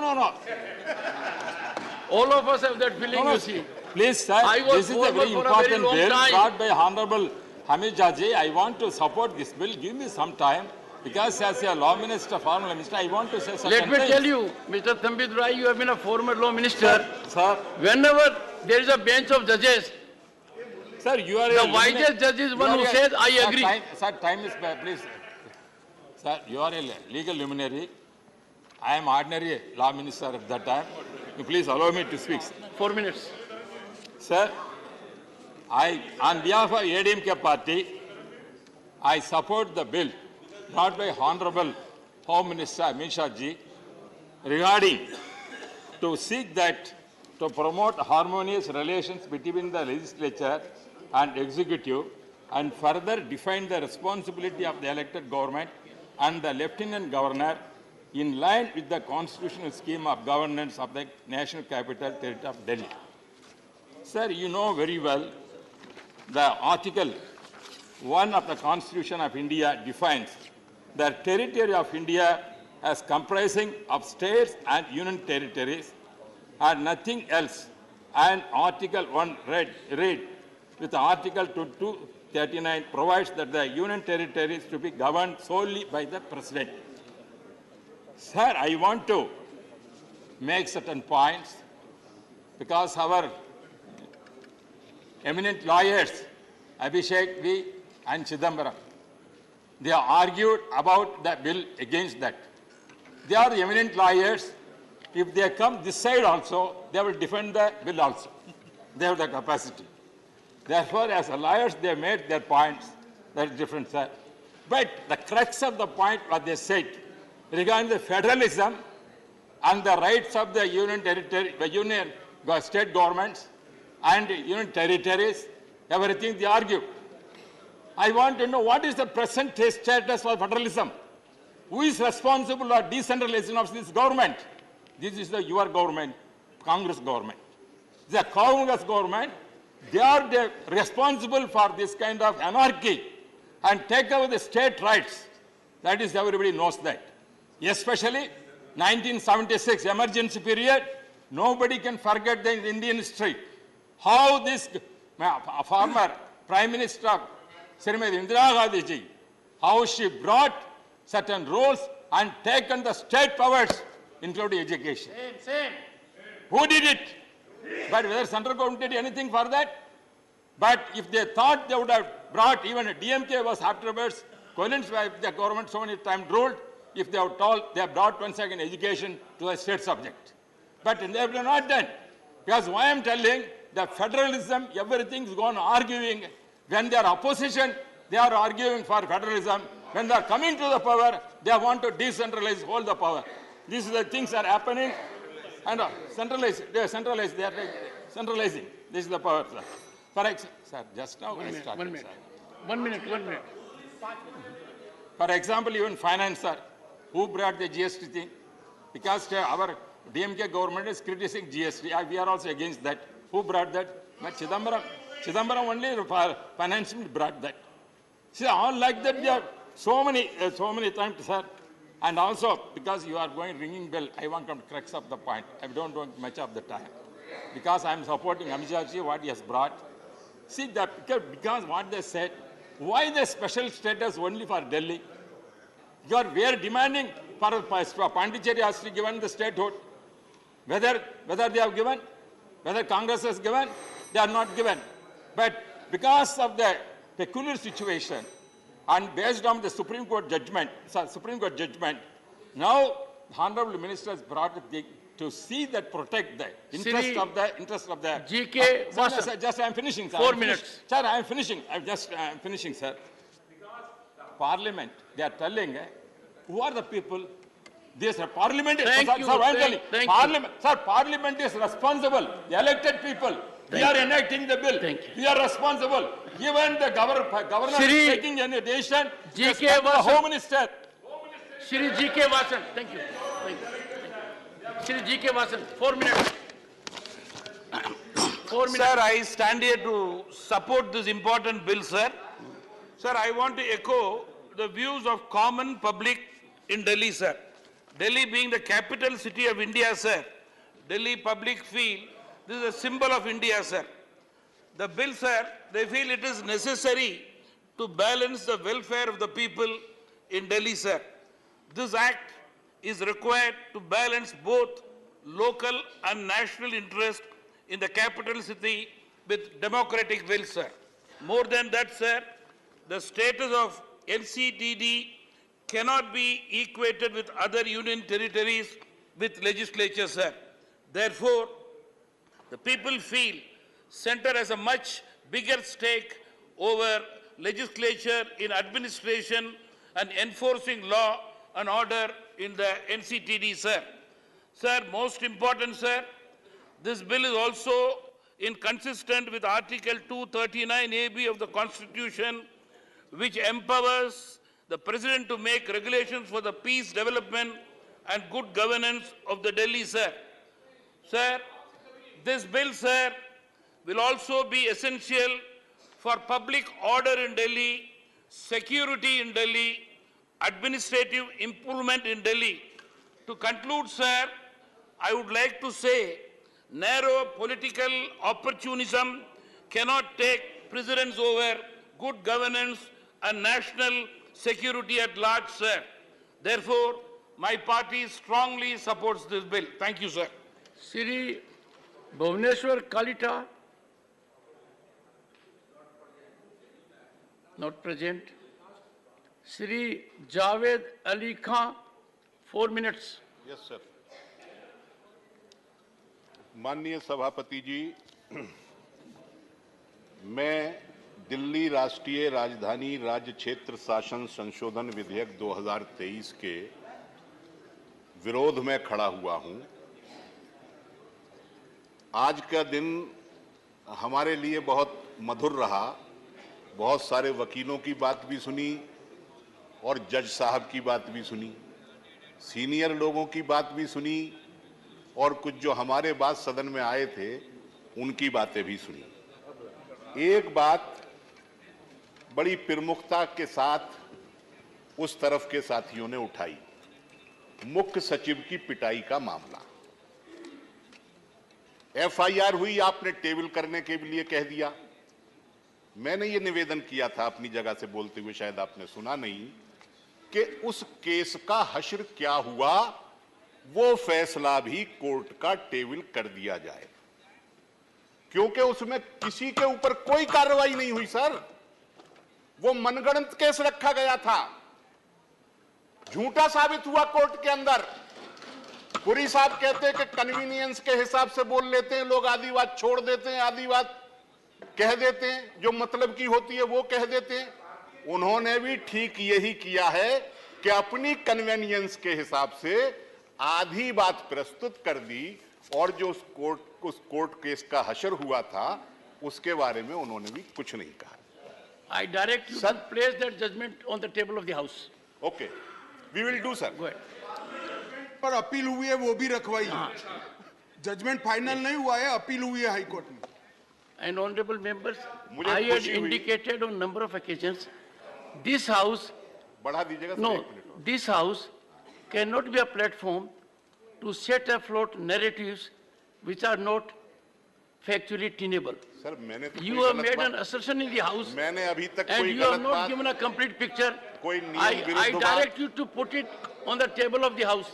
All of us have that feeling, you see. Please, sir, this is a very important bill brought by Honorable Hamid Jaji. I want to support this bill. Give me some time. Because as a law minister, former minister, I want to say something. Let me tell you, Mr. Thambidurai, you have been a former law minister. Sir. Whenever there is a bench of judges, sir, you are the wisest judge is one who says, I agree. Sir, time is bad, please. Sir, you are a legal luminary. I am ordinary law minister at that time. You please allow me to speak. 4 minutes. Sir, on behalf of ADMK party, I support the bill brought by Honorable Home Minister Amit Shah ji regarding to seek that to promote harmonious relations between the legislature and executive and further define the responsibility of the elected government and the lieutenant governor in line with the constitutional scheme of governance of the National Capital Territory of Delhi. Sir, you know very well the Article 1 of the Constitution of India defines the territory of India as comprising of states and union territories and nothing else. And Article 1 read with Article 239 provides that the union territories to be governed solely by the President. Sir, I want to make certain points because our eminent lawyers, Abhishek V. and Chidambaram, they argued about the bill against that. They are the eminent lawyers. If they come this side also, they will defend the bill also. They have the capacity. Therefore, as lawyers, they made their points. That is different, sir. But the crux of the point what they said regarding the federalism and the rights of the union territory, the union state governments and union territories, everything they argue. I want to know what is the present status for federalism? Who is responsible for decentralization of this government? This is your government, Congress government. The Congress government, they are responsible for this kind of anarchy and take away the state rights. That is, everybody knows that. Especially 1976 emergency period, nobody can forget the Indian history. How this former Prime Minister, Srimati Indira Gandhi ji, how she brought certain rules and taken the state powers, including education. Same. Who did it? But whether central government did anything for that? But if they thought they would have brought, even DMK was afterwards, coincided with the government so many times ruled, if they were told, they have brought once again education to a state subject. But they have not done. Because why I am telling, the federalism, everything is gone arguing. When they are opposition, they are arguing for federalism. When they are coming to the power, they want to decentralize, hold the power. These are the things that are happening. And centralize, they are centralizing. This is the power, sir. For example, sir, just now I started. 1 minute. 1 minute. For example, even finance, sir, who brought the GST thing? Because our DMK government is criticizing GST. We are also against that. Who brought that? But Chidambaram only finance brought that. See, all like that, there are so many times, sir. And also, because you are going ringing bell, I want to crux up the point. I don't want much of the time. Because I am supporting Amit Shah ji, what he has brought. See, because what they said, why the special status only for Delhi? We are demanding for Pondicherry has to be given the statehood. Whether they have given, whether Congress has given, they are not given. But because of the peculiar situation and based on the Supreme Court judgment, now the Honorable Minister has brought a thing to see that protect the interest of the GK just I am finishing, sir. 4 minutes. Sir, I am finishing. I am finishing, sir. Parliament, they are telling, who are the people? This Parliament is Parliament is responsible. The elected people. We are enacting the bill. We are responsible. Even the governor is taking any decision. GK the Home Minister. Shri GK Vasan. Thank you. Shri GK Vasan. 4 minutes. 4 minutes. Sir, I stand here to support this important bill, sir. Sir, I want to echo the views of common public in Delhi, sir. Delhi being the capital city of India, sir. Delhi public feel this is a symbol of India, sir. The bill, sir, they feel it is necessary to balance the welfare of the people in Delhi, sir. This act is required to balance both local and national interest in the capital city with democratic will, sir. More than that, sir, the status of NCTD cannot be equated with other union territories with legislature, sir. Therefore, the people feel center has a much bigger stake over legislature in administration and enforcing law and order in the NCTD, sir. Sir, most important, sir, this bill is also inconsistent with Article 239AB of the Constitution, which empowers the President to make regulations for the peace, development and good governance of the Delhi, sir. Sir, this bill, sir, will also be essential for public order in Delhi, security in Delhi, administrative improvement in Delhi. To conclude, sir, I would like to say narrow political opportunism cannot take precedence over good governance and national security at large, sir. Therefore, my party strongly supports this bill. Thank you, sir. Shri Bhuvaneshwar Kalita, not present. Shri Javed Ali Khan, 4 minutes. Yes, sir. माननीय सभापति जी, मैं दिल्ली राष्ट्रीय राजधानी राज्य क्षेत्र शासन संशोधन विधेयक 2023 के विरोध में खड़ा हुआ हूं। आज का दिन हमारे लिए बहुत मधुर रहा। बहुत सारे वकीलों की बात भी सुनी और जज साहब की बात भी सुनी, सीनियर लोगों की बात भी सुनी और कुछ जो हमारे बाद सदन में आए थे उनकी बातें भी सुनी। एक बात बड़ी प्रमुखता के साथ उस तरफ के साथियों ने उठाई, मुख्य सचिव की पिटाई का मामला। एफआईआर हुई, आपने टेबल करने के लिए कह दिया। मैंने ये निवेदन किया था अपनी जगह से बोलते हुए, शायद आपने सुना नहीं, कि उस केस का हश्र क्या हुआ, वो फैसला भी कोर्ट का टेबल कर दिया जाए, क्योंकि उसमें किसी के ऊपर कोई कार्रवाई नहीं हुई सर। वो मनगढ़ंत केस रखा गया था, झूठा साबित हुआ कोर्ट के अंदर। पुरी साहब कहते हैं कि कन्वीनियंस के हिसाब से बोल लेते हैं लोग, आधी बात छोड़ देते हैं, आधी बात कह देते हैं, जो मतलब की होती है वो कह देते हैं। उन्होंने भी ठीक यही किया है कि अपनी कन्वीनियंस के हिसाब से आधी बात प्रस्तुत कर दी और जो उस कोर्ट केस का हश्र हुआ था उसके बारे में उन्होंने भी कुछ नहीं कहा। I direct you to place that judgment on the table of the house. Okay, we will do, sir. Go ahead. पर अपील हुई है वो भी रखवाई। जजमेंट फाइनल नहीं हुआ है, अपील हुई है हाई कोर्ट में। And honorable members, I had indicated on number of occasions, this house, बढ़ा दीजिएगा no, this house cannot be a platform to set afloat narratives which are not factually tenable. Sir मैंने तो You have made an assertion in the house, मैंने अभी तक and कोई you have गलत not बात, given a complete picture. कोई नियम I विरुद्ध direct बात, you to put it on the table of the house.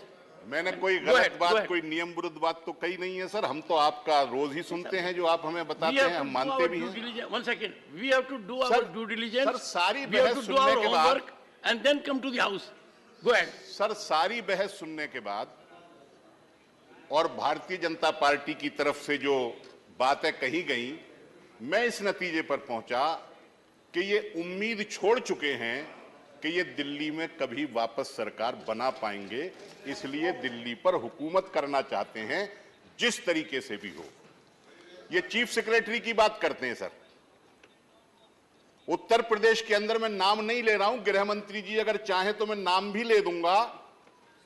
मैंने कोई गलत बात, कोई नियम विरुद्ध बात तो कही नहीं है सर। हम तो आपका रोज ही सुनते हैं, जो आप हमें बताते हैं हम मानते भी हैं। One second, we have to do our due diligence. Sir सारी we have बहस to do our सुनने के बाद, homework and then come to the house. Go ahead. Sir सारी बहस सुनने के बाद और भारतीय जनता पार्टी की तरफ से जो बातें कही गई, मैं इस नतीजे पर पहुंचा कि ये उम्मीद छोड़ चुके हैं कि ये दिल्ली में कभी वापस सरकार बना पाएंगे, इसलिए दिल्ली पर हुकूमत करना चाहते हैं जिस तरीके से भी हो। ये चीफ सेक्रेटरी की बात करते हैं सर। उत्तर प्रदेश के अंदर मैं नाम नहीं ले रहा हूं, गृह मंत्री जी अगर चाहें तो मैं नाम भी ले दूंगा।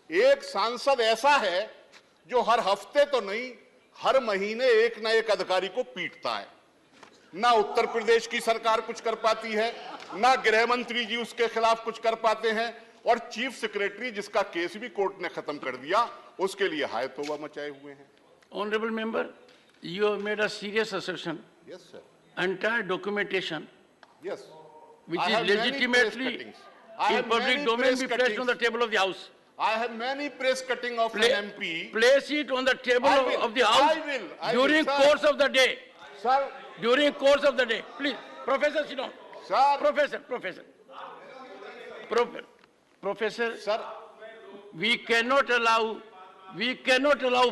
एक सांसद ऐसा है जो हर हफ्ते तो नहीं, हर महीने एक ना एक अधिकारी को पीटता है। ना उत्तर प्रदेश की सरकार कुछ कर पाती है, ना गृह मंत्री जी उसके खिलाफ कुछ कर पाते हैं, और चीफ सेक्रेटरी जिसका केस भी कोर्ट ने खत्म कर दिया, उसके लिए हाय तौबा मचाए हुए हैं। Honorable member, you have made a serious assertion. Yes, sir. Entire documentation, yes, which is legitimately in public domain, be placed on the table of the house. I have many press cutting of an MP. Place it on the table of the house during course of the day. Sir, during course of the day, please, Professor, sit down. Sir, Professor, sir, we cannot allow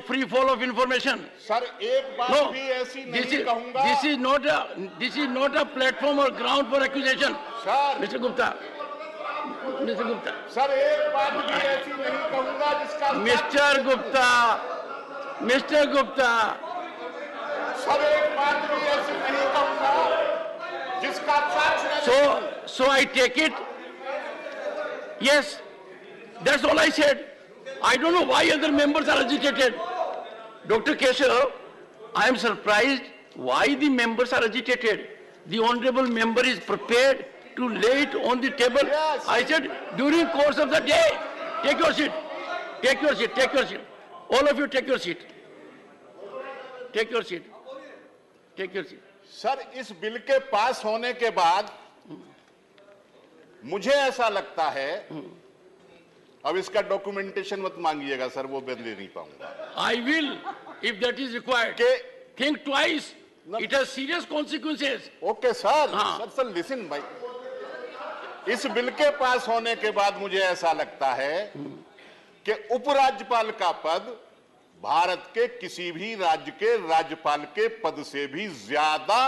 free fall of information. Sir, एक बात भी ऐसी नहीं कहूंगा। This is not a platform or ground for accusation. Sir, Mr. Gupta. Sir एक बात भी ऐसी नहीं कहूंगा जिसका Mr. Gupta. सर एक बात भी ऐसी नहीं कहूंगा जिसका साक्ष्य। So I take it. Yes, that's all I said. I don't know why other members are agitated. Dr. Keshav, I am surprised why the members are agitated. The honorable member is prepared to lay it on the table. Yes. I said during course of the day. Take your seat. Take your seat. Take your seat. All of you take your seat. Take your seat. Take your seat. Sir इस bill के पास होने के बाद मुझे ऐसा लगता है, अब इसका डॉक्यूमेंटेशन मत मांगिएगा सर, वो मैं दे नहीं पाऊंगा। I will, if that is required. Think twice. It has serious consequences. Okay, sir. Sir, listen, भाई। इस बिल के पास होने के बाद मुझे ऐसा लगता है कि उपराज्यपाल का पद भारत के किसी भी राज्य के राज्यपाल के पद से भी ज्यादा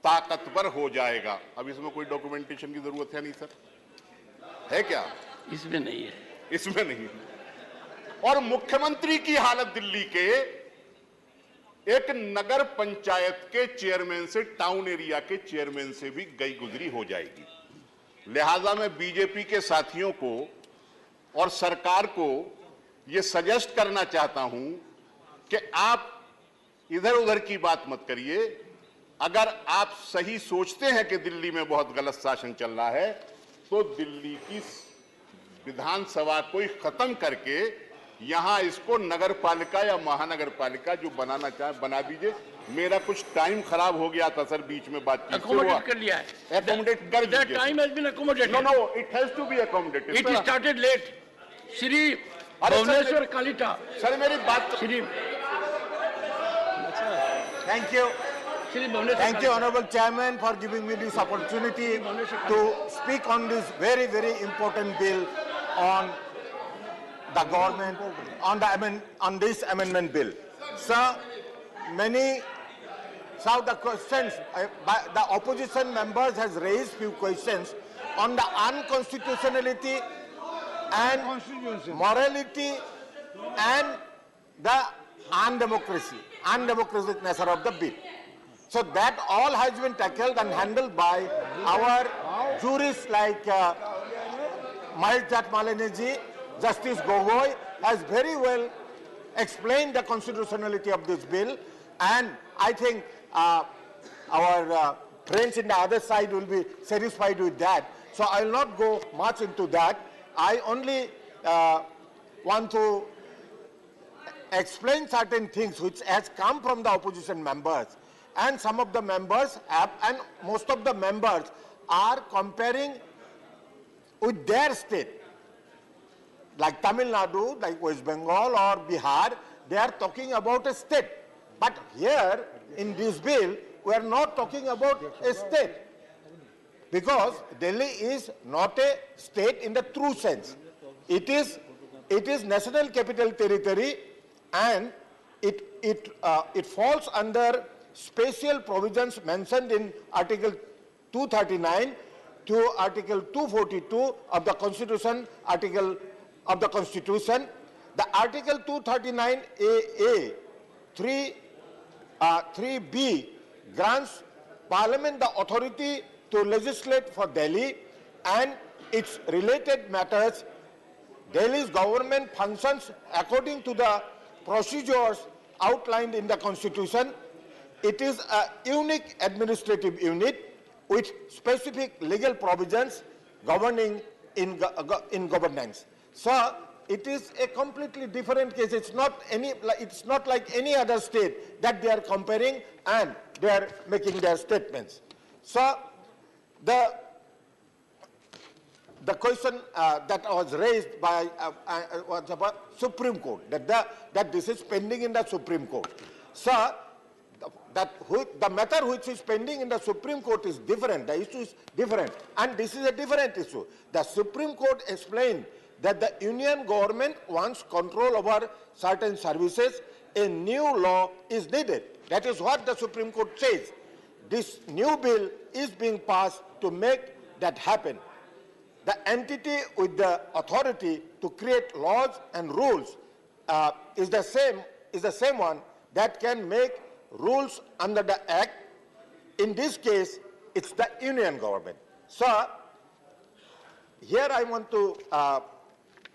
ताकतवर हो जाएगा। अब इसमें कोई डॉक्यूमेंटेशन की जरूरत है नहीं सर, है क्या? इसमें नहीं है, इसमें नहीं है। और मुख्यमंत्री की हालत दिल्ली के एक नगर पंचायत के चेयरमैन से, टाउन एरिया के चेयरमैन से भी गई गुजरी हो जाएगी। लिहाजा मैं बीजेपी के साथियों को और सरकार को यह सजेस्ट करना चाहता हूं कि आप इधर उधर की बात मत करिए। अगर आप सही सोचते हैं कि दिल्ली में बहुत गलत शासन चल रहा है, तो दिल्ली की विधानसभा को ही खत्म करके यहां इसको नगर पालिका या महानगर पालिका जो बनाना चाहे बना दीजिए। मेरा कुछ टाइम खराब हो गया था सर, बीच में बातचीत अकोमोडेट कर लिया है, अकोमोडेट कर that time has been accommodated. No, it has to be accommodated. It started late. Shri Bhubaneswar Kalita sir, मेरी बात Shri Thank you. Thank you, Honorable Chairman, for giving me this opportunity to speak on this very, very important bill on the government, on this amendment bill. Sir, some of the questions, the opposition members has raised few questions on the unconstitutionality and morality and the undemocratic nature of the bill. So that all has been tackled and handled by our jurists like Mahesh Jatmalani, Justice Gogoi has very well explained the constitutionality of this bill, and I think our friends in the other side will be satisfied with that. So I will not go much into that. I only want to explain certain things which has come from the opposition members, and some of the members have, and most of the members are comparing with their state, like Tamil Nadu, like West Bengal or Bihar. They are talking about a state, but here in this bill we are not talking about a state, because Delhi is not a state in the true sense. It is national capital territory, and it falls under special provisions mentioned in Article 239 to Article 242 of the Constitution, The Article 239AA 3B grants Parliament the authority to legislate for Delhi and its related matters. Delhi's government functions according to the procedures outlined in the Constitution. It is a unique administrative unit with specific legal provisions governing in governance. So it is a completely different case. It's not like any other state that they are comparing and they are making their statements. So the question that was raised by was about Supreme Court, that this is pending in the Supreme Court. So the matter which is pending in the Supreme Court is different. The issue is different, and this is a different issue. The Supreme Court explained that the union government wants control over certain services. A new law is needed. That is what the Supreme Court says. This new bill is being passed to make that happen. The entity with the authority to create laws and rules is the same one that can make rules under the Act. In this case, it's the union government. So here I want to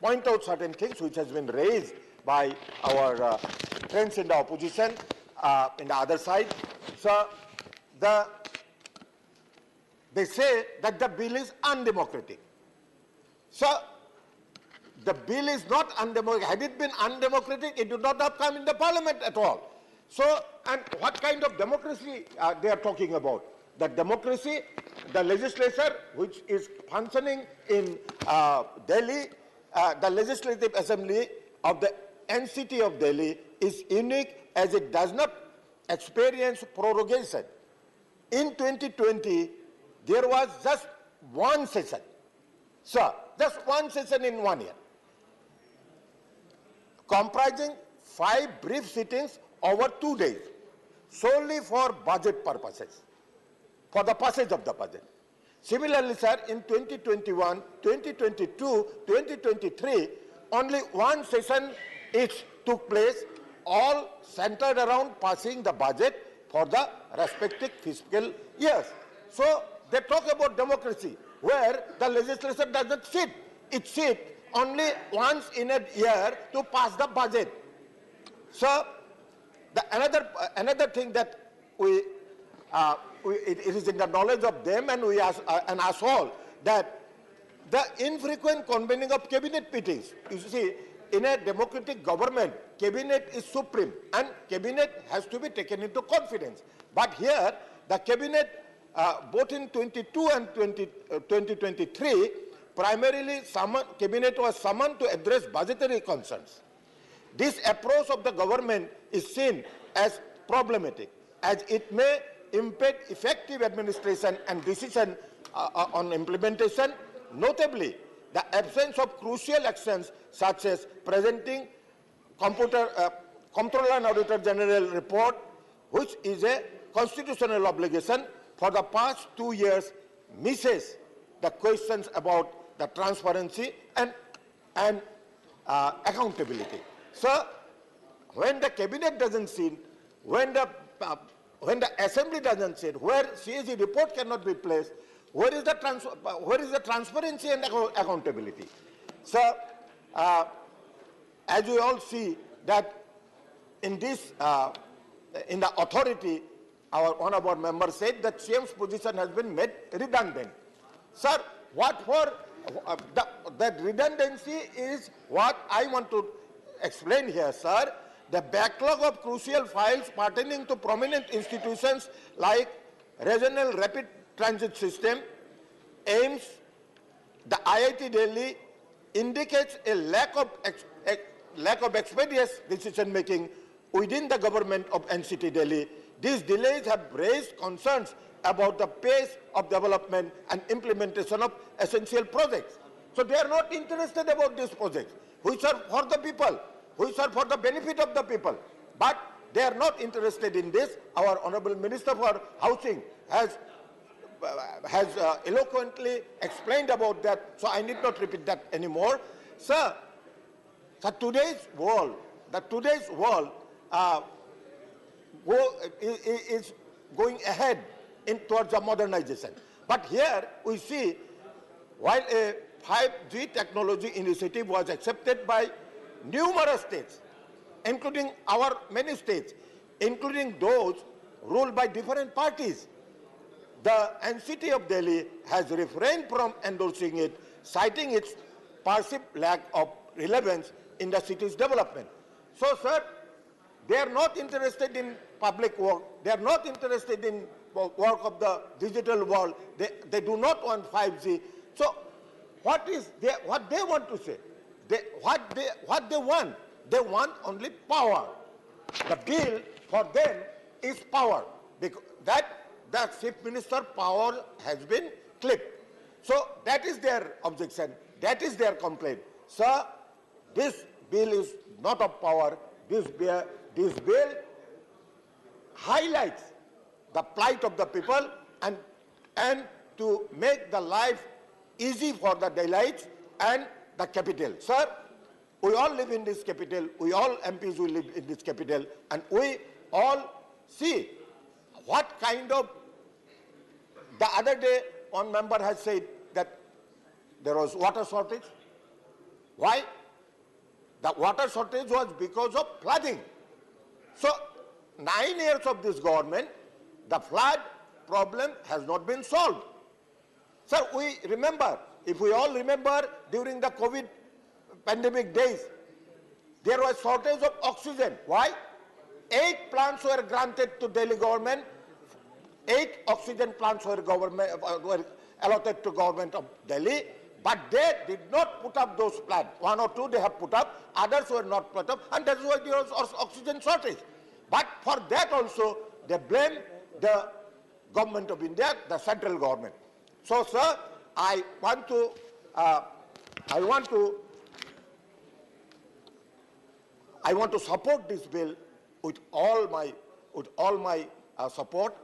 point out certain things which has been raised by our friends in the opposition in the other side. So they say that the bill is undemocratic. So the bill is not undemocratic. Had it been undemocratic, it would not have come in the parliament at all. So, and what kind of democracy they are talking about? The democracy, the legislature which is functioning in Delhi, the Legislative Assembly of the NCT of Delhi is unique as it does not experience prorogation. In 2020, there was just one session. So, just one session in 1 year, comprising 5 brief sittings over 2 days, solely for budget purposes. for the passage of the budget. Similarly, sir, in 2021, 2022, 2023, only one session each took place, all centered around passing the budget for the respective fiscal years. So they talk about democracy, where the legislature doesn't sit. It sits only once in a year to pass the budget. So another thing that it is in the knowledge of them and and us all, that the infrequent convening of cabinet meetings. You see, in a democratic government, cabinet is supreme and cabinet has to be taken into confidence. But here, the cabinet, both in 22 and 2023, primarily cabinet was summoned to address budgetary concerns. This approach of the government is seen as problematic, as it may impede effective administration and decision on implementation. Notably, the absence of crucial actions such as presenting Comptroller and Auditor General report, which is a constitutional obligation, for the past 2 years misses the questions about the transparency and accountability. So, when the cabinet doesn't sit, when the assembly doesn't sit, where CAG report cannot be placed, where is the transparency and accountability? So, as we all see that in this, in the authority, one of our members said that CM's position has been made redundant. Sir, what for that redundancy is what I want to explain here, sir. The backlog of crucial files pertaining to prominent institutions like Regional Rapid Transit System, AIMS, the IIT Delhi, indicates a lack of expeditious decision-making within the government of NCT Delhi. These delays have raised concerns about the pace of development and implementation of essential projects. So they are not interested about these projects, which are for the people, which are for the benefit of the people. But they are not interested in this. Our Honorable Minister for Housing has eloquently explained about that, so I need not repeat that anymore. Sir, today's world is going ahead towards a modernization. But here we see, while a 5G technology initiative was accepted by numerous states, including our many states, including those ruled by different parties, the NCT of Delhi has refrained from endorsing it, citing its perceived lack of relevance in the city's development. So, sir, they are not interested in public work. They are not interested in work of the digital world. They do not want 5G. So, what they want to say? What they want? They want only power. The bill for them is power. Because the Chief Minister power has been clipped. So that is their objection. That is their complaint. Sir, this bill is not of power. This bill highlights the plight of the people and to make the life easy for the Delhiites and the capital. Sir, we all live in this capital. We all MPs will live in this capital, and we all see what kind of. The other day, one member has said that there was water shortage. Why? The water shortage was because of flooding. So, 9 years of this government, the flood problem has not been solved. Sir, we remember, if we all remember, during the COVID pandemic days, there was shortage of oxygen. Why? 8 plants were granted to Delhi government. 8 oxygen plants were allotted to government of Delhi, but they did not put up those plants. 1 or 2 they have put up, others were not put up, and that is why there was oxygen shortage. But for that also, they blame the government of India, the central government. So, sir, I want to support this bill with all my support.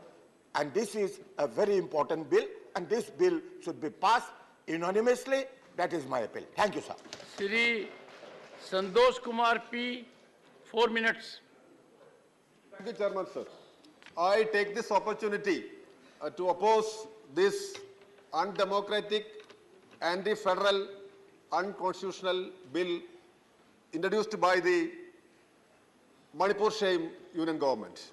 And this is a very important bill, and this bill should be passed unanimously. That is my appeal. Thank you, sir. Shri Santosh Kumar P, 4 minutes. Thank you, Chairman, sir. I take this opportunity to oppose this undemocratic, anti-federal, unconstitutional bill introduced by the Manipur Shame Union government.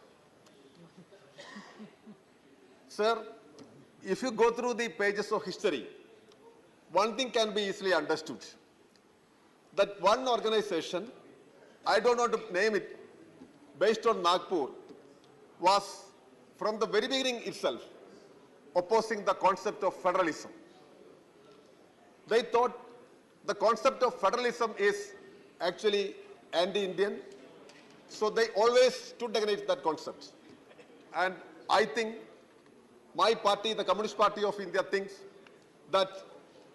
Sir, if you go through the pages of history, one thing can be easily understood. That one organization, I don't want to name it, based on Nagpur, was from the very beginning itself opposing the concept of federalism. They thought the concept of federalism is actually anti-Indian, so they always stood against that concept. And I think my party, the Communist Party of India, thinks that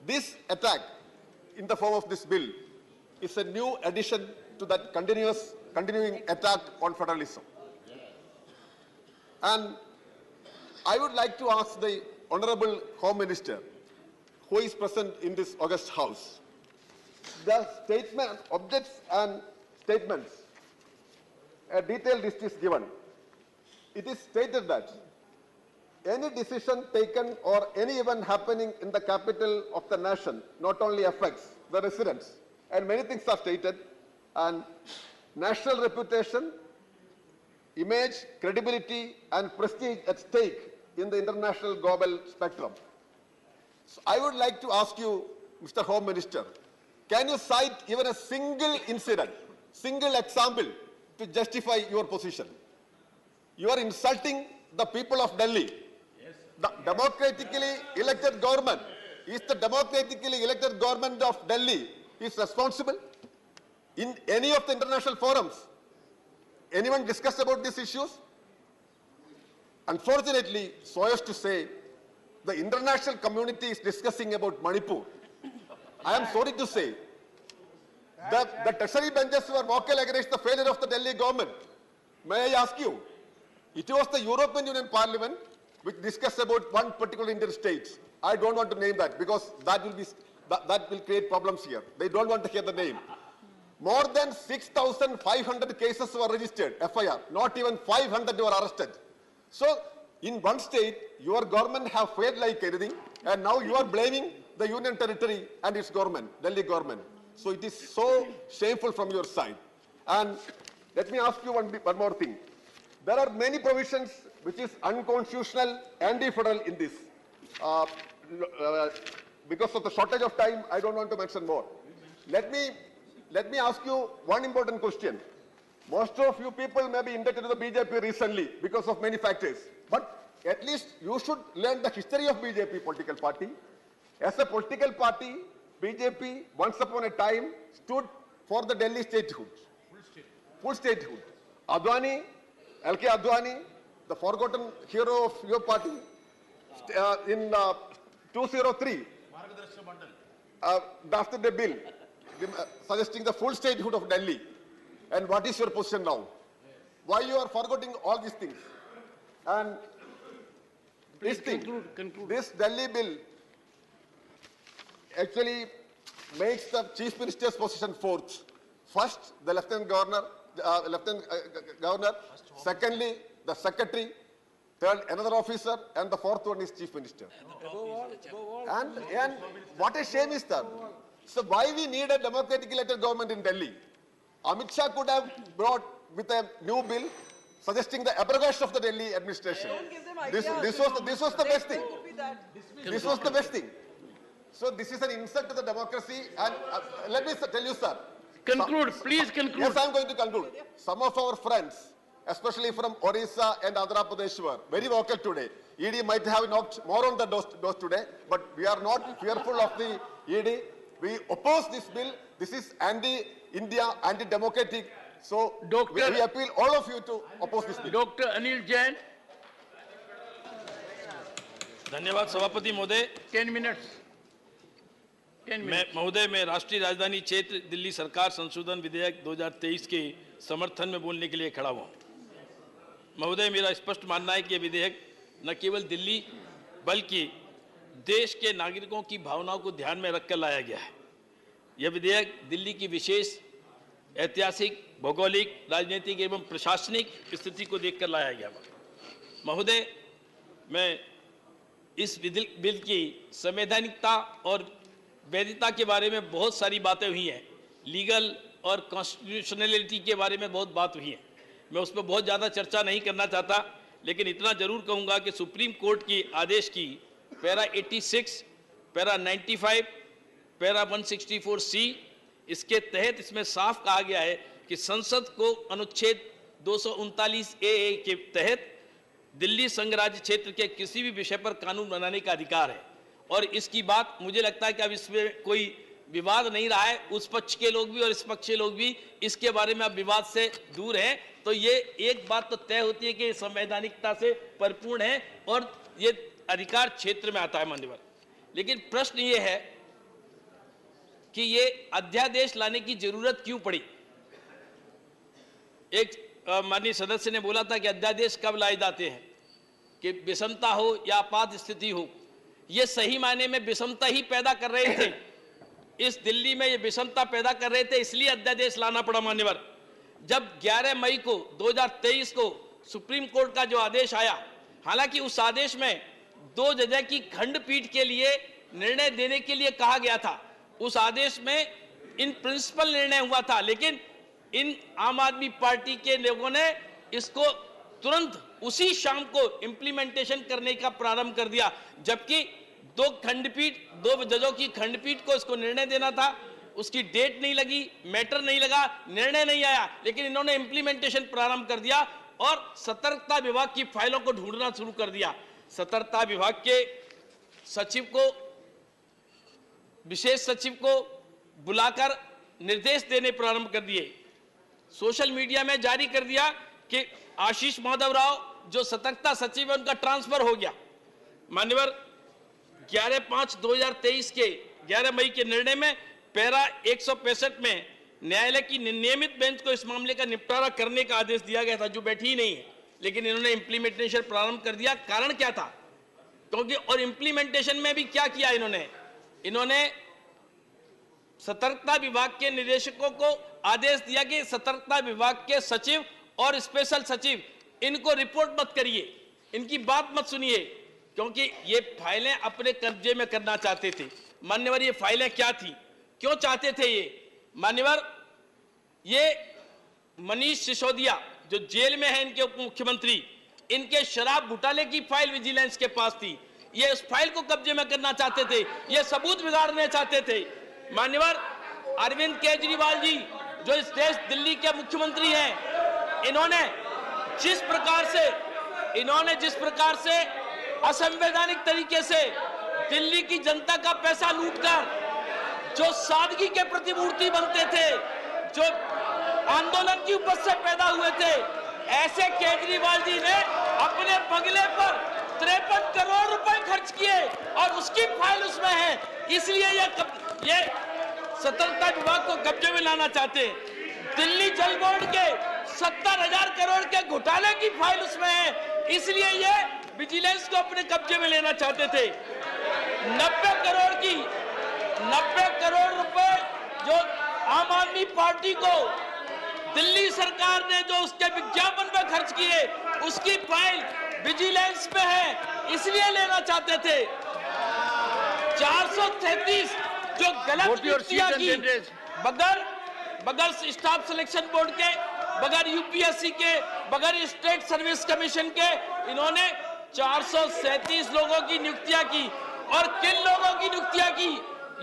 this attack in the form of this bill is a new addition to that continuing attack on federalism. And I would like to ask the Honorable Home Minister, who is present in this august house, the statement, objects and statements, a detailed list is given. It is stated that any decision taken or any event happening in the capital of the nation not only affects the residents, and many things are stated, and national reputation, image, credibility, and prestige at stake in the international global spectrum. So I would like to ask you, Mr. Home Minister, can you cite even a single incident, single example to justify your position? You are insulting the people of Delhi. The democratically elected government, is the democratically elected government of Delhi is responsible in any of the international forums? Anyone discuss about these issues? Unfortunately, so as to say, the international community is discussing about Manipur. I am sorry to say, the tertiary benches were vocal against the failure of the Delhi government. May I ask you, it was the European Union Parliament which discussed about one particular Indian state. I don't want to name that because that will create problems here. They don't want to hear the name. More than 6,500 cases were registered, FIR. Not even 500 were arrested. So, in one state, your government have failed like anything, and now you are blaming the union territory and its government, Delhi government. So it is so shameful from your side. And let me ask you one more thing. There are many provisions which is unconstitutional, anti-federal in this. Because of the shortage of time, I don't want to mention more. Let me ask you one important question. Most of you people may be indebted to the BJP recently because of many factors. But at least you should learn the history of BJP political party. As a political party, BJP once upon a time stood for the Delhi statehood. Full statehood. Advani, L.K. Advani, the forgotten hero of your party, in 2003, drafted the bill suggesting the full statehood of Delhi. And what is your position now? Why you are forgetting all these things? And this thing, this Delhi bill actually makes the Chief Minister's position fourth. First, the Lieutenant Governor, secondly, the Secretary, third, another officer, and the fourth one is Chief Minister. And what a shame is that. So why we need a democratically elected government in Delhi? Amit Shah could have brought with a new bill suggesting the abrogation of the Delhi administration. This was the best thing. This was the best thing. So this is an insult to the democracy. And let me tell you, sir. Conclude, please conclude. Yes, I am going to conclude. Some of our friends, especially from Orissa and Andhra Pradesh, were very vocal today. ED might have knocked more on the doors today, but we are not fearful of the ED. We oppose this bill. This is anti-India, anti-democratic. So we appeal all of you to oppose this bill. Dr. Anil Jain. धन्यवाद सभापति महोदय। 10 minutes. महोदय मैं राष्ट्रीय राजधानी क्षेत्र दिल्ली सरकार संशोधन विधेयक 2023 के समर्थन में बोलने के लिए खड़ा हुआ। महोदय मेरा स्पष्ट मानना है कि यह विधेयक न केवल दिल्ली बल्कि देश के नागरिकों की भावनाओं को ध्यान में रखकर लाया गया है। यह विधेयक दिल्ली की विशेष ऐतिहासिक, भौगोलिक, राजनीतिक एवं प्रशासनिक स्थिति को देखकर लाया गया। महोदय, मैं इस बिल की संवैधानिकता और वैधता के बारे में बहुत सारी बातें हुई हैं, लीगल और कॉन्स्टिट्यूशनलिटी के बारे में बहुत बात हुई है, मैं उस पर बहुत ज़्यादा चर्चा नहीं करना चाहता, लेकिन इतना जरूर कहूँगा कि सुप्रीम कोर्ट की आदेश की पैरा 86, पैरा 95, पैरा 164C, इसके तहत इसमें साफ कहा गया है कि संसद को अनुच्छेद 239A के तहत दिल्ली संघ राज्य क्षेत्र के किसी भी विषय पर कानून बनाने का अधिकार है। और इसकी बात मुझे लगता है कि अब इसमें कोई विवाद नहीं रहा है, उस पक्ष के लोग भी और इस पक्ष के लोग भी इसके बारे में अब विवाद से दूर हैं। तो ये एक बात तो तय होती है कि संवैधानिकता से परिपूर्ण है और ये अधिकार क्षेत्र में आता है माननीय। लेकिन प्रश्न ये है कि ये अध्यादेश लाने की जरूरत क्यों पड़ी। एक माननीय सदस्य ने बोला था कि अध्यादेश कब लाए जाते हैं, कि विषमता हो या आपात स्थिति हो। ये सही मायने में विषमता ही पैदा कर रहे थे, इस दिल्ली में ये विषमता पैदा कर रहे थे, इसलिए अध्यादेश लाना पड़ा मान्यवर। जब 11 मई को 2023 को सुप्रीम कोर्ट का जो आदेश आया, हालांकि उस आदेश में 2 जज की खंडपीठ के लिए निर्णय देने के लिए कहा गया था, उस आदेश में इन प्रिंसिपल निर्णय हुआ था, लेकिन इन आम आदमी पार्टी के लोगों ने इसको तुरंत उसी शाम को इंप्लीमेंटेशन करने का प्रारंभ कर दिया, जबकि 2 जजों की खंडपीठ को इसको निर्णय देना था, उसकी डेट नहीं लगी, मैटर नहीं लगा, निर्णय नहीं आया, लेकिन इन्होंने इंप्लीमेंटेशन प्रारंभ कर दिया और सतर्कता विभाग की फाइलों को ढूंढना शुरू कर दिया। सतर्कता विभाग के सचिव को, विशेष सचिव को बुलाकर निर्देश देने प्रारंभ कर दिए। सोशल मीडिया में जारी कर दिया कि आशीष माधव राव जो सतर्कता सचिव है उनका ट्रांसफर हो गया। मान्यवर, 11/5/2023 के 11 मई के निर्णय में पैरा 165 में न्यायालय की नियमित बेंच को इस मामले का निपटारा करने का आदेश दिया गया था, जो बैठी ही नहीं है, लेकिन इन्होंने इंप्लीमेंटेशन प्रारंभ कर दिया। कारण क्या था? क्योंकि और इंप्लीमेंटेशन में भी क्या किया इन्होंने सतर्कता विभाग के निदेशकों को आदेश दिया कि सतर्कता विभाग के सचिव और स्पेशल सचिव इनको रिपोर्ट मत करिए, इनकी बात मत सुनिए, क्योंकि ये फाइलें अपने कब्जे में करना चाहते थे। मान्यवर, ये फाइलें क्या थी, क्यों चाहते थे ये? मान्यवर, ये मनीष सिसोदिया जो जेल में है, इनके उप मुख्यमंत्री, इनके शराब घोटाले की फाइल विजिलेंस के पास थी, ये इस फाइल को कब्जे में करना चाहते थे, ये सबूत बिगाड़ने चाहते थे। मान्यवर, अरविंद केजरीवाल जी जो इस देश दिल्ली के मुख्यमंत्री हैं, इन्होंने जिस प्रकार से असंवैधानिक तरीके से दिल्ली की जनता का पैसा लूटकर जो सादगी के प्रतिमूर्ति बनते थे, जो आंदोलन की उपज से पैदा हुए थे, ऐसे केजरीवाल जी ने अपने बंगले पर 53 करोड़ रुपए खर्च किए और उसकी फाइल उसमें है। इसलिए ये सतर्कता विभाग को कब्जे में लाना चाहते हैं। दिल्ली जल बोर्ड के 70,000 करोड़ के घोटाले की फाइल उसमें है, इसलिए ये विजिलेंस को अपने कब्जे में लेना चाहते थे। 90 करोड़ रुपए जो आम आदमी पार्टी को दिल्ली सरकार ने जो उसके विज्ञापन पर खर्च किए, उसकी फाइल विजिलेंस पे है, इसलिए लेना चाहते थे। 433 जो गलत नियुक्तियां की, बगैर स्टाफ सिलेक्शन बोर्ड के, बगैर यूपीएससी के, बगैर स्टेट सर्विस कमीशन के, इन्होंने 437 लोगों की नियुक्तियां की। और किन लोगों की नियुक्तियां की?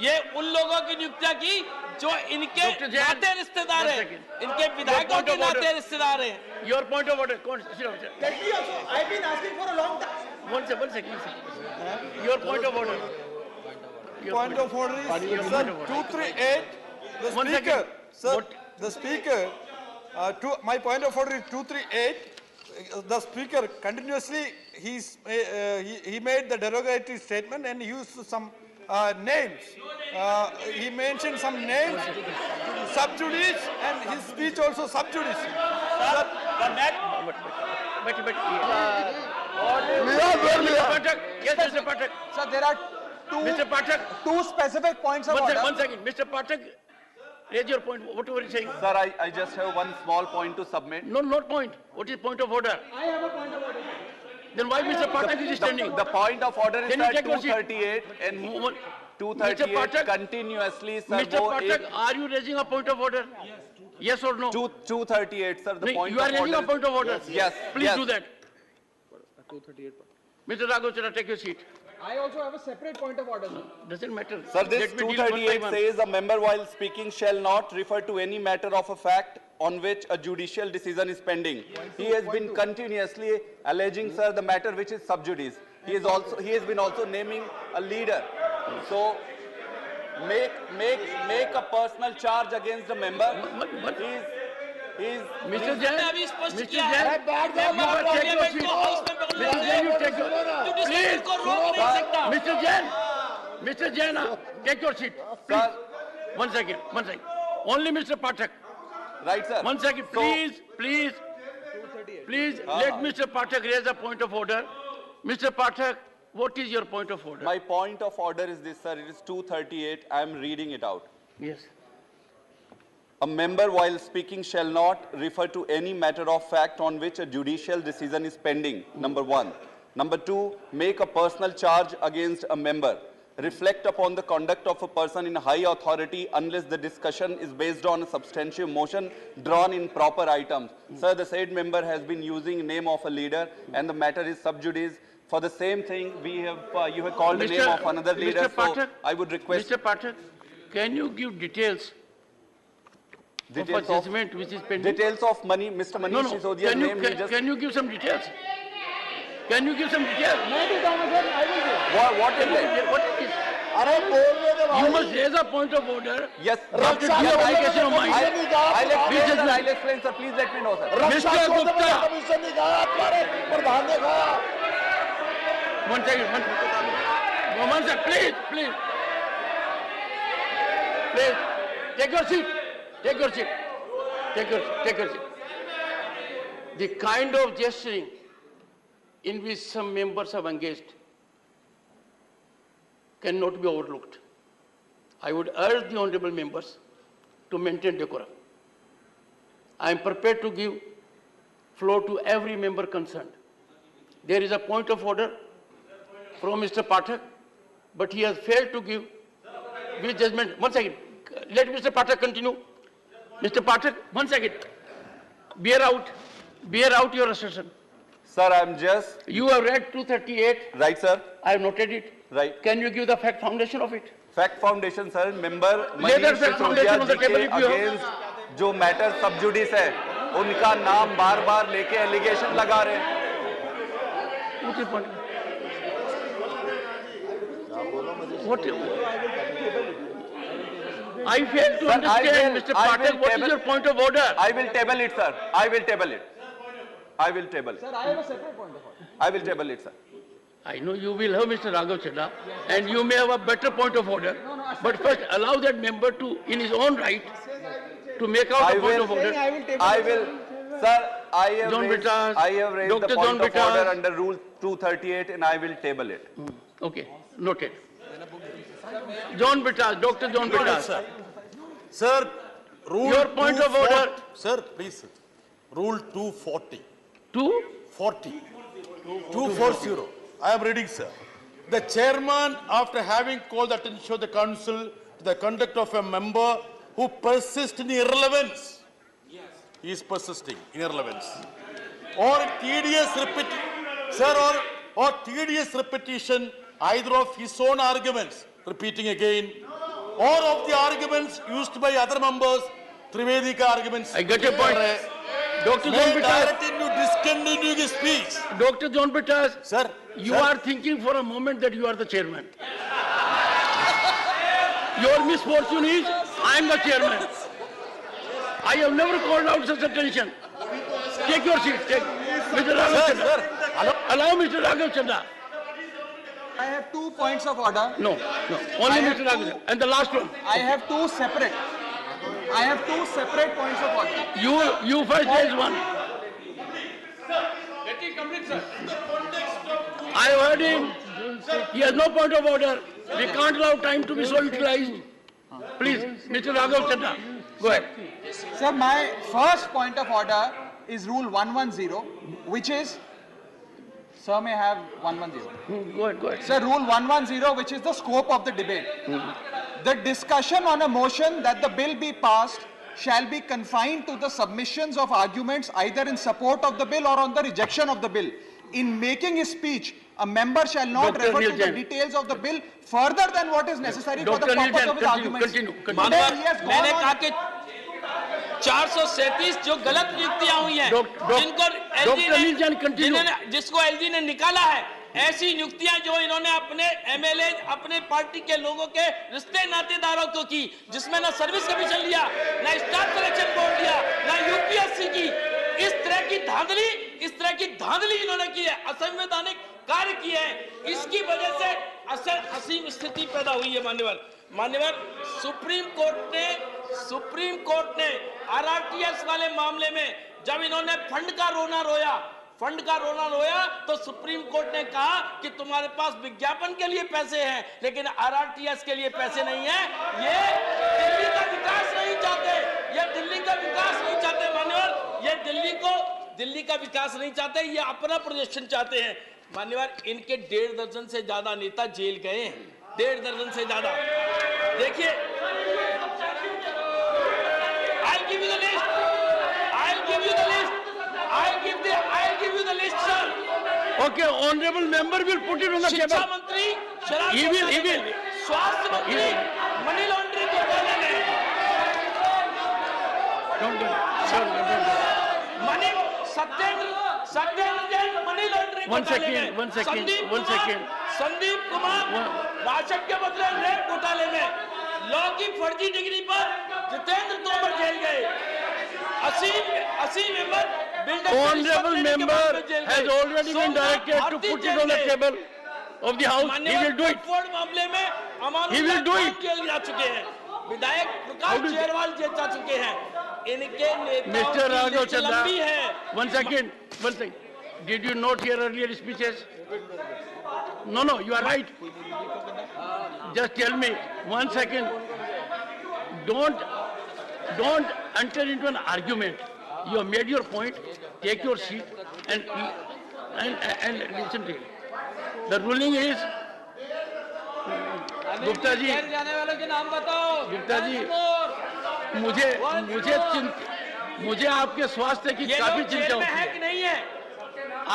ये उन लोगों की नियुक्तियां की जो इनके नाते रिश्तेदार हैं, इनके विधायकों के नाते रिश्तेदार हैं। Your point of order. I've been asking for a long time. One second. Your point of order. Point of order is, sir, 238. The speaker, sir, the speaker. My point of order is 238. The speaker continuously he made the derogatory statement and used some names. He mentioned some names, sub judice, and his speech also sub judice. But Yes, Mr. Pathak. Sir, there are Mr. Pathak. two specific points of order. One second. Mr. Pathak, raise your point. Whatever you're saying. Sir, I just have one small point to submit. No, not point. What is point of order? I have a point of order. Then why Mr. Pathak is standing? The point of order is Can you that take your seat? 238 and Mr. 238 Pathak, continuously, sir. Mr. Pathak, are you raising a point of order? Yes or no? 238, sir. The No, point you are of raising order. a point of order. Yes. Please yes. do that. 238. Mr. Raghav, take your seat. I also have a separate point of order. Doesn't matter. Sir, this Let me deal one by 238 one. says a member while speaking shall not refer to any matter of a fact on which a judicial decision is pending. He has been continuously alleging, sir, the matter which is sub judice. He has been also naming a leader. So make a personal charge against the member. He's Mr. Jain, Mr. Jain, you take your seat. Mr. Jain, Mr. Jain, take your seat. Please. One second. Only Mr. Pathak. Right, sir. One second, please. Let Mr. Pathak raise a point of order. Mr. Pathak, what is your point of order? My point of order is this, sir. It is 238. I am reading it out. Yes. A member while speaking shall not refer to any matter of fact on which a judicial decision is pending, number one. Number two, make a personal charge against a member. Reflect upon the conduct of a person in high authority unless the discussion is based on a substantive motion drawn in proper items. Sir, the said member has been using name of a leader and the matter is sub judice. For the same thing, you have called the name of another leader. Pathak, so I would request... Mr. Pathak, can you give details of a judgment which is pending? Details of money, Mr. Manish Sisodia's name. Can you give some details? Can you give some details? What is it? What is it? You must raise a point of order. Yes. I'll explain, sir. Please let me know, sir. Mr. Gupta. One second. Please. Take your seat. The kind of gesturing in which some members have engaged cannot be overlooked. I would urge the honorable members to maintain decorum. I am prepared to give floor to every member concerned. There is a point of order from Mr. Pathak, but he has failed to give with judgment. One second. Let Mr. Pathak continue. Mr. Pathak, 1 second. Bear out your assertion. Sir, I'm just... You have read 238. Right, sir. I have noted it. Right. Can you give the fact foundation of it? Fact foundation, sir. Member Manish Sisodiya जी के against जो matter sub judice है, उनका नाम बार-बार लेके allegation लगा रहे हैं. What? I fail to understand, Mr. Pathak, what is your point of order? I will table it, sir. I will table it. Sir, I have a separate point of order. I will table it, sir. I know you will have Mr. Raghav Chadha, and you may have a better point of order. But first, allow that member to, in his own right, to make out a point of order. I will, sir. I have raised Dr. the point of Vikas. order under Rule 238, and I will table it. Okay, noted. Dr. John Vikas. Sir, Rule Your point of order. Sir, please. Sir. Rule 240. 240. 240. I am reading, sir. The chairman, after having called the attention of the council to the conduct of a member who persists in irrelevance, he is persisting in irrelevance, or tedious repetition either of his own arguments, repeating again, or of the arguments used by other members, Trivedika arguments. I get your point. Dr. John Vikas. To discontinue his speech. Dr. John Vikas. Sir. You are thinking for a moment that you are the chairman. Your misfortune is, I am the chairman. I have never called out such attention. Take your seat. Take. Mr. Raghav Chadha. Allow Mr. Raghav Chadha. I have 2 points of order. No. Only Mr. Raghav Chadha. And the last one. I have two separate points of order. You first raise one. I heard him. He has no point of order. We can't allow time to be so utilized. Please, Mr. Raghav Chandra, go ahead. Sir, my first point of order is Rule 110, which is, sir may have 110. Go ahead. Sir, Rule 110, which is the scope of the debate. The discussion on a motion that the bill be passed shall be confined to the submissions of arguments either in support of the bill or on the rejection of the bill. In making his speech, a member shall not refer to the details of the bill further than what is necessary for the purpose of his arguments. मैंने कहा कि 437 जो गलत नियुक्तियां हुई हैं, जिसको LG ने निकाला है, ऐसी नियुक्तियां जो इन्होंने अपने एमएलए, अपने पार्टी के लोगों के रिश्ते नातेदारों को की, जिसमें ना सर्विस कमीशन लिया, ना स्टाफ सिलेक्शन बोर्ड लिया, ना यूपीएससी की, इस तरह की धांधली इन्होंने की है, असंवैधानिक कार्य किए हैं। इसकी वजह से असीम स्थिति पैदा हुई है। मान्यवर सुप्रीम कोर्ट ने आरआरटीएस वाले मामले में जब इन्होंने फंड का रोना रोया तो सुप्रीम कोर्ट ने कहा कि तुम्हारे पास विज्ञापन के लिए पैसे हैं लेकिन आरआरटीएस के लिए पैसे नहीं है। ये दिल्ली का विकास नहीं चाहते, मान्यवर, ये दिल्ली का विकास नहीं चाहते, ये अपना प्रदर्शन चाहते हैं। मान्यवर, इनके 1.5 दर्जन से ज्यादा नेता जेल गए हैं, 1.5 दर्जन से ज्यादा। देखिए, I'll give you the list, sir. Okay, honorable member will put it on the table. शिक्षा मंत्री, he will. स्वास्थ्य मंत्री, मनी लॉन्ड्रिंग घोटाले में, सत्येंद्र जैन मनी लॉन्ड्रिंग घोटाले में, संदीप कुमार राशन के बदले रेप घोटाले में, लॉ की फर्जी डिग्री पर जितेंद्र तोमर जेल गए, असीम Ahmad honorable member has already been directed to put it on the table of the house. He will do it. मामले में He will do it. Jail जा चुके हैं, विधायक प्रकाश चेरवाल जेल जा चुके हैं। इनके नेताओं Mr. Raghav की लंबी है। One second. Did you not hear earlier speeches? No, you are right. Just tell me, 1 second. Don't enter into an argument. You have made your point. Take your seat and listen to it. The ruling is, Gupta ji, मुझे आपके स्वास्थ्य की काफी चिंता होती है। कि नहीं है?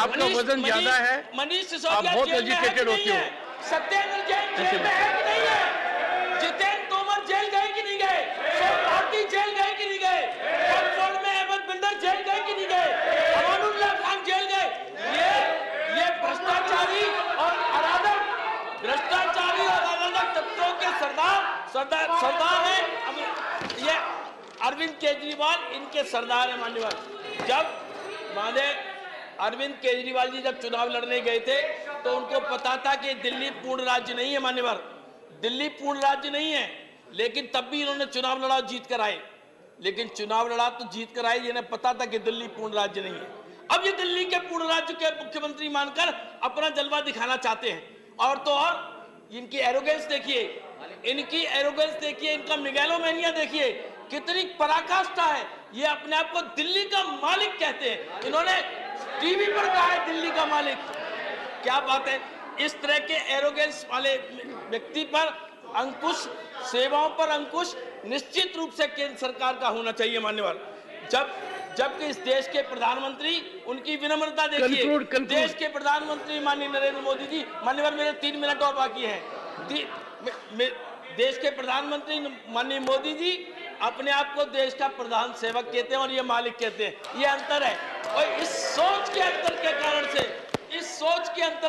आपका वजन ज्यादा है, आप बहुत एजुकेटेड होते हो। सत्येंद्र जैन जेल में है कि नहीं है? जितेंद्र तोमर जेल गए कि नहीं गए? भारती जेल गए कि नहीं गए? ऑक्सफोर्ड में अहमद बिंदर जेल गए कि नहीं गए? अमानुल्लाह खान जेल गए। ये भ्रष्टाचारी और अराजक तत्वों के सरदार हैं। ये अरविंद केजरीवाल इनके सरदार हैं। मान्यवर, जब अरविंद केजरीवाल जी जब चुनाव लड़ने गए थे तो उनको पता था कि दिल्ली पूर्ण राज्य नहीं है। मान्यवर, दिल्ली पूर्ण राज्य नहीं है, लेकिन तब भी इन्होंने चुनाव लड़ा, जीत कर आए। इन्हें पता था कि दिल्ली पूर्ण राज्य नहीं है। अब ये दिल्ली के पूर्ण राज्य के मुख्यमंत्री मानकर अपना जलवा दिखाना चाहते हैं। और तो और इनकी एरोगेंस देखिए, इनका मेगालोमेनिया देखिए, कितनी पराकाष्ठा है। ये अपने आप को दिल्ली का मालिक कहते हैं। इन्होंने टीवी पर कहा है दिल्ली का मालिक। क्या बात है। इस तरह के एरोगेंस वाले व्यक्ति पर अंकुश, सेवाओं पर अंकुश निश्चित रूप से केंद्र सरकार का होना चाहिए। मान्यवर, जबकि इस देश के प्रधानमंत्री, उनकी विनम्रता देखिए। देश के प्रधानमंत्री माननीय नरेंद्र मोदी जी, मान्यवर मेरे 3 मिनट और बाकी हैं। देश के प्रधानमंत्री माननीय मोदी जी अपने आप को देश का प्रधान सेवक कहते हैं और ये मालिक कहते हैं। ये अंतर है। और इस सोच के अंतर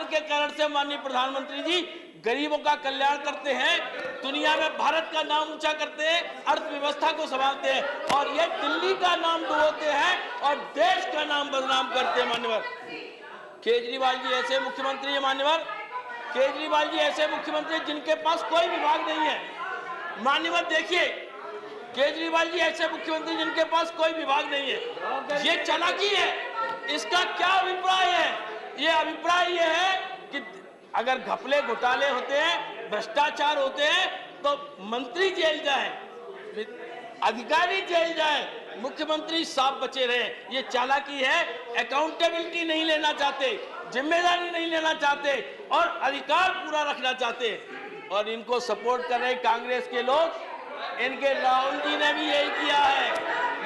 के कारण से माननीय प्रधानमंत्री जी गरीबों का कल्याण करते हैं, दुनिया में भारत का नाम ऊंचा करते हैं, अर्थव्यवस्था को संभालते हैं, और ये दिल्ली का नाम डुबोते हैं और देश का नाम बदनाम करते हैं। मान्यवर, केजरीवाल जी ऐसे मुख्यमंत्री है। मान्यवर, केजरीवाल जी ऐसे मुख्यमंत्री जिनके पास कोई विभाग नहीं है। मान्यवर देखिए, केजरीवाल जी ऐसे मुख्यमंत्री जिनके पास कोई विभाग नहीं है। ये चालाकी है। इसका क्या अभिप्राय है? ये अभिप्राय ये है कि अगर घपले घोटाले होते हैं, भ्रष्टाचार होते हैं, तो मंत्री जेल जाए, अधिकारी जेल जाए, मुख्यमंत्री साफ बचे रहे। ये चालाकी है। अकाउंटेबिलिटी नहीं लेना चाहते, जिम्मेदारी नहीं लेना चाहते और अधिकार पूरा रखना चाहते। और इनको सपोर्ट कर रहे कांग्रेस के लोग, इनके राहुल जी ने भी यही किया है।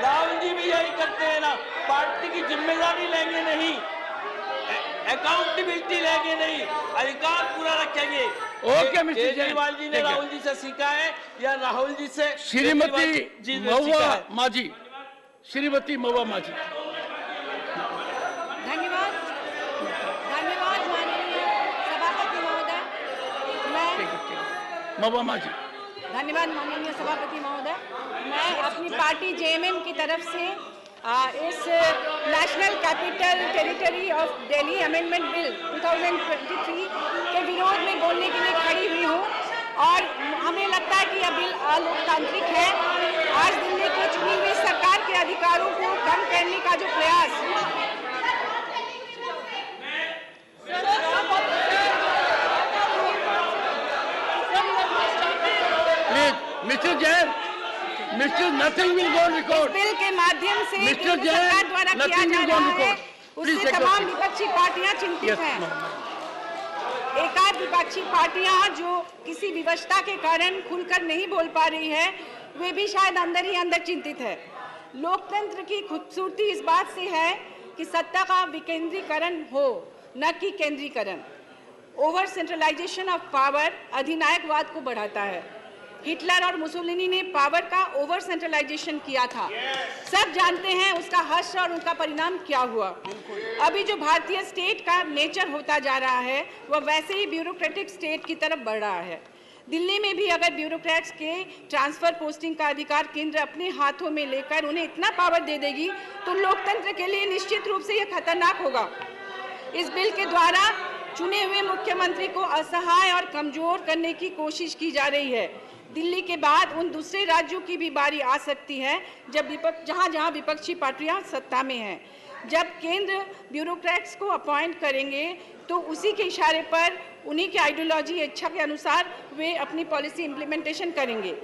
राहुल जी भी यही करते हैं ना, पार्टी की जिम्मेदारी लेंगे नहीं, अकाउंटेबिलिटी लेंगे नहीं, अधिकार पूरा रखेंगे। ओके मिस्टर केजरीवाल जी ने राहुल जी से सीखा है या राहुल जी से श्रीमती महुआ माझी, श्रीमती महुआ माझी। धन्यवाद, धन्यवाद माननीय सभापति महोदय। महुआ माझी। धन्यवाद माननीय सभापति महोदय। मैं अपनी पार्टी जेएमएम की तरफ से इस national Capital Territory of Delhi amendment bill 2023 के विरोध में बोलने के लिए खड़ी हुई हूँ और हमें लगता है कि यह बिल अलोकतांत्रिक है। आज दिल्ली की चुनी हुई सरकार के अधिकारों को कम करने का जो प्रयास mister Jain, mister nothing will go record. Bill के माध्यम से मिस्टर जैन, सरकार द्वारा किया जा रहा है, उससे तमाम विपक्षी पार्टियां चिंतित हैं। एकाध विपक्षी पार्टियां जो किसी विवशता के कारण खुलकर नहीं बोल पा रही है, वे भी शायद अंदर ही अंदर चिंतित है। लोकतंत्र की खूबसूरती इस बात से है कि सत्ता का विकेंद्रीकरण हो, न कि केंद्रीकरण। ओवर सेंट्रलाइजेशन ऑफ पावर अधिनायकवाद को बढ़ाता है। हिटलर और मुसोलिनी ने पावर का ओवर सेंट्रलाइजेशन किया था। सब जानते हैं उसका हर्ष और उनका परिणाम क्या हुआ। अभी जो भारतीय स्टेट का नेचर होता जा रहा है, वह वैसे ही ब्यूरोक्रेटिक स्टेट की तरफ बढ़ रहा है। दिल्ली में भी अगर ब्यूरोक्रेट्स के ट्रांसफर पोस्टिंग का अधिकार केंद्र अपने हाथों में लेकर उन्हें इतना पावर दे देगी, तो लोकतंत्र के लिए निश्चित रूप से यह खतरनाक होगा। इस बिल के द्वारा चुने हुए मुख्यमंत्री को असहाय और कमजोर करने की कोशिश की जा रही है। दिल्ली के बाद उन दूसरे राज्यों की भी बारी आ सकती है जहां विपक्षी पार्टियां सत्ता में हैं। जब केंद्र ब्यूरोक्रेट्स को अपॉइंट करेंगे तो उसी के इशारे पर उन्हीं की आइडियोलॉजी इच्छा के अनुसार वे अपनी पॉलिसी इम्प्लीमेंटेशन करेंगे।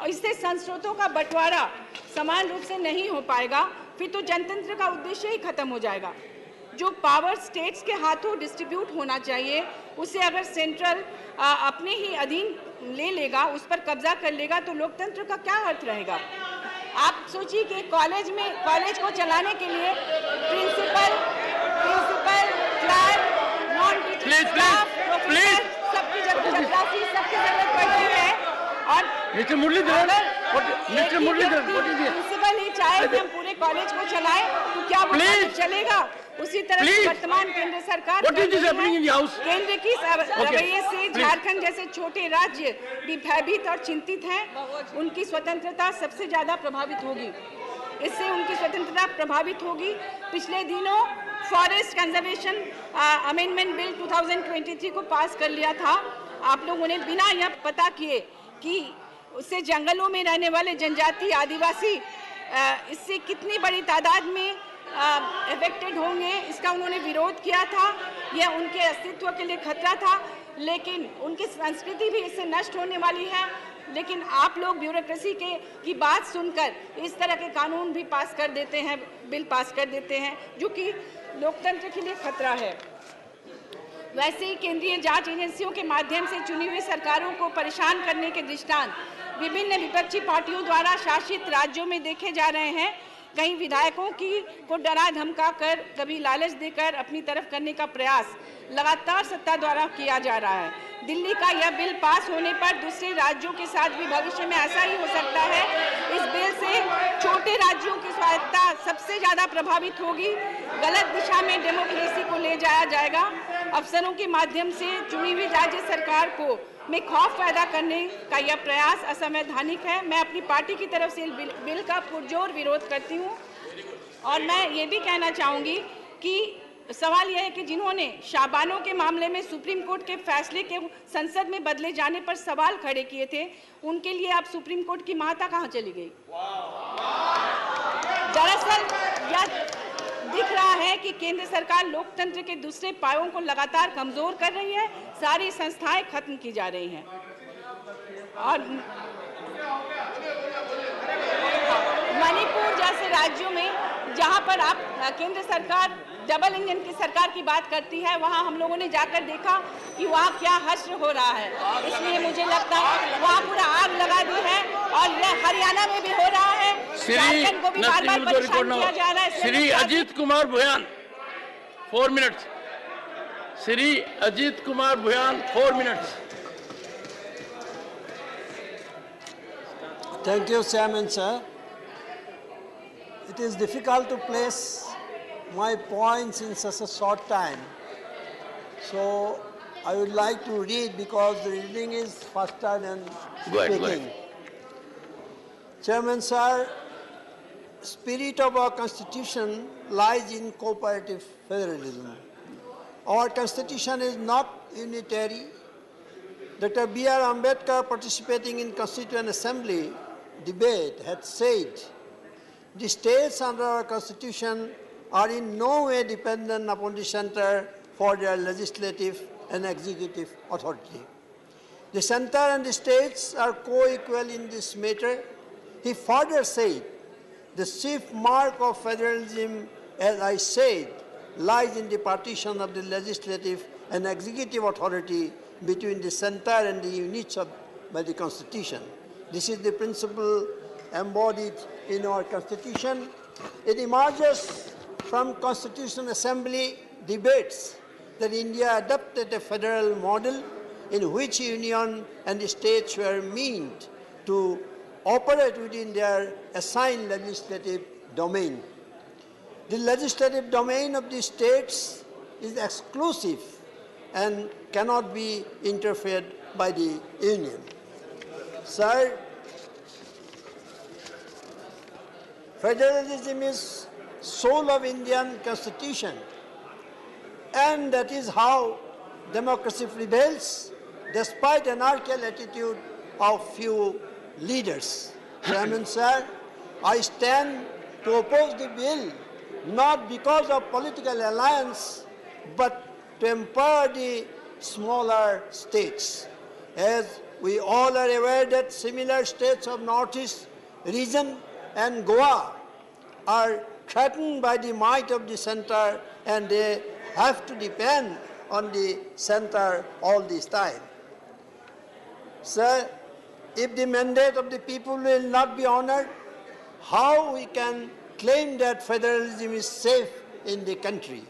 और इससे संस्रोतों का बंटवारा समान रूप से नहीं हो पाएगा, फिर तो जनतंत्र का उद्देश्य ही खत्म हो जाएगा। जो पावर स्टेट्स के हाथों डिस्ट्रीब्यूट होना चाहिए, उसे अगर सेंट्रल अपने ही अधीन ले लेगा, उस पर कब्जा कर लेगा, तो लोकतंत्र का क्या अर्थ रहेगा। आप सोचिए कि कॉलेज को चलाने के लिए principal, clerk, non teaching staff, professor सबकी जरूरत पड़ती है। और मिस्टर मुरलीधर, प्रिंसिपल ही चाहे कि हम पूरे कॉलेज को चलाएं, तो क्या वो कॉलेज चलेगा? उसी तरह से वर्तमान केंद्र सरकार केंद्र की रवैये से झारखंड जैसे छोटे राज्य भी भयभीत और चिंतित हैं। उनकी स्वतंत्रता सबसे ज्यादा प्रभावित होगी। इससे उनकी स्वतंत्रता प्रभावित होगी। पिछले दिनों फॉरेस्ट कंजर्वेशन अमेंडमेंट बिल 2023 को पास कर लिया था। आप लोगों ने बिना यह पता किए कि उससे जंगलों में रहने वाले जनजाति आदिवासी इससे कितनी बड़ी तादाद में अफेक्टेड होंगे, इसका उन्होंने विरोध किया था। यह उनके अस्तित्व के लिए खतरा था, लेकिन उनकी संस्कृति भी इससे नष्ट होने वाली है। लेकिन आप लोग ब्यूरोक्रेसी की बात सुनकर इस तरह के कानून भी पास कर देते हैं, बिल पास कर देते हैं, जो कि लोकतंत्र के लिए खतरा है। वैसे ही केंद्रीय जांच एजेंसियों के माध्यम से चुनी हुई सरकारों को परेशान करने के दृष्टांत विभिन्न विपक्षी पार्टियों द्वारा शासित राज्यों में देखे जा रहे हैं। कई विधायकों को डरा धमका कर, कभी लालच देकर अपनी तरफ करने का प्रयास लगातार सत्ता द्वारा किया जा रहा है। दिल्ली का यह बिल पास होने पर दूसरे राज्यों के साथ भी भविष्य में ऐसा ही हो सकता है। इस बिल से छोटे राज्यों की स्वायत्तता सबसे ज्यादा प्रभावित होगी। गलत दिशा में डेमोक्रेसी को ले जाया जाएगा। अफसरों के माध्यम से चुनी हुई राज्य सरकार में खौफ पैदा करने का यह प्रयास असंवैधानिक है। मैं अपनी पार्टी की तरफ से बिल का पुरजोर विरोध करती हूँ। और मैं ये भी कहना चाहूँगी कि सवाल यह है कि जिन्होंने शाबानों के मामले में सुप्रीम कोर्ट के फैसले के संसद में बदले जाने पर सवाल खड़े किए थे, उनके लिए आप सुप्रीम कोर्ट की महत्ता कहाँ चली गई? दरअसल दिख रहा है कि केंद्र सरकार लोकतंत्र के दूसरे पायों को लगातार कमजोर कर रही है, सारी संस्थाएं खत्म की जा रही हैं। और मणिपुर जैसे राज्यों में जहां पर आप केंद्र सरकार डबल इंजन की सरकार की बात करती है, वहां हम लोगों ने जाकर देखा कि वहां क्या हश्र हो रहा है। इसलिए मुझे लगता है वहां पूरा आग लगा दी है, और यह हरियाणा में भी हो रहा है। झारखंड को भी बार-बार परेशान किया जा रहा है। Shri Ajit Kumar Bhuyan 4 minutes. Shri Ajit Kumar Bhuyan 4 minutes. Thank you, Chairman, sir. It is difficult to place my points in such a short time. So I would like to read because the reading is faster than speaking. Go ahead. Chairman, sir, spirit of our constitution lies in cooperative federalism. Our constitution is not unitary. Dr. B.R. Ambedkar, participating in Constituent Assembly debate, had said, the states under our constitution are in no way dependent upon the center for their legislative and executive authority. The center and the states are co-equal in this matter. He further said, the chief mark of federalism, as I said, lies in the partition of the legislative and executive authority between the center and the units by the Constitution. This is the principle embodied in our Constitution. It emerges from Constitutional Assembly debates that India adopted a federal model in which union and the states were meant to operate within their assigned legislative domain. The legislative domain of the states is exclusive and cannot be interfered by the union. Sir, federalism is soul of Indian Constitution, and that is how democracy prevails despite anarchical attitude of few leaders. Chairman, sir, I stand to oppose the bill not because of political alliance but to empower the smaller states. As we all are aware that similar states of Northeast region and Goa are threatened by the might of the center, and they have to depend on the center all this time. Sir, if the mandate of the people will not be honored, how we can claim that federalism is safe in the country?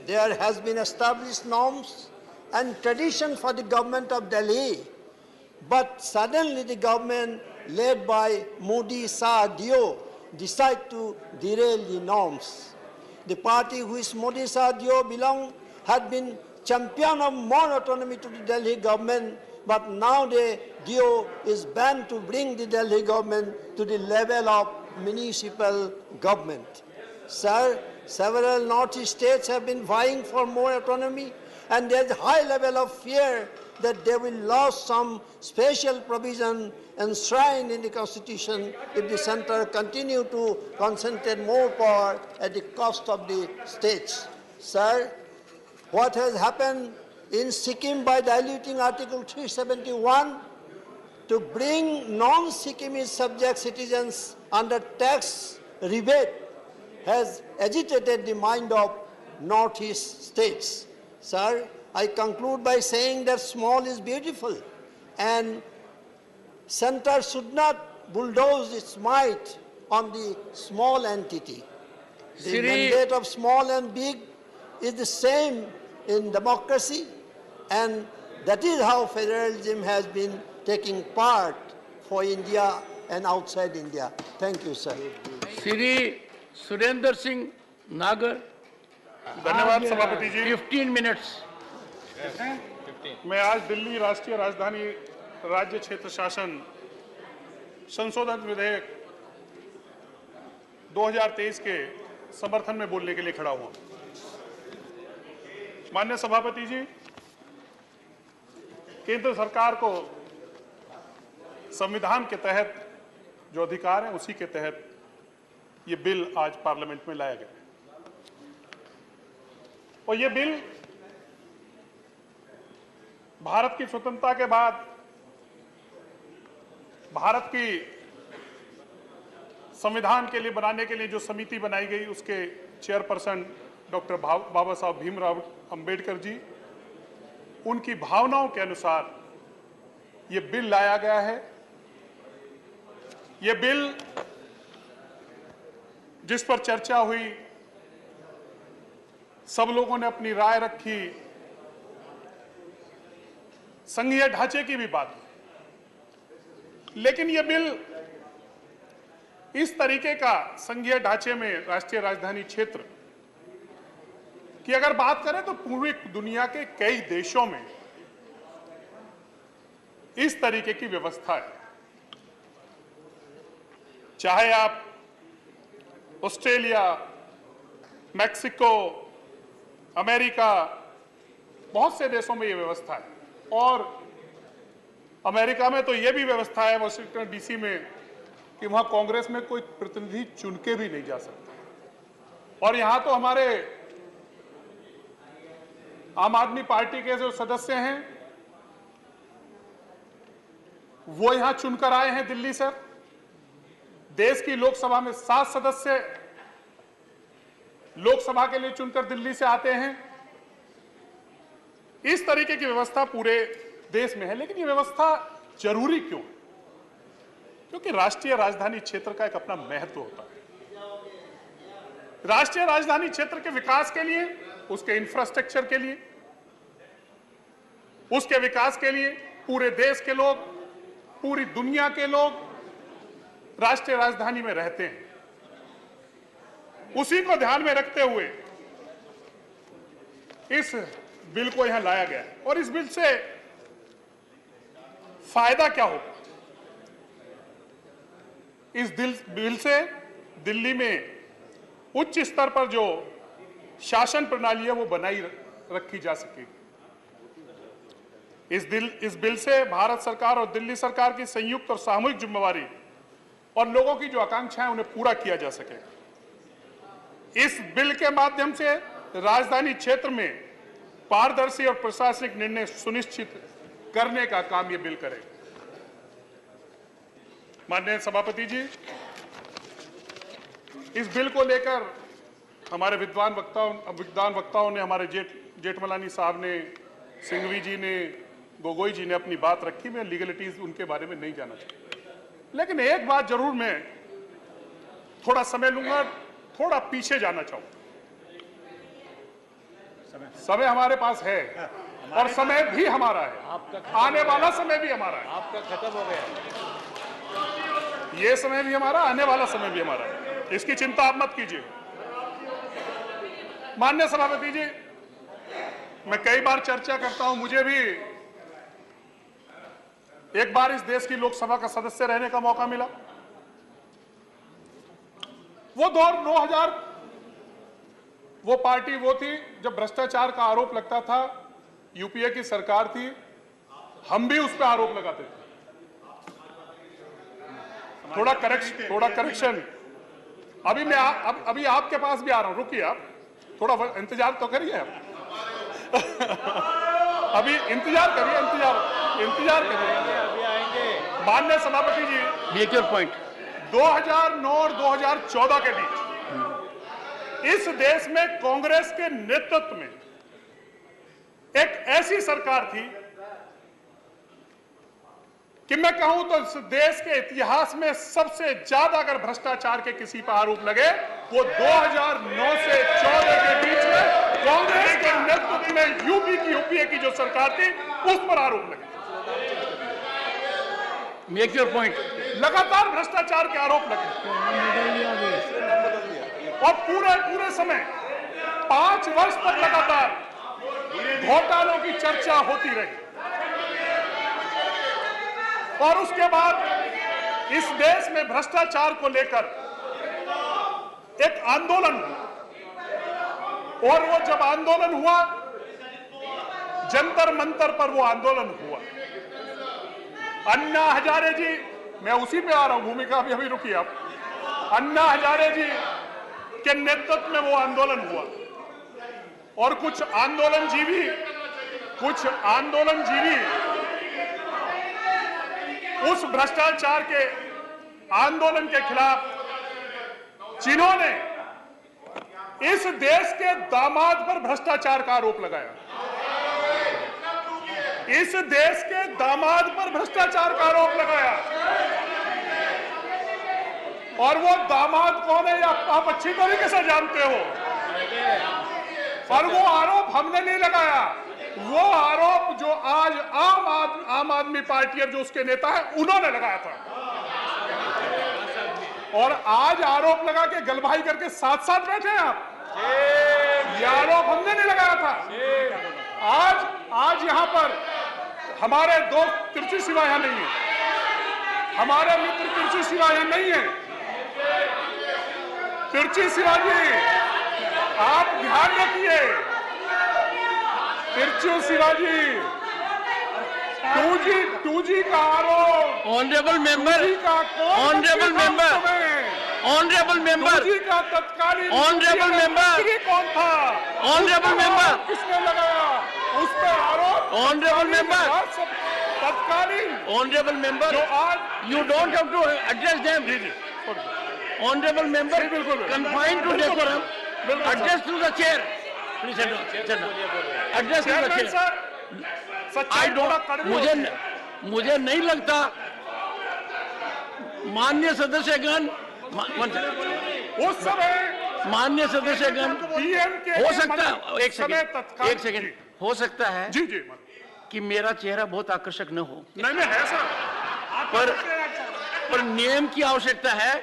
There has been established norms and tradition for the government of Delhi, but suddenly the government led by Modi Shah Dio decide to derail the norms. The party which Modi Shah Dio belonged had been champion of more autonomy to the Delhi government, but now the Dio is banned to bring the Delhi government to the level of municipal government. Sir, several Northeast states have been vying for more autonomy, and there is a high level of fear that they will lose some special provision enshrined in the Constitution if the center continue to concentrate more power at the cost of the states. Sir, what has happened in Sikkim by diluting Article 371 to bring non-Sikkimese subject citizens under tax rebate has agitated the mind of Northeast states. Sir, I conclude by saying that small is beautiful, and center should not bulldoze its might on the small entity. The mandate of small and big is the same in democracy, and that is how federalism has been taking part for India and outside India. Thank you, sir. Shri Surendra Singh Nagar. धन्यवाद सभापति जी। 15 minutes. मैं आज दिल्ली राष्ट्रीय राजधानी राज्य क्षेत्र शासन संशोधन विधेयक 2023 के समर्थन में बोलने के लिए खड़ा हुआ। माननीय सभापति जी, केंद्र सरकार को संविधान के तहत जो अधिकार है उसी के तहत ये बिल आज पार्लियामेंट में लाया गया। और ये बिल भारत की स्वतंत्रता के बाद भारत की संविधान के लिए बनाने के लिए जो समिति बनाई गई उसके चेयरपर्सन डॉक्टर बाबा साहब भीमराव अंबेडकर जी, उनकी भावनाओं के अनुसार ये बिल लाया गया है। ये बिल जिस पर चर्चा हुई, सब लोगों ने अपनी राय रखी, संघीय ढांचे की भी बात हुई, लेकिन यह बिल इस तरीके का संघीय ढांचे में राष्ट्रीय राजधानी क्षेत्र की अगर बात करें तो पूरी दुनिया के कई देशों में इस तरीके की व्यवस्था है। चाहे आप ऑस्ट्रेलिया, मैक्सिको, अमेरिका, बहुत से देशों में यह व्यवस्था है। और अमेरिका में तो यह भी व्यवस्था है, वाशिंगटन डीसी में, कि वहां कांग्रेस में कोई प्रतिनिधि चुन के भी नहीं जा सकता। और यहां तो हमारे आम आदमी पार्टी के जो सदस्य हैं वो यहां चुनकर आए हैं दिल्ली से। देश की लोकसभा में 7 सदस्य लोकसभा के लिए चुनकर दिल्ली से आते हैं। इस तरीके की व्यवस्था पूरे देश में है। लेकिन यह व्यवस्था जरूरी क्यों है? क्योंकि राष्ट्रीय राजधानी क्षेत्र का एक अपना महत्व होता है। राष्ट्रीय राजधानी क्षेत्र के विकास के लिए, उसके इंफ्रास्ट्रक्चर के लिए, उसके विकास के लिए पूरे देश के लोग, पूरी दुनिया के लोग राष्ट्रीय राजधानी में रहते हैं। उसी को ध्यान में रखते हुए इस बिल को यहां लाया गया है। और इस बिल से फायदा क्या होगा? इस बिल से दिल्ली में उच्च स्तर पर जो शासन प्रणाली है वो बनाई रखी जा सकेगी। इस बिल से भारत सरकार और दिल्ली सरकार की संयुक्त और सामूहिक जिम्मेवारी और लोगों की जो आकांक्षाएं उन्हें पूरा किया जा सकेगा। इस बिल के माध्यम से राजधानी क्षेत्र में पारदर्शी और प्रशासनिक निर्णय सुनिश्चित करने का काम यह बिल करेगा। माननीय सभापति जी, इस बिल को लेकर हमारे विद्वान वक्ताओं ने, हमारे जेठमलानी साहब ने, सिंघवी जी ने, गोगोई जी ने अपनी बात रखी। मैं लीगलिटीज उनके बारे में नहीं जाना चाहता, लेकिन एक बात जरूर मैं थोड़ा समय लूंगा, थोड़ा पीछे जाना चाहूंगा। समय हमारे पास है और समय भी हमारा है, आने वाला समय भी हमारा है। आपका खत्म हो गया, ये समय भी हमारा, आने वाला समय भी हमारा है, इसकी चिंता आप मत कीजिए। माननीय सभापति जी, मैं कई बार चर्चा करता हूं, मुझे भी एक बार इस देश की लोकसभा का सदस्य रहने का मौका मिला। वो दौर 2000, वो पार्टी वो थी जब भ्रष्टाचार का आरोप लगता था, यूपीए की सरकार थी, हम भी उस पर आरोप लगाते थे। थोड़ा करेक्शन अभी मैं अभी आपके पास भी आ रहा हूं, रुकिए आप थोड़ा इंतजार तो करिए आप। अभी इंतजार करिए, इंतजार करिए। माननीय सभापति जी, मेक योर पॉइंट। 2009 और 2014 के बीच इस देश में कांग्रेस के नेतृत्व में एक ऐसी सरकार थी कि मैं कहूं तो इस देश के इतिहास में सबसे ज्यादा अगर भ्रष्टाचार के किसी पर आरोप लगे वो 2009 से 14 के बीच में कांग्रेस के नेतृत्व में यूपीए की जो सरकार थी उस पर आरोप लगे। Make your point. लगातार भ्रष्टाचार के आरोप लगे और पूरे समय 5 वर्ष तक लगातार घोटालों की चर्चा होती रही। और उसके बाद इस देश में भ्रष्टाचार को लेकर एक आंदोलन हुआ और वो जब आंदोलन हुआ, जंतर मंतर पर वो आंदोलन हुआ। अन्ना हजारे जी, मैं उसी पे आ रहा हूं, भूमिका अभी रुकिए आप। अन्ना हजारे जी के नेतृत्व में वो आंदोलन हुआ और कुछ आंदोलनजीवी उस भ्रष्टाचार के आंदोलन के खिलाफ जिन्होंने इस देश के दामाद पर भ्रष्टाचार का आरोप लगाया, इस देश के दामाद पर भ्रष्टाचार का आरोप लगाया, और वो दामाद कौन है आप अच्छी तरीके से जानते हो। और वो आरोप हमने नहीं लगाया, वो आरोप जो आज आम आदमी पार्टी और जो उसके नेता है उन्होंने लगाया था, और आज आरोप लगा के गलभाई करके साथ साथ बैठे हैं आप। ये आरोप हमने नहीं लगाया था। आज यहां पर हमारे दोस्त तिरछी सिवा यहां नहीं है, हमारे मित्र तिरछी सिवा यहां नहीं है। तिरछी सिवा जी आप ध्यान रखिए, तिरछी सिवा जी 2G का आरोप, ऑनरेबल मेंबर, ऑनरेबल मेंबर का तत्कालीन ऑनरेबल मेंबर कौन था, ऑनरेबल मेंबर किसने लगाया उस पर आरोप, ऑनरेबल मेंबर, तत्कालीन ऑनरेबल मेंबर, जो आज you don't have to address them, honourable member, confined to decorum, address to the chair, please address to the chair. I don't, मुझे नहीं लगता माननीय सदस्यगण, उस समय माननीय सदस्यगण, हो सकता है, एक सेकंड, हो सकता है कि मेरा चेहरा बहुत आकर्षक न हो, नहीं है सर, पर नियम की आवश्यकता है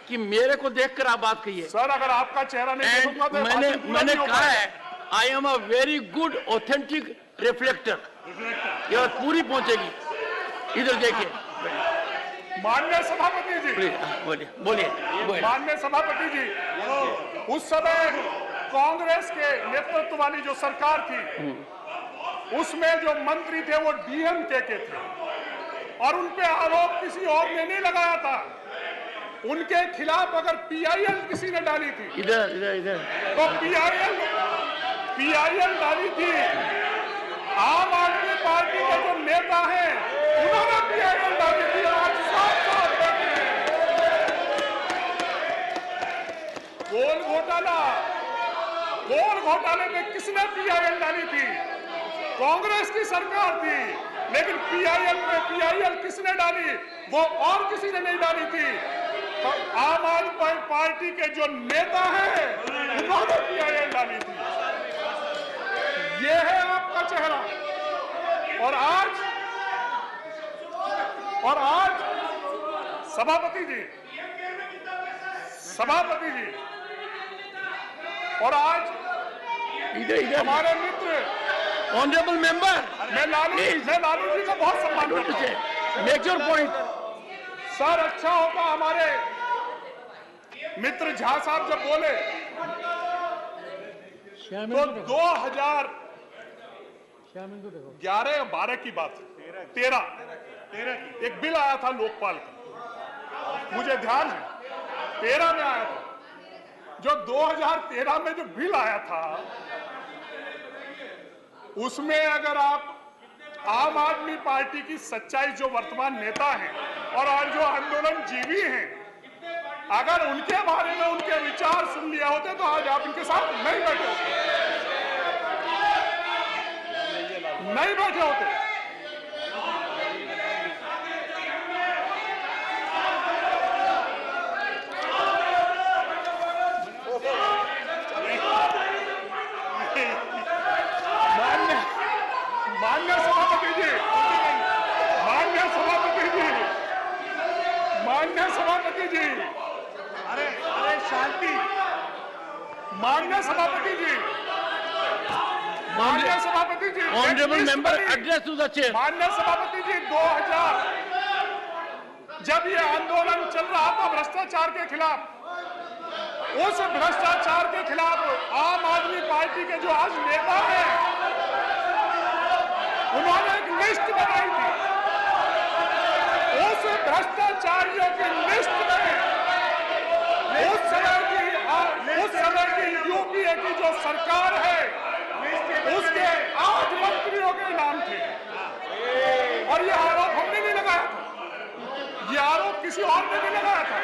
कि मेरे को देखकर आप बात कहिए। सर अगर आपका चेहरा नहीं देखूंगा तो मैंने कहा है I am a very good authentic reflector, ये बात पूरी पहुंचेगी। इधर देखिए, माननीय सभापति जी, बोलिए। माननीय सभापति जी, उस समय कांग्रेस के नेतृत्व वाली जो सरकार थी, उसमें जो मंत्री थे वो डीएमके के थे, और उन पे आरोप किसी और ने नहीं लगाया था। उनके खिलाफ अगर पीआईएल किसी ने डाली थी, इधर तो पीआईएल डाली थी, आम आदमी पार्टी के जो नेता हैं उन्होंने पीआईएल डाली थी। आज साथ बैठे हैं। गोल घोटाले में किसने पीआईएल डाली थी? कांग्रेस की सरकार थी, लेकिन पीआईएल किसने डाली? वो और किसी ने नहीं डाली थी। तो आम आदमी पार्टी के जो नेता हैं उन्होंने पीआईएल डाली थी। ये है आपका चेहरा। और आज सभापति जी, और आज हमारे मित्र ऑनरेबल मेंबर, मैं लालू जी का बहुत सम्मान करता हूं। Make your point. सर अच्छा होगा हमारे मित्र झा साहब जब बोले तो 2011-12 की बात, 13 एक बिल आया था लोकपाल का, मुझे ध्यान है 13 में आया था। जो 2013 में जो बिल आया था उसमें अगर आप आम आदमी पार्टी की सच्चाई जो वर्तमान नेता हैं और जो आंदोलन जीवी हैं, अगर उनके बारे में उनके विचार सुन लिया होते तो आज आप इनके साथ नहीं बैठे होते, नहीं बैठे होते। माननीय सभापति जी, अरे शांति। माननीय सभापति जी, honourable member address to the chair. माननीय सभापति जी, 2000 जब ये आंदोलन चल रहा था भ्रष्टाचार के खिलाफ, उस भ्रष्टाचार के खिलाफ आम आदमी पार्टी के जो आज नेता हैं उन्होंने एक लिस्ट बनाई थी। उस भ्रष्टाचारियों की लिस्ट में उस समय की यूपीए की जो सरकार है किसी और ने भी लगाया था।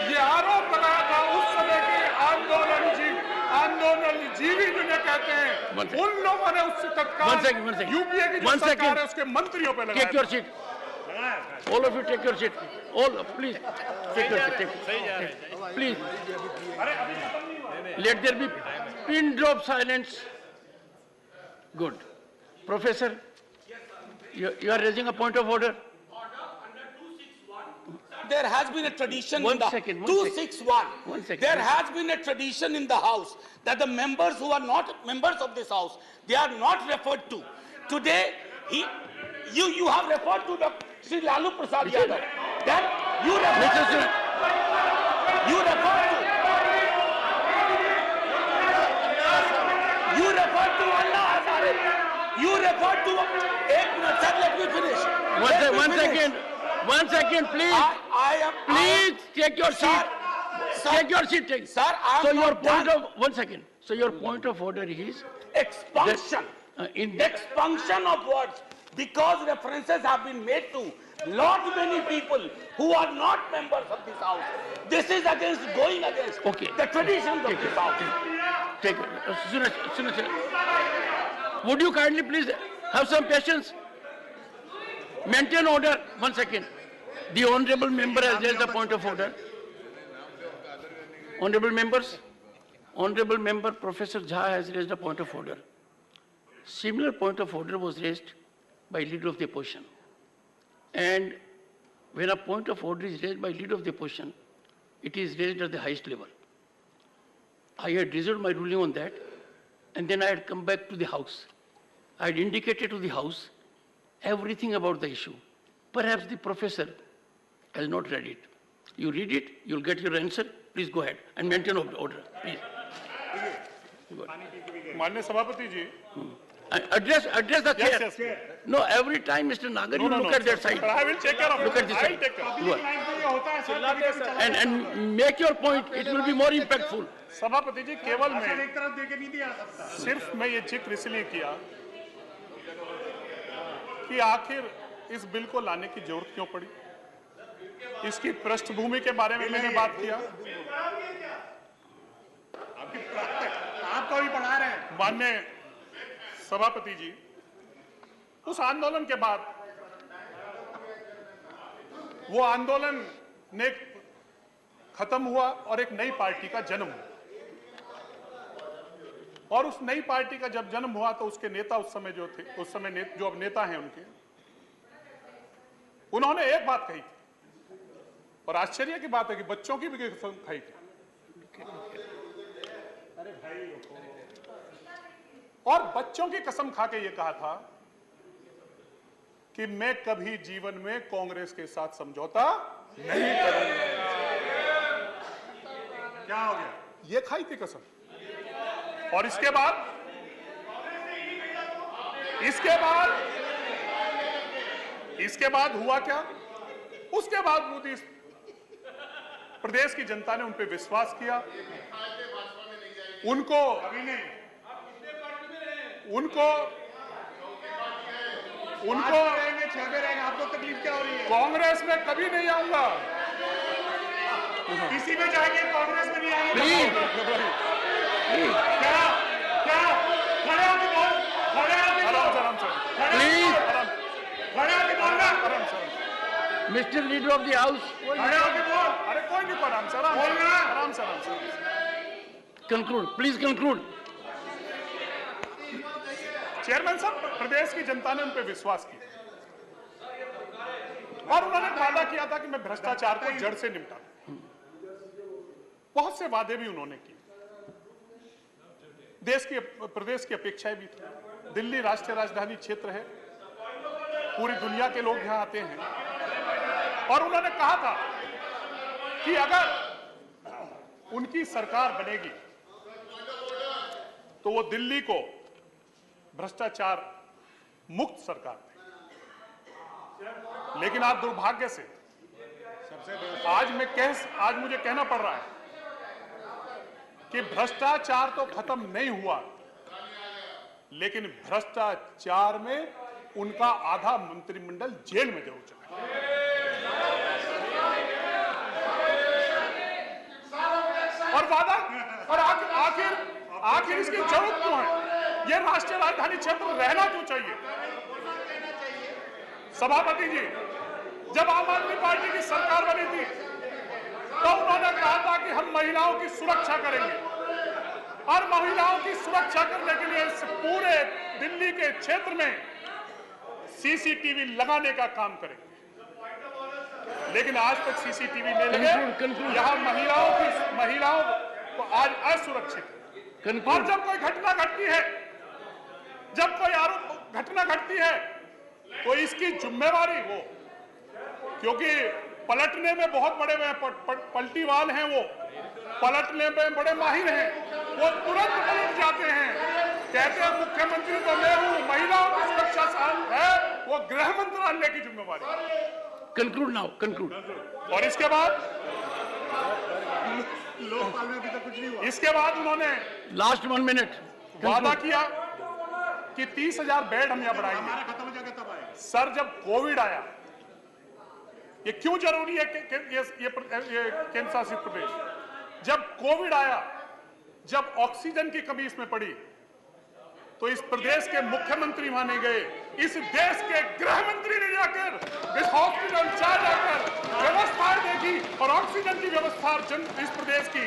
ये आरोप लगाया था उस समय के आंदोलनजीवी जिन्हें कहते हैं, उन लोगों ने उससे तत्काल यूपीए की जो सरकार है उसके मंत्रियों पे लगाया। Take your seat. All of you take your seat. All, please take your seat. Please. Let there be pin drop silence. Good. Professor, you are raising a point of order. There has been a tradition in the 261. There has been a tradition in the House that the members who are not members of this House, they are not referred to. Today, you have referred to the Sri Lalu Prasad Yadav. Then you refer to Anna Hazare. You refer to sir, let me finish. One second, please. Please take your seat. Take your seat. Sir, so your point of 1 second. So your point of order is expunction. Expunction of words, because references have been made to lot many people who are not members of this House. This is going against the traditions of this House. Take it. Would you kindly please have some patience? Maintain order. 1 second. The honorable member has raised a point of order. Honorable members, honorable member Professor Jha has raised a point of order. Similar point of order was raised by leader of the opposition. And when a point of order is raised by leader of the opposition, it is raised at the highest level. I had reserved my ruling on that, and then I had come back to the House. I had indicated to the House everything about the issue. Perhaps the professor has not read it. You read it, you'll get your answer. Please go ahead and maintain order. Please. माननीय सभापति जी. Address the chair. Yes. No, every time Mr. Nagar, you look at that side. I will take care of it. Look at this side. And make your point. It will be more impactful. सभापति जी केवल सिर्फ मैं ये जिक्र इसलिए किया कि आखिर इस बिल को लाने की जरूरत क्यों पड़ी, इसकी पृष्ठभूमि के बारे में मैंने बात किया. आपको भी पढ़ा रहे हैं माननीय सभापति जी. उस आंदोलन के बाद वो आंदोलन ने खत्म हुआ और एक नई पार्टी का जन्म हुआ. और उस नई पार्टी का जब जन्म हुआ तो उसके नेता उस समय जो अब नेता हैं उन्होंने एक बात कही थी, और आश्चर्य की बात है कि बच्चों की भी कसम खाई थी. और बच्चों की कसम खा के ये कहा था कि मैं कभी जीवन में कांग्रेस के साथ समझौता नहीं करूंगा. क्या हो गया? ये खाई थी कसम. और इसके बाद हुआ क्या? उसके बाद मोदी प्रदेश की जनता ने उन पे विश्वास किया. उनको आपको तकलीफ क्या हो रही है? कांग्रेस में कभी नहीं आऊंगा. किसी में जाएंगे, कांग्रेस में नहीं आएंगे. Mr. Leader of the House. अरे कोई नहीं पढ़ा सर. आराम से. Conclude. Please conclude. चेयरमैन साहब, प्रदेश की जनता ने उन पे विश्वास किया और उन्होंने वादा किया था कि मैं भ्रष्टाचार को जड़ से निपटा. बहुत से वादे भी उन्होंने किए. प्रदेश की अपेक्षाएं भी थी. दिल्ली राष्ट्रीय राजधानी क्षेत्र है, पूरी दुनिया के लोग यहां आते हैं. और उन्होंने कहा था कि अगर उनकी सरकार बनेगी तो वो दिल्ली को भ्रष्टाचार मुक्त सरकार देगी. लेकिन आज दुर्भाग्य से आज मुझे कहना पड़ रहा है कि भ्रष्टाचार तो खत्म नहीं हुआ, लेकिन भ्रष्टाचार में उनका आधा मंत्रिमंडल जेल में जरूर चला. आखिर इसकी जरूरत क्यों है? ये राष्ट्रीय राजधानी क्षेत्र रहना क्यों चाहिए? सभापति जी, जब आम आदमी पार्टी की सरकार बनी थी तो उन्होंने कहा था कि हम महिलाओं की सुरक्षा करेंगे और महिलाओं की सुरक्षा करने के लिए इस पूरे दिल्ली के क्षेत्र में सीसीटीवी लगाने का काम करेंगे। लेकिन आज तक सीसीटीवी नहीं लगे। यहाँ महिलाओं को आज असुरक्षित है। और जब कोई घटना घटती है, जब कोई आरोप घटना घटती है तो इसकी जिम्मेवारी वो, क्योंकि पलटने में बहुत बड़े पलटीवाल हैं, वो पलटने में बड़े माहिर हैं, वो तुरंत पलट जाते हैं। कहते हैं मुख्यमंत्री तो मैं हूं, महिलाओं की सुरक्षा है वो गृह मंत्रालय की जिम्मेवारी। Conclude now, conclude. और इसके बाद इसके बाद उन्होंने लास्ट 1 मिनट वादा किया कि 30,000 बेड हम यहाँ बढ़ाएंगे। सर, जब कोविड आया, ये क्यों जरूरी है कि ये केंद्र शासित प्रदेश, जब कोविड आया, जब ऑक्सीजन की कमी इसमें पड़ी, तो इस प्रदेश के मुख्यमंत्री माने गए, इस देश के गृह मंत्री ने जाकर इस हॉस्पिटल जाकर व्यवस्थाएं देखी और ऑक्सीजन की व्यवस्था इस प्रदेश की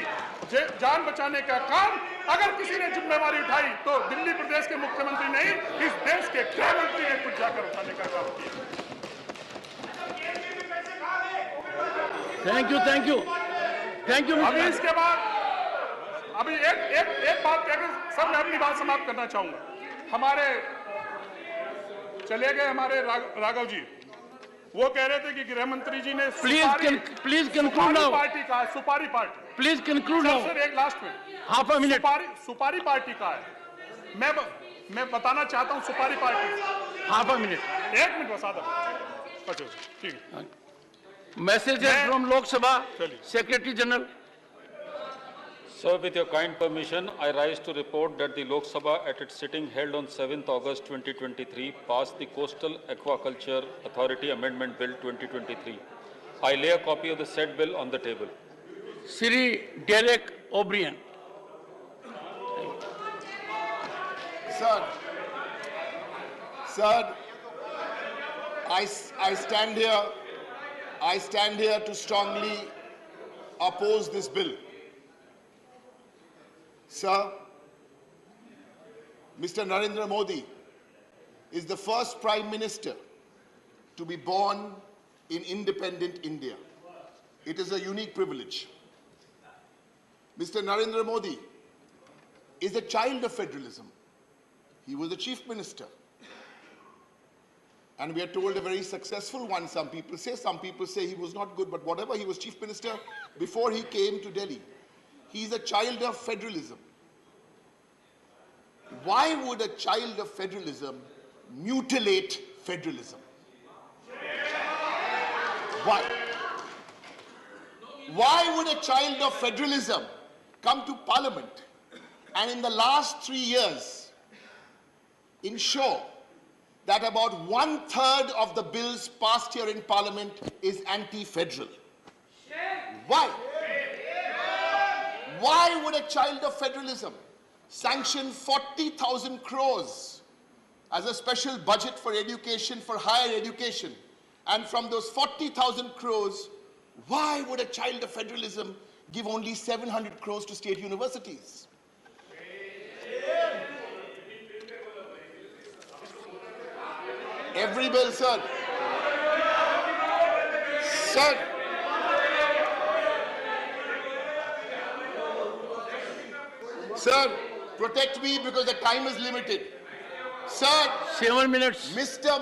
जान बचाने का काम अगर किसी ने जिम्मेवारी उठाई तो दिल्ली प्रदेश के मुख्यमंत्री नहीं, इस देश के गृह मंत्री ने खुद जाकर उठाने का काम किया। Thank you, thank you, thank you. अभी इसके बाद अभी एक बात कहकर सब मैं अपनी बात समाप्त करना चाहूंगा। हमारे चले गए हमारे राघव जी, वो कह रहे थे कि गृह मंत्री जी ने प्लीज कंक्लूड नाउ। पार्टी का है, सुपारी party. Please conclude now. Sir, एक लास्ट में हाफ अ मिनट। सुपारी पार्टी का है। मैं बताना चाहता हूं सुपारी party. Half a minute, 1 minute बस, आधा। अच्छा, ठीक है। Message from Lok Sabha, Secretary General. Sir, with your kind permission, I rise to report that the Lok Sabha at its sitting held on 7th August 2023 passed the Coastal Aquaculture Authority Amendment Bill 2023. I lay a copy of the said bill on the table. Sri Derek O'Brien. Sir, I stand here to strongly oppose this bill. Sir, Mr. Narendra Modi is the first Prime Minister to be born in independent India. It is a unique privilege. Mr. Narendra Modi is a child of federalism. He was the Chief Minister. And we are told a very successful one, some people say he was not good, but whatever, he was Chief Minister before he came to Delhi. He is a child of federalism. Why would a child of federalism mutilate federalism? Why? Why would a child of federalism come to Parliament and in the last 3 years ensure that about 1/3 of the bills passed here in Parliament is anti-federal? Why? Why would a child of federalism sanction 40,000 crores as a special budget for education, for higher education? And from those 40,000 crores, why would a child of federalism give only 700 crores to state universities? Every bill, sir. Sir, protect me because the time is limited. Sir, 7 minutes. Mr.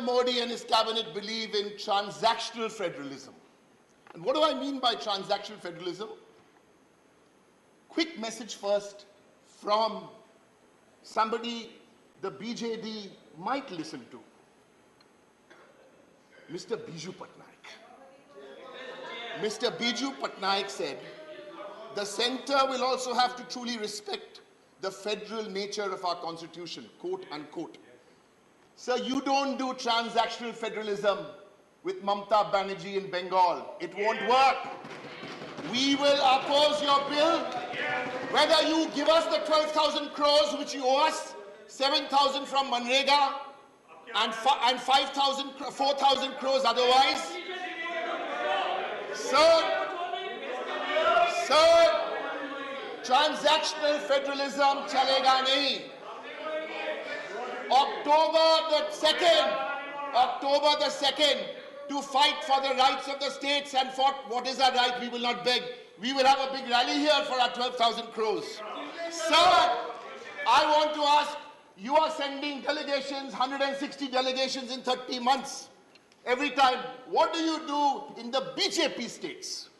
Modi and his cabinet believe in transactional federalism. And what do I mean by transactional federalism? Quick message first from somebody the BJD might listen to. Mr. Biju Patnaik. Mr. Biju Patnaik said, the center will also have to truly respect the federal nature of our constitution, quote unquote. Sir, you don't do transactional federalism with Mamata Banerjee in Bengal. It won't work. We will oppose your bill Whether you give us the 12,000 crores which you owe us, 7,000 from Manrega and 4,000 crores otherwise. Sir, transactional federalism chalega nahi. October the 2nd, to fight for the rights of the states and for what is our right, we will not beg. We will have a big rally here for our 12,000 crores. Sir, I want to ask, you are sending delegations, 160 delegations in 30 months. Every time, what do you do in the BJP states?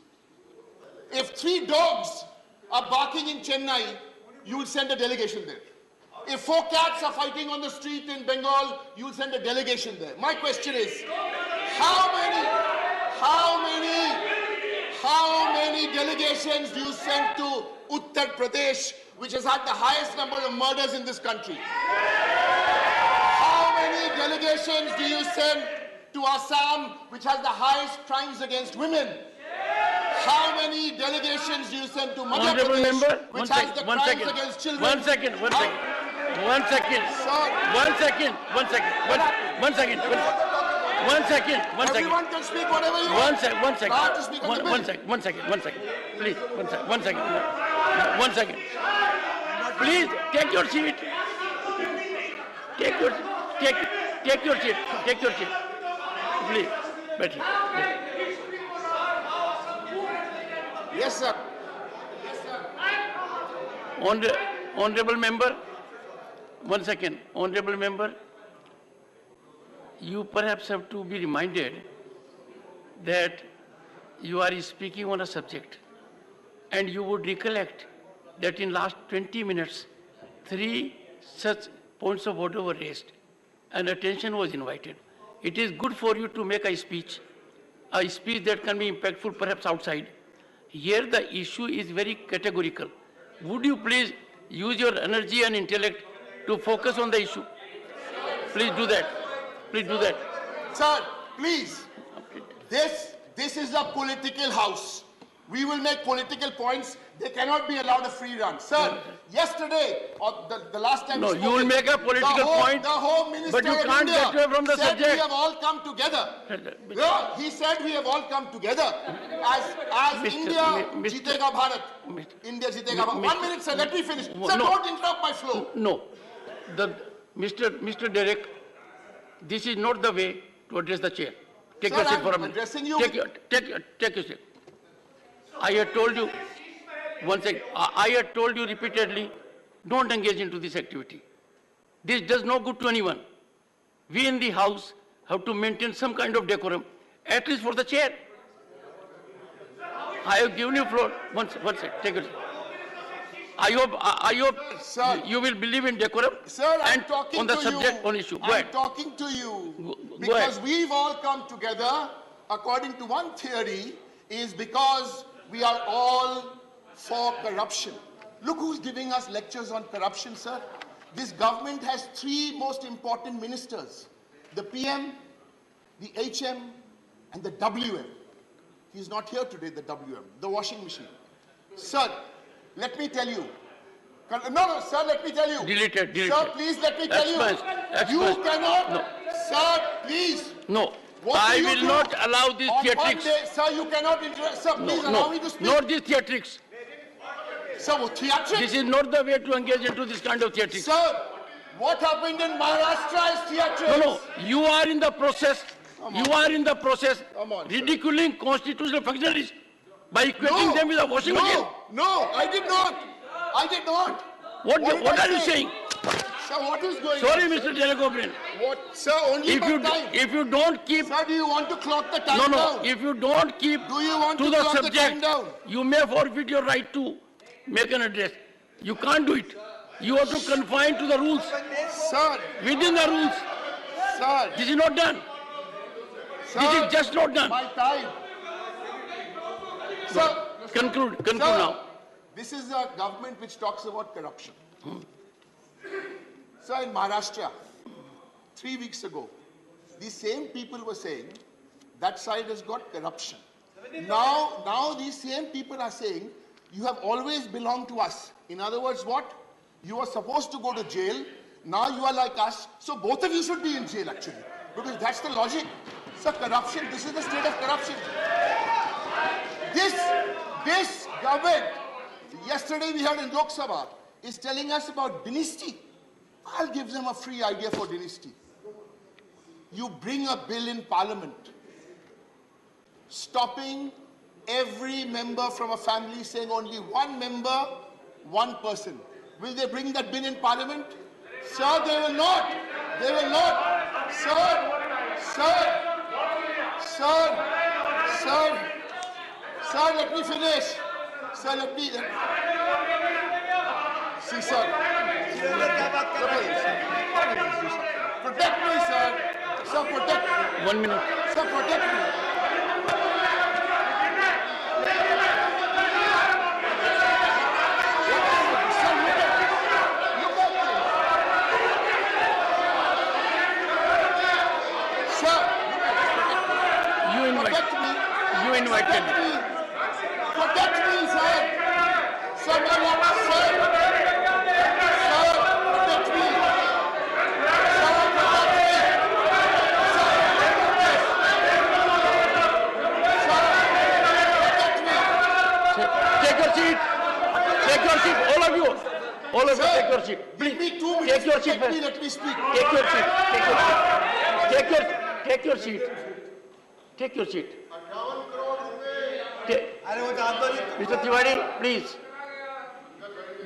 If 3 dogs are barking in Chennai, you will send a delegation there. If 4 cats are fighting on the street in Bengal, you will send a delegation there. My question is, how many delegations do you send to Uttar Pradesh, which has had the highest number of murders in this country? How many delegations do you send to Assam, which has the highest crimes against women? How many delegations do you send to Madhya Pradesh, which has the crimes against children? One second. Everyone can speak whatever you want. One second. Please, one second. Please, take your seat. Take your seat. Please, better. Yes, sir. Honorable member, 1 second. Honorable member, you perhaps have to be reminded that you are speaking on a subject, and you would recollect that in last 20 minutes, 3 such points of order were raised and attention was invited. It is good for you to make a speech that can be impactful perhaps outside. Here the issue is very categorical. Would you please use your energy and intellect to focus on the issue? Please do that. Sir, please. This is a political house. We will make political points. They cannot be allowed a free run. Sir, yesterday, or the last time... No, you will make a political point, the Home Minister but you can't get away from the subject. We have all come together. No, he said we have all come together. As India Jitega Bharat. India Jitega Bharat. 1 minute, sir, let me finish. Sir, don't interrupt my flow. No. Mr. Derek, this is not the way to address the chair. Take your seat for a minute. Addressing you. Take your seat. I had told you, I had told you repeatedly, don't engage into this activity. This does no good to anyone. We in the house have to maintain some kind of decorum, at least for the chair. I have given you floor. One second, take it. I hope sir, you will believe in decorum. Sir, I'm and talking on the to subject, you. on issue. I'm talking to you because we've all come together, according to one theory, is because we are all for corruption. Look who's giving us lectures on corruption, sir. This government has 3 most important ministers: the PM, the HM, and the WM. He's not here today, the WM, the washing machine. Sir, let me tell you. No, sir, let me tell you. Delete it. Sir, please let me tell you. You cannot. No. Sir, please. No. I will not allow these theatrics. Sir, you cannot interrupt. Sir, please allow me to speak. Not these theatrics. Sir, what theatrics? This is not the way to engage into this kind of theatrics. Sir, what happened in Maharashtra is theatrics. No. You are in the process. Ridiculing constitutional functionaries by equating them with a washing machine. No, I did not. What are you saying? Sir, what is going Sorry, on? Mr. Telegobrian. What? Sir, only by time. If you don't keep... Sir, do you want to clock the time down? No. If you don't keep to the subject, you may forfeit your right to make an address. You can't do it. You have to confine to the rules. Sir. Within the rules. Sir. This is not done. Sir, this is just not done. My time. Sir. Conclude sir, now. This is a government which talks about corruption. Sir, in Maharashtra, 3 weeks ago, these same people were saying that side has got corruption. Now these same people are saying You have always belonged to us. In other words, what? You are supposed to go to jail. Now you are like us. So both of you should be in jail actually. Because that's the logic. So corruption, this is the state of corruption. This government, yesterday we heard in Lok Sabha, is telling us about dynasty. I'll give them a free idea for dynasty. You bring a bill in parliament stopping every member from a family, saying only one member, one person. Will they bring that bill in parliament? Sir, they will not. They will not. Sir, let me finish. Sir, let me... See, sir. Protect me, sir. Sir, protect me. 1 minute. Sir, protect me. You invited me. Protect me, sir. Sir, protect me. Take your seat. Take your seat, all of you. All of you, take your seat. Please, Give me 2 minutes. take your seat. Let me speak. Take your seat. Take your seat. Take your seat. Mr. Tiwari, please.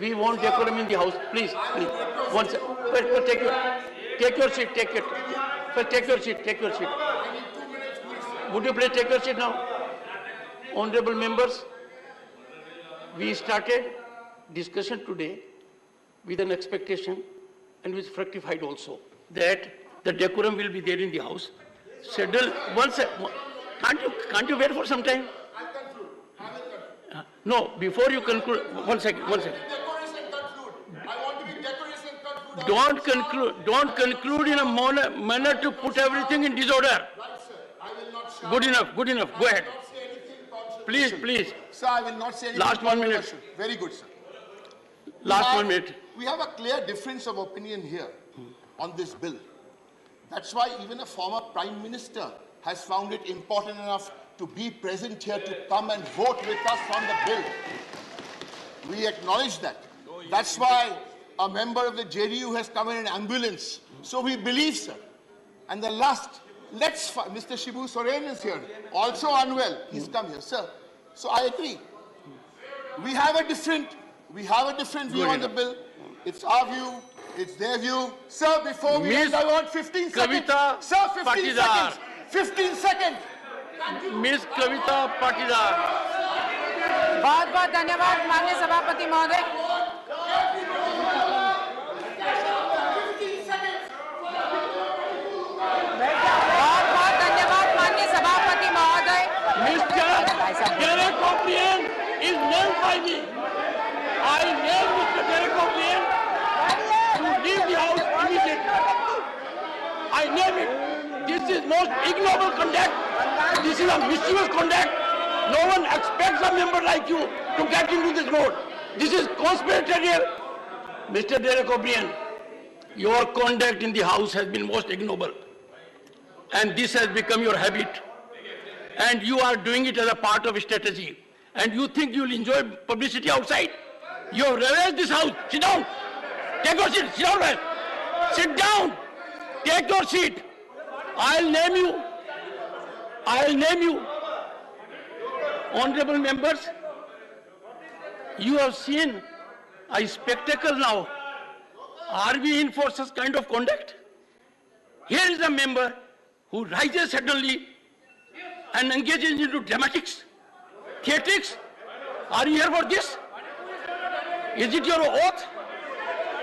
We want decorum in the house. Please. One second. First, take your seat. Take it. First, take your seat. Take your seat. Would you please take your seat now? Honorable members, we started discussion today with an expectation and with fructified also that the decorum will be there in the house. Schedule once. Can't you wait for some time? No, before you conclude, one second. Don't conclude in a manner to put everything in disorder. Good enough. Go ahead. Please. Sir, I will not say anything. Last 1 minute. Very good, sir. Last 1 minute. We have a clear difference of opinion here on this bill. That's why even a former Prime Minister has found it important enough to be present here to come and vote with us on the bill. We acknowledge that. That's why a member of the JDU has come in an ambulance. So we believe, sir. And the last, Mr. Shibu Soren is here, also unwell. He's come here, sir. So I agree. We have a different view on the bill. It's our view. It's their view. Sir, before we end, I want 15 seconds. Sir, 15 seconds. 15 seconds. Miss Kavita Patidar. बहुत धन्यवाद माननीय सभापति महोदय। बहुत धन्यवाद माननीय सभापति महोदय। Mr. Derek O'Brien is named by me. I name Mr. Derek O'Brien to leave the house immediately. I name it. This is most ignoble conduct. This is a mischievous conduct. No one expects a member like you to get into this road. This is conspiratorial. Mr. Derek O'Brien, your conduct in the house has been most ignoble. And this has become your habit. And you are doing it as a part of a strategy. And you think you will enjoy publicity outside? You have ravaged this house. Sit down. Take your seat. Sit down. Sit down. Take your seat. I'll name you. Honorable members, you have seen a spectacle now. Are we in for such kind of conduct? Here is a member who rises suddenly and engages into dramatics, theatrics. Are you here for this? Is it your oath?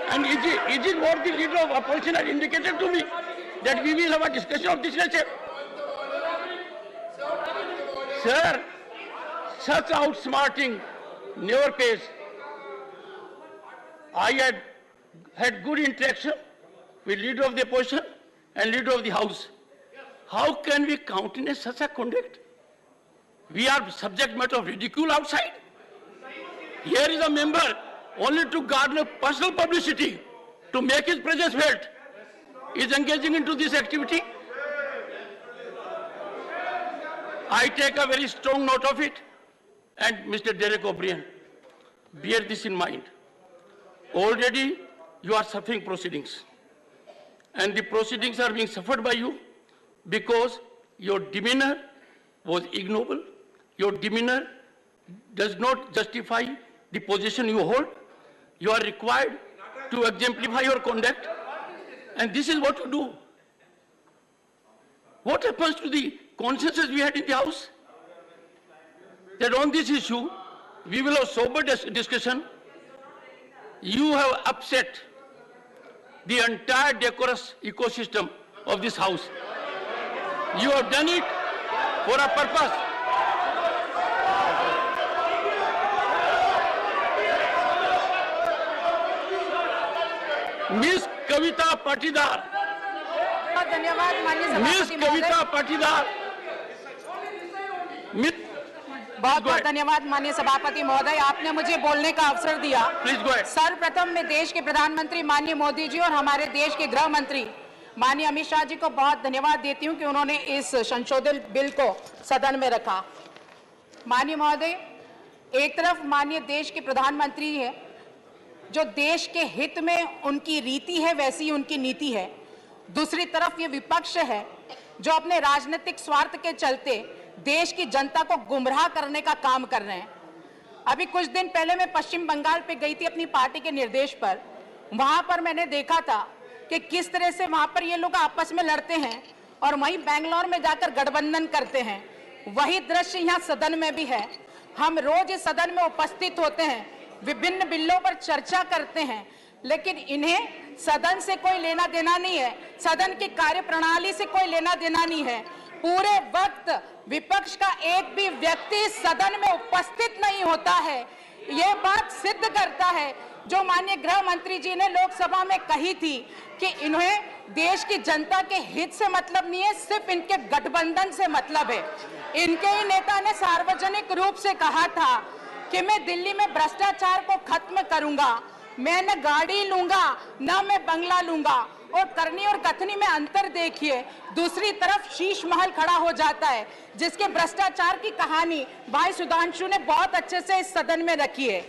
And is it what the leader of opposition had indicated to me, that we will have a discussion of this nature? Sir, such outsmarting never pays. I had good interaction with leader of the opposition and leader of the house. How can we countenance such a conduct? We are subject matter of ridicule outside. Here is a member only to garner personal publicity, to make his presence felt, is engaging into this activity. I take a very strong note of it, and Mr. Derek O'Brien, bear this in mind. Already you are suffering proceedings, and the proceedings are being suffered by you because your demeanor was ignoble. Your demeanor does not justify the position you hold. You are required to exemplify your conduct, and this is what you do. What happens to the consensus we had in the House? That on this issue, we will have sober discussion. You have upset the entire decorous ecosystem of this House. You have done it for a purpose. Miss Kavita Patidar. धन्यवाद माननीय Miss Kavita Patidar. बहुत बहुत धन्यवाद माननीय सभापति महोदय, आपने मुझे बोलने का अवसर दिया। सर्वप्रथम मैं देश के प्रधानमंत्री माननीय मोदी जी और हमारे देश के गृह मंत्री माननीय अमित शाह जी को बहुत धन्यवाद देती हूं कि उन्होंने इस संशोधित बिल को सदन में रखा। माननीय महोदय, एक तरफ माननीय देश के प्रधानमंत्री है, जो देश के हित में उनकी रीति है वैसी ही उनकी नीति है। दूसरी तरफ ये विपक्ष है जो अपने राजनीतिक स्वार्थ के चलते देश की जनता को गुमराह करने का काम कर रहे हैं। अभी कुछ दिन पहले मैं पश्चिम बंगाल पे गई थी अपनी पार्टी के निर्देश पर। वहां पर मैंने देखा था कि किस तरह से वहां पर ये लोग आपस में लड़ते हैं और वहीं बेंगलोर में जाकर गठबंधन करते हैं। वही दृश्य यहाँ सदन में भी है। हम रोज इस सदन में उपस्थित होते हैं, विभिन्न बिलों पर चर्चा करते हैं, लेकिन इन्हें सदन से कोई लेना देना नहीं है, सदन की कार्यप्रणाली से कोई लेना देना नहीं है। पूरे वक्त विपक्ष का एक भी व्यक्ति सदन में उपस्थित नहीं होता है। ये बात सिद्ध करता है जो माननीय गृह मंत्री जी ने लोकसभा में कही थी कि इन्हें देश की जनता के हित से मतलब नहीं है, सिर्फ इनके गठबंधन से मतलब है। इनके ही नेता ने सार्वजनिक रूप से कहा था कि मैं दिल्ली में भ्रष्टाचार को खत्म करूंगा, मैं न गाड़ी लूंगा न मैं बंगला लूंगा। और करनी और कथनी में अंतर देखिए। दूसरी तरफ शीश महल खड़ा हो जाता है, जिसके भ्रष्टाचार की कहानी भाई सुधांशु ने बहुत अच्छे से इस सदन में रखी है।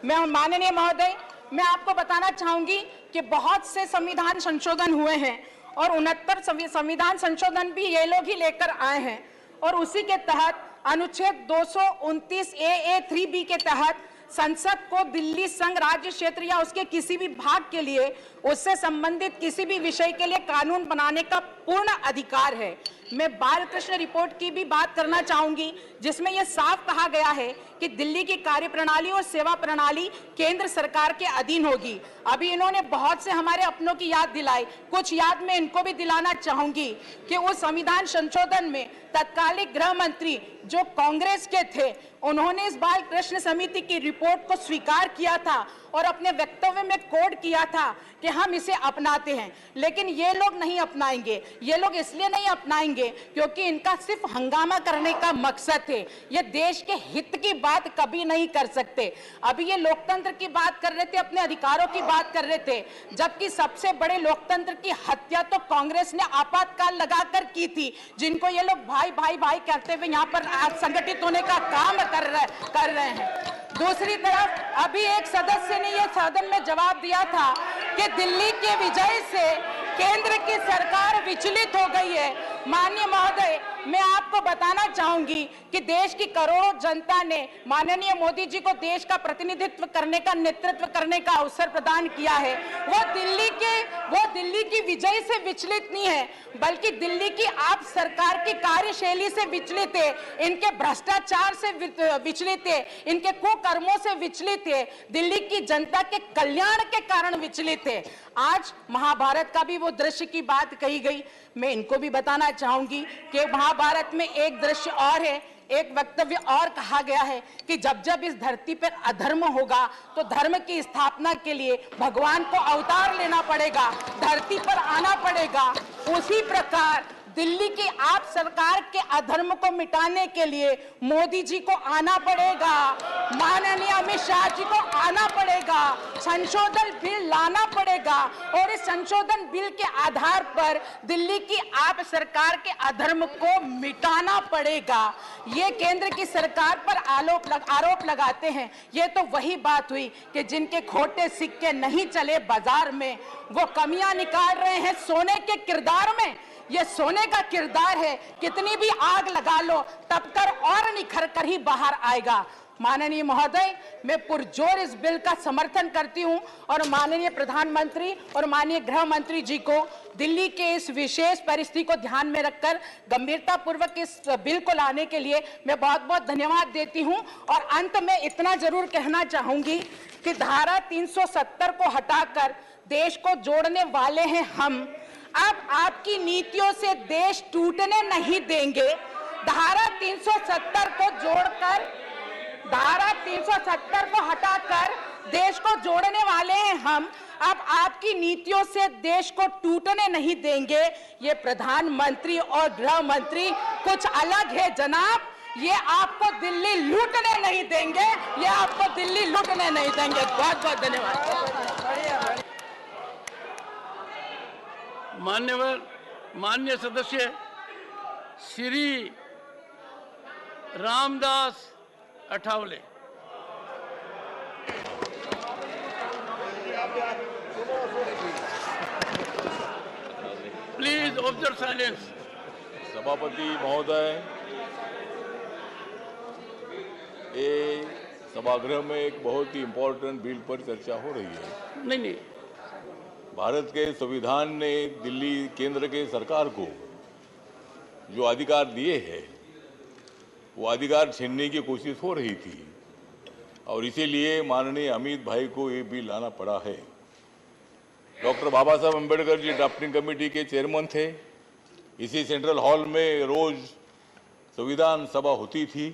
मैं माननीय महोदय, मैं आपको बताना चाहूंगी कि बहुत से संविधान संशोधन हुए हैं और 69 संविधान संशोधन भी ये लोग ही लेकर आए हैं, और उसी के तहत अनुच्छेद 229 AA3B के तहत संसद को दिल्ली संघ राज्य क्षेत्र या उसके किसी भी भाग के लिए उससे संबंधित किसी भी विषय के लिए कानून बनाने का पूर्ण अधिकार है। मैं बालकृष्ण रिपोर्ट की भी बात करना चाहूंगी, जिसमें यह साफ कहा गया है कि दिल्ली की कार्यप्रणाली और सेवा प्रणाली केंद्र सरकार के अधीन होगी। अभी इन्होंने बहुत से हमारे अपनों की याद दिलाई, कुछ याद मैं इनको भी दिलाना चाहूंगी कि उस संविधान संशोधन में तत्कालीन गृह मंत्री जो कांग्रेस के थे, उन्होंने इस बाल कृष्ण समिति की रिपोर्ट को स्वीकार किया था और अपने वक्तव्य में कोड किया था कि हम इसे अपनाते हैं। लेकिन ये लोग नहीं अपनाएंगे। ये लोग इसलिए नहीं अपनाएंगे क्योंकि इनका सिर्फ हंगामा करने का मकसद है। ये देश के हित की बात कभी नहीं कर सकते। अभी ये लोकतंत्र की बात कर रहे थे, अपने अधिकारों की बात कर रहे थे, जबकि सबसे बड़े लोकतंत्र की हत्या तो कांग्रेस ने आपातकाल लगाकर की थी, जिनको ये लोग भाई भाई भाई कहते हुए यहाँ पर आज संगठित होने का काम कर रहे हैं। दूसरी तरफ अभी एक सदस्य ने यह सदन में जवाब दिया था कि दिल्ली के विजय से केंद्र की सरकार विचलित हो गई है। माननीय महोदय, मैं आपको बताना चाहूंगी कि देश की करोड़ों जनता ने माननीय मोदी जी को देश का प्रतिनिधित्व करने का, नेतृत्व करने का अवसर प्रदान किया है। वो दिल्ली की विजय से विचलित नहीं है, बल्कि दिल्ली की आप सरकार की कार्यशैली से विचलित है, इनके भ्रष्टाचार से विचलित है, इनके कुकर्मों से विचलित है, दिल्ली की जनता के कल्याण के कारण विचलित है। आज महाभारत का भी वो दृश्य की बात कही गई, मैं इनको भी बताना चाहूंगी कि महाभारत में एक दृश्य और है, एक वक्तव्य और कहा गया है कि जब जब इस धरती पर अधर्म होगा तो धर्म की स्थापना के लिए भगवान को अवतार लेना पड़ेगा, धरती पर आना पड़ेगा। उसी प्रकार दिल्ली की आप सरकार के अधर्म को मिटाने के लिए मोदी जी को आना पड़ेगा, माननीय अमित शाह जी को आना पड़ेगा, संशोधन बिल लाना पड़ेगा और इस संशोधन बिल के आधार पर दिल्ली की आप सरकार के अधर्म को मिटाना पड़ेगा। ये केंद्र की सरकार पर आरोप लगाते हैं। ये तो वही बात हुई कि जिनके खोटे सिक्के नहीं चले बाजार में, वो कमियां निकाल रहे हैं सोने के किरदार में। ये सोने का किरदार है, कितनी भी आग लगा लो तब कर और निखर कर ही बाहर आएगा। माननीय महोदय, मैं पुरजोर इस बिल का समर्थन करती हूं और माननीय प्रधानमंत्री और माननीय गृह मंत्री जी को दिल्ली के इस विशेष परिस्थिति को ध्यान में रखकर गंभीरता पूर्वक इस बिल को लाने के लिए मैं बहुत बहुत धन्यवाद देती हूं। और अंत में इतना जरूर कहना चाहूंगी कि धारा 370 को हटाकर देश को जोड़ने वाले हैं हम। अब आपकी नीतियों से देश टूटने नहीं देंगे। धारा 370 को जोड़कर, धारा 370 को हटाकर देश को जोड़ने वाले हैं हम। अब आपकी नीतियों से देश को टूटने नहीं देंगे। ये प्रधानमंत्री और गृह मंत्री कुछ अलग है जनाब। ये आपको दिल्ली लूटने नहीं देंगे, ये आपको दिल्ली लूटने नहीं देंगे। बहुत बहुत धन्यवाद। मान्य सदस्य Shri Ramdas Athawale. Please observe silence. सभापति महोदय, ये सभागृह में एक बहुत ही इम्पोर्टेंट बिल पर चर्चा हो रही है। नहीं, भारत के संविधान ने दिल्ली केंद्र के सरकार को जो अधिकार दिए हैं वो अधिकार छीनने की कोशिश हो रही थी और इसीलिए माननीय अमित भाई को ये बिल लाना पड़ा है। डॉक्टर बाबा साहब अम्बेडकर जी ड्राफ्टिंग कमेटी के चेयरमैन थे। इसी सेंट्रल हॉल में रोज संविधान सभा होती थी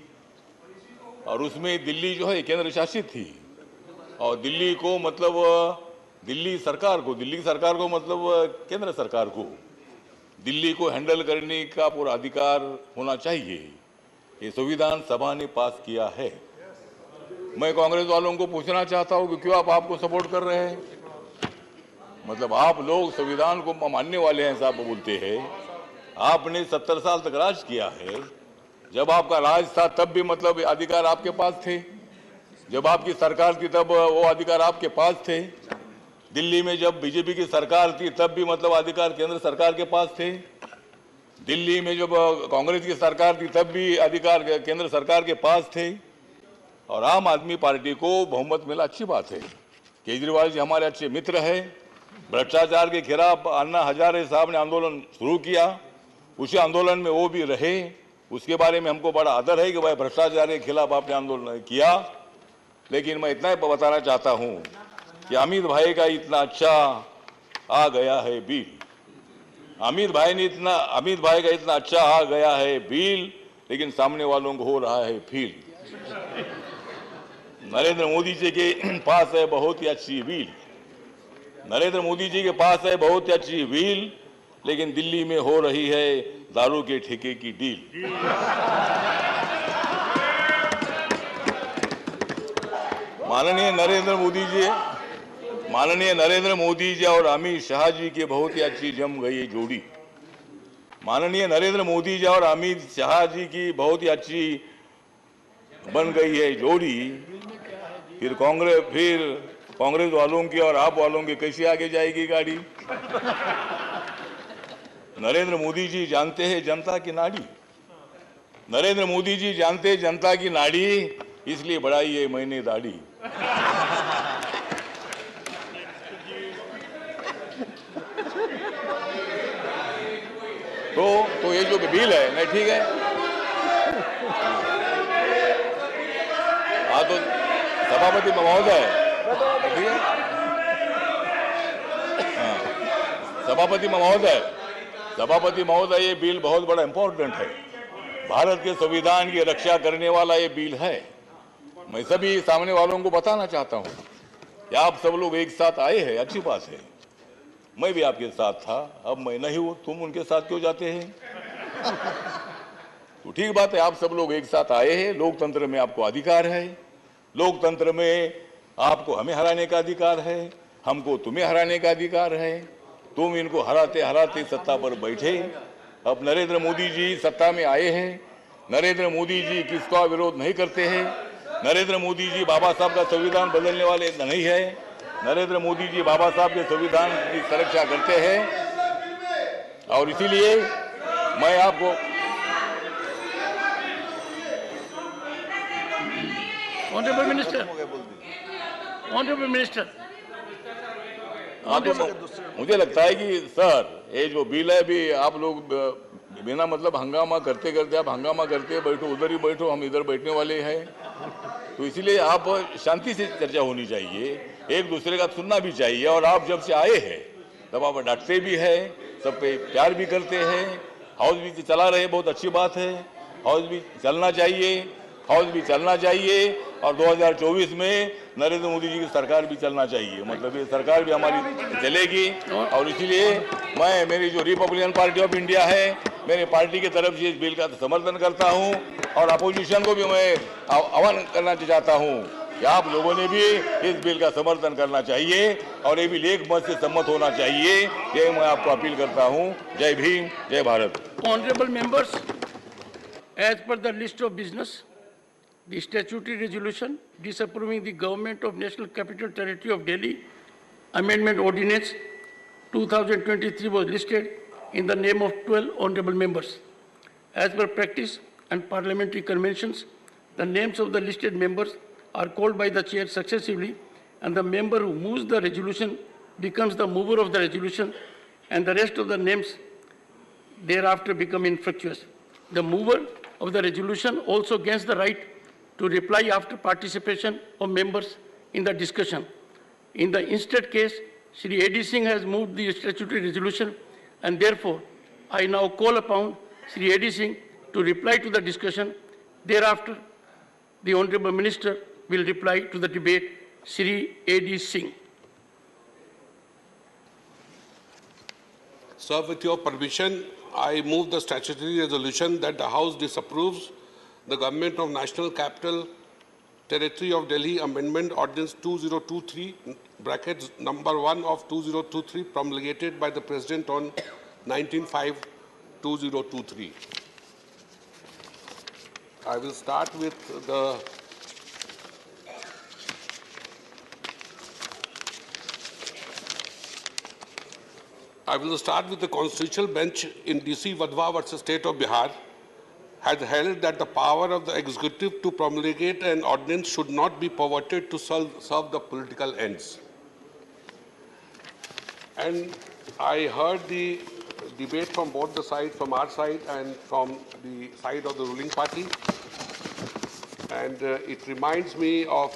और उसमें दिल्ली जो है केंद्र शासित थी और दिल्ली को मतलब दिल्ली सरकार को मतलब केंद्र सरकार को दिल्ली को हैंडल करने का पूरा अधिकार होना चाहिए। ये संविधान सभा ने पास किया है। मैं कांग्रेस वालों को पूछना चाहता हूं कि क्यों आप आपको सपोर्ट कर रहे हैं? मतलब आप लोग संविधान को मानने वाले हैं साहब बोलते हैं। आपने 70 साल तक राज किया है। जब आपका राज था तब भी मतलब अधिकार आपके पास थे। जब आपकी सरकार थी तब वो अधिकार आपके पास थे। दिल्ली में जब बीजेपी की सरकार थी तब भी मतलब अधिकार केंद्र सरकार के पास थे। दिल्ली में जब कांग्रेस की सरकार थी तब भी अधिकार केंद्र सरकार के पास थे और आम आदमी पार्टी को बहुमत मिला, अच्छी बात है। केजरीवाल जी हमारे अच्छे मित्र हैं। भ्रष्टाचार के खिलाफ अन्ना हजारे साहब ने आंदोलन शुरू किया, उसी आंदोलन में वो भी रहे। उसके बारे में हमको बड़ा आदर है कि भाई भ्रष्टाचार के खिलाफ आपने आंदोलन किया। लेकिन मैं इतना ही बताना चाहता हूँ कि अमित भाई का इतना अच्छा आ गया है बिल, अमित भाई का इतना अच्छा आ गया है बिल, लेकिन सामने वालों को हो रहा है फील। नरेंद्र मोदी जी के पास है बहुत ही अच्छी बिल, नरेंद्र मोदी जी के पास है बहुत ही अच्छी बिल, लेकिन दिल्ली में हो रही है दारू के ठेके की डील। माननीय नरेंद्र मोदी जी और अमित शाह जी की बहुत ही अच्छी जम गई जोड़ी। माननीय नरेंद्र मोदी जी और अमित शाह जी की बहुत ही अच्छी बन गई है जोड़ी। फिर कांग्रेस वालों की और आप वालों की कैसे आगे जाएगी गाड़ी? नरेंद्र मोदी जी जानते हैं जनता की नाड़ी, नरेंद्र मोदी जी जानते हैं जनता की नाड़ी, इसलिए बढ़ाई है मैंने दाढ़ी। तो ये जो बिल है नहीं ठीक है। हाँ तो सभापति महोदय, सभापति महोदय ये बिल बहुत बड़ा इंपॉर्टेंट है। भारत के संविधान की रक्षा करने वाला ये बिल है। मैं सभी सामने वालों को बताना चाहता हूं कि आप सब लोग एक साथ आए हैं, अच्छी बात है। मैं भी आपके साथ था, अब मैं नहीं हूं, तुम उनके साथ क्यों जाते हैं? तो ठीक बात है, आप सब लोग एक साथ आए हैं, लोकतंत्र में आपको अधिकार है, लोकतंत्र में आपको हमें हराने का अधिकार है, हमको तुम्हें हराने का अधिकार है। तुम इनको हराते हराते सत्ता पर बैठे, अब नरेंद्र मोदी जी सत्ता में आए हैं, नरेंद्र मोदी जी किसका विरोध नहीं करते हैं, नरेंद्र मोदी जी बाबा साहब का संविधान बदलने वाले नहीं है, नरेंद्र मोदी जी बाबा साहब के संविधान की सुरक्षा करते हैं। और इसीलिए मैं आपको ऑनरेबल मिनिस्टर मुझे लगता है कि सर ये जो बिल है भी आप लोग बिना मतलब हंगामा करते करते आप हंगामा करते बैठो, उधर ही बैठो, हम इधर बैठने वाले हैं, तो इसीलिए आप शांति से चर्चा होनी चाहिए, एक दूसरे का सुनना भी चाहिए। और आप जब से आए हैं तब आप डांटते भी हैं, सब पे प्यार भी करते हैं, हाउस भी चला रहे, बहुत अच्छी बात है, हाउस भी चलना चाहिए, हाउस भी चलना चाहिए। और 2024 में नरेंद्र मोदी जी की सरकार भी चलना चाहिए, मतलब ये सरकार भी हमारी चलेगी। और इसीलिए मैं मेरी जो रिपब्लिकन पार्टी ऑफ इंडिया है, मेरी पार्टी की तरफ से इस बिल का समर्थन करता हूं और अपोजिशन को भी मैं आह्वान करना चाहता हूं कि आप लोगों ने भी इस बिल का समर्थन करना चाहिए और ये बिल एक मत से सम्मत होना चाहिए, ये मैं आपको अपील करता हूं। जय भीम, जय Bharat. Honourable members, as per the list of business, the statutory resolution disapproving the Government of National Capital Territory of Delhi Amendment Ordinance 2023 was listed in the name of 12 honorable members. As per practice and parliamentary conventions, the names of the listed members are called by the chair successively, and the member who moves the resolution becomes the mover of the resolution, and the rest of the names thereafter become infructuous. The mover of the resolution also gains the right to reply after participation of members in the discussion. In the instead case, Shri A.D. Singh has moved the statutory resolution, and therefore I now call upon Shri A.D. Singh to reply to the discussion. Thereafter, the Honorable Minister will reply to the debate. Shri A.D. Singh. Sir, with your permission, I move the statutory resolution that the House disapproves the Government of National Capital Territory of Delhi Amendment Ordinance 2023, brackets number 1 of 2023, promulgated by the President on 19/5/2023. I will start with the Constitutional Bench in DC Vadhwa versus State of Bihar has held that the power of the executive to promulgate an ordinance should not be perverted to serve the political ends. And I heard the debate from both the sides, from our side and from the side of the ruling party. And it reminds me of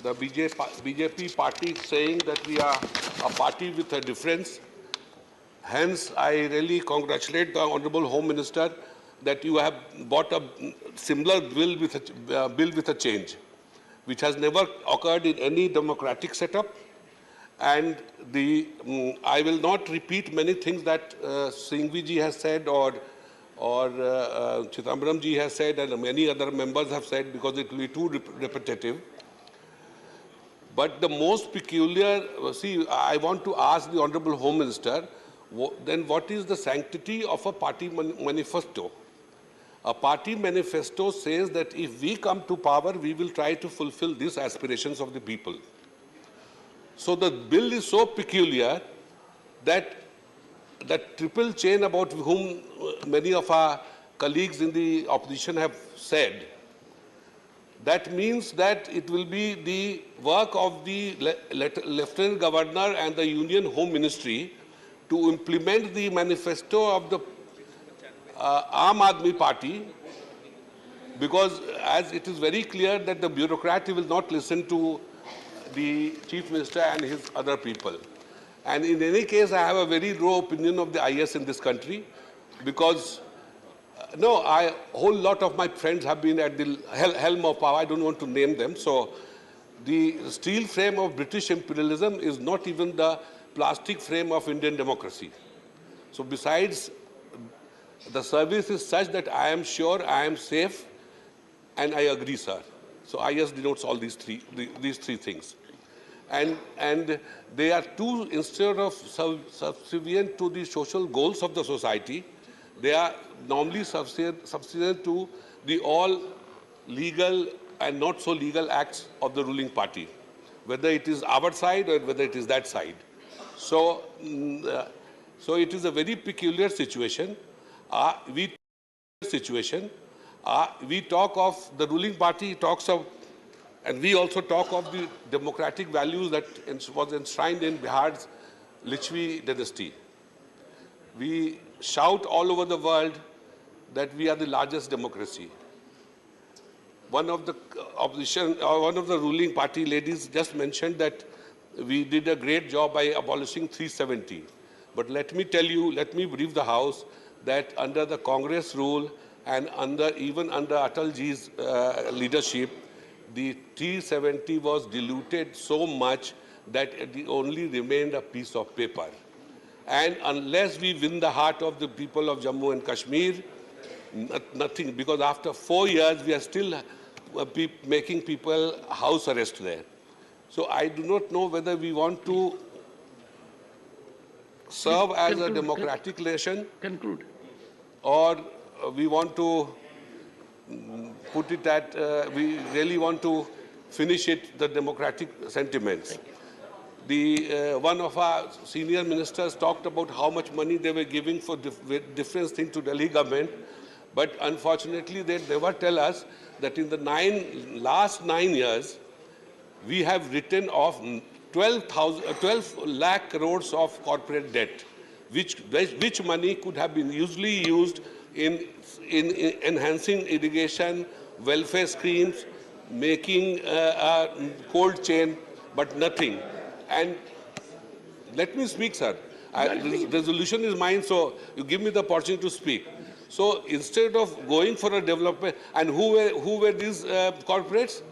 the BJP party saying that we are a party with a difference. Hence, I really congratulate the Honorable Home Minister that you have brought a similar bill with a change, which has never occurred in any democratic setup. And I will not repeat many things that Singhvi ji has said or Chidambaram ji has said and many other members have said, because it will be too repetitive. But the most peculiar, I want to ask the Honorable Home Minister, then what is the sanctity of a party manifesto? A party manifesto says that if we come to power, we will try to fulfill these aspirations of the people. So the bill is so peculiar that that triple chain about whom many of our colleagues in the opposition have said, that means that it will be the work of the Lieutenant Governor and the Union Home Ministry to implement the manifesto of the Aam Aadmi Party, because as it is very clear that the bureaucrat will not listen to the Chief Minister and his other people. And in any case, I have a very low opinion of the IS in this country, because a whole lot of my friends have been at the helm of power. I don't want to name them. So the steel frame of British imperialism is not even the plastic frame of Indian democracy. So besides, the service is such that I am sure I am safe, and I agree, sir. So IS denotes all these three things. And they are too, instead of subservient to the social goals of the society, they are normally subservient to the all legal and not so legal acts of the ruling party, whether it is our side or whether it is that side. So, so it is a very peculiar situation. We talk of the ruling party, talks of, and we also talk of the democratic values that was enshrined in Bihar's Lichvi dynasty. We shout all over the world that we are the largest democracy. One of the opposition, or one of the ruling party ladies just mentioned that we did a great job by abolishing 370. But let me tell you, let me brief the House that under the Congress rule and even under Atalji's leadership, the 370 was diluted so much that it only remained a piece of paper. And unless we win the heart of the people of Jammu and Kashmir, nothing, because after 4 years, we are still making people house arrest there. So I do not know whether we want to serve as a democratic nation, or we want to put it at, we really want to finish it, the democratic sentiments. One of our senior ministers talked about how much money they were giving for different things to Delhi government, but unfortunately they never tell us that in the last 9 years, we have written off 12 lakh crores of corporate debt, which money could have been usually used in enhancing irrigation, welfare schemes, making a cold chain, but nothing. And let me speak, sir. The resolution is mine, so you give me the opportunity to speak. So instead of going for a development, and who were these corporates?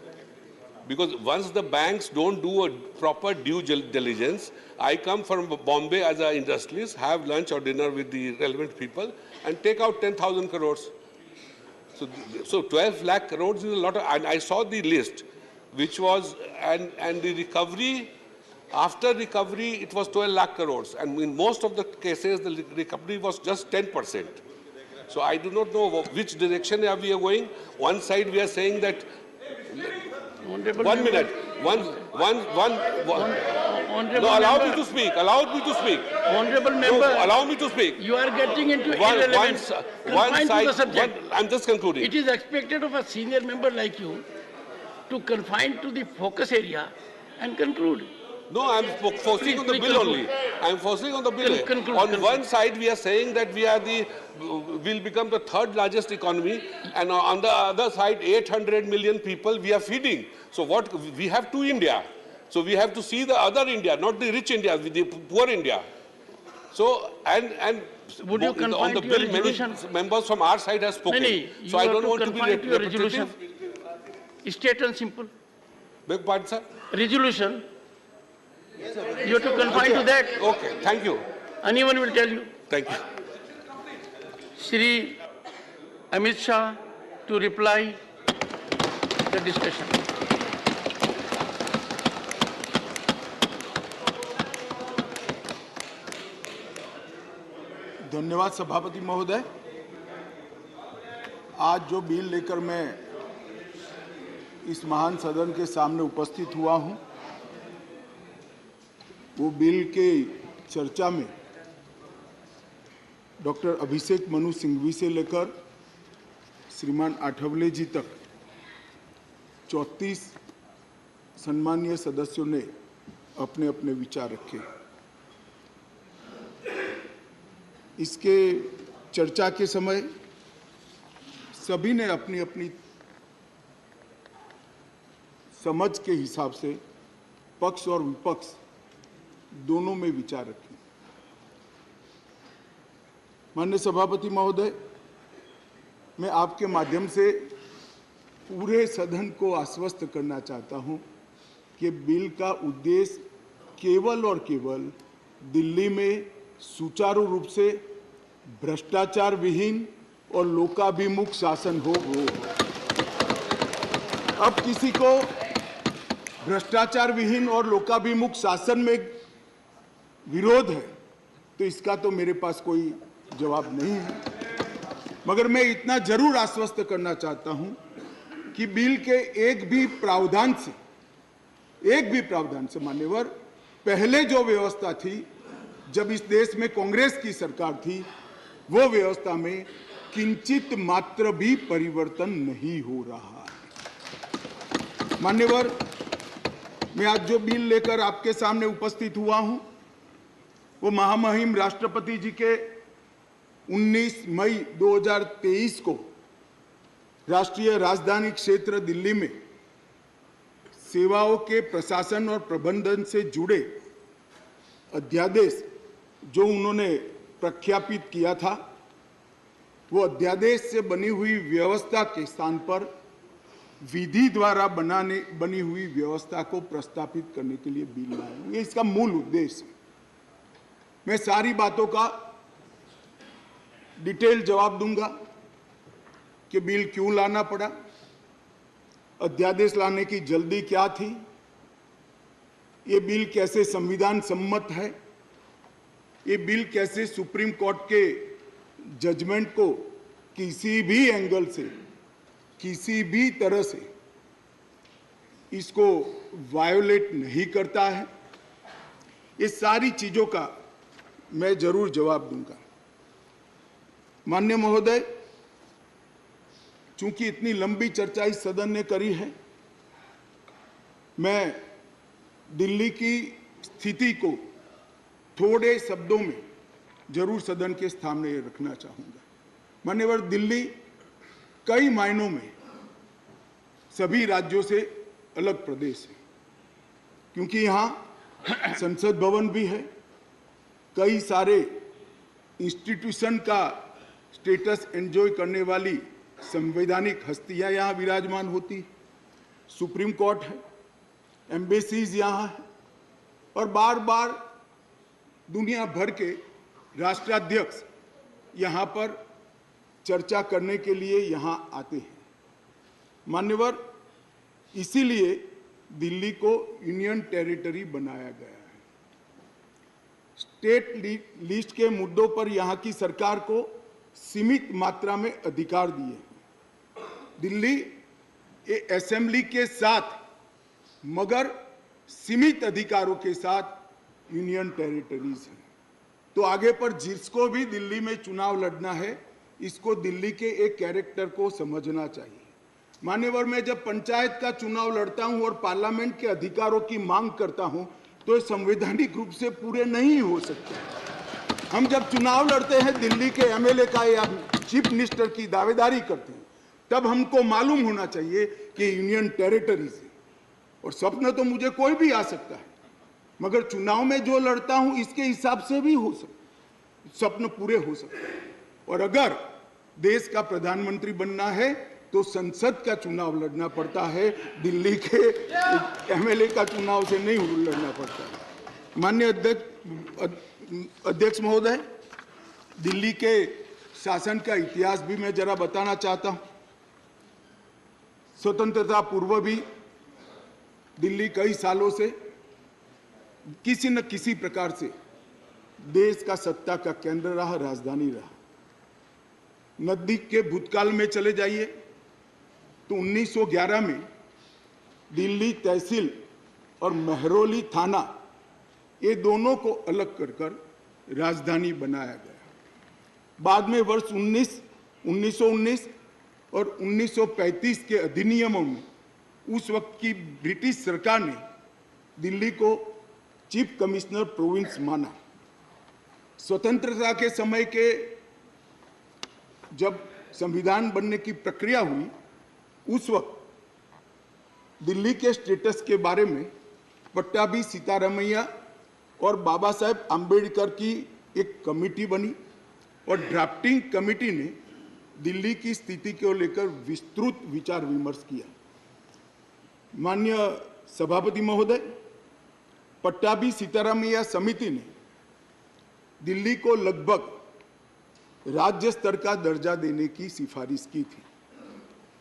Because once the banks don't do a proper due diligence, I come from Bombay as an industrialist, have lunch or dinner with the relevant people, and take out 10,000 crores. So 12 lakh crores is a lot of, and I saw the list, which was, and the recovery, after recovery, it was 12 lakh crores. And in most of the cases, the recovery was just 10%. So I do not know which direction are we going. One side we are saying that, Honorable 1 minute, no, allow me to speak, Honorable member, no, allow me to speak. You are getting into irrelevance. One side, to the subject. I'm just concluding. It is expected of a senior member like you to confine to the focus area and conclude. No, I'm focusing on the bill only. I'm focusing on the bill. On one side, we are saying that we'll become the third largest economy, and on the other side, 800 million people we are feeding. So what we have to India. So we have to see the other India, not the rich India, the poor India. So and would you on the bill, many members from our side have spoken. So I don't want to be repetitive. State and simple. Beg pardon, sir. Resolution. You have to confine to that. Okay, thank you. Anyone will tell you. Thank you. Shri Amit Shah to reply the discussion. धन्यवाद सभापति महोदय। आज जो bill लेकर मैं इस महान सदन के सामने उपस्थित हुआ हूं, वो बिल के चर्चा में डॉक्टर अभिषेक मनु सिंघवी से लेकर श्रीमान आठवले जी तक 34 सम्मानीय सदस्यों ने अपने अपने विचार रखे। इसके चर्चा के समय सभी ने अपनी अपनी समझ के हिसाब से पक्ष और विपक्ष दोनों में विचार रखे। माननीय सभापति महोदय, मैं आपके माध्यम से पूरे सदन को आश्वस्त करना चाहता हूं कि बिल का उद्देश्य केवल और केवल दिल्ली में सुचारू रूप से भ्रष्टाचार विहीन और लोकाभिमुख शासन हो वो। अब किसी को भ्रष्टाचार विहीन और लोकाभिमुख शासन में विरोध है तो इसका तो मेरे पास कोई जवाब नहीं है, मगर मैं इतना जरूर आश्वस्त करना चाहता हूं कि बिल के एक भी प्रावधान से मान्यवर पहले जो व्यवस्था थी जब इस देश में कांग्रेस की सरकार थी वो व्यवस्था में किंचित मात्र भी परिवर्तन नहीं हो रहा है। मान्यवर, मैं आज जो बिल लेकर आपके सामने उपस्थित हुआ हूं वो महामहिम राष्ट्रपति जी के 19 मई 2023 को राष्ट्रीय राजधानी क्षेत्र दिल्ली में सेवाओं के प्रशासन और प्रबंधन से जुड़े अध्यादेश जो उन्होंने प्रख्यापित किया था वो अध्यादेश से बनी हुई व्यवस्था के स्थान पर विधि द्वारा बनी हुई व्यवस्था को प्रस्तावित करने के लिए बिल लाया। ये इसका मूल उद्देश्य है। मैं सारी बातों का डिटेल जवाब दूंगा कि बिल क्यों लाना पड़ा, अध्यादेश लाने की जल्दी क्या थी, ये बिल कैसे संविधान सम्मत है, ये बिल कैसे सुप्रीम कोर्ट के जजमेंट को किसी भी एंगल से किसी भी तरह से इसको वायोलेट नहीं करता है। ये सारी चीजों का मैं जरूर जवाब दूंगा। माननीय महोदय, चूंकि इतनी लंबी चर्चा इस सदन ने करी है, मैं दिल्ली की स्थिति को थोड़े शब्दों में जरूर सदन के सामने रखना चाहूंगा। मान्यवर, दिल्ली कई मायनों में सभी राज्यों से अलग प्रदेश है, क्योंकि यहाँ संसद भवन भी है, कई सारे इंस्टीट्यूशन का स्टेटस एंजॉय करने वाली संवैधानिक हस्तियां यहाँ विराजमान होती, सुप्रीम कोर्ट है, एम्बेसीज यहाँ है और बार बार दुनिया भर के राष्ट्राध्यक्ष यहाँ पर चर्चा करने के लिए यहाँ आते हैं। मान्यवर, इसीलिए दिल्ली को यूनियन टेरिटरी बनाया गया है। स्टेट लिस्ट के मुद्दों पर यहाँ की सरकार को सीमित मात्रा में अधिकार दिए हैं। दिल्ली असेंबली के साथ मगर सीमित अधिकारों के साथ यूनियन टेरिटरीज है। तो आगे पर जिसको भी दिल्ली में चुनाव लड़ना है, इसको दिल्ली के एक कैरेक्टर को समझना चाहिए। मान्यवर, मैं जब पंचायत का चुनाव लड़ता हूं और पार्लियामेंट के अधिकारों की मांग करता हूं तो ये संवैधानिक रूप से पूरे नहीं हो सकते। हम जब चुनाव लड़ते हैं दिल्ली के एमएलए का या चीफ मिनिस्टर की दावेदारी करते हैं, तब हमको मालूम होना चाहिए कि यूनियन टेरिटरीज है। और सपना तो मुझे कोई भी आ सकता है, मगर चुनाव में जो लड़ता हूं इसके हिसाब से भी हो सकता, सपने पूरे हो सकते हैं। और अगर देश का प्रधानमंत्री बनना है तो संसद का चुनाव लड़ना पड़ता है, दिल्ली के एमएलए का चुनाव से नहीं लड़ना पड़ता है। माननीय अध्यक्ष महोदय, दिल्ली के शासन का इतिहास भी मैं जरा बताना चाहता हूं। स्वतंत्रता पूर्व भी दिल्ली कई सालों से किसी न किसी प्रकार से देश का सत्ता का केंद्र रहा, राजधानी रहा। नजदीक के भूतकाल में चले जाइए तो 1911 में दिल्ली तहसील और महरौली थाना, ये दोनों को अलग कर राजधानी बनाया गया। बाद में वर्ष 1919 और 1935 के अधिनियमों में उस वक्त की ब्रिटिश सरकार ने दिल्ली को चीफ कमिश्नर प्रोविंस माना। स्वतंत्रता के समय के जब संविधान बनने की प्रक्रिया हुई, उस वक्त दिल्ली के स्टेटस के बारे में पट्टाभी सीतारामैया और बाबा साहेब आम्बेडकर की एक कमेटी बनी और ड्राफ्टिंग कमेटी ने दिल्ली की स्थिति को लेकर विस्तृत विचार विमर्श किया। माननीय सभापति महोदय, पट्टाभी सीतारामैया समिति ने दिल्ली को लगभग राज्य स्तर का दर्जा देने की सिफारिश की थी।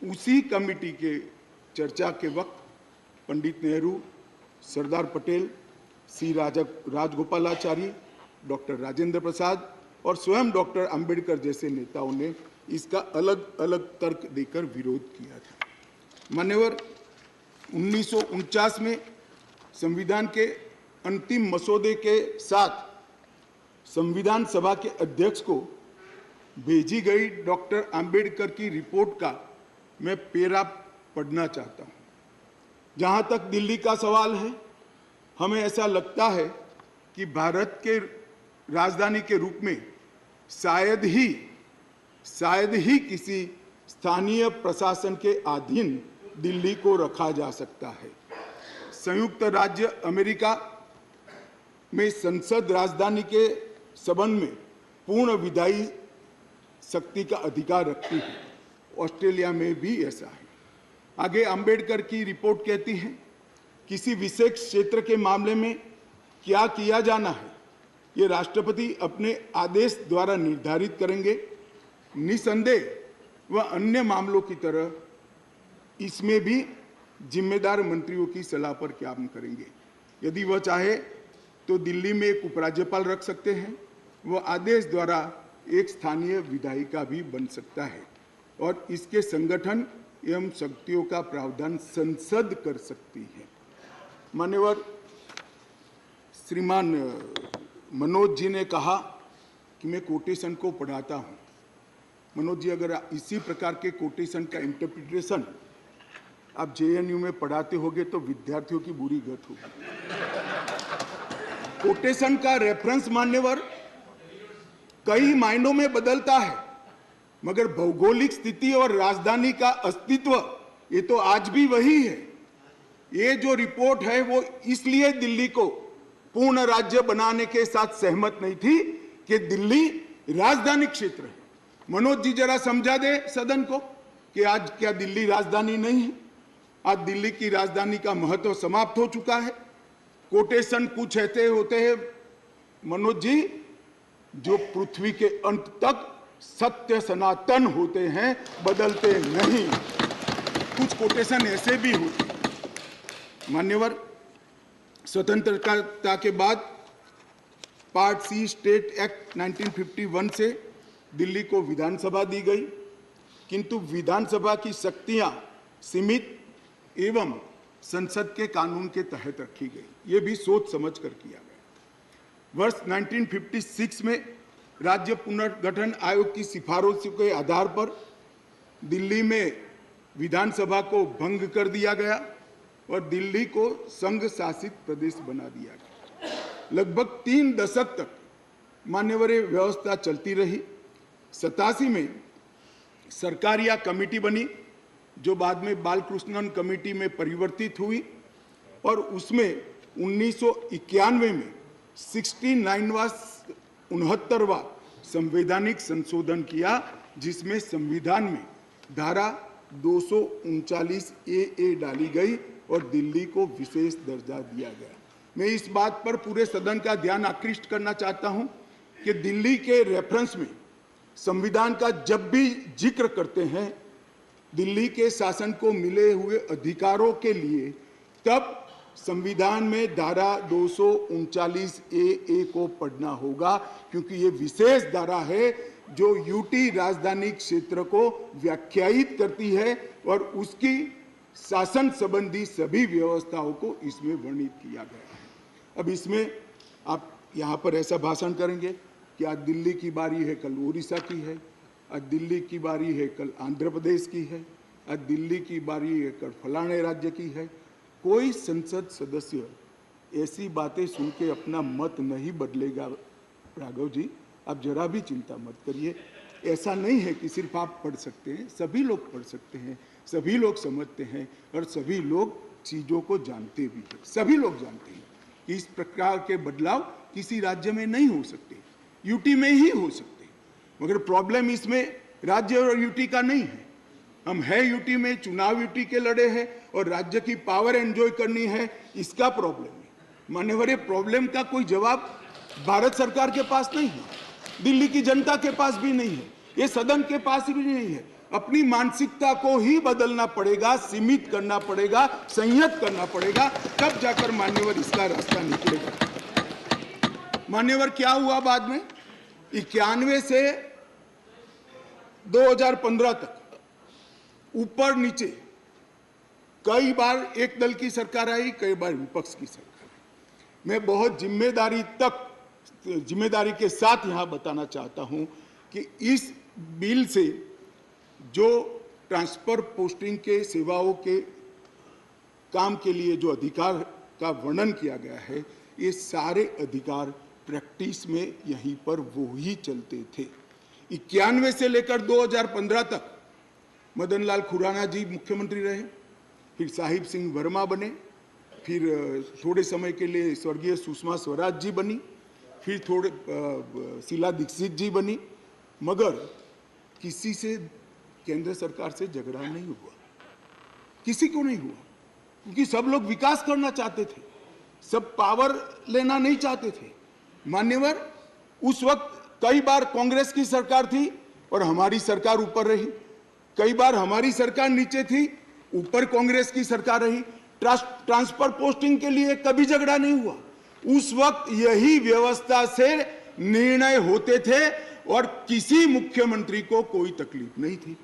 उसी कमेटी के चर्चा के वक्त पंडित नेहरू, सरदार पटेल, सी राजगोपालाचारी, डॉक्टर राजेंद्र प्रसाद और स्वयं डॉक्टर अंबेडकर जैसे नेताओं ने इसका अलग अलग तर्क देकर विरोध किया था। मान्यवर, 1949 में संविधान के अंतिम मसौदे के साथ संविधान सभा के अध्यक्ष को भेजी गई डॉक्टर अंबेडकर की रिपोर्ट का मैं पेरा पढ़ना चाहता हूं। जहां तक दिल्ली का सवाल है, हमें ऐसा लगता है कि भारत के राजधानी के रूप में शायद ही किसी स्थानीय प्रशासन के अधीन दिल्ली को रखा जा सकता है। संयुक्त राज्य अमेरिका में संसद राजधानी के संबंध में पूर्ण विधायी शक्ति का अधिकार रखती है। ऑस्ट्रेलिया में भी ऐसा है। आगे अंबेडकर की रिपोर्ट कहती है, किसी विशेष क्षेत्र के मामले में क्या किया जाना है, ये राष्ट्रपति अपने आदेश द्वारा निर्धारित करेंगे। निसंदेह वह अन्य मामलों की तरह इसमें भी जिम्मेदार मंत्रियों की सलाह पर काम करेंगे। यदि वह चाहे तो दिल्ली में एक उपराज्यपाल रख सकते हैं। वह आदेश द्वारा एक स्थानीय विधायिका भी बन सकता है और इसके संगठन एवं शक्तियों का प्रावधान संसद कर सकती है। मान्यवर, श्रीमान मनोज जी ने कहा कि मैं कोटेशन को पढ़ाता हूं। मनोज जी, अगर इसी प्रकार के कोटेशन का इंटरप्रिटेशन आप जेएनयू में पढ़ाते होगे तो विद्यार्थियों की बुरी गत होगी। कोटेशन का रेफरेंस, मान्यवर, कई मायनों में बदलता है, मगर भौगोलिक स्थिति और राजधानी का अस्तित्व ये तो आज भी वही है। ये जो रिपोर्ट है वो इसलिए दिल्ली को पूर्ण राज्य बनाने के साथ सहमत नहीं थी कि दिल्ली राजधानी क्षेत्र है। मनोज जी जरा समझा दे सदन को कि आज क्या दिल्ली राजधानी नहीं है? आज दिल्ली की राजधानी का महत्व समाप्त हो चुका है। कोटेशन कुछ ऐसे होते हैं मनोज जी जो पृथ्वी के अंत तक सत्य सनातन होते हैं, बदलते नहीं। कुछ कोटेशन ऐसे भी होते हैं। मान्यवर, स्वतंत्रता के बाद पार्ट सी स्टेट एक्ट 1951 से दिल्ली को विधानसभा दी गई, किंतु विधानसभा की शक्तियां सीमित एवं संसद के कानून के तहत रखी गई। ये भी सोच समझ कर किया गया। वर्ष 1956 में राज्य पुनर्गठन आयोग की सिफारिशों के आधार पर दिल्ली में विधानसभा को भंग कर दिया गया और दिल्ली को संघ शासित प्रदेश बना दिया गया। लगभग 3 दशक तक मान्यवर व्यवस्था चलती रही। 87 में सरकारिया कमेटी बनी जो बाद में बालकृष्णन कमेटी में परिवर्तित हुई और उसमें 1991 में 69वां संवैधानिक संशोधन किया, जिसमें संविधान में धारा 239 ए डाली गई और दिल्ली को विशेष दर्जा दिया गया। मैं इस बात पर पूरे सदन का ध्यान आकृष्ट करना चाहता हूं कि दिल्ली के रेफरेंस में संविधान का जब भी जिक्र करते हैं दिल्ली के शासन को मिले हुए अधिकारों के लिए, तब संविधान में धारा 239 ए को पढ़ना होगा, क्योंकि ये विशेष धारा है जो यूटी राजधानी क्षेत्र को व्याख्यायित करती है और उसकी शासन संबंधी सभी व्यवस्थाओं को इसमें वर्णित किया गया है। अब इसमें आप यहाँ पर ऐसा भाषण करेंगे कि आज दिल्ली की बारी है, कल उड़ीसा की है, आज दिल्ली की बारी है, कल आंध्र प्रदेश की है, आज दिल्ली की बारी है, कल फलाने राज्य की है। कोई संसद सदस्य ऐसी बातें सुन के अपना मत नहीं बदलेगा। राघव जी, आप जरा भी चिंता मत करिए। ऐसा नहीं है कि सिर्फ आप पढ़ सकते हैं, सभी लोग पढ़ सकते हैं, सभी लोग समझते हैं और सभी लोग चीज़ों को जानते भी हैं। सभी लोग जानते हैं कि इस प्रकार के बदलाव किसी राज्य में नहीं हो सकते, यूटी में ही हो सकते। मगर प्रॉब्लम इसमें राज्य और यूटी का नहीं है। हम है यूटी में, चुनाव यूटी के लड़े हैं और राज्य की पावर एंजॉय करनी है, इसका प्रॉब्लम है। मान्यवर, प्रॉब्लम का कोई जवाब भारत सरकार के पास नहीं है, दिल्ली की जनता के पास भी नहीं है, ये सदन के पास भी नहीं है। अपनी मानसिकता को ही बदलना पड़ेगा, सीमित करना पड़ेगा, संयत करना पड़ेगा, तब जाकर मान्यवर इसका रास्ता निकलेगा। मान्यवर क्या हुआ बाद में? 91 से 2015 तक ऊपर नीचे कई बार एक दल की सरकार आई, कई बार विपक्ष की सरकार आई। मैं बहुत जिम्मेदारी के साथ यहां बताना चाहता हूं कि इस बिल से जो ट्रांसफर पोस्टिंग के सेवाओं के काम के लिए जो अधिकार का वर्णन किया गया है, ये सारे अधिकार प्रैक्टिस में यहीं पर वो ही चलते थे। 91 से लेकर 2015 तक मदन लाल खुराना जी मुख्यमंत्री रहे, फिर साहिब सिंह वर्मा बने, फिर थोड़े समय के लिए स्वर्गीय सुषमा स्वराज जी बनी, फिर थोड़े शीला दीक्षित जी बनी, मगर किसी से केंद्र सरकार से झगड़ा नहीं हुआ, किसी को नहीं हुआ, क्योंकि सब लोग विकास करना चाहते थे, सब पावर लेना नहीं चाहते थे। मान्यवर, उस वक्त कई बार कांग्रेस की सरकार थी और हमारी सरकार ऊपर रही, कई बार हमारी सरकार नीचे थी, ऊपर कांग्रेस की सरकार रही। ट्रांसफर पोस्टिंग के लिए कभी झगड़ा नहीं हुआ। उस वक्त यही व्यवस्था से निर्णय होते थे और किसी मुख्यमंत्री को कोई तकलीफ नहीं थी।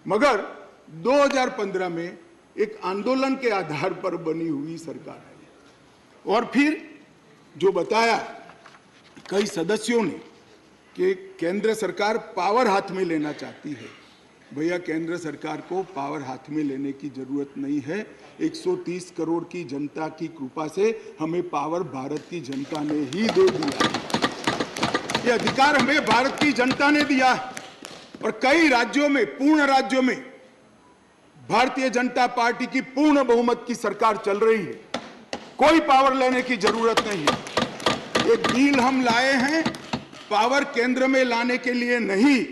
मगर 2015 में एक आंदोलन के आधार पर बनी हुई सरकार है और फिर जो बताया कई सदस्यों ने कि केंद्र सरकार पावर हाथ में लेना चाहती है, भैया केंद्र सरकार को पावर हाथ में लेने की जरूरत नहीं है। 130 करोड़ की जनता की कृपा से हमें पावर भारत की जनता ने ही दे दिया, ये अधिकार हमें भारत की जनता ने दिया और कई राज्यों में, पूर्ण राज्यों में भारतीय जनता पार्टी की पूर्ण बहुमत की सरकार चल रही है, कोई पावर लेने की जरूरत नहीं है। एक बिल हम लाए हैं पावर केंद्र में लाने के लिए नहीं,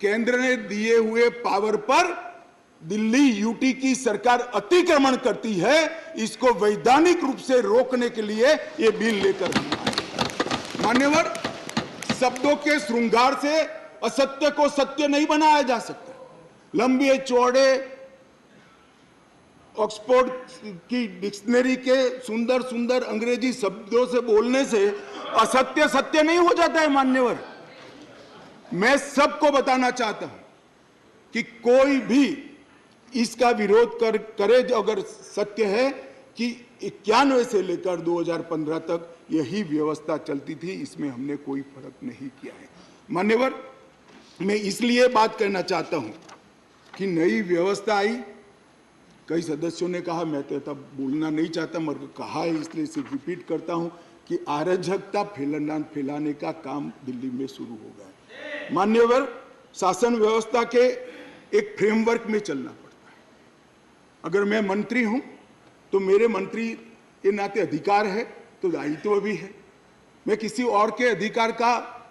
केंद्र ने दिए हुए पावर पर दिल्ली यूटी की सरकार अतिक्रमण करती है, इसको वैधानिक रूप से रोकने के लिए ये बिल लेकर हम आए। मान्यवर, शब्दों के श्रृंगार से असत्य को सत्य नहीं बनाया जा सकता। लंबे चौड़े ऑक्सफोर्ड की डिक्शनरी के सुंदर सुंदर अंग्रेजी शब्दों से बोलने से असत्य सत्य नहीं हो जाता है। मान्यवर, मैं सबको बताना चाहता हूं कि कोई भी इसका विरोध करे अगर सत्य है कि 91 से लेकर 2015 तक यही व्यवस्था चलती थी, इसमें हमने कोई फर्क नहीं किया है। मान्यवर, मैं इसलिए बात करना चाहता हूं कि नई व्यवस्था आई, कई सदस्यों ने कहा, मैं तो तब बोलना नहीं चाहता मगर कहा है इसलिए सिर्फ रिपीट करता हूं कि अराजकता फैलाने का काम दिल्ली में शुरू हो गया। मान्यवर, शासन व्यवस्था के एक फ्रेमवर्क में चलना पड़ता है। अगर मैं मंत्री हूं तो मेरे मंत्री के नाते अधिकार है तो दायित्व भी है, मैं किसी और के अधिकार का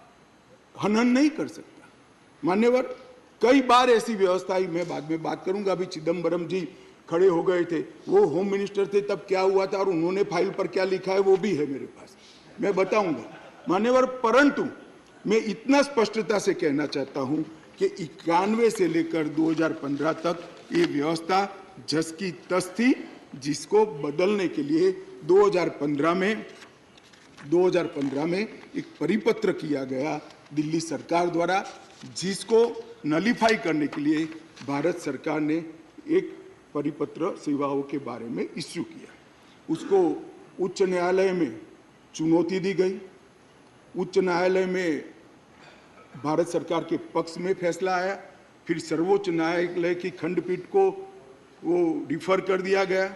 हनन नहीं कर सकता। मान्यवर, कई बार ऐसी व्यवस्था आई, मैं बाद में बात करूंगा। अभी चिदम्बरम जी खड़े हो गए थे, वो होम मिनिस्टर थे, तब क्या हुआ था और उन्होंने फाइल पर क्या लिखा है वो भी है मेरे पास, मैं बताऊंगा। मान्यवर, परंतु मैं इतना स्पष्टता से कहना चाहता हूं कि 91 से लेकर 2015 तक ये व्यवस्था जस की तस थी, जिसको बदलने के लिए 2015 में एक परिपत्र किया गया दिल्ली सरकार द्वारा, जिसको नलीफाई करने के लिए भारत सरकार ने एक परिपत्र सेवाओं के बारे में इश्यू किया। उसको उच्च न्यायालय में चुनौती दी गई, उच्च न्यायालय में भारत सरकार के पक्ष में फैसला आया, फिर सर्वोच्च न्यायालय की खंडपीठ को वो डिफर कर दिया गया।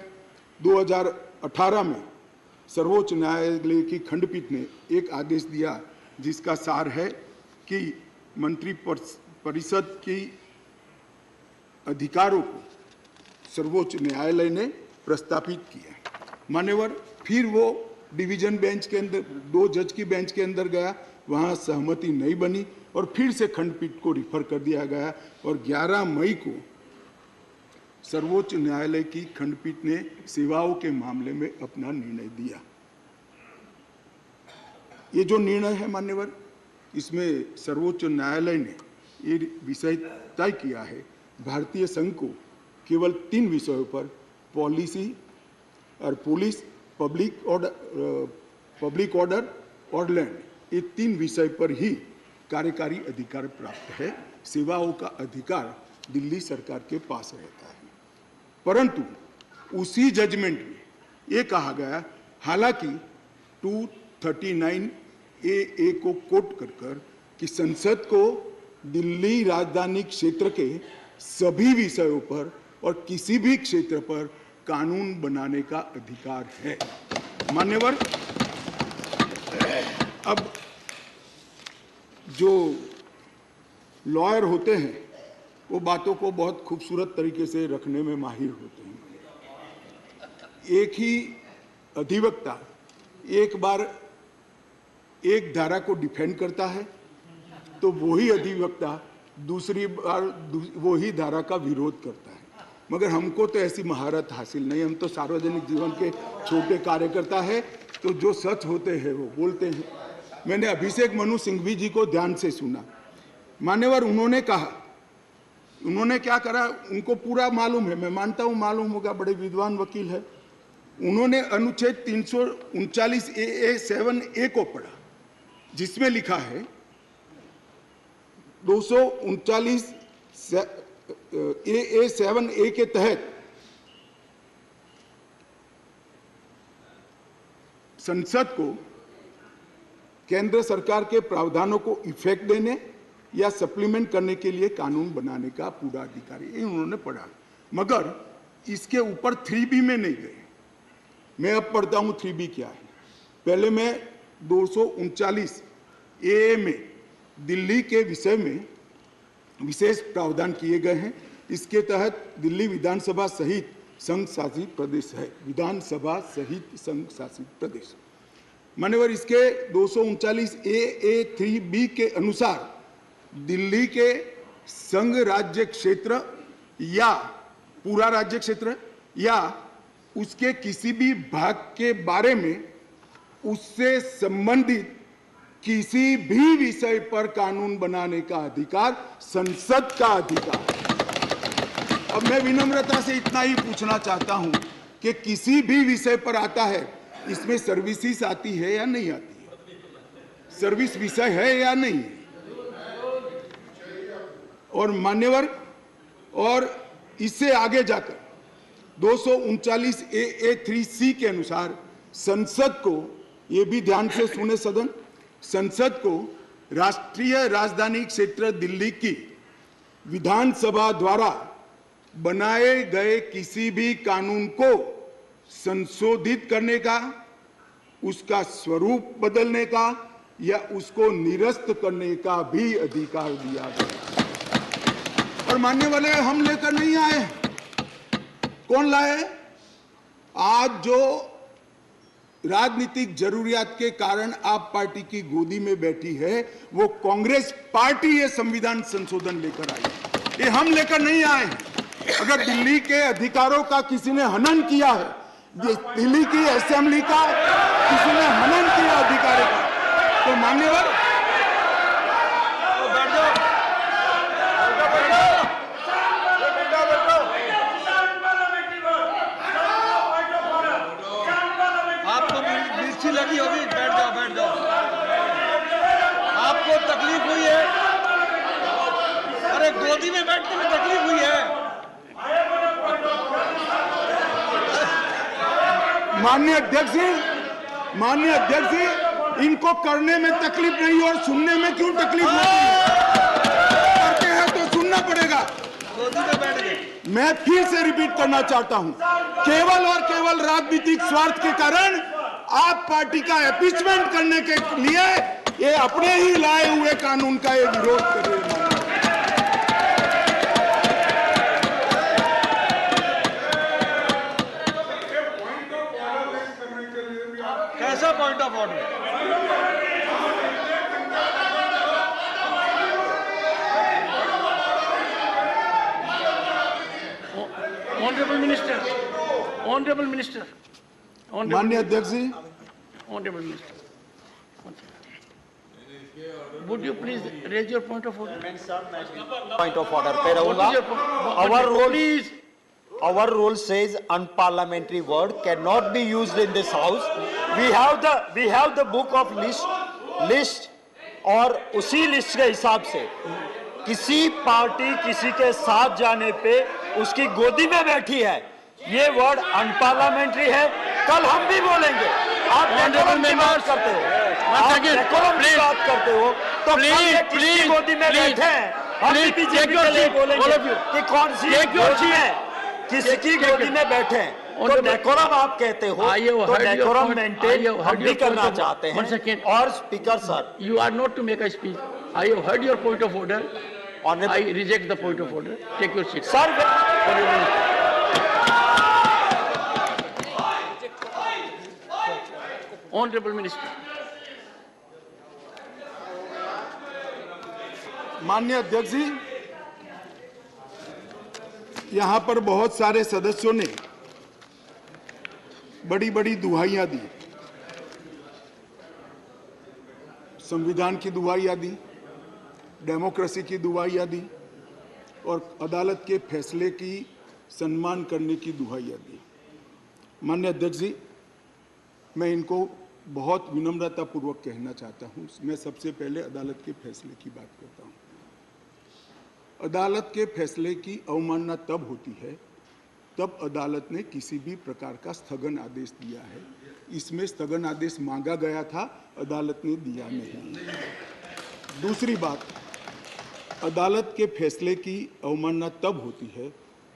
2018 में सर्वोच्च न्यायालय की खंडपीठ ने एक आदेश दिया जिसका सार है कि मंत्री परिषद की अधिकारों को सर्वोच्च न्यायालय ने प्रस्तावित किया। मान्यवर, फिर वो डिवीजन बेंच के अंदर, 2 जज की बेंच के अंदर गया, वहां सहमति नहीं बनी और फिर से खंडपीठ को रिफर कर दिया गया और 11 मई को सर्वोच्च न्यायालय की खंडपीठ ने सेवाओं के मामले में अपना निर्णय दिया। ये जो निर्णय है मान्यवर, इसमें सर्वोच्च न्यायालय ने ये विषय तय किया है, भारतीय संघ को केवल 3 विषयों पर पॉलिसी और पुलिस, पब्लिक ऑर्डर और लैंड, ये 3 विषय पर ही कार्यकारी अधिकार प्राप्त है। सेवाओं का अधिकार दिल्ली सरकार के पास रहता है। परंतु उसी जजमेंट में ये कहा गया, हालांकि 239 AA को कोट कर कि संसद को दिल्ली राजधानी क्षेत्र के सभी विषयों पर और किसी भी क्षेत्र पर कानून बनाने का अधिकार है। मान्यवर, अब जो लॉयर होते हैं वो बातों को बहुत खूबसूरत तरीके से रखने में माहिर होते हैं। एक ही अधिवक्ता एक बार एक धारा को डिफेंड करता है तो वही अधिवक्ता दूसरी बार वही धारा का विरोध करता है। मगर हमको तो ऐसी महारत हासिल नहीं, हम तो सार्वजनिक जीवन के छोटे कार्यकर्ता है, तो जो सच होते हैं वो बोलते हैं। मैंने अभिषेक मनु सिंघवी जी को ध्यान से सुना। मान्यवर, उन्होंने कहा, उन्होंने क्या करा उनको पूरा मालूम है, मैं मानता हूं मालूम होगा, बड़े विद्वान वकील है। उन्होंने अनुच्छेद 339 AA 7A को पढ़ा, जिसमें लिखा है 239 AA 7A के तहत संसद को केंद्र सरकार के प्रावधानों को इफेक्ट देने या सप्लीमेंट करने के लिए कानून बनाने का पूरा अधिकार है। ये उन्होंने पढ़ा, मगर इसके ऊपर 3B में नहीं गए। मैं अब पढ़ता हूं 3B क्या है। पहले मैं 239 AA में दिल्ली के विषय में विशेष प्रावधान किए गए हैं। इसके तहत दिल्ली विधानसभा सहित संघ शासित प्रदेश है, विधानसभा सहित संघ शासित प्रदेश। मान्यवर, इसके 239 AA 3B के अनुसार दिल्ली के संघ राज्य क्षेत्र या पूरा राज्य क्षेत्र या उसके किसी भी भाग के बारे में उससे संबंधित किसी भी विषय पर कानून बनाने का अधिकार संसद का अधिकार। अब मैं विनम्रता से इतना ही पूछना चाहता हूं कि किसी भी विषय पर आता है, इसमें सर्विसेज आती है या नहीं आती है, सर्विस विषय है या नहीं है। और मान्यवर, और इससे आगे जाकर 239 AA 3C के अनुसार संसद को, ये भी ध्यान से सुने सदन, संसद को राष्ट्रीय राजधानी क्षेत्र दिल्ली की विधानसभा द्वारा बनाए गए किसी भी कानून को संशोधित करने का, उसका स्वरूप बदलने का या उसको निरस्त करने का भी अधिकार दिया गया। और मानने वाले हम लेकर नहीं आए, कौन लाए? आज जो राजनीतिक जरूरियात के कारण आप पार्टी की गोदी में बैठी है, वो कांग्रेस पार्टी ये संविधान संशोधन लेकर आई। ये हम लेकर नहीं आए। अगर दिल्ली के अधिकारों का किसी ने हनन किया है, दिल्ली की असेंबली का किसी ने हनन किया अधिकारों का, तो मान्यवर लगी होगी, बैठ जाओ बैठ जाओ। आपको तकलीफ हुई है, अरे गोदी में बैठने में तकलीफ हुई है। माननीय अध्यक्ष जी, इनको करने में तकलीफ नहीं और सुनने में क्यों तकलीफ होती है? करते हैं तो सुनना पड़ेगा। गोदी में बैठ गए। मैं फिर से रिपीट करना चाहता हूं, केवल और केवल राजनीतिक स्वार्थ के कारण आप पार्टी का एपीचमेंट करने के लिए ये अपने ही लाए हुए कानून का ये विरोध कर रहे हैं। कैसा point of order? Honourable minister, माननीय अध्यक्ष जी, honourable minister, Would you please raise your point of order? Point of order पे रहूंगा. Our rule says unparliamentary word cannot be used in this house. We have the book of list और उसी list के हिसाब से किसी party किसी के साथ जाने पे उसकी गोदी में बैठी है, ये वर्ड अनपार्लियामेंट्री है. कल हम भी बोलेंगे. आप डेकोरम की बात करते हो, आप डेकोरम की बात करते हो, तो किसकी गोदी में बैठे हैं हम भी बीजेपी के लिए बोलेंगे कि कौन सी गोदी है, किसकी गोदी में बैठे हैं. तो डेकोरम आप कहते हो, तो डेकोरम मेंटेन हम भी करना चाहते हैं. और speaker sir, you are not to make a speech. I have heard your point of order. I reject the point of order. Take your seat. Sir, Honorable Minister. माननीय अध्यक्ष जी, यहां पर बहुत सारे सदस्यों ने बड़ी बड़ी दुहाइयां दी. संविधान की दुहाइयां दी, डेमोक्रेसी की दुहाइयां दी और अदालत के फैसले की सम्मान करने की दुहाइयां दी. माननीय अध्यक्ष जी, मैं इनको बहुत विनम्रतापूर्वक कहना चाहता हूं. मैं सबसे पहले अदालत के फैसले की बात करता हूं. अदालत के फैसले की अवमानना तब होती है तब अदालत ने किसी भी प्रकार का स्थगन आदेश दिया है. इसमें स्थगन आदेश मांगा गया था, अदालत ने दिया नहीं. दूसरी बात, अदालत के फैसले की अवमानना तब होती है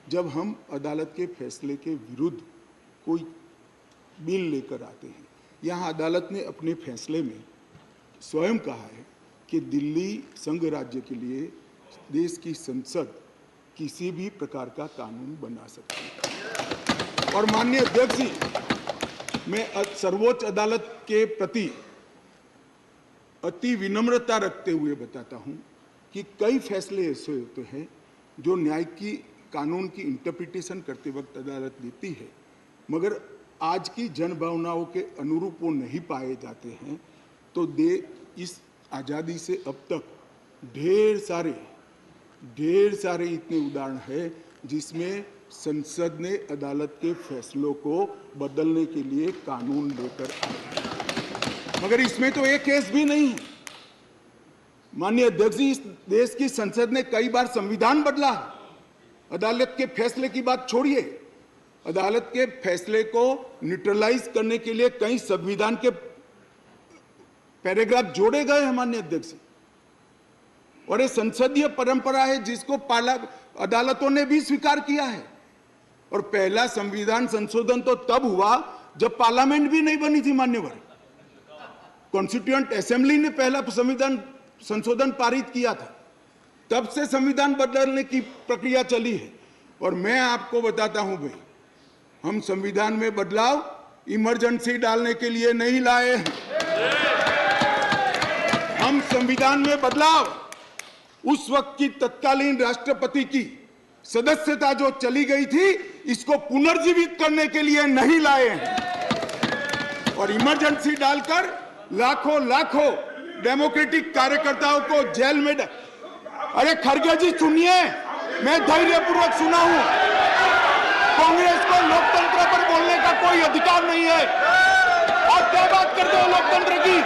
जब हम अदालत के फैसले के विरुद्ध कोई बिल लेकर आते हैं. यहाँ अदालत ने अपने फैसले में स्वयं कहा है कि दिल्ली संघ राज्य के लिए देश की संसद किसी भी प्रकार का कानून बना सकती है. और माननीय अध्यक्ष जी, मैं सर्वोच्च अदालत के प्रति अति विनम्रता रखते हुए बताता हूं कि कई फैसले ऐसे होते हैं जो न्याय की कानून की इंटरप्रिटेशन करते वक्त अदालत देती है, मगर आज की जनभावनाओं के अनुरूप वो नहीं पाए जाते हैं. तो इस आज़ादी से अब तक ढेर सारे इतने उदाहरण हैं जिसमें संसद ने अदालत के फैसलों को बदलने के लिए कानून लेकर आए, मगर इसमें तो एक केस भी नहीं है. माननीय अध्यक्ष जी, इस देश की संसद ने कई बार संविधान बदला. अदालत के फैसले की बात छोड़िए, अदालत के फैसले को न्यूट्रलाइज करने के लिए कई संविधान के पैराग्राफ जोड़े गए हैं माननीय अध्यक्ष. और ये संसदीय परंपरा है जिसको अदालतों ने भी स्वीकार किया है. और पहला संविधान संशोधन तो तब हुआ जब पार्लियामेंट भी नहीं बनी थी मान्यवर. कॉन्स्टिट्यूएंट असेंबली ने पहला संविधान संशोधन पारित किया था, तब से संविधान बदलने की प्रक्रिया चली है. और मैं आपको बताता हूं भाई, हम संविधान में बदलाव इमरजेंसी डालने के लिए नहीं लाए हैं. हम संविधान में बदलाव उस वक्त की तत्कालीन राष्ट्रपति की सदस्यता जो चली गई थी, इसको पुनर्जीवित करने के लिए नहीं लाए हैं. और इमरजेंसी डालकर लाखों डेमोक्रेटिक कार्यकर्ताओं को जेल में अरे खड़गे जी सुनिए, मैं धैर्यपूर्वक सुना हूं. कांग्रेस को लोकतंत्र पर बोलने का कोई अधिकार नहीं है. आप क्या बात करते हो लोकतंत्र की?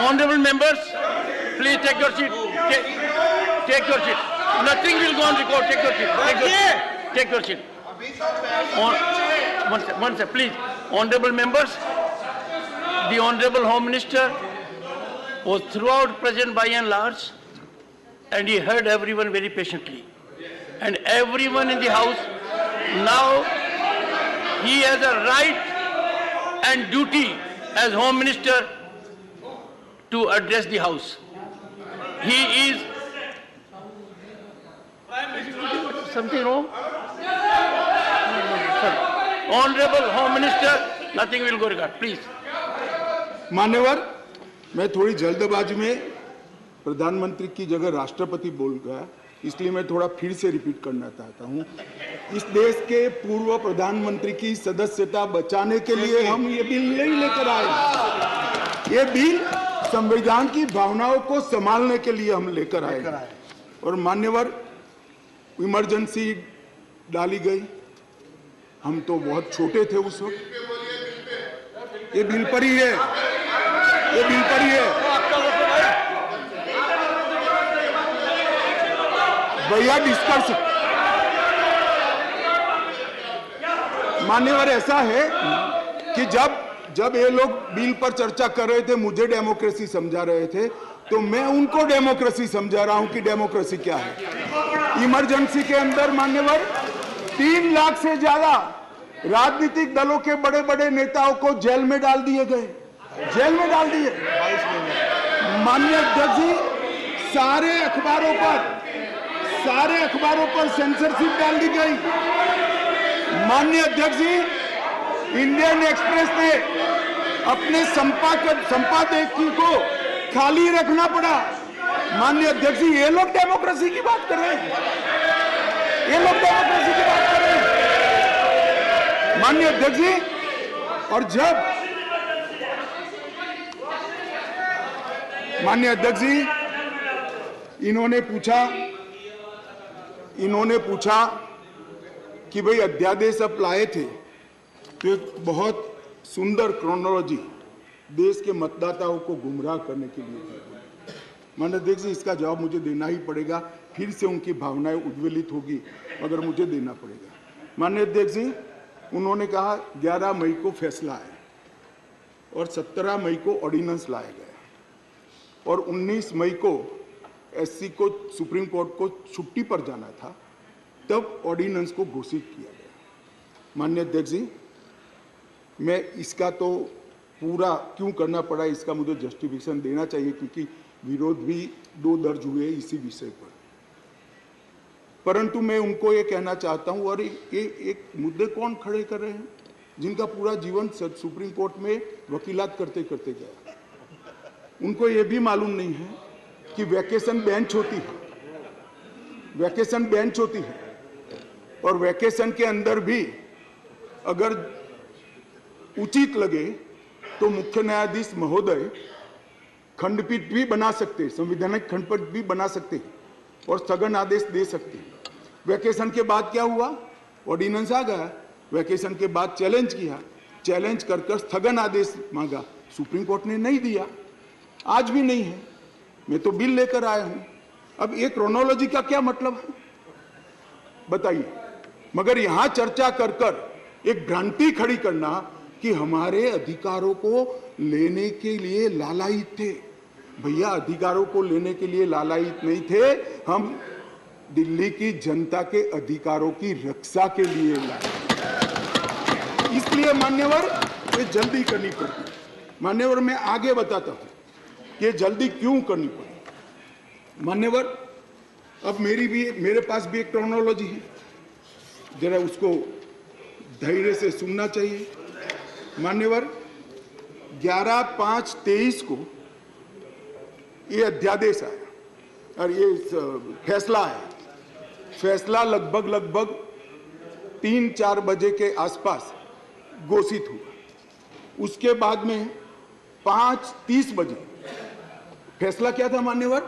Honorable members, please take your seat. Take your seat. Nothing will go on record. Take your seat. Take your seat. One second, please. Honorable members, the Honorable Home Minister was throughout present by and large, and he heard everyone very patiently. And everyone in the House, now he has a right and duty as Home Minister to address the House. He is... Something wrong? Honorable Home Minister Nothing will go regard. Please. मान्यवर, मैं थोड़ी जल्दबाजी में प्रधानमंत्री की जगह राष्ट्रपति बोल गया, इसलिए मैं थोड़ा फिर से रिपीट करना चाहता हूं। इस देश के पूर्व प्रधानमंत्री की सदस्यता बचाने के लिए हम ये बिल नहीं लेकर आए। ये बिल संविधान की भावनाओं को संभालने के लिए हम लेकर आए। और मान्यवर, इमरजेंसी डाली गई, हम तो बहुत छोटे थे उस वक्त। ये बिल पर ही है, ये बिल पर ही है। भैया डिस्कस, मान्यवर ऐसा है कि जब ये लोग बिल पर चर्चा कर रहे थे, मुझे डेमोक्रेसी समझा रहे थे, तो मैं उनको डेमोक्रेसी समझा रहा हूं कि डेमोक्रेसी क्या है। इमरजेंसी के अंदर मान्यवर 3 लाख से ज्यादा राजनीतिक दलों के बड़े बड़े नेताओं को जेल में डाल दिए गए, जेल में डाल दिए। माननीय अध्यक्ष जी, सारे अखबारों पर सेंसरशिप डाल दी गई। माननीय अध्यक्ष जी, इंडियन एक्सप्रेस ने अपने संपादकीय को खाली रखना पड़ा। माननीय अध्यक्ष जी, ये लोग डेमोक्रेसी की बात कर रहे हैं, ये लोग डेमोक्रेसी की बात कर रहे हैं। माननीय अध्यक्ष जी, और जब माननीय अध्यक्ष जी, इन्होंने पूछा कि भाई अध्यादेश अब लाए थे, तो एक बहुत सुंदर क्रोनोलॉजी देश के मतदाताओं को गुमराह करने के लिए। माननीय अध्यक्ष जी, इसका जवाब मुझे देना ही पड़ेगा, फिर से उनकी भावनाएं उद्वेलित होगी अगर मुझे देना पड़ेगा। माननीय अध्यक्ष जी, उन्होंने कहा 11 मई को फैसला है और 17 मई को ऑर्डिनेंस लाया गया और 19 मई को एससी को सुप्रीम कोर्ट को छुट्टी पर जाना था, तब ऑर्डिनेंस को घोषित किया गया। माननीय अध्यक्ष जी, मैं इसका तो पूरा क्यों करना पड़ा, इसका मुझे जस्टिफिकेशन देना चाहिए, क्योंकि विरोध भी 2 दर्ज हुए इसी विषय पर। परंतु मैं उनको ये कहना चाहता हूं, और एक मुद्दे कौन खड़े कर रहे हैं जिनका पूरा जीवन सुप्रीम कोर्ट में वकीलात करते करते गया। उनको ये भी मालूम नहीं है कि वैकेशन बेंच होती है, वैकेशन बेंच होती है, और वैकेशन के अंदर भी अगर उचित लगे तो मुख्य न्यायाधीश महोदय खंडपीठ भी बना सकते हैं, संवैधानिक खंडपीठ भी बना सकते हैं और स्थगन आदेश दे सकते हैं। वैकेशन के बाद क्या हुआ, ऑर्डिनेंस आ गया, वैकेशन के बाद चैलेंज किया, चैलेंज कर स्थगन आदेश मांगा, सुप्रीम कोर्ट ने नहीं दिया, आज भी नहीं है। मैं तो बिल लेकर आया हूं। अब ये क्रोनोलॉजी का क्या मतलब है बताइए। मगर यहां चर्चा कर एक भ्रांति खड़ी करना कि हमारे अधिकारों को लेने के लिए लालायित थे। भैया, अधिकारों को लेने के लिए लालायित नहीं थे, हम दिल्ली की जनता के अधिकारों की रक्षा के लिए लाए। इसलिए मान्यवर, ये जल्दी करनी पड़ती। मान्यवर, मैं आगे बताता हूं कि जल्दी क्यों करनी पड़ी। मान्यवर, अब मेरे पास भी एक क्रोनोलॉजी है, जरा उसको धैर्य से सुनना चाहिए। मान्यवर, 11/5/23 को ये अध्यादेश आया और ये फैसला है। फैसला लगभग 3-4 बजे के आसपास घोषित हुआ। उसके बाद में 5:30 बजे फैसला क्या था मान्यवर?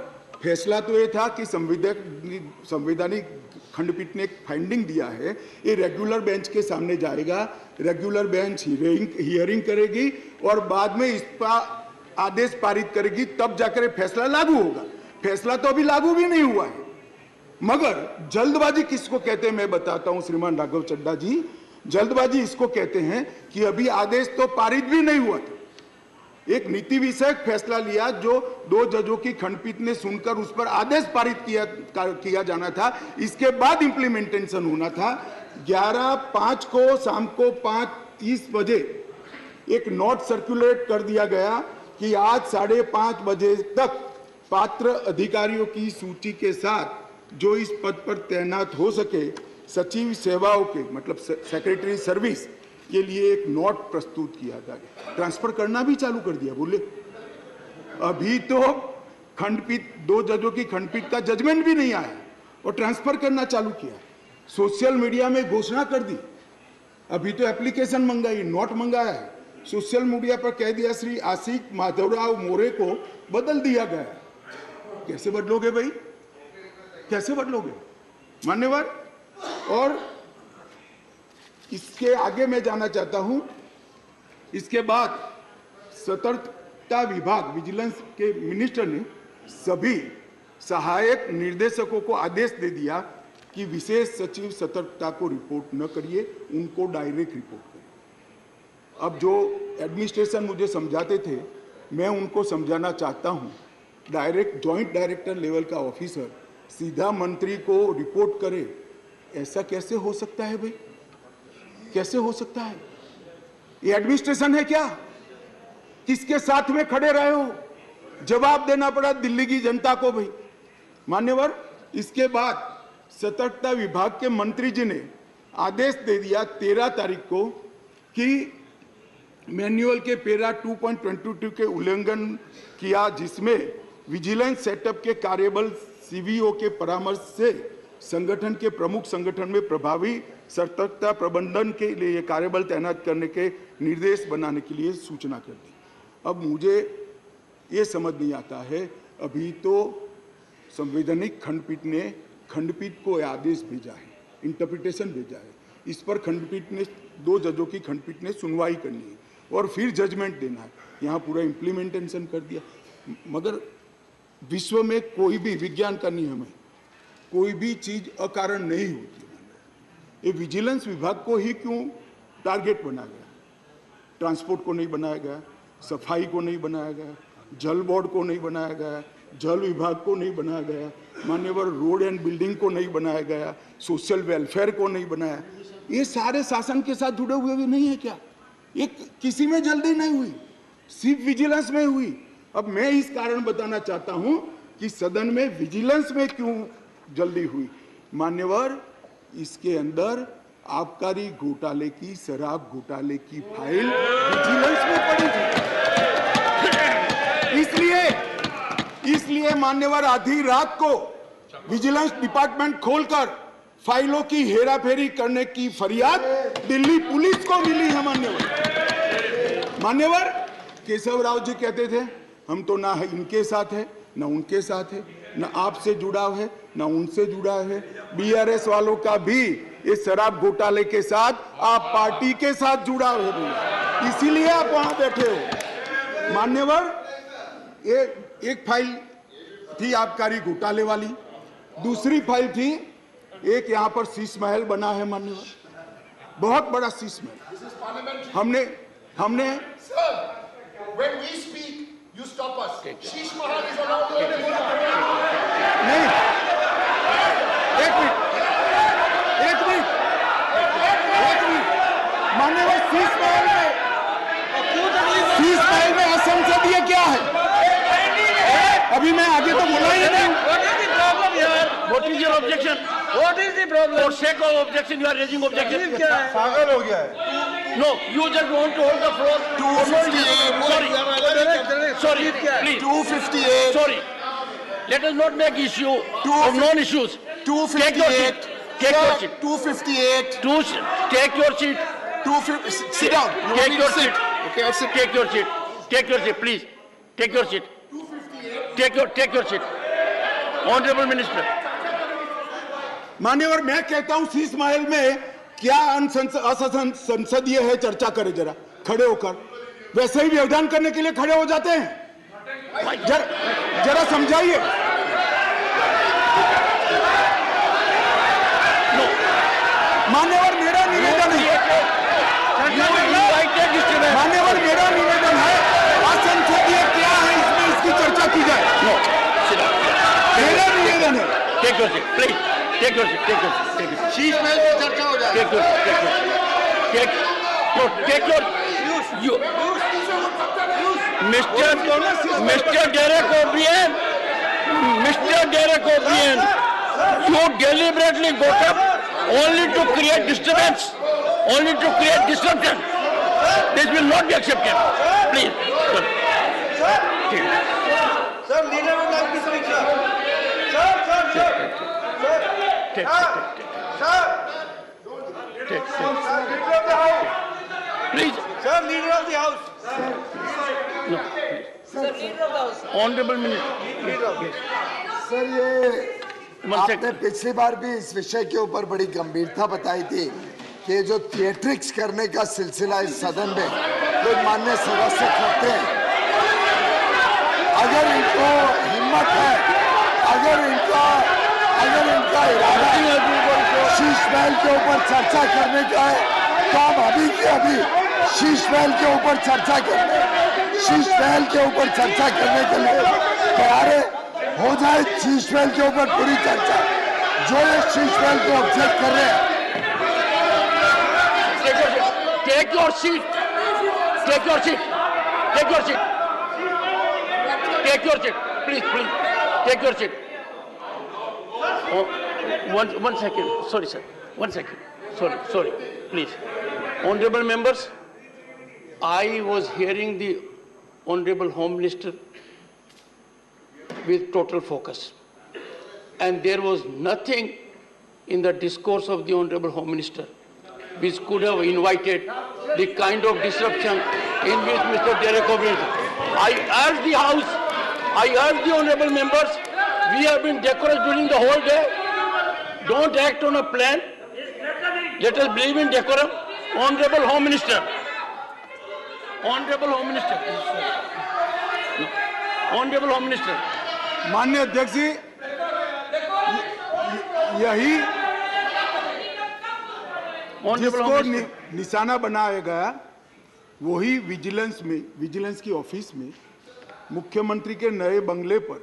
फैसला तो ये था कि संवैधानिक खंडपीठ ने एक फाइंडिंग दिया है, ये रेगुलर बेंच के सामने जाएगा, रेगुलर बेंच हियरिंग करेगी और बाद में इस पर आदेश पारित करेगी, तब जाकर फैसला लागू होगा। फैसला तो अभी लागू भी नहीं हुआ है। मगर जल्दबाजी किसको कहते हैं मैं बताता हूं श्रीमान राघव चड्ढा जी। जल्दबाजी इसको कहते हैं कि अभी आदेश तो पारित भी नहीं हुआ था, एक नीति विषयक फैसला लिया जो 2 जजों की खंडपीठ ने सुनकर उस पर आदेश पारित किया जाना था, इसके बाद इंप्लीमेंटेशन होना था। 11/5 को शाम को 5:30 बजे एक नोट सर्कुलेट कर दिया गया कि आज 5:30 बजे तक पात्र अधिकारियों की सूची के साथ जो इस पद पर तैनात हो सके, सचिव सेवाओं के मतलब सेक्रेटरी सर्विस के लिए एक नोट प्रस्तुत किया था, ट्रांसफर करना भी चालू कर दिया। बोले अभी तो खंडपीठ, 2 जजों की खंडपीठ का जजमेंट भी नहीं आया और ट्रांसफर करना चालू किया। सोशल मीडिया में घोषणा कर दी, अभी तो एप्लीकेशन मंगाई, नोट मंगाया है, सोशल मीडिया पर कह दिया श्री आशिक माधवराव मोरे को बदल दिया गया। कैसे बदलोगे भाई, कैसे बदलोगे मान्यवर? और इसके आगे मैं जाना चाहता हूं। इसके बाद सतर्कता विभाग, विजिलेंस के मिनिस्टर ने सभी सहायक निर्देशकों को आदेश दे दिया कि विशेष सचिव सतर्कता को रिपोर्ट न करिए, उनको डायरेक्ट रिपोर्ट करिए। अब जो एडमिनिस्ट्रेशन मुझे समझाते थे, मैं उनको समझाना चाहता हूं, डायरेक्ट जॉइंट डायरेक्टर लेवल का ऑफिसर सीधा मंत्री को रिपोर्ट करे, ऐसा कैसे हो सकता है भाई? कैसे हो सकता है? ये एडमिनिस्ट्रेशन है क्या? किसके साथ में खड़े रहे हो? जवाब देना पड़ा दिल्ली की जनता को भाई। मान्यवर, इसके बाद सतर्कता विभाग के मंत्री जी ने आदेश दे दिया 13 तारीख को कि मैनुअल के पैरा 2.22 के उल्लंघन किया, जिसमें विजिलेंस सेटअप के कार्यबल सीवीओ के परामर्श से संगठन के प्रमुख संगठन में प्रभावी सतर्कता प्रबंधन के लिए कार्यबल तैनात करने के निर्देश बनाने के लिए सूचना कर दी। अब मुझे ये समझ नहीं आता है, अभी तो संवैधानिक खंडपीठ ने खंडपीठ को आदेश भेजा है, इंटरप्रिटेशन भेजा है, इस पर खंडपीठ ने 2 जजों की खंडपीठ ने सुनवाई करनी है और फिर जजमेंट देना है। यहाँ पूरा इम्प्लीमेंटेशन कर दिया। मगर विश्व में कोई भी, विज्ञान का नियम है, कोई भी चीज अकारण नहीं होती। ये विजिलेंस विभाग को ही क्यों टारगेट बनाया गया? ट्रांसपोर्ट को नहीं बनाया गया, सफाई को नहीं बनाया गया, जल बोर्ड को नहीं बनाया गया, जल विभाग को नहीं बनाया गया, मान्यवर रोड एंड बिल्डिंग को नहीं बनाया गया, सोशल वेलफेयर को नहीं बनाया। ये सारे शासन के साथ जुड़े हुए भी नहीं है क्या? ये किसी में जल्दी नहीं हुई, सिर्फ विजिलेंस में हुई। अब मैं इस कारण बताना चाहता हूं कि सदन में विजिलेंस में क्यों जल्दी हुई। मान्यवर, इसके अंदर आबकारी घोटाले की, शराब घोटाले की फाइल विजिलेंस में पड़ी थी। इसलिए मान्यवर आधी रात को विजिलेंस डिपार्टमेंट खोलकर फाइलों की हेराफेरी करने की फरियाद दिल्ली पुलिस को मिली है। मान्यवर केशव राव जी कहते थे, हम तो ना इनके साथ है, ना उनके साथ है, ना आपसे जुड़ाव है, ना उनसे जुड़ा है। बीआरएस वालों का भी इस शराब घोटाले के साथ आप पार्टी के साथ जुड़ाव है, इसीलिए आप वहां बैठे हो। मान्यवर, एक फाइल थी आबकारी घोटाले वाली, दूसरी फाइल थी एक यहाँ पर शीश महल बना है मान्यवर, बहुत बड़ा शीश महल। हमने When we speak, you stop us. Sheesh Mahal is allowed to नहीं, एक मिनट मान्यवर, शीश महल में असंसदीय क्या है? अभी मैं आगे तो बोला ही नहीं। What is your objection? What is the problem? For sake of objection, you are raising objection. पागल हो गया है। No, you just want to hold the floor. 258. Sorry, please. 258. Sorry. Let us not make issue of non-issues. 258. Take your seat. 258. Take your seat. Sit down. Take your seat. Okay, I'll sit. Take your seat. Take your seat, please. Take your seat. 258. Take your seat. Honorable Minister. मान्यवर, मैं कहता हूं शीश महल में क्या असंसदीय है, चर्चा करें जरा खड़े होकर। वैसे ही व्यवधान करने के लिए खड़े हो जाते हैं, जरा समझाइए। मान्यवर, मेरा निवेदन है, मान्यवर मेरा निवेदन है, असंसदीय क्या है इसमें इसकी चर्चा की जाए। मेरा निवेदन है। Take your seat, please. Take your seat. Sheesh Mahal पे चर्चा हो जाए। Take your Mr. Derek O'Brien, you deliberately got up only to create disturbance. only to create disruption. This will not be accepted. Please. Sir, leader would like to speak, sir. Sir. Sir, leader of the house. Please. Sir, leader of the house. No. Sir, leader of the house. Honorable Minister. Sir, ये आपने पिछली बार भी इस विषय के ऊपर बड़ी गंभीरता बताई थी कि जो थिएट्रिक्स करने का सिलसिला इस सदन में तो माननीय सदस्य करते हैं, अगर इनको हिम्मत है, अगर इनका इरादा शीश महल के ऊपर चर्चा करने का है, तो हम अभी के अभी शीश महल के ऊपर चर्चा करने के लिए तैयार है। हो जाए शीश महल के ऊपर पूरी चर्चा। जो ये शीश महल को ऑब्जेक्ट कर रहे हैं, Take your seat. Please. Take your seat. Oh, one second. Sorry, sir. 1 second. Sorry. Please. Honorable members, I was hearing the Honorable Home Minister with total focus. And there was nothing in the discourse of the Honorable Home Minister which could have invited the kind of disruption in which Mr. Derek operated. I urge the House, I urge the Honorable members, we have been decorous during the whole day. Don't act on a plan. Let us believe in decorum. Honorable Home Minister. Honorable Home Minister. Honorable Home Minister. माननीय अध्यक्ष जी, यही जिसको निशाना बनाया गया वही vigilance की office में मुख्यमंत्री के नए बंगले पर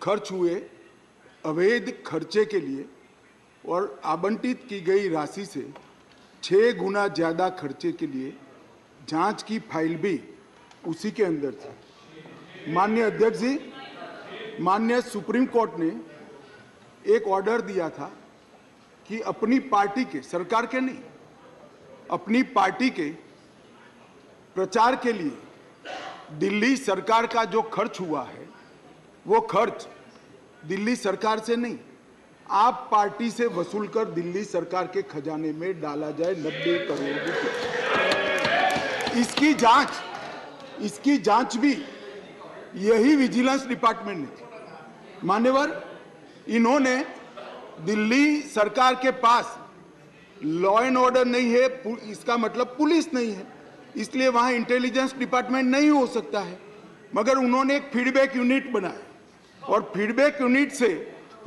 खर्च हुए अवैध खर्चे के लिए और आवंटित की गई राशि से 6 गुना ज्यादा खर्चे के लिए जांच की फाइल भी उसी के अंदर थी। माननीय अध्यक्ष जी, माननीय सुप्रीम कोर्ट ने एक ऑर्डर दिया था कि अपनी पार्टी के, सरकार के नहीं, अपनी पार्टी के प्रचार के लिए दिल्ली सरकार का जो खर्च हुआ है वो खर्च दिल्ली सरकार से नहीं, आप पार्टी से वसूल कर दिल्ली सरकार के खजाने में डाला जाए 90 करोड़ रुपए। इसकी जांच भी यही विजिलेंस डिपार्टमेंट ने की। मान्यवर, इन्होंने दिल्ली सरकार के पास लॉ एंड ऑर्डर नहीं है, इसका मतलब पुलिस नहीं है, इसलिए वहां इंटेलिजेंस डिपार्टमेंट नहीं हो सकता है, मगर उन्होंने एक फीडबैक यूनिट बनाया और फीडबैक यूनिट से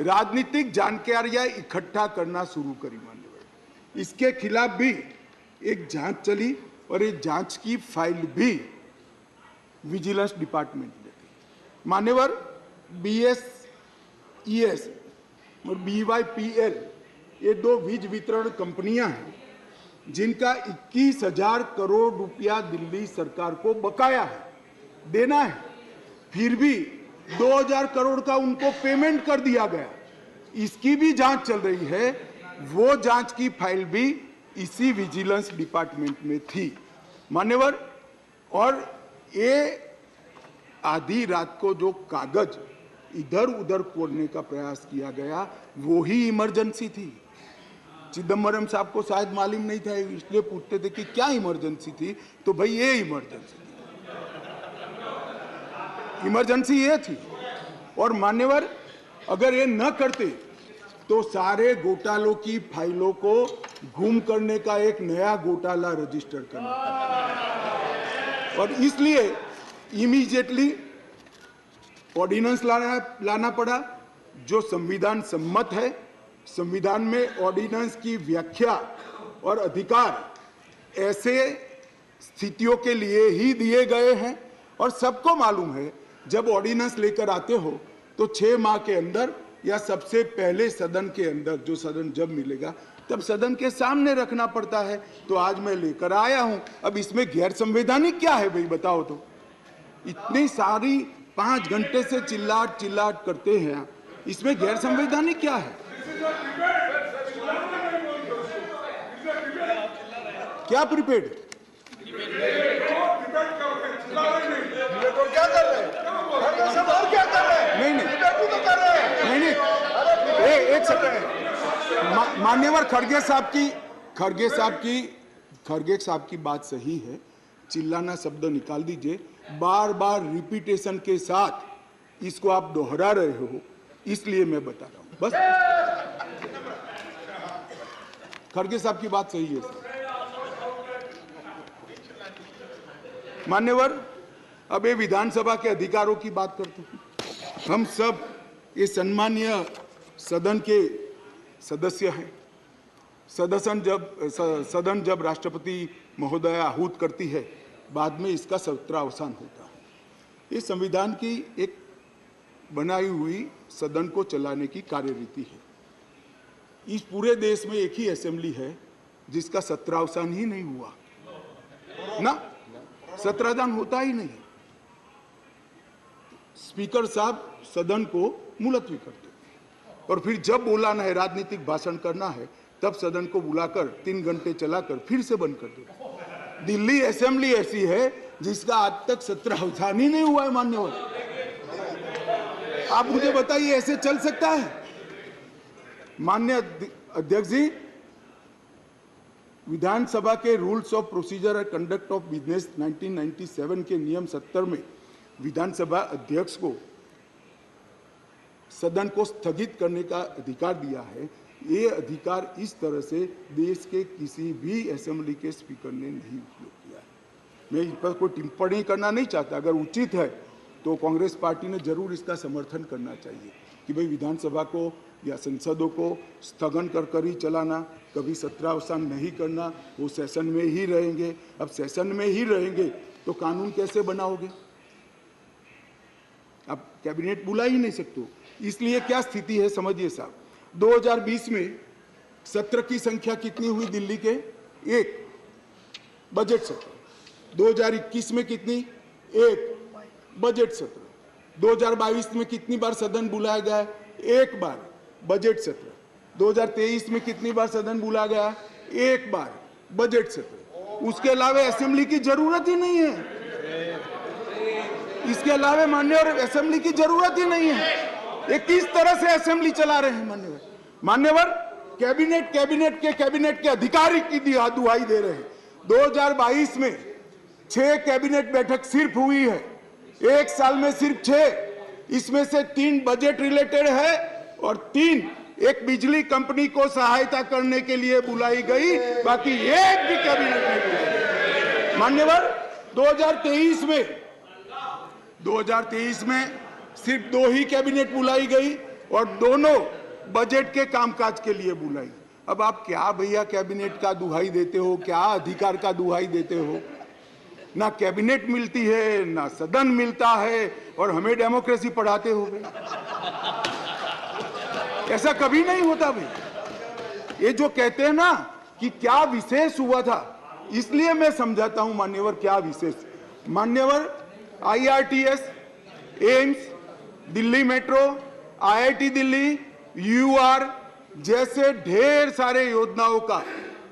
राजनीतिक जानकारियां इकट्ठा करना शुरू करी। मान्यवर, इसके खिलाफ भी एक जांच चली और ये जांच की फाइल भी विजिलेंस डिपार्टमेंट ने दी। मान्यवर, BSES और BYPL ये 2 वीज वितरण कंपनियां हैं जिनका 21,000 करोड़ रुपया दिल्ली सरकार को बकाया है, देना है, फिर भी 2,000 करोड़ का उनको पेमेंट कर दिया गया। इसकी भी जांच चल रही है, वो जांच की फाइल भी इसी विजिलेंस डिपार्टमेंट में थी। मान्यवर, और ये आधी रात को जो कागज इधर उधर कोड़ने का प्रयास किया गया वो ही इमरजेंसी थी। चिदम्बरम साहब को शायद मालूम नहीं था, इसलिए पूछते थे कि क्या इमरजेंसी थी, तो भाई ये इमरजेंसी थी, इमरजेंसी ये थी। और मान्यवर, अगर ये न करते तो सारे घोटालों की फाइलों को गुम करने का एक नया घोटाला रजिस्टर करना पड़ा और इसलिए इमीडिएटली ऑर्डिनेंस लाना पड़ा जो संविधान सम्मत है। संविधान में ऑर्डिनेंस की व्याख्या और अधिकार ऐसे स्थितियों के लिए ही दिए गए हैं और सबको मालूम है जब ऑर्डिनेंस लेकर आते हो तो 6 माह के अंदर या सबसे पहले सदन के अंदर, जो सदन जब मिलेगा तब सदन के सामने रखना पड़ता है। तो आज मैं लेकर आया हूं। अब इसमें गैर संवैधानिक क्या है भाई, बताओ तो। इतनी सारी 5 घंटे से चिल्लाट करते हैं, इसमें गैर संवैधानिक क्या है? क्या प्रीपेड? क्या कर रहे हैं? क्या कर रहे हैं? नहीं नहीं, एक सेकंड। मान्यवर खड़गे साहब की बात सही है, चिल्लाना शब्द निकाल दीजिए। बार बार रिपीटेशन के साथ इसको आप दोहरा रहे हो, इसलिए मैं बता रहा हूं बस। खड़गे साहब की बात सही है सर। मान्यवर, अब ये विधानसभा के अधिकारों की बात करते हैं। हम सब ये सम्मानीय सदन के सदस्य हैं। सदन जब राष्ट्रपति महोदया आहूत करती है, बाद में इसका सत्रावसान होता है। ये संविधान की एक बनाई हुई सदन को चलाने की कार्यरीति है। इस पूरे देश में एक ही असेंबली है जिसका सत्रावसान ही नहीं हुआ ना, सत्रावसान होता ही नहीं। स्पीकर साहब सदन को मुलतवी करते और फिर जब बोलाना है, राजनीतिक भाषण करना है, तब सदन को बुलाकर 3 घंटे चलाकर फिर से बंद कर देते। दिल्ली असेंबली ऐसी है जिसका आज तक सत्रावसान ही नहीं हुआ है। मान्यवर, आप मुझे बताइए ऐसे चल सकता है? माननीय अध्यक्ष जी, विधानसभा के rules of procedure and conduct of business 1997 के नियम 70 में विधानसभा अध्यक्ष को सदन को स्थगित करने का अधिकार दिया है। ये अधिकार इस तरह से देश के किसी भी असेंबली के स्पीकर ने नहीं उपयोग किया है। मैं इस पर कोई टिप्पणी करना नहीं चाहता। अगर उचित है तो कांग्रेस पार्टी ने जरूर इसका समर्थन करना चाहिए कि भाई विधानसभा को या संसदों को स्थगन कर ही चलाना, कभी सत्रावसान नहीं करना, वो सेशन में ही रहेंगे। अब सेशन में ही रहेंगे तो कानून कैसे बनाओगे? अब कैबिनेट बुला ही नहीं सकते। इसलिए क्या स्थिति है समझिए साहब। 2020 में सत्र की संख्या कितनी हुई दिल्ली के? 1 बजट सत्र। 2021 में कितनी? 1 बजट सत्र। 2022 में कितनी बार सदन बुलाया गया? 1 बार बजट सत्र। 2023 में कितनी बार सदन बुलाया गया? 1 बार बजट सत्र। उसके अलावा असेंबली की जरूरत ही नहीं है। इसके अलावा मान्यवर असेंबली की जरूरत ही नहीं है। ये किस तरह से असेंबली चला रहे हैं मान्यवर? कैबिनेट के अधिकारी की दुहाई दे रहे हैं। 2022 में 6 कैबिनेट बैठक सिर्फ हुई है, 1 साल में सिर्फ 6। इसमें से 3 बजट रिलेटेड है और 3 एक बिजली कंपनी को सहायता करने के लिए बुलाई गई, बाकी एक भी कैबिनेट नहीं बुलाई। मान्यवर, 2023 में सिर्फ 2 ही कैबिनेट बुलाई गई और दोनों बजट के कामकाज के लिए बुलाई। अब आप क्या भैया कैबिनेट का दुहाई देते हो, क्या अधिकार का दुहाई देते हो? ना कैबिनेट मिलती है, ना सदन मिलता है, और हमें डेमोक्रेसी पढ़ाते हो भाई। ऐसा कभी नहीं होता भाई। ये जो कहते हैं ना कि क्या विशेष हुआ था, इसलिए मैं समझाता हूं मान्यवर क्या विशेष। मान्यवर, IRTS, AIIMS, Delhi metro, IIT Delhi, UR जैसे ढेर सारे योजनाओं का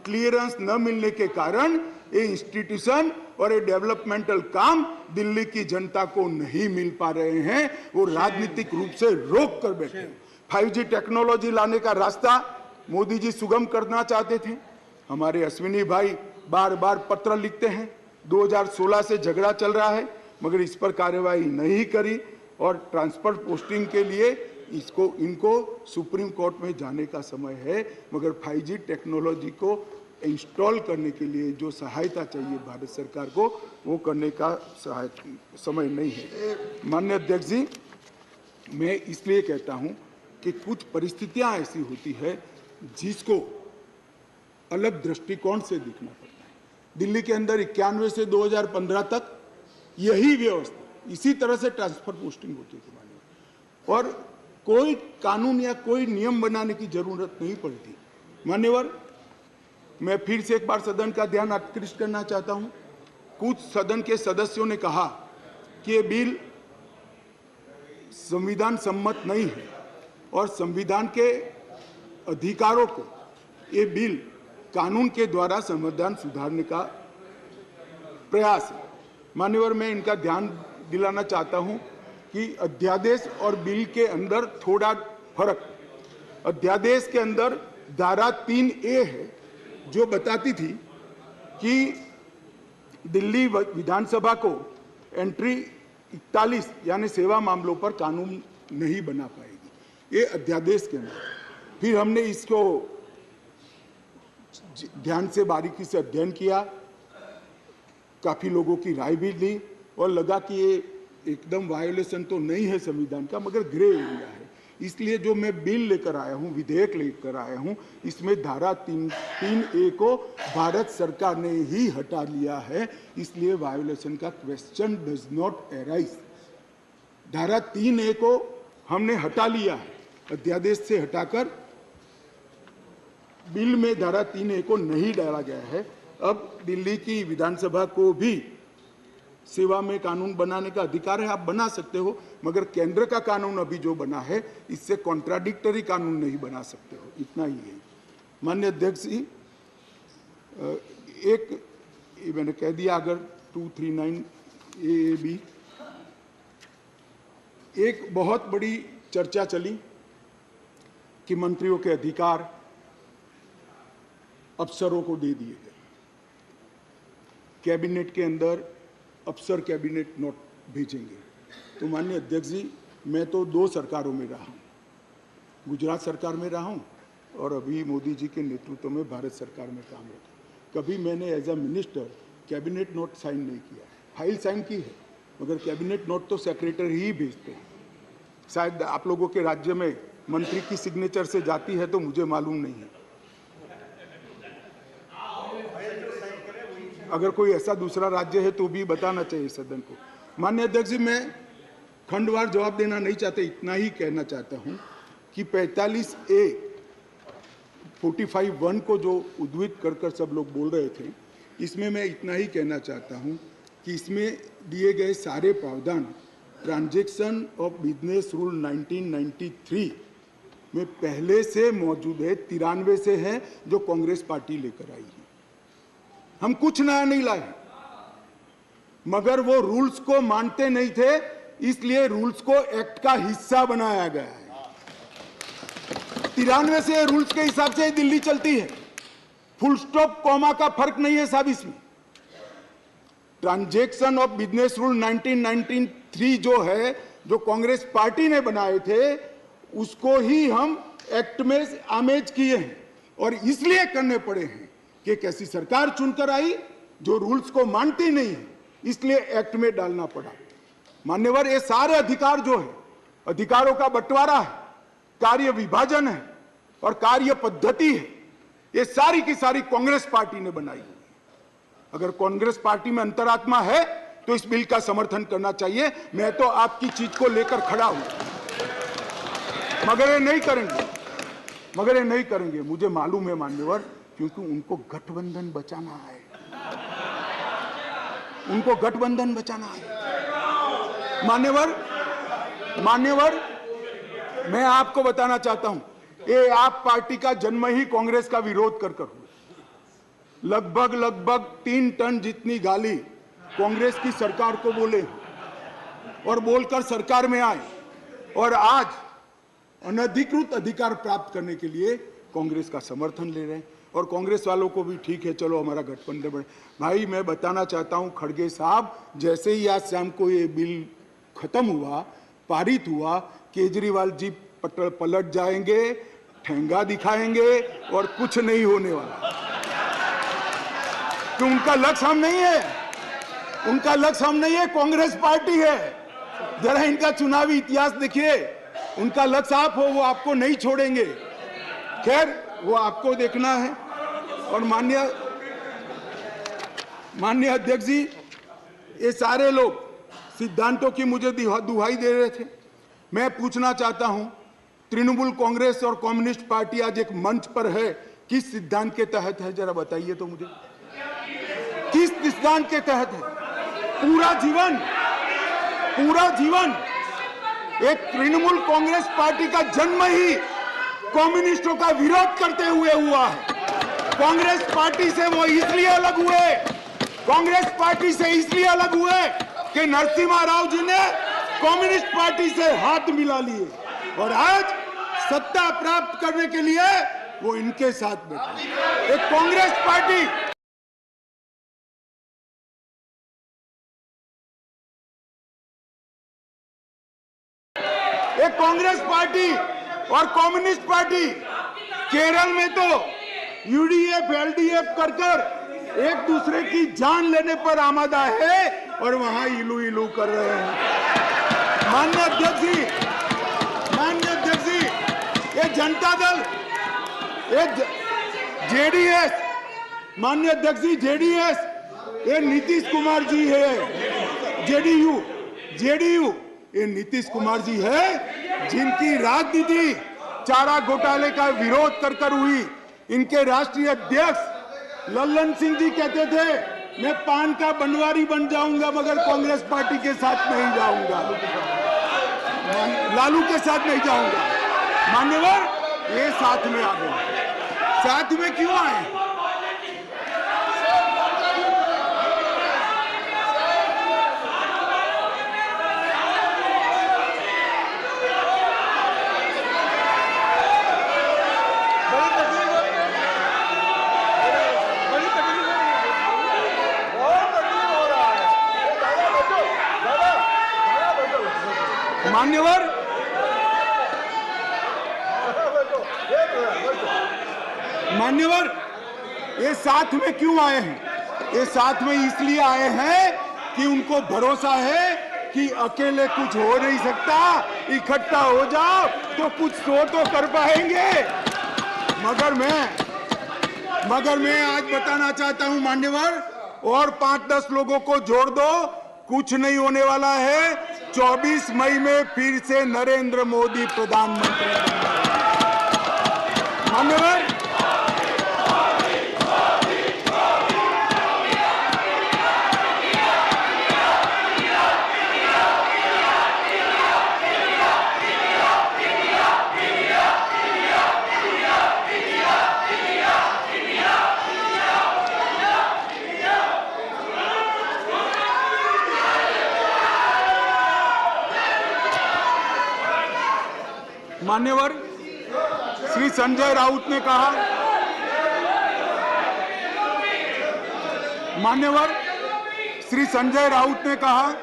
क्लियरेंस न मिलने के कारण ये इंस्टीट्यूशन और ये डेवलपमेंटल काम दिल्ली की जनता को नहीं मिल पा रहे हैं। वो राजनीतिक रूप से रोक कर बैठे हैं। 5G टेक्नोलॉजी लाने का रास्ता मोदी जी सुगम करना चाहते थे। हमारे अश्विनी भाई बार बार पत्र लिखते हैं। 2016 से झगड़ा चल रहा है मगर इस पर कार्यवाही नहीं करी और ट्रांसफर पोस्टिंग के लिए इनको सुप्रीम कोर्ट में जाने का समय है, मगर 5G टेक्नोलॉजी को इंस्टॉल करने के लिए जो सहायता चाहिए भारत सरकार को, वो करने का समय नहीं है। माननीय अध्यक्ष जी, मैं इसलिए कहता हूं कि कुछ परिस्थितियां ऐसी होती है जिसको अलग दृष्टिकोण से देखना पड़ता है। दिल्ली के अंदर 91 से 2015 तक यही व्यवस्था, इसी तरह से ट्रांसफर पोस्टिंग होती थी मान्यवर, और कोई कानून या कोई नियम बनाने की जरूरत नहीं पड़ती। मान्यवर, मैं फिर से एक बार सदन का ध्यान आकृष्ट करना चाहता हूं। कुछ सदन के सदस्यों ने कहा कि ये बिल संविधान सम्मत नहीं है और संविधान के अधिकारों को ये बिल कानून के द्वारा संविधान सुधारने का प्रयास है। मान्यवर, मैं इनका ध्यान दिलाना चाहता हूं कि अध्यादेश और बिल के अंदर थोड़ा फर्क। अध्यादेश के अंदर धारा 3A है जो बताती थी कि दिल्ली विधानसभा को एंट्री 41 यानी सेवा मामलों पर कानून नहीं बना पाएगी, ये अध्यादेश के अंदर। फिर हमने इसको ध्यान से बारीकी से अध्ययन किया, काफी लोगों की राय भी ली और लगा कि ये एकदम वायोलेशन तो नहीं है संविधान का, मगर ग्रे एरिया है। इसलिए जो मैं बिल लेकर आया हूं, विधेयक लेकर आया हूं, इसमें धारा 3A को भारत सरकार ने ही हटा लिया है, इसलिए वायोलेशन का क्वेश्चन डज नॉट अराइज। धारा 3A को हमने हटा लिया है, अध्यादेश से हटाकर बिल में धारा 3A को नहीं डाला गया है। अब दिल्ली की विधानसभा को भी सेवा में कानून बनाने का अधिकार है, आप बना सकते हो, मगर केंद्र का कानून अभी जो बना है इससे कॉन्ट्राडिक्टरी कानून नहीं बना सकते हो, इतना ही है। माननीय अध्यक्ष जी, एक मैंने कह दिया, अगर 239 AAB, एक बहुत बड़ी चर्चा चली कि मंत्रियों के अधिकार अफसरों को दे दिए गए। कैबिनेट के अंदर अफसर कैबिनेट नोट भेजेंगे। तो माननीय अध्यक्ष जी, मैं तो 2 सरकारों में रहा हूँ, गुजरात सरकार में रहा हूँ और अभी मोदी जी के नेतृत्व में भारत सरकार में काम रखा। कभी मैंने as a minister cabinet note sign नहीं किया, फाइल साइन की है, मगर कैबिनेट नोट तो सेक्रेटरी ही भेजते हैं। शायद आप लोगों के राज्य में मंत्री की सिग्नेचर से जाती है तो मुझे मालूम नहीं है। अगर कोई ऐसा दूसरा राज्य है तो भी बताना चाहिए सदन को। माननीय अध्यक्ष जी, मैं खंडवार जवाब देना नहीं चाहता, इतना ही कहना चाहता हूं कि 45A 45(1) को जो उद्धृत कर सब लोग बोल रहे थे, इसमें मैं इतना ही कहना चाहता हूं कि इसमें दिए गए सारे प्रावधान ट्रांजैक्शन ऑफ बिजनेस रूल 1993 में पहले से मौजूद है, 93 से है, जो कांग्रेस पार्टी लेकर आई है। हम कुछ नया नहीं लाए, मगर वो रूल्स को मानते नहीं थे, इसलिए रूल्स को एक्ट का हिस्सा बनाया गया है। 93 से रूल्स के हिसाब से दिल्ली चलती है, फुल स्टॉप कॉमा का फर्क नहीं है साहब इसमें। ट्रांजैक्शन ऑफ बिजनेस रूल 1993 जो है, जो कांग्रेस पार्टी ने बनाए थे, उसको ही हम एक्ट में आमेज किए हैं और इसलिए करने पड़े हैं कि एक ऐसी सरकार चुनकर आई जो रूल्स को मानती नहीं है, इसलिए एक्ट में डालना पड़ा। मान्यवर, ये सारे अधिकार जो है, अधिकारों का बंटवारा है, कार्य विभाजन है और कार्य पद्धति है, ये सारी की सारी कांग्रेस पार्टी ने बनाई है। अगर कांग्रेस पार्टी में अंतरात्मा है तो इस बिल का समर्थन करना चाहिए। मैं तो आपकी चीज को लेकर खड़ा हूं, मगर ये नहीं करेंगे, मुझे मालूम है मान्यवर, क्योंकि उनको गठबंधन बचाना है, मान्यवर, मैं आपको बताना चाहता हूं, ये आप पार्टी का जन्म ही कांग्रेस का विरोध कर हुआ। लगभग 3 टन जितनी गाली कांग्रेस की सरकार को बोले और बोलकर सरकार में आए, और आज अनधिकृत अधिकार प्राप्त करने के लिए कांग्रेस का समर्थन ले रहे हैं। और कांग्रेस वालों को भी ठीक है, चलो हमारा गठबंधन बढ़े। भाई, मैं बताना चाहता हूं खड़गे साहब, जैसे ही आज शाम को ये बिल खत्म हुआ, पारित हुआ, केजरीवाल जी पलट जाएंगे, ठेंगा दिखाएंगे और कुछ नहीं होने वाला। तो उनका लक्ष्य हम नहीं है, कांग्रेस पार्टी है। जरा इनका चुनावी इतिहास देखिए, उनका लक्ष्य आप हो, वो आपको नहीं छोड़ेंगे। खैर, वो आपको देखना है। और माननीय अध्यक्ष जी, ये सारे लोग सिद्धांतों की मुझे दुहाई दे रहे थे। मैं पूछना चाहता हूं, तृणमूल कांग्रेस और कम्युनिस्ट पार्टी आज एक मंच पर है, किस सिद्धांत के तहत है? जरा बताइए तो मुझे, किस सिद्धांत के तहत है? पूरा जीवन एक तृणमूल कांग्रेस पार्टी का जन्म ही कम्युनिस्टों का विरोध करते हुए हुआ है। कांग्रेस पार्टी से वो इसलिए अलग हुए, कांग्रेस पार्टी से इसलिए अलग हुए कि नरसिम्हा राव जी ने कम्युनिस्ट पार्टी से हाथ मिला लिए और आज सत्ता प्राप्त करने के लिए वो इनके साथ बैठे। एक कांग्रेस पार्टी और कम्युनिस्ट पार्टी केरल में तो यूडीएफ एलडीएफ कर एक दूसरे की जान लेने पर आमादा है और वहां इलू इलू कर रहे हैं। माननीय अध्यक्ष जी, ये जनता दल, ये जेडीएस, माननीय अध्यक्ष जी जेडीएस, ये नीतीश कुमार जी है, जेडीयू ये नीतीश कुमार जी है जिनकी राजनीति चारा घोटाले का विरोध कर हुई। इनके राष्ट्रीय अध्यक्ष लल्लन सिंह जी कहते थे मैं पान का बनवारी बन जाऊंगा मगर कांग्रेस पार्टी के साथ नहीं जाऊंगा, लालू के साथ नहीं जाऊंगा। मान्यवर ये साथ में आ गए। साथ में क्यों आए? मान्यवर ये साथ में क्यों आए हैं? ये साथ में इसलिए आए हैं कि उनको भरोसा है कि अकेले कुछ हो नहीं सकता, इकट्ठा हो जाओ तो कुछ तो कर पाएंगे। मगर मैं आज बताना चाहता हूं मान्यवर, और 5-10 लोगों को जोड़ दो, कुछ नहीं होने वाला है। 24 मई में फिर से नरेंद्र मोदी प्रधानमंत्री मान्यवर। मान्यवर श्री संजय राउत ने कहा, मान्यवर श्री संजय राउत ने कहा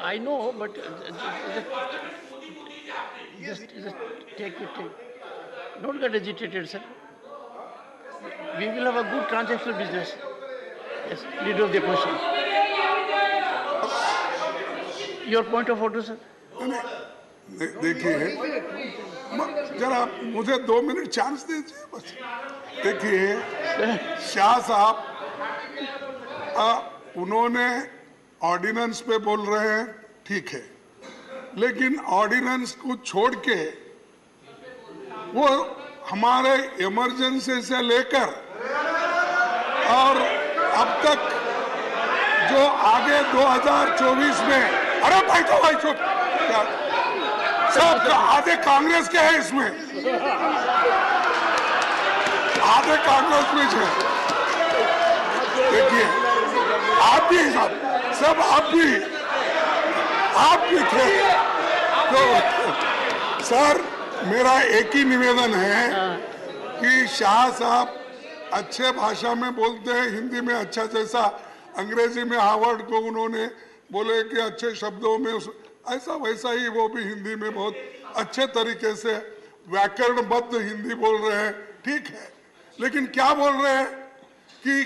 I know, but just take it. Don't get agitated, sir. We will have a good transactional business. Yes, leader of the opposition. Your point of order, sir. देखिए, जरा मुझे 2 मिनट चांस दीजिए बस। देखिए, शाह साहब उन्होंने ऑर्डिनेंस पे बोल रहे हैं, ठीक है, लेकिन ऑर्डिनेंस को छोड़ के वो हमारे इमरजेंसी से लेकर और अब तक जो आगे 2024 में, अरे भाई तो भाई चुप, सब आधे कांग्रेस के हैं इसमें, आधे कांग्रेस में है। देखिए आप भी सब आप भी थे। तो सर मेरा एक ही निवेदन है कि शाह साहब अच्छे भाषा में बोलते हैं, हिंदी में अच्छा, जैसा अंग्रेजी में हार्वर्ड को उन्होंने बोले कि अच्छे शब्दों में ऐसा वैसा ही वो भी हिंदी में बहुत अच्छे तरीके से व्याकरणबद्ध हिंदी बोल रहे हैं, ठीक है। लेकिन क्या बोल रहे हैं कि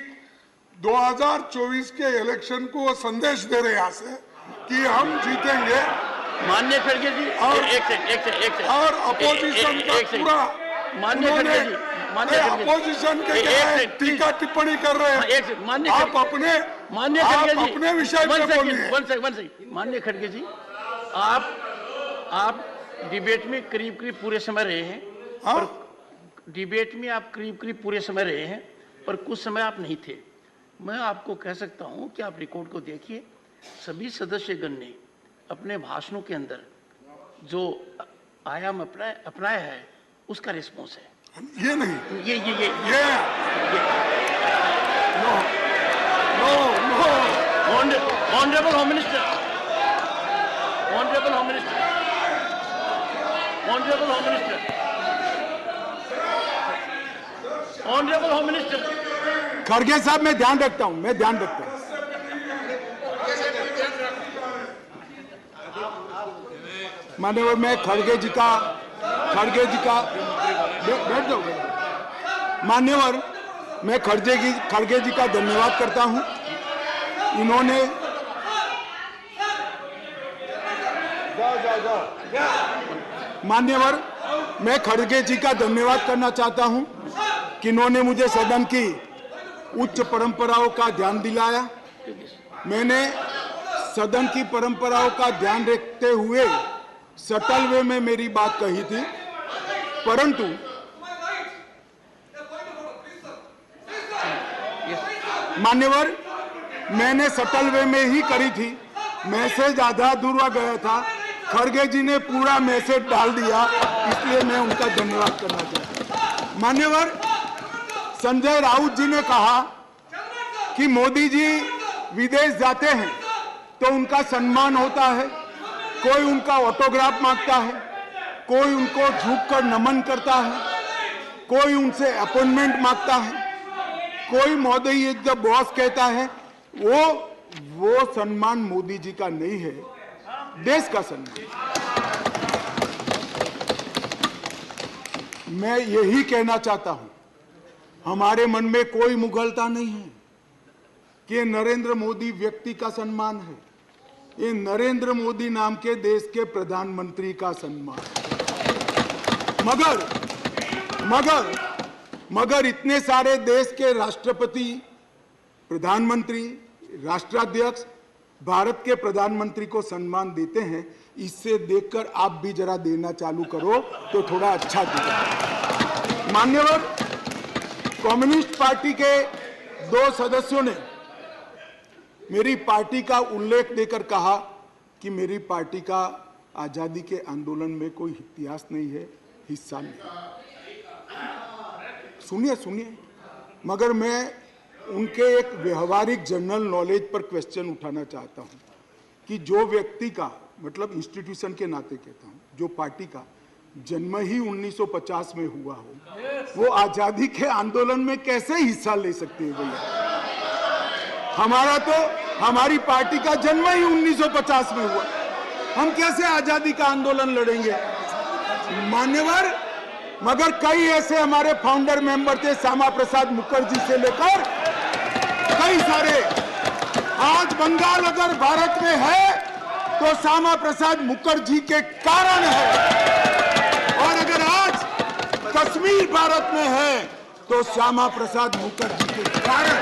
2024 के इलेक्शन को वो संदेश दे रहे हैं यहाँ से कि हम जीतेंगे। माननीय खड़गे जी, और अपोजिशन का पूरा अपोजिशन के टीका टिप्पणी कर रहे हैं। आप अपने विषय पे बोलिए। माननीय खड़गे जी, आप डिबेट में करीब पूरे समय रहे हैं, और डिबेट में आप करीब पूरे समय रहे हैं, पर कुछ समय आप नहीं थे। मैं आपको कह सकता हूं कि आप रिकॉर्ड को देखिए, सभी सदस्यगण ने अपने भाषणों के अंदर जो आयाम अपनाया है उसका रिस्पॉन्स है। ये नहीं, ये honourable home minister, honourable home minister, honourable home minister, honourable home minister. खड़गे साहब, मैं ध्यान रखता हूं, मैं ध्यान रखता हूं। मान्यवर, मैं खड़गे जी का बैठ जाओ। मान्यवर, मैं खड़गे जी का धन्यवाद करता हूं। इन्होंने मान्यवर, मैं खड़गे जी का धन्यवाद करना चाहता हूं कि इन्होंने मुझे सदन की उच्च परंपराओं का ध्यान दिलाया। मैंने सदन की परंपराओं का ध्यान रखते हुए सटल वे में मेरी बात कही थी, परंतु मान्यवर, मैंने सटल वे में ही करी थी। मैसेज आधा अधूरा गया था, खड़गे जी ने पूरा मैसेज डाल दिया, इसलिए मैं उनका धन्यवाद करना चाहता हूं। मान्यवर, संजय राउत जी ने कहा कि मोदी जी विदेश जाते हैं तो उनका सम्मान होता है, कोई उनका ऑटोग्राफ मांगता है, कोई उनको झुककर नमन करता है, कोई उनसे अपॉइंटमेंट मांगता है, कोई मोदी इज द बॉस कहता है। वो सम्मान मोदी जी का नहीं है, देश का सम्मान। मैं यही कहना चाहता हूं, हमारे मन में कोई मुगलता नहीं है कि नरेंद्र मोदी व्यक्ति का सम्मान है। ये नरेंद्र मोदी नाम के देश के प्रधानमंत्री का सम्मान। मगर इतने सारे देश के राष्ट्रपति, प्रधानमंत्री, राष्ट्राध्यक्ष भारत के प्रधानमंत्री को सम्मान देते हैं। इससे देखकर आप भी जरा देना चालू करो तो थोड़ा अच्छा दिखेगा। मान्यवर, कम्युनिस्ट पार्टी के 2 सदस्यों ने मेरी पार्टी का उल्लेख देकर कहा कि मेरी पार्टी का आजादी के आंदोलन में कोई इतिहास नहीं है, हिस्सा नहीं। सुनिए, मगर मैं उनके एक व्यवहारिक जनरल नॉलेज पर क्वेश्चन उठाना चाहता हूं कि जो व्यक्ति का, मतलब इंस्टीट्यूशन के नाते कहता हूं, जो पार्टी का जन्म ही 1950 में हुआ हो, वो आजादी के आंदोलन में कैसे हिस्सा ले सकते हैं भैया? हमारी पार्टी का जन्म ही 1950 में हुआ, हम कैसे आजादी का आंदोलन लड़ेंगे? मान्यवर, मगर कई ऐसे हमारे फाउंडर मेंबर थे, श्यामा प्रसाद मुखर्जी से लेकर कई सारे। आज बंगाल अगर भारत में है तो श्यामा प्रसाद मुखर्जी के कारण है, और अगर आज कश्मीर भारत में है तो श्यामा प्रसाद मुखर्जी के कारण।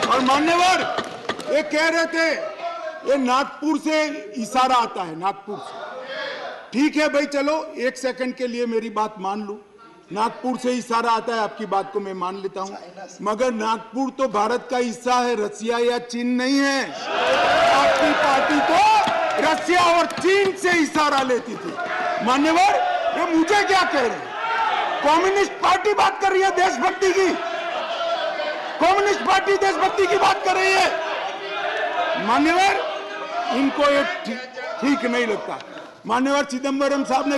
और मान्यवर, ये कह रहे थे ये नागपुर से इशारा आता है, नागपुर से। ठीक है भाई, चलो 1 सेकंड के लिए मेरी बात मान लो, नागपुर से इशारा आता है, आपकी बात को मैं मान लेता हूं, मगर नागपुर तो भारत का हिस्सा है, रसिया या चीन नहीं है। आपकी पार्टी तो रसिया और चीन से इशारा लेती थी। मान्यवर, ये मुझे क्या कह रहे हैं? कम्युनिस्ट पार्टी बात कर रही है देशभक्ति की, कम्युनिस्ट पार्टी देशभक्ति की बात कर रही है। मान्यवर, इनको ये ठीक नहीं लगता। मान्यवर, चिदम्बरम साहब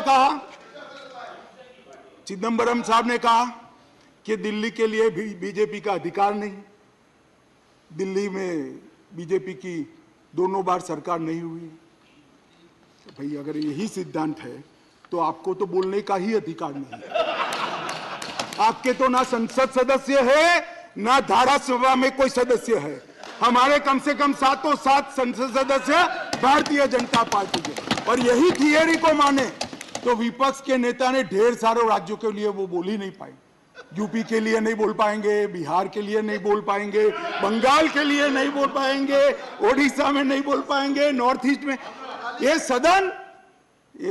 ने कहा कि दिल्ली के लिए भी बीजेपी का अधिकार नहीं, दिल्ली में बीजेपी की 2 बार सरकार नहीं हुई। तो भाई, अगर यही सिद्धांत है तो आपको तो बोलने का ही अधिकार नहीं। आपके तो ना संसद सदस्य है, ना धारासभा में कोई सदस्य है। हमारे कम से कम 7 संसद सदस्य भारतीय जनता पार्टी के। और यही थियरी को माने तो विपक्ष के नेता ने ढेर सारे राज्यों के लिए वो बोल ही नहीं पाए। यूपी के लिए नहीं बोल पाएंगे, बिहार के लिए नहीं बोल पाएंगे, बंगाल के लिए नहीं बोल पाएंगे, ओडिशा में नहीं बोल पाएंगे, नॉर्थ ईस्ट में। ये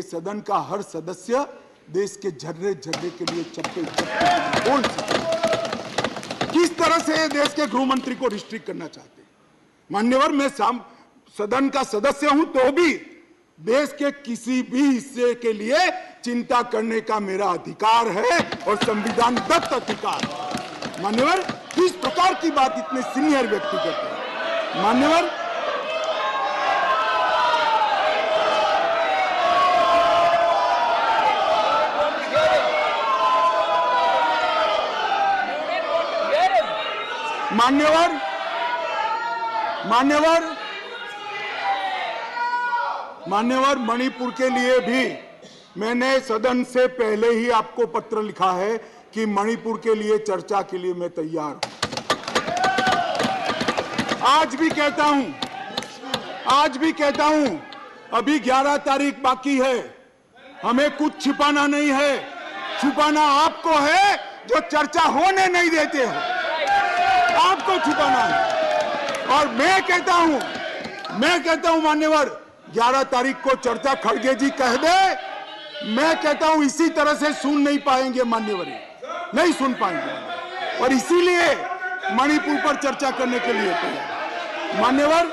सदन का हर सदस्य देश के जर्रे जर्रे के लिए चप्पे बोल सकते। किस तरह से देश के गृह मंत्री को रिस्ट्रिक्ट करना चाहते हैं? मान्यवर, मैं सदन का सदस्य हूं तो भी देश के किसी भी हिस्से के लिए चिंता करने का मेरा अधिकार है और संविधान दत्त अधिकार है। मान्यवर, किस प्रकार की बात इतने सीनियर व्यक्ति करते हैं? मान्यवर, मान्यवर, मान्यवर, मान्यवर, मणिपुर के लिए भी मैंने सदन से पहले ही आपको पत्र लिखा है कि मणिपुर के लिए चर्चा के लिए मैं तैयार हूं। आज भी कहता हूं, अभी 11 तारीख बाकी है, हमें कुछ छिपाना नहीं है। छिपाना आपको है जो चर्चा होने नहीं देते हो, आपको छिपाना है। और मैं कहता हूं मान्यवर, 11 तारीख को चर्चा खड़गे जी कह दे, मैं कहता हूं इसी तरह से सुन नहीं पाएंगे मान्यवर, नहीं सुन पाएंगे, और इसीलिए मणिपुर पर चर्चा करने के लिए तैयार। मान्यवर,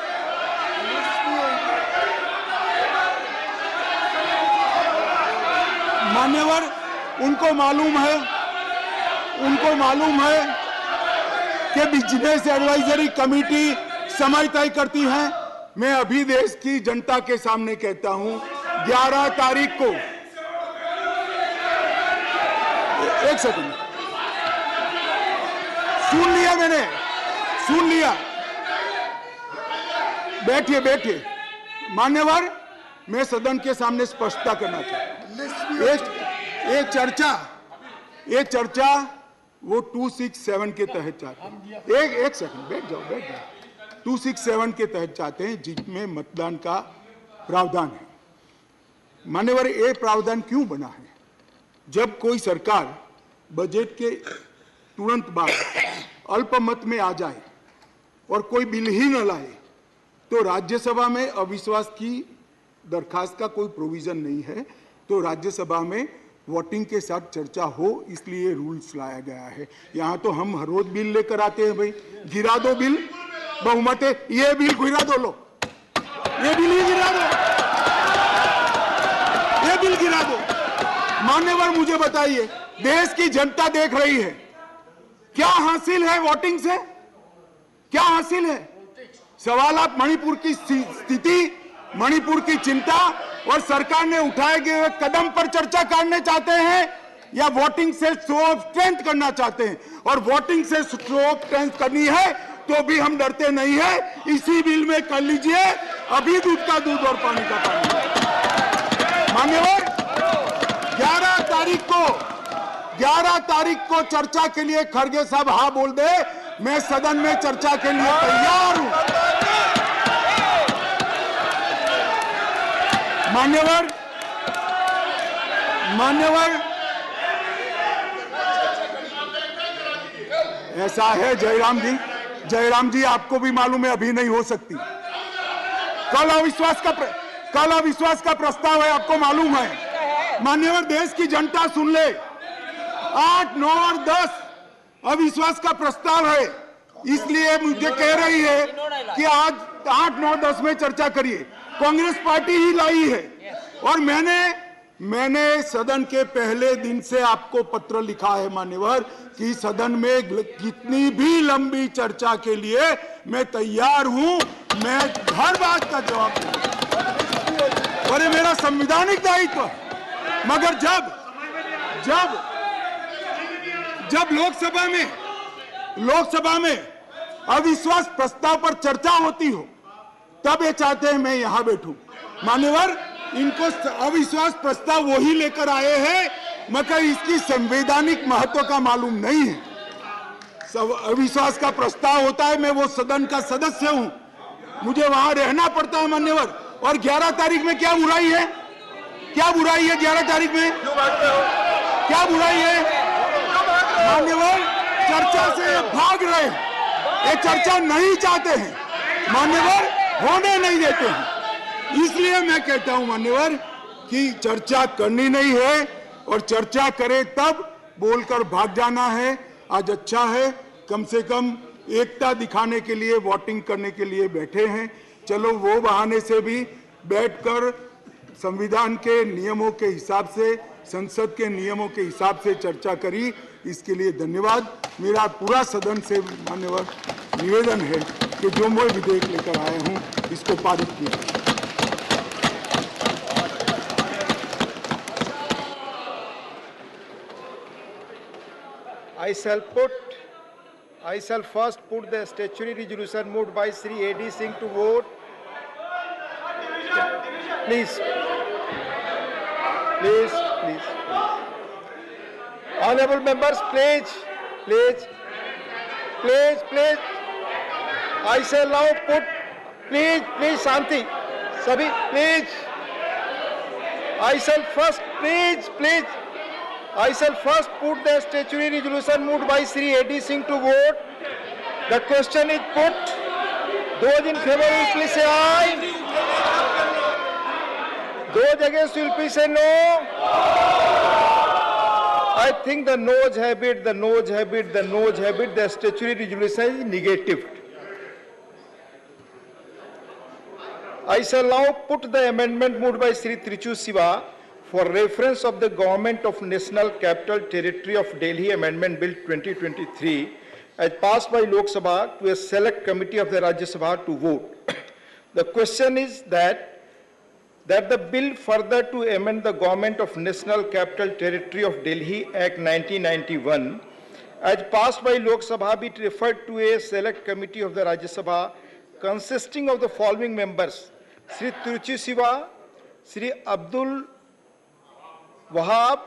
उनको मालूम है कि बिजनेस एडवाइजरी कमेटी समय तय करती है। मैं अभी देश की जनता के सामने कहता हूं, 11 तारीख को, एक सेकंड, सुन लिया, बैठिए। मान्यवर, मैं सदन के सामने स्पष्टता करना चाहता हूं। एक चर्चा वो 267 के तहत चाहते हैं। एक सेकंड, बैठ जाओ। 267 के तहत चाहते हैं, जिसमें मतदान का प्रावधान है। मान्यवर, ये प्रावधान क्यों बना है? जब कोई सरकार बजट के तुरंत बाद अल्पमत में आ जाए और कोई बिल ही न लाए, तो राज्यसभा में अविश्वास की दरखास्त का कोई प्रोविजन नहीं है, तो राज्यसभा में वोटिंग के साथ चर्चा हो, इसलिए रूल्स लाया गया है। यहाँ तो हम हर रोज बिल लेकर आते हैं, भाई गिरा दो बिल, बहुमत है, ये बिल गिरा दो, लो ये बिल ही गिरा दो, ये बिल गिरा दो। मान्यवर, मुझे बताइए, देश की जनता देख रही है, क्या हासिल है वोटिंग से? क्या हासिल है? सवाल आप मणिपुर की स्थिति, मणिपुर की चिंता और सरकार ने उठाए गए कदम पर चर्चा करने चाहते हैं, या वोटिंग से शो ऑफ स्ट्रेंथ करना चाहते हैं? और वोटिंग से शो ऑफ स्ट्रेंथ करनी है तो भी हम डरते नहीं है, इसी बिल में कर लीजिए, अभी दूध का दूध और पानी का पानी। मान्यवर, 11 तारीख को चर्चा के लिए खड़गे साहब हाँ बोल दे, मैं सदन में चर्चा के लिए तैयार हूं। मान्यवर, ऐसा है जयराम जी, आपको भी मालूम है अभी नहीं हो सकती। कल अविश्वास का प्रस्ताव है, आपको मालूम है। मान्यवर, देश की जनता सुन ले, 8, 9 और 10 अविश्वास का प्रस्ताव है, इसलिए मुझे कह रही है कि आज 8, 9, 10 में चर्चा करिए। कांग्रेस पार्टी ही लाई है, और मैंने सदन के पहले दिन से आपको पत्र लिखा है मान्यवर, कि सदन में कितनी भी लंबी चर्चा के लिए मैं तैयार हूं, मैं हर बात का जवाब दूंगा, और ये मेरा संवैधानिक दायित्व। मगर जब लोकसभा में अविश्वास प्रस्ताव पर चर्चा होती हो, तब ये चाहते हैं मैं यहां बैठूं। मान्यवर, इनको अविश्वास प्रस्ताव वही लेकर आए हैं, मगर इसकी संवैधानिक महत्व का मालूम नहीं है। अविश्वास का प्रस्ताव होता है, मैं वो सदन का सदस्य हूं, मुझे वहां रहना पड़ता है मान्यवर। और 11 तारीख में क्या बुराई है? 11 तारीख में क्या बुराई है? मान्यवर, चर्चा से भाग रहे हैं, ये चर्चा नहीं चाहते हैं मान्यवर, होने नहीं देते हैं। इसलिए मैं कहता हूं मान्यवर कि चर्चा करनी नहीं है, और चर्चा करे तब बोलकर भाग जाना है। आज अच्छा है, कम से कम एकता दिखाने के लिए वोटिंग करने के लिए बैठे हैं, चलो वो बहाने से भी बैठकर संविधान के नियमों के हिसाब से, संसद के नियमों के हिसाब से चर्चा करी। इसके लिए धन्यवाद। मेरा पूरा सदन से मान्यवर निवेदन है कि जो मैं विधेयक लेकर आया हूं इसको पारित किया। I shall first put the statutory resolution moved by Sri A.D. Singh to vote. Please. Honorable members, please. I shall now put, please, Shanti, Sabhi, please. I shall first put the statutory resolution moved by Sri A.D. Singh to vote. The question is put. Those in favor will please say aye. Those against will please say no. I think the no's have it, the statutory resolution is negative. I shall now put the amendment moved by Sri Trichu Siva for reference of the Government of National Capital Territory of Delhi Amendment Bill 2023 as passed by Lok Sabha to a select committee of the Rajya Sabha to vote. The question is that the bill further to amend the Government of National Capital Territory of Delhi Act 1991 as passed by Lok Sabha be referred to a select committee of the Rajya Sabha consisting of the following members: Sri Trichu Siva, Sri Abdul Wahab,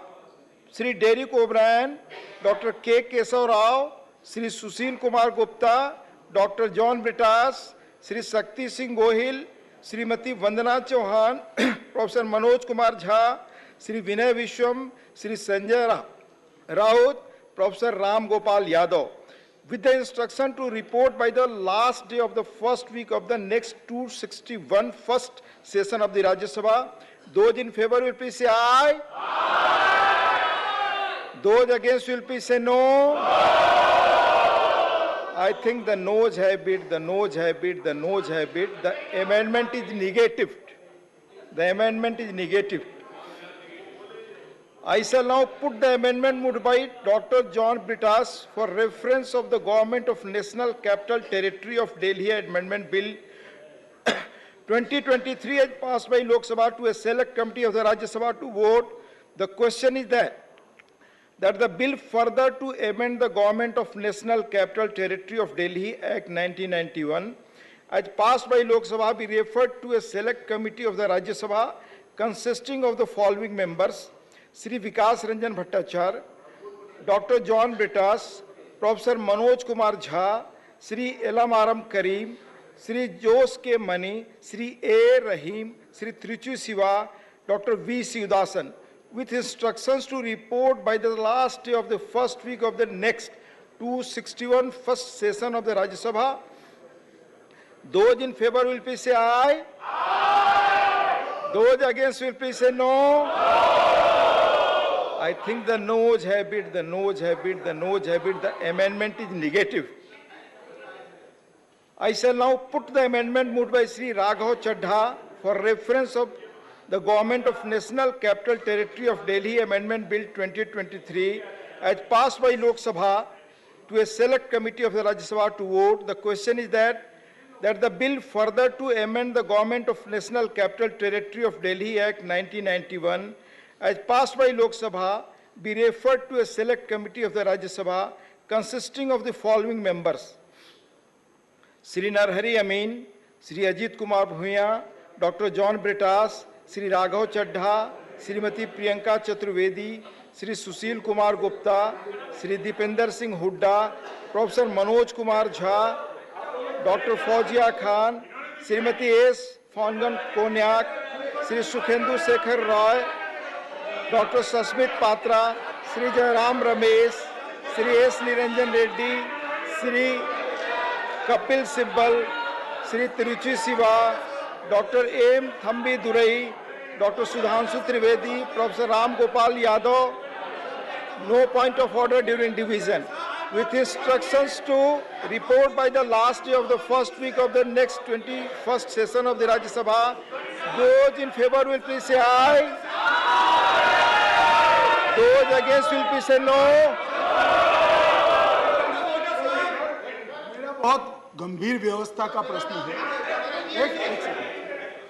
Sri Derek O'Brien, Dr. K. Kesav Rao, Sri Sushil Kumar Gupta, Dr. John Britas, Sri Shakti Singh Gohil, Srimati Vandana Chauhan, Professor Manoj Kumar Jha, Sri Vinay Vishwam, Sri Sanjay Rahul, Professor Ram Gopal Yadav, with the instruction to report by the last day of the first week of the next 261 first session of the Rajya Sabha. Those in favor will please say aye. Those against will please say no. I think the no's have it, the amendment is negative. I shall now put the amendment moved by Dr. John Britas for reference of the Government of National Capital Territory of Delhi Amendment Bill 2023 as passed by Lok Sabha to a select committee of the Rajya Sabha to vote. The question is that the bill further to amend the Government of National Capital Territory of Delhi Act 1991 as passed by Lok Sabha be referred to a select committee of the Rajya Sabha consisting of the following members: Sri Vikas Ranjan Bhattacharya, Dr. John Britas, Professor Manoj Kumar Jha, Sri Elamaram Karim, Sri Jose K. Mani, Sri A. Rahim, Sri Trichu Siva, Dr. V. Siudasan, with instructions to report by the last day of the first week of the next 261 first session of the Rajya Sabha. Those in favor will please say aye. Those against will please say no. I think the no's have it, the amendment is negative. I shall now put the amendment moved by Sri Raghav Chadha for reference of the Government of National Capital Territory of Delhi Amendment Bill 2023 as passed by Lok Sabha to a select committee of the Rajya Sabha to vote. The question is that the bill further to amend the Government of National Capital Territory of Delhi Act 1991 as passed by Lok Sabha be referred to a select committee of the Rajya Sabha consisting of the following members: Sri Narhari Amin, Sri Ajit Kumar Bhuiya, Dr. John Britas, Sri Raghav Chadha, Srimati Priyanka Chaturvedi, Sri Sushil Kumar Gupta, Sri Dipender Singh Hooda, Professor Manoj Kumar Jha, Dr. Fauzia Khan, Srimati S. Fongan Konyak, Sri Sukhendu Sekhar Roy, Dr. Sasmit Patra, Sri Jairam Ramesh, Sri S. Niranjan Reddy, Sri Kapil Sibbal, Sri Tiruchi Siva, Dr. M. Thambi Durai, Dr. Sudhanshu Trivedi, Professor Ram Gopal Yadav. No point of order during division. with instructions to report by the last day of the first week of the next 21st session of the Rajya Sabha. Those in favor will please say aye. Those against will please say no. बहुत गंभीर व्यवस्था का प्रश्न है। एक second,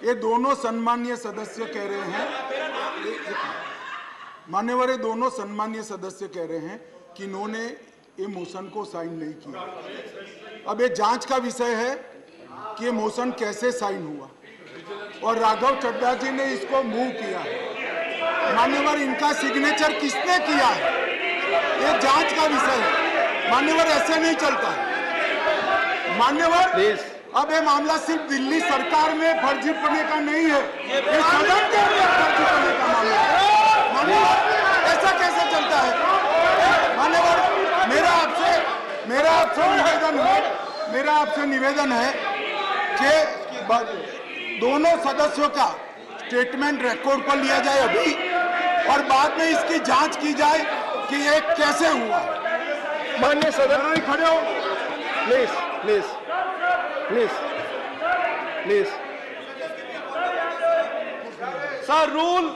ये दोनों सम्मानीय सदस्य कह रहे हैं, मान्यवर ये दोनों सम्मानीय सदस्य कह रहे हैं कि इन्होंने ये मोशन को साइन नहीं किया। अब ये जांच का विषय है कि ये मोशन कैसे साइन हुआ और राघव चड्ढा जी ने इसको मूव किया है। मान्यवर इनका सिग्नेचर किसने किया है, ये जांच का विषय है। मान्यवर ऐसे नहीं चलता है। मान्यवर अब ये मामला सिर्फ दिल्ली सरकार में फर्जीपने का नहीं है, ये सदन के अंदर फर्जीपने का मामला है। मान्यवर ऐसा कैसे चलता है? मान्यवर मेरा आपसे निवेदन है कि दोनों सदस्यों का स्टेटमेंट रिकॉर्ड पर लिया जाए अभी और बाद में इसकी जांच की जाए कि ये कैसे हुआ। माननीय सदन खड़े हो please please please please. Sir, rule,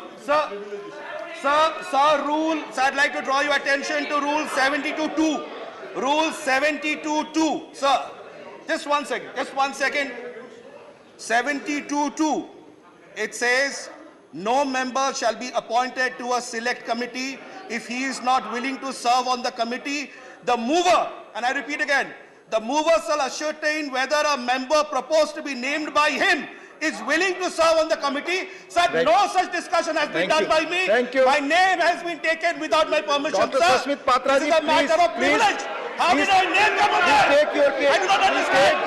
rule. Sir, I'd like to draw your attention to Rule 72.2. Rule 72.2. Sir, just one second. 72.2. It says, no member shall be appointed to a select committee if he is not willing to serve on the committee. The mover, and I repeat again, the mover shall ascertain whether a member proposed to be named by him is willing to serve on the committee. Sir, no such discussion has been done by me. Thank you. My name has been taken without my permission, Dr. sir. Susmit Patra This is a matter of privilege. How did my name come on there? Take your case. I do not understand.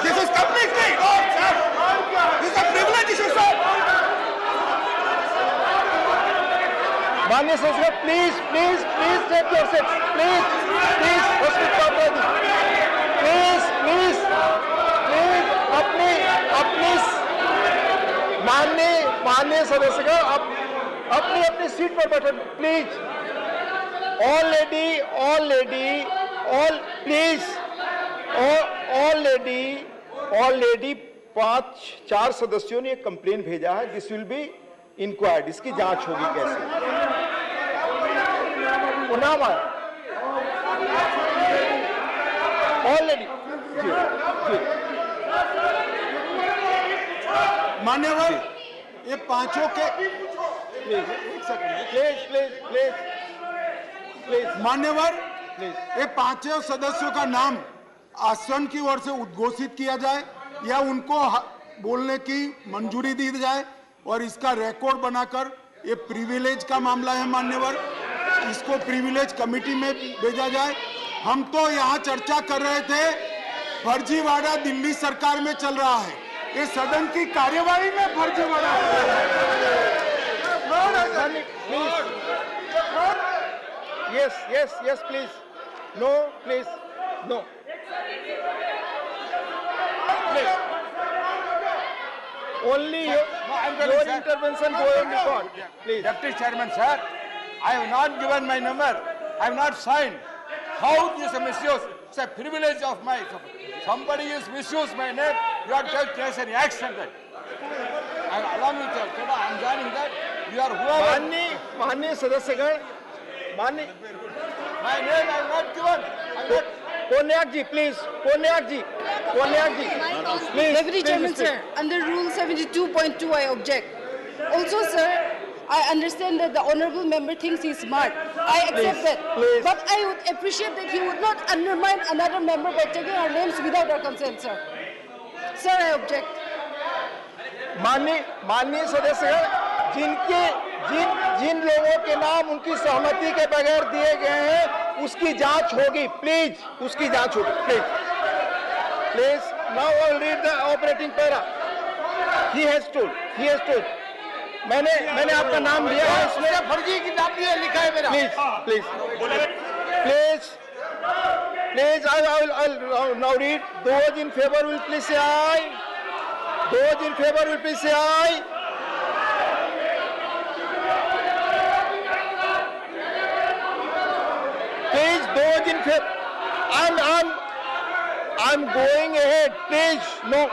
This is completely wrong, sir. This is a privilege issue, sir. माननीय सदस्य please please please take your seats please please Sasmit Patra ji please please please अपनी अपनी माननीय सदस्य अपनी अपनी seat पर बैठे प्लीज। ऑल लेडी 4 सदस्यों ने एक कंप्लेन भेजा है। दिस विल बी इंक्वायर्ड, इसकी जांच होगी कैसे। ऑलरेडी मान्यवर ये पांचों के प्लीज मान्यवर ये पांचों सदस्यों का नाम आसन की ओर से उद्घोषित किया जाए या उनको बोलने की मंजूरी दी जाए और इसका रिकॉर्ड बनाकर, ये प्रिविलेज का मामला है मान्यवर, इसको प्रिविलेज कमेटी में भेजा जाए। हम तो यहाँ चर्चा कर रहे थे, फर्जीवाड़ा दिल्ली सरकार में चल रहा है, ये सदन की कार्यवाही में फर्जीवाड़ा। Yes, please. No, please. No. Please. Only your intervention go on record. Please. Deputy Chairman, sir, I have not given my number. I have not signed. How this is a misuse? It's a privilege of my. Somebody is misused my name. You have to take any action that. Along with you, I am joining that. You are whoever. माननीय सदस्यगण, my name I have not given. Ponyak ji, please. Ponyak ji, please. Deputy Chairman, sir, under Rule 72.2, I object. Also, sir, I understand that the honourable member thinks he's smart. I accept that. Please. But I would appreciate that he would not undermine another member by taking our names without our consent, sir. Sir, I object. माननीय सदस्यगण, जिन लोगों के नाम उनकी सहमति के बगैर दिए गए हैं, उसकी जांच होगी। प्लीज, उसकी जांच होगी। Please. Now I'll read the operating para. He has told. मैंने आपका नाम दिया है इसमें। फर्जी की नाम दिया लिखा है मेरा। Please, I'll now read. Those in favor will please say aye. Those in favor will please say aye. Please, those favor? I'm going ahead, please. No.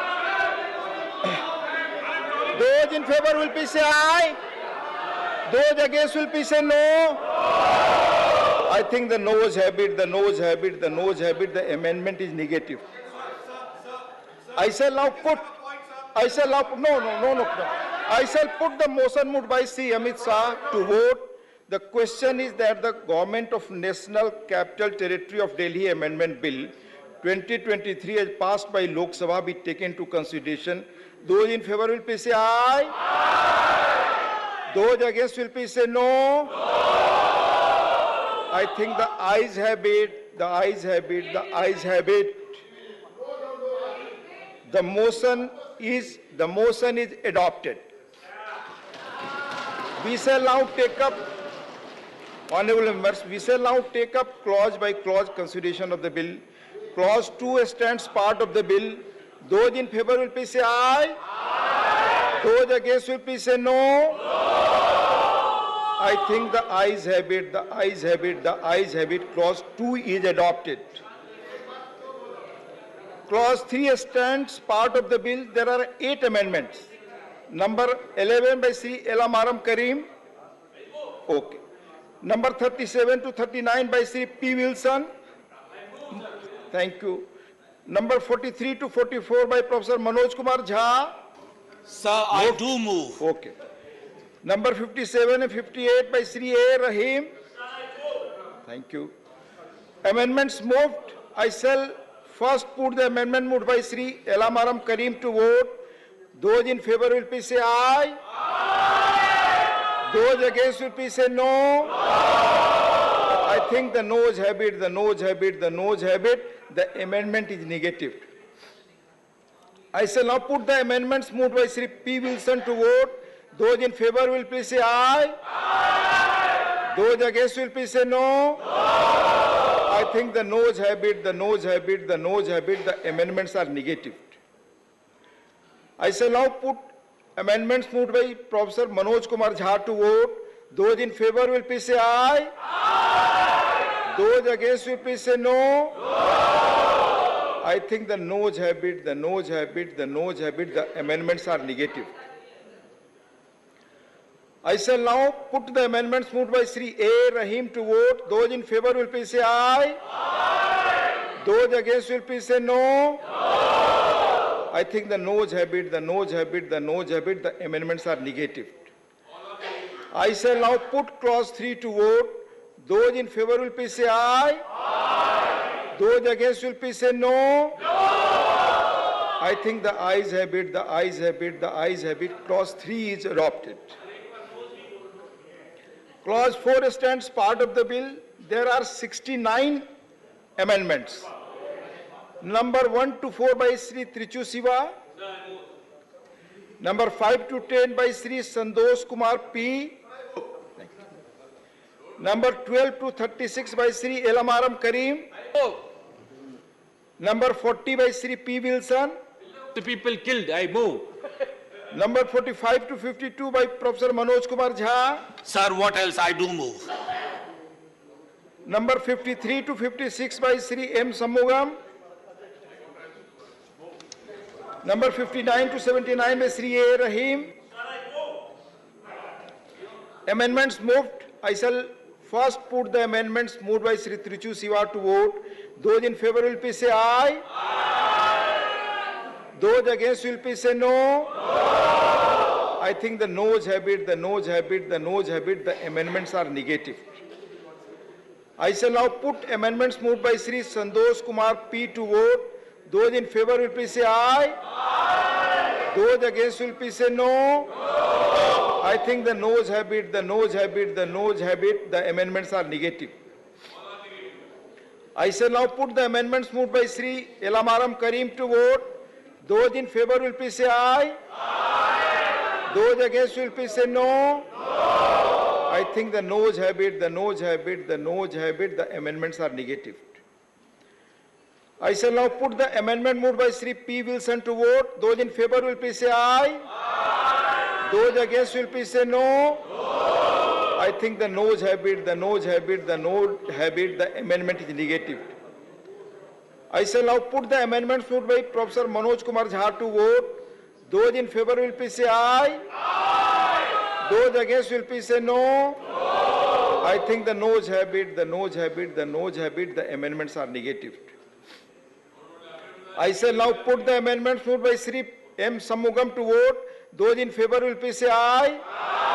Those in favor will please say aye. Those against will please say no. I think the noes have it, the noes have it, the noes have it. The amendment is negative. I shall now put. I shall now no. I shall put the motion moved by Sri Amit Shah to vote. The question is that the Government of National Capital Territory of Delhi Amendment Bill 2023 as passed by Lok Sabha be taken to consideration. Those in favor will please say aye. Aye. Those against will please say no. I think the ayes have it, the ayes have it, the ayes have it. The motion is adopted. We shall now take up, honorable members, we shall now take up clause by clause consideration of the bill. Clause 2 stands part of the bill. Those in favor will please say aye. Aye. Those against will please say no. I think the ayes have it, the ayes have it, the ayes have it. Clause 2 is adopted. Clause 3 stands part of the bill. There are 8 amendments. Number 11 by Sri Elamaram Karim. Okay. Number 37 to 39 by Sri P. Wilson. Thank you. Number 43 to 44 by Professor Manoj Kumar Jha. Sir, I do move. Okay. Number 57 and 58 by Sri A. Rahim. Thank you. Amendments moved. I shall first put the amendment moved by Sri Elamaram Karim to vote. Those in favor will please say aye. Aye. Those against will please say no. I think the noes have it, the noes have it, the noes have it. The amendment is negative. I shall now put the amendments moved by Sri P. Wilson to vote. Those in favor will please say aye. Aye. Those against will please say no. I think the noes have it, the noes have it, the noes have it. The amendments are negative. I shall now put amendments moved by Professor Manoj Kumar Jha to vote. Those in favor will please say aye. Aye. Those against will please say no. I think the noes have it, the noes have it, the noes have it. The amendments are negative. I shall now put the amendments moved by Sri A. Rahim to vote. Those in favor will please say aye. Aye. Those against will please say no. I think the noes have it, the noes have it, the noes have it. The amendments are negative. I shall now put clause 3 to vote. Those in favor will please say aye. Aye. Those against will please say no. I think the ayes have it, the ayes have it, the ayes have it. Clause 3 is adopted. Clause 4 stands part of the bill. There are 69 amendments. Number 1 to 4 by Sri Trichu Siva. Number 5 to 10 by Sri Sandosh Kumar P. Number 12 to 36 by Sri Elamaram Karim. Number 40 by Sri P. Wilson. The people killed, I move. Number 45 to 52 by Professor Manoj Kumar Jha. Sir, what else? I do move. Number 53 to 56 by Sri M. Sammugam. Number 59 to 79 by Sri A. Rahim. Amendments moved. I shall first put the amendments moved by Sri Trichu Siva to vote. Those in favor will please say aye. Aye. Those against will please say no. I think the noes have it, the noes have it, the noes have it. The amendments are negative. I shall now put amendments moved by Sri Sandosh Kumar P to vote. Those in favor will please say aye. Aye. Those against will please say no. I think the noes have it, the noes have it, the noes have it. The amendments are negative. I shall now put the amendments moved by Sri Elamaram Karim to vote. Those in favor will please say aye. Aye. Those against will please say no. I think the noes have it, the noes have it, the noes have it. The amendments are negative. I shall now put the amendment moved by Sri P. Wilson to vote. Those in favor will please say aye. Aye. Those against will please say no. I I think the noes have it, the noes have it, the no have it, the amendment is negative. I shall now put the amendments moved by Professor Manoj Kumar Jha to vote. Those in favor will please say aye. Aye. Those against will please say no. No. I think the noes have it, the noes have it, the noes have it, the amendments are negative. I shall now put the amendments moved by Sri M. Samugam to vote. Those in favor will please say aye. Aye.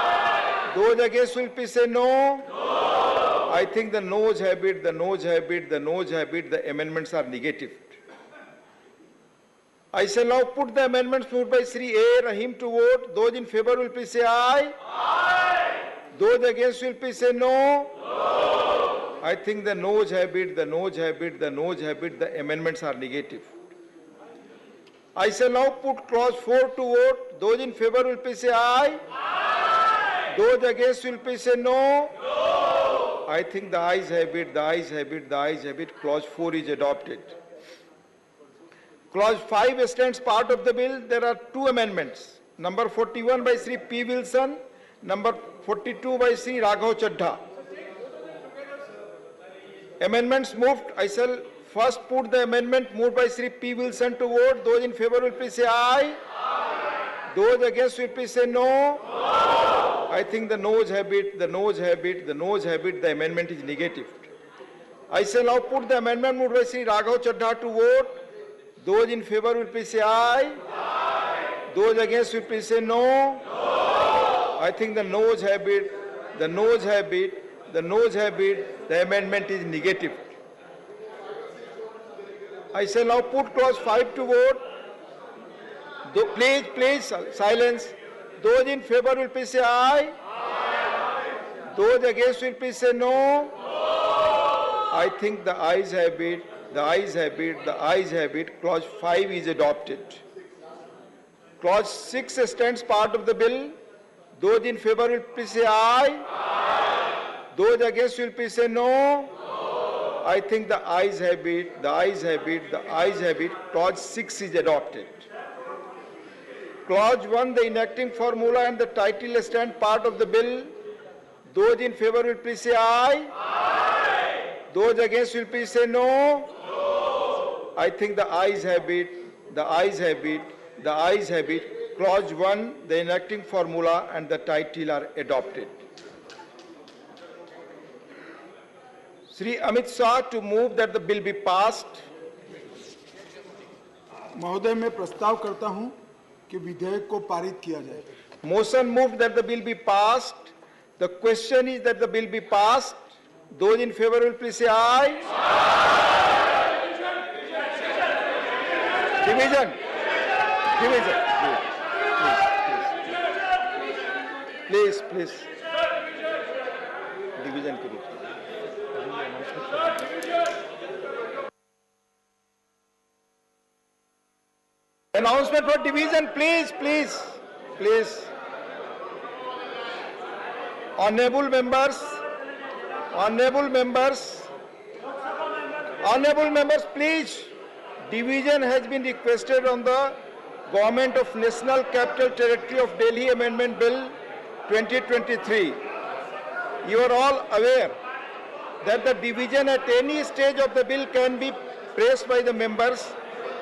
Those against will please say no. No. I think the noes have it, the noes have it, the noes have it, the amendments are negative. I shall now put the amendments moved by Sri A. Rahim to vote. Those in favor will please say aye. Aye. Those against will please say no. No. I think the noes have it, the noes have it, the noes have it, the amendments are negative. I shall now put clause 4 to vote. Those in favor will please say aye. Aye. Those against will please say no. No. I think the ayes have it, the ayes have it, the ayes have it. Clause 4 is adopted. Clause 5 stands part of the bill. There are two amendments. Number 41 by Sri P. Wilson, number 42 by Sri Raghav Chaddha. Amendments moved. I shall first put the amendment moved by Sri P. Wilson to vote. Those in favor will please say aye. Aye. Those against will please say no. No. I think the noes have it, the noes have it, the noes have it. The amendment is negative. I shall now put the amendment moved by Sri Raghav Chaddha to vote. Those in favor will please say aye. Aye. Those against will please say no. No. I think the noes have it, the noes have it, the noes have it. The amendment is negative. I shall now put clause 5 to vote. Please, silence. Those in favor will please say aye. Aye. Those against will please say no. No. I think the ayes have it. The ayes have it, the ayes have it. Clause 5 is adopted. Clause 6 stands part of the bill. Those in favor will please say aye. Aye. Those against will please say no. No. I think the ayes have it, the ayes have it, the ayes have it. Clause 6 is adopted. Clause 1, the enacting formula and the title stand part of the bill. Those in favor will please say aye. Aye. Those against will please say no. I think the ayes have it, the ayes have it, the ayes have it. Clause 1, the enacting formula and the title are adopted. Sri Amit Shah to move that the bill be passed. महोदय मैं प्रस्ताव करता हूं कि विधेयक को पारित किया जाए. Motion moved that the bill be passed. The question is that the bill be passed. Those in favor will please say aye. Aye. Division. Division. Please, please. Division. Announcement for division, please, please, please. Honorable members, honorable members, honorable members, please. Division has been requested on the Government of National Capital Territory of Delhi Amendment Bill 2023. You are all aware that the division at any stage of the bill can be pressed by the members,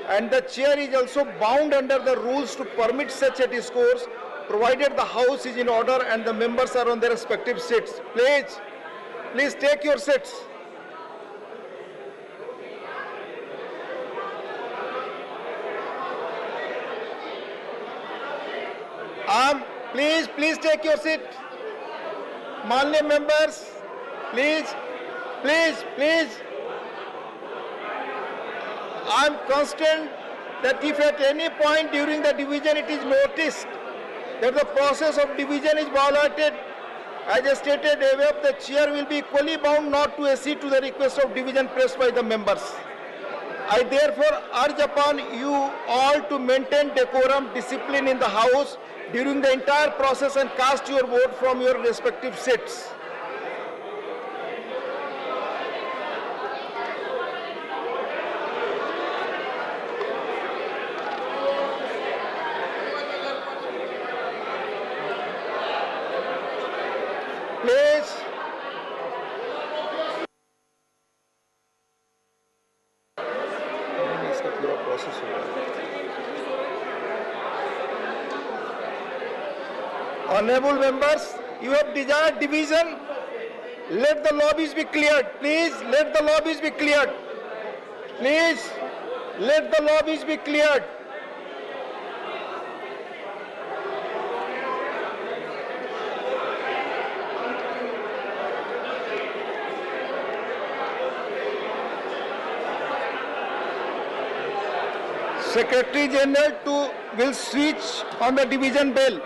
and the chair is also bound under the rules to permit such a discourse, provided the House is in order and the members are on their respective seats. Please take your seats. Please take your seat. Manly members, please. I am constant that if at any point during the division it is noticed that the process of division is violated, as I stated above, the chair will be equally bound not to accede to the request of division pressed by the members. I therefore urge upon you all to maintain decorum, discipline in the House during the entire process and cast your vote from your respective seats. Please, Honorable members, you have desired division. Let the lobbies be cleared. Please, let the lobbies be cleared. Please, let the lobbies be cleared. Secretary General will switch on the division bell.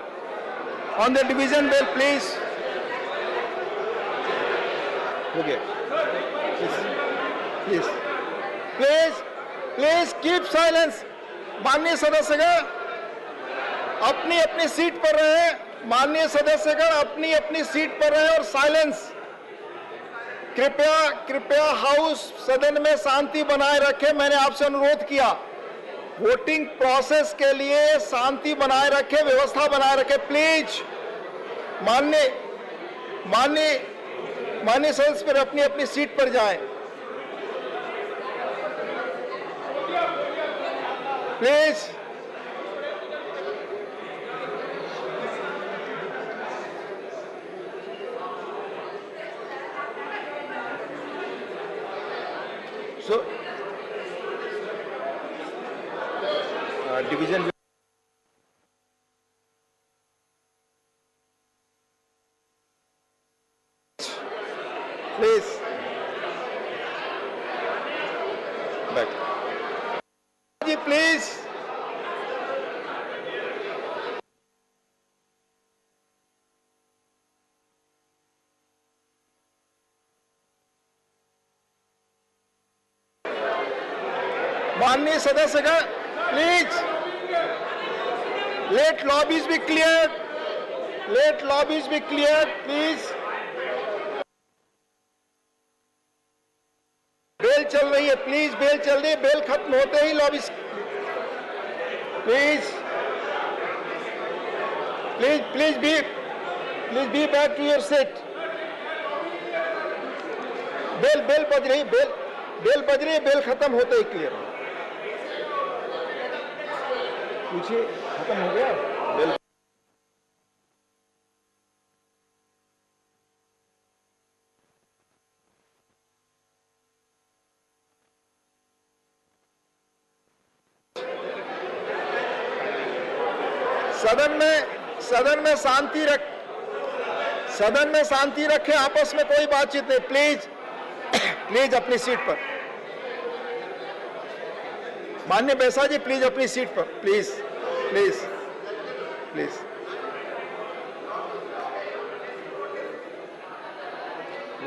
On the division bell, please. Okay. Please keep silence. माननीय सदस्यगण अपनी अपनी seat पर रहे। माननीय सदस्यगण अपनी अपनी seat पर रहे और साइलेंस। कृपया हाउस सदन में शांति बनाए रखें। मैंने आपसे अनुरोध किया वोटिंग प्रोसेस के लिए शांति बनाए रखें, व्यवस्था बनाए रखें। प्लीज माननीय सदस्य पर अपनी अपनी सीट पर जाएं। Please division please back please माननीय सदस्यगण please let lobbies be cleared. Let lobbies be cleared, please. Bell चल रही है, प्लीज बेल चल रही है। बेल खत्म होते ही lobbies please be back to your seat. Bell बज रही, बेल बज रही है। बेल खत्म होते ही क्लियर हो। पूछिए खत्म हो गया बेल। सदन में शांति रखें। आपस में कोई बातचीत नहीं। प्लीज अपनी सीट पर। माननीय बैसा जी प्लीज अपनी सीट पर। Please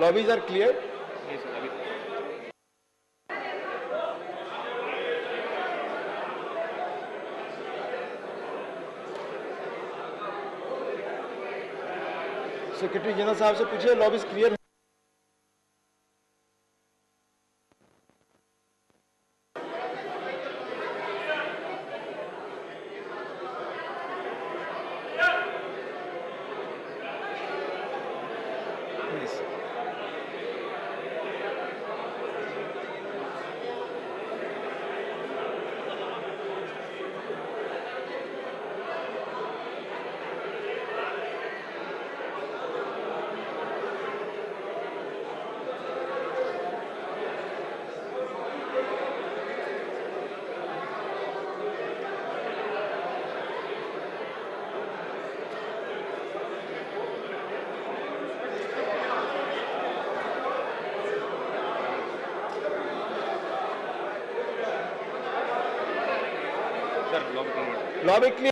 lobbies are clear. Secretary general साहब से पूछिए lobbies clear. Lobby clear.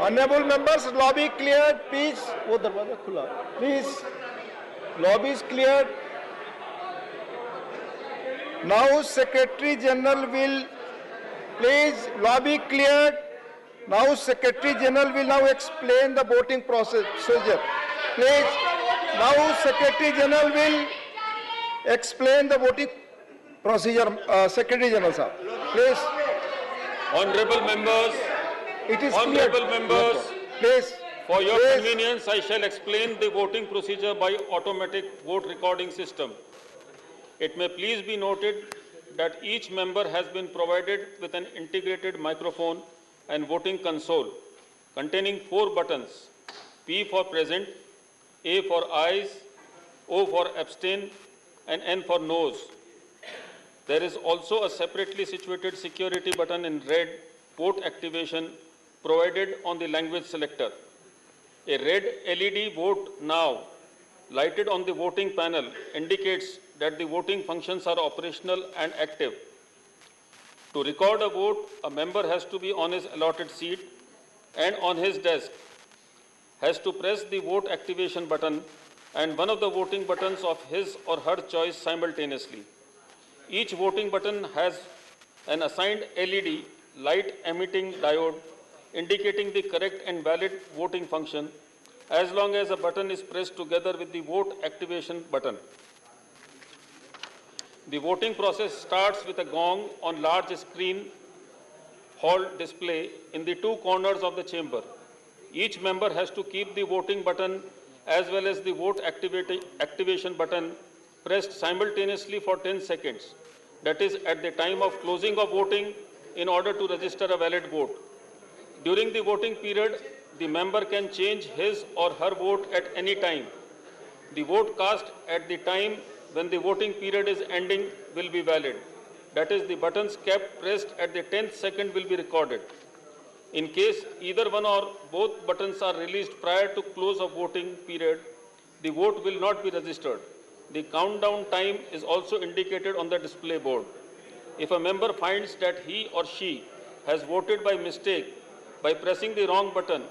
Honourable members lobby clear please. वो दरवाजा खुला please. Lobby is clear. Now secretary general will please lobby clear. Now secretary general will now explain the voting procedure. Please now secretary general will explain the voting procedure. Secretary general साहब please. Honorable members, please, for your convenience, I shall explain the voting procedure by automatic vote recording system. It may please be noted that each member has been provided with an integrated microphone and voting console containing 4 buttons P for present, A for ayes, O for abstain, and N for noes. There is also a separately situated security button in red, vote activation, provided on the language selector. A red LED vote now lighted on the voting panel indicates that the voting functions are operational and active. To record a vote, a member has to be on his allotted seat and on his desk, has to press the vote activation button and one of the voting buttons of his or her choice simultaneously. Each voting button has an assigned LED light emitting diode indicating the correct and valid voting function as long as a button is pressed together with the vote activation button. The voting process starts with a gong on large screen hall display in the two corners of the chamber. Each member has to keep the voting button as well as the vote activation button pressed simultaneously for 10 seconds. That is at the time of closing of voting in order to register a valid vote. During the voting period, the member can change his or her vote at any time. The vote cast at the time when the voting period is ending will be valid. That is, the buttons kept pressed at the 10th second will be recorded. In case either one or both buttons are released prior to close of voting period, the vote will not be registered. The countdown time is also indicated on the display board. If a member finds that he or she has voted by mistake by pressing the wrong button,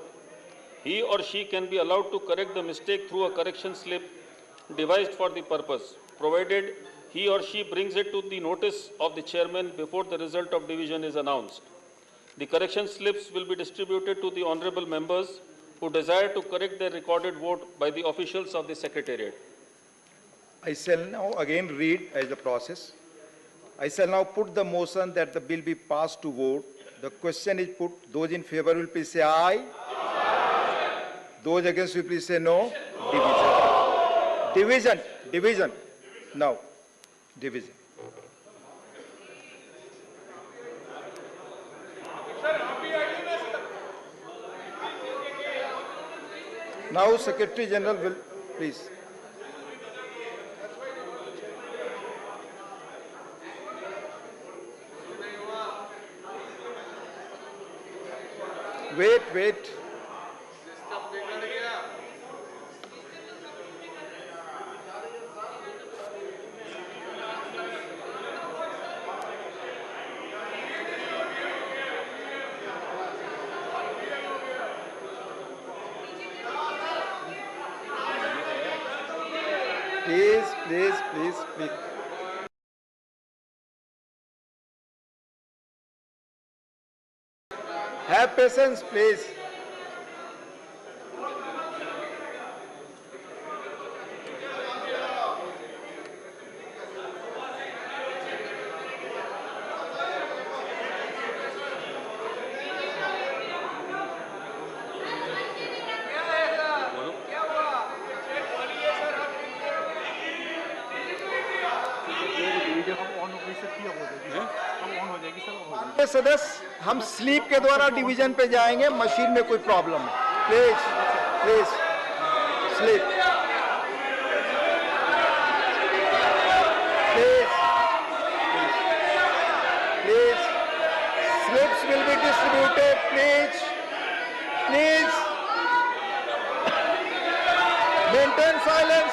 he or she can be allowed to correct the mistake through a correction slip devised for the purpose, provided he or she brings it to the notice of the chairman before the result of division is announced. The correction slips will be distributed to the honorable members who desire to correct their recorded vote by the officials of the Secretariat. I shall now again read as the process. I shall now put the motion that the bill be passed to vote. The question is put. Those in favor will please say aye. Aye. Those against will please say no. Division. Division. Now. Division. Now Secretary General will please. Wait. Please. Have patience, please. सदस्य हम sleep के द्वारा division पे जाएंगे machine में कोई problem है please sleep please slips will be distributed please maintain silence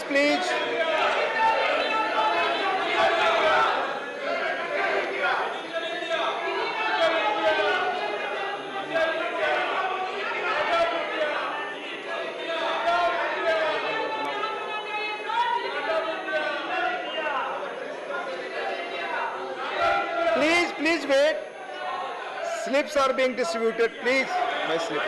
please Please wait. Slips are being distributed. Please, my slips.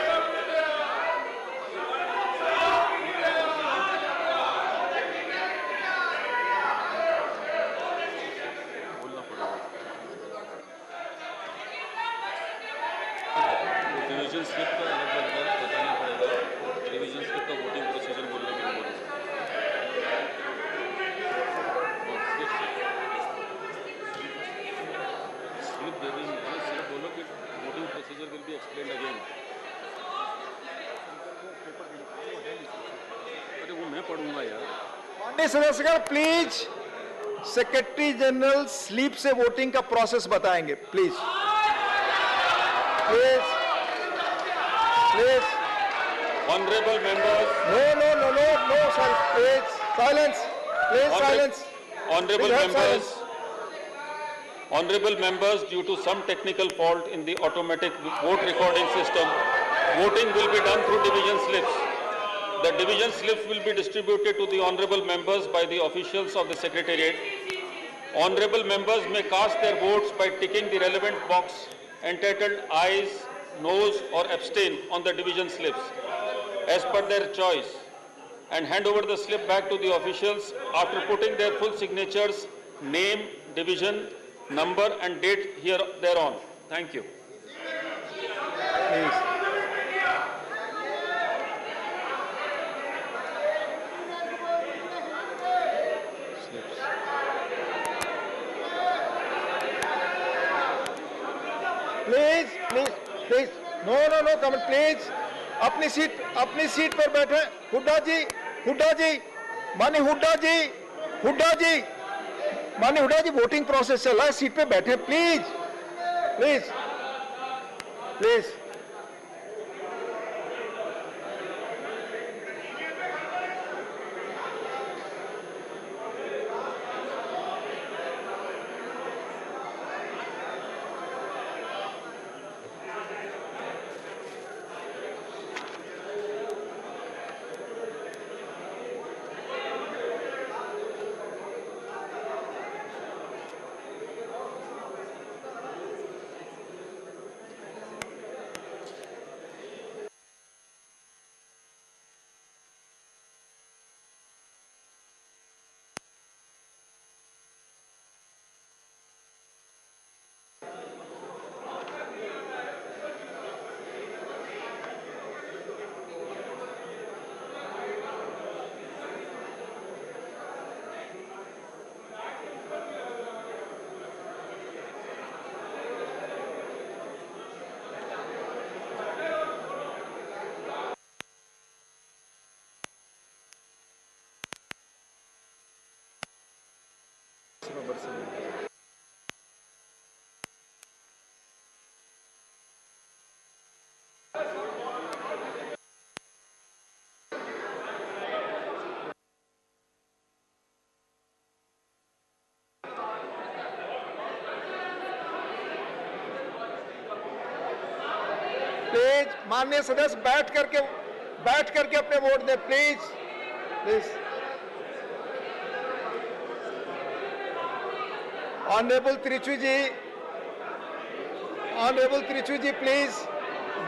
Revision slip का अलग बताना पड़ेगा. रिवीजन स्लिप का वोटिंग प्रोसीजर बोलने के लिए स्लिप दे देंगे. स्लिप बोलो will be explained again. अरे वो मैं पढ़ूंगा यार. माननीय सदस्यगण प्लीज सेक्रेटरी जनरल स्लीप से वोटिंग का प्रोसेस बताएंगे please. Please please. Honorable members. No sir. Please silence. Please silence. Honorable members, due to some technical fault in the automatic vote recording system, voting will be done through division slips. The division slips will be distributed to the honorable members by the officials of the Secretariat. Honorable members may cast their votes by ticking the relevant box entitled ayes, noes or abstain on the division slips as per their choice, and hand over the slip back to the officials after putting their full signatures, name, division, number and date thereon. Thank you. Please. Please. No, come on, please. अपनी seat पर बैठे. हुड्डा जी, मानी हुड्डा जी, voting process चल रहा है, seat पे बैठे. Please. माननीय सदस्य बैठ करके अपने वोट दें. Please. Honourable Trichy ji, please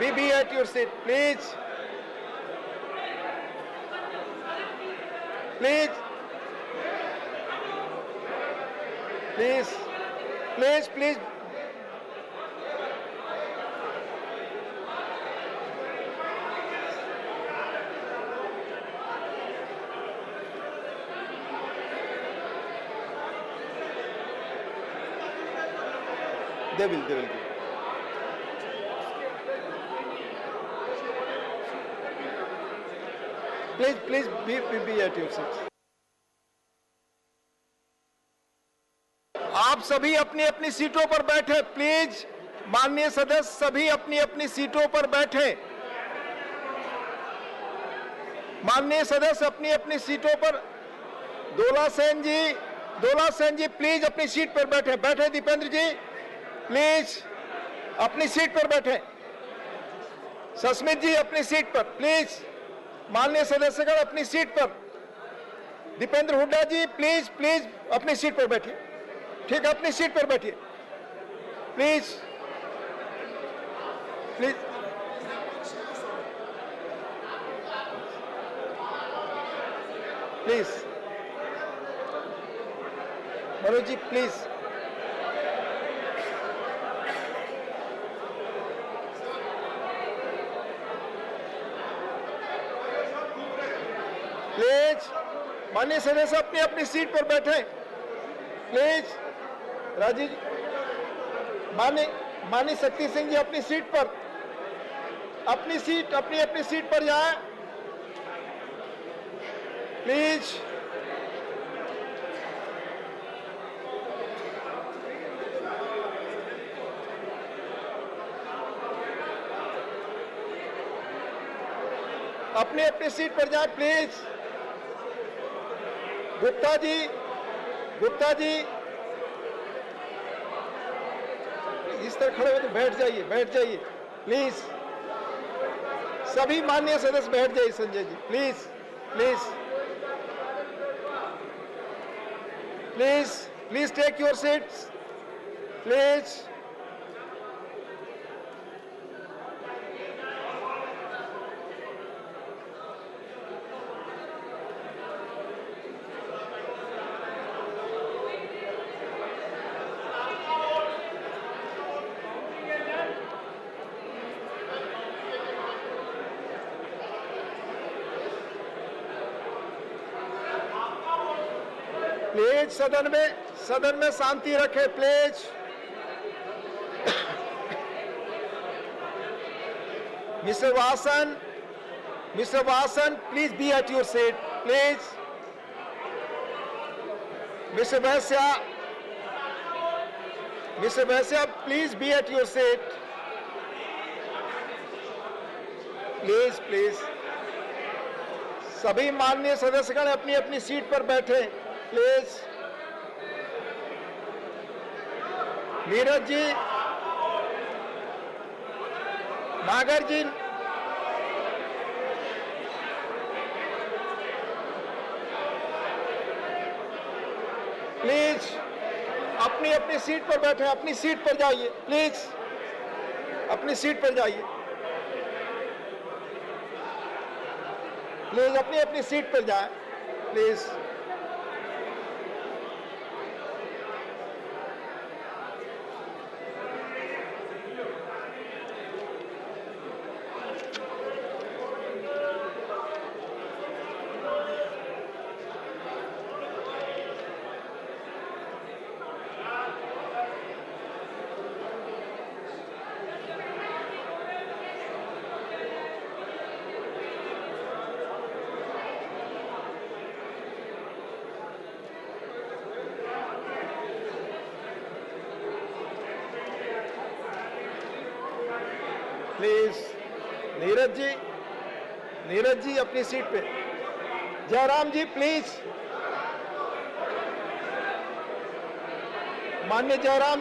be at your seat. Please. They will give. Please be at your seats. आप सभी अपनी अपनी सीटों पर बैठे. प्लीज माननीय सदस्य सभी अपनी अपनी सीटों पर बैठे. माननीय सदस्य अपनी अपनी सीटों पर. दोला सेन जी प्लीज अपनी सीट पर बैठे. दीपेंद्र जी प्लीज अपनी सीट पर बैठे. सस्मित जी अपनी सीट पर प्लीज. माननीय सदस्यगण अपनी सीट पर. दीपेंद्र हुड्डा जी प्लीज अपनी सीट पर बैठिए. ठीक है, अपनी सीट पर बैठिए प्लीज. मनोज जी प्लीज. माननीय सदस्य अपनी अपनी सीट पर बैठे. प्लीज. राजीव जी, माननीय शक्ति सिंह जी अपनी सीट पर. अपनी अपनी सीट पर जाएं प्लीज। अपनी अपनी सीट पर जाएं प्लीज। गुप्ता जी इस तरह खड़े हो तो बैठ जाइए प्लीज। सभी माननीय सदस्य बैठ जाइए। Sanjay ji please take your seats please. Please सदन में शांति रखें please. Mr Vasan please be at your seat please. Mr Vaishya please be at your seat please. सभी माननीय सदस्यगण अपनी अपनी सीट पर बैठे प्लीज। नीरज जी, नागर जी, प्लीज अपनी अपनी सीट पर बैठे। अपनी सीट पर जाइए प्लीज। अपनी सीट पर जाइए प्लीज। अपनी अपनी सीट पर जाएं प्लीज। प्लीज नीरज जी अपनी सीट पे। जयराम जी प्लीज। माननीय Jairam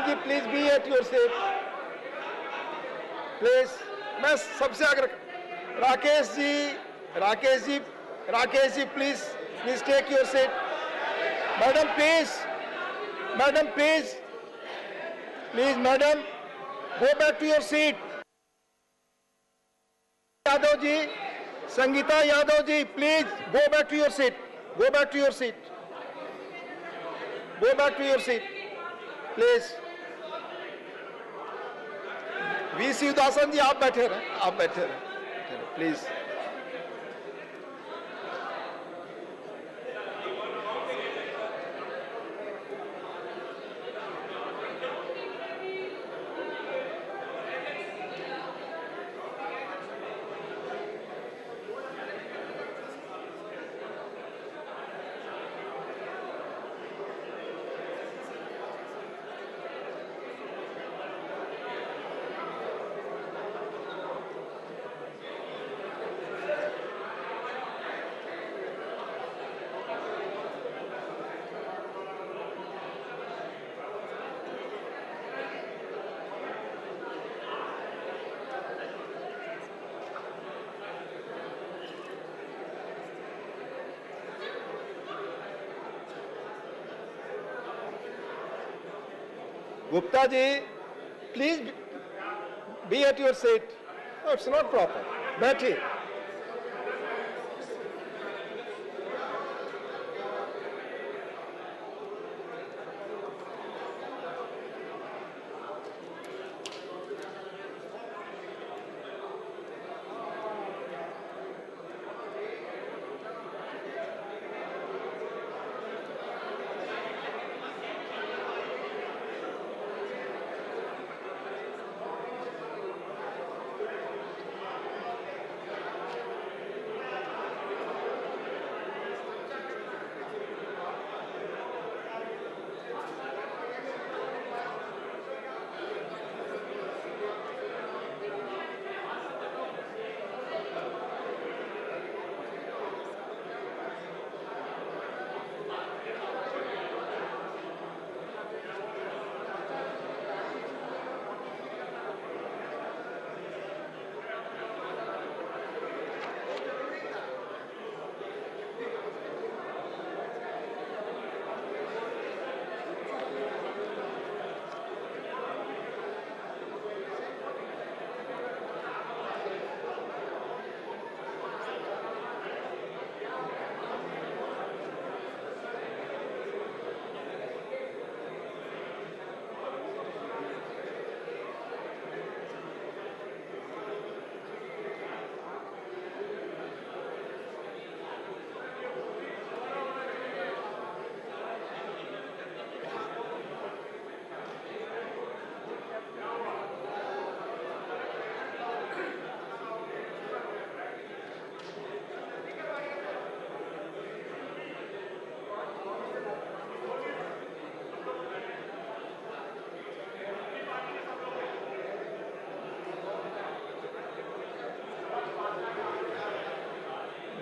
ji please be at your seat please. मैं सबसे आग्रह। Rakesh ji please take your seat. Madam please madam go back to your seat. Yadav ji, Sangeeta Yadav ji please go back to your seat. Go back to your seat please. VC Udasan ji आप बैठे रहे please. Gupta ji, please be at your seat. No, it's not proper. बैठिए।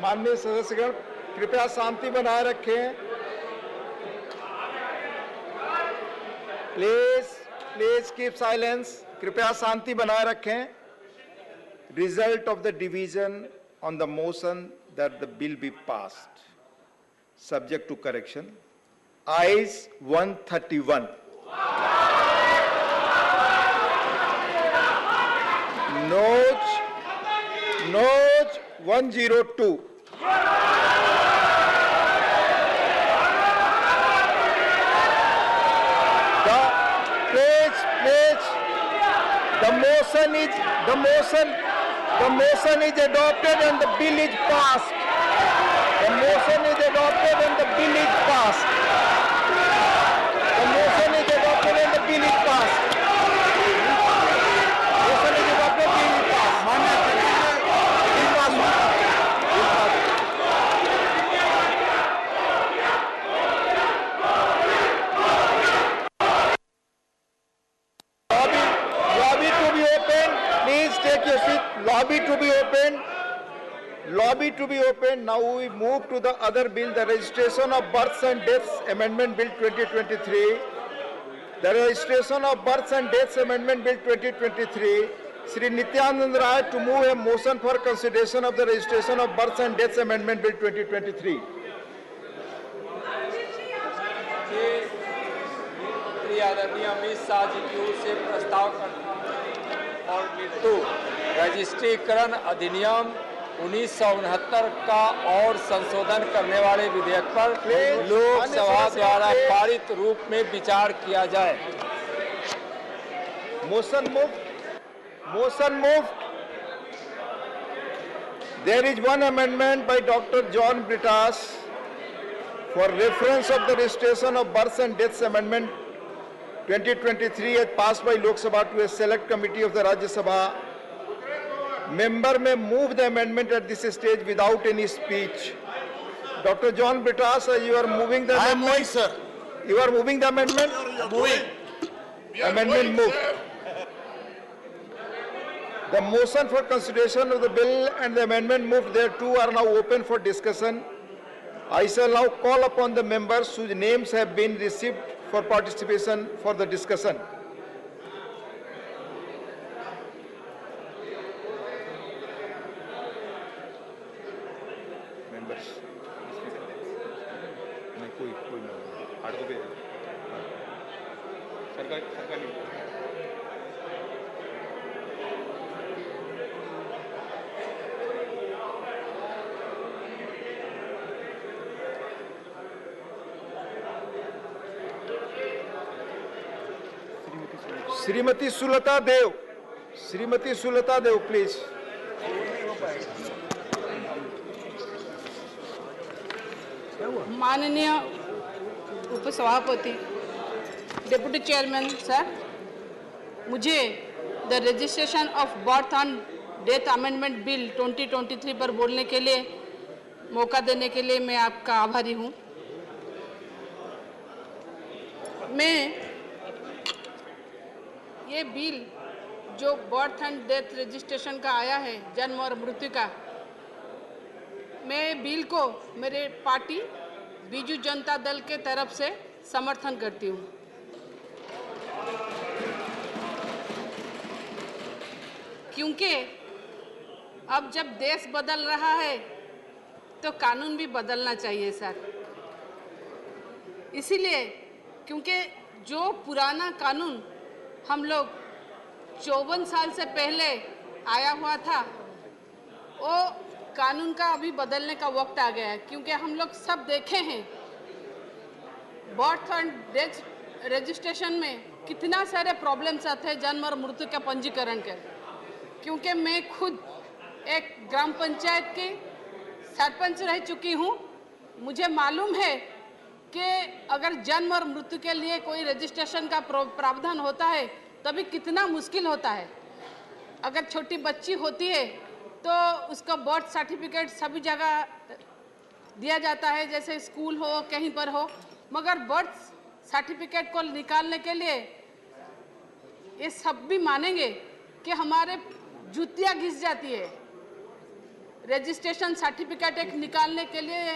माननीय सदस्यगण कृपया शांति बनाए रखें। Please keep silence. कृपया शांति बनाए रखें। Result of the division on the motion that the bill be passed, subject to correction. Ayes 131. Noes 102. The motion is adopted and the bill is passed. The motion is adopted and the bill is passed. The motion is adopted and the bill is passed. Motion is adopted, bill is passed. Lobby to be open. Please take your seat. Lobby to be open. Lobby to be open. Now we move to the other bill, the Registration of Births and Deaths Amendment Bill 2023. The Registration of Births and Deaths Amendment Bill 2023. Shri Nityanand Rai to move a motion for consideration of the Registration of Births and Deaths Amendment Bill 2023. आदरणीय अमित शाह जी की ओर से प्रस्ताव करता हूं और मृत्यु रजिस्ट्रीकरण अधिनियम 1969 का और संशोधन करने वाले विधेयक पर लोकसभा द्वारा पारित रूप में विचार किया जाए। Motion moved. There is one amendment by Dr. John Britas for reference of the Registration of Births and Deaths Amendment 2023 as passed by Lok Sabha to a select committee of the Rajya Sabha. Member may move the amendment at this stage without any speech. Dr. John Britas, you are moving the amendment. I am moving, sir. You are moving the amendment? Moving. Amendment moved. The motion for consideration of the bill and the amendment moved thereto are now open for discussion. I shall now call upon the members whose names have been received for participation for the discussion. Members. Shrimati Sulata Deo please. माननीय उपसभापति, deputy chairman sir, मुझे the registration of birth and death amendment bill 2023 पर बोलने के लिए मौका देने के लिए मैं आपका आभारी हूँ। मैं ये बिल जो बर्थ एंड डेथ रजिस्ट्रेशन का आया है, जन्म और मृत्यु का, मैं बिल को मेरे पार्टी बीजू जनता दल के तरफ से समर्थन करती हूँ। क्योंकि अब जब देश बदल रहा है तो कानून भी बदलना चाहिए सर। इसीलिए क्योंकि जो पुराना कानून हम लोग 54 साल से पहले आया हुआ था, वो कानून का अभी बदलने का वक्त आ गया है। क्योंकि हम लोग सब देखे हैं बर्थ एंड डेथ रजिस्ट्रेशन में कितना सारे प्रॉब्लम्स आते हैं जन्म और मृत्यु का पंजीकरण के। क्योंकि मैं खुद एक ग्राम पंचायत की सरपंच रह चुकी हूँ, मुझे मालूम है कि अगर जन्म और मृत्यु के लिए कोई रजिस्ट्रेशन का प्रावधान होता है तभी कितना मुश्किल होता है। अगर छोटी बच्ची होती है तो उसका बर्थ सर्टिफिकेट सभी जगह दिया जाता है, जैसे स्कूल हो कहीं पर हो, मगर बर्थ सर्टिफिकेट को निकालने के लिए ये सब भी मानेंगे कि हमारे जुतियाँ घिस जाती है। रजिस्ट्रेशन सर्टिफिकेट एक निकालने के लिए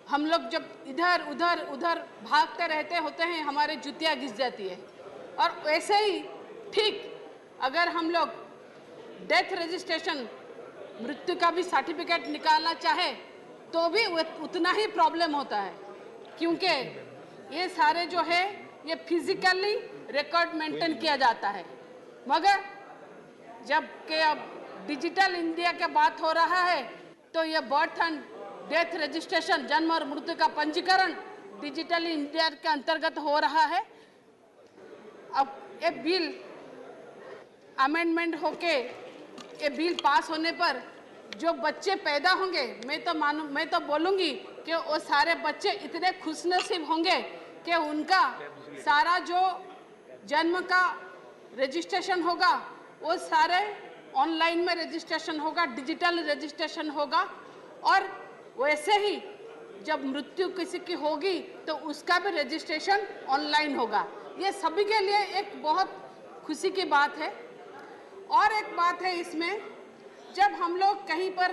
हम लोग जब इधर उधर उधर भागते रहते होते हैं, हमारे जुतियाँ घिस जाती है। और वैसे ही ठीक अगर हम लोग डेथ रजिस्ट्रेशन मृत्यु का भी सर्टिफिकेट निकालना चाहे तो भी उतना ही प्रॉब्लम होता है, क्योंकि ये सारे जो है ये फिजिकली रिकॉर्ड मेंटेन किया जाता है। मगर जब के अब डिजिटल इंडिया की बात हो रहा है तो ये बर्थ एंड डेथ रजिस्ट्रेशन, जन्म और मृत्यु का पंजीकरण डिजिटल इंडिया के अंतर्गत हो रहा है। अब ये बिल अमेंडमेंट होके ये बिल पास होने पर जो बच्चे पैदा होंगे, मैं तो बोलूँगी कि वो सारे बच्चे इतने खुशनसीब होंगे कि उनका सारा जो जन्म का रजिस्ट्रेशन होगा वो सारे ऑनलाइन में रजिस्ट्रेशन होगा, डिजिटल रजिस्ट्रेशन होगा। और वैसे ही जब मृत्यु किसी की होगी तो उसका भी रजिस्ट्रेशन ऑनलाइन होगा। ये सभी के लिए एक बहुत खुशी की बात है। और एक बात है इसमें, जब हम लोग कहीं पर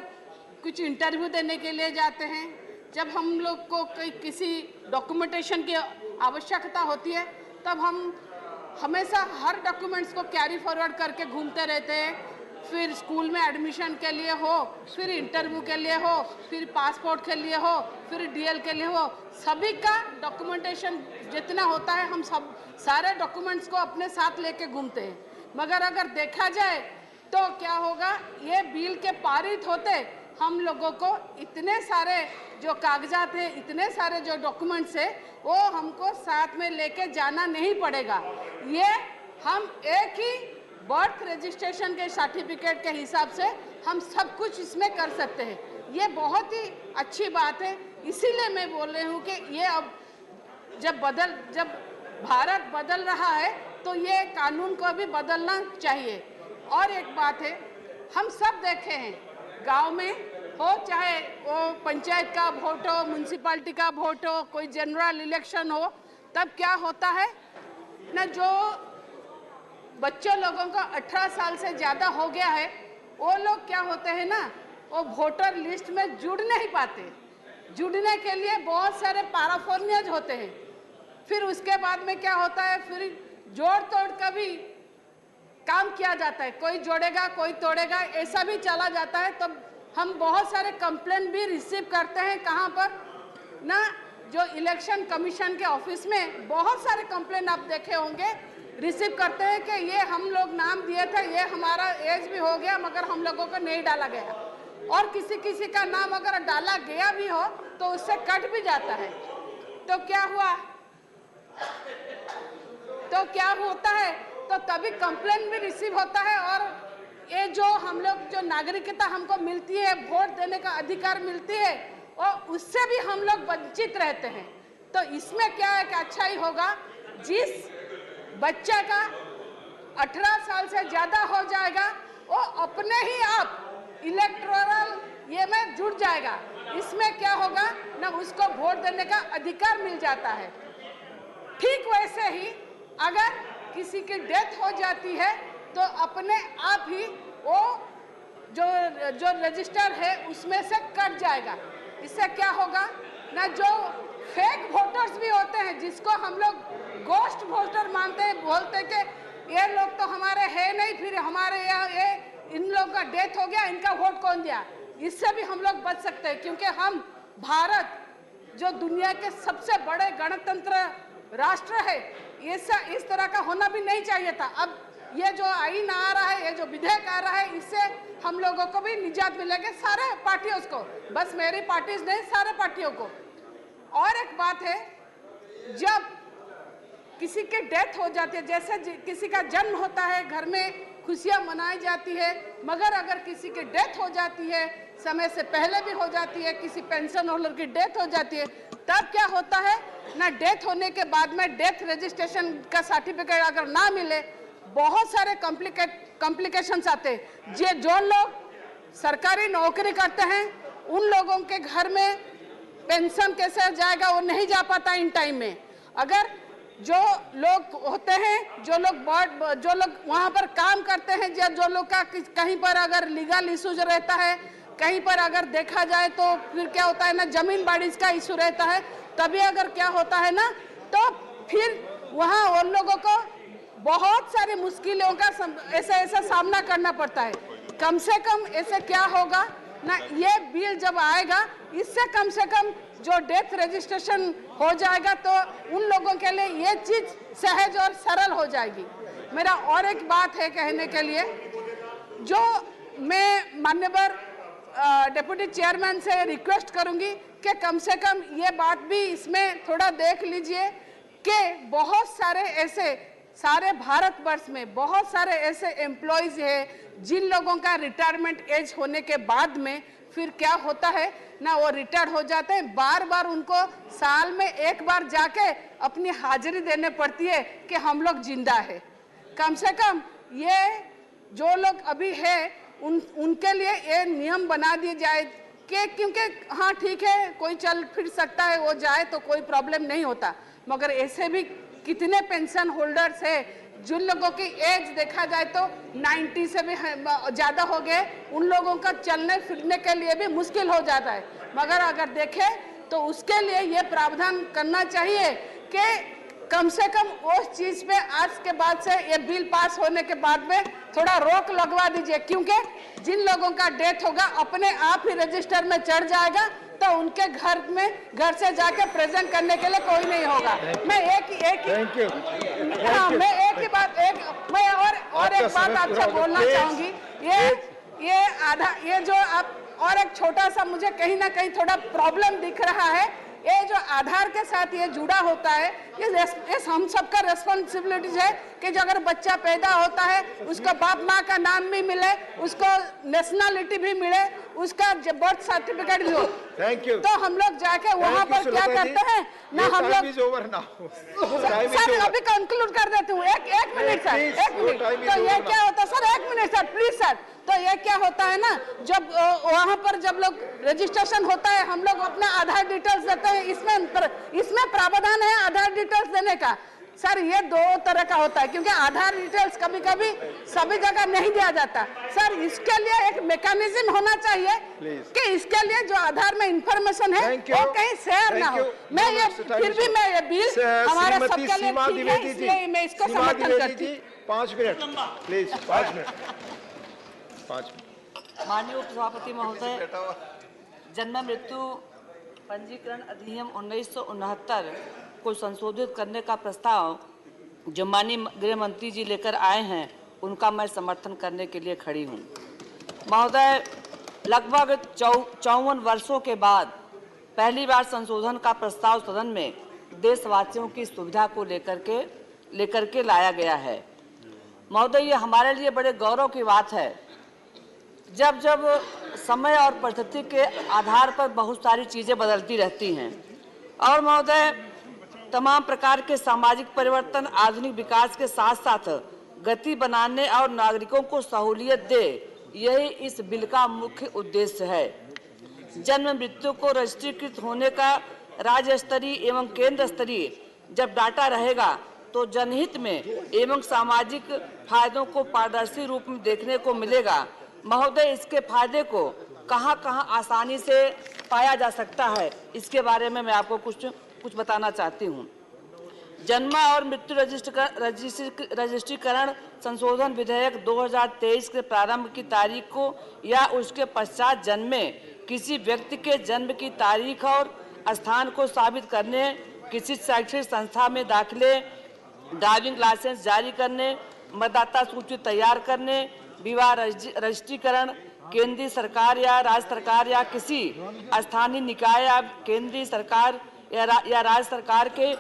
कुछ इंटरव्यू देने के लिए जाते हैं, जब हम लोग को किसी डॉक्यूमेंटेशन की आवश्यकता होती है, तब हम हमेशा हर डॉक्यूमेंट्स को कैरी फॉरवर्ड करके घूमते रहते हैं। फिर स्कूल में एडमिशन के लिए हो, फिर इंटरव्यू के लिए हो, फिर पासपोर्ट के लिए हो, फिर डीएल के लिए हो, सभी का डॉक्यूमेंटेशन जितना होता है हम सब सारे डॉक्यूमेंट्स को अपने साथ लेके घूमते हैं। मगर अगर देखा जाए तो क्या होगा, ये बिल के पारित होते हम लोगों को इतने सारे जो कागजात हैं, इतने सारे जो डॉक्यूमेंट्स है वो हमको साथ में लेके जाना नहीं पड़ेगा। ये हम एक ही बर्थ रजिस्ट्रेशन के सर्टिफिकेट के हिसाब से हम सब कुछ इसमें कर सकते हैं। ये बहुत ही अच्छी बात है। इसीलिए मैं बोल रही हूँ कि ये अब जब भारत बदल रहा है तो ये कानून को भी बदलना चाहिए। और एक बात है, हम सब देखे हैं गांव में हो, चाहे वो पंचायत का वोट हो, म्यूनसिपैलिटी का वोट हो, कोई जनरल इलेक्शन हो, तब क्या होता है ना, जो बच्चों लोगों का 18 साल से ज़्यादा हो गया है वो लोग क्या होते हैं ना, वो वोटर लिस्ट में जुड़ नहीं पाते। जुड़ने के लिए बहुत सारे पैराफोर्नियाज होते हैं। फिर उसके बाद में क्या होता है, फिर जोड़ तोड़ का भी काम किया जाता है, कोई जोड़ेगा कोई तोड़ेगा, ऐसा भी चला जाता है। तो हम बहुत सारे कंप्लेंट भी रिसीव करते हैं। कहाँ पर ना, जो इलेक्शन कमीशन के ऑफिस में बहुत सारे कंप्लेंट आप देखे होंगे रिसीव करते हैं कि ये हम लोग नाम दिए थे, ये हमारा एज भी हो गया मगर हम लोगों को नहीं डाला गया। और किसी का नाम अगर डाला गया भी हो तो उससे कट भी जाता है। तो क्या हुआ, तो क्या होता है, तो तभी कंप्लेंट भी रिसीव होता है। और ये जो हम लोग जो नागरिकता हमको मिलती है, वोट देने का अधिकार मिलती है, और उससे भी हम लोग वंचित रहते हैं। तो इसमें क्या है कि अच्छा ही होगा, जिस बच्चा का 18 साल से ज़्यादा हो जाएगा वो अपने ही आप इलेक्टोरल ये में जुड़ जाएगा। इसमें क्या होगा ना, उसको वोट देने का अधिकार मिल जाता है। ठीक वैसे ही अगर किसी की डेथ हो जाती है तो अपने आप ही वो जो रजिस्टर है उसमें से कट जाएगा। इससे क्या होगा ना, जो फेक वोटर्स भी होते हैं, जिसको हम लोग गोस्ट वोटर मानते हैं, बोलते हैं कि ये लोग तो हमारे है नहीं, फिर हमारे यहाँ ये इन लोगों का डेथ हो गया, इनका वोट कौन दिया। इससे भी हम लोग बच सकते हैं, क्योंकि हम भारत जो दुनिया के सबसे बड़े गणतंत्र राष्ट्र है, इस तरह का होना भी नहीं चाहिए था। अब ये जो आईन आ रहा है, ये जो विधेयक आ रहा है, इससे हम लोगों को भी निजात मिलेगी, सारे पार्टियों को, बस मेरी पार्टी नहीं, सारे पार्टियों को। और एक बात है, जब किसी की डेथ हो जाती है, जैसे किसी का जन्म होता है, घर में खुशियां मनाई जाती है, मगर अगर किसी की डेथ हो जाती है, समय से पहले भी हो जाती है, किसी पेंशन होल्डर की डेथ हो जाती है, तब क्या होता है ना, डेथ होने के बाद में डेथ रजिस्ट्रेशन का सर्टिफिकेट अगर ना मिले, बहुत सारे कॉम्प्लिकेशंस आते हैं। जो लोग सरकारी नौकरी करते हैं उन लोगों के घर में पेंशन कैसे जाएगा, वो नहीं जा पाता इन टाइम में। अगर जो लोग होते हैं, जो लोग वहाँ पर काम करते हैं, जो लोग का कहीं पर अगर लीगल इशूज रहता है, कहीं पर अगर देखा जाए तो फिर क्या होता है ना, जमीन बारिश का इशू रहता है, तभी अगर क्या होता है ना, तो फिर वहाँ उन लोगों को बहुत सारी मुश्किलों का ऐसा सामना करना पड़ता है। कम से कम ऐसे क्या होगा ना, ये बिल जब आएगा इससे कम से कम जो डेथ रजिस्ट्रेशन हो जाएगा तो उन लोगों के लिए ये चीज सहज और सरल हो जाएगी। मेरा और एक बात है कहने के लिए, जो मैं माननीय डिप्टी चेयरमैन से रिक्वेस्ट करूंगी कि कम से कम ये बात भी इसमें थोड़ा देख लीजिए कि बहुत सारे ऐसे सारे भारतवर्ष में बहुत सारे ऐसे एम्प्लॉयज हैं जिन लोगों का रिटायरमेंट एज होने के बाद में फिर क्या होता है ना, वो रिटायर हो जाते हैं, बार बार उनको साल में एक बार जाके अपनी हाजिरी देने पड़ती है कि हम लोग जिंदा है। कम से कम ये जो लोग अभी है उनके लिए ये नियम बना दिए जाए कि, क्योंकि हाँ ठीक है कोई चल फिर सकता है, वो जाए तो कोई प्रॉब्लम नहीं होता, मगर ऐसे भी कितने पेंशन होल्डर्स है जिन लोगों की एज देखा जाए तो 90 से भी ज़्यादा हो गए, उन लोगों का चलने फिरने के लिए भी मुश्किल हो जाता है। मगर अगर देखें तो उसके लिए ये प्रावधान करना चाहिए कि कम से कम उस चीज़ पे आज के बाद से ये बिल पास होने के बाद में थोड़ा रोक लगवा दीजिए, क्योंकि जिन लोगों का डेथ होगा अपने आप ही रजिस्टर में चढ़ जाएगा तो उनके घर से जाके प्रेजेंट करने के लिए कोई नहीं होगा। मैं एक ही बात आपसे बोलना चाहूंगी, ये जो आप और एक छोटा सा मुझे कहीं ना कहीं थोड़ा प्रॉब्लम दिख रहा है, ये जो आधार के साथ ये जुड़ा होता है, ये हम सबका रेस्पॉन्सिबिलिटीज है कि जो अगर बच्चा पैदा होता है उसको बाप माँ का नाम भी मिले, उसको नेशनलिटी भी मिले, उसका बर्थ सर्टिफिकेट भी हो। Thank you. तो हम लोग जाके वहाँ पर क्या करते हैं ना, हम लोग सर अभी कंक्लूड कर देती हूँ, एक मिनट सर, एक मिनट। तो ये क्या होता है सर, एक मिनट सर प्लीज सर, तो ये क्या होता है ना, जब वहाँ पर जब लोग रजिस्ट्रेशन होता है हम लोग अपना आधार डिटेल्स देते हैं, इसमें प्रावधान है आधार डिटेल्स देने का। सर ये दो तरह का होता है, क्योंकि आधार डिटेल्स कभी कभी सभी जगह नहीं दिया जाता। सर इसके लिए एक मैकेनिज्म होना चाहिए कि इसके लिए जो आधार में इंफॉर्मेशन है वो कहीं शेयर ना हो। मैं ये फिर भी मैं ये बिल हमारा सबके लिए ठीक है, इसलिए मैं इसको समर्थन करती हूँ। 5 मिनट प्लीज, 5 मिनट। माननीय उपसभापति महोदय, जन्म मृत्यु पंजीकरण अधिनियम 1969 को संशोधित करने का प्रस्ताव जो माननीय गृह मंत्री जी लेकर आए हैं उनका मैं समर्थन करने के लिए खड़ी हूं। महोदय, लगभग 54 वर्षों के बाद पहली बार संशोधन का प्रस्ताव सदन में देशवासियों की सुविधा को लेकर के लाया गया है। महोदय, ये हमारे लिए बड़े गौरव की बात है। जब समय और परिस्थिति के आधार पर बहुत सारी चीज़ें बदलती रहती हैं और महोदय तमाम प्रकार के सामाजिक परिवर्तन आधुनिक विकास के साथ साथ गति बनाने और नागरिकों को सहूलियत दे, यही इस बिल का मुख्य उद्देश्य है। जन्म मृत्यु को रजिस्ट्रीकृत होने का राज्य स्तरीय एवं केंद्र स्तरीय जब डाटा रहेगा तो जनहित में एवं सामाजिक फायदों को पारदर्शी रूप में देखने को मिलेगा। महोदय, इसके फायदे को कहां आसानी से पाया जा सकता है, इसके बारे में मैं आपको कुछ बताना चाहती हूँ। जन्म और मृत्यु रजिस्ट्रीकरण संशोधन विधेयक 2023 के प्रारंभ की तारीख को या उसके पश्चात जन्मे किसी व्यक्ति के जन्म की तारीख और स्थान को साबित करने, किसी शैक्षणिक संस्था में दाखिले, ड्राइविंग लाइसेंस जारी करने, मतदाता सूची तैयार करने, विवाह रजिस्ट्रीकरण, केंद्रीय सरकार या राज्य सरकार या किसी स्थानीय निकाय या केंद्रीय सरकार या राज्य सरकार के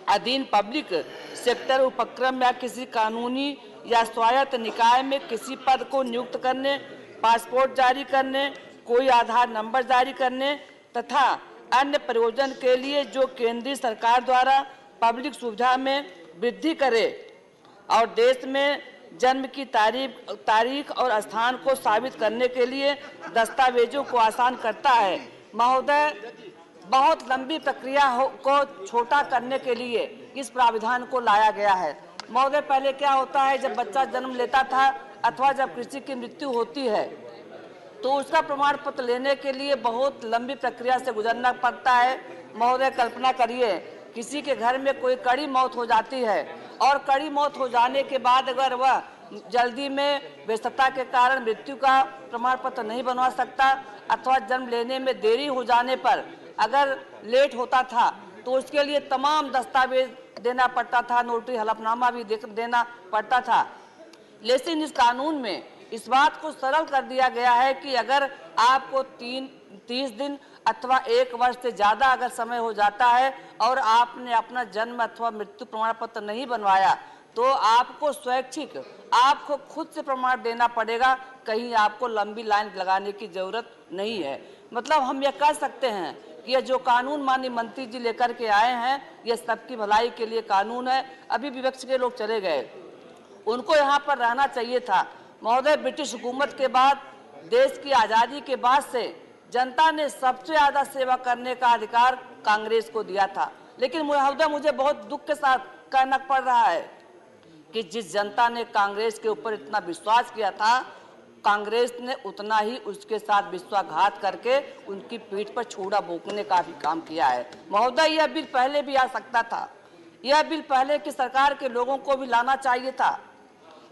अधीन पब्लिक सेक्टर उपक्रम या किसी कानूनी या स्वायत्त निकाय में किसी पद को नियुक्त करने, पासपोर्ट जारी करने, कोई आधार नंबर जारी करने तथा अन्य प्रयोजन के लिए जो केंद्रीय सरकार द्वारा पब्लिक सुविधा में वृद्धि करे और देश में जन्म की तारीख और स्थान को साबित करने के लिए दस्तावेजों को आसान करता है। महोदय, बहुत लंबी प्रक्रिया को छोटा करने के लिए इस प्राविधान को लाया गया है। महोदय, पहले क्या होता है, जब बच्चा जन्म लेता था अथवा जब किसी की मृत्यु होती है तो उसका प्रमाण पत्र लेने के लिए बहुत लंबी प्रक्रिया से गुजरना पड़ता है। महोदय, कल्पना करिए किसी के घर में कोई कड़ी मौत हो जाती है और कड़ी मौत हो जाने के बाद अगर वह जल्दी में व्यस्तता के कारण मृत्यु का प्रमाण पत्र नहीं बनवा सकता अथवा जन्म लेने में देरी हो जाने पर अगर लेट होता था तो उसके लिए तमाम दस्तावेज देना पड़ता था, नोटरी हलफनामा भी देना पड़ता था। लेकिन इस कानून में इस बात को सरल कर दिया गया है कि अगर आपको 30 दिन अथवा 1 वर्ष से ज़्यादा अगर समय हो जाता है और आपने अपना जन्म अथवा मृत्यु प्रमाण पत्र नहीं बनवाया तो आपको स्वैच्छिक आपको खुद से प्रमाण देना पड़ेगा, कहीं आपको लंबी लाइन लगाने की जरूरत नहीं है। मतलब हम ये कह सकते हैं कि ये जो कानून माननीय मंत्री जी लेकर के आए हैं ये सबकी भलाई के लिए कानून है। अभी विपक्ष के लोग चले गए, उनको यहाँ पर रहना चाहिए था। महोदय, ब्रिटिश हुकूमत के बाद देश की आज़ादी के बाद से जनता ने सबसे ज़्यादा सेवा करने का अधिकार कांग्रेस को दिया था, लेकिन महोदय मुझे बहुत दुख के साथ कहना पड़ रहा है कि जिस जनता ने कांग्रेस के ऊपर इतना विश्वास किया था, कांग्रेस ने उतना ही उसके साथ विश्वासघात करके उनकी पीठ पर छुरा भोंकने का भी काम किया है। महोदय, यह बिल पहले भी आ सकता था, यह बिल पहले की सरकार के लोगों को भी लाना चाहिए था,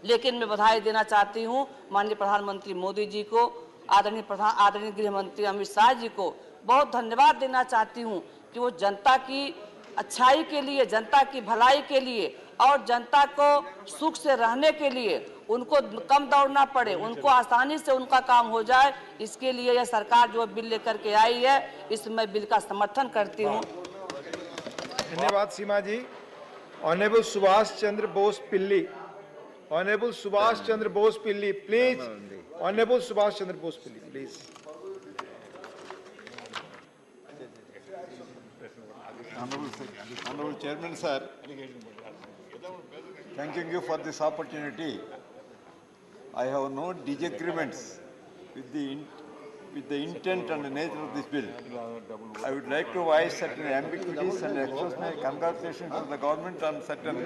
लेकिन मैं बधाई देना चाहती हूँ माननीय प्रधानमंत्री मोदी जी को, आदरणीय गृह मंत्री अमित शाह जी को बहुत धन्यवाद देना चाहती हूँ कि वो जनता की अच्छाई के लिए, जनता की भलाई के लिए और जनता को सुख से रहने के लिए उनको कम दौड़ना पड़े, उनको आसानी से उनका काम हो जाए, इसके लिए यह सरकार जो बिल लेकर के आई है इसमें बिल का समर्थन करती हूँ। धन्यवाद Seema ji. Honourable Subhash Chandra Bose Pillai, honourable Subhash Chandra Bose Pillai please, honourable Subhash Chandra Bose Pillai please. Honorable Chairman sir, thanking you for this opportunity. I have no disagreements with the intent and the nature of this bill. I would like to voice certain ambiguities and express my congratulations to the government on certain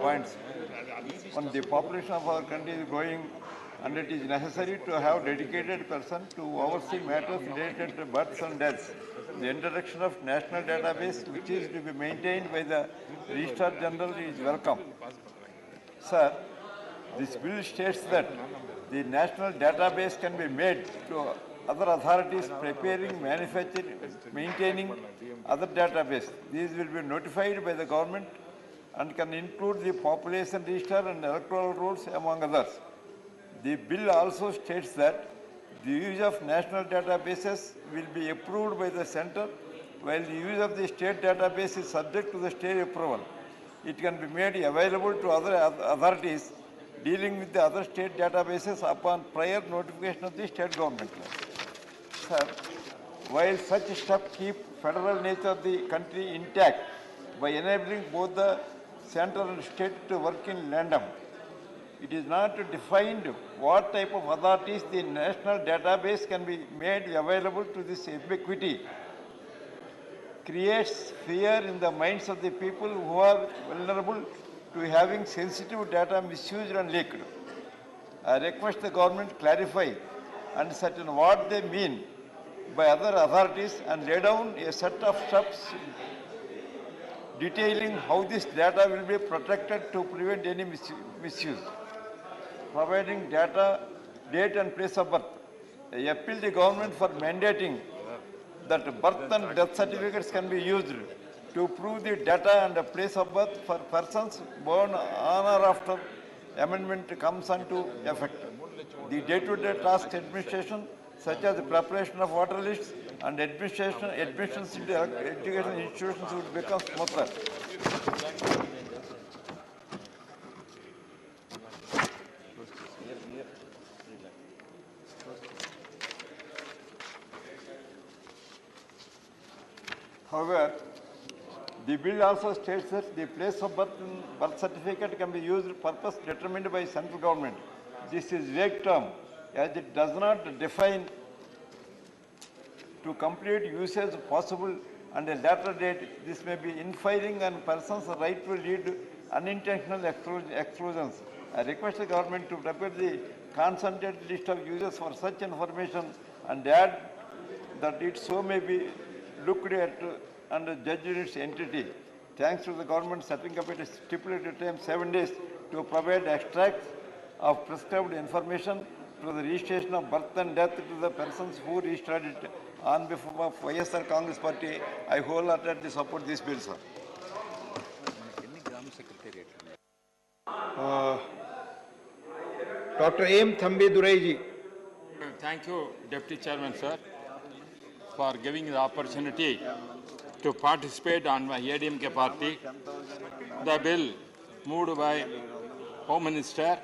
points. When the population of our country is growing and it is necessary to have dedicated person to oversee matters related to births and deaths, the introduction of national database which is to be maintained by the Registrar General is welcome. Sir, this bill states that the national database can be made to other authorities preparing, manufacturing, maintaining other database. These will be notified by the government and can include the population register and electoral rolls among others. The bill also states that the use of national databases will be approved by the center, while the use of the state database is subject to the state approval. It can be made available to other authorities dealing with the other state databases upon prior notification of the state government. Sir, while such steps keep federal nature of the country intact by enabling both the center and state to work in tandem, it is not defined what type of authorities the national database can be made available to. This ambiguity creates fear in the minds of the people who are vulnerable to having sensitive data misused and leaked. I request the government clarify and certain what they mean by other authorities and lay down a set of steps detailing how this data will be protected to prevent any misuse. Providing data, date and place of birth. I appeal the government for mandating that birth and death certificates can be used to prove the data and the place of birth for persons born on or after amendment comes into effect. The day-to-day task administration, such as the preparation of voter lists and admissions into education institutions, would become smoother. However, the bill also states that the place of birth in birth certificate can be used for purpose determined by central government. This is vague term as it does not define to complete usage possible and a later date, this may be infiring on persons' right to lead unintentional exclusions. I request the government to prepare the concentrated list of users for such information and add that it so may be looked at and judged its entity. Thanks to the government setting up at a stipulated time 7 days to provide extracts of prescribed information to the registration of birth and death to the persons who registered it on behalf of YSR Congress Party. I wholeheartedly support this bill, sir. Dr. M. Thambi. Thank you, Deputy Chairman, sir, for giving the opportunity to participate on my ADMK party. The bill moved by Home Minister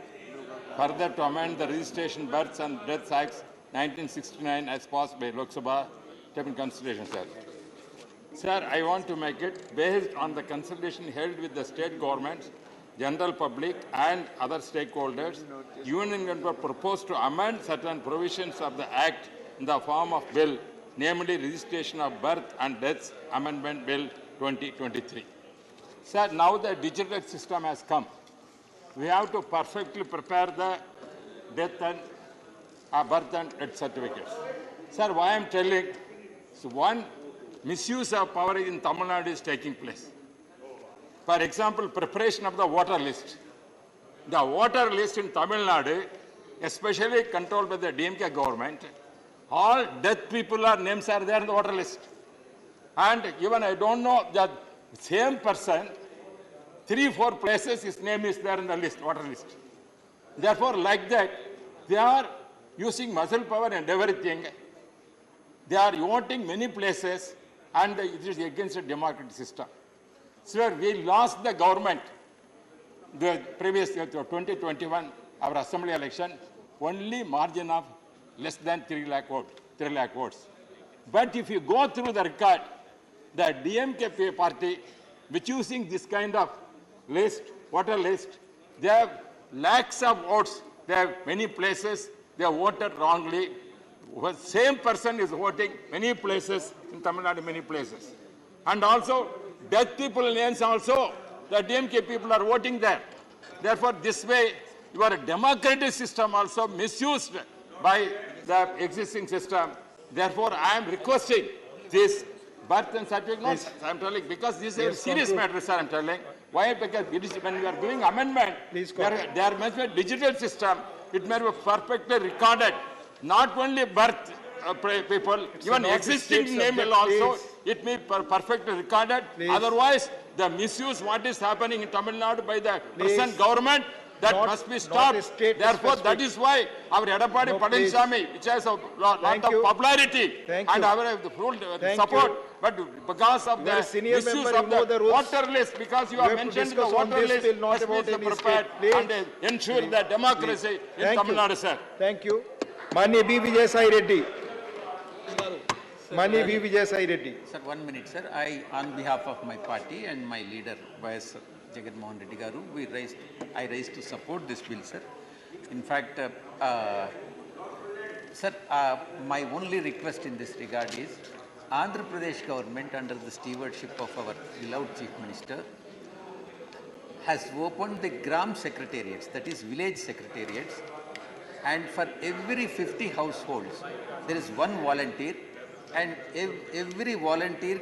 further to amend the Registration Births and Deaths Act 1969 as passed by Lok Sabha. Taken consideration, sir. Sir, I want to make it based on the consultation held with the state governments, general public and other stakeholders. Union Government proposed to amend certain provisions of the Act in the form of bill, namely Registration of Birth and Deaths Amendment Bill 2023. Sir, now the digital system has come. We have to perfectly prepare the death and birth and death certificates. Sir, why I am telling, so one misuse of power in Tamil Nadu is taking place. For example, preparation of the voter list. The voter list in Tamil Nadu, especially controlled by the DMK government, all dead people names are there in the voter list. And even I don't know that same person, 3-4 places his name is there in the list, voter list. Therefore, like that, they are using muscle power and everything. They are voting many places and it is against the democratic system. Sir, we lost the government, the previous 2021, our assembly election, only margin of less than 3 lakh votes. But if you go through the record, the DMK party, which using this kind of list, voter list, they have lakhs of votes. They have many places, they have voted wrongly. The same person is voting many places in Tamil Nadu, many places. And also, dead people names also, the DMK people are voting there. Therefore, this way, your democratic system also misused by the existing system. Therefore, I am requesting this birth and certificate. No, I am telling, because this is a serious matter, sir, I am telling. Why? Because when we are doing amendment, there must be a digital system. It may be perfectly recorded. Not only birth people, even existing name will also, it may be perfectly recorded. Otherwise, the misuse what is happening in Tamil Nadu by the present government, that must be stopped. Therefore, that is why our Edapadi Padinsami, which has a lot of popularity and our full support, but because of the misuse of the voter list, because you have mentioned the voter list, must be prepared and ensure the democracy in Tamil Nadu, sir. Thank you. Mani B. Vijay Sai Reddy. Mani B. Vijay Sai Reddy. Sir, 1 minute, sir. I, on behalf of my party and my leader, Y.S. Jagat Mohan Reddy Garu, I raised to support this bill, sir. In fact, sir, my only request in this regard is, Andhra Pradesh government, under the stewardship of our beloved Chief Minister, has opened the Gram secretariats, that is village secretariats, and for every 50 households, there is one volunteer, and every volunteer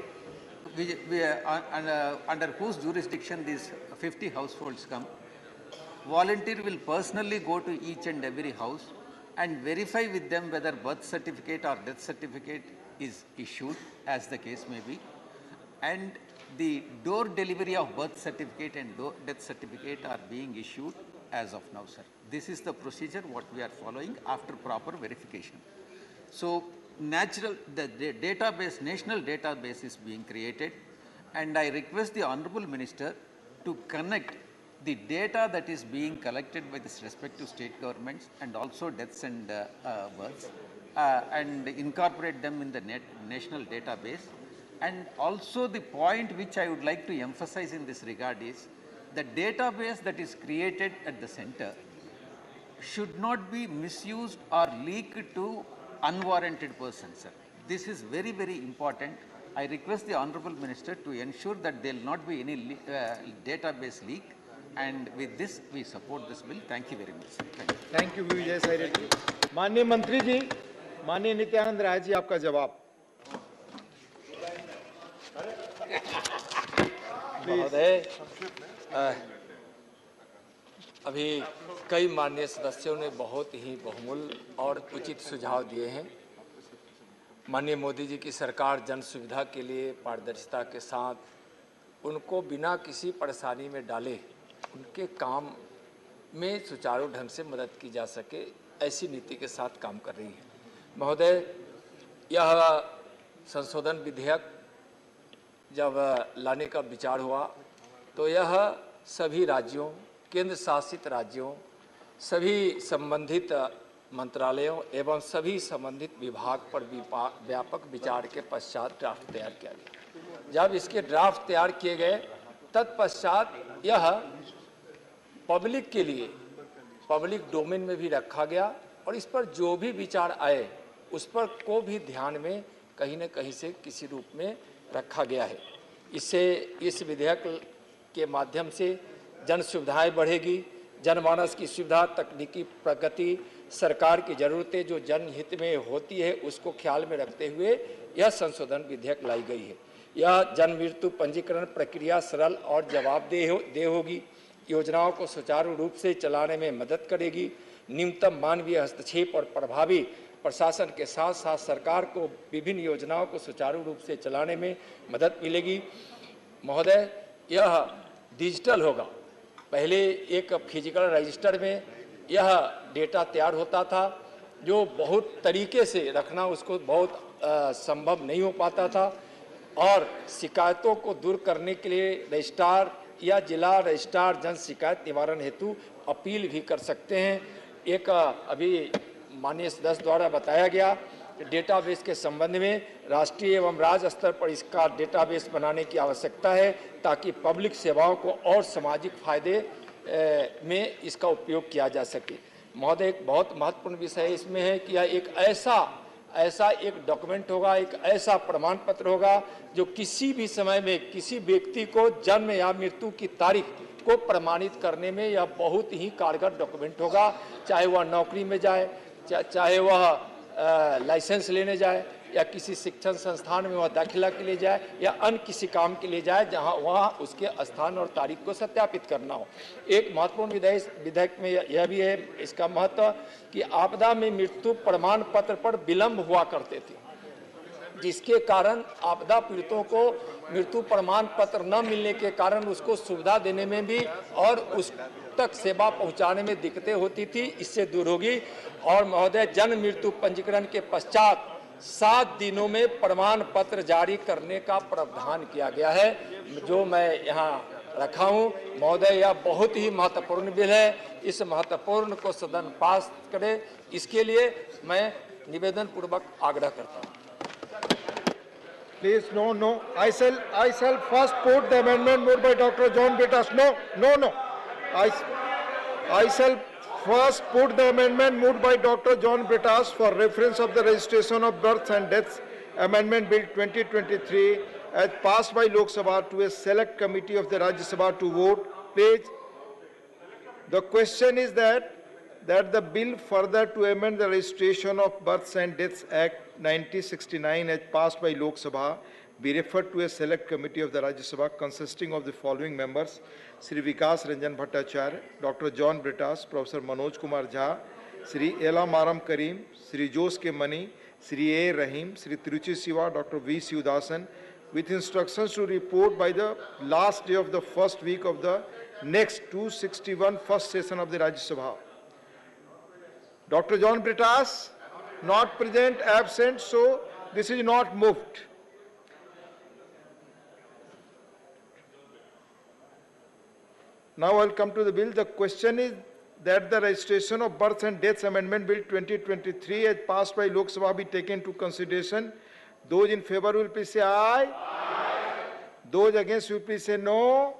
under whose jurisdiction these 50 households come, volunteer will personally go to each and every house and verify with them whether birth certificate or death certificate is issued, as the case may be, and the door delivery of birth certificate and death certificate are being issued as of now, sir. This is the procedure what we are following after proper verification. So, the database, national database is being created, and I request the Honorable Minister to connect the data that is being collected by this respective state governments and also deaths and births and incorporate them in the national database. And also the point which I would like to emphasize in this regard is the database that is created at the center should not be misused or leaked to unwarranted persons, sir. This is very, very important. I request the Honorable Minister to ensure that there will not be any database leak, and with this we support this bill. Thank you very much. Thank you, Vijay Sai Reddy. माननीय मंत्री जी, माननीय नित्यानंद राय जी, आपका जवाब। महोदय, अभी कई माननीय सदस्यों ने बहुत ही बहुमूल्य और उचित सुझाव दिए हैं। माननीय मोदी जी की सरकार जन सुविधा के लिए पारदर्शिता के साथ उनको बिना किसी परेशानी में डाले उनके काम में सुचारू ढंग से मदद की जा सके, ऐसी नीति के साथ काम कर रही है। महोदय, यह संशोधन विधेयक जब लाने का विचार हुआ तो यह सभी राज्यों, केंद्र शासित राज्यों, सभी संबंधित मंत्रालयों एवं सभी संबंधित विभाग पर व्यापक विचार के पश्चात ड्राफ्ट तैयार किया गया। जब इसके ड्राफ्ट तैयार किए गए तत्पश्चात यह पब्लिक के लिए पब्लिक डोमेन में भी रखा गया और इस पर जो भी विचार आए उस पर को भी ध्यान में कहीं न कहीं से किसी रूप में रखा गया है। इससे इस विधेयक के माध्यम से जन सुविधाएं बढ़ेगी, जनमानस की सुविधा, तकनीकी प्रगति, सरकार की ज़रूरतें जो जनहित में होती है उसको ख्याल में रखते हुए यह संशोधन विधेयक लाई गई है। यह जन मृत्यु पंजीकरण प्रक्रिया सरल और जवाबदेह होगी, योजनाओं को सुचारू रूप से चलाने में मदद करेगी, न्यूनतम मानवीय हस्तक्षेप और प्रभावी प्रशासन के साथ साथ सरकार को विभिन्न योजनाओं को सुचारू रूप से चलाने में मदद मिलेगी। महोदय, यह डिजिटल होगा। पहले एक फिजिकल रजिस्टर में यह डेटा तैयार होता था जो बहुत तरीके से रखना उसको बहुत संभव नहीं हो पाता था और शिकायतों को दूर करने के लिए रजिस्ट्रार या जिला रजिस्ट्रार जन शिकायत निवारण हेतु अपील भी कर सकते हैं। एक अभी माननीय सदस्य द्वारा बताया गया डेटाबेस के संबंध में राष्ट्रीय एवं राज्य स्तर पर इसका डेटाबेस बनाने की आवश्यकता है ताकि पब्लिक सेवाओं को और सामाजिक फायदे में इसका उपयोग किया जा सके। महोदय, एक बहुत महत्वपूर्ण विषय इसमें है कि यह एक ऐसा एक डॉक्यूमेंट होगा, एक ऐसा प्रमाण पत्र होगा जो किसी भी समय में किसी व्यक्ति को जन्म या मृत्यु की तारीख को प्रमाणित करने में यह बहुत ही कारगर डॉक्यूमेंट होगा, चाहे वह नौकरी में जाए, चाहे वह लाइसेंस लेने जाए या किसी शिक्षण संस्थान में वह दाखिला के लिए जाए या अन्य किसी काम के लिए जाए जहां वहां उसके स्थान और तारीख को सत्यापित करना हो। एक महत्वपूर्ण विधेयक में यह भी है इसका महत्व कि आपदा में मृत्यु प्रमाण पत्र पर विलंब हुआ करते थे, जिसके कारण आपदा पीड़ितों को मृत्यु प्रमाण पत्र न मिलने के कारण उसको सुविधा देने में भी और उस तक सेवा पहुंचाने में दिक्कतें होती थी, इससे दूर होगी। और महोदय, जन मृत्यु पंजीकरण के पश्चात 7 दिनों में प्रमाण पत्र जारी करने का प्रावधान किया गया है, जो मैं यहाँ रखा हूँ। महोदय, यह बहुत ही महत्वपूर्ण बिल है, इस महत्वपूर्ण को सदन पास करे, इसके लिए मैं निवेदन पूर्वक आग्रह करता हूँ। Please, no. I shall first put the amendment moved by Dr. John Betas. No. I shall first put the amendment moved by Dr. John Betas for reference of the registration of births and deaths Amendment Bill 2023 as passed by Lok Sabha to a select committee of the Rajya Sabha to vote. Please. The question is that the bill further to amend the Registration of Births and Deaths Act 1969 as passed by Lok Sabha be referred to a select committee of the Rajya Sabha consisting of the following members: Sri Vikas Ranjan Bhattacharya, Dr. John Britas, Professor Manoj Kumar Jha, Sri Ela Maram Karim, Sri Jos K Mani, Sri A. Rahim, Sri Tiruchi Siva, Dr. V. Siudasan, with instructions to report by the last day of the first week of the next 261 first session of the Rajya Sabha. Dr. John Britas, not present, absent, so this is not moved. Now I'll come to the bill. The question is that the Registration of Births and Deaths Amendment Bill 2023 as passed by Lok Sabha be taken into consideration. Those in favor will please say aye. Those against will please say no.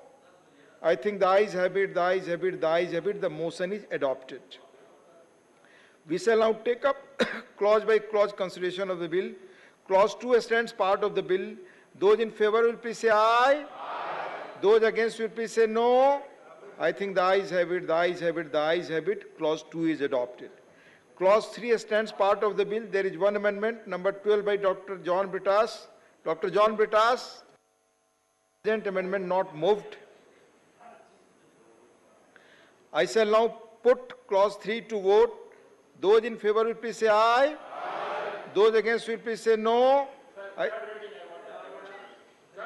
I think the ayes have it, the ayes have it, the ayes have it. The motion is adopted. We shall now take up clause by clause consideration of the bill. Clause 2 stands part of the bill Those in favor will please say aye. Those against will please say no. I think the ayes have it, the ayes have it, the ayes have it. Clause 2 is adopted. Clause 3 stands part of the bill. There is one amendment, number 12 by Dr. John Brittas. Dr. John Brittas, present amendment not moved. I shall now put clause 3 to vote. Those in favor will please say aye. Those against will please say no.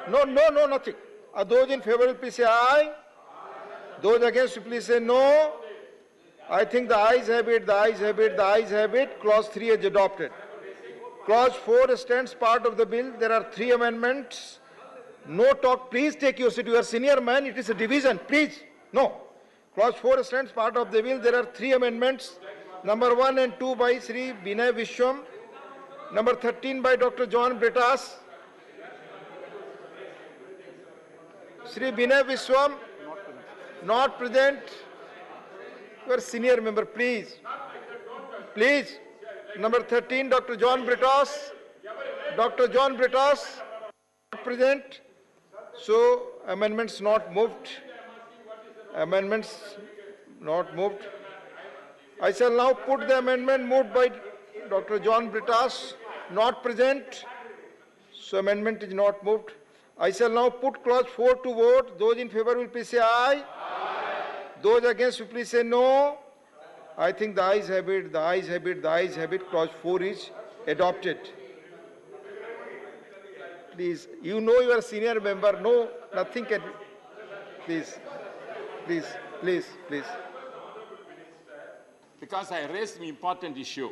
No, nothing. Those in favor will please say aye. Those against will please say no. I think the ayes have it, the ayes have it, the ayes have it. Clause 3 is adopted. Clause 4 stands part of the bill. There are 3 amendments. No talk. Please take your seat. You are senior man. It is a division. Please. No. Clause 4 stands part of the bill. There are 3 amendments. Number 1 and 2 by Sri Binay Vishwam. Number 13 by Dr. John Brittas. Sri Binay Vishwam, not present. You are senior member, please. Please. Number 13, Dr. John Brittas. Dr. John Brittas, not present. So, amendments not moved. Amendments not moved. I shall now put the amendment moved by Dr. John Brittas, not present. So, amendment is not moved. I shall now put clause 4 to vote. Those in favor will please say aye. Those against will please say no. I think the ayes have it, the ayes have it, the ayes have it. Clause 4 is adopted. Please, you know you are a senior member. No, nothing can. Please, please, please, please. Because I raised an important issue.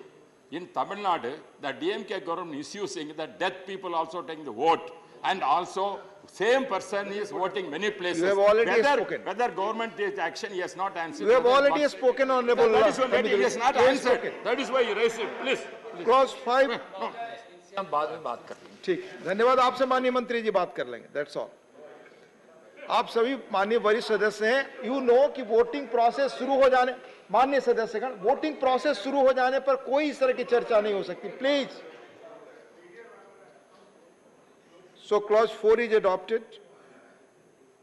In Tamil Nadu, the DMK government is using that deaf people also taking the vote. And also, same person is voting many places. You have already spoken. Whether government takes action, he has not answered. You have already spoken, Honorable. That is why he has not answered. That is why you raised it. Please. Clause 5. हम बाद में बात कर लेंगे. ठीक. धन्यवाद. आपसे माननीय मंत्री जी बात कर लेंगे. That's all. आप सभी माननीय वरिष्ठ सदस्य हैं. You know कि वोटिंग प्रोसेस शुरू हो जाने, माननीय सदस्यगण, वोटिंग प्रोसेस शुरू हो जाने पर कोई इस तरह की चर्चा नहीं हो सकती. Please. So clause 4 is adopted.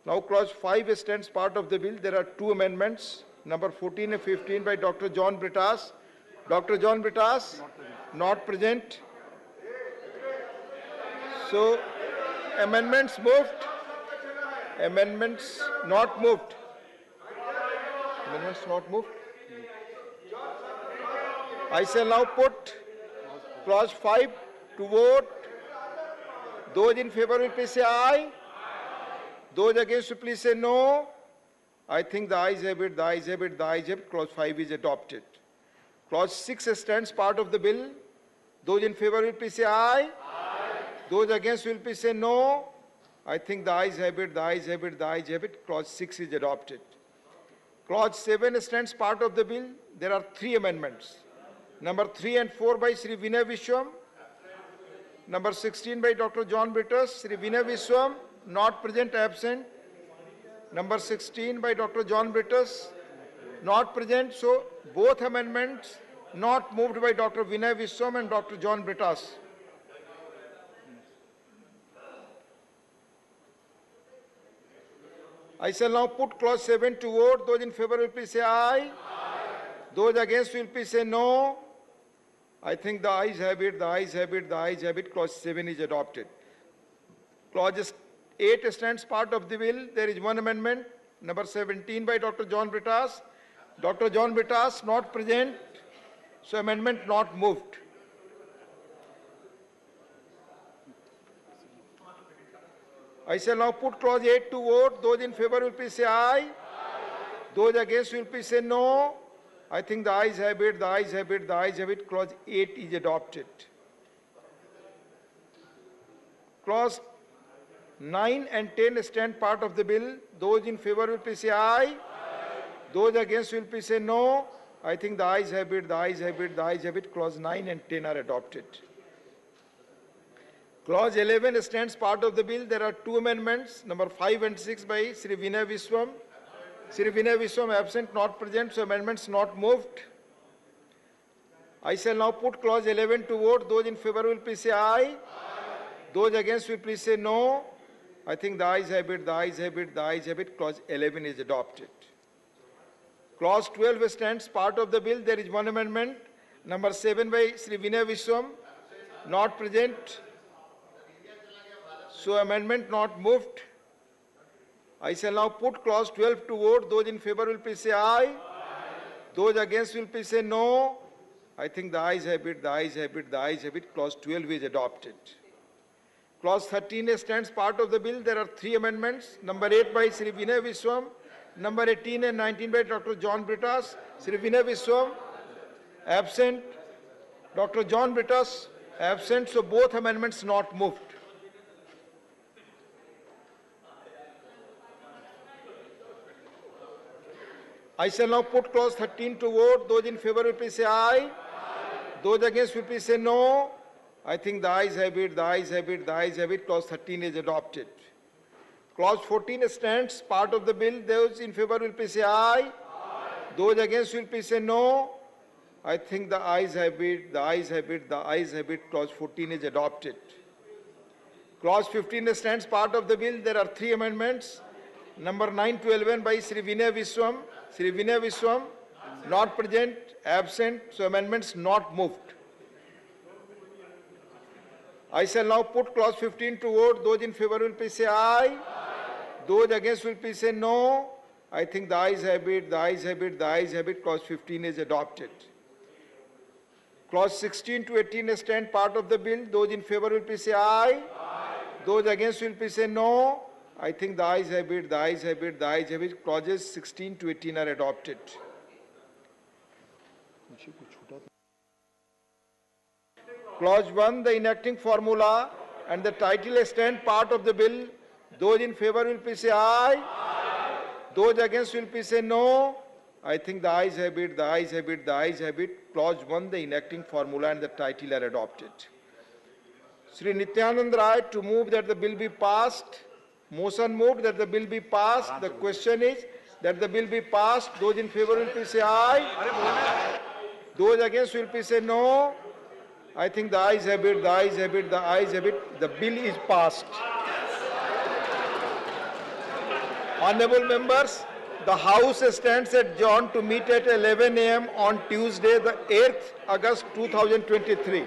Now clause 5 stands part of the bill. There are 2 amendments, number 14 and 15 by Dr. John Brittas. Dr. John Brittas, not present. So amendments moved. Amendments not moved. Amendments not moved. I shall now put clause 5 to vote. Those in favor will please say aye. Those against will please say no. I think the ayes have it, the ayes have it, the ayes have it. Clause 5 is adopted. Clause 6 stands part of the bill. Those in favor will please say aye. Those against will please say no. I think the ayes have it, the ayes have it, the ayes have it. Clause 6 is adopted. Clause 7 stands part of the bill. There are 3 amendments. Number 3 and 4 by Sri Binay Vishwam. Number 16 by Dr. John Brittas. Sri Binay Vishwam, not present, absent. Number 16 by Dr. John Brittas, not present. So both amendments not moved by Dr. Binay Vishwam and Dr. John Brittas. I shall now put clause 7 to vote. Those in favor will please say aye. Those against will please say no. I think the ayes have it, the ayes have it, the ayes have it. Clause 7 is adopted. Clause 8 stands part of the bill. There is one amendment, number 17 by Dr. John Brittas. Dr. John Brittas, not present. So amendment not moved. I shall now put clause 8 to vote. Those in favor will please say aye. Those against will please say no. I think the ayes have it, the ayes have it, the ayes have it. Clause 8 is adopted. Clause 9 and 10 stand part of the bill. Those in favor will please say aye. Those against will please say no. I think the ayes have it, the ayes have it, the ayes have it. Clause 9 and 10 are adopted. Clause 11 stands part of the bill. There are 2 amendments, number 5 and 6 by Sri Binay Vishwam. Sri Binay Vishwam absent, not present, so amendments not moved. I shall now put clause 11 to vote. Those in favor will please say aye. Those against will please say no. I think the ayes have it, the ayes have it, the ayes have it. Clause 11 is adopted. Clause 12 stands part of the bill. There is one amendment, number 7 by Sri Vinay Vishwam, not present. So amendment not moved. I shall now put clause 12 to vote. Those in favor will please say aye. Those against will please say no. I think the ayes have it, the ayes have it, the ayes have it. Clause 12 is adopted. Clause 13 stands part of the bill. There are 3 amendments. Number 8 by Sri Vinay Vishwam. Number 18 and 19 by Dr. John Brittas. Sri Vinay Vishwam, absent. Dr. John Brittas, absent. So both amendments not moved. I shall now put clause 13 to vote. Those in favor will please say aye. Those against will please say no. I think the ayes have it, the ayes have it, the ayes have it. Clause 13 is adopted. Clause 14 stands part of the bill. Those in favor will please say aye. Those against will please say no. I think the ayes have it, the ayes have it, the ayes have it. Clause 14 is adopted. Clause 15 stands part of the bill. There are 3 amendments. Number 9 to 11 by Sri Vinay Vishwam. Sri Vinay Vishwam, not present, absent. So amendments not moved. I shall now put clause 15 to vote. Those in favor will please say aye. Those against will please say no. I think the ayes have it, the ayes have it, the ayes have it. Clause 15 is adopted. Clause 16 to 18 stand part of the bill. Those in favor will please say aye. Those against will please say no. I think the ayes have it, the ayes have it, the ayes have it. Clauses 16 to 18 are adopted. Clause 1, the enacting formula and the title stand part of the bill. Those in favor will please say aye. Those against will please say no. I think the ayes have it, the ayes have it, the ayes have it. Clause 1, the enacting formula and the title are adopted. Sri Nityanand Rai to move that the bill be passed. Motion moved that the bill be passed. The question is that the bill be passed. Those in favor will please say aye. Those against will please say no. I think the ayes have it, the ayes have it, the ayes have it. The bill is passed. Honorable members, the House stands adjourned to meet at 11 a.m. on Tuesday, the 8th August 2023.